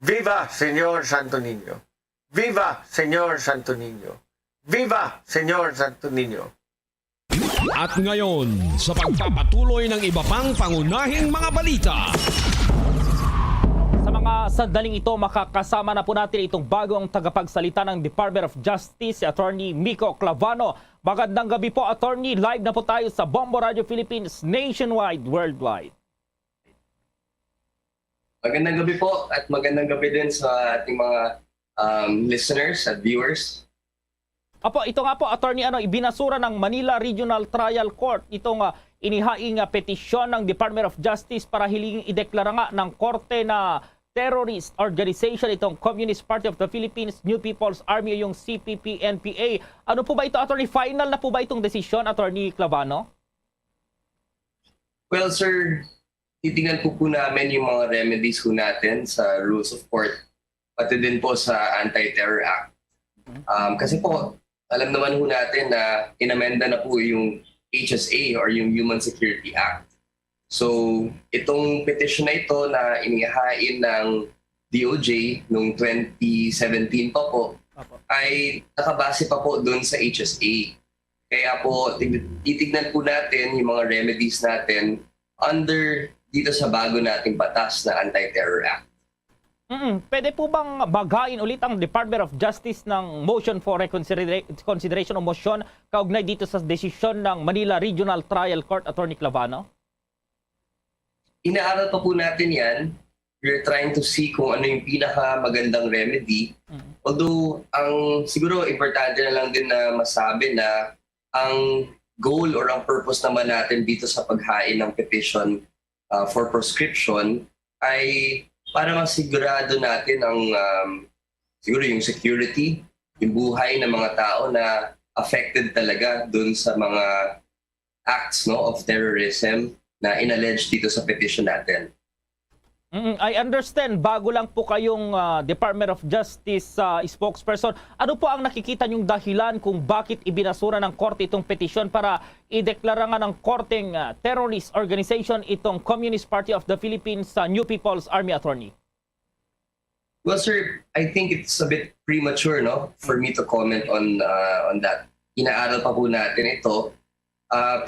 Viva Senyor Santo Niño! Viva Senyor Santo Niño! Viva Senyor Santo Niño! At ngayon, sa pagpapatuloy ng iba pang pangunahing mga balita. Sa mga sandaling ito, makakasama na po natin itong bagong tagapagsalita ng Department of Justice, si Attorney Miko Clavano. Magandang gabi po, Attorney. Live na po tayo sa Bombo Radio Philippines, nationwide, worldwide. Magandang gabi po at magandang gabi din sa ating mga listeners at viewers. Apo, ito nga po, Attorney, ibinasura ng Manila Regional Trial Court itong inihaing petisyon ng Department of Justice para hilingin ideklara nga ng korte na terrorist organization itong Communist Party of the Philippines, New People's Army, yung CPP-NPA. Ano po ba ito, Attorney? Final na po ba itong desisyon, Attorney Clavano? Well, sir, titingnan po namin yung mga remedies po natin sa Rules of Court, pati din po sa Anti-Terror Act. Kasi po, alam naman po natin na inamenda na po yung HSA or yung Human Security Act. So, itong petition na ito na inihain ng DOJ noong 2017 pa po, ay nakabase pa po doon sa HSA. Kaya po, titignan po natin yung mga remedies natin under dito sa bago nating batas na Anti-Terror Act. Pwede po bang bagain ulit ang Department of Justice ng motion for consideration o motion kaugnay dito sa desisyon ng Manila Regional Trial Court, Attorney Clavano? Inaaral pa po natin yan. We're trying to see kung ano yung pinakamagandang remedy. Although, siguro importante na lang din na masabi na ang goal or ang purpose naman natin dito sa paghain ng petition for proscription ay para masigurado natin ang siguro yung security, yung buhay ng mga tao na affected talaga dun sa mga acts of terrorism na inallege dito sa petition natin. I understand, bago lang po kayong Department of Justice spokesperson. Ano po ang nakikita niyong dahilan kung bakit ibinasura ng korte itong petisyon para ideklara nga ng korteng terrorist organization itong Communist Party of the Philippines sa New People's Army, Attorney? Well, sir, I think it's a bit premature, no, for me to comment on that. Inaaral pa po natin ito.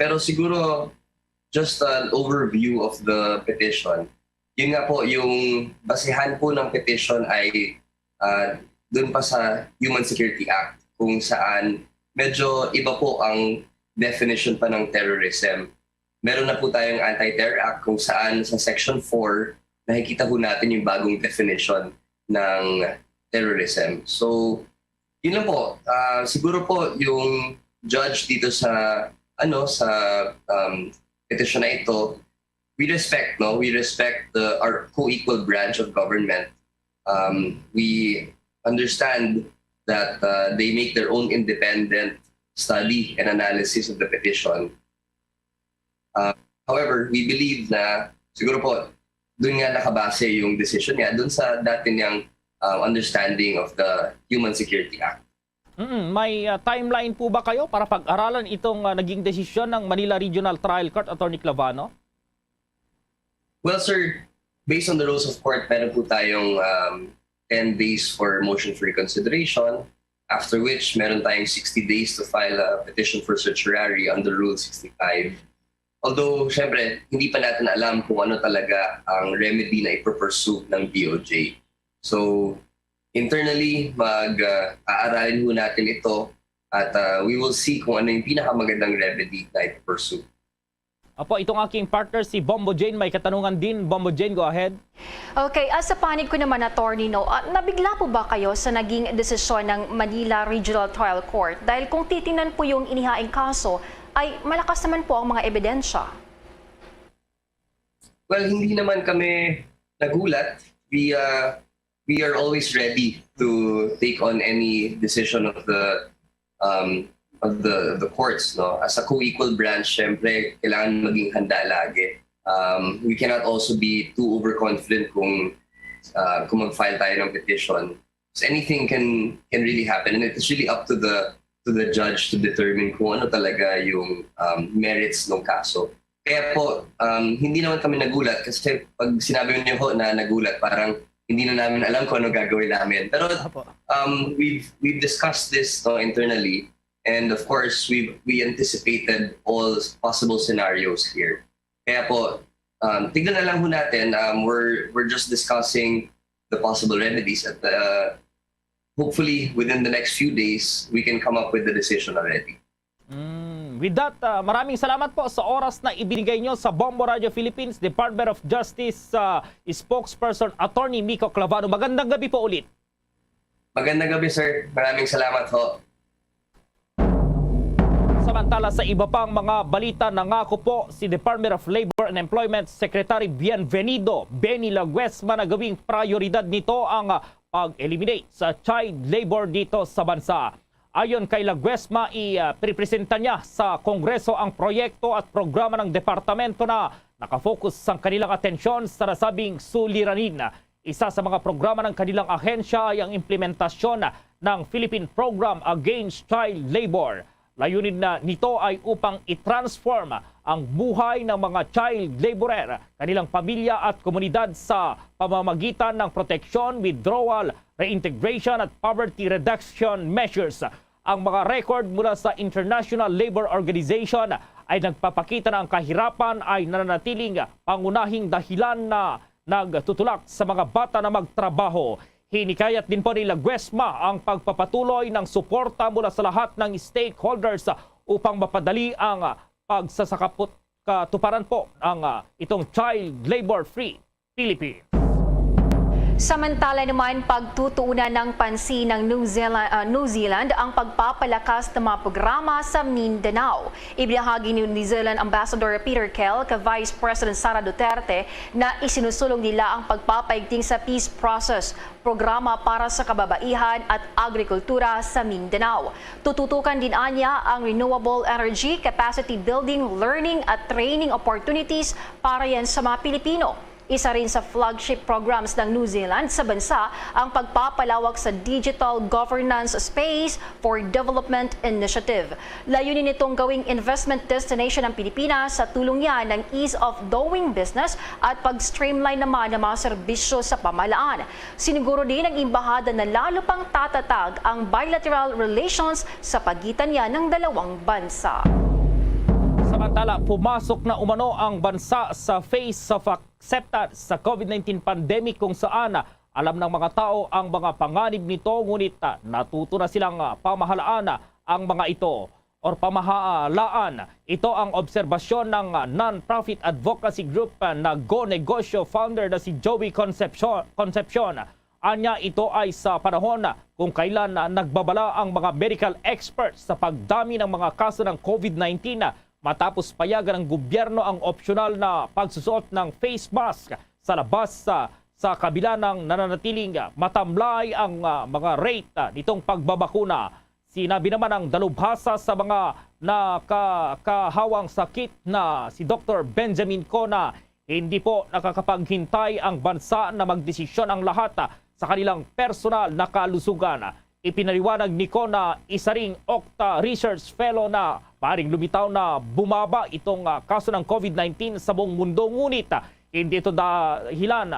Pero siguro, just an overview of the petition. Yun nga po, yung basihan po ng petition ay doon pa sa Human Security Act, kung saan medyo iba po ang definition pa ng terrorism. Meron na po tayong Anti-Terror Act kung saan sa Section 4, nakikita po natin yung bagong definition ng terrorism. So, yun lang po. Siguro po yung judge dito sa petition na ito, we respect our co-equal branch of government. We understand that they make their own independent study and analysis of the petition. However, we believe na siguro po doon nga nakabase yung decision niya doon sa dati niyang understanding of the Human Security Act. May timeline po ba kayo para pag-aralan itong naging desisyon ng Manila Regional Trial Court, Attorney Clavano? Well, sir, based on the rules of court, meron po tayong 10 days for motion for reconsideration, after which meron tayong 60 days to file a petition for certiorari under Rule 65. Although, syempre, hindi pa natin alam kung ano talaga ang remedy na ipopursue ng DOJ. So, internally, aaralin ho natin ito at we will see kung ano yung pinakamagandang remedy na ipopursue. Apo, itong aking partner si Bombo Jane, may katanungan din. Bombo Jane, go ahead. Okay, sa panig ko naman, Attorney, nabigla po ba kayo sa naging desisyon ng Manila Regional Trial Court? Dahil kung titingnan po yung inihaing kaso, ay malakas naman po ang mga ebidensya. Well, hindi naman kami nagulat. We are always ready to take on any decision of the courts, no? As a co-equal branch, syempre, kailangan maging handa lagi. We cannot also be too overconfident kung mag-file tayo ng petition. So anything can really happen, and it's really up to the judge to determine kung ano talaga yung merits ng kaso. Kaya po, hindi naman kami nagulat kasi pag sinabi niyo ho na nagulat, parang hindi na namin alam kung ano gagawin namin. Pero we've discussed this internally. And of course, we anticipated all possible scenarios here. Kaya po, tignan na lang ho natin. We're just discussing the possible remedies. At hopefully, within the next few days, we can come up with the decision already. With that, maraming salamat po sa oras na ibinigay nyo sa Bombo Radio Philippines, Department of Justice spokesperson, Attorney Mico Clavano. Magandang gabi po ulit. Magandang gabi, sir. Maraming salamat ho. Samantala sa iba pang mga balita, nangako po si Department of Labor and Employment Secretary Bienvenido Benny Laguesma na gawing prioridad nito ang pag-eliminate sa child labor dito sa bansa. Ayon kay Laguesma, iprepresenta niya sa Kongreso ang proyekto at programa ng departamento na nakafocus ang kanilang atensyon sa nasabing suliranin. Isa sa mga programa ng kanilang ahensya ay ang implementasyon ng Philippine Program Against Child Labor. Layunin na nito ay upang i-transform ang buhay ng mga child laborer, kanilang pamilya at komunidad sa pamamagitan ng proteksyon, withdrawal, reintegration at poverty reduction measures. Ang mga record mula sa International Labor Organization ay nagpapakita na ang kahirapan ay nananatiling pangunahing dahilan na nagtutulak sa mga bata na magtrabaho. Hinikayat din po ni Laguesma ang pagpapatuloy ng suporta mula sa lahat ng stakeholders upang mapadali ang pagsasakatuparan po ang itong Child Labor Free Philippines. Samantala naman, pagtutuunan ng pansin ng New Zealand ang pagpapalakas ng mga programa sa Mindanao. Ibinahagi ni New Zealand Ambassador Peter Kell kay Vice President Sara Duterte na isinusulong nila ang pagpapaigting sa peace process, programa para sa kababaihan at agrikultura sa Mindanao. Tututukan din anya ang renewable energy, capacity building, learning at training opportunities para yan sa mga Pilipino. Isa rin sa flagship programs ng New Zealand sa bansa ang pagpapalawak sa Digital Governance Space for Development Initiative. Layunin nitong gawing investment destination ng Pilipinas sa tulong yan ng ease of doing business at pag-streamline naman ng mga serbisyo sa pamahalaan. Siniguro din ng embahada na lalo pang tatatag ang bilateral relations sa pagitan niya ng dalawang bansa. Samantala, pumasok na umano ang bansa sa phase of acceptance sa COVID-19 pandemic kung saan alam ng mga tao ang mga panganib nito ngunit natuto na silang pamahalaan ang mga ito or pamahalaan. Ito ang obserbasyon ng non-profit advocacy group na Go Negosyo founder na si Joey Concepcion. Anya, ito ay sa panahon kung kailan nagbabala ang mga medical experts sa pagdami ng mga kaso ng COVID-19 matapos payagan ng gobyerno ang opsyonal na pagsusuot ng face mask sa labas sa kabila ng nananatiling matamlay ang mga rate nitong pagbabakuna. Sinabi naman ng dalubhasa sa mga nakakahawang sakit na si Dr. Benjamin Co na hindi po nakakapaghintay ang bansa na magdesisyon ang lahat sa kanilang personal na kalusugan. Ipinaliwanag ni Co na isa ring Okta Research Fellow na paring lumitaw na bumaba itong kaso ng COVID-19 sa buong mundo. Ngunit hindi ito dahilan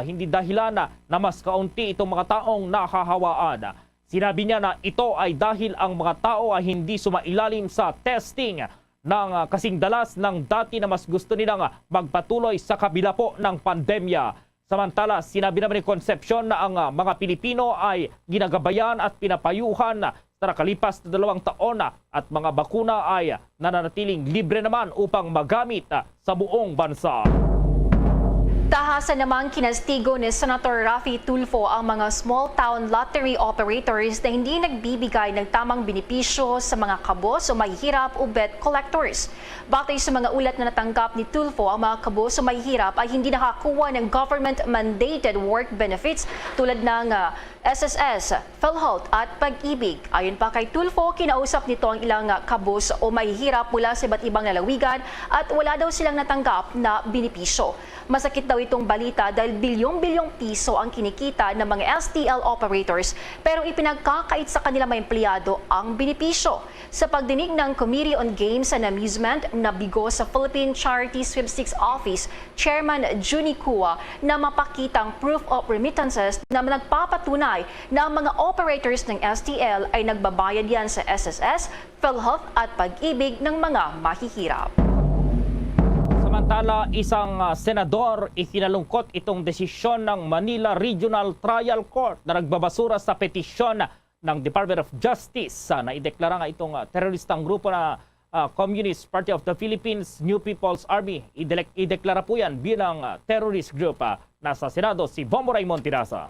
hindi dahilan na mas kaunti itong mga taong nakahawaan. Sinabi niya na ito ay dahil ang mga tao ay hindi sumailalim sa testing ng kasing dalas ng dati na mas gusto nilang magpatuloy sa kabila po ng pandemya. Samantala, sinabi naman ni Concepcion na ang mga Pilipino ay ginagabayan at pinapayuhan sa nakalipas na 2 taon at mga bakuna ay nananatiling libre naman upang magamit sa buong bansa. Tahasan namang kinastigo ni Senator Raffy Tulfo ang mga small town lottery operators na hindi nagbibigay ng tamang benepisyo sa mga kabos o mahihirap o bet collectors. Batay sa mga ulat na natanggap ni Tulfo, ang mga kabos o mahihirap ay hindi nakakuha ng government-mandated work benefits tulad ng SSS, PhilHealth at Pag-ibig. Ayon pa kay Tulfo, kinausap nito ang ilang kabos o mahihirap mula sa iba't ibang lalawigan at wala daw silang natanggap na benepisyo. Masakit daw itong balita dahil bilyong-bilyong piso ang kinikita ng mga STL operators pero ipinagkakait sa kanila mga empleyado ang benepisyo. Sa pagdinig ng Committee on Games and Amusement na bigo sa Philippine Charity Sweepstakes Office, Chairman Juni Kua na mapakitang proof of remittances na nagpapatunay na ang mga operators ng STL ay nagbabayad yan sa SSS, PhilHealth at Pag-ibig ng mga mahihirap. Samantala, isang senador ikinalungkot itong desisyon ng Manila Regional Trial Court na nagbabasura sa petisyon ng Department of Justice na ideklara nga itong teroristang grupo na Communist Party of the Philippines, New People's Army. Ideklara po yan bilang terrorist group. Nasa Senado si Bombo Raymond Tirasa.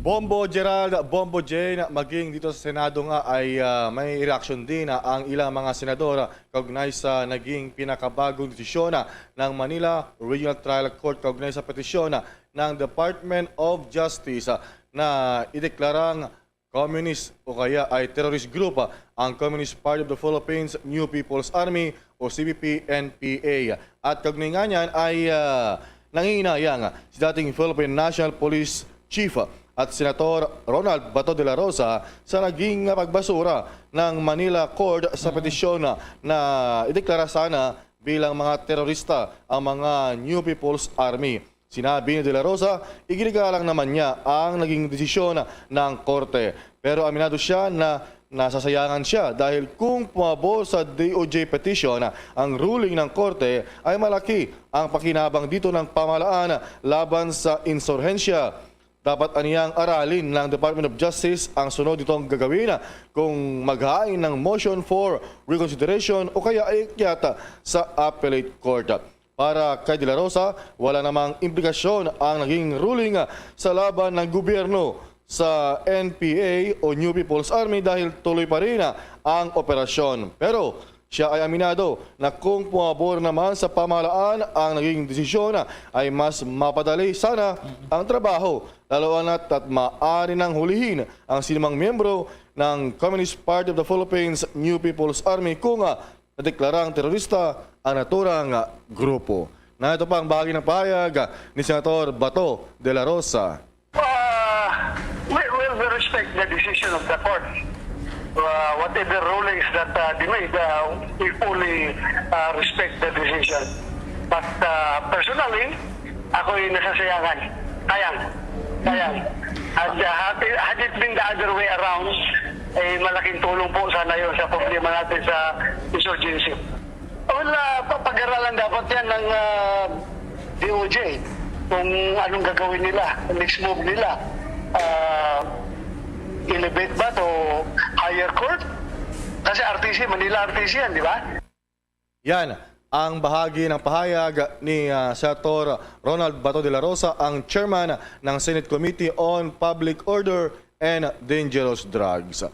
Bombo Gerald, Bombo Jane, maging dito sa Senado nga ay may reaksyon din ang ilang mga senador kaugnay sa naging pinakabagong desisyon ng Manila Regional Trial Court kaugnay sa petisyon ng Department of Justice na ideklarang communist o kaya ay terrorist group ang Communist Party of the Philippines, New People's Army o CPP-NPA. At kaugnay nga niyan ay nanginayang si dating Philippine National Police Chief at Senator Ronald Bato de la Rosa sa naging pagbasura ng Manila Court sa petisyon na ideklara sana bilang mga terorista ang mga New People's Army. Sinabi ni de la Rosa, iginigalang naman niya ang naging desisyon ng korte. Pero aminado siya na nasasayangan siya dahil kung pumabor sa DOJ petition ang ruling ng korte ay malaki ang pakinabang dito ng pamahalaan laban sa insurhensya. Dapat aniyang aralin ng Department of Justice ang sunod itong gagawin kung maghain ng motion for reconsideration o kaya ay ikyata sa appellate court. Para kay De La Rosa, wala namang implikasyon ang naging ruling sa laban ng gobyerno sa NPA o New People's Army dahil tuloy pa rin ang operasyon. Pero siya ay aminado na kung pumabor naman sa pamahalaan ang naging desisyon ay mas mapadali sana ang trabaho, lalo na't maaari nang hulihin ang sinumang miyembro ng Communist Party of the Philippines, New People's Army kung nadeklarang terorista ang naturang grupo. na ito pa ang bahagi ng pahayag ni Senator Bato de la Rosa. We respect the decision of the court. Whatever rulings that they made, we fully respect the decision. But personally, ako'y nasasayangan. Sayang. And had it been the other way around, malaking tulong po sana yun sa problema natin sa insurgency. Pag-aralan dapat yan ng DOJ kung anong gagawin nila, next move nila. Elevate ba to higher court? Kasi RTC, Manila RTC yan, di ba? Yan ang bahagi ng pahayag ni Senator Ronald Bato de la Rosa, ang chairman ng Senate Committee on Public Order and Dangerous Drugs.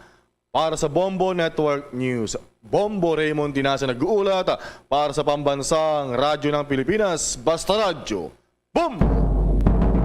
Para sa Bombo Network News, Bombo Raymond Dinasa nag-uulat para sa Pambansang Radyo ng Pilipinas, Basta Radyo. Bombo!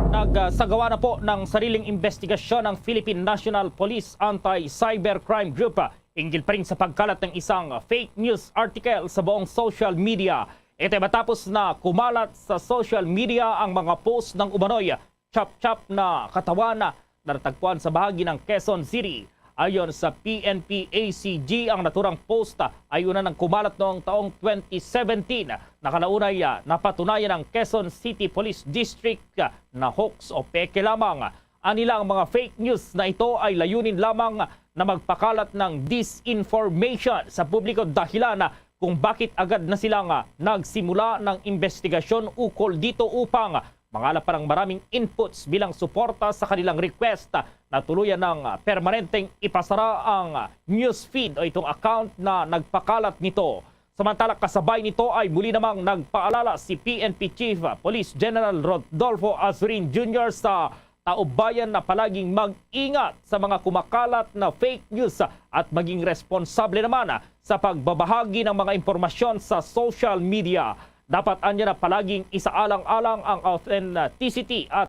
Nagsagawa na po ng sariling investigasyon ng Philippine National Police Anti-Cybercrime Group hinggil pa rin sa pagkalat ng isang fake news article sa buong social media. Ito ay matapos na kumalat sa social media ang mga post ng umano'y chop-chop na katawan na natagpuan sa bahagi ng Quezon City. Ayon sa PNP-ACG, ang naturang post ay una ng kumalat noong taong 2017. Nakalaunay napatunayan ng Quezon City Police District na hoax o peke lamang. Anilang mga fake news na ito ay layunin lamang na magpakalat ng disinformation sa publiko dahilan kung bakit agad na silang nagsimula ng investigasyon ukol dito upang mangalap pa ng maraming inputs bilang suporta sa kanilang request na tuluyan ng permanenteng ipasara ang newsfeed o itong account na nagpakalat nito. Samantala kasabay nito ay muli namang nagpaalala si PNP Chief Police General Rodolfo Azurin Jr. sa taumbayan na palaging mag-ingat sa mga kumakalat na fake news at maging responsable naman sa pagbabahagi ng mga impormasyon sa social media. Dapat anya na palaging isaalang-alang ang authenticity at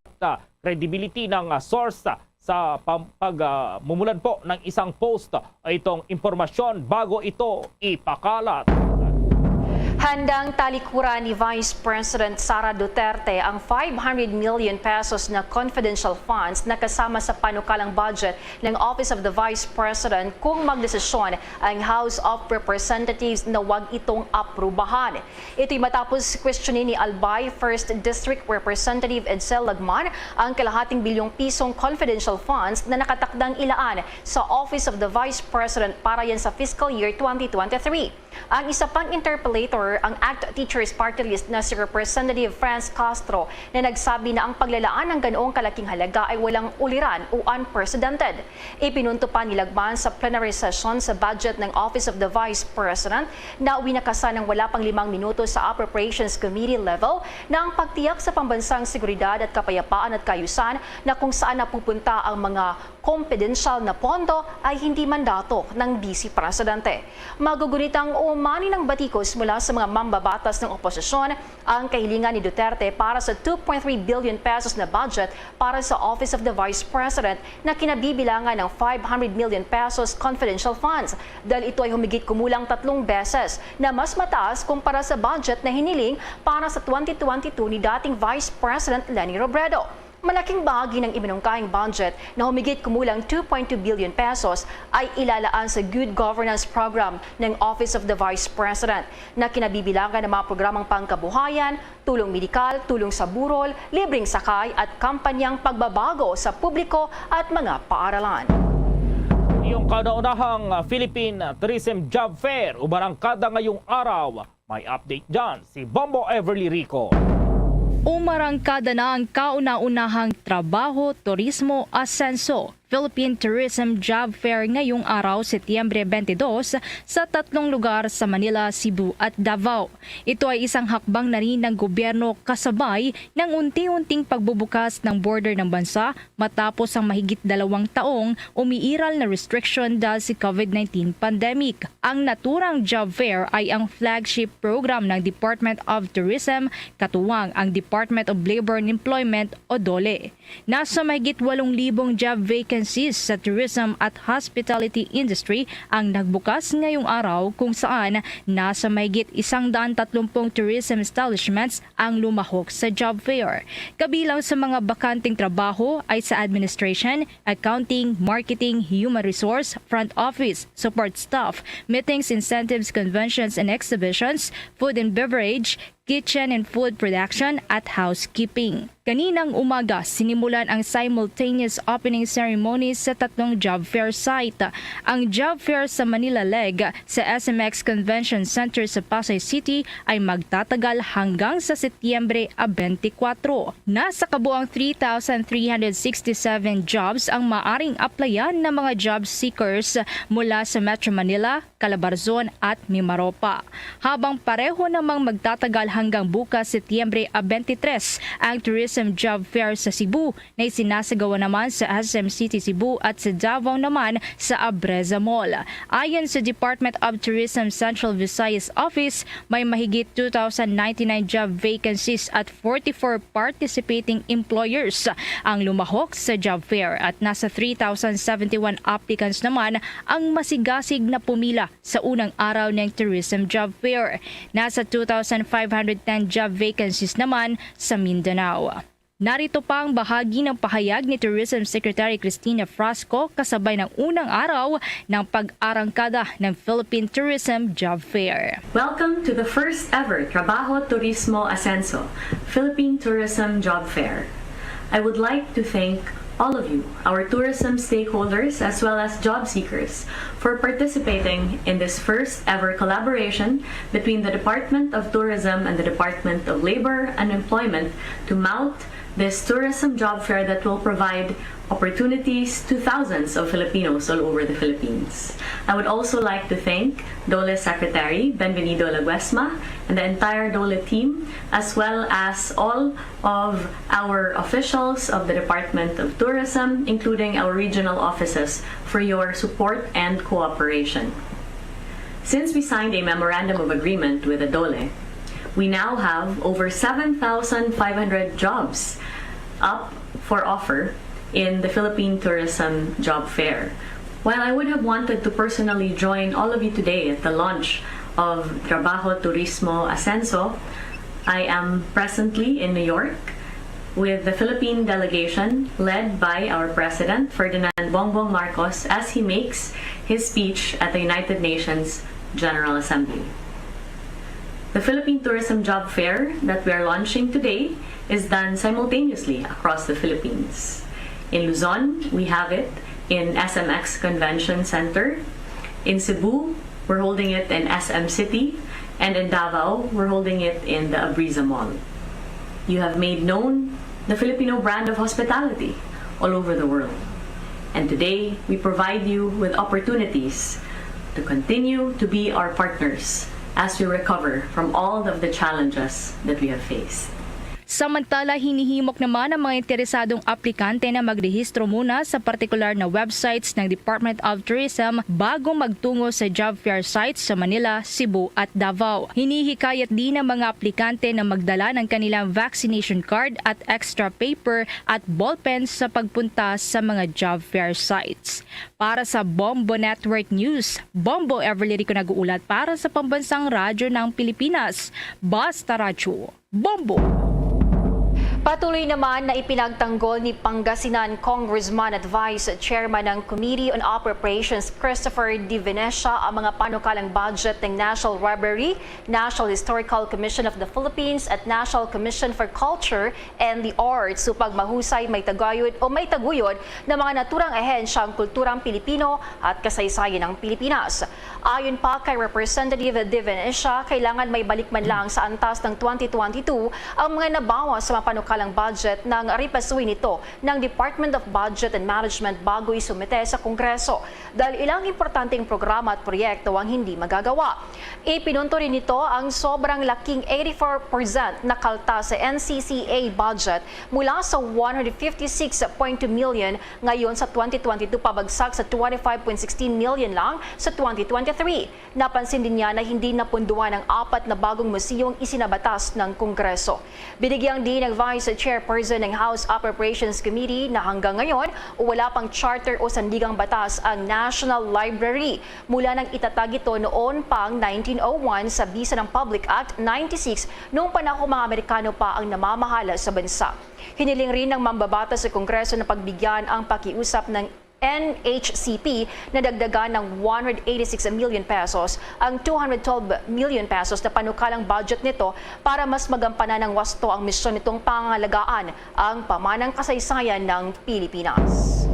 credibility ng source sa pagmumulan po ng isang post o itong impormasyon bago ito ipakalat. Handang talikuran ni Vice President Sara Duterte ang 500 million pesos na confidential funds na kasama sa panukalang budget ng Office of the Vice President kung magdesisyon ang House of Representatives na wag itong aprubahan. Ito'y matapos questionin ni Albay 1st District Representative Edsel Lagman ang kalahating bilyong pisong confidential funds na nakatakdang ilaan sa Office of the Vice President para yan sa fiscal year 2023. Ang isa pang interpellator, ang ACT Teachers Party List na si Representative Franz Castro na nagsabi na ang paglalaan ng ganoong kalaking halaga ay walang uliran o unprecedented. Ipinunto pa ni Lagman sa plenary session sa budget ng Office of the Vice President na winakasan ng wala pang 5 minuto sa Appropriations Committee level na ang pagtiyak sa pambansang seguridad at kapayapaan at kayusan na kung saan napupunta ang mga confidential na pondo ay hindi mandato ng Vice Presidente. Magugunitang umani ng batikos mula sa mga mambabatas ng oposisyon ang kahilingan ni Duterte para sa 2.3 billion pesos na budget para sa Office of the Vice President na kinabibilangan ng 500 million pesos confidential funds dahil ito ay humigit kumulang 3 beses na mas mataas kumpara sa budget na hiniling para sa 2022 ni dating Vice President Leni Robredo. Malaking bahagi ng iminungkahing budget na humigit kumulang 2.2 billion pesos ay ilalaan sa Good Governance Program ng Office of the Vice President na kinabibilangan ng mga programang pangkabuhayan, tulong medikal, tulong sa burol, libreng sakay at kampanyang pagbabago sa publiko at mga paaralan. Yung kauna-unahang Philippine Tourism Job Fair umarangkada ngayong araw. May update dyan si Bombo Everly Rico. Umarangkada na ang kauna-unahang trabaho, turismo, asenso, Philippine Tourism Job Fair ngayong araw, Setyembre 22, sa 3 lugar sa Manila, Cebu at Davao. Ito ay isang hakbang na rin ng gobyerno kasabay ng unti-unting pagbubukas ng border ng bansa matapos ang mahigit 2 taong umiiral na restriction dahil sa COVID-19 pandemic. Ang naturang job fair ay ang flagship program ng Department of Tourism, katuwang ang Department of Labor and Employment o DOLE. Nasa mahigit 8,000 job vacancies vacancies sa tourism at hospitality industry ang nagbukas ngayong araw kung saan nasa mahigit 130 tourism establishments ang lumahok sa job fair. Kabilang sa mga bakanting trabaho ay sa administration, accounting, marketing, human resource, front office, support staff, meetings, incentives, conventions and exhibitions, food and beverage, kitchen and food production at housekeeping. Kaninang umaga, sinimulan ang simultaneous opening ceremony sa 3 job fair site. Ang job fair sa Manila Leg sa SMX Convention Center sa Pasay City ay magtatagal hanggang sa Setyembre 24. Nasa kabuang 3,367 jobs ang maaring applyan ng mga job seekers mula sa Metro Manila, Calabarzon at Mimaropa. Habang pareho namang magtatagal hanggang bukas Setyembre 23 ang Tourism Job Fair sa Cebu na isinasagawa naman sa SM City Cebu at sa Davao naman sa Abreza Mall. Ayon sa Department of Tourism Central Visayas Office, may mahigit 2,099 job vacancies at 44 participating employers ang lumahok sa job fair at nasa 3,071 applicants naman ang masigasig na pumila sa unang araw ng Tourism Job Fair. Nasa 2,510 job vacancies naman sa Mindanao. Narito pa ang bahagi ng pahayag ni Tourism Secretary Cristina Frasco kasabay ng unang araw ng pag-arangkada ng Philippine Tourism Job Fair. Welcome to the first ever Trabajo Turismo Ascenso Philippine Tourism Job Fair. I would like to thank all of you, our tourism stakeholders as well as job seekers, for participating in this first ever collaboration between the Department of Tourism and the Department of Labor and Employment to mount this tourism job fair that will provide opportunities to thousands of Filipinos all over the Philippines. I would also like to thank DOLE Secretary Benvenido Laguesma and the entire DOLE team, as well as all of our officials of the Department of Tourism, including our regional offices, for your support and cooperation. Since we signed a memorandum of agreement with the DOLE, we now have over 7,500 jobs up for offer in the Philippine Tourism Job Fair. While I would have wanted to personally join all of you today at the launch of Trabajo Turismo Ascenso, I am presently in New York with the Philippine delegation led by our President Ferdinand Bongbong Marcos as he makes his speech at the United Nations General Assembly. The Philippine Tourism Job Fair that we are launching today is done simultaneously across the Philippines. In Luzon, we have it in SMX Convention Center. In Cebu, we're holding it in SM City. And in Davao, we're holding it in the Abreza Mall. You have made known the Filipino brand of hospitality all over the world. And today, we provide you with opportunities to continue to be our partners as we recover from all of the challenges that we have faced. Samantala, hinihimok naman ang mga interesadong aplikante na magrehistro muna sa partikular na websites ng Department of Tourism bago magtungo sa job fair sites sa Manila, Cebu at Davao. Hinihikayat din ng mga aplikante na magdala ng kanilang vaccination card at extra paper at ballpens sa pagpunta sa mga job fair sites. Para sa Bombo Network News, Bombo Everly Rico nag-uulat para sa Pambansang Radyo ng Pilipinas. Basta Radyo, Bombo! Patuloy naman na ipinagtanggol ni Pangasinan Congressman at Vice Chairman ng Committee on Appropriations Christopher D. Venecia ang mga panukalang budget ng National Library, National Historical Commission of the Philippines at National Commission for Culture and the Arts upang mahusay may taguyod ng mga naturang ahensyang kulturang Pilipino at kasaysayan ng Pilipinas. Ayon pa kay Representative D. Venecia, kailangan may balik man lang sa antas ng 2022 ang mga nabawas sa mga panukalang budget nang ripasuin ito ng Department of Budget and Management bago isumite sa Kongreso dahil ilang importanteng programa at proyekto ang hindi magagawa. Ipinunto rin nito ang sobrang laking 84% na kalta sa NCCA budget mula sa 156.2 million ngayon sa 2022 pabagsak sa 25.16 million lang sa 2023. Napansin din niya na hindi napunduan ang 4 na bagong museyong isinabatas ng Kongreso. Binigyang din ng Vice sa chairperson ng House Appropriations Committee na hanggang ngayon wala pang charter o sandigang batas ang National Library mula nang itatag ito noon pang 1901 sa bisa ng Public Act 96 noong panahon mga Amerikano pa ang namamahala sa bansa. Hiniling rin ng mambabatas sa Kongreso na pagbigyan ang pakiusap ng NHCP na dagdagan ng 186 million pesos ang 212 million pesos na panukalang budget nito para mas magampanan ng wasto ang misyon nitong pangangalagaan ang pamanang kasaysayan ng Pilipinas.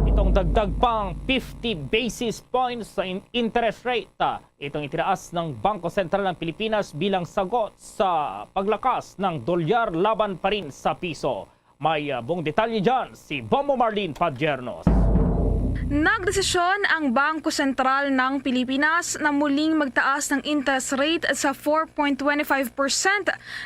Itong dagdag pang 50 basis points sa interest rate. Itong itinaas ng Bangko Sentral ng Pilipinas bilang sagot sa paglakas ng dolyar laban pa rin sa piso. May buong detalye dyan si Bombo Marlene Padiernos. Nagdesisyon ang Bangko Sentral ng Pilipinas na muling magtaas ng interest rate sa 4.25%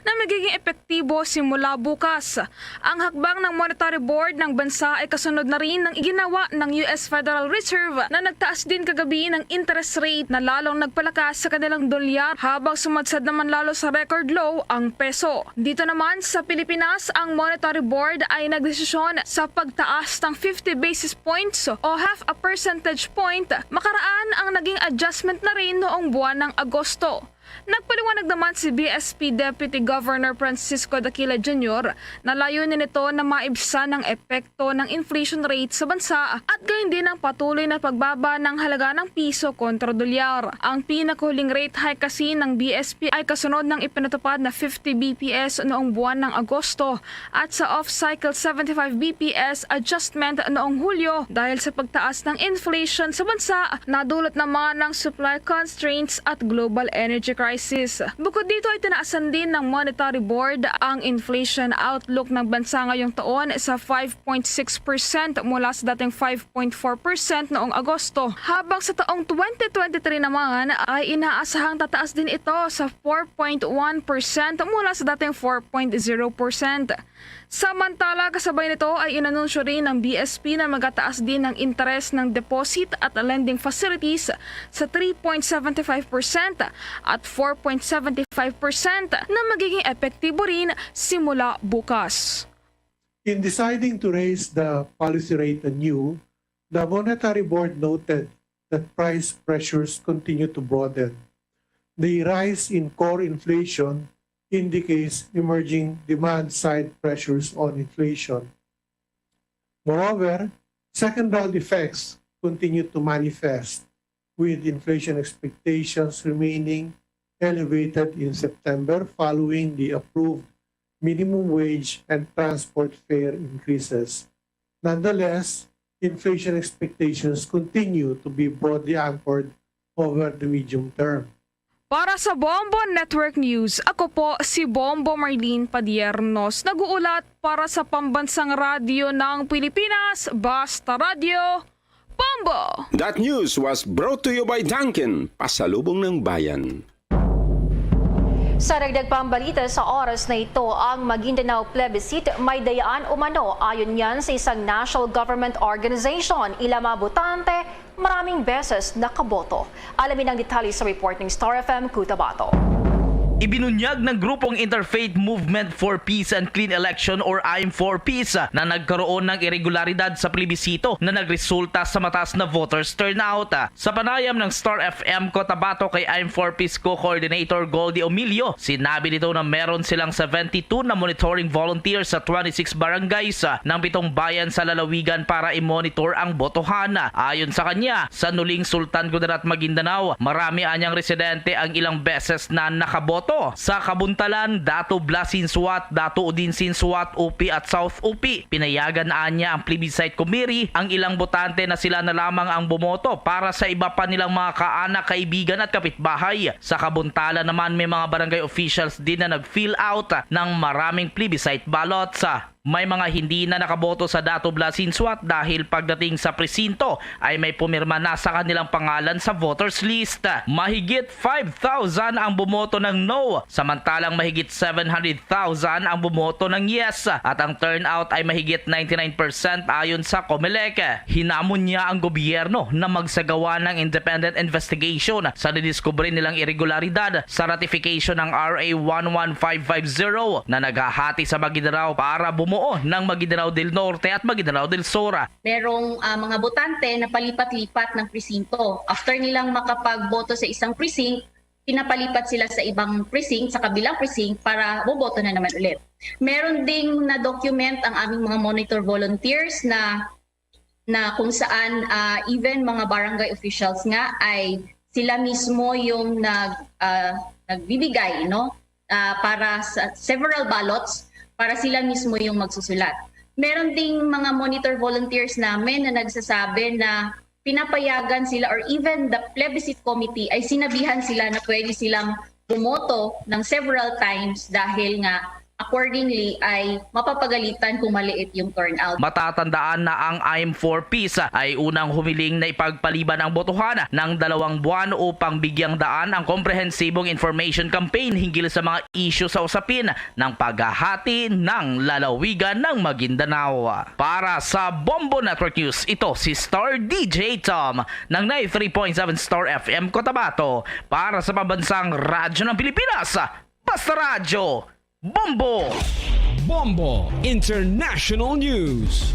na magiging epektibo simula bukas. Ang hakbang ng Monetary Board ng bansa ay kasunod na rin ng iginawa ng US Federal Reserve na nagtaas din kagabi ng interest rate na lalong nagpalakas sa kanilang dolyar habang sumadsad naman lalo sa record low ang peso. Dito naman sa Pilipinas, ang Monetary Board ay nagdesisyon sa pagtaas ng 50 basis points o half a percentage point, makaraan ang naging adjustment na rin noong buwan ng Agosto. Nagpaliwanag naman si BSP Deputy Governor Francisco Daquila Jr. na layunin nito na maibsan ang epekto ng inflation rate sa bansa at gayon din ang patuloy na pagbaba ng halaga ng piso kontra dolyar. Ang pinakahuling rate hike kasi ng BSP ay kasunod ng ipinatupad na 50 BPS noong buwan ng Agosto at sa off-cycle 75 BPS adjustment noong Hulyo dahil sa pagtaas ng inflation sa bansa na dulot naman ng supply constraints at global energy crisis. Bukod dito ay tinaasan din ng Monetary Board ang inflation outlook ng bansa ngayong taon sa 5.6% mula sa dating 5.4% noong Agosto. Habang sa taong 2023 naman ay inaasahang tataas din ito sa 4.1% mula sa dating 4.0%. Samantala, kasabay nito ay inanunsyo rin ng BSP na magataas din ng interest ng deposit at lending facilities sa 3.75% at 4.75% na magiging epektibo rin simula bukas. In deciding to raise the policy rate anew, the Monetary Board noted that price pressures continue to broaden. The rise in core inflation indicates emerging demand-side pressures on inflation. Moreover, second-round effects continue to manifest, with inflation expectations remaining elevated in September following the approved minimum wage and transport fare increases. Nonetheless, inflation expectations continue to be broadly anchored over the medium term. Para sa Bombo Network News, ako po si Bombo Marlene Padiernos, nag-uulat para sa Pambansang Radyo ng Pilipinas, Basta Radio, Bombo! That news was brought to you by Dunkin', pasalubong ng bayan. Sa dagdag pang balita sa oras na ito, ang Maguindanao plebiscite may dayaan umano ayon yan sa isang national government organization. Ilang mga botante, maraming beses nakaboto. Alamin ang detalye sa report ng Star FM Cotabato. Ibinunyag ng grupong Interfaith Movement for Peace and Clean Election or I'm for Peace na nagkaroon ng irregularidad sa plebisito na nagresulta sa mataas na voters turnout. Sa panayam ng Star FM Cotabato kay I'm for Peace Co-Coordinator Goldie Omilio, sinabi nito na meron silang 72 na monitoring volunteers sa 26 barangays ng 7 bayan sa lalawigan para i-monitor ang botohan. Ayon sa kanya, sa Nuling Sultan Kudarat Maguindanao, marami anyang residente ang ilang beses na nakaboto. Sa Kabuntalan, Dato Blasinsuat, Dato Udinsinsuat, UP at South UP. Pinayagan niya ang plebiscite committee ang ilang botante na sila na lamang ang bumoto para sa iba pa nilang mga kaanak, kaibigan at kapitbahay. Sa Kabuntalan naman may mga barangay officials din na nag-fill out ng maraming plebiscite ballots. May mga hindi na nakaboto sa Dato Blasinsuat dahil pagdating sa presinto ay may pumirma na sa kanilang pangalan sa voters list. Mahigit 5,000 ang bumoto ng no, samantalang mahigit 700,000 ang bumoto ng yes at ang turnout ay mahigit 99% ayon sa COMELEC. Hinamon niya ang gobyerno na magsagawa ng independent investigation sa nadiskubre nilang irregularidad sa ratification ng RA 11550 na naghahati sa Maguindanao para bumuo ng Maguindanao del Norte at Maguindanao del Sur. Merong mga botante na palipat-lipat ng presinto. After nilang makapagboto sa isang precinct, pinapalipat sila sa ibang precinct, sa kabilang precinct para boboto na naman ulit. Meron ding na-document ang aming mga monitor volunteers na kung saan even mga barangay officials nga ay sila mismo yung nagbibigay para sa several ballots para sila mismo yung magsusulat. Meron ding mga monitor volunteers namin na nagsasabi na pinapayagan sila or even the plebiscite committee ay sinabihan sila na pwede silang bumoto ng several times dahil nga accordingly ay mapapagalitan kung maliit yung turnout. Matatandaan na ang I'm for Peace ay unang humiling na ipagpaliban ang botohan ng 2 buwan upang bigyang daan ang komprehensibong information campaign hinggil sa mga issue sa usapin ng paghahati ng lalawigan ng Maguindanao. Para sa Bombo Network News, ito si Star DJ Tom ng 93.7 Star FM Cotabato para sa Pambansang Radyo ng Pilipinas. Basta Radyo Bombo! Bombo International News.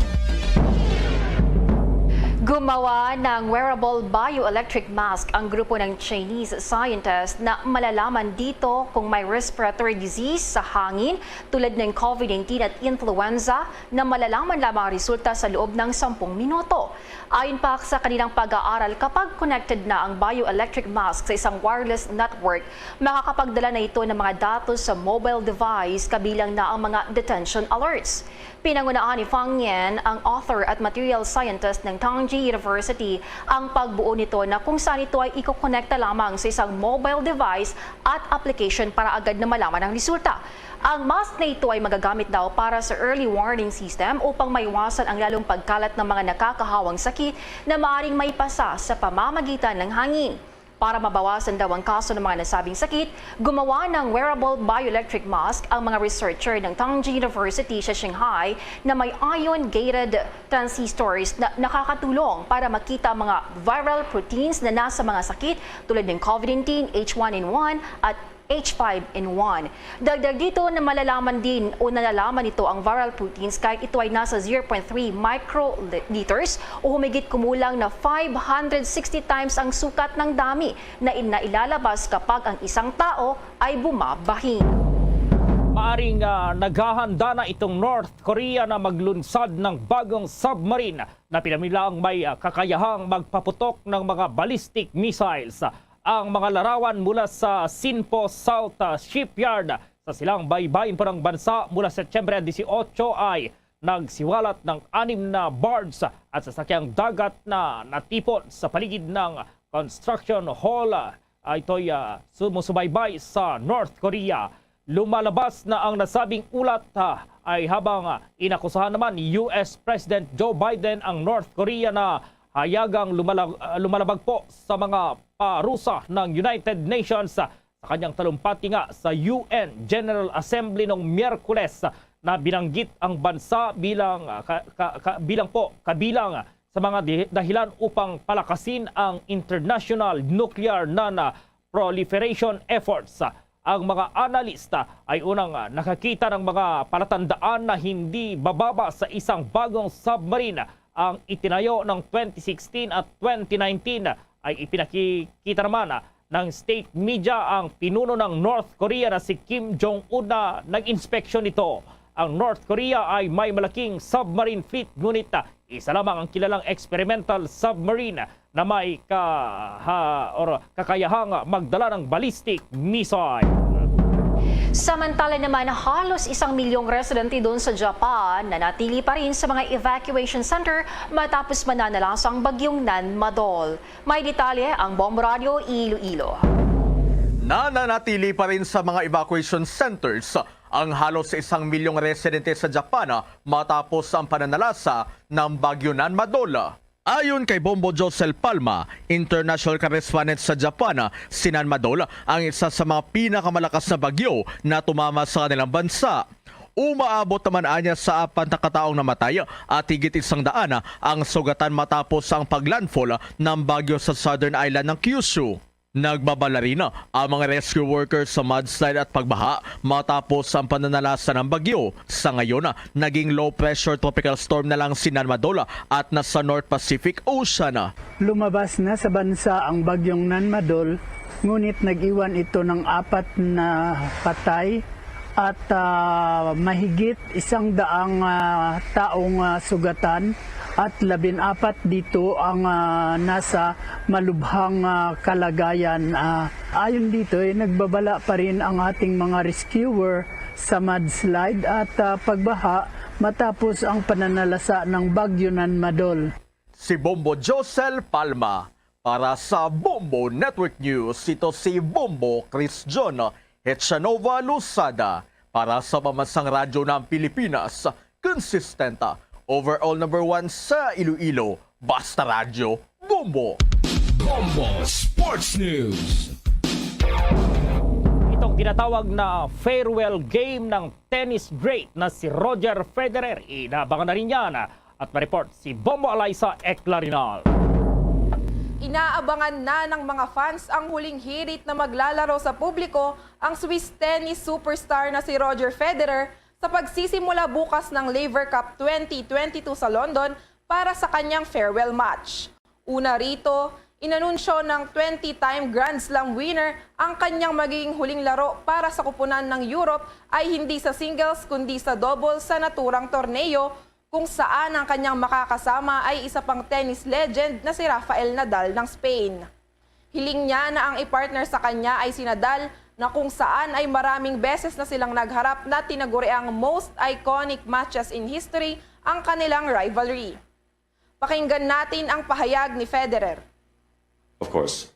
Gumawa ng wearable bioelectric mask ang grupo ng Chinese scientist na malalaman dito kung may respiratory disease sa hangin tulad ng COVID-19 at influenza na malalaman lamang ang resulta sa loob ng 10 minuto. Ayon pa sa kanilang pag-aaral, kapag connected na ang bioelectric mask sa isang wireless network, makakapagdala na ito ng mga datos sa mobile device kabilang na ang mga detention alerts. Pinangunaan ni Fang Yan, ang author at material scientist ng Tongji University, ang pagbuo nito na kung saan ito ay ikokonekta lamang sa isang mobile device at application para agad na malaman ang resulta. Ang mask na ito ay magagamit daw para sa early warning system upang maiwasan ang lalong pagkalat ng mga nakakahawang sakit na maaaring maipasa sa pamamagitan ng hangin. Para mabawasan daw ang kaso ng mga nasabing sakit, gumawa ng wearable bioelectric mask ang mga researcher ng Tongji University sa Shanghai na may ion-gated transistors na nakakatulong para makita mga viral proteins na nasa mga sakit tulad ng COVID-19, H1N1 at H5N1. Dagdag dito na malalaman din o nalalaman ito ang viral proteins kahit ito ay nasa 0.3 microliters o humigit kumulang na 560 times ang sukat ng dami na ilalabas kapag ang isang tao ay bumabahin. Maaring naghahanda na itong North Korea na maglunsad ng bagong submarine na pinamilang may kakayahang magpaputok ng mga ballistic missiles. Ang mga larawan mula sa Sinpo South Shipyard sa silang baybayin po ng bansa mula Setyembre 18 ay nagsiwalat ng 6 na barges at sasakyang dagat na natipon sa paligid ng construction hall. Ito'y sumusubaybay sa North Korea. Lumalabas na ang nasabing ulat ay habang inakusahan naman ni US President Joe Biden ang North Korea na hayagang lumalabag po sa mga parusa ng United Nations sa kanyang talumpati nga sa UN General Assembly noong Miyerkules na binanggit ang bansa bilang kabilang sa mga dahilan upang palakasin ang international nuclear non-proliferation efforts. Ang mga analista ay unang nakakita ng mga palatandaan na hindi bababa sa isang bagong submarine ang itinayo ng 2016 at 2019 ay ipinakikita naman ng state media ang pinuno ng North Korea na si Kim Jong-un na nag-inspeksyon nito. Ang North Korea ay may malaking submarine fleet ngunit isa lamang ang kilalang experimental submarine na may kakayahang magdala ng ballistic missile. Samantala naman, halos 1 milyong residente doon sa Japan na natili pa rin sa mga evacuation center matapos mananalasang bagyong Nanmadol. May detalye ang Bombo Radio Iloilo. Nananatili pa rin sa mga evacuation centers ang halos 1 milyong residente sa Japan matapos ang pananalasa ng Bagyo Nanmadol. Ayon kay Bombo Josel Palma, international correspondent sa Japan, si Nanmadol ang isa sa mga pinakamalakas na bagyo na tumama sa kanilang bansa. Umaabot naman anya sa 4 na kataong namatay at higit 100 ang sugatan matapos ang paglandfall ng bagyo sa southern island ng Kyushu. Nagbabala rin ang mga rescue workers sa mudslide at pagbaha matapos ang pananalasa ng bagyo. Sa ngayon, naging low pressure tropical storm na lang si Nanmadol at nasa North Pacific Ocean. Lumabas na sa bansa ang bagyong Nanmadol, ngunit nag-iwan ito ng 4 na patay at mahigit 100 taong sugatan at 14 dito ang nasa malubhang kalagayan. Ayon dito, nagbabala pa rin ang ating mga rescuer sa mudslide at pagbaha matapos ang pananalasa ng Bagyo Nanmadol. Si Bombo Josel Palma. Para sa Bombo Network News, ito si Bombo Chris John Hetchanova Lusada. Para sa Pamansang Radyo ng Pilipinas, consistent, overall number 1 sa Iloilo, Basta Radyo, Bombo. Bombo Sports News. Itong tinatawag na farewell game ng tennis great na si Roger Federer. Inabangan na rin yan at ma-report si Bombo Alaysa Eclarinal. Inaabangan na ng mga fans ang huling hirit na maglalaro sa publiko ang Swiss tennis superstar na si Roger Federer sa pagsisimula bukas ng Laver Cup 2022 sa London para sa kanyang farewell match. Una rito, inanunsyo ng 20-time Grand Slam winner ang kanyang magiging huling laro para sa kupunan ng Europe ay hindi sa singles kundi sa doubles sa naturang torneo, kung saan ang kanyang makakasama ay isa pang tennis legend na si Rafael Nadal ng Spain. Hiling niya na ang ipartner sa kanya ay si Nadal, na kung saan ay maraming beses na silang nagharap na tinaguriang most iconic matches in history ang kanilang rivalry. Pakinggan natin ang pahayag ni Federer. Of course,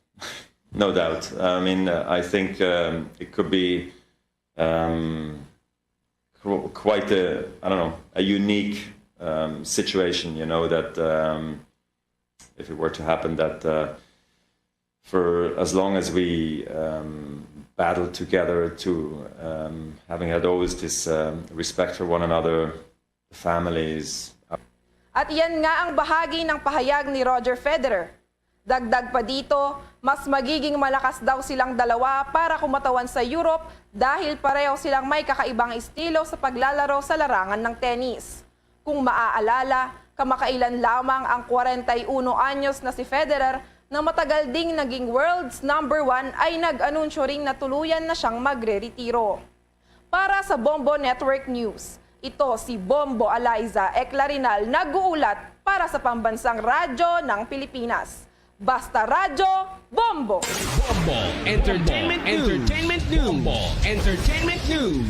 no doubt. I mean, I think it could be quite a unique situation, you know, that if it were to happen that for as long as we battled together to having had always this respect for one another, the families. At yan nga ang bahagi ng pahayag ni Roger Federer. Dagdag pa dito, mas magiging malakas daw silang dalawa para kumatawan sa Europe dahil pareho silang may kakaibang estilo sa paglalaro sa larangan ng tennis. Kung maaalala, kamakailan lamang ang 41 anyos na si Federer na matagal ding naging world's number 1 ay nag-anunsyo ring na tuluyan na siyang magre-retiro. Para sa Bombo Network News, ito si Bombo Alaysa Eclarinal nag-uulat para sa Pambansang Radyo ng Pilipinas. Basta Radyo, Bombo! Bombo Entertainment News. Bombo Entertainment News.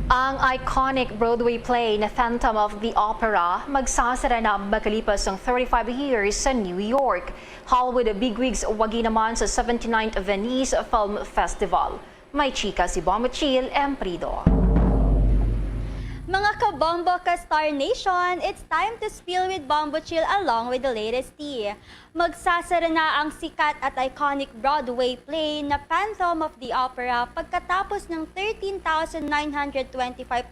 Ang iconic Broadway play na Phantom of the Opera magsasara na magkalipas ng 35 years sa New York. Hollywood bigwigs wagi naman sa 79th Venice Film Festival. May chika si Bombo Chill Emprido. Mga ka-Bombo ka-Star Nation, it's time to spill with Bombo Chill along with the latest tea. Magsasara na ang sikat at iconic Broadway play na Phantom of the Opera pagkatapos ng 13,925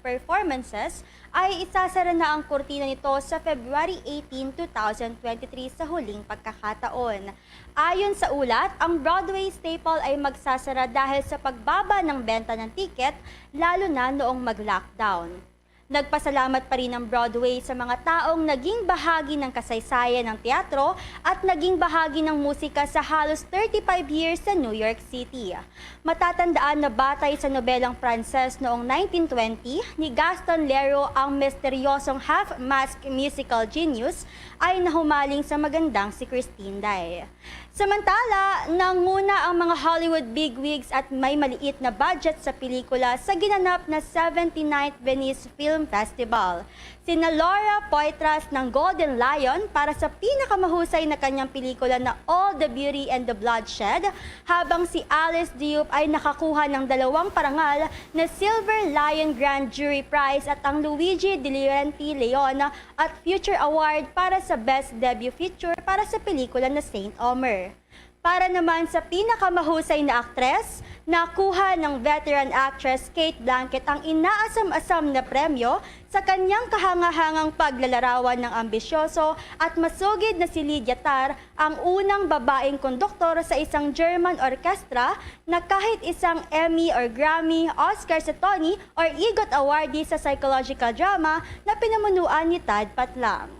performances ay isasara na ang kurtina nito sa February 18, 2023 sa huling pagkakataon. Ayon sa ulat, ang Broadway staple ay magsasara dahil sa pagbaba ng benta ng tiket lalo na noong mag-lockdown. Nagpasalamat pa rin ang Broadway sa mga taong naging bahagi ng kasaysayan ng teatro at naging bahagi ng musika sa halos 35 years sa New York City. Matatandaan na batay sa nobelang Pranses noong 1920 ni Gaston Leroux, ang misteryosong half-masked musical genius ay nahumaling sa magandang si Christine Daae. Samantala, nanguna ang mga Hollywood bigwigs at may maliit na budget sa pelikula sa ginanap na 79th Venice Film Film Festival. Sina Laura Poitras ng Golden Lion para sa pinakamahusay na kanyang pelikula na All the Beauty and the Bloodshed, habang si Alice Diop ay nakakuha ng 2 parangal na Silver Lion Grand Jury Prize at ang Luigi De Laurenti Leon at Future Award para sa Best Debut Feature para sa pelikula na Saint Omer. Para naman sa pinakamahusay na aktres, nakuha ng veteran actress Kate Blanchett ang inaasam-asam na premyo sa kanyang kahangahangang paglalarawan ng ambisyoso at masugid na si Lydia Tarr, ang unang babaeng konduktor sa isang German orkestra na kahit isang Emmy or Grammy, Oscar sa Tony or EGOT awardee sa psychological drama na pinamunuan ni Tad Patlang.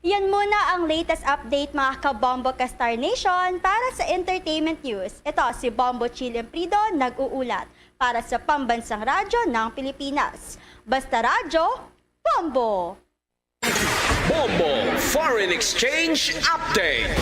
Yan muna ang latest update mga kabombo ka Star Nation para sa entertainment news. Ito si Bombo Chill Emprido nag-uulat para sa Pambansang Radyo ng Pilipinas. Basta Radyo, Bombo! Bombo Foreign Exchange Update.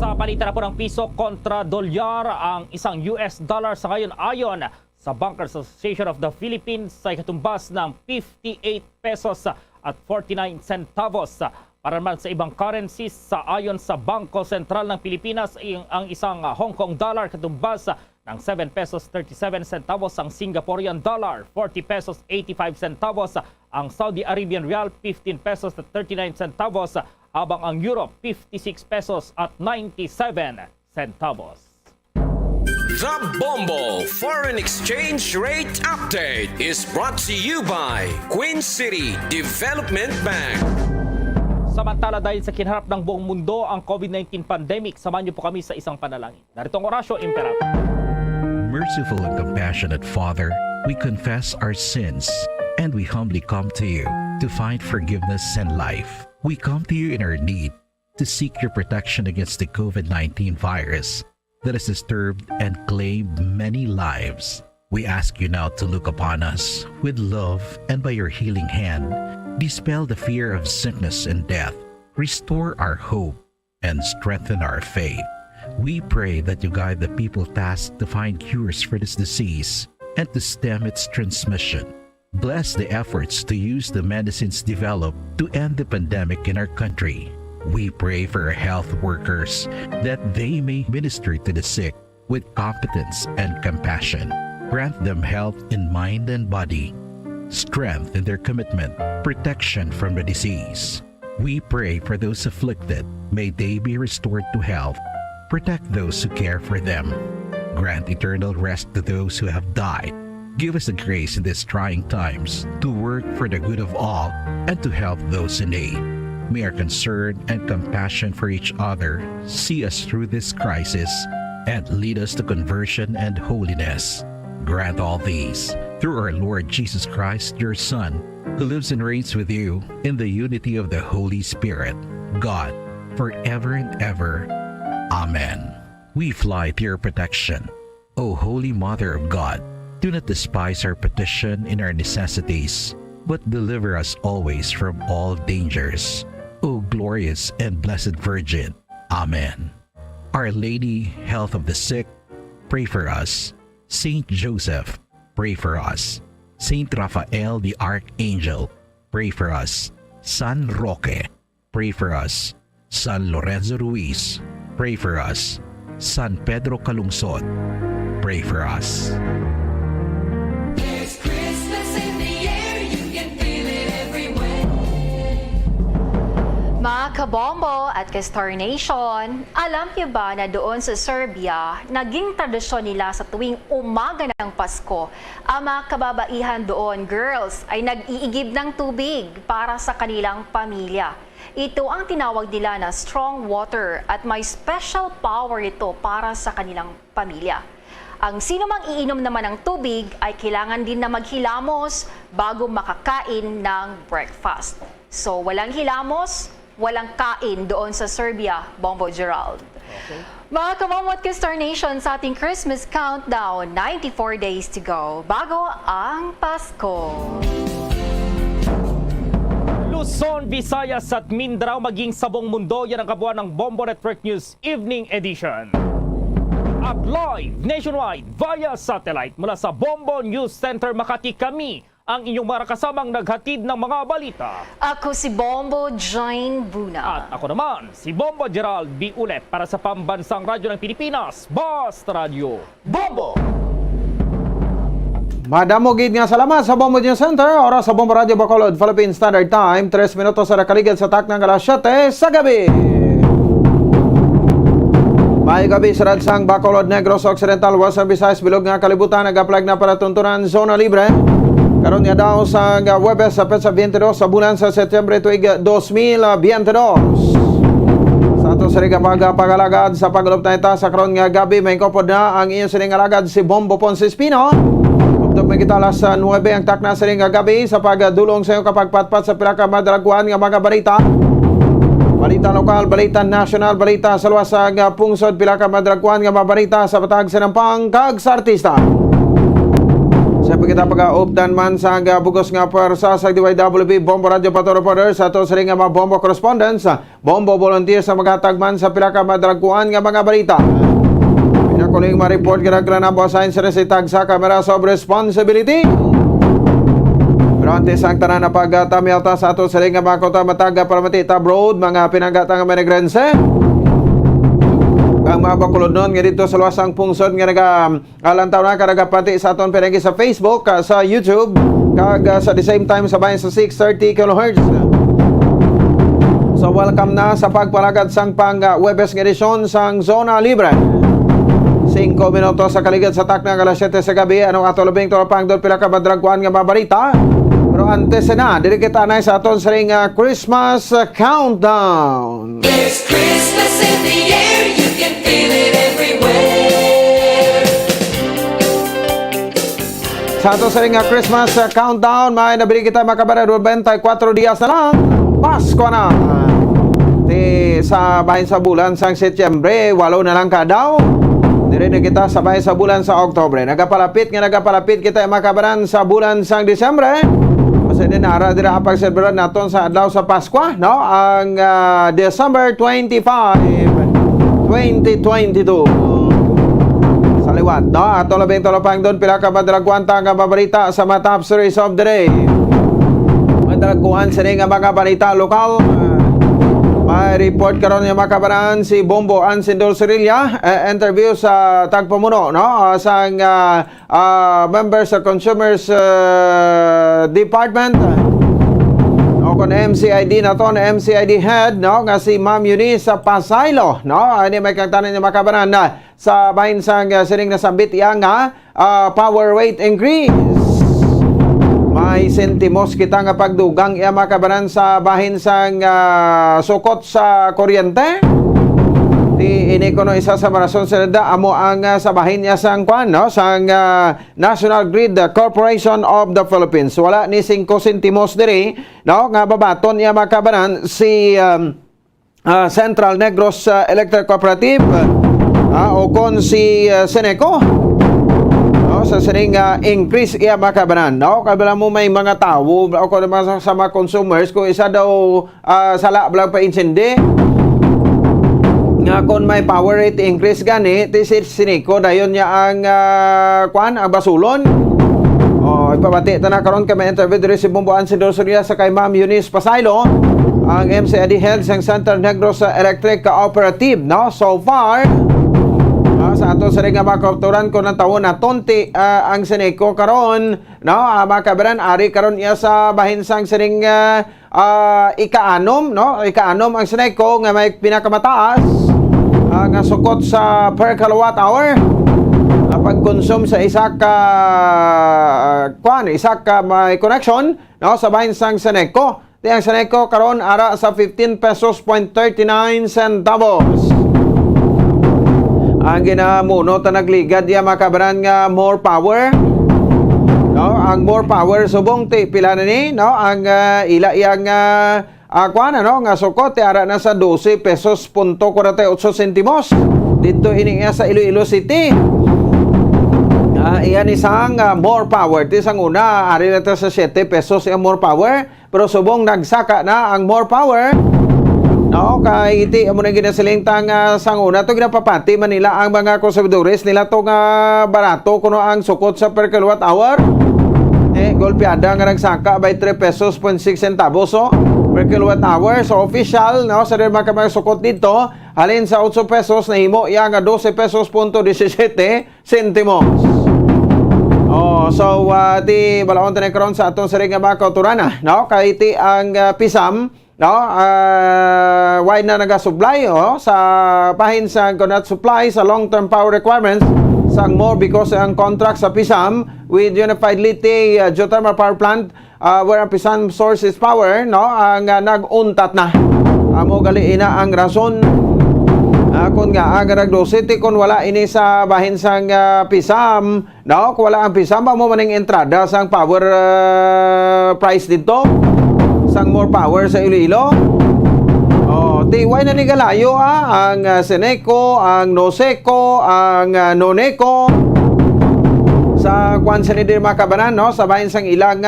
Sa palitan na po ng piso kontra dolyar, ang isang US dollar sa ngayon ayon sa Bankers Association of the Philippines ay katumbas ng 58 pesos at 49 centavos. Para naman sa ibang currencies, sa ayon sa Bangko Sentral ng Pilipinas, ang isang Hong Kong dollar katumbas ng 7 pesos 37 centavos, ang Singaporean dollar 40 pesos 85 centavos, ang Saudi Arabian rial 15 pesos at 39 centavos, habang ang euro 56 pesos at 97 centavos. The Bombo Foreign Exchange Rate Update is brought to you by Queen City Development Bank. Samantala, dahil sa kinharap ng buong mundo ang COVID-19 pandemic, samahan niyo po kami sa isang panalangin. Narito ang Orasyo Imperator. Merciful and compassionate Father, we confess our sins and we humbly come to you to find forgiveness and life. We come to you in our need to seek your protection against the COVID-19 virus that has disturbed and claimed many lives. We ask you now to look upon us with love and by your healing hand, dispel the fear of sickness and death, restore our hope, and strengthen our faith. We pray that you guide the people tasked to find cures for this disease and to stem its transmission. Bless the efforts to use the medicines developed to end the pandemic in our country. We pray for our health workers that they may minister to the sick with competence and compassion. Grant them health in mind and body, strength in their commitment, protection from the disease. We pray for those afflicted. May they be restored to health. Protect those who care for them. Grant eternal rest to those who have died. Give us the grace in these trying times to work for the good of all and to help those in need. May our concern and compassion for each other see us through this crisis and lead us to conversion and holiness. Grant all these through our Lord Jesus Christ, your Son, who lives and reigns with you in the unity of the Holy Spirit, God, forever and ever. Amen. We fly to your protection. O Holy Mother of God, do not despise our petition in our necessities, but deliver us always from all dangers. O glorious and blessed Virgin. Amen. Our Lady, health of the sick, pray for us. Saint Joseph, pray for us. Saint Raphael the Archangel, pray for us. San Roque, pray for us. San Lorenzo Ruiz, pray for us. San Pedro Calungsod, pray for us. Mga kabombo at ka-Star Nation, alam niyo ba na doon sa Serbia, naging tradisyon nila sa tuwing umaga ng Pasko, ang mga kababaihan doon, girls, ay nag-iigib ng tubig para sa kanilang pamilya. Ito ang tinawag nila na strong water at may special power ito para sa kanilang pamilya. Ang sino mang iinom naman ng tubig ay kailangan din na maghilamos bago makakain ng breakfast. So walang hilamos, walang kain doon sa Serbia, Bombo Gerald. Okay. Mga kabombo at ka-Star Nation, sa ating Christmas countdown, 94 days to go bago ang Pasko. Luzon, Visayas at Mindanao maging sa buong mundo, yan ang kabuuan ng Bombo Network News Evening Edition. At live nationwide via satellite mula sa Bombo News Center Makati, kami ang inyong mga kasamang naghatid ng mga balita. Ako si Bombo Jane Buna. At ako naman, si Bombo Gerald B. Ulet para sa Pambansang Radyo ng Pilipinas, Basta Radio Bombo! Madamo gid nga salamat sa Bombo News Center. Oras sa Bombo Radio Bacolod, Philippine Standard Time. 3 minutos sa nakaligid sa taknang alas 7 sa gabi. May gabi sa Radsang, Bacolod, Negros Occidental, Western Visayas, Bilog nga kalibutan. Nag-apply na para tuntunan zona libre. Karon nga daw sa Huwebes sa Petsa 22 sa bulan sa Setyembre tuig 2022. Sa ato sa pagalagad sa pagulop na ita sa karon nga gabi, may kopod na ang iyong sining alagad si Bombo Ponce Espino. Uptop may kitala sa 9 ang takna sa ring gabi sa pagdulong sa iyong kapagpatpat sa pila ka madalaguan nga mga balita. Balita lokal, balita national, balita sa luwasang pungsod, pila ka madalaguan nga mga balita sa patag sinampang kag sa artista. Sa pagkita pag-updan man sa bugos nga pwersa sa DYWB Bombo Radio Pato Reporters sa ato sa ring nga mga Bombo Correspondents, Bombo Volunteers sa maghatag man sa pila ka madalaguan nga mga balita. Pinakuling ma-report kinaglan ang boss sign sa resitag sa Camera of Responsibility. Pero antes ang tanan na pagtamilta sa ato sa ring nga mga kota mataga para matita abroad, mga pinanggatang menegrense. Ang mga bakulod nun nga dito sa luwasang pungsod nga nag-alantaw na karagapati sa aton pinagi sa Facebook, sa YouTube, kag sa the same time sabayan sa 630 kHz. So welcome na sa pagpalagad sang pang-Webes nga edisyon sang Zona Libre. 5 minutos sa kaligid sa takna ng alas 7 sa gabi. Anong ato labing tolapang doon pila ka madragkuhan nga mabarita. Pero antes na, dili kita na sa aton sa ring Christmas Countdown. There's Christmas in the air, you can feel it everywhere. Sa aton sa ring Christmas Countdown, may nabili kita makabara 24 dias na lang. Pasko na. Sa bahin sa bulan sang Setyembre, 8 na lang kadaw. Dire na kita sabay sa bulan sa Oktobre. Nagapalapit kita makabaran sa bulan sang Disyembre. Kasi din ara dira apag celebrar naton sa adlaw sa Pasko, no? Ang December 25, 2022. Sa liwat, no? Ato labing tolopang doon pila ka madalagwanta nga babalita sa mga top stories of the day. Madalagkuhan sa nga mga balita lokal. May report karon nga makabaran si Bombo Ansindol Cirilla, interview sa tagpamuno, no? Sang members sa Consumers Department. O kon MCID na to, na MCID head, no? Nga si Ma'am Eunice Pasaylo, no? Ani may kagtanan nga makabaran na sa bahin sang sining nasambit iya nga power rate increase. May sentimos kita nga pagdugang iya makabaran sa bahin sang sukot sa kuryente. Di ini kuno isa sa marason sa amo ang sa bahin niya sang kwan, no? Sang National Grid Corporation of the Philippines. Wala ni 5 sentimos diri, no? Nga babaton iya makabaran si Central Negros Electric Cooperative o kon si Seneco. Sa sining increase iya makabanan, no? Kabila mo may mga tawo o kung naman sa mga consumers kung isa daw sala blang pa insindi nga kung may power rate increase gani ti siniko dayon niya ang ang basulon. Ipabati ta na karon kami interview diri si Bombo Ansindol Cirilla sa kay Ma'am Eunice Pasaylo, ang MCID head sang Central Negros Electric Cooperative, no? So far sa ato sa ring makapturan ko ng taon na tonti ang Seneco karon, no? Makabaran ari karon iya sa bahin sang siring ikaanom, no? Ikaanom ang Seneco nga may pinakamataas nga sukot sa per kilowatt hour pagkonsume sa isa ka may connection, no? Sa bahin sang Seneco. Di ang Seneco karon ara sa 15 pesos 39 centavos. Ang ginamuno ta nagligad ya makabaran nga more power, no? Ang more power subong ti pila na ni, no? Ang ila yang no? Nga sukot ti ara na sa 12 pesos punto 48 sentimos dito ini sa Iloilo City. Iyan isang more power ti sang una ari na sa 7 pesos yung more power, pero subong nagsaka na ang more power, no? Kay iti amo na ginasilintang sang una to ginapapati Manila ang mga konsumidores nila to nga barato kuno ang sukot sa per kilowatt hour. Golpeada nga nagsaka by 3 pesos 0.6 centavos per kilowatt hour. So official, no, sa rin mga sukot dito, halin sa 8 pesos na himo iya nga 12 pesos 17 centimos. So ti balaon tayo karon sa atong sari nga mga kauturana, no, kay ti ang pisam, no, wide na nagasupply sa pahin sa cannot supply sa long-term power requirements sang more because ang contract sa pisam with Unified Leyte Geothermal Power Plant where ang pisam source is power, no, ang naguntat na. Amo gali ina ang rason kun nga agarag do city kun wala ini sa bahin sang pisam, no, kung wala ang pisam ba mo maning entrada sang power price dito sang more power sa Iloilo. Why na ni galayo ang Seneco, ang Noseco, ang Noneco sa kwan sa nidir makabanan, no, sa bahin sang ilang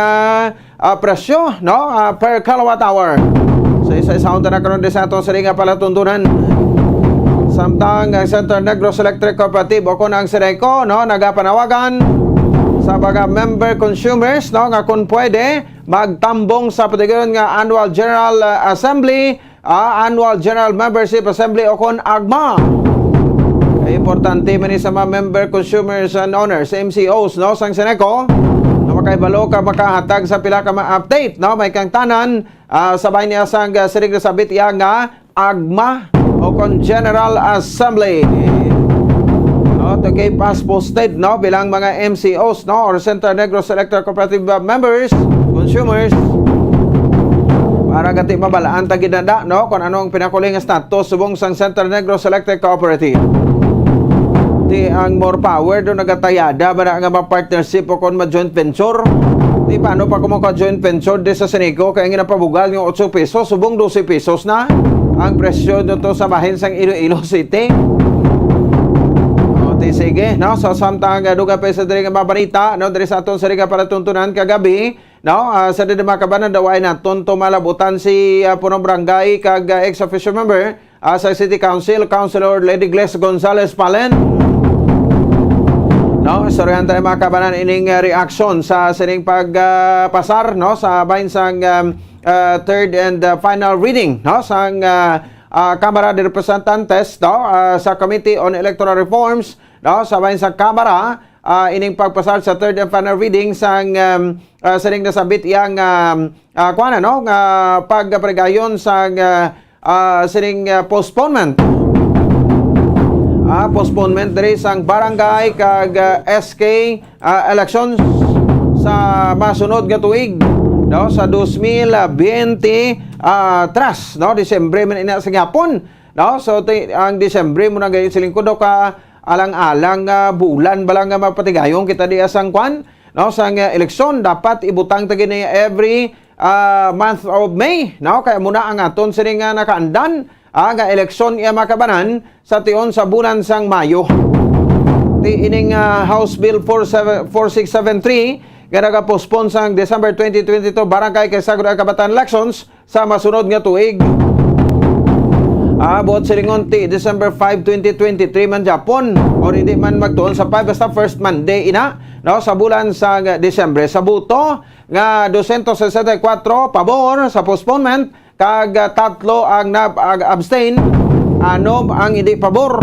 presyo, no, per kilowatt hour. So isa-isa na karon sa ato sa nga palatuntunan. Samtang ang Central Negros Electric Cooperative o kung ang Seneco, no, nagapanawagan sa mga member consumers, no, nga kung pwede magtambong sa patigayon nga Annual General Assembly, Annual General Membership Assembly o kung AGMA. Importante man sa mga member consumers and owners, MCOs, no, sang Seneco, na makaibalo ka makahatag sa pila ka ma-update, no, may kang tanan sabay niya sang sirig na sabit iya nga AGMA o kung General Assembly. To keep us posted, no, bilang mga MCOs, no, or Central Negros Electric Cooperative members, consumers, para gati mabalaan taginada, no, kung anong pinakuling status subong sang Central Negros Electric Cooperative. Di ang more power do nagatayada ba na nga ma-partnership o kung ma-joint venture. Di paano pa kung joint venture di sa Seneco kaya nga napabugal yung 8 pesos subong 12 pesos na ang presyo dito sa bahin sang Iloilo City. Sige, no, so samtang duga pa sa diri nga mabalita, no, diri sa aton sari nga palatuntunan kagabi, no, sa diri makabanan daw ay naton malabutan si punong barangay kag ex-official member sa City Council, Councilor Lady Gles Gonzales Palen. No, istoryahan tayo makabanan ining reaction sa sining pagpasar, no, sa bahin sang third and final reading, no, sang Kamara de Representantes, no, sa Committee on Electoral Reforms, no, sa bahin sa Kamara, ining pagpasar sa third and final reading sang sining nasabit iyang kuana, no, pagpregayon sang sining postponement. Postponement diri sang barangay kag SK elections sa masunod nga tuig, no, sa 2020 no, Disyembre man ina sa gyapon, no, so ang Disyembre mo na gayon silingkod do ka alang-alang bulan balang nga mapatigayong kita di asang kwan, no, sang eleksyon dapat ibutang tagi ni every month of May, no, kaya muna ang aton sining nga nakaandan nga eleksyon iya makabanan sa tion sa bulan sang Mayo. Ti ining House Bill 4673 nga nagapostpone sang December 2022 barangay kay Sagro Kabataan elections sa masunod nga tuig. Buot silingon ti December 5, 2023 man Japon or hindi man magtuon sa 5 basta first Monday ina, no, sa bulan sa Disyembre. Sa buto nga 264 pabor sa postponement kag 3 ang abstain, 6 ang hindi pabor.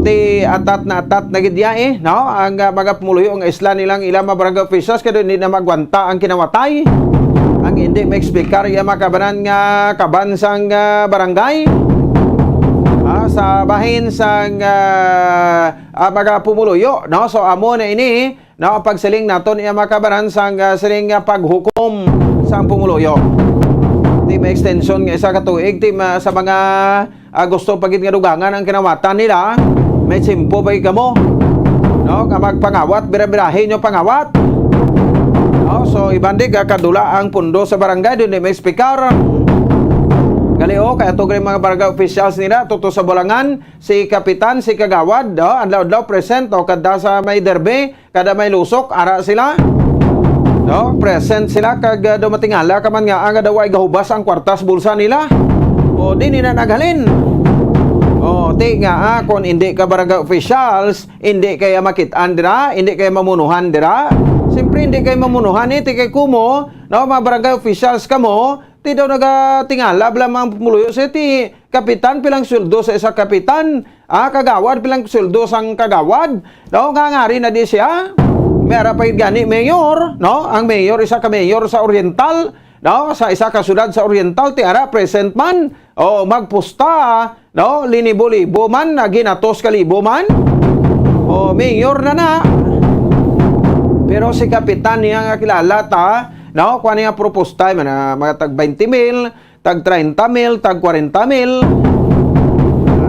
Ti atat na gidya no, ang mga pumuluyo ang isla nilang ilang barangay officials kaya hindi na magwanta ang kinawatay. Ang hindi mag-speaker iya makabanan nga kabansang barangay sa bahin sang mga pumuluyo, no, so amo na ini, no, pagsiling naton iya makabanan sang siling paghukom sang pumuluyo. Ti may extension nga isa ka tuig ti sa mga gusto pagit nga dugangan ang kinawatan nila, may simpo pa kamo, no, nga magpangawat bira-birahin yung pangawat. So ibandig kadula ang pundo sa barangay doon may speaker. Galio kaya to mga barangay officials nila tuto sa Bulangan, si kapitan, si kagawad, adlaw-adlaw present o kada sa may derby, kada may lusok ara sila. No, present sila kag dumatingala ka man nga daw ay gahubas ang kwartas bulsa nila. O di nila naghalin. Ti nga kung hindi ka barangay officials, hindi kaya makitaan dira, hindi kaya mamunuhan dira. Siyempre, hindi kayo mamunuhan, ti kay kumo, no, mga barangay officials kamo, ti daw nagatingala, bala mga pumuluyo sa ti kapitan, pilang sweldo sa isa kapitan, kagawad, pilang sweldo sang kagawad, no, ngangari na di siya, mera pa gani mayor, no, ang mayor, isa ka mayor sa Oriental, no, sa isa ka syudad sa Oriental, ti ara, present man, o magpusta, no, linibo-libo man, ginatos kalibo man, o mayor na. Pero si kapitan niya nga kilala ta, no, kuha niya proposta, mga tag 20 mil, tag 30 mil, tag 40 mil,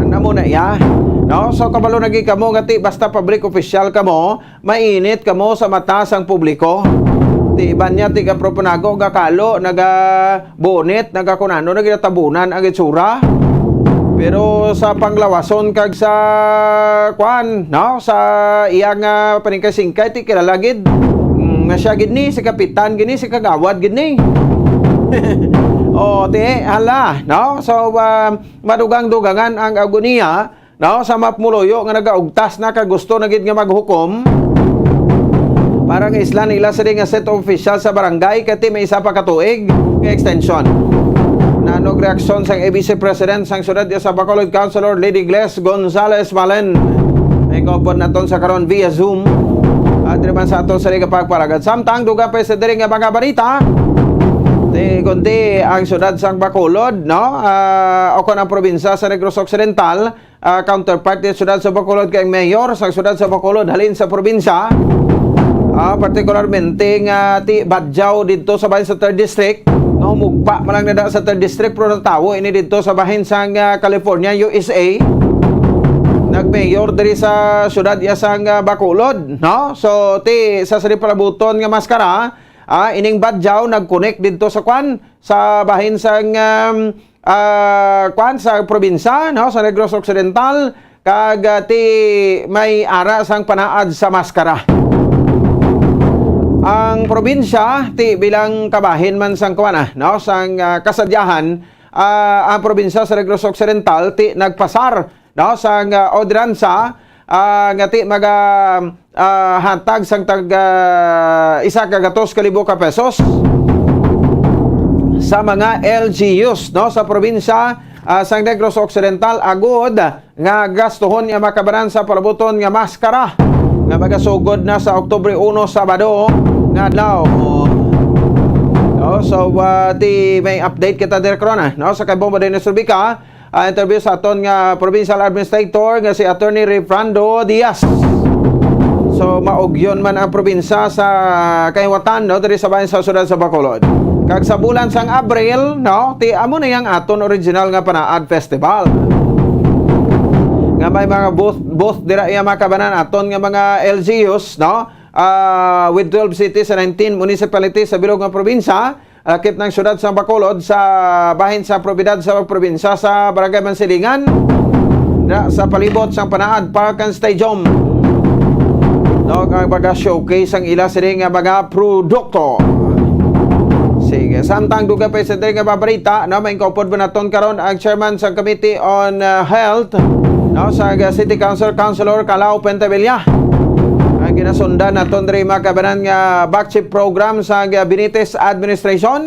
na muna ya. No, so kabalo nagi kamo ngati basta public official kamo, mainit kamo sa mata sang publiko. Ti iban niya ti kaproponago gakalo, naga bonit, naga kunano, nagitabunan ang itsura. Pero sa panglawason kag sa kwan, no, sa iyang paningkay-singkay ti kilalagid. Nga siya gini si kapitan gini si kagawad gini. O ti hala, no? So madugang-dugangan ang agoniya, no, sa mapmuloyo nga nagaugtas na kagusto na gid nga maghukom. Parang isla nila sa nga set official sa barangay kati may isa pa katuig nga extension. Nanog reaksyon sang ABC President sang syudad sa Bacolod Councilor Lady Gles Gonzales Malen. May kopod naton sa karon via Zoom. At naman sa aton sa liga pagparagad. Samtang duga pa sa diri nga mga balita. Kundi ang syudad sang Bacolod, no? O kon ang probinsya sa Negros Occidental, counterpart ni syudad sa Bacolod kay mayor sa syudad sa Bacolod halin sa probinsya. Particularmente nga ti Badjao dito sa bahin sa 3rd District. Humugpa malang nada sa 3rd District pero natawo ini dito sa bahin sang California, USA. Nagmayor diri sa syudad sang Bacolod, no? So ti sa sari palabuton nga maskara, ining Badjao nag-connect dito sa kwan sa bahin sang kwan sa probinsya, no, sa Negros Occidental kag ti may ara sang panaad sa maskara. Ang probinsya ti bilang kabahin man sang kuan no, sang kasadyahan, ang probinsya sa Negros Occidental ti nagpasar, no, sang ordinansa nga ti hatag sang tag 1,200,000 ka pesos sa mga LGUs, no, sa probinsya sang Negros Occidental agud nga gastuhon nga makabanan sa palabuton nga maskara nga magasugod na sa Oktubre 1 Sabado nga adlaw. No, so di may update kita dir krona, no, sa kay Bombo Dennis Rubica, interview sa aton nga provincial administrator nga si Attorney Refrando Diaz. So maugyon man ang probinsya sa kahiwatan, no, diri sa bahin sa syudad sa Bacolod. Kag sa bulan sang Abril, no, ti amo na yang aton original nga Panaad Festival. Nga may mga booth dira iya makabanan aton nga mga LGUs, no, with 12 cities and 19 municipalities sa bilog nga probinsya, lakip ng syudad sa Bacolod sa bahin sa probidad sa probinsya sa Barangay Mansilingan sa palibot sang Panaad Park and Stadium. No, kag baga-showcase ang ila sila nga mga produkto. Sige, samtang duga pa sa nga babarita, no, may kaupod ba naton karon ang chairman sa Committee on Health, no, sa City Council, Councilor Calao Pentevilla. Ang ginasundan naton diri makabanan nga backchip program sa Benitez Administration.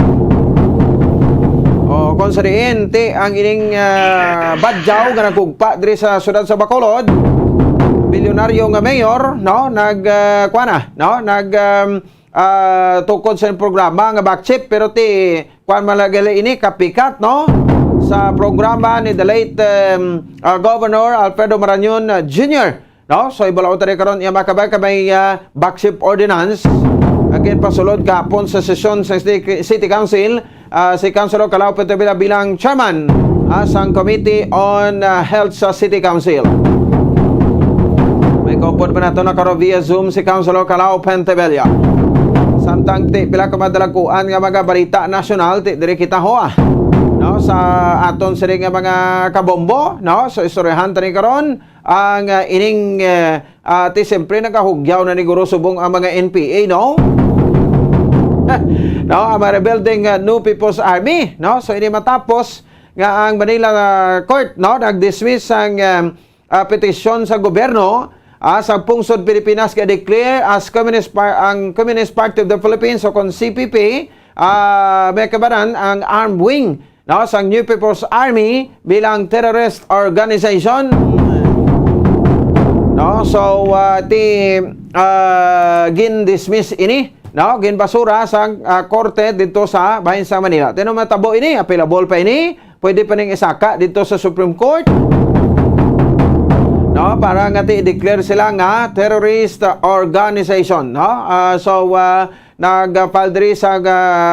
O konseriin ti ang ining Badjao nga nagugpa diri sa syudad sa Bacolod. Bilyonaryo nga mayor, no, tukod sa programa nga backchip pero ti kuan malagali ini kapikat, no, sa programa ni the late Governor Alfredo Marañon Jr. No, so ibalaw tari karon iya makabay kamay backship ordinance again pasulod kapon sa sesyon sa City Council, si Councilor Calao Pentevilla bilang chairman sang Committee on Health sa City Council. May kaupod pa nato na karon via Zoom si Councilor Calao Pentevilla. Samtang ti pila ka madalakuan nga mga balita nasyonal ti diri kita hoa, no, sa aton siri nga mga kabombo, no, so istoryahan tani karon ang ining ti siyempre nagahugyaw na ni Guro Subong ang mga NPA, no. No, ang rebuilding New People's Army, no, so ini matapos nga ang Manila Court, no, nag-dismiss ang petisyon sa gobyerno sa pungsod Pilipinas ga declare as ang Communist Party of the Philippines o kon CPP, may kabaran ang armed wing sa New People's Army bilang terrorist organization. So gin-dismiss ini, ginbasura sa korte dito sa bahin sa Manila. Tino matabo ini, appealable pa ini, pwede pa ning isaka dito sa Supreme Court. Para nga i-declare sila nga terrorist organization. Nag-file diri sa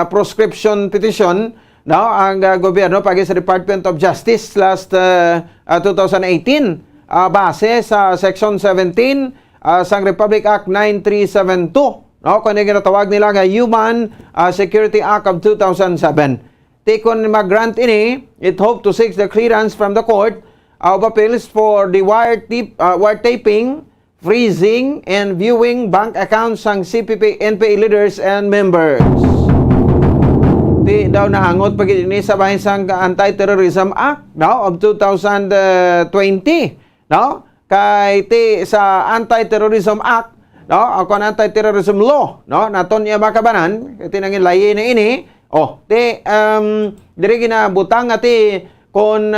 proscription petition ang gobyerno pagi sa Department of Justice last 2018 base sa Section 17 sa Republic Act 9372. Kung ginatawag nila nga Human Security Act of 2007. Kung mag-grant ini, it hope to seek the clearance from the Court of Appeals for the wiretapping, freezing, and viewing bank accounts ng CPP, NPA leaders and members. Di daw nahangot pag ini sa bahin sang Anti-Terrorism Act of 2020. Kay sa Anti-Terrorism Act, ako Anti-Terrorism Law, naton iya makabanan, tinangin layi na ini, diri ginabutang ati kung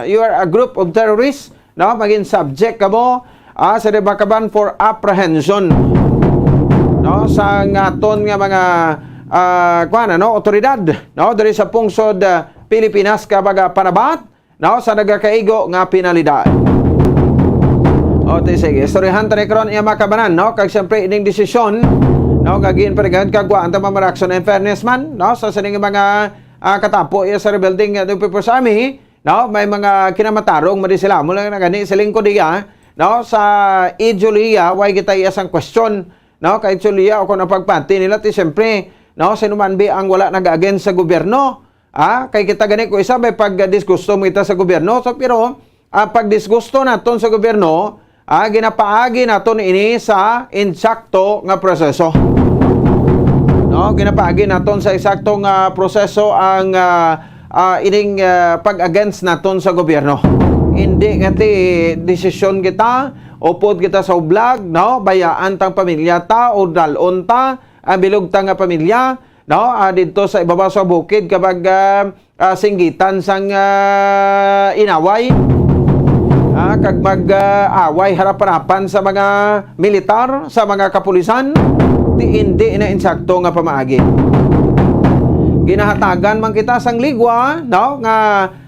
you are a group of terrorists, maging subject ka mo sa debakaban for apprehension sa ngaton nga mga otoridad diri sa pungsod Pilipinas kabaga panabat sa nagakaigo nga penalidad. Sige, istoryahan tani karon iya makabanan kag siyempre ining desisyon gagin parigan kagwa anta mamaraksyon in fairness man sa sining mga katapo sa rebuilding New People's Army, may mga kinamatarong madi sila mula na gani sa lingkod diya sa Julia, way kita iyas ang question kay Julia o kung napagpanti nila ti siyempre sinuman ba ang wala nag-against sa gobyerno kay kita gani ko isa may pag-disgusto mo ita sa gobyerno pero pag-disgusto naton sa gobyerno ginapaagi naton ini sa insakto nga proseso. Ginapaagi naton sa eksaktong proseso ang ining pag-against naton sa gobyerno. Hindi nga desisyon kita, upod kita sa vlog, bayaan tang pamilya ta o dalon ta, bilog ta nga pamilya, dito sa ibaba sa bukid kapag singgitan sang inaway. Kag mag-away harap-harapan sa mga militar, sa mga kapulisan, hindi na insakto nga pamaagi. Ginahatagan man kita sang ligwa, nga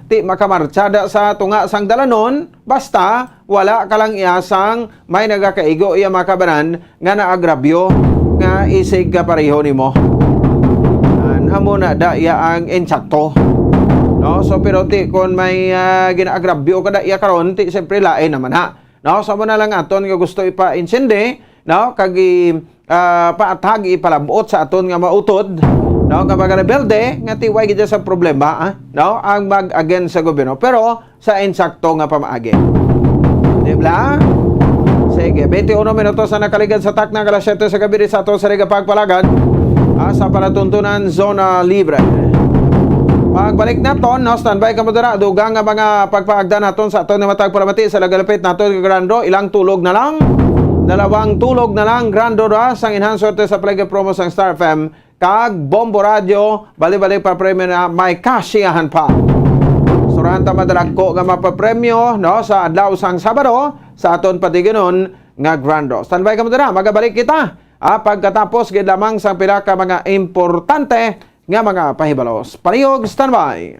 ti makamartsada sa tunga sang dalanon, basta wala ka lang iyasang may nagakaigo iya makabanan nga naagrabyo nga isig ka pareho nimo. Amo na da iya ang insakto. So pero ti kon may ginaagrabyo kada iya karon ti siyempre lain naman ha. So mo na lang aton nga gusto ipa-insindi, kag paatag ipalabot sa aton nga mautod nga mga rebelde nga tiway gid sa problema ang mag-against sa gobyerno pero sa insakto nga pamaagi. Di ba? Sige, 21 minutos na nakaligad sa tak ng alas 7 sa gabi sa ato sa Riga Pagpalagan sa palatuntunan Zona Libre. Pagbalik naton, standby ka mo dira, dugang nga mga pagpaagda naton sa aton nga matag paramati sa lagalapit naton nga Grando, ilang tulog na lang. 2 tulog na lang, Grando sang enhanced sorte sa Plague Promo sang Star FM, kag Bombo Radio, bali-bali pa premyo na may kasiyahan pa. Surahan ta madalag ko nga mapapremyo sa adlaw sang Sabado sa aton patiginon nga Grando. Standby ka mo dira, magabalik kita pagkatapos gid lamang sang pila ka mga importante nga mga pahibalos. Palihog, standby.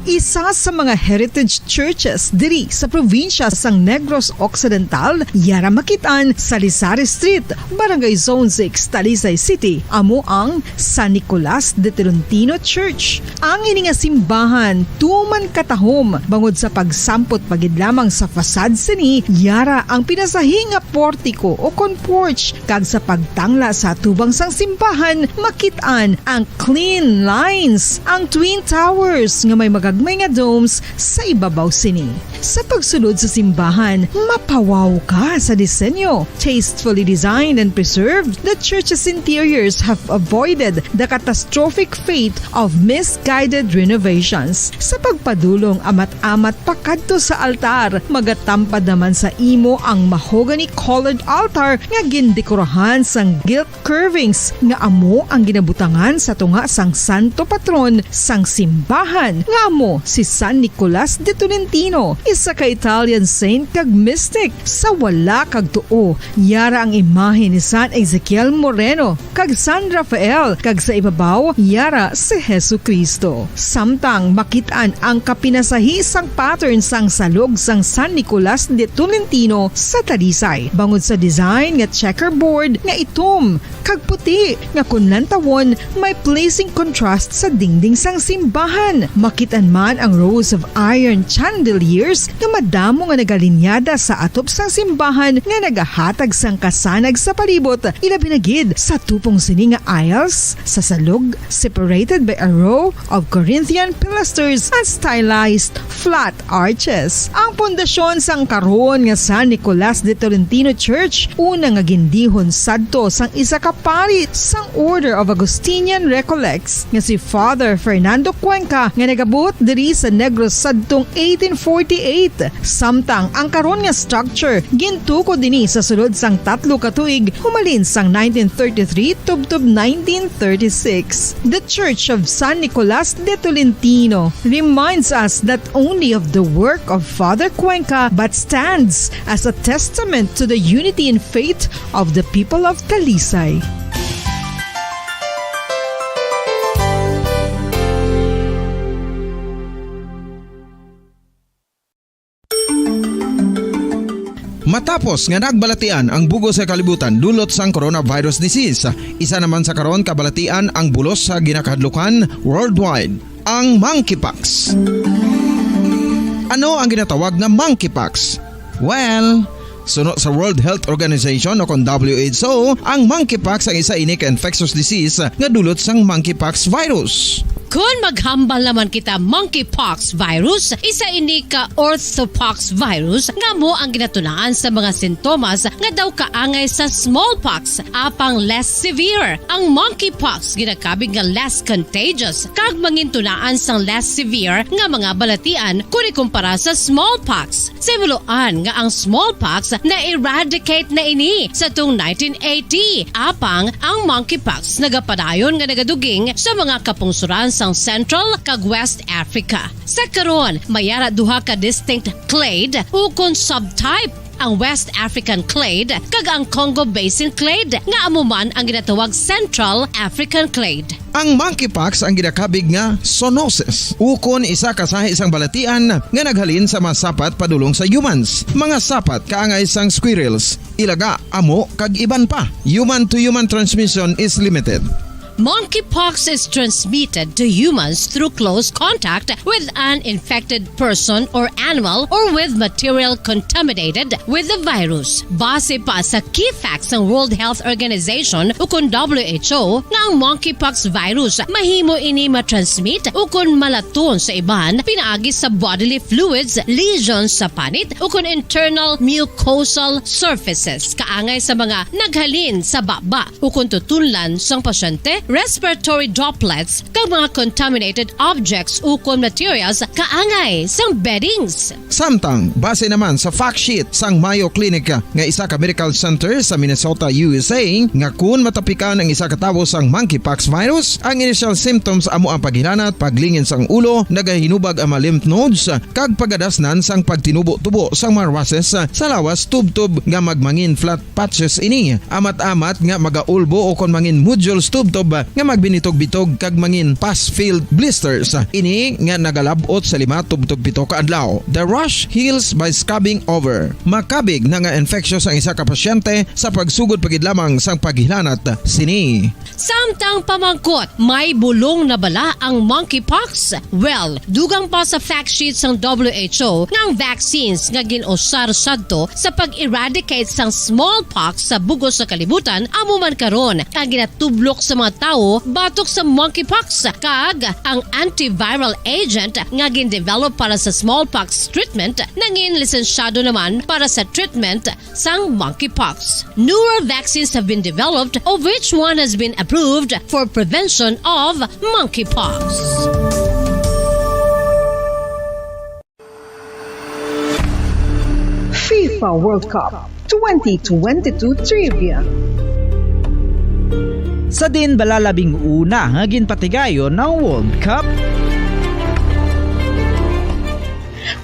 Isa sa mga heritage churches diri sa probinsya sang Negros Occidental, yara makitaan sa Rizal Street, Barangay Zone 6, Talisay City, amo ang San Nicolas de Tolentino Church. Ang ini nga simbahan tuman katahom bangod sa pagsampot pagid lamang sa fasad sini, yara ang pinasahi nga portiko o kon porch, kag sa pagtangla sa tubang sang simbahan makitaan ang clean lines, ang twin towers nga may magagmay gagmay nga domes sa ibabaw sini. Sa pagsulod sa simbahan, mapawaw ka sa disenyo. Tastefully designed and preserved, the church's interiors have avoided the catastrophic fate of misguided renovations. Sa pagpadulong amat-amat pakadto sa altar, magatampad naman sa imo ang mahogany colored altar nga gindekorahan sang gilt curvings nga amo ang ginabutangan sa tunga sang santo patron sang simbahan nga amo si San Nicolas de Tolentino, isa ka Italian saint kag mystic. Sa wala kag tuo, yara ang imahe ni San Ezekiel Moreno kag San Rafael, kag sa ibabaw yara si Jesucristo. Samtang makitaan ang kapinasahi sang pattern sang salog sang San Nicolas de Tolentino sa Talisay, bangod sa design nga checkerboard nga itom kag puti nga kunlan tawon may pleasing contrast sa dingding sang simbahan. Makitan man ang rows of iron chandeliers nga madamo nga nagalinyada sa atop sang simbahan nga nagahatag sang kasanag sa palibot, ilabi na gid sa tupong sini nga aisles sa salog, separated by a row of Corinthian pilasters and stylized flat arches. Ang pundasyon sang karon nga San Nicolas de Tolentino Church una nga gindihon sadto sang isa ka pari sang Order of Augustinian Recollects nga si Father Fernando Cuenca nga nagabot diri sa Negros sadtong 1848. Samtang ang karon nga structure gintuko dinhi sa sulod sang 3 ka tuig humalin sang 1933 tubtob 1936. The Church of San Nicolas de Tolentino reminds us not only of the work of Father Cuenca but stands as a testament to the unity and faith of the people of Talisay. Matapos nga nagbalatian ang bugo sa kalibutan dulot sang coronavirus disease, isa naman sa karon kabalatian ang bulos sa ginakahadlukan worldwide, ang monkeypox. Ano ang ginatawag na monkeypox? Well, sunod sa World Health Organization o kon WHO, ang monkeypox ang isa ini ka infectious disease nga dulot sang monkeypox virus. Kung maghambal naman kita monkeypox virus, isa ini ka orthopox virus nga mo ang ginatunaan sa mga sintomas nga daw kaangay sa smallpox apang less severe. Ang monkeypox ginakabig nga less contagious kag mangintunaan sang less severe nga mga balatian kung ikumpara sa smallpox. Simuloan nga ang smallpox na eradicate na ini sa tung 1980 apang ang monkeypox nagapadayon nga nagaduging sa mga kapungsuran sang Central kag West Africa. Sa karon, mayara duha ka distinct clade ukon subtype, ang West African clade kag ang Congo Basin clade nga amuman ang ginatawag Central African clade. Ang monkeypox ang ginakabig nga zoonosis ukon isa kasahi isang balatian nga naghalin sa mga sapat padulong sa humans. Mga sapat kaangay sang squirrels, ilaga, amo kag iban pa. Human to human transmission is limited. Monkeypox is transmitted to humans through close contact with an infected person or animal or with material contaminated with the virus. Base pa sa key facts ng World Health Organization ukon WHO nga ang monkeypox virus mahimo ini matransmit ukon malaton sa iban pinaagi sa bodily fluids, lesions sa panit ukon internal mucosal surfaces kaangay sa mga naghalin sa baba ukon tutunlan sang pasyente, respiratory droplets kag mga contaminated objects ukon materials kaangay sang beddings. Samtang base naman sa fact sheet sang Mayo Clinic nga isa ka medical center sa Minnesota, USA, nga kun matapikan ang isa ka tawo sang monkeypox virus, ang initial symptoms amo ang paghilanat, paglingin sang ulo, nagahinubag ang mga lymph nodes kag pagadasnan sang pagtinubo-tubo sang mga rashes sa lawas tubtob nga magmangin flat patches ini. Amat-amat nga magaulbo o kon mangin nodules tubtob nga magbinitog-bitog kag mangin pus-filled blisters. Ini nga nagalabot sa 5-7 ka adlaw. The rash heals by scabbing over. Makabig na nga infectious ang isa ka pasyente sa pagsugod pagid lamang sang paghilanat sini. Samtang pamangkot, may bulong na bala ang monkeypox? Well, dugang pa sa fact sheet sang WHO nga ang vaccines nga ginusar sadto sa pag-eradicate sang smallpox sa bugos sa kalibutan amo man karon ang ginatublok sa mga tawo batok sa monkeypox kag ang antiviral agent nga gin-develop para sa smallpox treatment nangin lisensyado naman para sa treatment sang monkeypox. Newer vaccines have been developed of which one has been approved for prevention of monkeypox. FIFA World Cup 2022 Trivia. Sa din balalabing una nga ginpatigayon ng World Cup.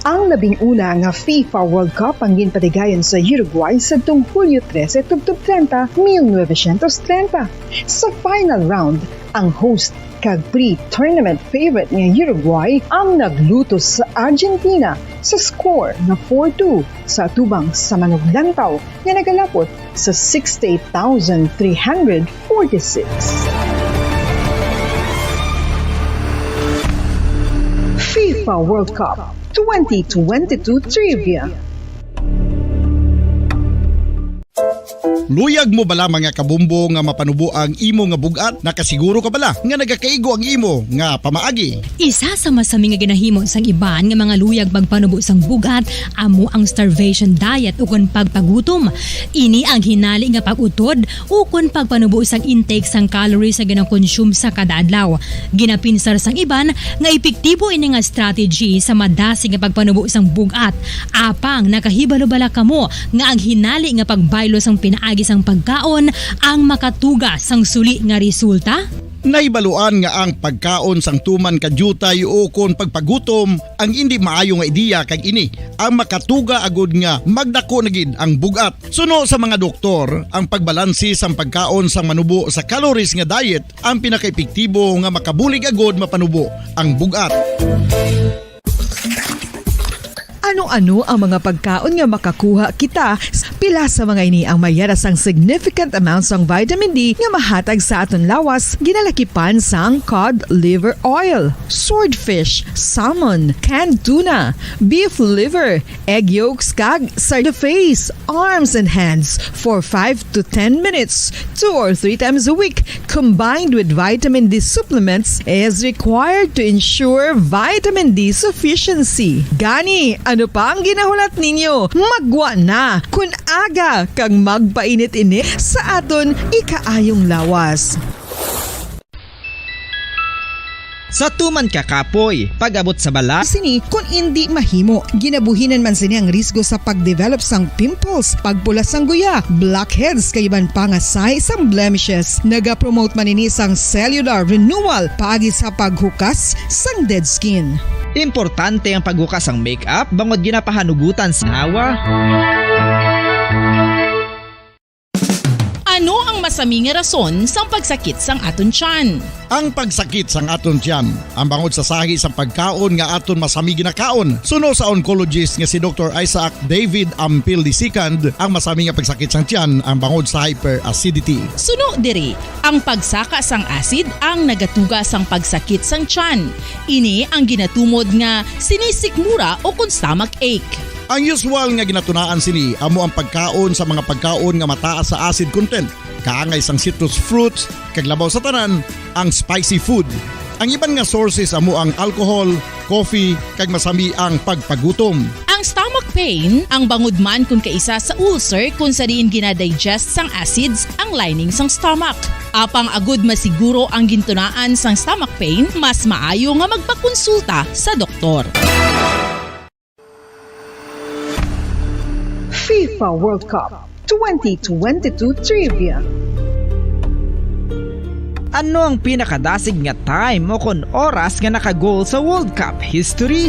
Ang labing una nga FIFA World Cup ang ginpatigayon sa Uruguay sa Hulyo 13, 1930. Sa final round, ang host kag pre-tournament favorite nga Uruguay ang naglutos sa Argentina sa score na 4-2 sa atubang sa manuglantaw nga nagalapot sa 68,346. FIFA World Cup 2022 Trivia. Luyag mo bala mga kabumbo nga mapanubo ang imo nga bugat? Nakasiguro ka bala nga nagakaigo ang imo nga pamaagi? Isa sa masami nga ginahimo sang iban nga mga luyag pagpanubo sang bugat amo ang starvation diet ukon pagpagutom. Ini ang hinali nga pag-utod ukon pagpanubo sang intake sang calories sa gina-consume sa kada adlaw. Ginapinsar sang iban nga epektibo ini nga strategy sa madasi nga pagpanubo sang bugat. Apang nakahibalo bala kamo nga ang hinali nga pagbaylo sang pinaagi sang pagkaon ang makatuga sang suli nga resulta? Naibaluan nga ang pagkaon sang tuman kadyutay o kon pagpagutom ang hindi maayo nga ideya kag ini ang makatuga agud nga magdako na gid ang bugat. Suno sa mga doktor, ang pagbalansi sang pagkaon sang manubo sa calories nga diet ang pinakaepektibo nga makabulig agud mapanubo ang bugat. Ano-ano ang mga pagkaon nga makakuha kita? Pila sa mga ini ang mayara sang significant amounts ng vitamin D nga mahatag sa aton lawas, ginalakipan sang cod liver oil, swordfish, salmon, canned tuna, beef liver, egg yolks kag sardiface, arms and hands for 5 to 10 minutes 2 or 3 times a week combined with vitamin D supplements is required to ensure vitamin D sufficiency. Gani, ano pa ang ginahulat ninyo? Magwa na kun aga kang magpainit-init sa aton ikaayong lawas. Sa tuman kakapoy, pag-abot sa bala, sini kung hindi mahimo, ginabuhinan man sini ang risgo sa pag-develop sang pimples, pagpula sang guya, blackheads kaiban pangasay sang blemishes. Naga-promote man ini sang cellular renewal paagi sa paghukas sang dead skin. Importante ang paghukas ang makeup bangod ginapahanugutan sa hawa. Ano ang masaming rason sa pagsakit sang aton tiyan? Ang pagsakit sang aton tiyan ang bangod sa sahi sang pagkaon nga aton masami ginakaon. Suno sa oncologist nga si Dr. Isaac David Ampil II, ang masami nga pagsakit sang tiyan ang bangod sa hyperacidity. Suno diri, ang pagsaka sang acid ang nagatuga sang pagsakit sang tiyan. Ini ang ginatumod nga sinisikmura o kung stomach ache. Ang usual nga ginatunaan sini amo ang pagkaon sa mga pagkaon nga mataas sa acid content, kaangay sang citrus fruits, kag labaw sa tanan ang spicy food. Ang iban nga sources amo ang alcohol, coffee, kag masami ang pagpagutom. Ang stomach pain ang bangod man kung kaisa sa ulcer kung sa diin ginadigest sang acids ang lining sang stomach. Apang agud masiguro ang gintunaan sang stomach pain, mas maayo nga magpakonsulta sa doktor. FIFA World Cup 2022 Trivia. Ano ang pinakadasig nga time o kon oras nga nakagol sa World Cup history?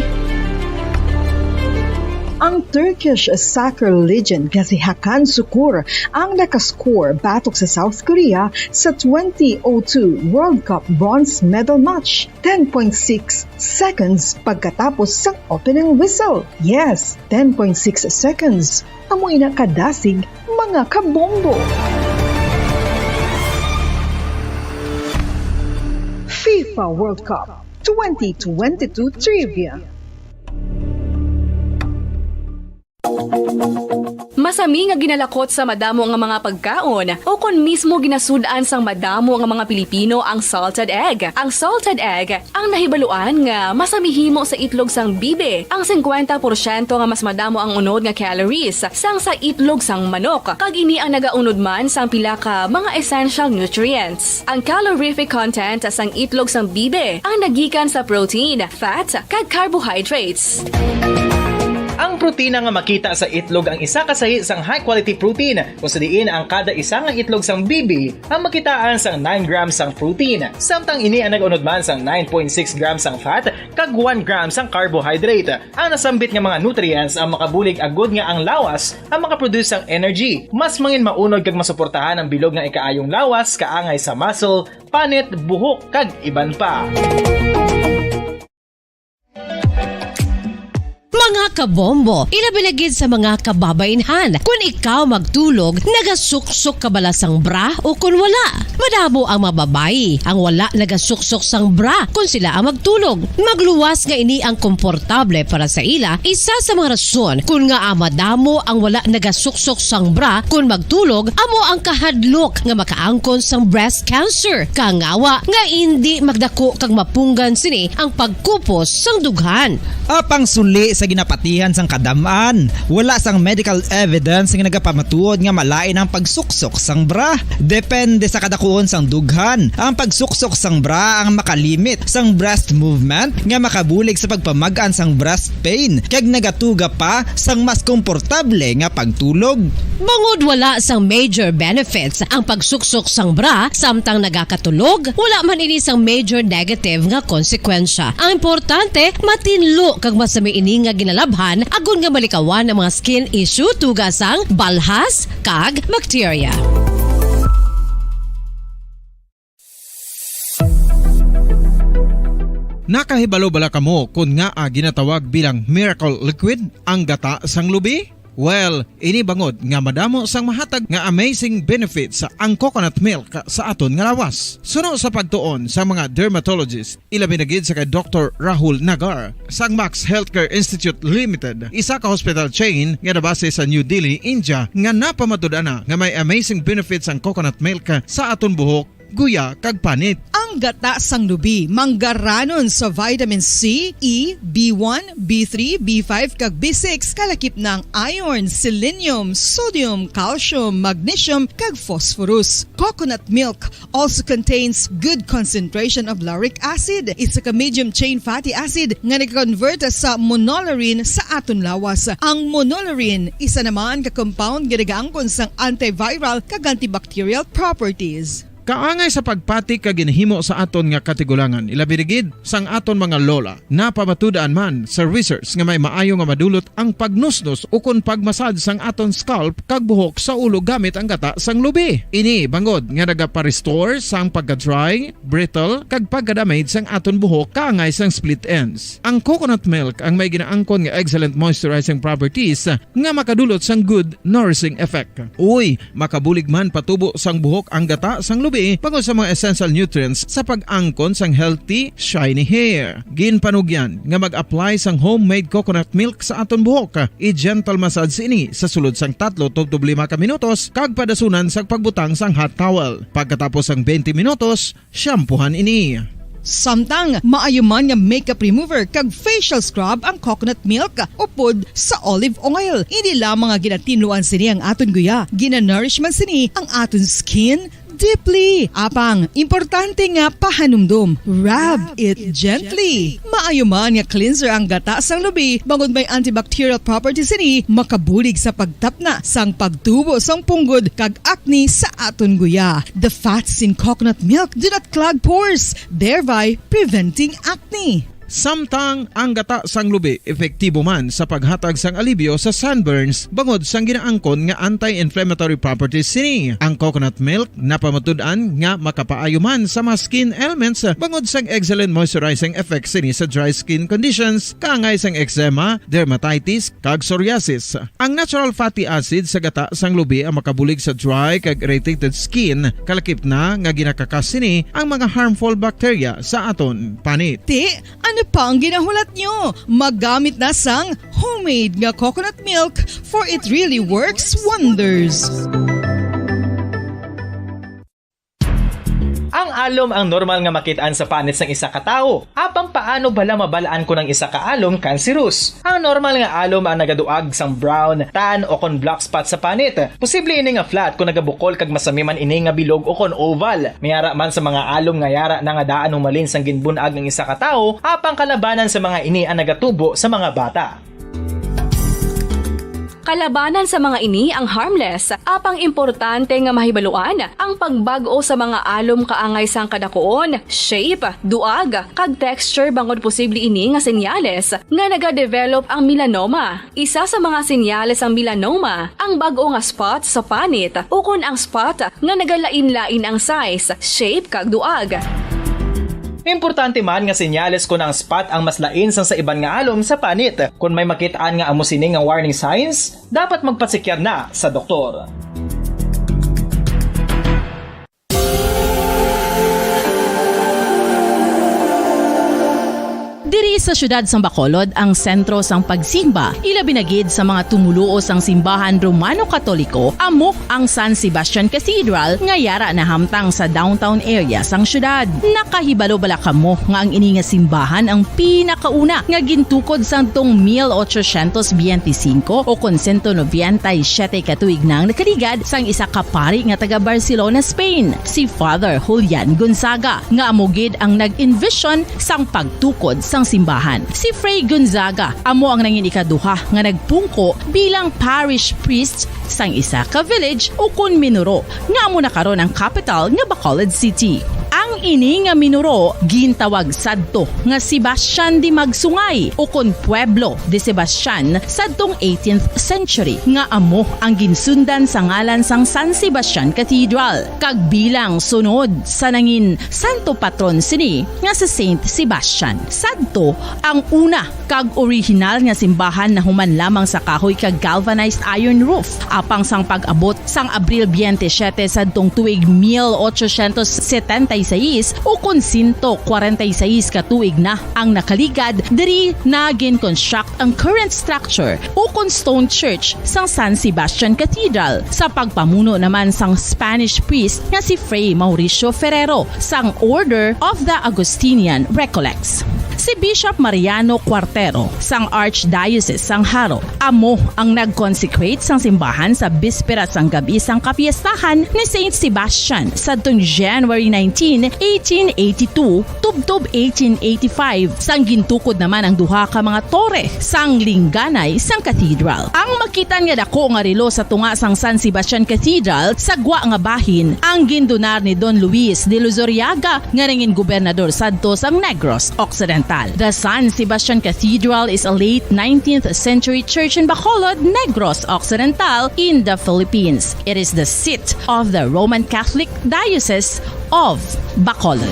Ang Turkish soccer legend nga si Hakan Şükür ang nakascore batok sa South Korea sa 2002 World Cup bronze medal match 10.6 seconds pagkatapos sa opening whistle. Yes, 10.6 seconds. Amoy na kadasig mga kabombo. FIFA World Cup 2022 Trivia. Masami nga ginalakot sa madamo nga mga pagkaon o kon mismo ginasudaan sang madamo nga mga Pilipino ang salted egg. Ang salted egg ang nahibaluan nga masamihimo sa itlog sang bibe. Ang 50% nga mas madamo ang unod nga calories sang sa itlog sang manok. Kag ini ang nagaunod man sang pila ka mga essential nutrients. Ang calorific content sang itlog sang bibe ang nagikan sa protein, fat, kag carbohydrates. Ang protina nga makita sa itlog ang isa kasahi sang high quality protein kung sa diin ang kada isa nga itlog sang bibi ang makitaan sang 9 grams sang protein. Samtang ini ang nag-unod man sang 9.6 grams sang fat kag 1 grams sang carbohydrate. Ang nasambit nga mga nutrients ang makabulig agud nga ang lawas ang makaproduce sang energy. Mas mangin maunod kag masuportahan ang bilog nga ikaayong lawas kaangay sa muscle, panit, buhok kag iban pa. Mga kabombo, ilabinagid sa mga kababainhan. Kung ikaw magtulog, nagasuksok ka bala sang bra o kung wala. Madamo ang mababayi, ang wala nagasuksok sang bra kung sila ang magtulog. Magluwas nga ini ang komportable para sa ila, isa sa mga rason kung nga madamo ang wala nagasuksok sang bra kung magtulog, amo ang kahadlok nga makaangkon sang breast cancer. Kangawa nga hindi magdako kag mapunggan sini ang pagkupos sang dughan. Apang suli sa ginapatihan sang kadamaan, wala sang medical evidence nga nagapamatuod nga malain ang pagsuksok sang bra. Depende sa kadakuon sang dughan. Ang pagsuksok sang bra ang makalimit sang breast movement nga makabulig sa pagpamagaan sang breast pain kag nagatuga pa sang mas komportable nga pagtulog. Bangod wala sang major benefits ang pagsuksok sang bra samtang nagakatulog, wala man ini sang major negative nga konsekwensya. Ang importante, matinlo kag masami ini nga ginalabhan agon nga malikawan ang mga skin issue tugas ang balhas kag bacteria. Nakahibalo bala kamo kung nga ginatawag bilang miracle liquid ang gata sang lubi? Well, ini bangod nga madamo sang mahatag nga amazing benefits sa ang coconut milk sa aton nga lawas. Suno sa pagtuon sa mga dermatologist, ilabi na gid sa kay Dr. Rahul Nagar sang Max Healthcare Institute Limited, isa ka hospital chain nga nabase sa New Delhi, India, nga napamatud-ana nga may amazing benefits ang coconut milk sa aton buhok, guya kag panit. Ang gata sang lubi manggaranon sa vitamin C, E, B1, B3, B5 kag B6 kalakip ng iron, selenium, sodium, calcium, magnesium kag phosphorus. Coconut milk also contains good concentration of lauric acid. Isa ka medium chain fatty acid nga nag-convert sa monolaurin sa aton lawas. Ang monolaurin isa naman ka compound nga nagaangkon sang antiviral kag antibacterial properties. Kaangay sa pagpati ka ginhimo sa aton nga katigulangan, ilabirigid sang aton mga lola, napamatudan man sa research nga may maayo nga madulot ang pagnusnos o kun pagmasad sang aton scalp kag buhok sa ulo gamit ang gata sang lubi. Ini bangod nga nagapa-restore sang pagka-dry, brittle kag pagka-damage sang aton buhok kaangay sang split ends. Ang coconut milk ang may ginaangkon nga excellent moisturizing properties nga makadulot sang good nourishing effect. Uy, makabulig man patubo sang buhok ang gata sang lubi pagod sa mga essential nutrients sa pag-angkon sang healthy, shiny hair. Ginpanugyan nga mag-apply sang homemade coconut milk sa aton buhok. I-gentle massage ini sa sulod sang 3 to 5 ka minutos kag padasunan sang pagbutang sang hot towel. Pagkatapos sang 20 minutos, shampoohan ini. Samtang maayuman nga makeup remover kag facial scrub ang coconut milk upod sa olive oil. Hindi lamang nga ginatinuan sini ang aton guya, ginanourishman sini ang aton skin deeply. Apang, importante nga pahanumdum. Rub it gently. Maayuman nga cleanser ang gata sang lubi, bangod may antibacterial properties ini, makabulig sa pagtapna sang pagtubo sang punggod kag acne sa aton guya. The fats in coconut milk do not clog pores, thereby preventing acne. Samtang ang gata sang lubi epektibo man sa paghatag sang alibyo sa sunburns bangod sang ginaangkon nga anti-inflammatory properties sini. Ang coconut milk napamatud-an nga makapaayo man sa mga skin ailments bangod sang excellent moisturizing effects sini sa dry skin conditions kaangay sang eczema, dermatitis kag psoriasis. Ang natural fatty acid sa gata sang lubi ang makabulig sa dry kag irritated skin kalakip na nga ginakakas sini ang mga harmful bacteria sa aton panit. Ano Ano pa ang ginahulat nyo? Maggamit na sang homemade nga coconut milk for it really works wonders. Ang alom ang normal nga makitaan sa panit ng isa ka tawo. Apang paano bala mabalaan ko ng isa ka alom cancerous? Ang normal nga alom ang nagaduag sang brown, tan o kon black spot sa panit. Posible ini nga flat kung nagabukol kag masami man ini nga bilog o kon oval. Mayara man sa mga alom nga yara na nga daan humalin sang ginbunag ng isa ka tawo, apang kalabanan sa mga ini ang nagatubo sa mga bata. Kalabanan sa mga ini ang harmless, apang importante nga mahibaluan ang pagbago sa mga alom kaangay sang kadakuon, shape, duag, kag texture bangod posible ini nga senyales nga nagadevelop ang melanoma. Isa sa mga senyales ang melanoma, ang bago nga spot sa panit o kun ang spot nga nagalain-lain ang size, shape kag duag. Importante man nga senyales kung ang spot ang mas lain sang sa iban nga alom sa panit. Kung may makitaan nga amo sini nga warning signs, dapat magpasikyar na sa doktor. Diri sa syudad sang Bacolod ang sentro sang pagsimba, ilabi na gid sa mga tumuluo sang simbahan Romano-Katoliko, amo ang San Sebastian Cathedral nga yara na hamtang sa downtown area sang syudad. Nakahibalo bala kamo nga ang ini nga simbahan ang pinakauna nga gintukod sang tong 1825 o kon 197 katuig nang nakaligad sang isa ka pari nga taga Barcelona, Spain, si Father Julian Gonzaga, nga amo gid ang nag-envision sang pagtukod sang simbahan. Si Fray Gonzaga amo ang nangin ikaduha nga nagpungko bilang parish priest sang isa ka village o kun minuro nga amo na karon ang capital nga Bacolod City. Ang ini nga minuro gintawag sadto nga Sebastian de Magsungay o kon Pueblo de Sebastian sadtong 18th century nga amo ang ginsundan sa ngalan sang San Sebastian Cathedral kag bilang sunod sa nangin santo patron sini nga sa Saint Sebastian. Sadto ang una kag original nga simbahan na human lamang sa kahoy kag galvanized iron roof apang sang pag-abot sang Abril 27 sadtong tuig 1876 o kun 146 katuig na ang nakaligad diri na gin-construct ang current structure o kun stone church sang San Sebastian Cathedral sa pagpamuno naman sang Spanish priest nga si Fray Mauricio Ferrero sang Order of the Augustinian Recollects. Si Bishop Mariano Cuartero sang Archdiocese sang Haro amo ang nag-consecrate sang simbahan sa bispera sang gabi sang kapiestahan ni Saint Sebastian sadtong January 19, 1882 tubtob 1885 sang gintukod naman ang duha ka mga tore sang lingganay sang cathedral. Ang makitan nga dako nga relo sa tunga sang San Sebastian Cathedral sa gwa nga bahin ang gindonar ni Don Luis de Luzuriaga nga nangin gobernador sadto sang Negros Occidental. The San Sebastian Cathedral is a late 19th century church in Bacolod, Negros Occidental in the Philippines. It is the seat of the Roman Catholic Diocese of Bacolod.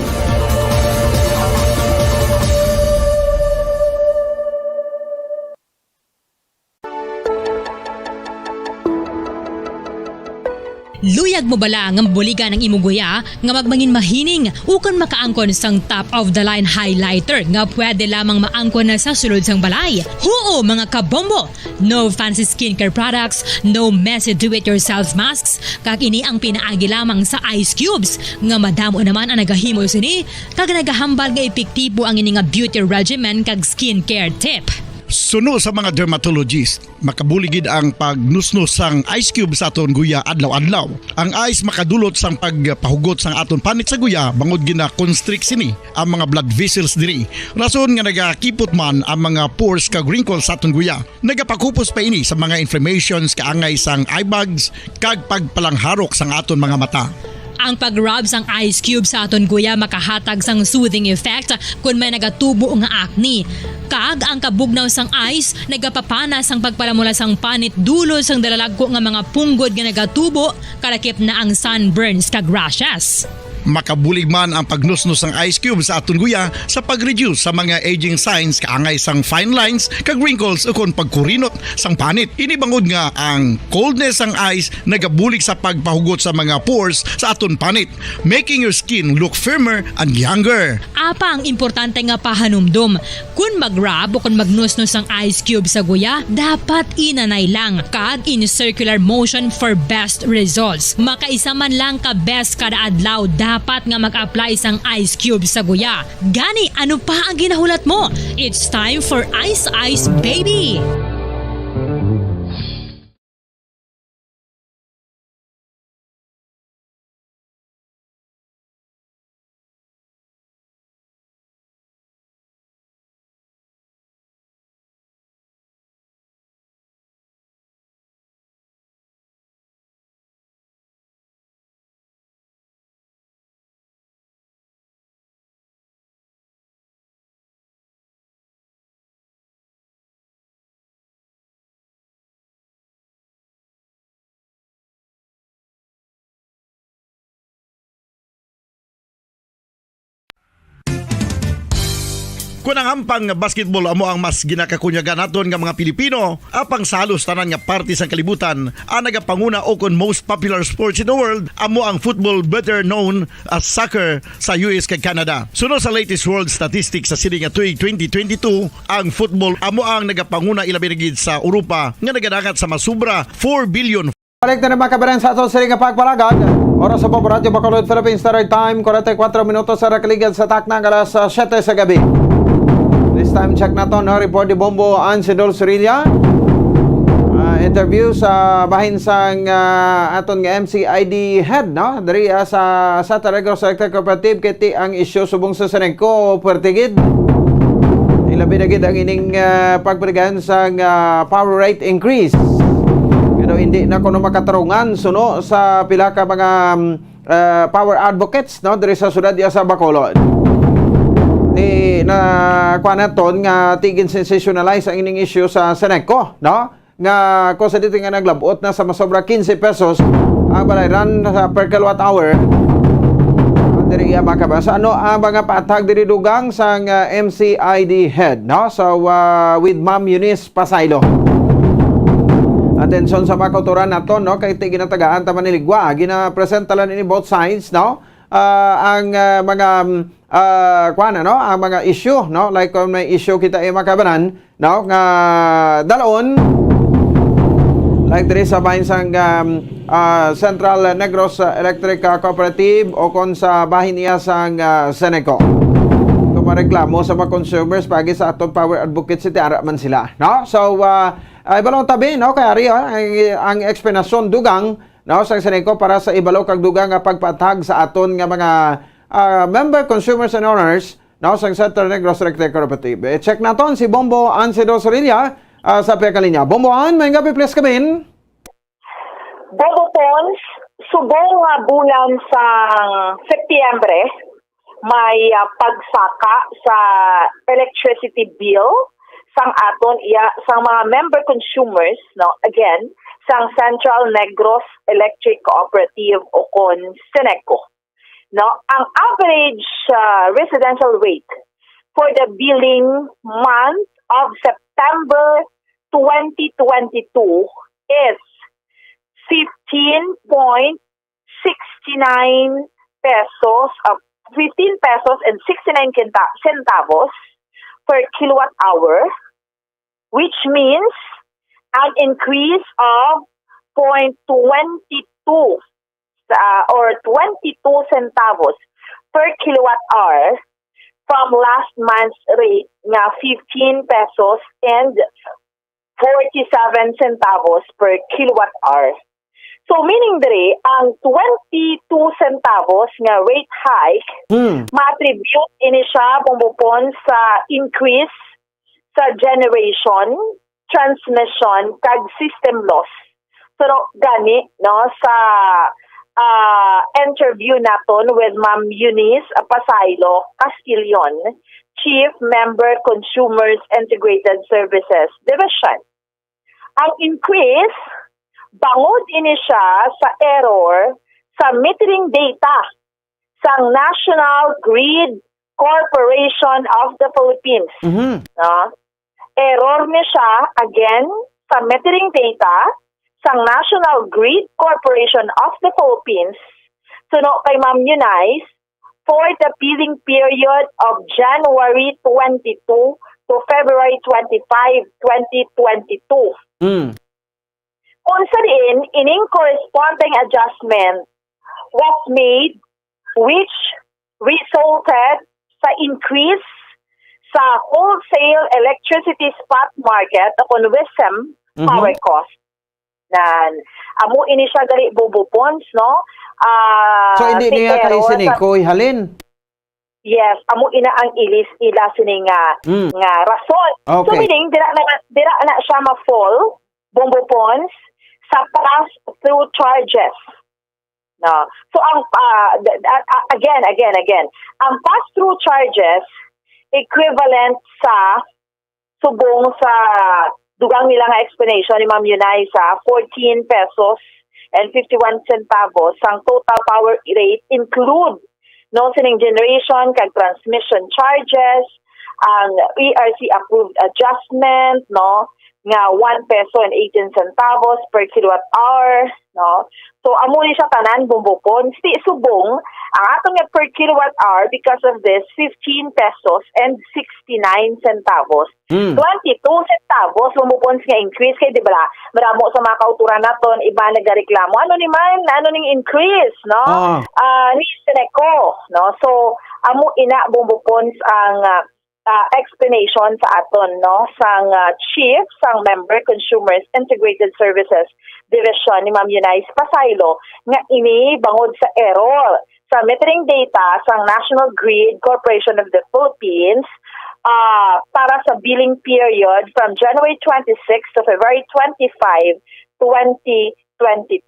Luyag mo bala nga mabuligan ang imuguya nga magmangin mahining ukon makaangkon sang top of the line highlighter nga pwede lamang maangkon na sa sulod sang balay. Huo mga kabombo! No fancy skincare products, no messy do-it-yourself masks, kag ini ang pinaagi lamang sa ice cubes nga madamo naman ang nagahimo sini kag nagahambal nga epektibo ang ini nga beauty regimen kag skincare tip. Suno sa mga dermatologist, makabuligid ang pagnusnos sang ice cube sa aton guya adlaw-adlaw. Ang ice makadulot sang pagpahugot sang aton panit sa guya bangod gina-constrict sini ang mga blood vessels diri. Rason nga nagakipot man ang mga pores kag wrinkles sa aton guya. Nagapakupos pa ini sa mga inflammations kaangay sang eye bags kag pagpalangharok sang aton mga mata. Ang pag-rub sang ice cube sa aton guya makahatag sang soothing effect kung may nagatubo nga acne. Kag ang kabugnaw sang ice nagapapana sang pagpalamula sang panit dulo sang dalalagko nga mga punggod nga nagatubo kalakip na ang sunburns kag rashes. Makabulig man ang pagnusnos ng ice cube sa aton guya sa pag-reduce sa mga aging signs kaangay sang fine lines kag wrinkles o kon pagkurinot sang panit. Inibangod nga ang coldness sang ice nagabulig sa pagpahugot sa mga pores sa aton panit, making your skin look firmer and younger. Apa ang importante nga pahanumdum. Kung mag-rub o kung magnusnos ang ice cube sa guya, dapat inanay lang kag in circular motion for best results. Makaisa man lang ka best kada adlaw, dapat nga mag-apply sang ice cube sa guya. Gani, ano pa ang ginahulat mo? It's time for Ice Ice Baby! Kung ang ampang basketball amo ang mas ginakakunyagan naton nga mga Pilipino, apang salos tanan nga parte sa kalibutan, ang nagapanguna o kon most popular sports in the world, amo ang football, better known as soccer sa US kag Canada. Sunod sa latest world statistics sa sini nga tuig 2022, ang football amo ang nagapanguna ilabi na gid sa Europa nga nagadangat sa masubra 4 billion. Balik na naman kabaran sa aton siring nga pagpalagad. Oras sa Poporadyo Bacolod Philippines Standard Time, 44 minutos sa rakaligad sa taknang alas 7 sa gabi. This time check naton no report ni Bombo Ansidol Surilla. Interview sa bahin sang aton nga MCID head no diri sa Taregos Electric Cooperative kiti ang isyu subong sa Senegco pertigid. Ilabi na gid ang ining pagpaligan sang power rate increase. Pero hindi na kuno makatarungan suno sa pila ka mga power advocates no diri sa syudad sa Bacolod. Na kwanaton nga tigin sensationalize ang ining issue sa Senegco no nga ko sa dito nga naglabot na sa masobra 15 pesos ang balayran per kilowatt hour diri makabasa ano ang mga patag diri dugang sa MCID head no so with Ma'am Eunice Pasaylo. Atensyon sa mga kauturan nato no kay ginatagaan ta Maniligwa gina-present talan ini both sides no ang mga ang mga issue no like kung may issue kita makabanan no nga dalon like diri sa bahin sang Central Negros Electric Cooperative o kon sa bahin niya sang Senegco. Kung mareklamo sa mga consumers pagi sa atong power advocates iti ara man sila no so ay balong tabi no kay ari ang explanation dugang no sa Senegco para sa ibalo kag dugang nga pagpatag sa aton nga mga member consumers and owners no sa Central Negros Electric Cooperative. Check naton si Bombo Ansidol Surilla sa pekalinya. Bombo An, may gabi please kamin. Bombo Pons, subong bulan sa Setyembre may pagsaka sa electricity bill sang aton sang mga member consumers no again sang Central Negros Electric Cooperative o kon Senegco. No, ang average residential rate for the billing month of September 2022 is 15.69 pesos, 15 pesos and 69 centavos per kilowatt hour, which means an increase of 0.22 or 22 centavos per kilowatt hour from last month's rate nga 15 pesos and 47 centavos per kilowatt hour. So meaning dere ang 22 centavos nga rate hike ma-attribute ini siya bumbupon sa increase sa generation, transmission kag system loss. Pero gani no sa interview naton with Ma'am Eunice Pasaylo Castillon, Chief Member Consumers Integrated Services Division. Ang increase, bangod ini siya sa error sa metering data sang National Grid Corporation of the Philippines. No? Error ni siya, again, sa metering data sang National Grid Corporation of the Philippines, suno kay Ma'am Eunice, for the billing period of January 22 to February 25, 2022. Kung sa rin, ining corresponding adjustment was made which resulted sa increase sa wholesale electricity spot market o kung WISM power cost. Nan, amo ini siya gali bubupons, no? So hindi niya kay Sineco ihalin. Yes, amo ina ang ilis ila sini nga rason. So Okay. meaning dira na siya ma-fall bubupons sa pass-through charges. No. So ang again, ang pass-through charges equivalent sa subong sa dugang nila nga explanation ni Ma'am Eunice sa 14 pesos and 51 centavos ang total power rate include no sining generation kag transmission charges, ang ERC approved adjustment, no, nga 1 peso and 18 centavos per kilowatt hour, no. So amo ni siya tanan bumbupon, sti subong ang atong nga per kilowatt hour because of this 15 pesos and 69 centavos. 22 centavos bumbupon nga increase kay di ba? Maramo sa mga kauturan naton iba nagareklamo. Ano ning increase, no? Ni Sineco, no. So amo ina bumbupon ang explanation sa aton, no, sang chief sang member Consumers Integrated Services Division ni Ma'am Eunice Pasaylo nga ini bangod sa error sa metering data sang National Grid Corporation of the Philippines para sa billing period from January 26 to February 25, 2022.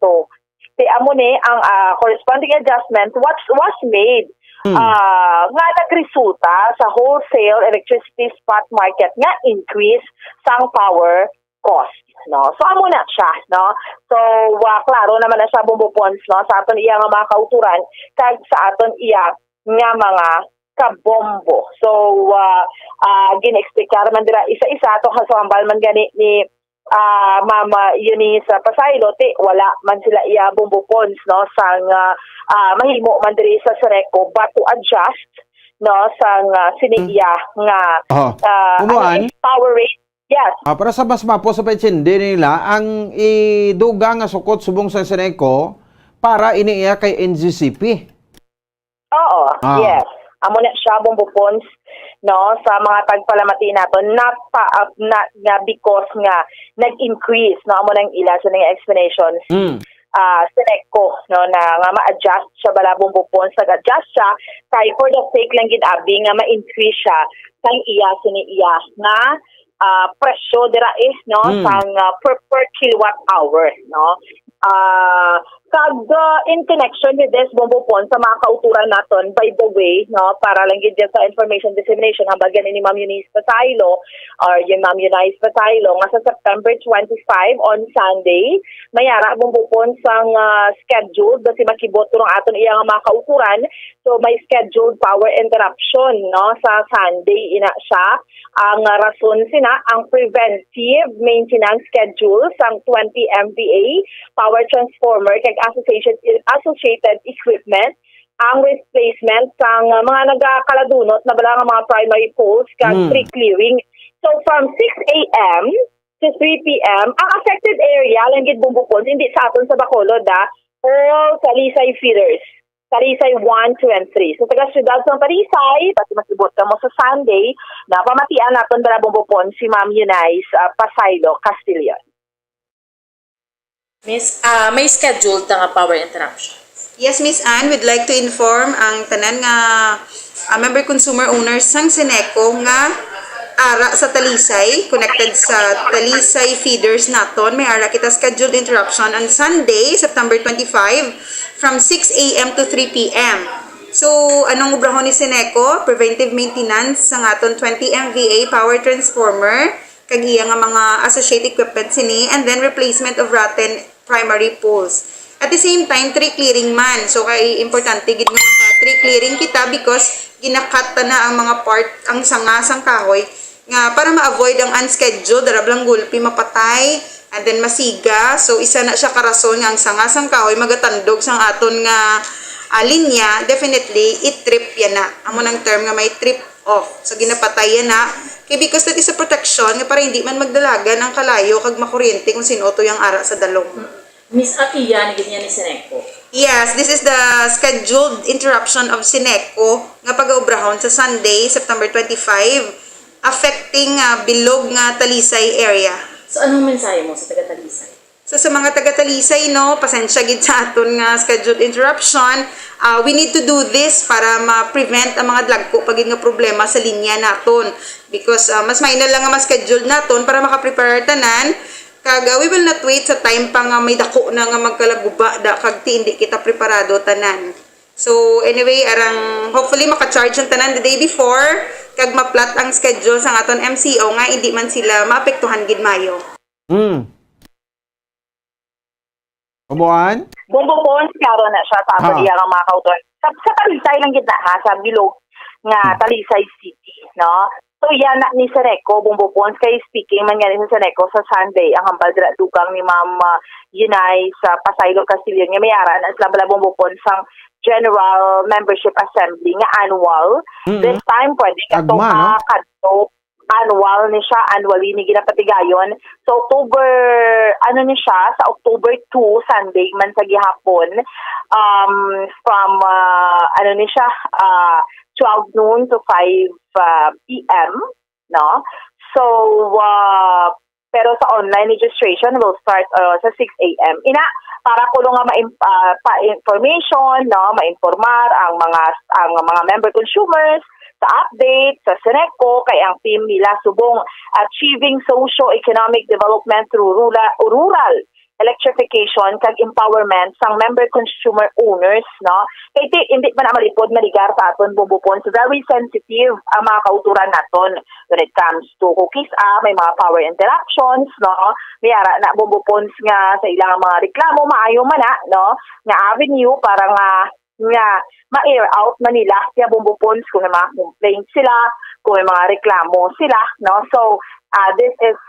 Di amo ni ang corresponding adjustment was made nga nagresulta sa wholesale electricity spot market nga increase sang power cost, no. So amo na siya, no. So klaro naman na sa bumbupons, no, sa aton iya nga mga kauturan kag sa aton iya nga mga kabombo. So gin-explicar man dira isa-isa to hasambal man gani ni Mama Eunice Pasaylo, wala man sila iya bumbupons, no, sang mahimo man diri sa Sineco but to adjust, no, sang siniya nga power rate. Yes. Para sa mas mapo sa paitsindi nila ang iduga nga sukot subong sa Sineco para iniiya kay NGCP. Oo, yes. Amo na siya bumbupons, no, sa mga tagpalamati naton na because nga nag-increase, no, amo nang ila sa nga explanations. Sineco, no, na nga ma-adjust siya bala bumbupons, nag-adjust siya kay for the sake lang ginabi nga ma-increase siya sang iya siniya na presyo dira no, sang per kilowatt hour, no. Kag in connection with this bumbupon sa mga kauturan naton, by the way, no, para lang gid sa information dissemination hambagan ni Ma'am Eunice Pasaylo or yung Ma'am Eunice Pasaylo nga sa September 25 on Sunday mayara bumbupon sang schedule basi makibot turong aton iya nga mga kauturan. So may scheduled power interruption, no, sa Sunday ina siya. Ang rason sina ang preventive maintenance schedule sang 20 MVA power transformer kag associated equipment, ang replacement sang mga nagakaladunot na bala nga mga primary poles kag tree clearing. So from 6 a.m. to 3 p.m. ang affected area lang gid bumbupon hindi sa aton sa Bacolod all Talisay feeders. Talisay 1, 2, and 3. So taga siyudad sa Talisay, pati makibot ka mo sa Sunday, na pamatian naton dala bumbupon si Ma'am Eunice Pasaylo Castillion. Miss, may scheduled na nga power interruption. Yes, Miss Anne, we'd like to inform ang tanan nga member consumer owners sang Sineco nga ara sa Talisay, connected sa Talisay feeders naton. May ara kita scheduled interruption on Sunday, September 25 from 6 a.m. to 3 p.m. So, anong obrahon ni Sineco? Preventive maintenance sang aton 20 MVA power transformer, kag iya nga mga associated equipment sini, and then replacement of rotten primary poles. At the same time, tree clearing man. So, kay importante gid nga tree clearing kita because ginakat na ang mga part, ang sangasang kahoy nga para ma-avoid ang unscheduled, darablang gulpi, mapatay, and then masiga. So, isa na siya karason nga ang sangasang kahoy magatandog sang aton nga linya, definitely, it-trip yan na. Amo ng term nga may trip off. So, ginapatay yan na. Kaya because that is a protection, nga para hindi man magdalagan ang kalayo kag makuryente kung sinuto yung ara sa dalong. Miss Akiya, ganyan ni Seneco. Yes, this is the scheduled interruption of Seneco nga pag-aubrahon sa Sunday, September 25, affecting Bilog nga Talisay area. So, anong mensahe mo sa taga-Talisay? So, sa mga taga-Talisay, no, pasensya gid sa aton nga scheduled interruption. We need to do this para ma-prevent ang mga dlagko pagid nga problema sa linya naton. Because mas mainal lang nga ma-scheduled naton para makaprepare tanan. Kag we will not wait sa time pa nga may dako na nga magkalaguba da kag ti hindi kita preparado tanan. So anyway, arang hopefully maka-charge ang tanan the day before kag ma-plot ang schedule sa aton MCO nga hindi man sila maapektuhan gid mayo. Umuan? Bumbubons karon na siya sa ato iya nga mga kautor. Sa Talisay lang gid na ha, sa Bilog nga Talisay City, no? So yan na ni Seneco, bumbubons kay speaking man nga ni Seneco sa Sunday ang hambal dira dugang ni Ma'am Yunay sa Pasaylo Castillo nga may ara na sila bala bumbubons sang General Membership Assembly nga annual. This time pwede ka to kadto annual ni siya, annually ni ginapatigayon. So October, ni siya, sa October 2, Sunday man sa gihapon, from, ni siya, 12 noon to 5 p.m., no? So, pero sa online registration will start sa 6 a.m. Para ko nga ma-information, no, ma-informar ang mga member consumers sa update sa Seneco kay ang team nila subong achieving socio-economic development through rural electrification kag empowerment sang member consumer owners, no? Kay hindi man na malipod maligar sa aton bubupon. So very sensitive ang mga kauturan naton when it comes to cookies, may mga power interruptions, no? May ara na bubupon nga sa ilang mga reklamo maayo man na, no? Nga avenue para nga ma-air out Manila kaya bumbupons kung may mga complaints sila, kung may mga reklamo sila, no? So, this is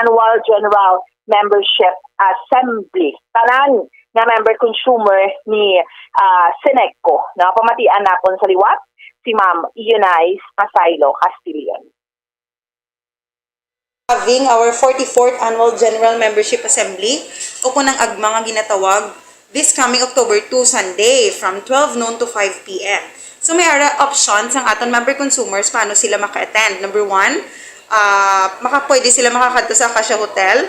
annual general membership assembly. Tanan nga member consumer ni Seneco. No? Pamatian napon sa liwat si Ma'am Yunay Pasaylo Castillo. Having our 44th annual general membership assembly o kung ang agma nga ginatawag this coming October 2 Sunday from 12 noon to 5 p.m. So may options ang aton member consumers paano sila maka-attend. Number 1, pwede sila makakadto sa Acacia Hotel.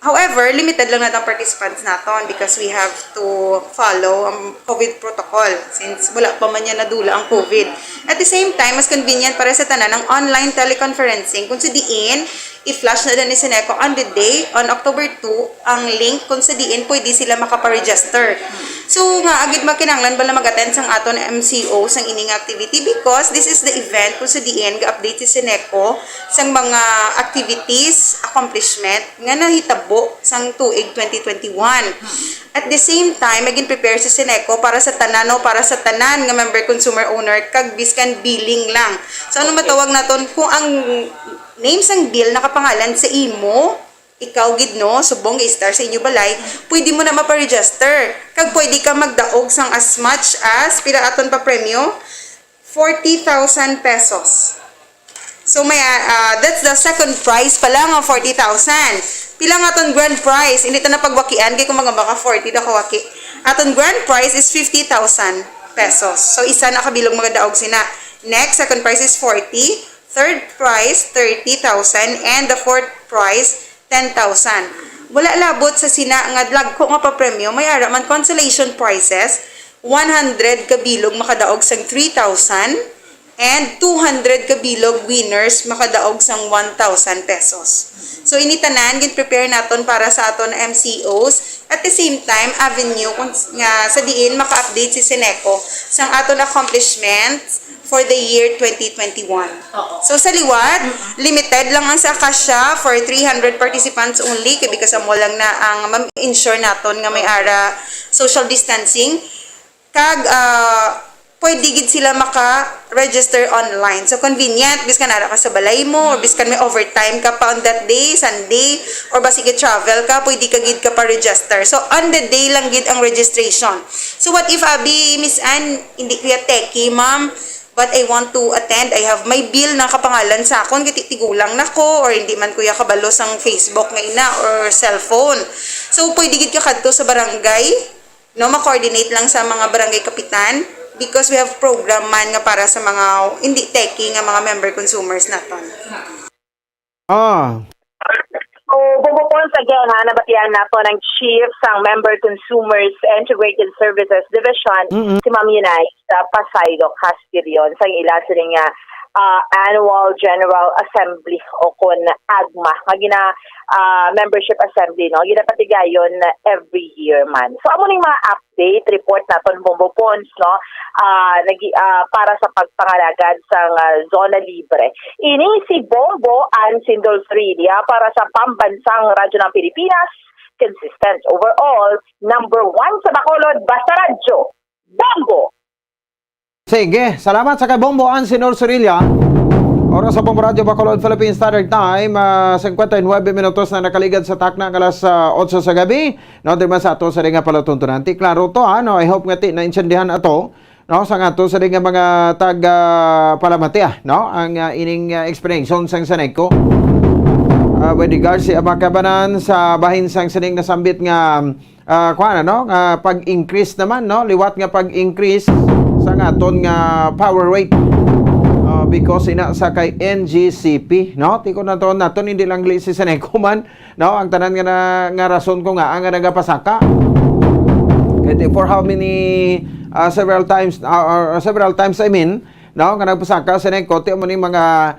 However, limited lang natin participants naton because we have to follow ang COVID protocol since wala pa man yan nadula ang COVID. At the same time, mas convenient para sa tanan ng online teleconferencing kung sa diin, i-flash na din ni Seneco on the day, on October 2, ang link kung sa diin pwede sila makaparegister. So, nga, agad makinanglan bala mag-attend sang aton MCO sang ining activity because this is the event kung sa diin ga-update si Seneco sang mga activities, accomplishment nga nahitabo sang tuig 2021. At the same time, maging prepare si Seneco para sa tanan nga member consumer owner kag biskan billing lang. So, ano matawag naton kung ang name sang bill nakapangalan sa imo, ikaw gid no, subong i-star sa inyo balay, pwede mo na maparegister. Kag pwede ka magdaog sang as much as, pila aton pa premyo? 40,000 pesos. So may, that's the second prize pa lang ng 40,000. Pila nga aton grand prize, hindi ta na pagwakian, kaya kung mga baka 40 na kawaki. Aton grand prize is 50,000 pesos. So isa na kabilog mga daog sina. Next, second prize is 40. Third prize, 30,000. And the fourth prize, 10,000. Wala labot sa sina nga dlagko nga pa-premyo, may ara man consolation prizes, 100 kabilog makadaog sang 3,000 and 200 kabilog winners makadaog sang 1,000 pesos. So initanan gin prepare naton para sa aton MCOs at the same time avenue kung nga sa diin maka-update si Seneco sang aton accomplishments for the year 2021. So sa liwat, limited lang ang sa Akasya for 300 participants only because amo lang na ang ma-ensure naton nga may ara social distancing. Kag pwede gid sila maka-register online. So convenient, biskan ara ka sa balay mo, or biskan may overtime ka pa on that day, Sunday, or basig travel ka, pwede ka gid ka pa-register. So on the day lang gid ang registration. So what if Abi, Miss Ann, hindi kuya techie, ma'am, but I want to attend, I have my bill na kapangalan sa akon, tigulang na ko, or hindi man kuya kabalo sang Facebook nga ina, or cellphone. So pwede gid ka kadto sa barangay, no, ma-coordinate lang sa mga barangay kapitan, because we have program man nga para sa mga hindi techie nga mga member consumers naton. So, bumupons again, nabatian nato ng Chief sang Member Consumers Integrated Services Division, si Ma'am Yunay sa Pasaylo, Castillon, sa ila sining Annual General Assembly o kun AGMA, nga membership assembly, no? Ginapatigayon every year man. So, amo ning mga update, report naton bumupons, no? Para sa pagpangalagad sa zona libre. Ini si Bombo Ann Sindolfridia para sa pambansang radyo ng Pilipinas, consistent overall, number 1 sa Bacolod, basta radyo, Bombo! Sige, salamat sa kay Bombo Ann Sindolfridia. Oras sa Radyo Bacolod Philippine Standard Time, 59 minutos na nakaligad sa takna ng alas 8 sa gabi. No, di man sa ato sa ringa palatuntunan. Klaro to, no? I hope nga naintindihan ato, no, sa ato sa ringa mga taga-palamati, no, ang ining explanation sang Seneco. With regards sa makabanan sa bahin sang sining nasambit nga pag-increase naman, no, liwat nga pag-increase sa aton nga power rate. Because ina sa kay NGCP, no, tiko na to naton hindi lang li si Seneco man, no, ang tanan nga rason ko nga ang nagapasaka. Kaya for how many several times I mean, no, nga nagpasaka Seneco ti mo ni mga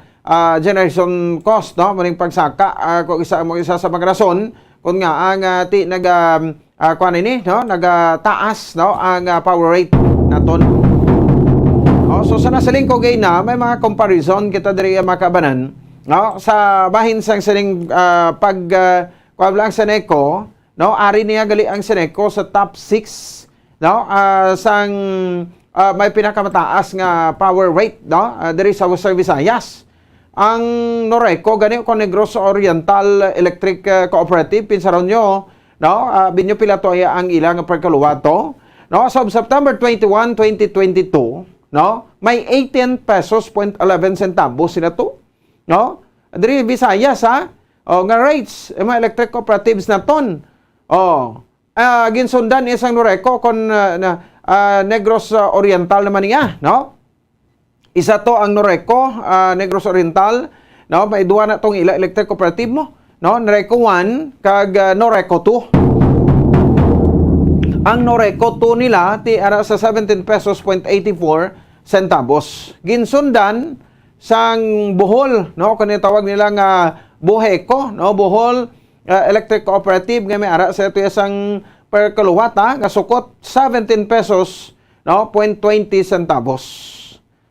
generation cost, no, maning pagsaka kung isa sa mga rason kung nga ang ti kuan ini, no, nagataas, no, ang power rate naton. So sa nasaling ko gay na may mga comparison kita diri makabanan, no, sa bahin sang sining pagkuablang Seneco, no, ari niya gali ang Seneco sa top 6, no, sang may pinakamataas nga power rate, no, diri sa Western Visayas. Ang Noreco gani ko Negros Oriental Electric Cooperative pinsaron nyo, no, binyo pila to ang ilang perkaluwato, no, so September 21, 2022, no, may 18 pesos .11 centavos sila to, no, diri Visayas nga rates mga electric cooperatives na ton. Ginsundan isang Noreco kon Negros Oriental naman niya, no, isa to ang Noreco Negros Oriental, no, may duwa na tong ila electric cooperative mo, no, Noreco 1 kag Noreco 2. Ang Noreco 2 nila ti ara sa 17 pesos .84 centavos. Ginsundan sang Bohol, no, kani tawag nila nga Boheco, no, Bohol Electric Cooperative nga may ara sa ito isang per kilowatt nga sukot 17 pesos, no, .20 centavos.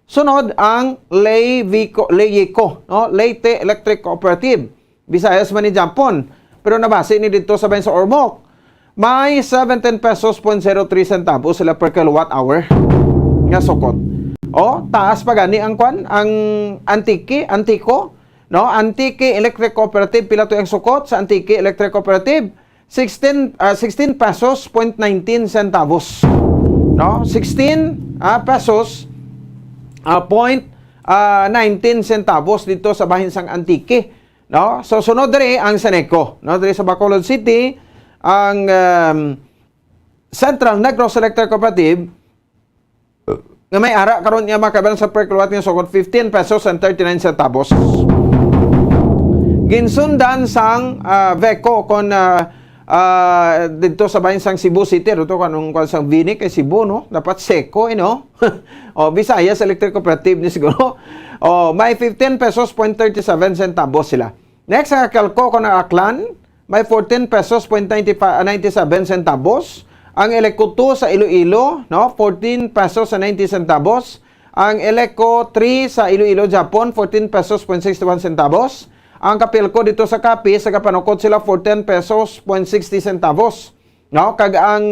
Sunod ang Leyeco, no, Leyte Electric Cooperative. Visayas man ni Jampon, pero nabase ni dito sa bayan sa Ormoc. May 17 pesos .03 centavos sila per kilowatt hour nga sukot. Taas pa gani ang kwan, ang Antico, no, Antique Electric Cooperative pila to ang sukot sa Antique Electric Cooperative 16 pesos .19 centavos, no, 16 pesos .19 centavos dito sa bahin sang Antique, no. So sunod diri ang Seneco, no, diri sa Bacolod City ang Central Negros Electric Cooperative nga may ara karon niya makabalan sa per kilowatt nga sukot 15 pesos and 39 centavos. Ginsundan sang Veco kon dito sa bahin sang Cebu City, dito kanung sang Vini kay Cebu, no, dapat Seco, no. Visayas Electric Cooperative ni siguro. May 15 pesos .37 centavos sila. Next ang Calco kon Aklan, may 14 pesos .97 centavos. Ang Elecuto sa Iloilo, no, 14 pesos and 90 centavos. Ang Eleco 3 sa Iloilo, Japon, 14 pesos 61 centavos. Ang Kapilco dito sa Capi, sa Kapanukot sila 14 pesos 60 centavos. No? Kag ang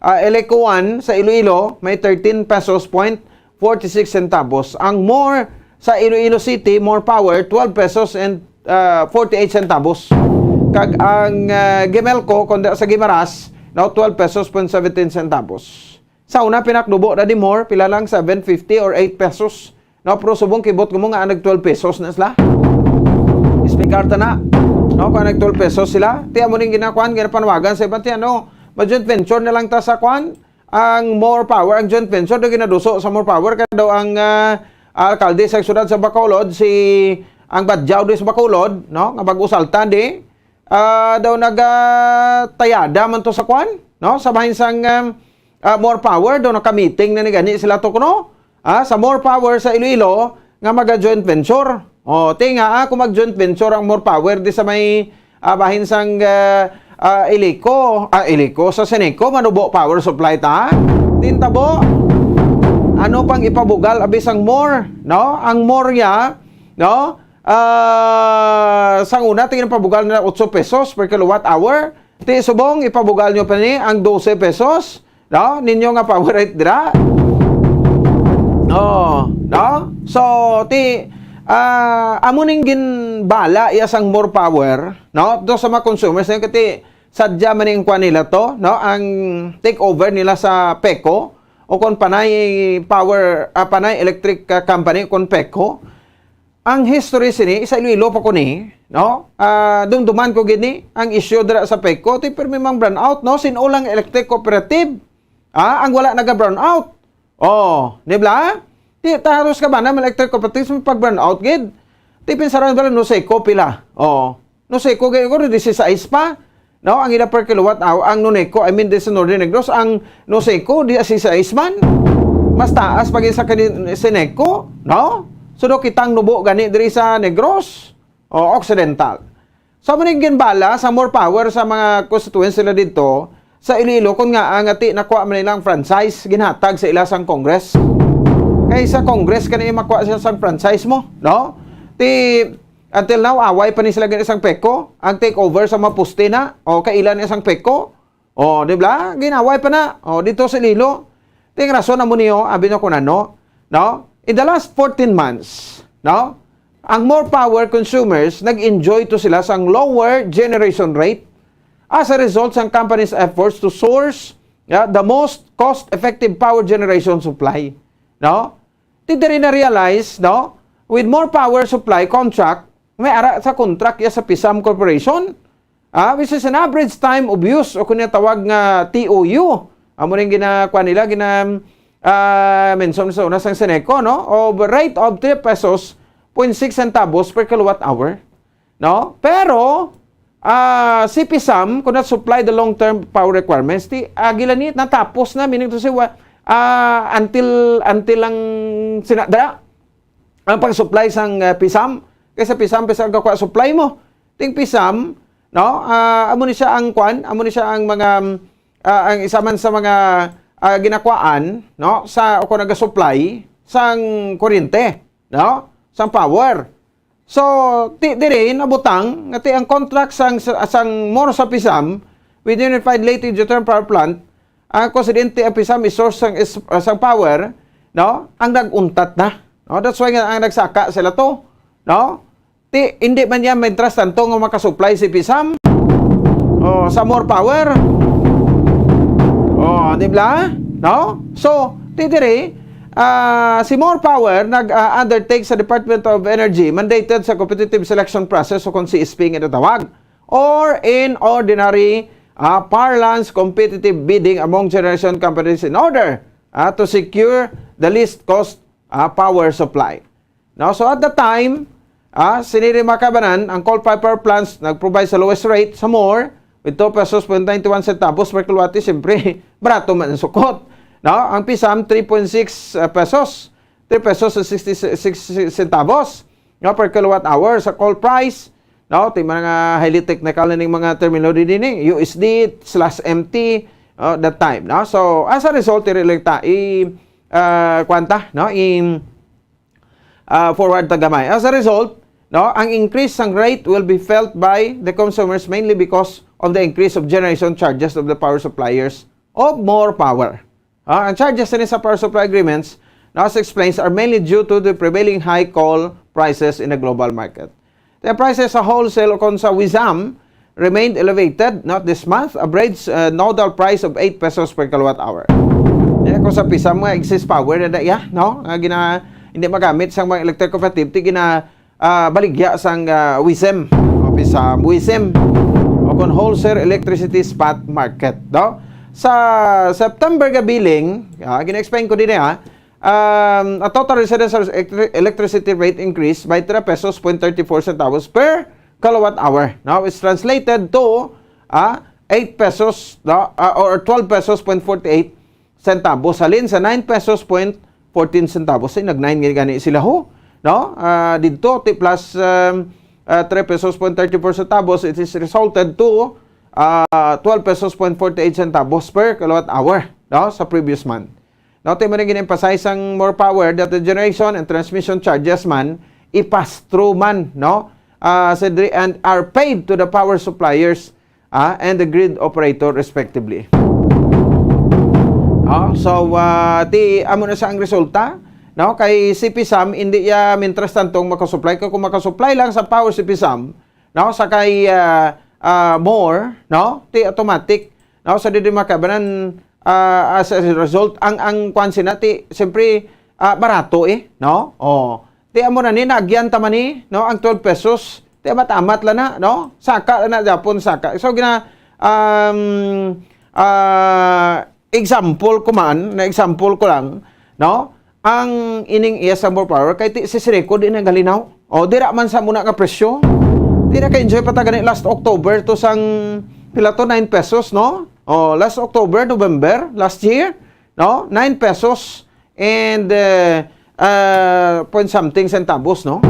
Eleco 1 sa Iloilo, may 13 pesos 46 centavos. Ang More sa Iloilo City, More Power, 12 pesos and 48 centavos. Kag ang Gemelco, kundi sa Gimaras, no, 12 pesos 17 centavos. Sa una, pinakdubo na di More, pila lang 7.50 or 8 pesos. No, pero subong kibot ko mo nga nag 12 pesos na sila. Ispikarta na. No, kung nag 12 pesos sila, tiya mo rin ginakuan, ginapanawagan sa iban tiya, no, ma-joint venture na lang ta sa kuan, ang More Power, ang joint venture na ginaduso sa More Power, kaya daw ang alkalde sa syudad sa Bacolod, ang Badjaw di sa Bacolod, no, nga bag-usalta di, daw nagtayada man to sa kuan, no, sa bahin sang More Power, daw naka-meeting na gani sila to kuno, sa More Power sa Iloilo, nga maga-joint venture. O, tinga, kung mag-joint venture ang More Power di sa may bahin sang Eleco sa Seneco, manubo power supply ta. Tintabo, ano pang ipabugal abis ang More, no? Ang More ya, no? Sang una, tingin pabugal na 8 pesos per kilowatt hour. Ti subong, ipabugal nyo pa ni ang 12 pesos. No? Ninyo nga power rate dira. No? So, amo ning ginbala iya sang More Power, no? Do sa mga consumers na kati sadya man ning kuan nila to, no? Ang takeover nila sa PECO o kon panay power panay electric company kon PECO. Ang history sini sa Iloilo pa ko ni, no? Dumduman ko gini ang issue dira sa PECO, ti permi mang brownout, no? Sinulang electric cooperative. Ang wala naga-brownout. Oh, di ba? Ti taros ka ba na electric cooperative pag brownout gid? Ti pinsaran ba no Seco pila? Oh, no Seco gid ko 16 pa. No, ang ila per kilowatt hour ang Noneco, I mean this Northern Negros, ang no Seco di 16 man. Mas taas pag sa Seneco, no? So do kitang nubo gani diri sa Negros o Occidental. So maning ginbala sa More Power sa mga constituents sila dito sa Iloilo kung nga ang ati nakuha man nilang franchise ginhatag sa ilasang Congress. Kay sa Congress kanay makuha sila sang franchise mo, no? Ti until now away pa ni sila gan isang PECO, ang takeover sa mapuste na o kailan isang PECO. O di ba? Ginaway pa na. O dito sa Iloilo. Ting rason na mo niyo abi na kunano, no? In the last 14 months, no? Ang More Power consumers nag-enjoy to sila sang lower generation rate as a result ng company's efforts to source the most cost-effective power generation supply. No? Did rin na-realize, no? With More Power supply contract, may ara sa contract sa PISAM Corporation, which is an average time of use o kung tawag nga TOU. Amo rin ginakuha nila, mention sa una sang Seneco, no? Of rate of 3 pesos 0.6 centavos per kilowatt hour. No? Pero, si PISAM, kung supply the long-term power requirements, gilanit natapos na, meaning to say, until ang sinadra ang pag-supply sang PISAM. Kaysa PISAM kakuha supply mo. Ting PISAM, no? Amo ni siya ang kwan, amo ni siya ang mga ang isa man sa mga ginakuan, no? Sa o naga-supply sang kuryente, no? Sang power. So, dire nabutang ngati ang contract sang More sa PISAM with Unified Leyte Geothermal Power Plant, ang konsidente ang PISAM is source sang power, no? Ang nag-untat na. No? That's why ang nagsaka sila to, no? Hindi man yan may trust tanto nga makasupply si PISAM sa More Power. Di ba? No? So, dire si More Power nag-undertake sa Department of Energy mandated sa competitive selection process o kung CSP nga natawag or in ordinary parlance competitive bidding among generation companies in order to secure the least cost power supply. Now, so at the time, siniri makabanan ang coal-fired power plants nag-provide sa lowest rate sa More with 2 pesos 91 centavos per kilowatt. Siyempre, barato man ang sukot. No? Ang PISAM, 3.6 pesos. 3 pesos 66 centavos, no, per kilowatt hour. Sa coal price, no, ito mga highly technical na ng mga terminology din USD/MT that time. No? So, as a result, kwanta, no, in forward tagamay. As a result, no, ang increase ng rate will be felt by the consumers mainly because of the increase of generation charges of the power suppliers of more power. Ang charges din sa power supply agreements, now as explains, are mainly due to the prevailing high coal prices in the global market. The prices sa wholesale o sa WISAM remained elevated, not this month, average nodal price of 8 pesos per kilowatt hour. Kung sa PISAM, excess power na daya, no? Hindi magamit sa mga electric cooperative, baligya sang WISM, o PISAM, WISM, o kung wholesale electricity spot market, no? Sa September ga billing, gina-explain ko din a total residential electricity rate increased by 3 pesos 34 centavos per kilowatt hour. Now, it's translated to 8 pesos or 12 pesos 48 centavos. Halin sa 9 pesos 14 centavos. Ay, nag-9 gani sila ho. No? Dito, plus 3 pesos 34 centavos, it is resulted to 12 pesos 48 centavos per kilowatt hour, no? Sa previous month. Now, tayo mo rin gina-emphasize ang more power that the generation and transmission charges man i-pass through man, no? And are paid to the power suppliers and the grid operator respectively. So, amo na sa ang resulta, no? Kay si PISAM, hindi mintras tantong makasupply. Kung makasupply lang sa power si PISAM, no? Sa kay more, no? Automatic, no? Sa di makabanan, as a result, ang kwansi nati, siyempre, barato no? Ti amo na ni, nagyan taman ni, no? Ang 12 pesos, ti amat-amat la na, no? Saka na, Japon, saka. So, example ko lang, no? Ang ining iya sa more power, kay ti si Sireco, di na galinaw. Dira man sa muna nga presyo. Di na ka-enjoy patagani last October to sang pilato 9 pesos, no? Last October, November, last year, no? 9 pesos and point something centavos, no?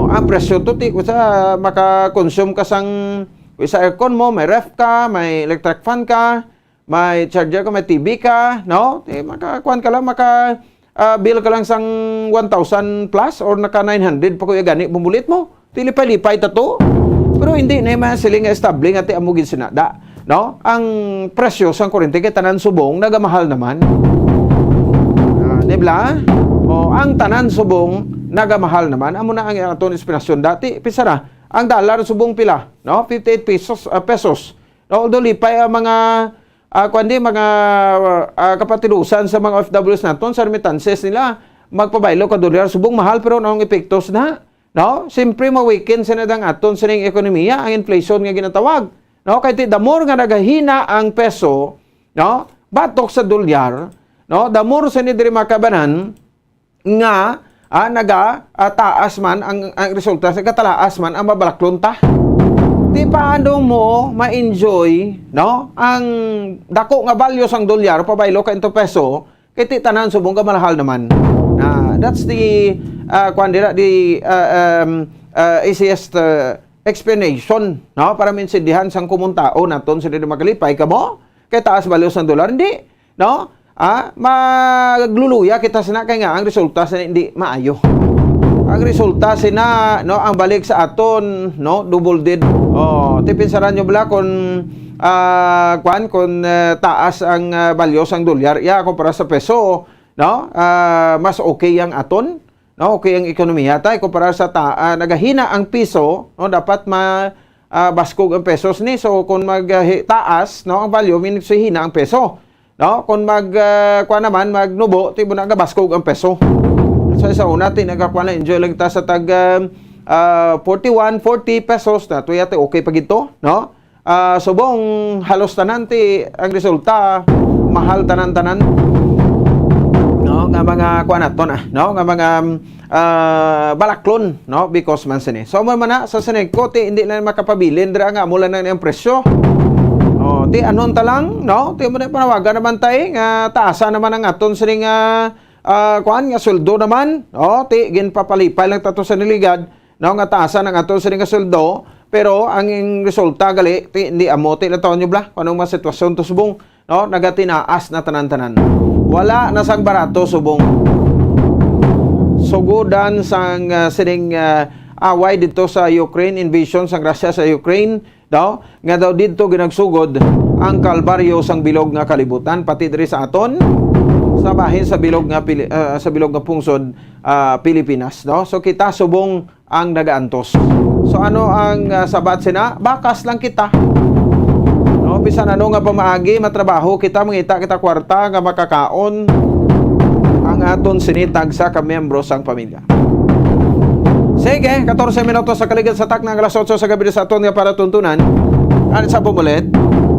Ang presyo to, sa maka-consume ka sa aircon mo, may ref ka, may electric fan ka, may charger ka, may TV ka, no? Maka-kuan ka lang, bill ka lang sang 1,000 plus or naka 900 pa kuya gani, bumulit mo. Tilipay-lipay tato. Pero hindi na yung siling establing at amugin sinada. No? Ang presyo sa kuryente kay tanan subong nagamahal naman. Dibla? Ang tanan subong nagamahal naman. Amo na ang aton inspirasyon dati. Pisara, ang dollar subong pila, no? 58 pesos. No, although lipay ang mga kapatilusan sa mga OFWs naton sa remittances nila magpabaylo ka dolyar subong mahal pero naong epektos na. No? Siyempre, ma-weaken sinadang aton sa ning ekonomiya, ang inflation nga ginatawag. No? Kaya the more nga nagahina ang peso, no? Batok sa dolyar, no? The more sa nidiri makabanan, nga, taas man, ang resulta, katalaas man, ang mabalaklon ta. Di paano mo ma-enjoy, no? Ang dako nga value sang dolyar, pabaylo ka into peso, kaya tanan subong ka malahal naman. That's the easiest explanation, no? Para minsindihan sang kumuntao naton sa dili makalipay kamo kay taas value sang dolar hindi, no? Magluluya kita sina kay nga ang resulta sa hindi maayo. Ang resulta sina, no, ang balik sa aton, no, double did. Tipinsaran nyo bala kung taas ang value sang dolyar kumpara sa peso, no? Mas okay ang aton, no? Okay ang ekonomiya tay kumpara sa nagahina ang piso, no? Dapat baskog ang pesos ni. So kung magtaas, no, ang value meaning so hina ang peso, no? Kung magnubo tibo na baskog ang peso. So sa una enjoy lang ta sa tag 41, 40 pesos na tuyate okay pag ito, no? Subong halos tanan ang resulta mahal tanan-tanan. No, nga mga kuanaton no, nga mga balaklon, no, because man sini. So man na sa Sineco hindi na makapabilin dira nga mula na ang presyo. Anon ta lang, no? Mo na panawagan naman tay nga taasa naman ang aton sini nga nga sweldo naman. Gin papalipay lang tato sa niligad, no, nga taasa ng aton sini nga sweldo, pero ang resulta gali hindi amote na taon nyo bla. Anong mga sitwasyon to subong, no, nagatinaas na tanan-tanan. Wala na sang barato subong. Sugudan sang sining away dito sa Ukraine, invasion sang Russia sa Ukraine, daw nga daw dito ginagsugod ang kalbaryo sang bilog nga kalibutan pati diri sa aton sa bahin sa bilog nga pungsod Pilipinas, no? So kita subong ang nagaantos. So ano ang sabat sina? Bakas lang kita. No, bisan ano nga pamaagi matrabaho kita, mangita kita kwarta nga makakaon ang aton sinitag sa kamiyembro sang pamilya. Sige, 14 minutos sa kaligid sa tak ng alas 8 sa gabi sa aton nga para tuntunan. Ano sa pumulit?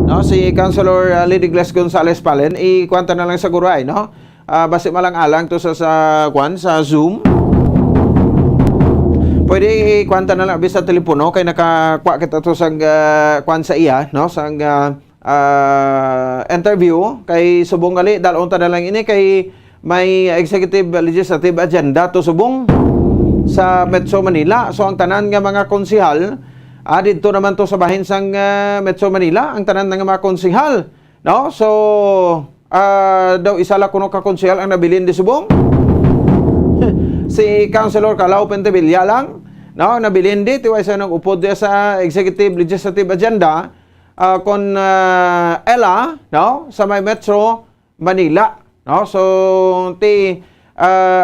No, si Councilor Lady Gles Gonzales Palen, ikwanta na lang sa guray, no? Basi malang-alang to sa Zoom. Pwede ikwanta na lang sa telepono kay nakakuha kita to sang kwan sa iya, no? Sang interview kay subong gali dalon ta na lang ini kay may executive legislative agenda to subong sa Metro Manila. So ang tanan nga mga konsihal dito naman to sa bahin sang Metro Manila, ang tanan nga mga konsihal, no? So daw isa la kuno ka konsihal ang nabilin di subong. Si Councilor Calao Pentevilla lang, no, nabilin di tiway sa nang upod sa executive legislative agenda kon Ella, no, sa may Metro Manila, no? So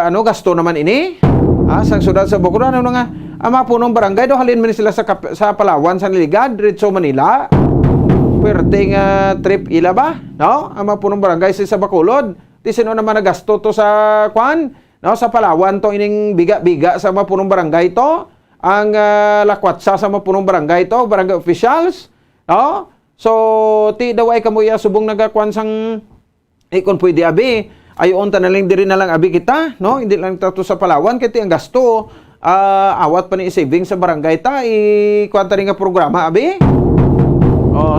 ano gasto naman ini? Sang sudad sa Bukura, ano nga ama punong barangay do halin man sila sa Palawan sa Niligad, Ritso Manila. Perting trip ila ba, no? Ama punong barangay sa Bacolod. Ti sino naman nagasto to sa kwan? No, sa Palawan to ining biga-biga sa mga punong barangay to, ang lakwatsa sa mga punong barangay to, barangay officials, no? So ti daway kamuya subong nagakwan sang ikon pwede abi, ayon ta na lang diri na lang abi kita, no? Hindi lang tato sa Palawan kay ti ang gasto awat pa ni saving sa barangay ta kwanta rin nga programa abi.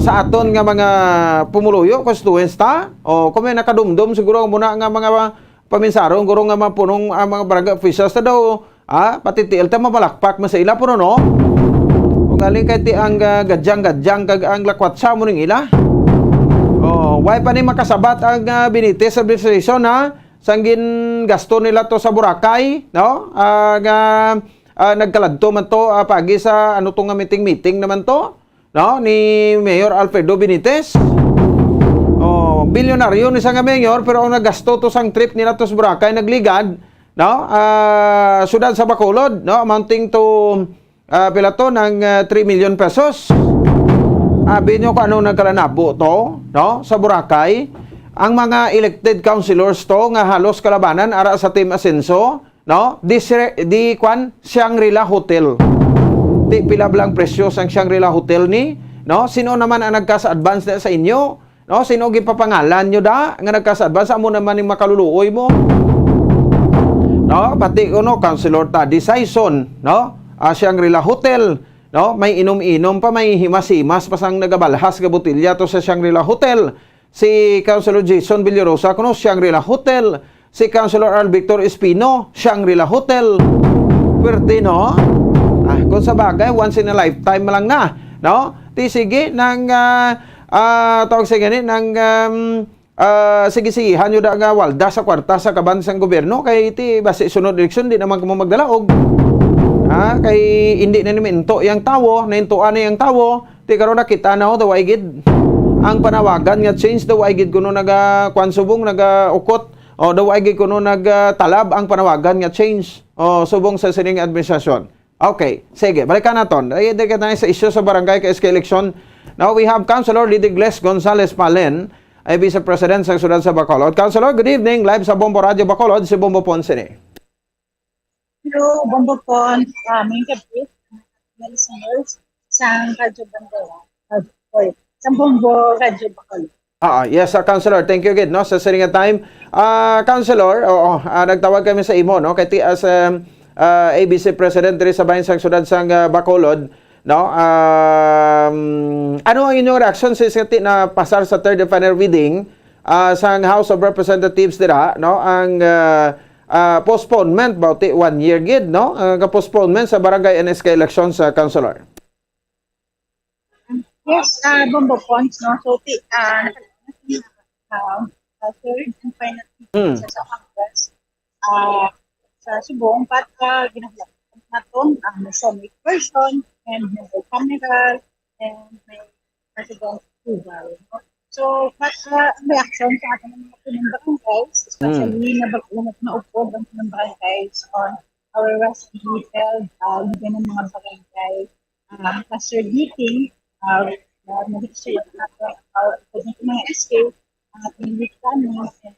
Sa aton nga mga pumuluyo constituents ta, kung may nakadumdum siguro muna nga mga paminsarong guro nga mapunong mga barangay officials ta daw pati ti elta mabalakpak man sa ila puno, no? Kung galing kay ti ang gadyang kag ang lakwat sa mo ning ila. Why pa ni makasabat ang Benitez administration sanggin gasto nila to sa Boracay, no? Nagkaladto man to pagi sa ano to nga meeting naman to, no? Ni Mayor Alfredo Benitez. Bilyonaryo ni sa nga mayor pero ang nagasto to sang trip nila to sa Boracay nagligad, no? Sudad sa Bacolod, no? Amounting to pila to ng 3 million pesos. Abi nyo kung anong nagkalanabo to, no? Sa Boracay, ang mga elected councilors to nga halos kalabanan ara sa Team Asenso, no? Di Shangri-La Hotel. Di pila blang presyo sang Shangri-La Hotel ni, no? Sino naman ang nagkasa-advance na sa inyo? No, sino gipapangalan nyo da nga nagkasa-advance amo naman ning makaluluoy mo? No, pati uno Councilor Tadi Saison, no? Shangri-La Hotel, no? May inom-inom pa, may himas-himas pa sang nagabalhas nga botelya to sa Shangri-La Hotel. Si Councilor Jason Villarosa kuno Shangri-La Hotel. Si Councilor Al Victor Espino, Shangri-La Hotel. Pwerte, no? Kung sa bagay, once in a lifetime lang na, no? Ti sige nang tawag sa ganit ng sige-sigihan nyo da nga walda sa kwarta sa kabansang gobyerno kay iti basi sunod eleksyon di naman kamo magdalaog. Kay hindi na niminto yung tawo, naintuan na yung tawo, ti karon nakita na daw ay gid ang panawagan nga change daw ay gid kuno nagakwansubong nagaukot o daw ay gid kuno nagtalab ang panawagan nga change o subong sa sining administrasyon. Okay, sige, balikan naton. Ay dili ka na sa issue sa barangay kay election. Now we have Councilor Lady Gles Gonzales Palen, ay Vice President sa Sudad sa Bacolod. Councilor, good evening. Live sa Bombo Radio Bacolod, si Bombo Ponce ni. Hello, Bombo Ponce. May gabi, listeners, sa Radyo Bandera. Sa Bombo Radio Bacolod. Yes, Councilor. Thank you again, no? Sa siring time. Councilor, nagtawag kami sa imo, no? Kaya as ABC President diri sa bayan sa Sudad sa Bacolod, no? Ano ang inyong reaction sa na pasar sa third and final reading sa House of Representatives dira, no? Ang postponement about 1 year gid, no? Postponement sa barangay NSK elections sa Councilor. Yes, Bombo Ponce, no? So third and final meeting sa Congress sa Subong, but ginagawa natin ang Senate version and may cameral and may president approval. So, but ang reaction sa ating mga barangays, especially na bagunat na upod ang mga barangays on our recently held ligan ng mga barangay cluster meeting, nag-share natin mga SK, ang ating planning and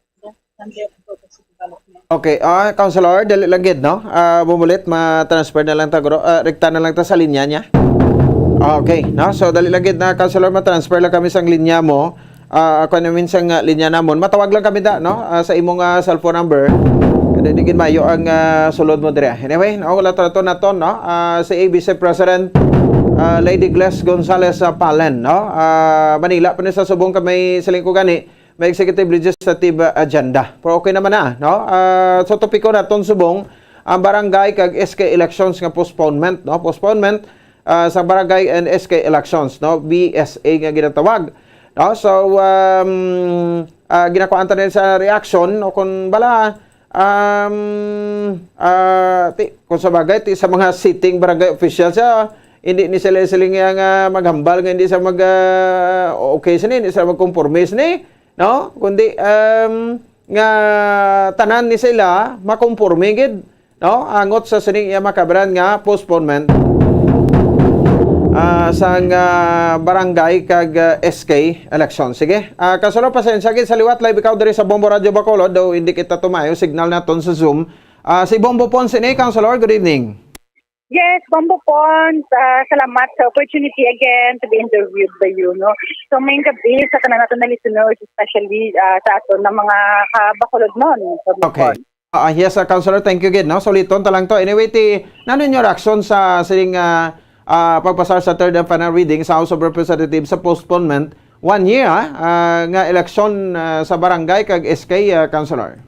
Sunday Advocacy Development. Okay, Councilor, dali lang gid, no? Bumulit, ma-transfer na lang ta, rekta na lang ta sa linya niya. Okay, no? So, dali lang gid na, Councilor, ma-transfer lang kami sa linya mo. Ako na minsan linya namon. Matawag lang kami da, no? Sa imong cellphone number. Kada digin mayo ang sulod mo dire. Anyway, wala trato na to, no? Si ABC President Lady Gles Gonzales Palen, no? Manila pa ni sa Subong kami siling ko gani. May executive legislative agenda. Pero okay naman na, no? So topiko naton Subong ang barangay kag SK elections nga postponement, no? Postponement sa barangay and SK elections, no? BSA nga ginatawag. No? So ginakuan ta din sa reaction o kun bala kung sa bagay sa mga sitting barangay officials hindi ni sila nga maghambal nga hindi sa mag okay sini hindi sa magkompromise ni, no, kundi nga tanan ni sila makomporme gid, no, angot sa sining iya makabran nga postponement sang barangay kag SK election. Sige, Councilor, pasensya gid sa liwat live ikaw diri sa Bombo Radio Bacolod, daw hindi kita tumayo signal naton sa Zoom. Si Bombo Ponce ni, Councilor, good evening. Yes, Bombo Pons, salamat sa opportunity again to be interviewed by you, no? So, may gabi sa kanan natin na listeners, especially sa ato ng mga kabakulod nun. Okay. Yes, Councilor, thank you again, no? Soliton talang to. Anyway, nanon yung reaction sa siling pagpasar sa third and final reading sa House of Representatives sa postponement 1 year nga election sa barangay kag SK, Councilor?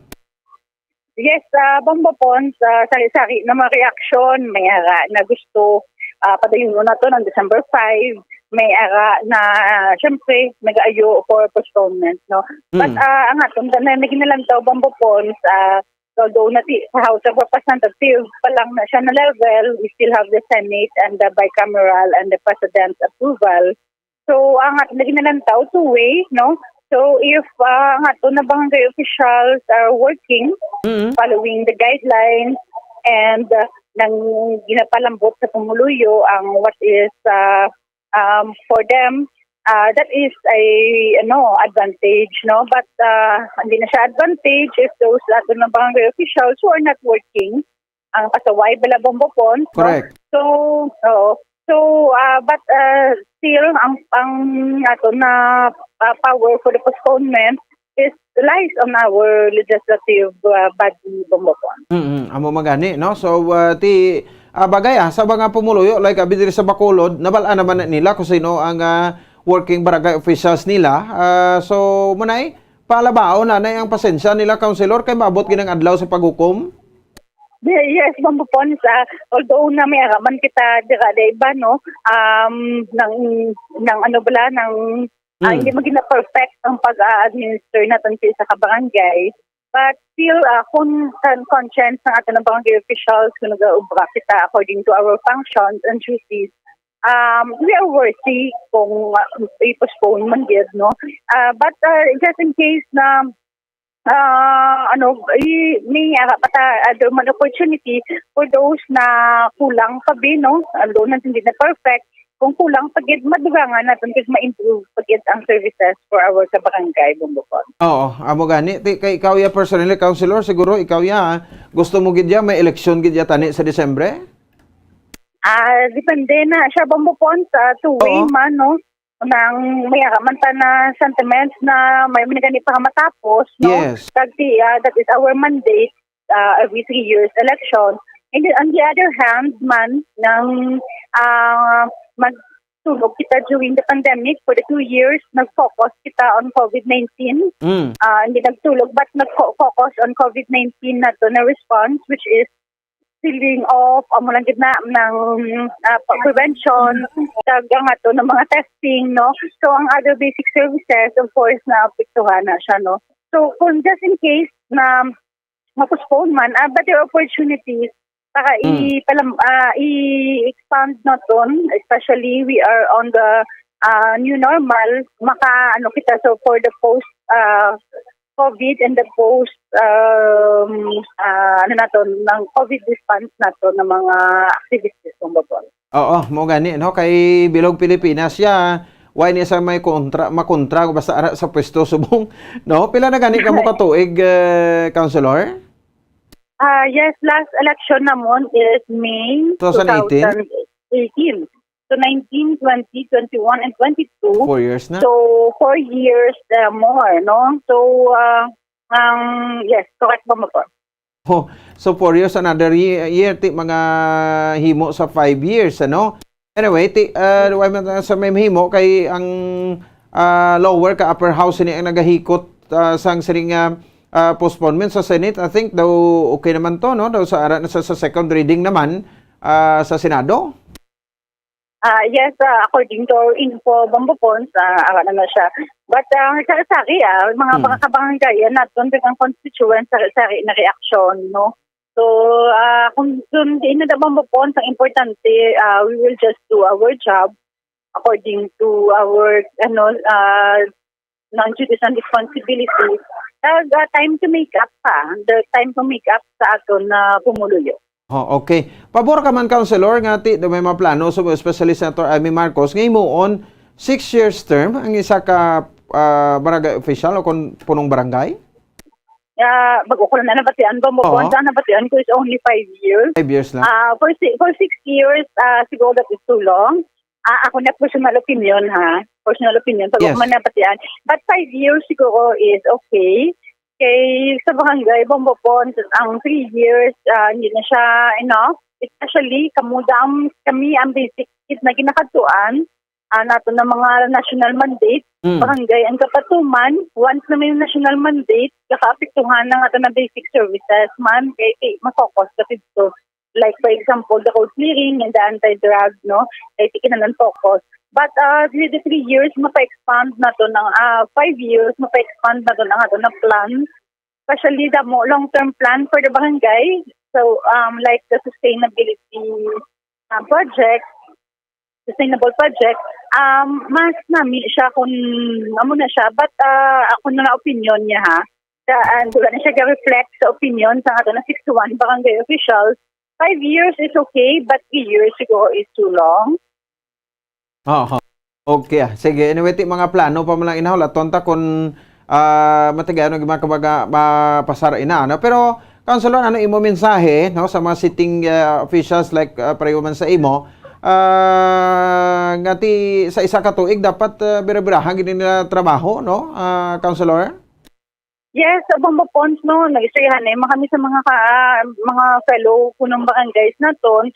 Yes, Bombo Pons, sari-sari na mga reaksyon, may ara na gusto padayon na to ng December 5, may ara na syempre nag-aayo for postponement, no? But ang atong na ginalantaw, Bombo Pons, although sa House of Representatives pa lang na siya na level, we still have the Senate and the bicameral and the President's approval. So, ang atong ginalantaw, two-way, no? So, if ang ato na barangay officials are working, following the guidelines, and nang ginapalambot sa pumuluyo ang what is for them, that is a advantage, no? But hindi na siya advantage if those ato na barangay officials who are not working, ang pasaway bala Bombo Pons. Correct. No? But still, ang ato na power for the postponement is lies on our legislative body, Bombo Pons. Amo magani, no? So, bagay sa mga pumuluyo, like abidiri sa Bacolod, nabalaan naman nila kung sino ang working barangay officials nila. So, munay, palabao na ang pasensya nila, Councilor, kay maabot ginang adlaw sa paghukom? Yes, Bombo Pons, although na may araman kita dira iba, no, hindi maging perfect ang pag-administer natin sa kabarangay, but still, kung conscience ng ating barangay officials, kung nag-ubra kita according to our functions and duties, we are worthy kung i-postpone man yun, no? But just in case na may other man opportunity for those na kulang pa no? Although hindi na perfect, kung kulang pagid madugangan natin kasi ma-improve pagid ang services for our kabarangay, Bombo Pons. Oo, amo gani. Kay ikaw ya personally, Councilor, siguro ikaw ya gusto mo gid ya may election gid ya tani sa Disyembre? Depende na siya, Bombo Pons, two-way man, no? Nang may aramanta na sentiments na may minigani pa matapos, no? Yes. That is our mandate every 3 years election. And then, on the other hand, man, nang magtulog kita during the pandemic for the 2 years, nag-focus kita on COVID-19. Hindi nagtulog, but nag-focus on COVID-19 na to na response, which is sealing off, amulang gitna ng prevention, tagang ato ng mga testing, no? So, ang other basic services, of course, na apektuhan na siya, no? So kung just in case na ma-postpone man, better opportunities para i-expand na ton, especially we are on the new normal, kita so for the post COVID and the post ng COVID response nato ng mga activities ng babon. Oo, mo gani no kay Bilog Pilipinas ya. Why niya sa may makontra basta ara sa pwesto subong no? Pila na gani ka mo katuig, Councilor? Yes, last election namon is May 2018. 2018. So 19, 20, 21, and 22. 4 years na? So 4 years more, no? So, yes, correct ba mo po? Oh, so 4 years, another year, ti mga himo sa 5 years, ano? Anyway, sa may himo, kay ang lower ka upper house ni ang nagahikot sang siring postponement sa Senate. I think daw okay naman to, no? Daw sa second reading naman sa Senado. Yes, according to our info, Bambopons, na siya. But sari-sari, mga kabarangay, natin ang constituent sari-sari na reaksyon, no? So, kung hindi na Bambopons, ang importante, we will just do our job according to our non-judicial responsibility. Time to make up the time to make up sa aton na pumuluyo. Oh, okay. Pabor ka man, Councilor, nga may mga plano, so especially Senator Amy Marcos, ngayon mo on 6 years term, ang isa ka barangay official o punong barangay? Bago ko na nabatian ba mo po? Ang nabatian ko is only 5 years. 5 years lang? For 6 years, siguro that is too long. Ako na personal opinion, ha? Personal opinion. Pag ako man nabatian. But 5 years siguro is okay. Kay sa barangay, Bambopon, ang 3 years, hindi na siya enough. Especially, kami ang basic na ginakatuan nato ng mga national mandate. Barangay, ang kapatuman, once na may national mandate, kakaapektuhan ng ato na basic services man, kay masokos kasi ito. Like, for example, the code clearing and the anti-drug, no? Kaya tikinan ng focus. But the 3 years, mapa-expand na to ng 5 years, mapa-expand na to ng ato na plan. Especially the long-term plan for the barangay. So, like the sustainability sustainable project, mas nami siya kung amo na siya. But ako na opinion niya, ha? Wala na siya ga-reflect sa opinion sa ato na 61 barangay officials. 5 years is okay, but 3 years ago is too long. Okay. Sige, anyway, mga plano pa mo lang inahula. Tonta kung matagay ano mapasara ina. No? Pero, Councilor, ano imo mensahe no, sa mga sitting officials like pareho man sa imo, ngati sa isa ka tuig dapat bira-birahan gini nila trabaho, no, Councilor? Yes, Bambopons, no, nag-istoryahan kami sa mga fellow punong barangays naton.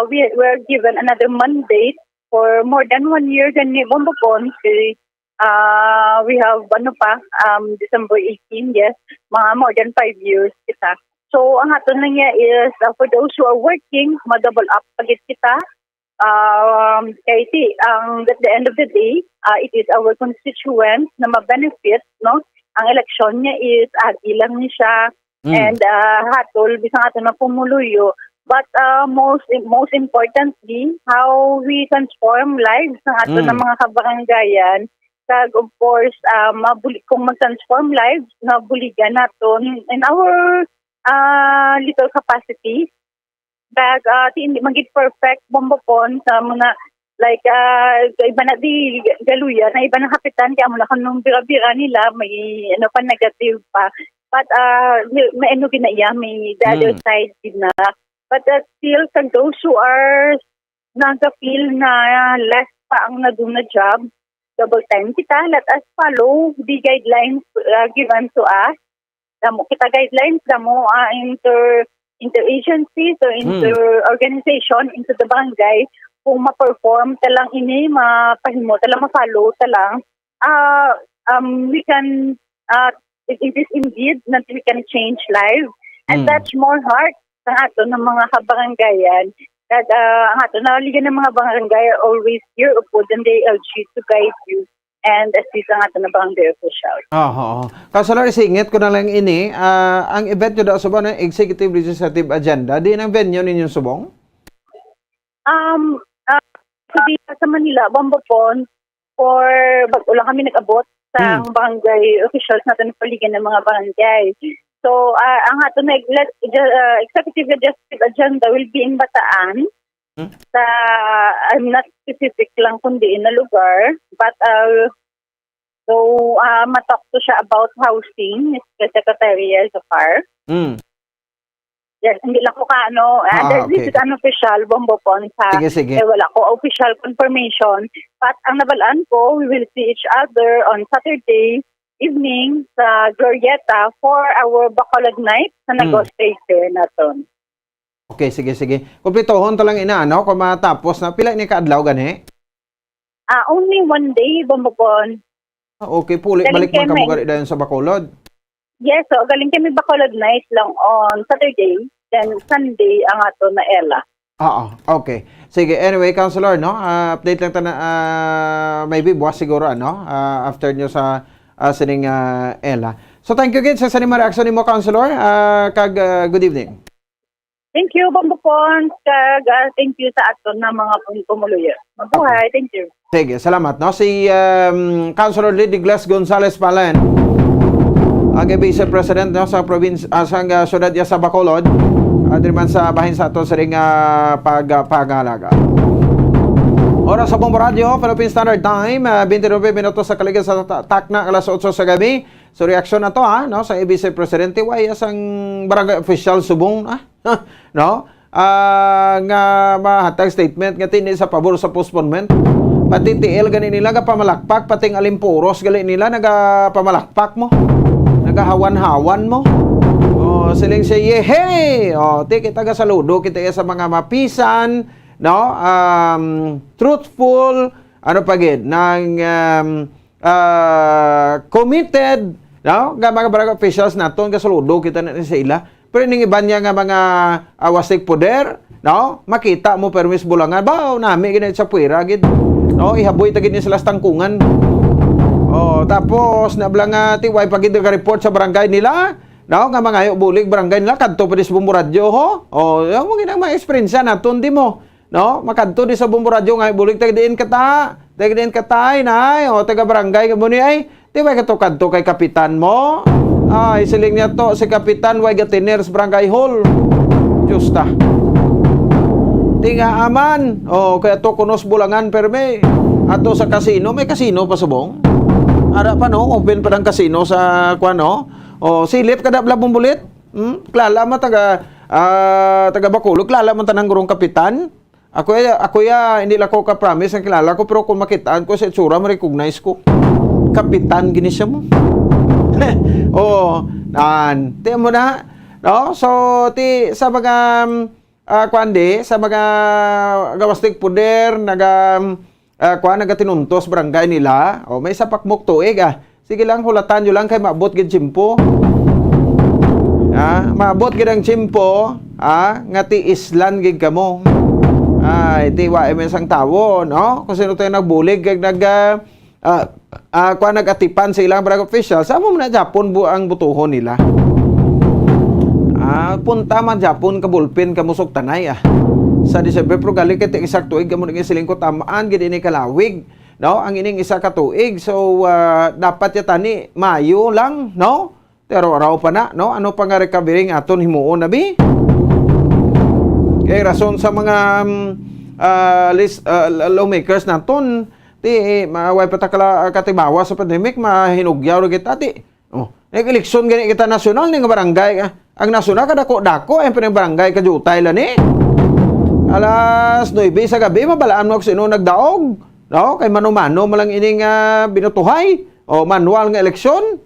We were given another mandate for more than 1 year gani Bambopons. We have December 18, yes, mga more than 5 years kita. So ang aton na niya is for those who are working, ma-double up pagit kita. At the end of the day, it is our constituents na ma-benefit, no? Ang eleksyon niya is ilang niya siya and hatol bisang ato na pumuluyo. But most importantly, how we transform lives ng ato ng mga kabarangayan. Kag of course, kung mag-transform lives, nabuligan naton in our little capacity. Kag hindi magit perfect Bambopon sa mga like iba na di galuya na iba na kapitan kaya mula kanong bira-bira nila may pa negative pa but may ginaya may the other side din na but still kag those who are nagka-feel na less pa ang nadung na job double time kita let us follow the guidelines given to us kita guidelines damo interagency so inter-organization into the barangay kung ma-perform talang ini, mapahimo talang, ma-follow talang, we can, it is indeed that we can change lives and touch more hearts ng ato ng mga kabarangayan. At ang ato na liga ng mga barangay are always here upod and they urge you to guide you and assist ang ato na barangay official. Councilor, isingit ko na lang ini, ang event nyo daw subong ng Executive Legislative Agenda, di ang venue ninyong subong? Sa Manila, Bombopon, for bago lang kami nag-abot sa barangay officials natin ng paligid ng mga barangay. So, ang ato na Executive Legislative Agenda will be in Bataan, sa I'm not specific lang kundi in a lugar, but matalk to siya about housing, Secretariat of Fire. Yes, hindi lang ko this is unofficial, Bombopon, Sige. wala ko official confirmation, but ang nabalaan ko, we will see each other on Saturday evening sa Glorieta for our Bacolod night sa Nagos Fair naton. Okay, sige. Kumplitohon talang kung matapos na pila ni kaadlaw gani? Only one day, Bombopon. Okay, balik man ka mo gali dayon sa Bacolod. Yes, so galing kami Bacolod night lang on Saturday, then Sunday ang ato na Ella. Okay. Sige, anyway, Councilor, update lang ta na maybe buwas siguro after nyo sa sining Ella. So thank you again sa sanima reaction nimo, Councilor. Good evening. Thank you, Bombopon. Thank you sa ato na mga pumuluyo. Mabuhay, thank you. Sige, salamat. Si Councilor Liddy Glass Gonzales Palen, ang Vice President sa province sa syudad sa Bacolod, diriman sa bahin sa ato sa ring pagalaga. Oras sa Bombo Radio, Philippine Standard Time, 29 minutos sa kaligid sa takna alas 8 sa gabi. So reaksyon na to sa Vice Presidente way ang barangay official subong nga mahatag statement nga tini sa pabor sa postponement. Pati TL gani nila ga pamalakpak, pating alimpuros gali nila naga pamalakpak mo. Nagahawan-hawan mo. Siling siya hey. Kita ga saludo kita sa mga mapisan, truthful, ng committed, nga mga barangay officials naton ga saludo kita na sa ila. Pero ning iban niya nga mga wasig poder, makita mo permis bulangan baw nami gid sa puwera gid. Ihaboy ta gid ni sila tangkungan. Tapos nabla nga tiway pagid ka report sa barangay nila, nga mga ayo bulig barangay nila kadto pa di sa Bombo Radio ho. Yung mo ginang mga experience naton di mo. Makadto di sa Bombo Radio nga bulig tagdiin kata. Tagdiin katay nay, taga barangay mo ni ay tiway kadto kay kapitan mo. Isiling niya to si Kapitan way gatiner sa barangay hall. Justa. Tinga aman. Kaya to kunos bulangan perme. Ato sa kasino, may kasino pa subong. Ara pa open pa ng kasino sa silip kada blabong bulit. Klala mo taga Bacolod, klala mo tanang gurong kapitan. Ako hindi lang ko ka-promise ang kilala ko, pero kung makitaan ko sa itsura, ma-recognize ko. Kapitan gini siya mo. Tiyan mo na. So sa mga sa mga gawastig puder nagatinuntos barangay nila, may sapakmok tuig sige lang hulatan nyo lang kay maabot gid chimpo. Maabot gid ang chimpo nga ti islan gid kamo. Ti wa sang tawo kung sino tayo nagbulig kag nagatipan sa ilang barangay official, sa mo na Japon ang butuhon nila. Punta man Japon ka bulpin ka musok tanay sa December pero gali kay isak tuig kamo nang silingko tamaan gid ini kalawig ang ining isa ka tuig. So dapat ya tani Mayo lang pero araw pa na ano pa nga recovery aton himuon na bi kay rason sa mga lawmakers naton ti maway patakala katibawa sa pandemic mahinugyaw ro kita ti nag-eleksyon gani kita nasyonal ning barangay ang nasyonal kadako-dako ang barangay kajutay la ni alas 9 sa gabi mabalaan mo sino nagdaog kay mano-mano malang ining binutuhay manual nga eleksyon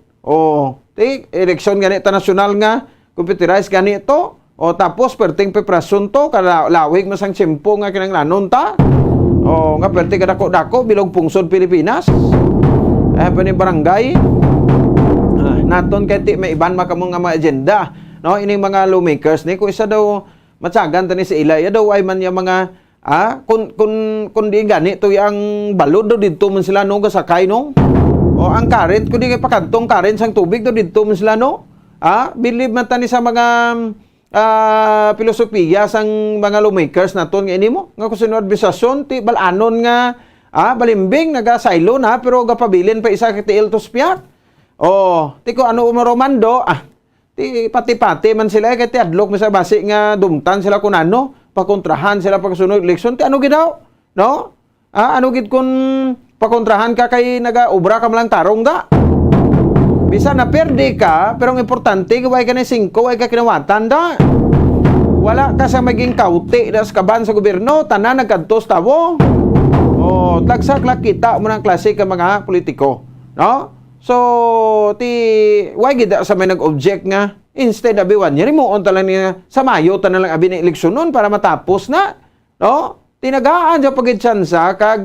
ti eleksyon gani ta nasyonal nga computerized gani ito tapos perting preparasyon to kada lawig masang tiyempo nga kinanglanon ta nga perting kadako-dako bilog pungsod Pilipinas pa ni barangay naton kay ti may iban makamong nga mga agenda ining mga lawmakers ni kung isa daw matsagan tani sa ila daw ay man yung mga Kung di gani to ang balod do dito man sila no gasakay no. O ang current kun di kay pakadtong current sang tubig do dito man sila no. Believe man tani sa mga filosofiya sang mga lawmakers naton nga ini mo nga kung sino advisasyon ti balanon nga balimbing nagasaylo na pero gapabilin pa isa kay tiil to spiat. Ti ko ano umoromando ti pati-pati man sila kay ti adlok sa base nga dumtan sila kun ano pakontrahan sila pagsunod eleksyon ti ano gid daw no ano gid kun pakontrahan ka kay naga-obra ka lang tarong da bisa na perde ka pero ang importante way ka na 5 way ka kinawatan da wala ka sa maging kauti das kaban sa gobyerno tanan nagkantos tawo tagsak kita mo ng klase ka mga politiko no so ti way gid sa may nag-object nga instead abi 1 year mo on talang niya sa Mayo tanan lang abi ni eleksyon nun para matapos na no tinagaan sa pagitsansa kag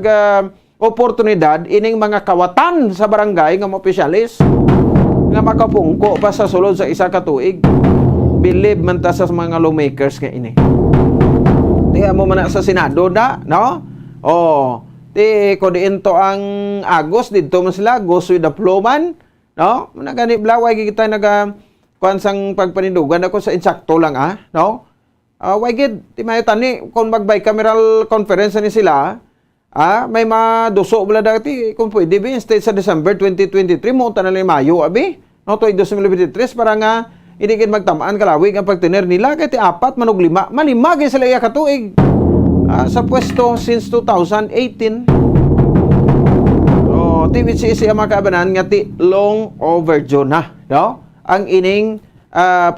oportunidad ining mga kawatan sa barangay nga opisyalis nga makapungko pa sa sulod sa isa ka tuig believe man ta sa mga lawmakers nga ini tiya mo man sa Senado da no ti ko diinto ang Agos didto man sila goes with the flow man no nagani blaway kita naga kuansang pagpanindugan ako sa insakto lang no why gid ti mayo tani kung mag-bicameral conference ni sila may maduso bala dati kung pwede ba instead sa December 2023 mo tanan ni Mayo abi no to 2023 para nga hindi gid magtamaan kalawig ang pagtener nila kay ti 4 manog 5 malimag sila iya katuig sa pwesto since 2018 TVCC ang makabanan nga ti long overdue na no ang ining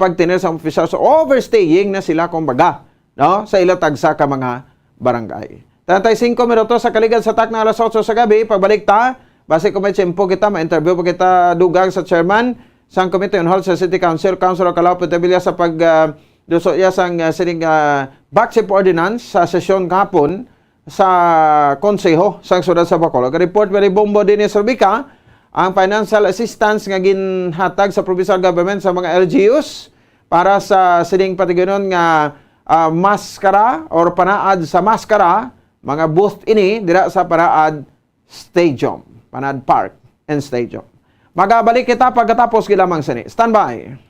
pagtener sa official so overstaying na sila kumbaga no sa ilatag sa ka mga barangay. 35 minutos sa kaligad sa tak na alas 8 sa gabi pagbalik ta base ko may tiyempo kita ma-interview pa kita dugang sa chairman sang Committee on Health sa City Council Councilor Calao Petabilia sa pag duso iya sang sining backship ordinance sa sesyon kahapon sa konseho sa siyudad sa Bacolod. Report by Bombo Dennis Rubica ang financial assistance nga ginhatag sa provincial government sa mga LGUs para sa sining patiganon nga maskara or panaad sa maskara mga booth ini dira sa Paraad Stadium, Panaad Park and Stadium. Magabalik kita pagkatapos gilamang sini. Standby.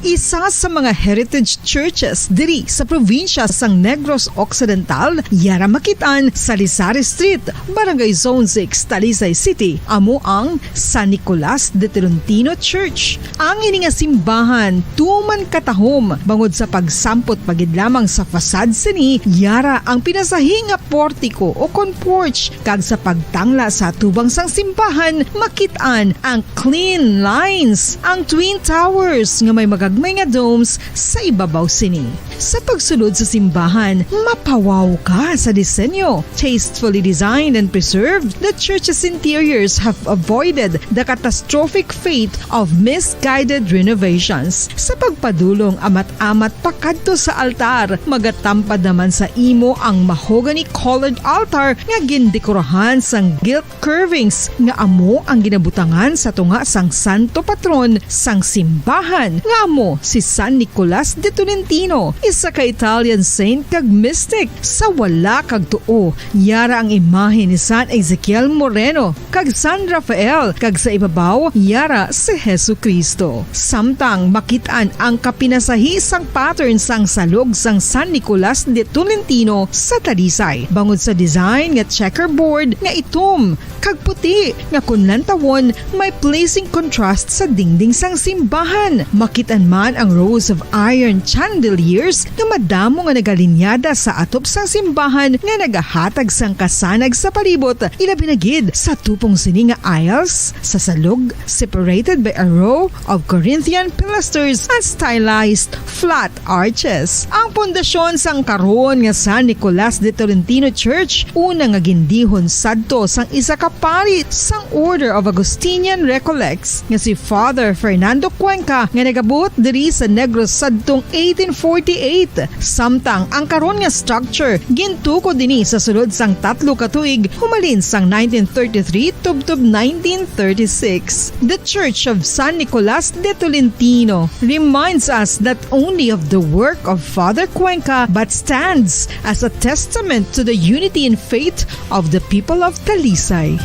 Isa sa mga heritage churches diri sa probinsya sang Negros Occidental, yara makitaan sa Lizares Street, Barangay Zone 6, Talisay City, amo ang San Nicolas de Tolentino Church. Ang ini nga simbahan tuman katahom bangod sa pagsampot pagid lamang sa fasad sini, yara ang pinasahi nga portiko o porch kag sa pagtangla sa tubang sang simbahan makitaan ang clean lines, ang twin towers nga may magagmay nga domes sa ibabaw sini. Sa pagsulod sa simbahan, mapawaw ka sa disenyo. Tastefully designed and preserved, the church's interiors have avoided the catastrophic fate of misguided renovations. Sa pagpadulong amat-amat pakadto sa altar, magatampad naman sa imo ang mahogany colored altar nga gindekorahan sang gilt curvings nga amo ang ginabutangan sa tunga sang santo patron sang simbahan nga amo si San Nicolas de Tolentino, isa ka Italian saint kag mystic. Sa wala kag tuo, yara ang imahe ni San Ezekiel Moreno kag San Rafael kag sa ibabaw yara si Hesu Kristo. Samtang makitaan ang kapinasahi sang pattern sang salog sang San Nicolas de Tolentino sa Talisay. Bangod sa design nga checkerboard nga itom kag puti nga kunlantawon may pleasing contrast sa dingding sang simbahan. Makitaan man ang rows of iron chandeliers nga madamo nga nagalinyada sa atop sang simbahan nga nagahatag sang kasanag sa palibot, ilabi na gid sa tupong sini nga aisles sa salog separated by a row of Corinthian pilasters and stylized flat arches. Ang pundasyon sang karon nga San Nicolas de Tolentino Church una nga gindihon sadto sang isa ka parit sang Order of Augustinian Recollects nga si Father Fernando Cuenca nga nagabot diri sa Negros sadtong 1848. Samtang ang karon nga structure gintuko dinhi sa sulod sang 3 ka tuig humalin sang 1933 tubtob 1936. The Church of San Nicolas de Tolentino reminds us not only of the work of Father Cuenca but stands as a testament to the unity and faith of the people of Talisay.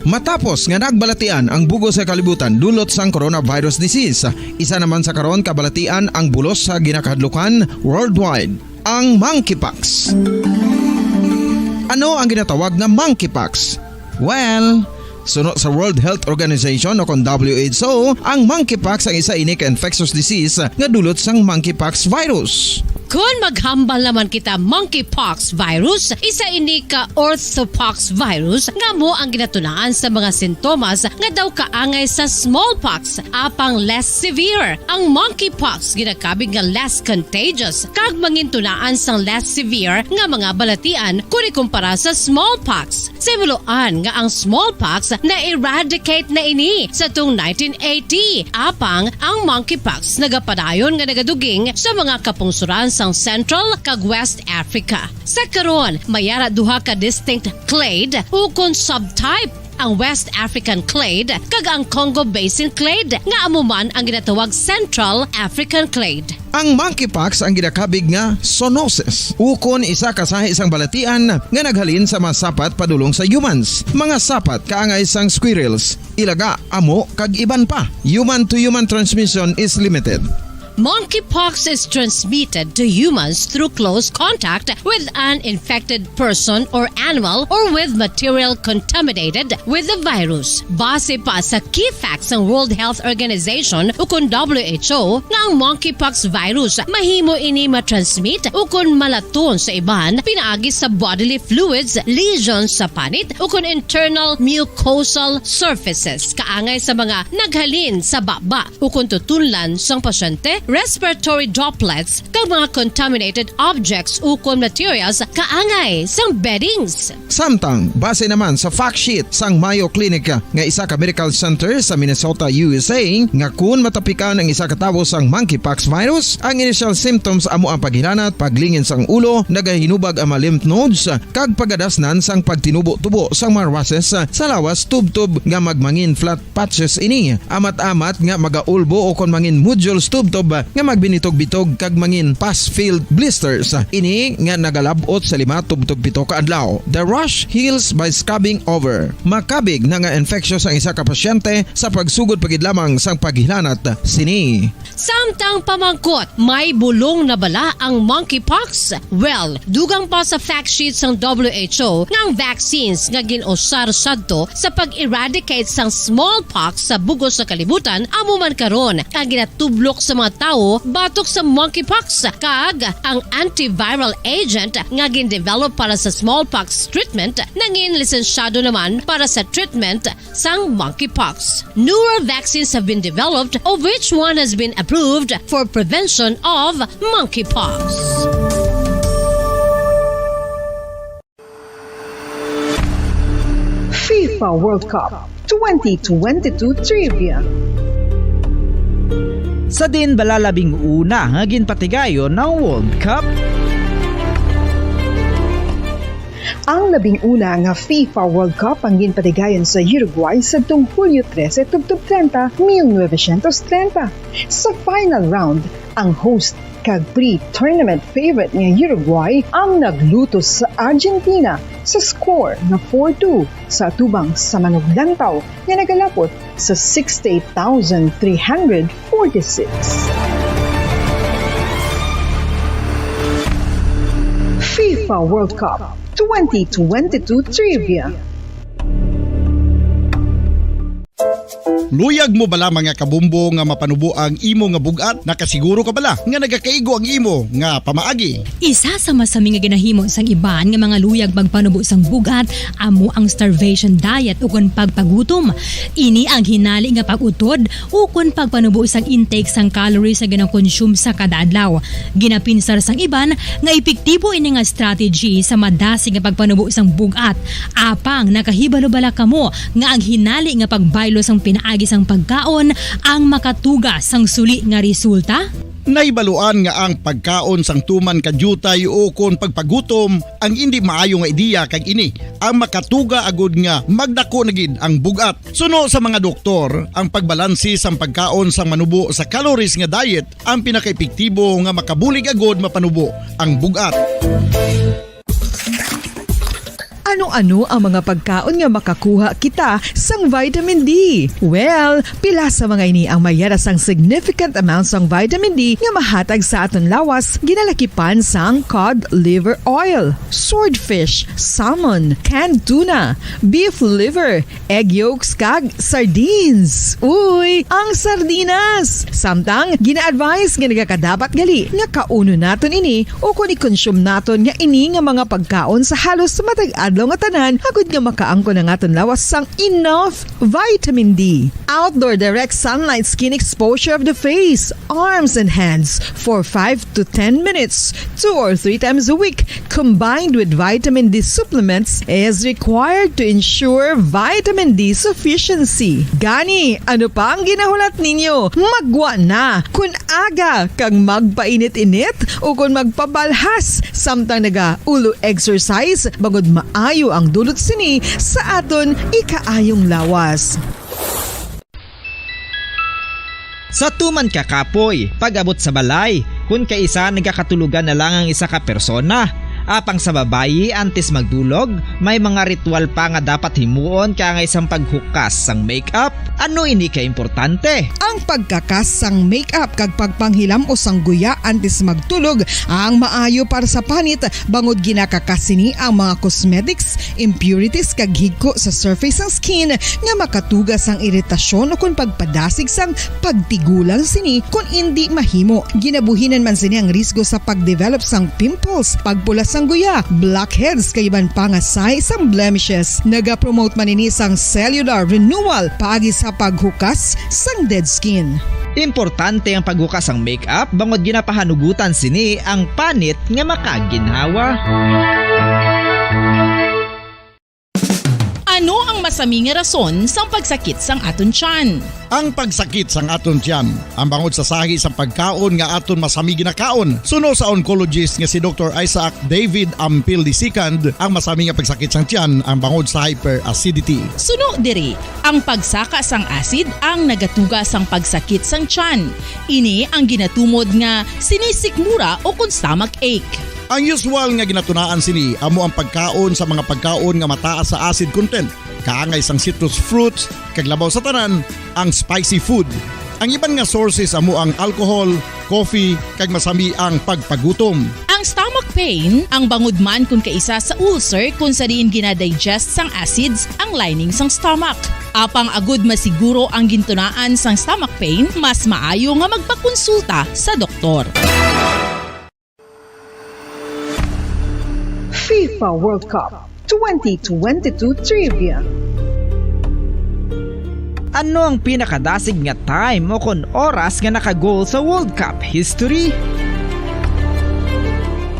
Matapos nga nagbalatian ang bugos sa kalibutan dulot sang coronavirus disease, isa naman sa karon kabalatian ang bulos sa ginakahadlukan worldwide, ang monkeypox. Ano ang ginatawag na monkeypox? Well, suno sa World Health Organization o kung WHO, ang monkeypox ang isa ini ka infectious disease nga dulot sang monkeypox virus. Kung maghambal naman kita monkeypox virus, isa ini ka orthopox virus nga mo ang ginatunaan sa mga sintomas nga daw kaangay sa smallpox, apang less severe. Ang monkeypox ginakabig nga less contagious kag mangintunaan sang less severe nga mga balatian kung ikumpara sa smallpox. Simuloan nga ang smallpox na-eradicate na ini sa tung 1980, apang ang monkeypox nagapadayon nga nagaduging sa mga kapungsuran sang Central kag West Africa. Sa karon, mayara duha ka distinct clade ukon subtype, ang West African clade kag ang Congo Basin clade nga amuman ang ginatawag Central African clade. Ang monkeypox ang ginakabig nga zoonosis, ukon isa kasahi isang balatian nga naghalin sa mga sapat padulong sa humans. Mga sapat kaangay sang squirrels, ilaga, amo kag iban pa. Human to human transmission is limited. Monkeypox is transmitted to humans through close contact with an infected person or animal or with material contaminated with the virus. Base pa sa key facts ng World Health Organization ukon WHO nga ang monkeypox virus mahimo ini matransmit ukon malaton sa iban pinaagi sa bodily fluids, lesions sa panit ukon internal mucosal surfaces kaangay sa mga naghalin sa baba ukon tutunlan sang pasyente, respiratory droplets kag mga contaminated objects ukon materials kaangay sang beddings. Samtang base naman sa fact sheet sang Mayo Clinic nga isa ka medical center sa Minnesota, USA, nga kun matapikan ang isa ka tawo sang monkeypox virus, ang initial symptoms amo ang paghilanat, paglingin sang ulo, nagahinubag ang mga lymph nodes kag pagadasnan sang pagtinubo-tubo sang mga rashes sa lawas tubtob nga magmangin flat patches ini, amat-amat nga magaulbo o kon mangin nodules tubtob nga magbinitog-bitog kag mangin pus-filled blisters. Ini nga nagalabot sa 5 tubtob 7 ka adlaw. The rash heals by scabbing over. Makabig na nga infectious ang isa ka pasyente sa pagsugod pagid lamang sang paghilanat sini. Samtang pamangkot, may bulong na bala ang monkeypox? Well, dugang pa sa fact sheet sang WHO nga ang vaccines nga ginusar sadto sa pag-eradicate sang smallpox sa bugos sa kalibutan amo man karon ang ginatublok sa mga tao batok sa monkeypox kag ang antiviral agent nga gin-develop para sa smallpox treatment nangin lisensyado naman para sa treatment sang monkeypox. Newer vaccines have been developed of which one has been approved for prevention of monkeypox. FIFA World Cup 2022 Trivia. Sa din balalabing una nga ginpatigayon ng World Cup. Ang labing una nga FIFA World Cup ang ginpatigayon sa Uruguay sa Hulyo 13 tubtob 30, 1930. Sa final round, ang host kag pre-tournament favorite nga Uruguay ang nagluto sa Argentina sa score na 4-2 sa tubang sa manuglantaw nga nagalapot sa 68,346. FIFA World Cup 2022 Trivia. Luyag mo bala mga kabumbo nga mapanubo ang imo nga bugat? Nakasiguro ka bala nga nagakaigo ang imo nga pamaagi? Isa sa masami nga ginahimo sang iban nga mga luyag magpanubo sang bugat amo ang starvation diet ukon pagpagutom. Ini ang hinali nga pag-utod ukon pagpanubo sang intake sang calories sa gina-consume sa kada adlaw. Ginapinsar sang iban nga epektibo ini nga strategy sa madasi nga pagpanubo sang bugat. Apang nakahibalo bala kamo nga ang hinali nga pagbaylo sang pinaagi sang pagkaon ang makatuga sang suli nga resulta? Naibaluan nga ang pagkaon sang tuman kadyutay o kon pagpagutom ang hindi maayo nga ideya kag ini ang makatuga agud nga magdako na gid ang bugat. Suno sa mga doktor, ang pagbalansi sang pagkaon sang manubo sa calories nga diet ang pinakaepektibo nga makabulig agud mapanubo ang bugat. Ano-ano ang mga pagkaon nga makakuha kita sang vitamin D? Well, pila sa mga ini ang mayara sang significant amounts sang vitamin D nga mahatag sa aton lawas ginalakipan sang cod liver oil, swordfish, salmon, canned tuna, beef liver, egg yolks kag sardines. Uy, ang sardinas! Samtang gina-advise nga nagakadapat gali nga kauno naton ini o kung i-consume naton nga ini nga mga pagkaon sa halos matag adlaw nga tanan agud nga makaangko na nga lawas sang enough vitamin D. Outdoor direct sunlight skin exposure of the face, arms and hands for 5 to 10 minutes 2 or 3 times a week combined with vitamin D supplements is required to ensure vitamin D sufficiency. Gani, ano pa ang ginahulat ninyo? Magwa na kun aga kang magpainit-init o kun magpabalhas samtang naga ulo exercise bagod maayo ang dulot sini sa aton ikaayong lawas. Sa tuman ka kapoy, pag-abot sa balay, kung kaisa nagkakatulugan na lang ang isa ka persona. Apang sa babayi antes magdulog, may mga ritual pa nga dapat himuon kaya nga isang paghukas sang makeup. Ano ini ka importante? Ang pagkakas sang makeup kag pagpanghilam o sang guya antes magtulog ang maayo para sa panit bangod ginakakas sini ang mga cosmetics, impurities kag higko sa surface sang skin nga makatugas sang iritasyon o kung pagpadasig sang pagtigulang sini kung hindi mahimo. Ginabuhinan man sini ang risgo sa pagdevelop sang pimples, pagpula sang guya, blackheads kay iban pa nga size sang blemishes. Naga-promote man ini sang cellular renewal paagi sa paghukas sang dead skin. Importante ang paghukas sang makeup bangod ginapahanugutan sini ang panit nga makaginhawa. Ano ang masami nga rason sa pagsakit sang aton tiyan? Ang pagsakit sang aton tiyan, ang bangod sa sahi sa pagkaon nga aton masami ginakaon. Suno sa oncologist nga si Dr. Isaac David Ampil II, ang masami nga pagsakit sang tiyan ang bangod sa hyperacidity. Suno diri, ang pagsaka sang acid ang nagatuga sang pagsakit sang tiyan. Ini ang ginatumod nga sinisikmura o kung stomach ache. Ang usual nga ginatunaan sini amo ang pagkaon sa mga pagkaon nga mataas sa acid content, kaangay sang citrus fruits, kag labaw sa tanan ang spicy food. Ang iban nga sources amo ang alcohol, coffee, kag masami ang pagpagutom. Ang stomach pain ang bangod man kung kaisa sa ulcer kung sa diin ginadigest sang acids ang lining sang stomach. Apang agud masiguro ang gintunaan sang stomach pain, mas maayo nga magpakonsulta sa doktor. FIFA World Cup 2022 Trivia. Ano ang pinakadasig nga time o kon oras nga nakagol sa World Cup history?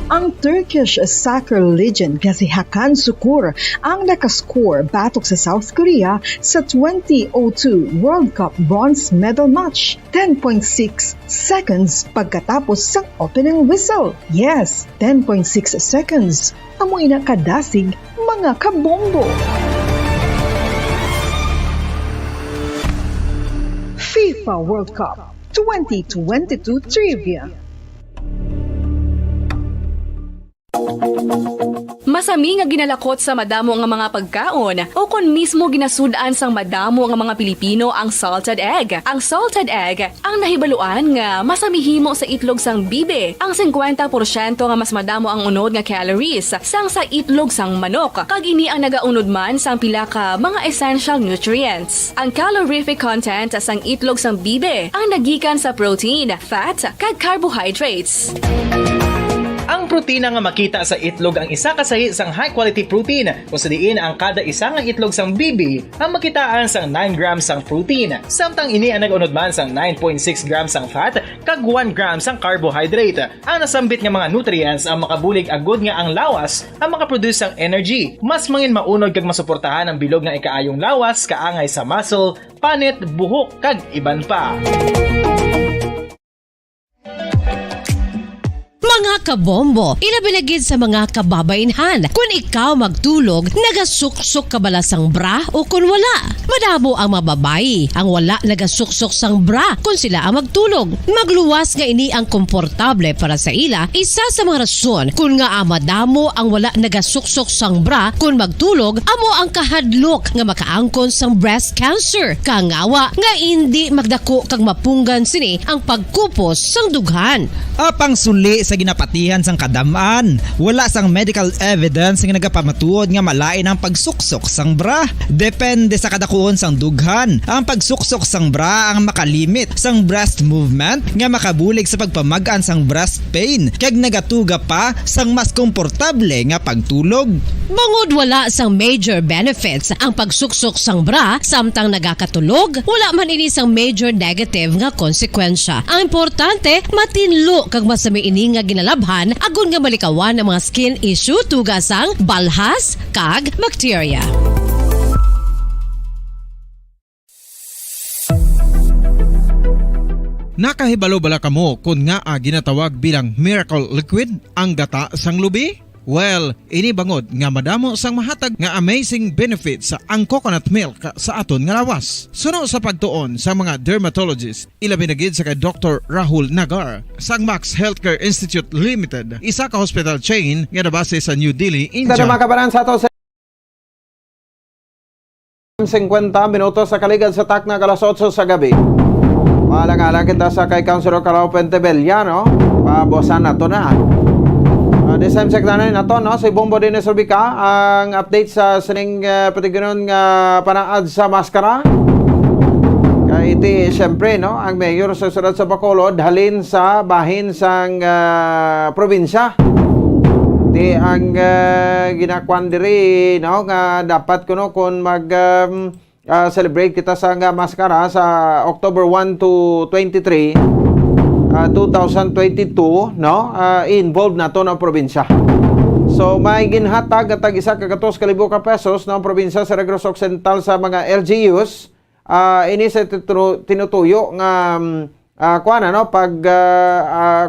Ang Turkish soccer legend nga si Hakan Şükür ang nakascore batok sa South Korea sa 2002 World Cup bronze medal match 10.6 seconds pagkatapos sa opening whistle. Yes, 10.6 seconds. Amoy na kadasig mga kabombo. FIFA World Cup 2022 Trivia. Masami nga ginalakot sa madamo nga mga pagkaon o kon mismo ginasudaan sang madamo nga mga Pilipino ang salted egg. Ang salted egg ang nahibaluan nga masamihimo sa itlog sang bibe. Ang 50% nga mas madamo ang unod nga calories sang sa itlog sang manok. Kag ini ang nagaunod man sang pila ka mga essential nutrients. Ang calorific content sang itlog sang bibe ang nagikan sa protein, fat, kag carbohydrates. Ang protina nga makita sa itlog ang isa kasahi sang high quality protein kung sa diin ang kada isa nga itlog sang bibi ang makitaan sang 9 grams sang protein samtang ini ang nag-unod man sang 9.6 grams sang fat kag 1 gram sang carbohydrate. Ang nasambit nga mga nutrients ang makabulig agud nga ang lawas ang makaproduce sang energy. Mas mangin maunod kag masuportahan ang bilog nga ikaayong lawas kaangay sa muscle, panit, buhok kag iban pa. Mga kabombo, ilabilagid sa mga kababainhan. Kung ikaw magtulog, nagasuksok ka bala sang bra o kung wala. Madamo ang mababayi, ang wala nagasuksok sang bra kung sila ang magtulog. Magluwas nga ini ang komportable para sa ila, isa sa mga rason kung nga madamo ang wala nagasuksok sang bra kung magtulog, amo ang kahadlok nga makaangkon sang breast cancer. Kangawa nga hindi magdako kag mapunggan sini ang pagkupos sang dughan. Apang suli sa ginapatihan sang kadamaan, wala sang medical evidence nga nagapamatuod nga malain ang pagsuksok sang bra. Depende sa kadakuon sang dughan. Ang pagsuksok sang bra ang makalimit sang breast movement nga makabulig sa pagpamagaan sang breast pain kag nagatuga pa sang mas komportable nga pagtulog. Bangod wala sang major benefits ang pagsuksok sang bra samtang nagakatulog, wala man ini sang major negative nga konsekwensya. Ang importante, matinlo kag masami ini nga ginalabhan agon nga malikawan ang mga skin issue tugasang balhas kag bacteria. Nakahibalo bala kamo kung nga ginatawag bilang miracle liquid ang gata sang lubi? Well, ini bangod nga madamo sang mahatag nga amazing benefits sa ang coconut milk sa aton nga lawas. Suno sa pagtuon sa mga dermatologist, ilabi na gid sa kay Dr. Rahul Nagar sang Max Healthcare Institute Limited, isa ka hospital chain nga nabase sa New Delhi, India. Ito na mga kabaran sa ato sa 50 minutos sa kaligad sa takna kalas 8 sa gabi. Malang-alang kita sa kay Councilor Carao Pentebella, no? Pabosan na to na. This time sektanan na to, no? Si Bombo Dines Rubica, ang update sa sining patiginon nga panaad sa maskara. Kaya iti, siyempre, no? Ang mayor sa surat sa Bacolod, halin sa bahin sang probinsya. Iti ang ginakwan diri, no? Nga dapat kuno kung mag-celebrate kita sa maskara sa October 1 to 23. 2022, no? Involved na to ng probinsya. So may ginhatag at isa ka 12,000 ka pesos ng probinsya sa Negros Occidental sa mga LGUs. Ini sa tinutuyo nga kuan ano pag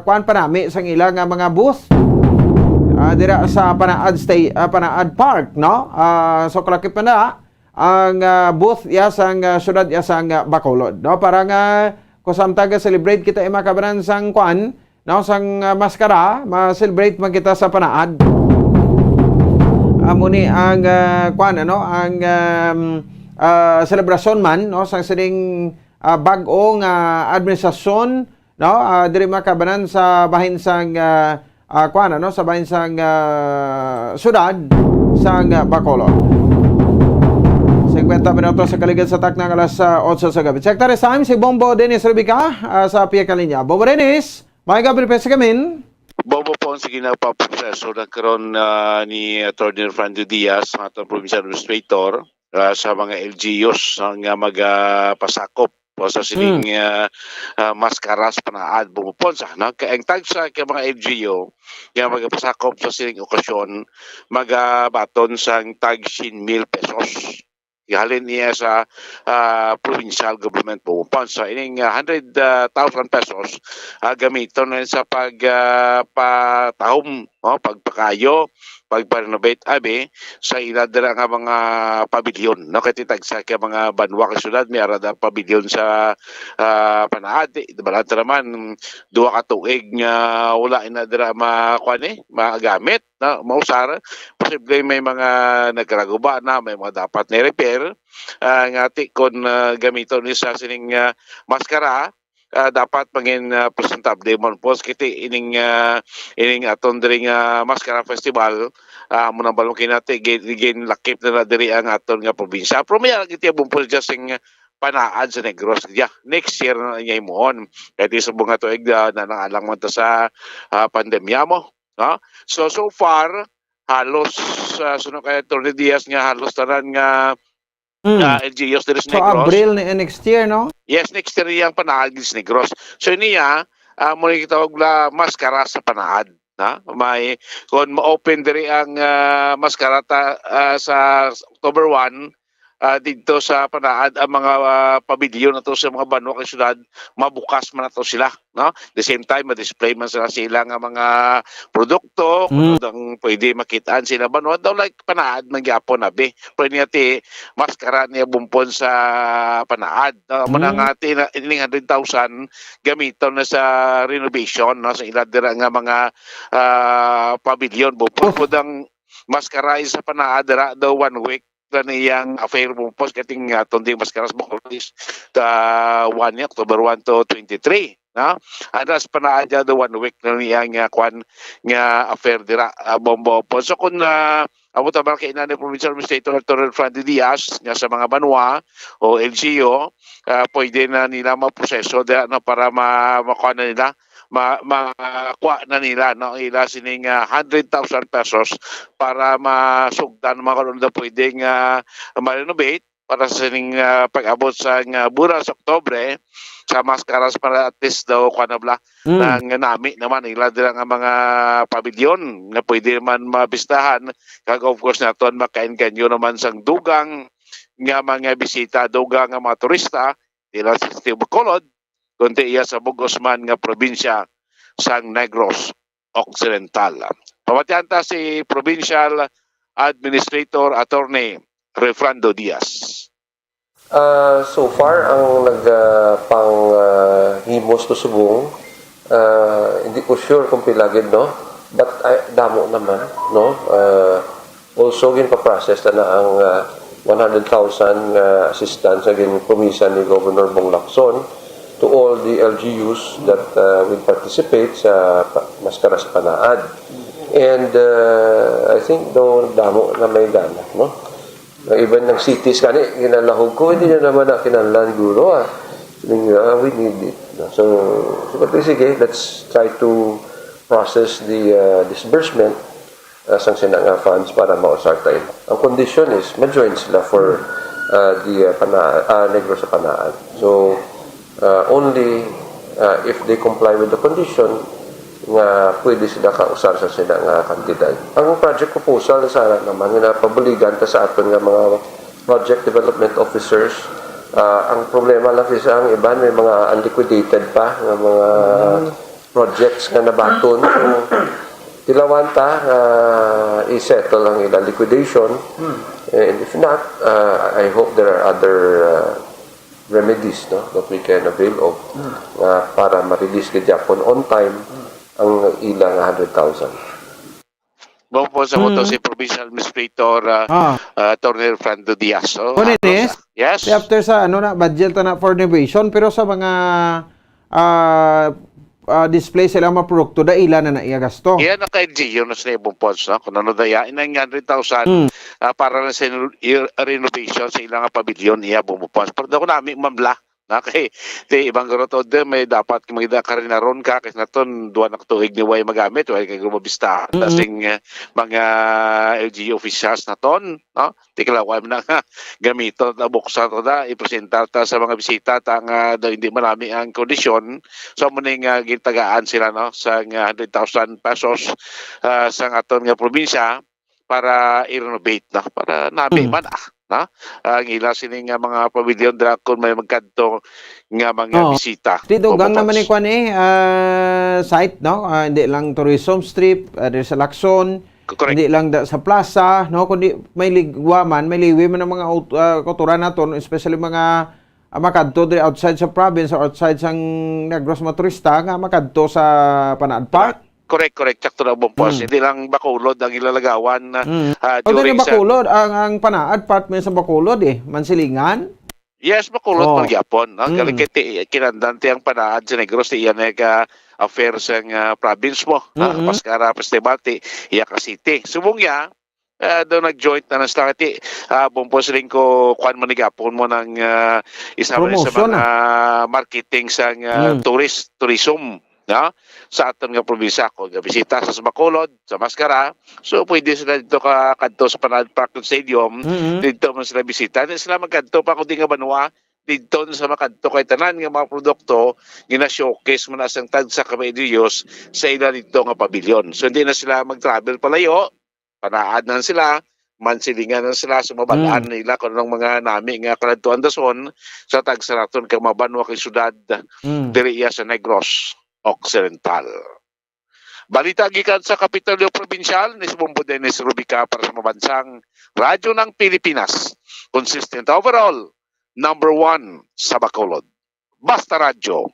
kuan panami sang ilang mga booth dira sa Panaad Park, no? So kalakip na ang booth ya sang syudad ya sang Bacolod, no? Para nga kusamtaga celebrate kita makabaran sang kuan, no, sang maskara, ma-celebrate man kita sa Panaad. Amo ni ang kuan ano, ang selebrasyon man, no, sang sining bag-ong administrasyon, no, diri makabaran sa bahin sang kuan ano, sa bahin sang syudad sang Bacolod. 50 minutos sa kaligid sa taknang alas 8 sa gabi. Check tayo sa si Bombo Dines Rubica sa Pia Kalinya. Bombo Dines, may gabi pesa kamin. Bombo po ang sige na paproseso nagkaroon ni Attorney Franjo Diaz, ang atong provincial administrator, sa mga LGUs ang magpasakop sa sining maskaras panaad bumuponsa. No? Ang tag sa mga LGU, yung magpasakop sa sining okasyon, magabaton sa tag 100,000 pesos. Ihalin niya sa provincial government po. Sa ining 100,000 pesos gamiton na sa pagpatahom, pagpakayo, pagpa-renovate sa iladara nga mga pabilyon. No, katitag sa mga banwa ka syudad, may arada pabilyon sa Panaad. Balanta naman, 2 ka tuig nga wala inadara magamit, na mausara. posible may mga nagkaraguba na, may mga dapat ni-repair. Ngati kung gamiton ni sa sining maskara, dapat pangin presentable mon po kiti ining aton diri Maskara Festival mo nang balong kinati gin lakip na diri ang aton nga probinsya. Pero may kiti bumpol sing panaan sa Negros next year na niya mohon kaya sa bunga tuig na nangalang man ta sa pandemya mo, no? So far halos sunod kay Tony Diaz nga halos tanan nga LGUs diri sa So Negros. April next year, no? Yes, next year yung panaad sa Negros. So niya mo kitawag la maskara sa panaad, na may kung ma-open diri ang maskara sa October 1 dito sa panaad ang mga pabilyon na to sa mga banwa kay syudad, mabukas man na to sila, no? The same time ma-display man sila nga mga produkto ang pwede makitaan sila banwa daw like panaad man gyapon abi pero niya ti maskara niya bumpon sa panaad muna nga ti 100,000 gamiton na sa renovation, no? Sa ila dira nga mga pabilyon bumpon pud ang maskara sa panaad dira daw 1 week niyang affair mo po kating tunding maskaras Bacolis 1 October 1 to 23, na adas panaadya the 1 week na niyang kwan nga affair dira bombo po. So kung amo ta kay inani Provincial Administrator Dr. Frandy Diaz nga sa mga banwa o LGU pwede na nila maproseso na para makuha na nila makuha na nila, no, ila sining 100,000 pesos para masugdan mga karon na pwedeng ma-renovate para sa sining pag-abot sa buras Oktobre sa maskaras para at least daw kanabla ng nami naman ila dira nga mga pabilyon nga pwede man mabistahan kag of course naton makainganyo naman sang dugang nga mga bisita, dugang nga mga turista ila sa Bacolod kundi iya sa Bugosman nga probinsya sang Negros Occidental. Pamatian ta si Provincial Administrator Attorney Refrando Diaz. So far, ang nagpanghimos to subong, hindi ko sure kung pilagid, no? But damo naman, no? Also, ginpa-process na ang 100,000 assistance again promisa ni Governor Bong Lacson to all the LGUs that will participate sa Maskara sa Panaad. And I think do damo na may gana, no? Even ng cities kani ginalahog ko hindi na naman na kinahanglan guro we need it. So sige, let's try to process the disbursement sang sinanga funds para mausartain. Ang condition is ma-join sila for the Negros sa Panaad. So only if they comply with the condition nga pwede sila kausar sa sila nga kantidad. Ang project proposal sana naman nga pabuligan ta sa aton nga mga project development officers. Ang problema lang is ang iban may mga unliquidated pa nga mga projects nga nabaton. So tilawan ta i-settle ang ilang liquidation. And if not, I hope there are other remedies, no, that we can avail of para ma-release kay Japon on time ang ilang 100,000. Buong po sa moto si Provincial Administrator Attorney Refrando Diaz. So, yes. After sa budget na for renovation pero sa mga display sila mga produkto da ila na naiya gasto. Yan ang ka-LGU na sa ibang pods, no? Kung ano dayain ng 100,000 para na sa renovation sa ilang pabilyon iya bumupons. Pero daw namin mamla na kay ibang garotod may dapat magida karinaron ka kasi naton duwa na tuig ni way magamit way kay grumabista tasing mga LGU officials naton, no? Tiklawa na gamito na buksan to da ipresentar ta sa mga bisita ta nga hindi marami ang kondisyon so muning gitagaan sila, no, sa 100,000 pesos sa aton nga probinsya para i-renovate na para nabi man na ang ila sining mga pabilyon dra kun may magkadto nga mga bisita. Dito gang naman ni kwan site, no? Hindi lang tourism strip, sa Lacson, hindi lang sa plaza, no, kundi may ligwa man, may liwi man ang mga kauturan naton, especially mga makadto outside sa province or outside sang Negros mga turista nga makadto sa Panaad Park. Correct. Sakto na Bompos. Hindi lang Bacolod ang ilalagawan na O doon during yung Bacolod, ang panaad, part mo sa Bacolod Mansilingan. Yes, Bacolod magyapon. Ang galing kinandante ang panaad sa Negros ti iyan affairs ang province mo. Paskara Festival ti Iyaka City. Subong doon nag-joint na ng start Bompos rin ko kuan mo nigapon mo ng isa mo sa mga marketing sa tourism sa aton nga probinsya ko bisita sa Bacolod sa Mascara, so pwede sila dito kadto sa Panad Park Stadium, dito mo sila bisita, hindi sila magkadto pa kundi nga banwa dito sa makadto kay tanan nga mga produkto gina-showcase mo na sang tag sa Kamedios sa ila dito nga pavilion. So hindi na sila mag-travel palayo, panaad na sila, mansilingan na sila, sumabalaan nila kung anong mga nami nga kaladtuan dason sa tagsaraton kang mabanwa kay syudad diriya sa Negros Occidental. Balita gikan sa Kapitolyo Provincial ni Bumbo Dennis Rubica para sa mabansang radyo ng Pilipinas. Consistent overall, number 1 sa Bacolod. Basta Radyo,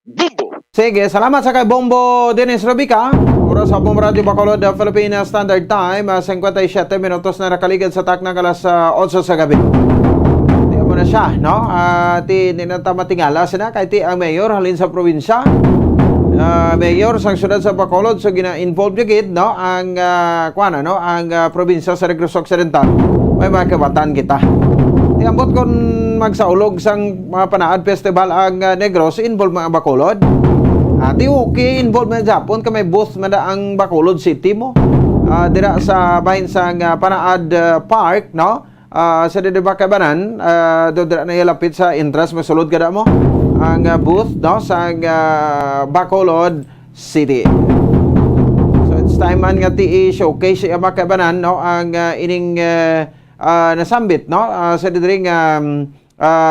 Bumbo! Sige, salamat sa kay Bombo Dennis Rubica. Oras sa Bombo Radio Bacolod, Philippine Standard Time, 57 minutos na nakaligid sa taknang alas 8 sa gabi. Di mo na siya, no? Ti ninatamatingala sina kay ti ang mayor halin sa probinsya. Mayor sang syudad sa Bacolod, so gina-involve gid no ang ang probinsya sa Negros Occidental. May mga kabatan kita. Di ambot kon magsaulog sang mga panaad festival ang Negros, involve mga Bacolod. Ati okay, involve man Japon ka may booth man ang Bacolod City mo. Dira sa bahin sang panaad park, no? Sa Diba Kabanan, do dira na ilapit sa entrance masulod kada mo ang booth no sa Bacolod City. So it's time man nga ti showcase sa Makabanan no ang ining nasambit no sa didring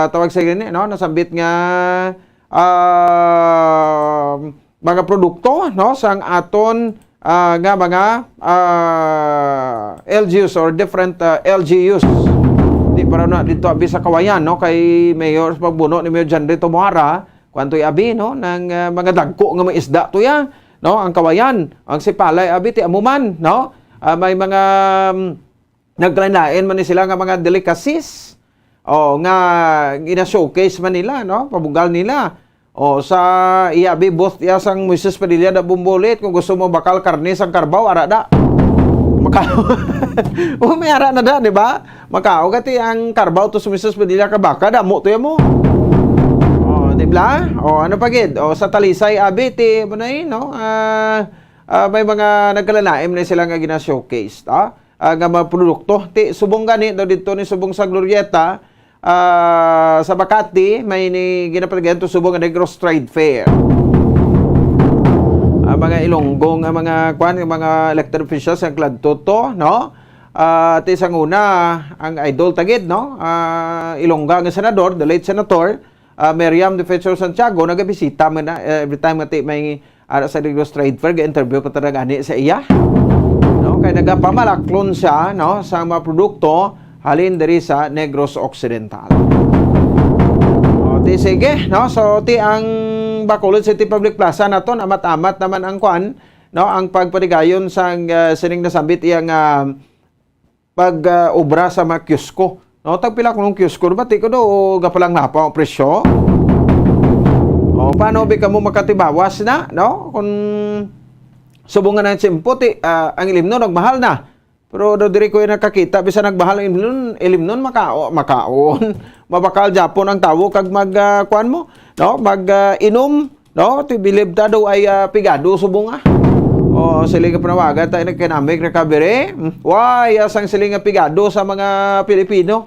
tawag sa gani no nasambit nga mga produkto no sang aton nga mga LGUs or different LGUs. Di para na dito abi sa Kawayan no kay Mayor pagbuno ni Mayor Janry Tomohara kwantoy abi no ng mga dagko nga mga isda to no ang Kawayan ang Sipalay abi ti amuman no may mga naglain man ni sila nga mga delicacies nga gina-showcase man nila no pabugal nila sa iabi both sang Moises Padilla da Bumbolit kung gusto mo bakal karne sang Carbaw arada makao may ara na da di ba makao gati ang Carbaw to sa Moises Padilla ka baka da mo to mo di ba ano pa gid sa Talisay abi ti bunay no may mga nagkalalaim na sila nga gina-showcase nga mga produkto ti subong gani do dito ni subong sa Glorieta sa Makati may ginapalagayan to subong nga Negros Trade Fair. Mga Ilonggong mga mga elected officials ang kladto no at isang una ang idol tagid no Ilongga nga senador, the late senator Miriam Defensor Santiago nagabisita man na every time nga may sa Negros Trade Fair ga-interview ko talaga ani sa iya no kay nagapamalaklon siya no sa mga produkto halin diri sa Negros Occidental. Ti sige no so ti ang Bacolod City Public Plaza naton amat-amat naman ang kwan no ang pagpadigayon sang sining nasambit iyang pag-obra sa mga kiosko no tagpila kuno kiosko ba ti ko do gapalang napa ang presyo paano bi kamo makatibawas na no kun subungan ng tiyempo ti ang ilimnon nagmahal na pero do diri ko nakakita bisan nagbahal ang ilimnon makaon mabakal Japon ang tawo kag kuan mo no inom no ti bilib ta daw ay pigado subong siling nga panawagan tayo economic recovery why asang siling nga pigado sa mga Pilipino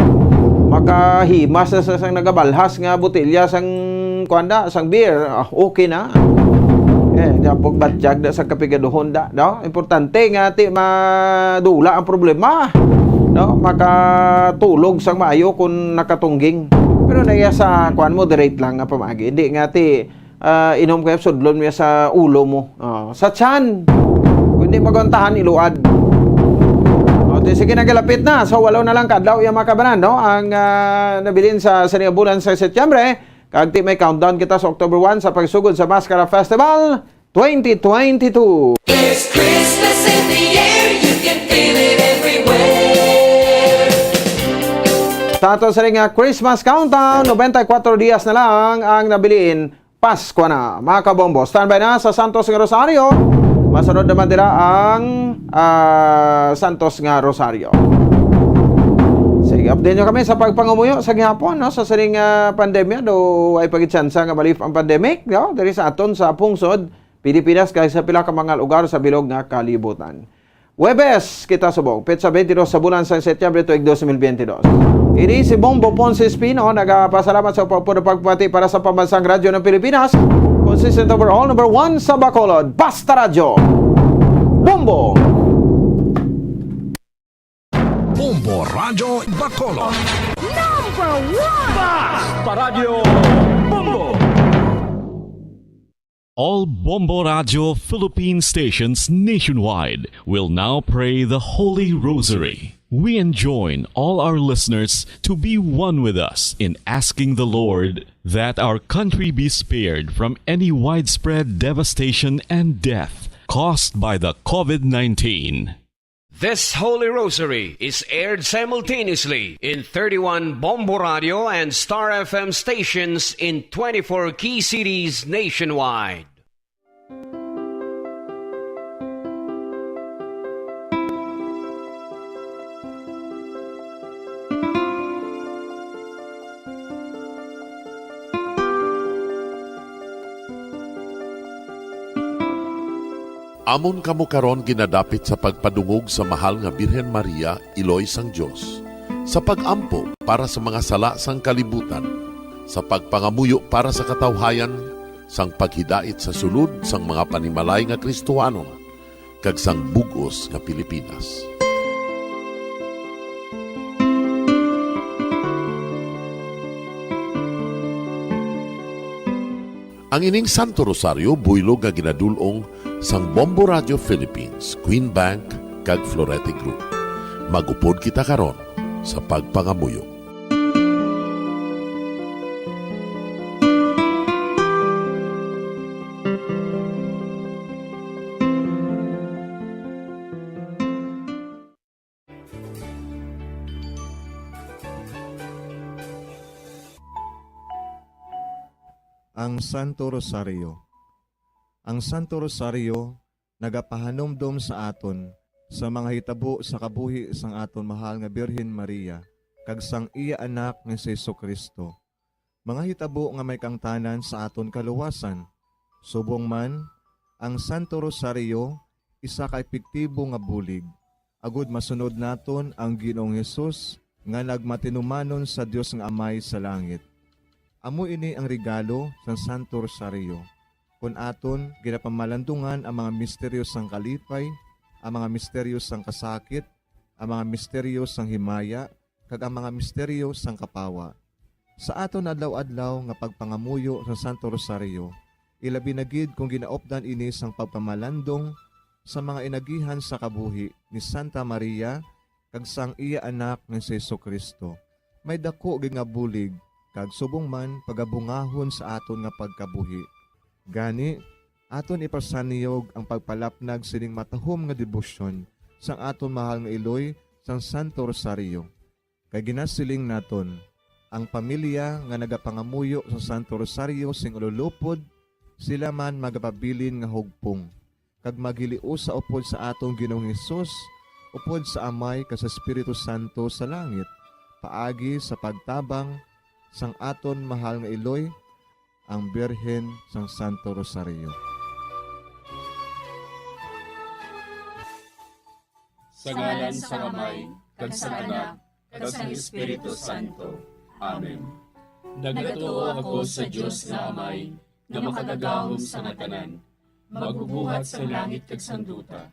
makahimas na sang nagabalhas nga botelya sang kuanda sang beer okay na Japog batjag da sa kapigaduhon da no importante nga ti madula ang problema no makatulog sang maayo kung nakatungging pero naya sa kuan moderate lang nga pamagi hindi nga ti inom kay sudlon mo sa ulo mo sa tiyan kundi magontahan iluad sige nagalapit na so walo na lang kadlaw yung makabanan no ang nabilin sa bulan sa Setyembre kag ti may countdown kita sa October 1 sa pagsugod sa Mascara Festival 2022. There's Christmas in the air, you can feel it everywhere. Sa ato sa ring Christmas countdown, 94 dias na lang ang nabiliin. Pasko na, mga kabombo. Standby na sa Santos nga Rosario. Masunod naman nila ang Santos nga Rosario. Sige, update nyo kami sa pagpangumuyo sa gihapon, no? Sa saring pandemya, do ay pagitsansa nga malif ang pandemic, no? Diri sa aton sa pungsod, Pilipinas, kaya sa pila ka mga lugar sa bilog nga kalibutan. Webes, kita subong, petsa 22 sa bulan sa Setyembre tuig 2022. Ini si Bombo Ponce Espino, nagpasalamat sa pagpapati para sa pambansang radyo ng Pilipinas. Consistent overall, number 1 sa Bacolod, Basta Radyo. Bombo! Bombo Radyo Bacolod. Number 1! Basta Radyo Bombo! All Bombo Radio Philippine stations nationwide will now pray the Holy Rosary. We enjoin all our listeners to be one with us in asking the Lord that our country be spared from any widespread devastation and death caused by the COVID-19. This Holy Rosary is aired simultaneously in 31 Bombo Radio and Star FM stations in 24 key cities nationwide. Amon kamo karon ginadapit sa pagpadungog sa mahal nga Birhen Maria, Iloy sang Dios, sa pagampo para sa mga sala sang kalibutan, sa pagpangamuyo para sa katawhayan, sang paghidait sa sulod sang mga panimalay nga Kristohanon, kag sang bugos nga Pilipinas. Ang ining Santo Rosario buylog nga ginadulong sang Bombo Radio Philippines, Queen Bank, kag Florete Group. Magupod kita karon sa pagpangamuyo. Ang Santo Rosario. Ang Santo Rosario nagapahanomdom sa aton sa mga hitabo sa kabuhi sang aton mahal nga Birhen Maria kag sang iya anak nga si Jesucristo. Mga hitabo nga may kangtanan sa aton kaluwasan. Subong man, ang Santo Rosario isa ka epektibo nga bulig. Agud masunod naton ang Ginoong Hesus nga nagmatinumanon sa Dios nga Amay sa langit. Amo ini ang regalo sa Santo Rosario. Kung aton ginapamalandungan ang mga misteryo sang kalipay, ang mga misteryo sang kasakit, ang mga misteryo sang himaya, kag ang mga misteryo sang kapawa. Sa aton adlaw-adlaw nga pagpangamuyo sa Santo Rosario, ilabi na gid kung ginaopdan ini sang pagpamalandong sa mga inagihan sa kabuhi ni Santa Maria kag sang iya anak nga si Jesucristo. May dako gid nga bulig kag subong man pagabungahon sa aton nga pagkabuhi. Gani, aton ipasaniyog ang pagpalapnag sining matahom nga debosyon sang aton mahal nga Iloy sang Santo Rosario. Kay ginasiling naton, ang pamilya nga nagapangamuyo sa Santo Rosario sing ululupod, sila man magapabilin nga hugpong. Kag magiliu sa upod sa atong Ginoong Hesus, upod sa Amay ka sa Espiritu Santo sa langit, paagi sa pagtabang sang aton mahal nga Iloy, ang Birhen sang Santo Rosario. Sa ngalan sa Amay, kag sa Anak, kag sa Espiritu Santo. Amen. Nagatuo ako sa Dios nga Amay, nga makagagahom sa ngatanan, magubuhat sa langit kag sanduta.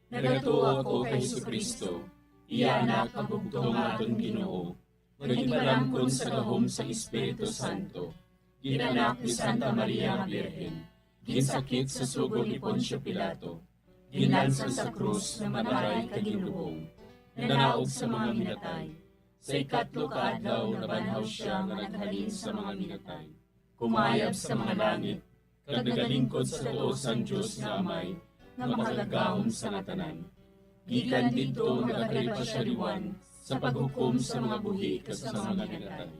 Nagatuo ako kay Jesucristo, iya anak ang bugtong aton Ginoo, nga ginaramkon sa gahom sa Espiritu Santo, ginanak ni Santa Maria nga Birhen, ginsakit sa sugod ni Poncio Pilato, ginansa sa krus na manaray kaginubong, nanaog sa mga minatay. Sa ikatlo ka adlaw nabanhaw siya nga naghalin sa mga minatay, kumayab sa mga langit, kag nagalingkod sa tuo sang Dios nga Amay, nga makagagahom sa nga tanan. Gikan didto nagatay pa siya liwan sa paghukom sa mga buhi kas sa mga ginatay.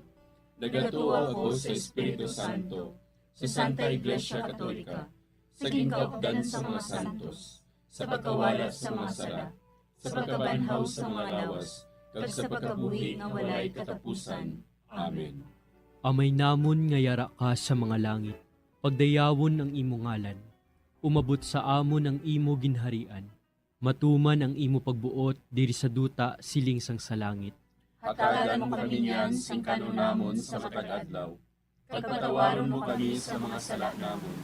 Nagatuo ako sa Espiritu Santo, sa Santa Iglesia Katolika, sa gingkaupdan sa mga santos, sa pagkawala sa mga sala, sa pagkabanhaw sa mga lawas, kag sa pagkabuhi nga walay katapusan. Amen. Amay namon nga yara ka sa mga langit, pagdayawon ang imo ngalan, umabot sa amon ang imo ginharian, matuman ang imo pagbuot diri sa duta siling sang sa langit. Hatagan mo kami niyan sing kanunamon sa matag adlaw. Pagpatawaron mo kami sa mga sala namon.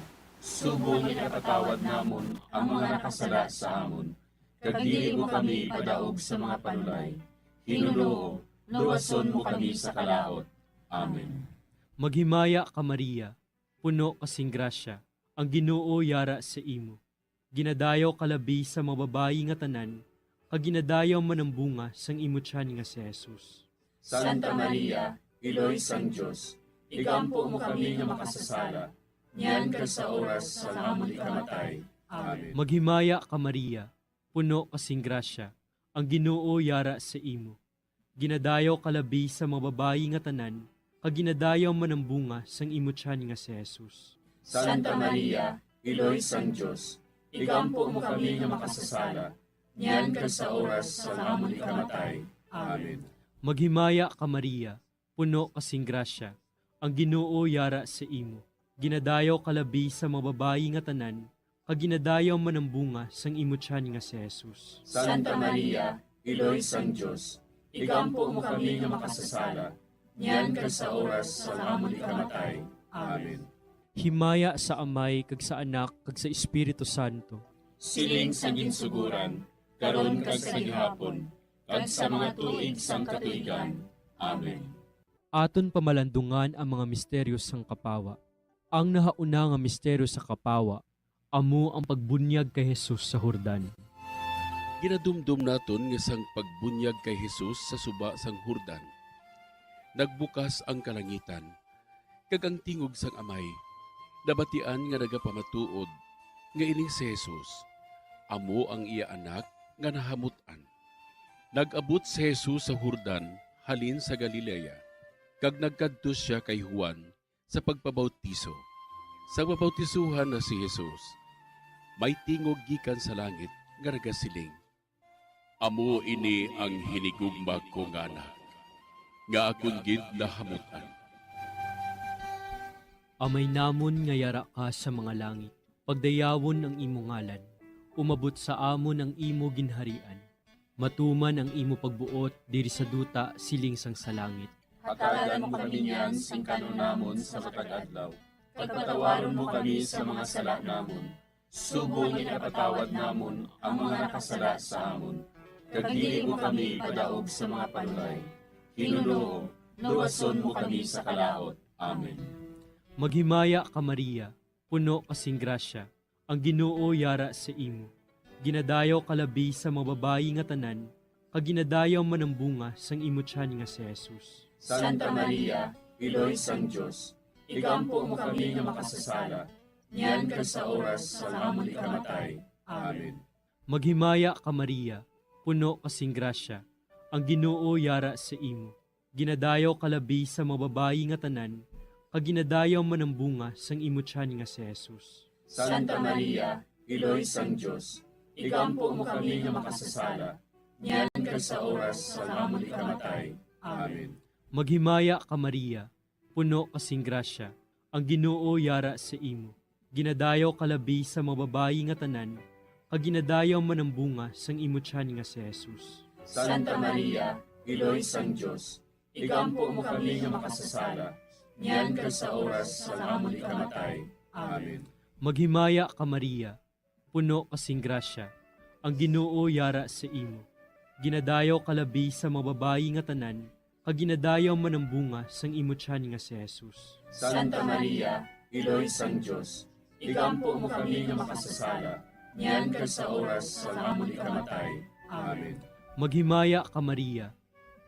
Subong ipatawad namon ang mga nakasala sa amon. Kag dili mo kami padaog sa mga panulay. Hinuloo, luwason mo kami sa kalaot. Amen. Maghimaya ka Maria, puno kasing grasya, ang Ginoo yara sa imo. Ginadayaw kalabi sa mababayi nga tanan, kag ginadayaw man ang bunga sang imo tiyan nga si Jesus. Santa Maria, Iloy sang Dios, igampo mo kami nga makasasala, niyan ka sa oras sa amon ikamatay. Amen. Maghimaya ka Maria, puno kasing grasya, ang Ginoo yara sa imo. Ginadayaw kalabi sa mababayi nga tanan, kag ginadayaw man ang bunga sang imo tiyan nga si Jesus. Santa Maria, Iloy sang Dios, igampo mo kami nga makasasala, niyan ka sa oras sa amon ikamatay. Amen. Maghimaya ka Maria, puno kasing grasya, ang Ginoo yara sa imo. Ginadayaw kalabi sa mababayi nga tanan, kag ginadayaw man ang bunga sang imo tiyan nga si Jesus. Santa Maria, Iloy sang Dios, igampo mo kami nga makasasala, niyan ka sa oras sa amon ikamatay. Amen. Himaya sa Amay, kag sa Anak, kag sa Espiritu Santo. Siling sa ginsuguran, karon kag sa gihapon, kag sa mga tuig sang katuigan. Amen. Aton pamalandungan ang mga misteryo sang kapawa. Ang nahauna nga misteryo sa kapawa, amo ang pagbunyag kay Jesus sa Jordan. Ginadumdum naton nga sang pagbunyag kay Jesus sa suba sang Jordan. Nagbukas ang kalangitan, kag ang tingog sang Amay, nabatian nga nagapamatuod, nga ining si Jesus, amo ang iya anak nga nahamutan. Nag-abot si Jesus sa Jordan, halin sa Galilea, kag nagkadto siya kay Juan sa pagpabautiso. Sa pabautisuhan na si Jesus, may tingog gikan sa langit nga nagasiling, amo ini ang hinigugma ko nga anak, nga akong gid nahamutan. Amay namon nga yara ka sa mga langit, pagdayawon ang imo ngalan, umabot sa amon ang imo ginharian, matuman ang imo pagbuot diri sa duta siling sang sa langit. Hatagan mo kami niyan sing kanunamon sa matag adlaw. Pagpatawaron mo kami sa mga sala namon. Subong ipatawad namon ang mga nakasala sa amon. Kag dili mo kami padaog sa mga panulay. Hinuloo, luwason mo kami sa kalaot. Amen. Maghimaya ka Maria, puno kasing grasya, ang Ginoo yara sa imo. Ginadayaw kalabi sa mababayi nga tanan, kag ginadayaw man ang bunga sang imo tiyan nga si Jesus. Santa Maria, Iloy sang Dios, igampo mo kami nga makasasala, niyan ka sa oras sa amon ikamatay. Amen. Maghimaya ka Maria, puno kasing grasya, ang Ginoo yara sa imo. Ginadayaw kalabi sa mababayi nga tanan, kag ginadayaw man ang bunga sang imo tiyan nga si Jesus. Santa Maria, Iloy sang Dios, igampo mo kami nga makasasala, niyan ka sa oras sa amon ikamatay. Amen. Maghimaya ka Maria, puno kasing grasya, ang Ginoo yara sa imo. Ginadayaw kalabi sa mababayi nga tanan, kag ginadayaw man ang bunga sang imo tiyan nga si Jesus. Santa Maria, Iloy sang Dios, igampo mo kami nga makasasala, niyan ka sa oras sa amon ikamatay. Amen. Maghimaya ka Maria, puno kasing grasya, ang Ginoo yara sa imo. Ginadayaw kalabi sa mababayi nga tanan, kag ginadayaw man ang bunga sang imo tiyan nga si Jesus. Santa Maria, Iloy sang Dios, igampo mo kami nga makasasala, niyan ka sa oras sa amon ikamatay. Amen. Maghimaya ka Maria,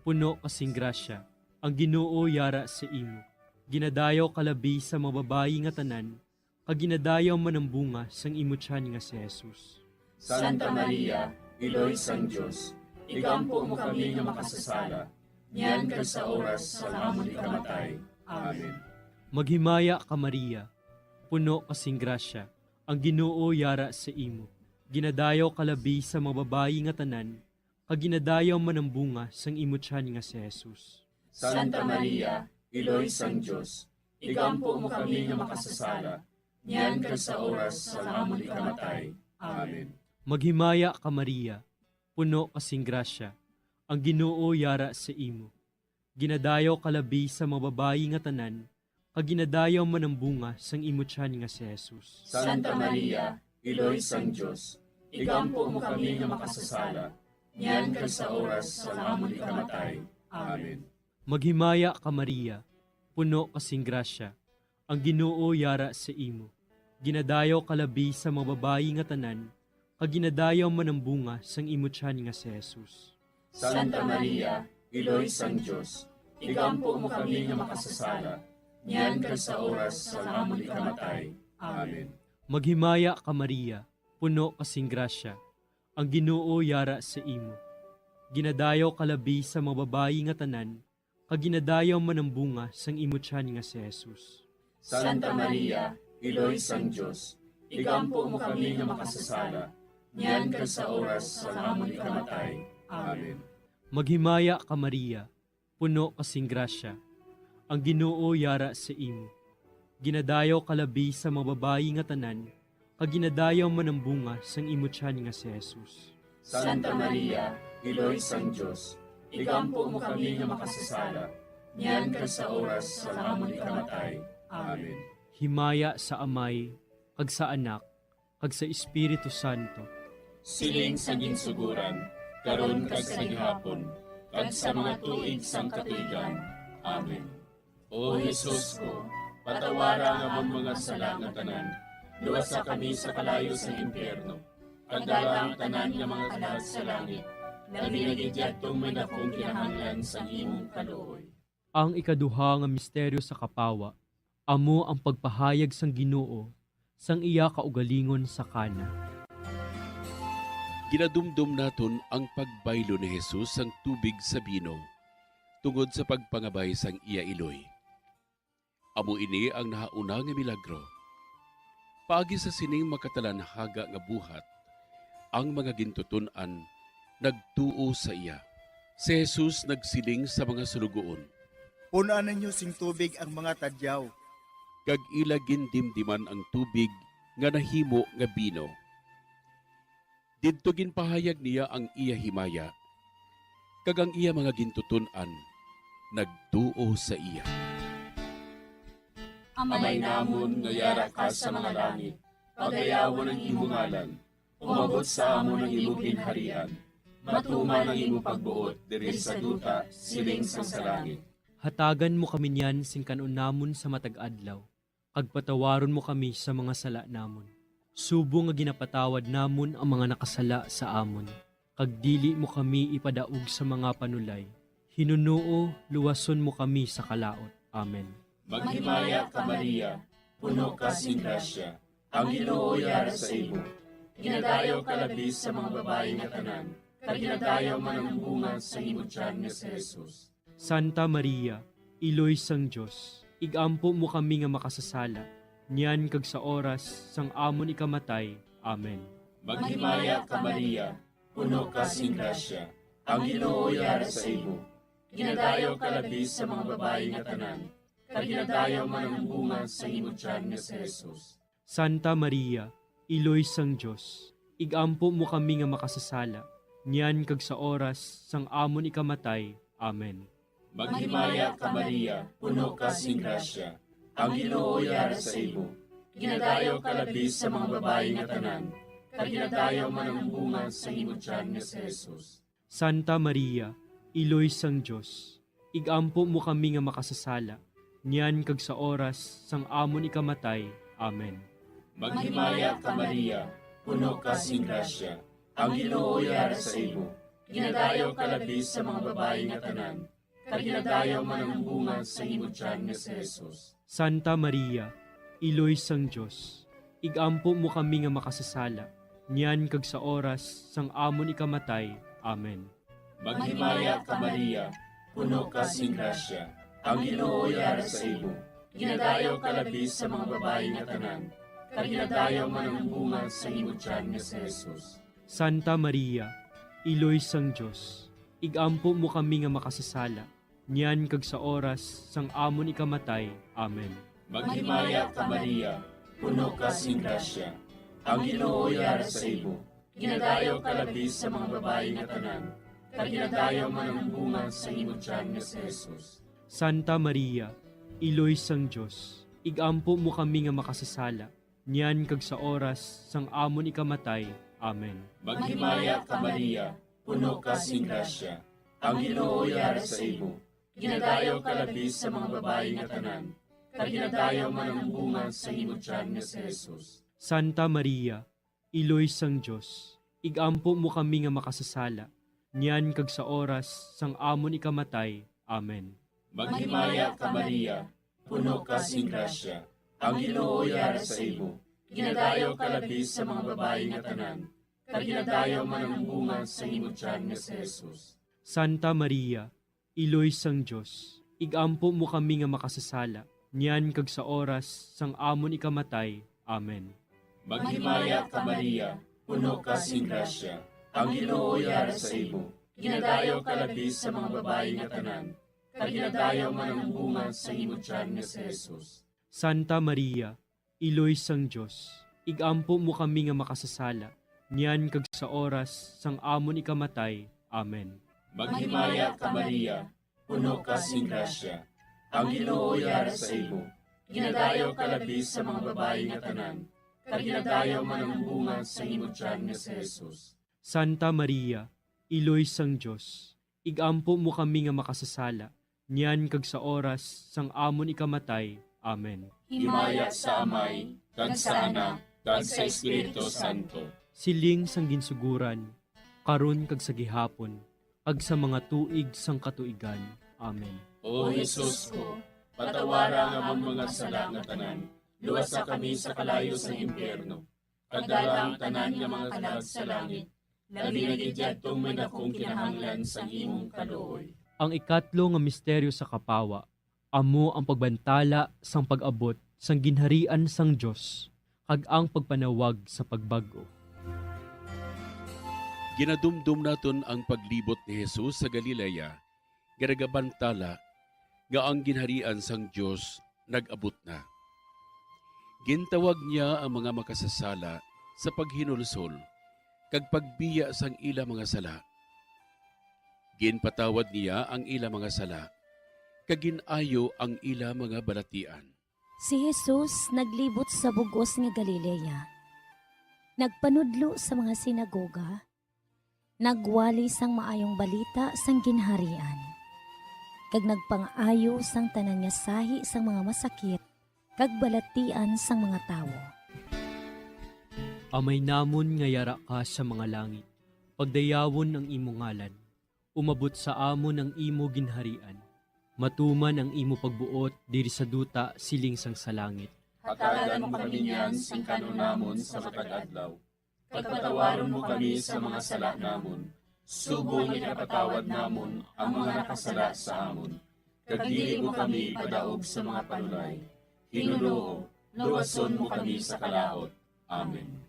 puno kasing grasya, ang Ginoo yara sa imo. Ginadayaw kalabi sa mababayi nga tanan, kaginadayaw man ang bunga sang imutyan nga si Jesus. Santa Maria, Iloy sang Diyos, igampo mo kami nga makasasala, niyan kag sa oras sa amon ikamatay. Amen. Maghimaya ka Maria, puno kasing grasya, ang Ginoo yara sa imo. Ginadayaw kalabi sa mga babayi nga tanan, kaginadayaw man ang bunga sang imutyan nga si Jesus. Santa Maria, Iloy sang Diyos, igampo mo kami nga makasasala, niyan kag sa oras sa amon ikamatay. Amen. Maghimaya ka Maria, puno kasing grasya, ang Ginoo yara sa imo. Ginadayaw kalabi sa mga babayi nga tanan, kaginadayaw man ang bunga sang imutyan nga si Jesus. Santa Maria, Iloy sang Diyos, igampo mo kami nga makasasala, niyan kag sa oras sa amon ikamatay. Amen. Maghimaya ka Maria, puno kasing grasya, ang Ginoo yara sa imo. Ginadayaw kalabi sa mga babayi nga tanan, kaginadayaw man ang bunga sang imutyan nga si Jesus. Santa Maria, Iloy sang Diyos, igampo mo kami nga makasasala, niyan kag sa oras sa amon ikamatay. Amen. Maghimaya ka Maria, puno kasing grasya, ang Ginoo yara sa imo. Ginadayaw kalabi sa mga babayi nga tanan, kaginadayaw man ang bunga sang imutyan nga si Jesus. Santa Maria, Iloy sang Diyos, igampo mo kami nga makasasala, niyan kag sa oras sa amon ikamatay. Amen. Maghimaya ka Maria, puno kasing grasya, ang Ginoo yara sa imo. Ginadayaw kalabi sa mga babayi nga tanan, kaginadayaw man ang bunga sang imutyan nga si Jesus. Santa Maria, Iloy sang Diyos, igampo mo kami nga makasasala, niyan kag sa oras sa amon ikamatay. Amen. Himaya sa Amay, kag sa Anak, kag sa Espiritu Santo. Siling sa ginsuguran, karon kag sa gihapon, kag sa mga tuig sang katuigan. Amen. O Jesus ko, patawara nga amon mga sala nga tanan, luwasa kami sa kalayo sa impyerno, kag dala ang tanan nga mga kalag sa langit, na binagidyadtong may dakong kinahanglan sa imong kaluoy. Ang ikaduha nga misteryo sa kapawa, amo ang pagpahayag sang Ginoo sang iya kaugalingon sa Kana. Ginadumdum naton ang pagbaylo ni Jesus sang tubig sa bino, tungod sa pagpangabay sang iya iloy. Amo ini ang nahauna nga milagro. Paagi sa sining makatalanhaga nga buhat, ang mga gintutunan nagtuo sa iya. Si Jesus nagsiling sa mga sulugoon, punuan ninyo sing tubig ang mga tadyaw. kag ila gindimdiman ang tubig nga nahimo nga bino. Didto ginpahayag niya ang iya himaya, kag ang iya mga gintutunan nagtuo sa iya. Amay namon nga yara ka sa mga langit, pagayawon ang imong ngalan, umabot sa amon ang imong ginharian, matuman ang imong pagbuot diri sa duta siling sa langit. Hatagan mo kami niyan sing kanon namon sa matag adlaw, kag patawaron mo kami sa mga sala namon. Subo nga ginapatawad namon ang mga nakasala sa amon, kag dili mo kami ipadaog sa mga panulay. Hinunuo, luwason mo kami sa kalaot. Amen. Maghimaya ka Maria, puno ka sing grasya, ang Ginoo yara sa imo. Ginadayaw ka labis sa mga babae nga tanan, kag ginadayaw man ang bunga sa imong tiyan nga si Jesus. Santa Maria, Iloy sang Diyos, igampo mo kami nga makasasala, niyan kag sa oras sang amon ikamatay. Amen. Maghimaya ka Maria, puno ka sing grasya, ang Ginoo yara sa imo. Ginadayaw ka labis sa mga babae nga tanan, kag ginadayaw man ang bunga sa imong tiyan nga si Jesus. Santa Maria, Iloy sang Diyos, igampo mo kami nga makasasala, niyan kag sa oras sang amon ikamatay. Amen. Maghimaya ka Maria, puno ka sing grasya, ang Ginoo yara sa imo. Ginadayaw ka labis sa mga babae nga tanan, kag ginadayaw man ang bunga sa imong tiyan nga si Jesus. Santa Maria, Iloy sang Diyos, igampo mo kami nga makasasala, niyan kag sa oras sang amon ikamatay. Amen. Maghimaya ka Maria, puno ka sing grasya, ang Ginoo yara sa imo. Ginadayaw ka labis sa mga babae nga tanan, kag ginadayaw man ang bunga sa imong tiyan nga si Jesus. Santa Maria, Iloy sang Dios, igampo mo kami nga makasasala, niyan kag sa oras sang amon ikamatay. Amen. Maghimaya ka Maria, puno ka sing grasya, ang Ginoo yara sa imo. Ginadayaw ka labis sa mga babae nga tanan, kag ginadayaw man ang bunga sa imo tiyan nga si Jesus. Santa Maria, Iloy sang Dios, igampo mo kami nga makasasala, niyan kag sa oras sang amon ikamatay. Amen. Maghimaya ka Maria, puno ka sing grasya, ang Ginoo yara sa imo. Ginadayaw ka labis sa mga babae nga tanan, kag ginadayaw man ang bunga sa imo tiyan nga si Jesus. Santa Maria, Iloy sang Dios, igampo mo kami nga makasasala, niyan kag sa oras sang amon ikamatay. Amen. Maghimaya ka Maria, puno ka sing grasya, ang Ginoo yara sa imo. Ginadayaw ka labis sa mga babae nga tanan, kag ginadayaw man ang bunga sa imo tiyan nga si Jesus. Santa Maria, Iloy sang Dios, igampo mo kami nga makasasala, niyan kag sa oras sang amon ikamatay. Amen. Maghimaya ka Maria, puno ka sing grasya, ang Ginoo yara sa imo. Ginadayaw ka labis sa mga babae nga tanan, kag ginadayaw man ang bunga sa imo tiyan nga si Jesus. Santa Maria, Iloy sang Dios, igampo mo kami nga makasasala, niyan kag sa oras sang amon ikamatay. Amen. Maghimaya ka Maria, puno ka sing grasya, ang Ginoo yara sa imo. Ginadayaw ka labis sa mga babae nga tanan, kag ginadayaw man ang bunga sa imo tiyan nga si Jesus. Santa Maria, Iloy sang Dios, igampo mo kami nga makasasala, niyan kag sa oras sang amon ikamatay. Amen. Maghimaya ka Maria, puno ka sing grasya, ang Ginoo yara sa imo. Ginadayaw ka labis sa mga babae nga tanan, kag ginadayaw man ang bunga sa imo tiyan nga si Jesus. Santa Maria, Iloy sang Dios, igampo mo kami nga makasasala, niyan kag sa oras sang amon ikamatay. Amen. Himaya sa Amay, kag sa Anak, kag sa Espiritu Santo. Siling sang ginsuguran, karon kag sa gihapon, kag sa mga tuig sang katuigan. Amen. O Jesus ko, patawara nga ang mga sala nga tanan, luwasa kami sa kalayo sa impyerno. Kagdala ang tanan nga mga kalag sa langit, labi na gidyadtong may dakong kinahanglan sa imong kaluoy. Ang ikatlo nga misteryo sa kapawa, amo ang pagbantala sang pag-abot sang ginharian sang Dios, kag ang pagpanawag sa pagbago. Ginadumdum naton ang paglibot ni Jesus sa Galilea, garagabantala nga ang ginharian sang Dios nag-abot na. Gintawag niya ang mga makasasala sa paghinulsol, kag pagbiya sang ila mga sala. Ginpatawad niya ang ila mga sala, kag ginayo ang ila mga balatian. Si Jesus naglibot sa bugos nga Galilea. Nagpanudlo sa mga sinagoga. Nagwali sang maayong balita sang ginharian. Kag nagpang-ayo sang tanan nga sahi sang mga masakit, kag balatian sang mga tawo. Amay namon nga yara ka sa mga langit, pagdayawon ang imo ngalan, umabot sa amon ang imo ginharian, matuman ang imo pagbuot diri sa duta siling sang sa langit. Hatagan mo kami niyan sing kanunamon sa matag adlaw. Pagpatawaron mo kami sa mga sala namon, subong ipatawad namon ang mga nakasala sa amon. Kag dili mo kami padaog sa mga panulay. Hinuloo, luwason mo kami sa kalaot. Amen.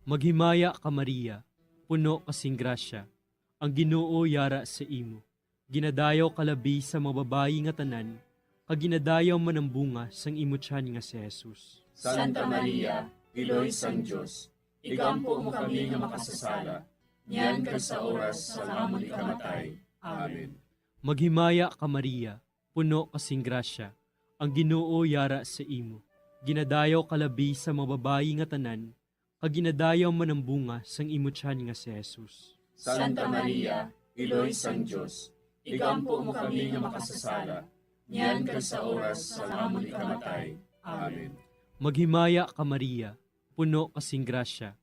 Maghimaya ka Maria, puno kasing grasya, ang Ginoo yara sa imo. Ginadayaw kalabi sa mga babayi nga tanan, kag ginadayaw man ang bunga sang imo tiyan nga si Jesus. Santa Maria, Iloy sang Dios, igampo mo kami nga makasasala, niyan kag sa oras sa amon ikamatay. Amen. Maghimaya ka Maria, puno kasing grasya, ang Ginoo yara sa imo. Ginadayaw kalabi sa mga babayi nga tanan, kag ginadayaw man ang bunga sang imo tiyan nga si Jesus. Santa Maria, Iloy sang Dios, igampo mo kami nga makasasala, niyan kag sa oras sa amon ikamatay. Amen. Maghimaya ka Maria, puno kasing grasya,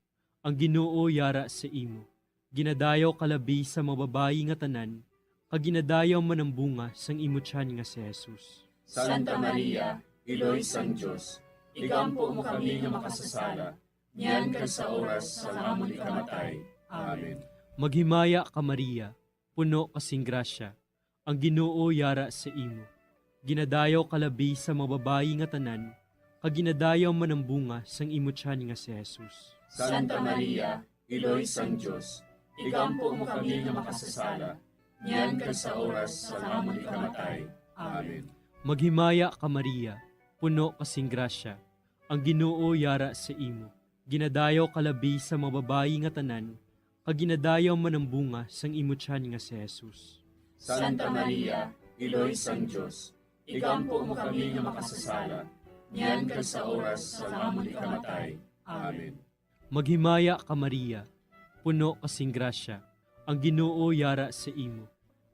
ang Ginoo yara sa imo. Ginadayaw kalabi sa mga babayi nga tanan, kag ginadayaw man ang bunga sang imo tiyan nga si Jesus. Santa Maria, Iloy sang Dios, igampo mo kami nga makasasala, niyan kag sa oras sa amon ikamatay. Amen. Maghimaya ka Maria, puno kasing grasya, ang Ginoo yara sa imo. Ginadayaw kalabi sa mga babayi nga tanan, kag ginadayaw man ang bunga sang imo tiyan nga si Jesus. Santa Maria, Iloy sang Diyos, igampo mo kami nga makasasala, niyan kag sa oras sa amon ikamatay. Amen. Maghimaya ka Maria, puno kasing grasya, ang Ginoo yara sa imo. Ginadayaw kalabi sa mga babayi nga tanan, kag ginadayaw man ang bunga sang imo tiyan nga si Jesus. Santa Maria, Iloy sang Diyos, igampo mo kami nga makasasala, niyan kag sa oras sa amon ikamatay. Amen. Maghimaya ka Maria, puno kasing grasya, ang Ginoo yara sa imo.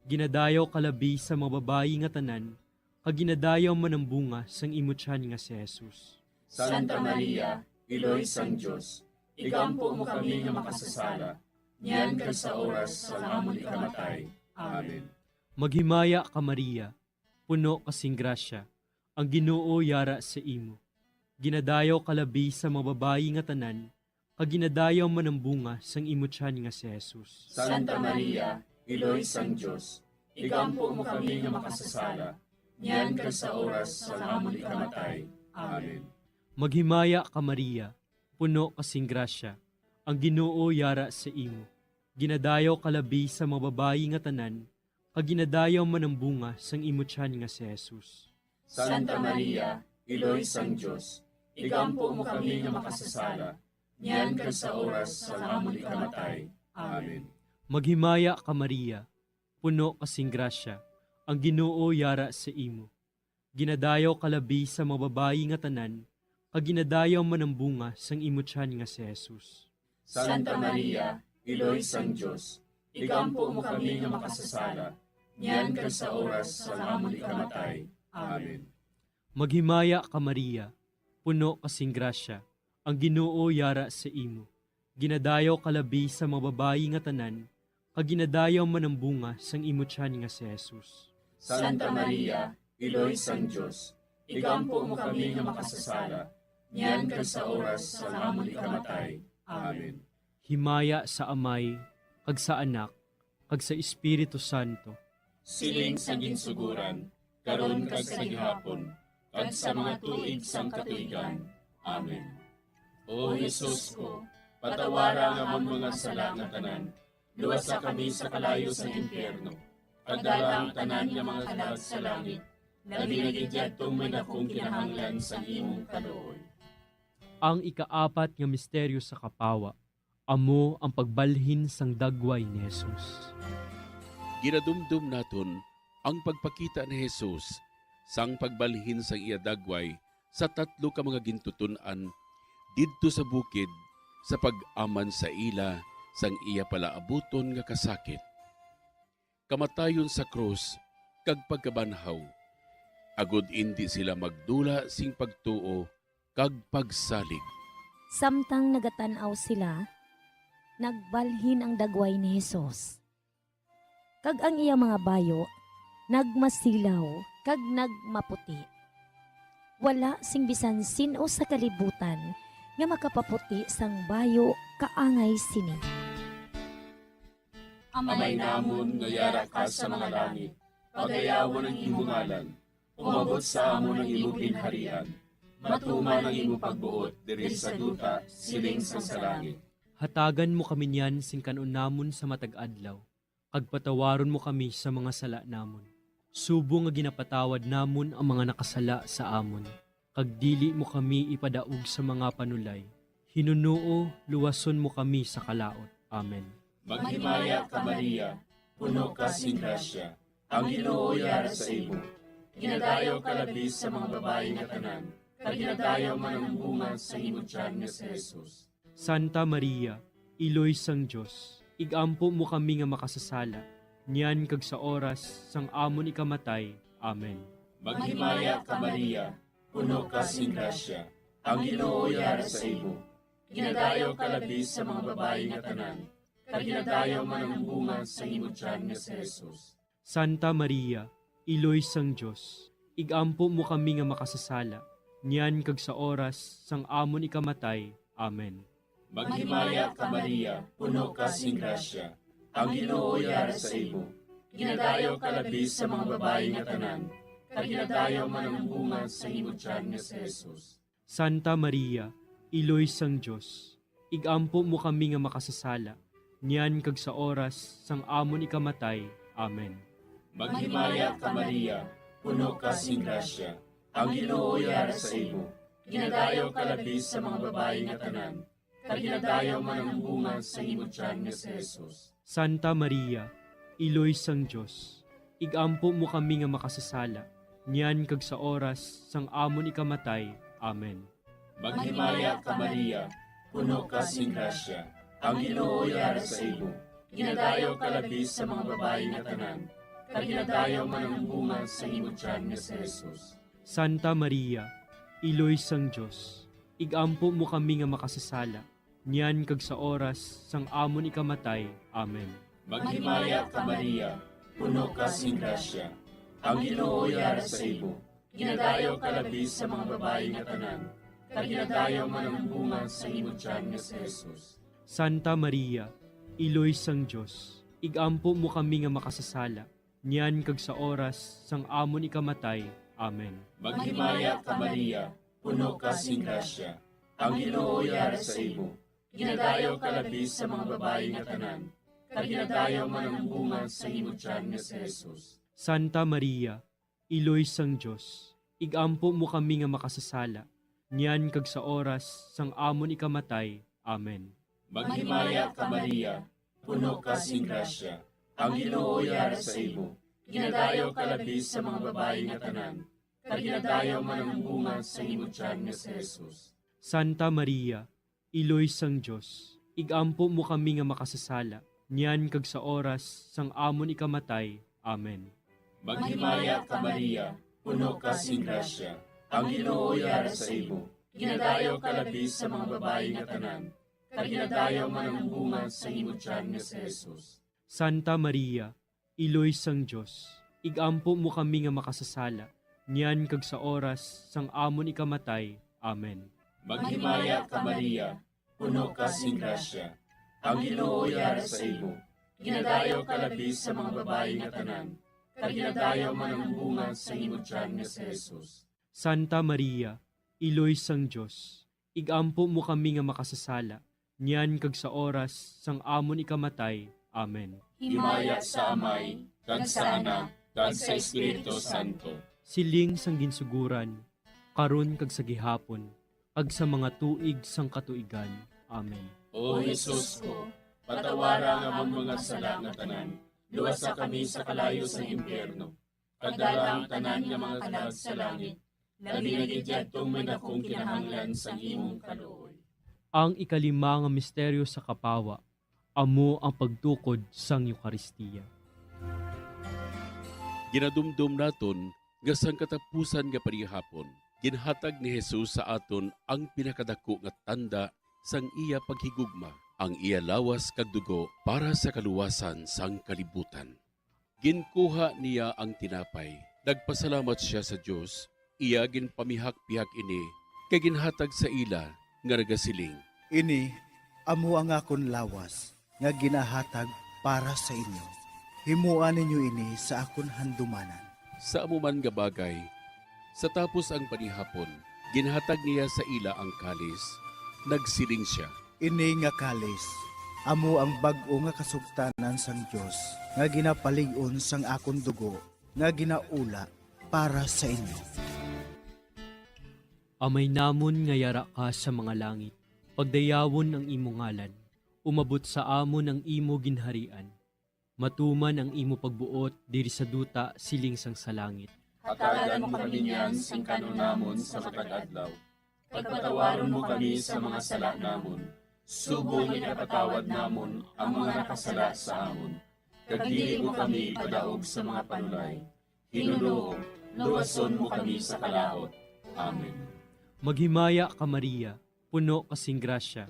Ginadayaw kalabi sa mga babayi nga tanan, kag ginadayaw man ang bunga sang imo tiyan nga si Jesus. Santa Maria, Iloy sang Diyos, igampo mo kami nga makasasala, niyan kag sa oras sa amon ikamatay. Amen. Maghimaya ka Maria, puno kasing grasya, ang Ginoo yara sa imo. Ginadayaw kalabi sa mga babayi nga tanan, kag ginadayaw man ang bunga sang imo tiyan nga si Jesus. Santa Maria, Iloy sang Diyos, igampo mo kami nga makasasala, niyan kag sa oras sa amon ikamatay. Amen. Maghimaya ka Maria, puno kasing grasya, ang Ginoo yara sa imo. Ginadayaw kalabi sa mga babayi nga tanan, kag ginadayaw man ang bunga sang imo tiyan nga si Jesus. Santa Maria, Iloy sang Diyos, igampo mo kami nga makasasala, niyan kag sa oras sa amon ikamatay. Amen. Maghimaya ka Maria, puno kasing grasya, ang Ginoo yara sa imo. Ginadayaw kalabi sa mga babayi nga tanan, kag ginadayaw man ang bunga sang imo tiyan nga si Jesus. Santa Maria, Iloy sang Diyos, igampo mo kami nga makasasala, niyan kag sa oras sa amon ikamatay. Amen. Maghimaya ka Maria, puno kasing grasya, ang Ginoo yara sa imo. Ginadayaw kalabi sa mga babayi nga tanan, kag ginadayaw man ang bunga sang imo tiyan nga si Jesus. Santa Maria, Iloy sang Diyos, igampo mo kami nga makasasala, niyan kag sa oras sa amon ikamatay. Amen. Himaya sa Amay, kag sa Anak, kag sa Espiritu Santo. Siling sa ginsuguran, karon kag sa gihapon, kag sa mga tuig sang katuigan. Amen. O Jesus ko, patawara nga amon mga sala nga tanan, luwasa kami sa kalayo sa impyerno, pagdala ang tanan nga mga kalag sa langit, labi na gidyadtong may dakong kinahanglan sa imong kaluoy. Ang ikaapat nga misteryo sa kapawa, amo ang pagbalhin sang dagway ni Jesus. Ginadumdum naton ang pagpakita ni Jesus sang pagbalhin sang iya dagway sa tatlo ka mga gintutunan didto sa bukid sa pag-aman sa ila sang iya palaabuton nga kasakit. Kamatayon sa krus kag pagkabanhaw, agud indi sila magdula sing pagtuo kag pagsalig. Samtang nagatanaw sila, nagbalhin ang dagway ni Jesus. Kag ang iya mga bayo, nagmasilaw, kag nagmaputi. Wala sing bisan sino sa kalibutan nga makapaputi sang bayo kaangay sini. Amay namon nga yara ka sa mga langit, pagayawon ang imong ngalan, umabot sa amon ang imong ginharian, matuman ang imong pagbuot diri sa duta siling sa langit. Hatagan mo kami niyan sing kanon namon sa matag adlaw, kag patawaron mo kami sa mga sala namon. Subo nga ginapatawad namon ang mga nakasala sa amon, kag dili mo kami ipadaog sa mga panulay. Hinunuo, luwason mo kami sa kalaot. Amen. Maghimaya ka Maria, puno ka sing grasya, ang Ginoo yara sa imo. Ginadayaw ka labis sa mga babae nga tanan, kag ginadayaw man ang bunga sa imo tiyan nga si Jesus. Santa Maria, Iloy sang Diyos, igampo mo kami nga makasasala, niyan kag sa oras sang amon ikamatay. Amen. Maghimaya ka Maria, puno ka sing grasya, ang Ginoo yara sa imo. Ginadayaw ka labis sa mga babae nga tanan, kag ginadayaw man ang bunga sa imo tiyan nga si Jesus. Santa Maria, Iloy sang Diyos, igampo mo kami nga makasasala, niyan kag sa oras sang amon ikamatay. Amen. Maghimaya ka Maria, puno ka sing grasya, ang Ginoo yara sa imo. Ginadayo ka labis sa mga babae nga tanan, kag ginadayo man ang bunga sa imo tiyan nga si Jesus. Santa Maria, Iloy sang Diyos, igampo mo kami nga makasasala, niyan kag sa oras sang amon ikamatay. Amen. Maghimaya ka Maria, puno ka sing grasya, ang Ginoo yara sa imo. Ginadayo ka labis sa mga babae nga tanan, kag ginadayo man ang bunga sa imo tiyan nga si Jesus. Santa Maria, Iloy sang Diyos, igampo mo kami nga makasasala, niyan kag sa oras sang amon ikamatay. Amen. Maghimaya ka Maria, puno ka sing grasya, ang Ginoo yara sa imo. Ginadayo ka labis sa mga babae nga tanan, kag ginadayo man ang bunga sa imo tiyan nga si Jesus. Santa Maria, Iloy sang Diyos, igampo mo kami nga makasasala, niyan kag sa oras sang amon ikamatay. Amen. Maghimaya ka Maria, puno ka sing grasya, ang Ginoo yara sa imo. Ginadayo ka labis sa mga babae nga tanan, kag ginadayo man ang bunga sa imo tiyan nga si Jesus. Santa Maria, Iloy sang Diyos, igampo mo kami nga makasasala, niyan kag sa oras sang amon ikamatay. Amen. Maghimaya ka Maria, puno ka sing grasya, ang Ginoo yara sa imo. Ginadayo ka labis sa mga babae nga tanan, kag ginadayo man ang bunga sa imo tiyan nga si Jesus. Santa Maria, Iloy sang Diyos, igampo mo kami nga makasasala, niyan kag sa oras sang amon ikamatay. Amen. Maghimaya ka Maria, puno ka sing grasya, ang Ginoo yara sa imo. Ginadayo ka labis sa mga babae nga tanan, kag ginadayo man ang bunga sa imo tiyan nga si Jesus. Santa Maria, Iloy sang Diyos, igampo mo kami nga makasasala, niyan kag sa oras sang amon ikamatay. Amen. Maghimaya ka Maria, puno ka sing grasya, ang Ginoo yara sa imo. Ginadayo ka labis sa mga babae nga tanan, kag ginadayo man ang bunga sa imo tiyan nga si Jesus. Santa Maria, Iloy sang Diyos, igampo mo kami nga makasasala, niyan kag sa oras sang amon ikamatay. Amen. Maghimaya ka Maria, puno ka sing grasya, ang Ginoo yara sa imo. Ginadayo ka labis sa mga babae nga tanan, kag ginadayo man ang bunga sa imo tiyan nga si Jesus. Santa Maria, Iloy sang Diyos, igampo mo kami nga makasasala, niyan kag sa oras sang amon ikamatay. Amen. Himaya sa Amay, kag sa Anak, kag sa Espiritu Santo. Siling sang ginsuguran, karon kag sa gihapon, kag sa mga tuig sang katuigan. Amen. O Jesus ko, patawara nga ang mga sala nga tanan, luwasa kami sa kalayo sa impyerno. Kadala ang tanan nga mga kalag sa langit, labi na gidyadtong may dakong kinahanglan sa imong kaluoy. Ang ikalima nga misteryo sa kapawa, amo ang pagtukod sang Eucharistia. Ginadumdum naton nga sang katapusan nga panihapon, ginhatag ni Jesus sa aton ang pinakadako nga tanda sang iya paghigugma, ang iya lawas kag dugo para sa kaluwasan sang kalibutan. Ginkuha niya ang tinapay, nagpasalamat siya sa Dios, iya ginpamihak-pihak ini, kay ginhatag sa ila nga nagasiling. Ini, amo ang akon lawas, nga ginahatag para sa inyo. Himuan ninyo ini sa akon handumanan. Sa amuman nga bagay, sa tapos ang panihapon, ginhatag niya sa ila ang kalis, nagsiling siya. Ini nga kalis, amo ang bag-o nga kasugtanan sang Dios, nga ginapalig-on sang akon dugo, nga ginaula para sa inyo. Amay namon nga yara ka sa mga langit, pagdayawon ang imo ngalan, umabot sa amon ang imo ginharian. Matuman ang imo pagbuot diri sa duta siling sang sa langit. Hatagan mo kami niyan sing kanon namon sa matag adlaw. Pagpatawaron mo kami sa mga sala namon. Subong ipatawad namon ang mga nakasala sa amon. Kag dili mo kami padaog sa mga panulay. Hinuloo, luwason mo kami sa kalaot. Amen. Maghimaya ka Maria, puno kasing grasya,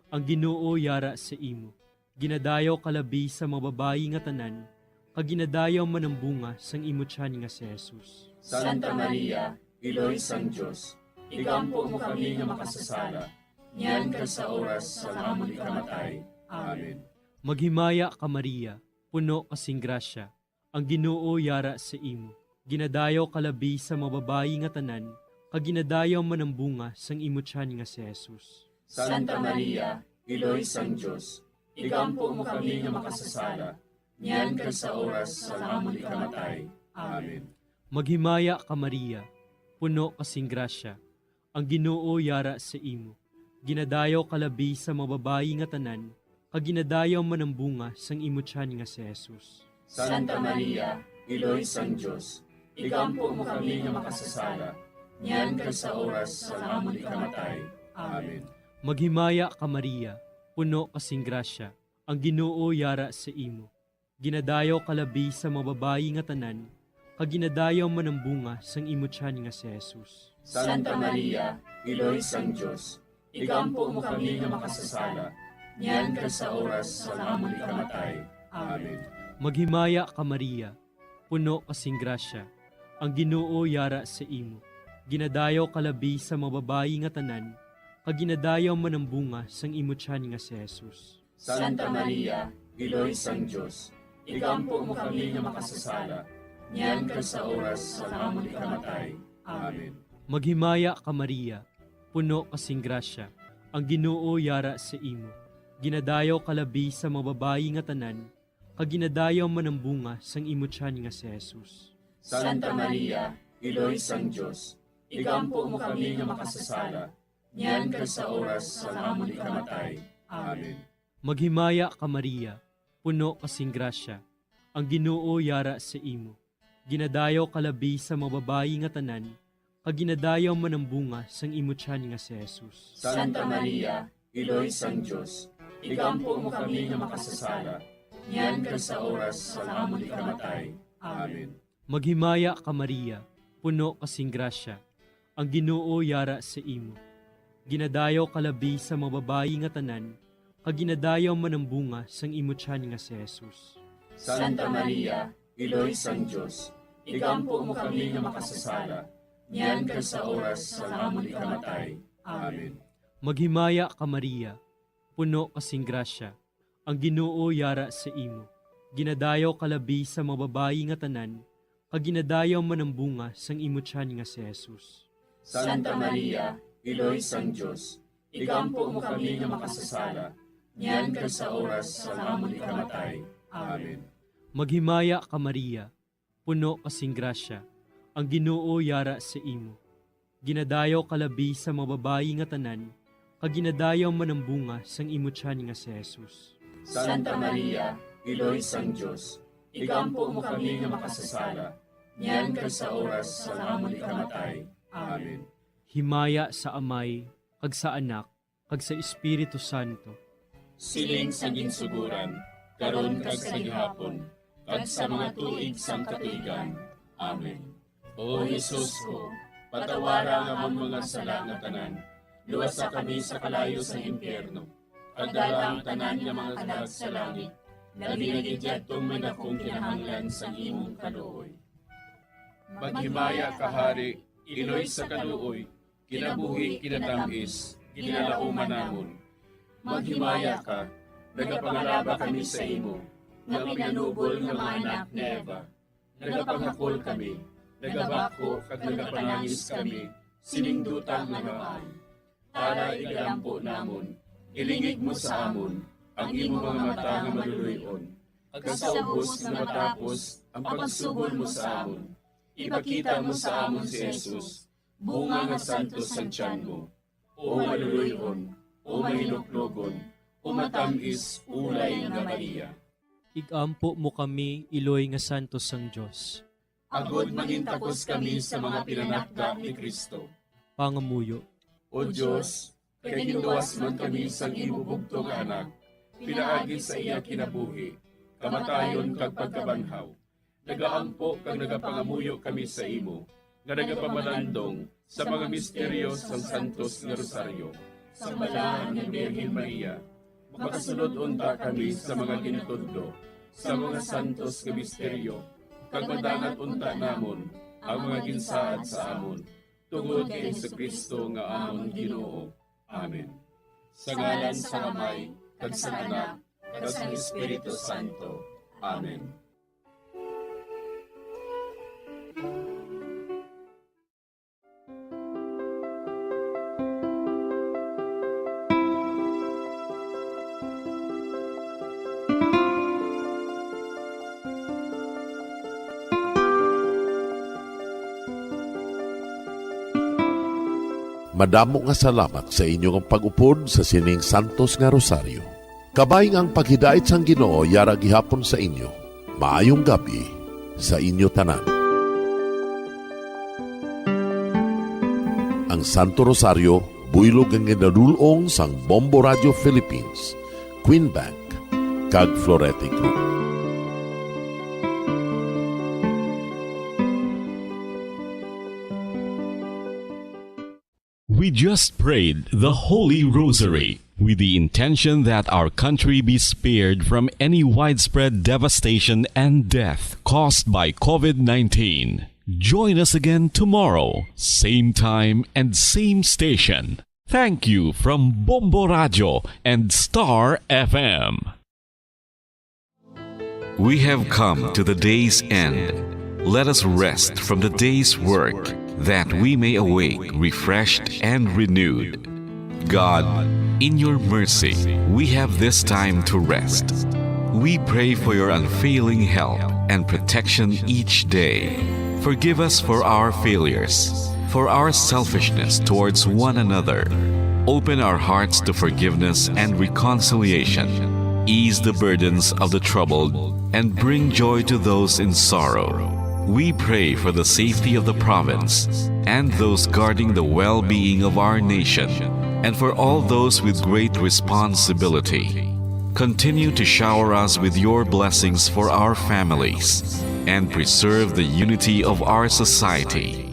ang Ginoo yara sa imo. Ginadayaw kalabi sa mga babayi nga tanan, kag ginadayaw man ang bunga sang imo tiyan nga si Jesus. Santa Maria, Iloy sang Dios, igampo mo kami nga makasasala, niyan ka sa oras sa amon ikamatay. Amen. Maghimaya ka Maria, puno kasing grasya, ang Ginoo yara sa imo. Ginadayaw kalabi sa mababayi nga tanan, kaginadayaw man ang bunga sang imo tiyan nga si Jesus. Santa Maria, Iloy sang Diyos, igampo mo kami nga makasasala, niyan ka sa oras sa amon ikamatay. Amen. Maghimaya ka Maria, puno kasing grasya, ang Ginoo yara sa imo. Ginadayaw kalabi sa mababayi nga tanan, kaginadayaw man ang bunga sang imo tiyan nga si Jesus. Santa Maria, Iloy sang Diyos, igampo mo kami nga makasasala, niyan ka sa oras sa amon ikamatay. Amen. Maghimaya ka Maria, puno kasing grasya, ang Ginoo yara sa imo. Ginadayaw kalabi sa mababayi nga tanan, kaginadayaw man ang bunga sang imo tiyan nga si Jesus. Santa Maria, Iloy sang Diyos, igampo mo kami nga makasasala, niyan ka sa oras sa amon ikamatay. Amen. Maghimaya ka Maria, puno kasing grasya, ang Ginoo yara sa imo. Ginadayaw kalabi sa mababayi nga tanan, kaginadayaw man ang bunga sang imo tiyan nga si Jesus. Santa Maria, Iloy sang Diyos, igampo mo kami nga makasasala, niyan ka sa oras sa amon ikamatay. Amen. Maghimaya ka Maria, puno kasing grasya, ang Ginoo yara sa imo. Ginadayaw kalabi sa mababayi nga tanan, kaginadayaw man ang bunga sang imo tiyan nga si Jesus. Santa Maria, Iloy sang Diyos, igampo mo kami nga makasasala, niyan ka sa oras sa amon ikamatay. Amen. Maghimaya ka Maria, puno kasing grasya, ang Ginoo yara sa imo. Ginadayaw kalabi sa mababayi nga tanan, kaginadayaw man ang bunga sang imo tiyan nga si Jesus. Santa Maria, Iloy sang Diyos, igampo mo kami nga makasasala, niyan ka sa oras sa amon ikamatay. Amen. Maghimaya ka Maria, puno kasing grasya, ang Ginoo yara sa imo. Ginadayaw kalabi sa mababayi nga tanan, kaginadayaw man ang bunga sang imo tiyan nga si Jesus. Santa Maria, Iloy sang Diyos, igampo mo kami nga makasasala, niyan ka sa oras sa amon ikamatay. Amen. Maghimaya ka Maria, puno kasing grasya, ang Ginoo yara sa imo. Ginadayaw kalabi sa mababayi nga tanan, kaginadayaw man ang bunga sang imo tiyan nga si Jesus. Santa Maria, Iloy sang Diyos, igampo mo kami nga makasasala, niyan ka sa oras sa amon ikamatay. Amen. Maghimaya ka Maria, puno kasing grasya, ang Ginoo yara sa imo. Ginadayaw kalabi sa mababayi nga tanan, kaginadayaw man ang bunga sang imo tiyan nga si Jesus. Santa Maria, Iloy sang Diyos, igampo mo kami nga makasasala, niyan ka sa oras sa amon ikamatay. Amen. Himaya sa Amay, kag sa Anak, kag sa Espiritu Santo. Siling sa ginsuguran, karon kag sa gihapon, kag sa mga tuig sang katuigan. Amen. O Jesus ko, patawara nga among mga sala nga tanan, luwasa kami sa kalayo sa impyerno, kagdala ang tanan nga mga kalag sa langit, nabinagidya tong may dakong kinahanglan sa imong kaluoy. Maghimaya ka Hari, Iloy sa kaluoy, kinabuhi kinatamis, ginalauman namon. Maghimaya ka, nagapangalaba kami sa imo, nga pinanubol nga mga anak ni Eva. Nagapangakol kami, nagabako kag nagapanangis kami, sinindutang nga naman. Para igalampo namon, ilingig mo sa amon, ang imo mga mata nga maluluyon. Kag sa ubos nga matapos, ang pagsugod mo sa amon. Ipakita mo sa amon si Jesus, bunga nga santos ang tiyan mo. O maluluyon, o mahiluklogon, o matamis, ulay nga Maria. Igampo mo kami, Iloy nga santos sang Diyos. Agod magintagos kami sa mga pinanakda ni Kristo. Pangamuyo. O Diyos, kay ginduwas man kami sa imo bugtong anak, pinaagi sa iya kinabuhi, kamatayon kag pagkabanhaw. Nagaampo kag nagapangamuyo kami sa imo, nga nagapamalandong sa mga misteryo sang Santos nga Rosaryo. Sa balahan ng Birhen Maria, makasunod unta kami sa mga ginitudlo, sa mga santos nga misteryo, kag madangat unta namon ang mga ginsaad sa amon, tungod kay Jesucristo nga amon Ginoo. Amen. Sa ngalan sa Amay, kag sa Anak, kag sa Espiritu Santo. Amen. Madamo nga salamat sa inyong pag-upod sa sining Santos nga Rosario. Kabayng ang paghidait sang Ginoo yara gihapon sa inyo. Maayong gabi sa inyo tanan. Ang Santo Rosario buylog ang ginadulong sang Bombo Radio Philippines, Queen Bank, kag Florete Group. We just prayed the Holy Rosary with the intention that our country be spared from any widespread devastation and death caused by COVID-19. Join us again tomorrow, same time and same station. Thank you from Bombo Radio and Star FM. We have come to the day's end. Let us rest from the day's work, that we may awake refreshed and renewed. God, in your mercy, we have this time to rest. We pray for your unfailing help and protection each day. Forgive us for our failures, for our selfishness towards one another. Open our hearts to forgiveness and reconciliation. Ease the burdens of the troubled and bring joy to those in sorrow. We pray for the safety of the province and those guarding the well-being of our nation, and for all those with great responsibility. Continue to shower us with your blessings for our families and preserve the unity of our society.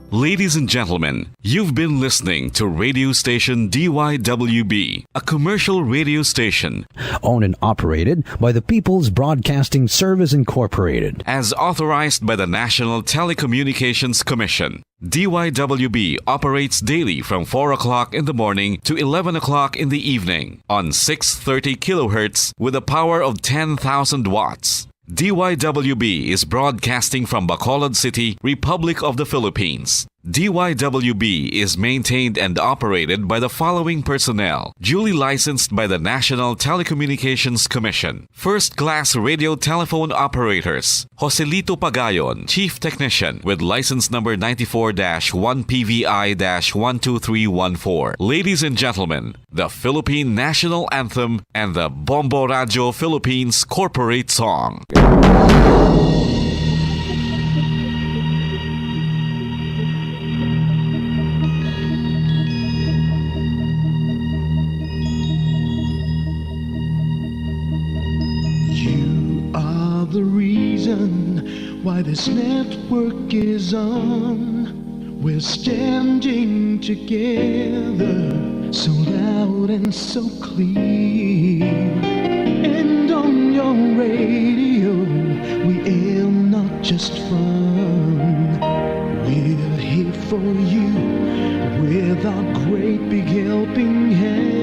Ladies and gentlemen, you've been listening to radio station DYWB, a commercial radio station owned and operated by the People's Broadcasting Service Incorporated, as authorized by the National Telecommunications Commission. DYWB operates daily from 4 o'clock in the morning to 11 o'clock in the evening on 630 kilohertz with a power of 10,000 watts. DYWB is broadcasting from Bacolod City, Republic of the Philippines. DYWB is maintained and operated by the following personnel, duly licensed by the National Telecommunications Commission. First-class radio telephone operators, Joselito Pagayon, Chief Technician with license number 94-1PVI-12314. Ladies and gentlemen, the Philippine National Anthem and the Bombo Radio Philippines Corporate Song. The reason why this network is on. We're standing together, so loud and so clear. And on your radio, we aim not just fun. We're here for you with our great big helping hand.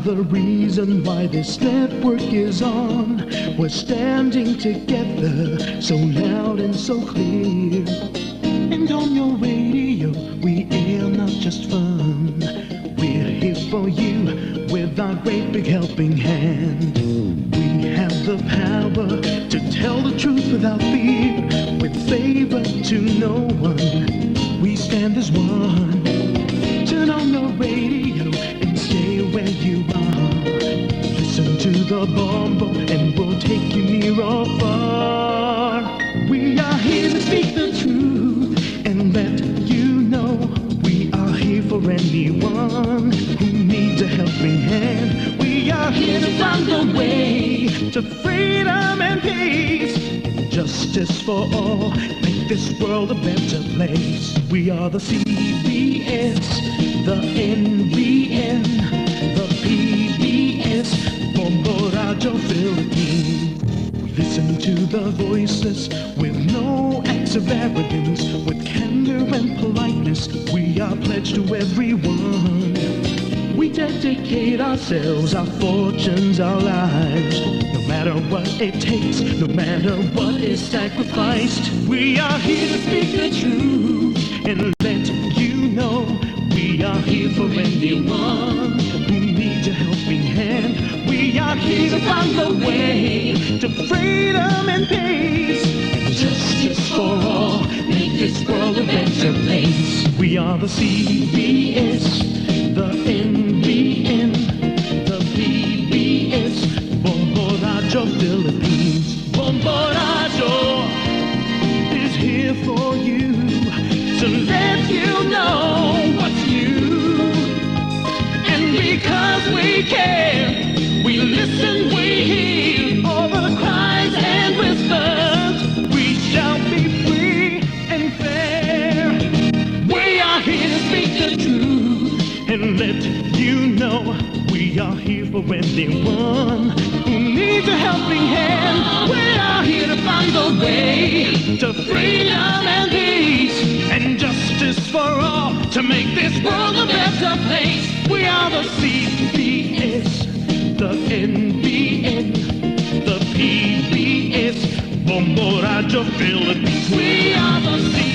The reason why this network is on. We're standing together, so loud and so clear. And on your radio, we air not just fun. We're here for you with our great big helping hand. We have the power to tell the truth without fear, with favor to no one. We stand as one. Turn on your radio and stay where you are. Listen to the Bombo and we'll take you near or far. We are here to speak the truth and let you know we are here for anyone who needs a helping hand. We are here to find the way to freedom and peace, justice for all. Make this world a better place. We are the CBS, the NBN, the PBS, Bombo Radio Philippines. We listen to the voices with no acts of arrogance, with candor and politeness. We are pledged to everyone. We dedicate ourselves, our fortunes, our lives. No matter what it takes, no matter what is sacrificed, we are here to speak the truth and let you know. We are here for anyone who needs a helping hand. We are here to find the way to freedom and peace and justice for all. Make this world a better place. We are the CBS, the NBN, the PBS, Bombo Radio Philippines. Bombo Radio is here for you to let you know what's new. And because we care, we listen, we hear all the cries and whispers. We shall be free and fair. We are here to speak the truth and let you know. We are here for anyone who needs a helping hand. We are here to find the way to freedom and peace and justice for all, to make this world a better place. We are the CBS, the NBN, the PBS, Bombo Radio Philippines. We are the CBS.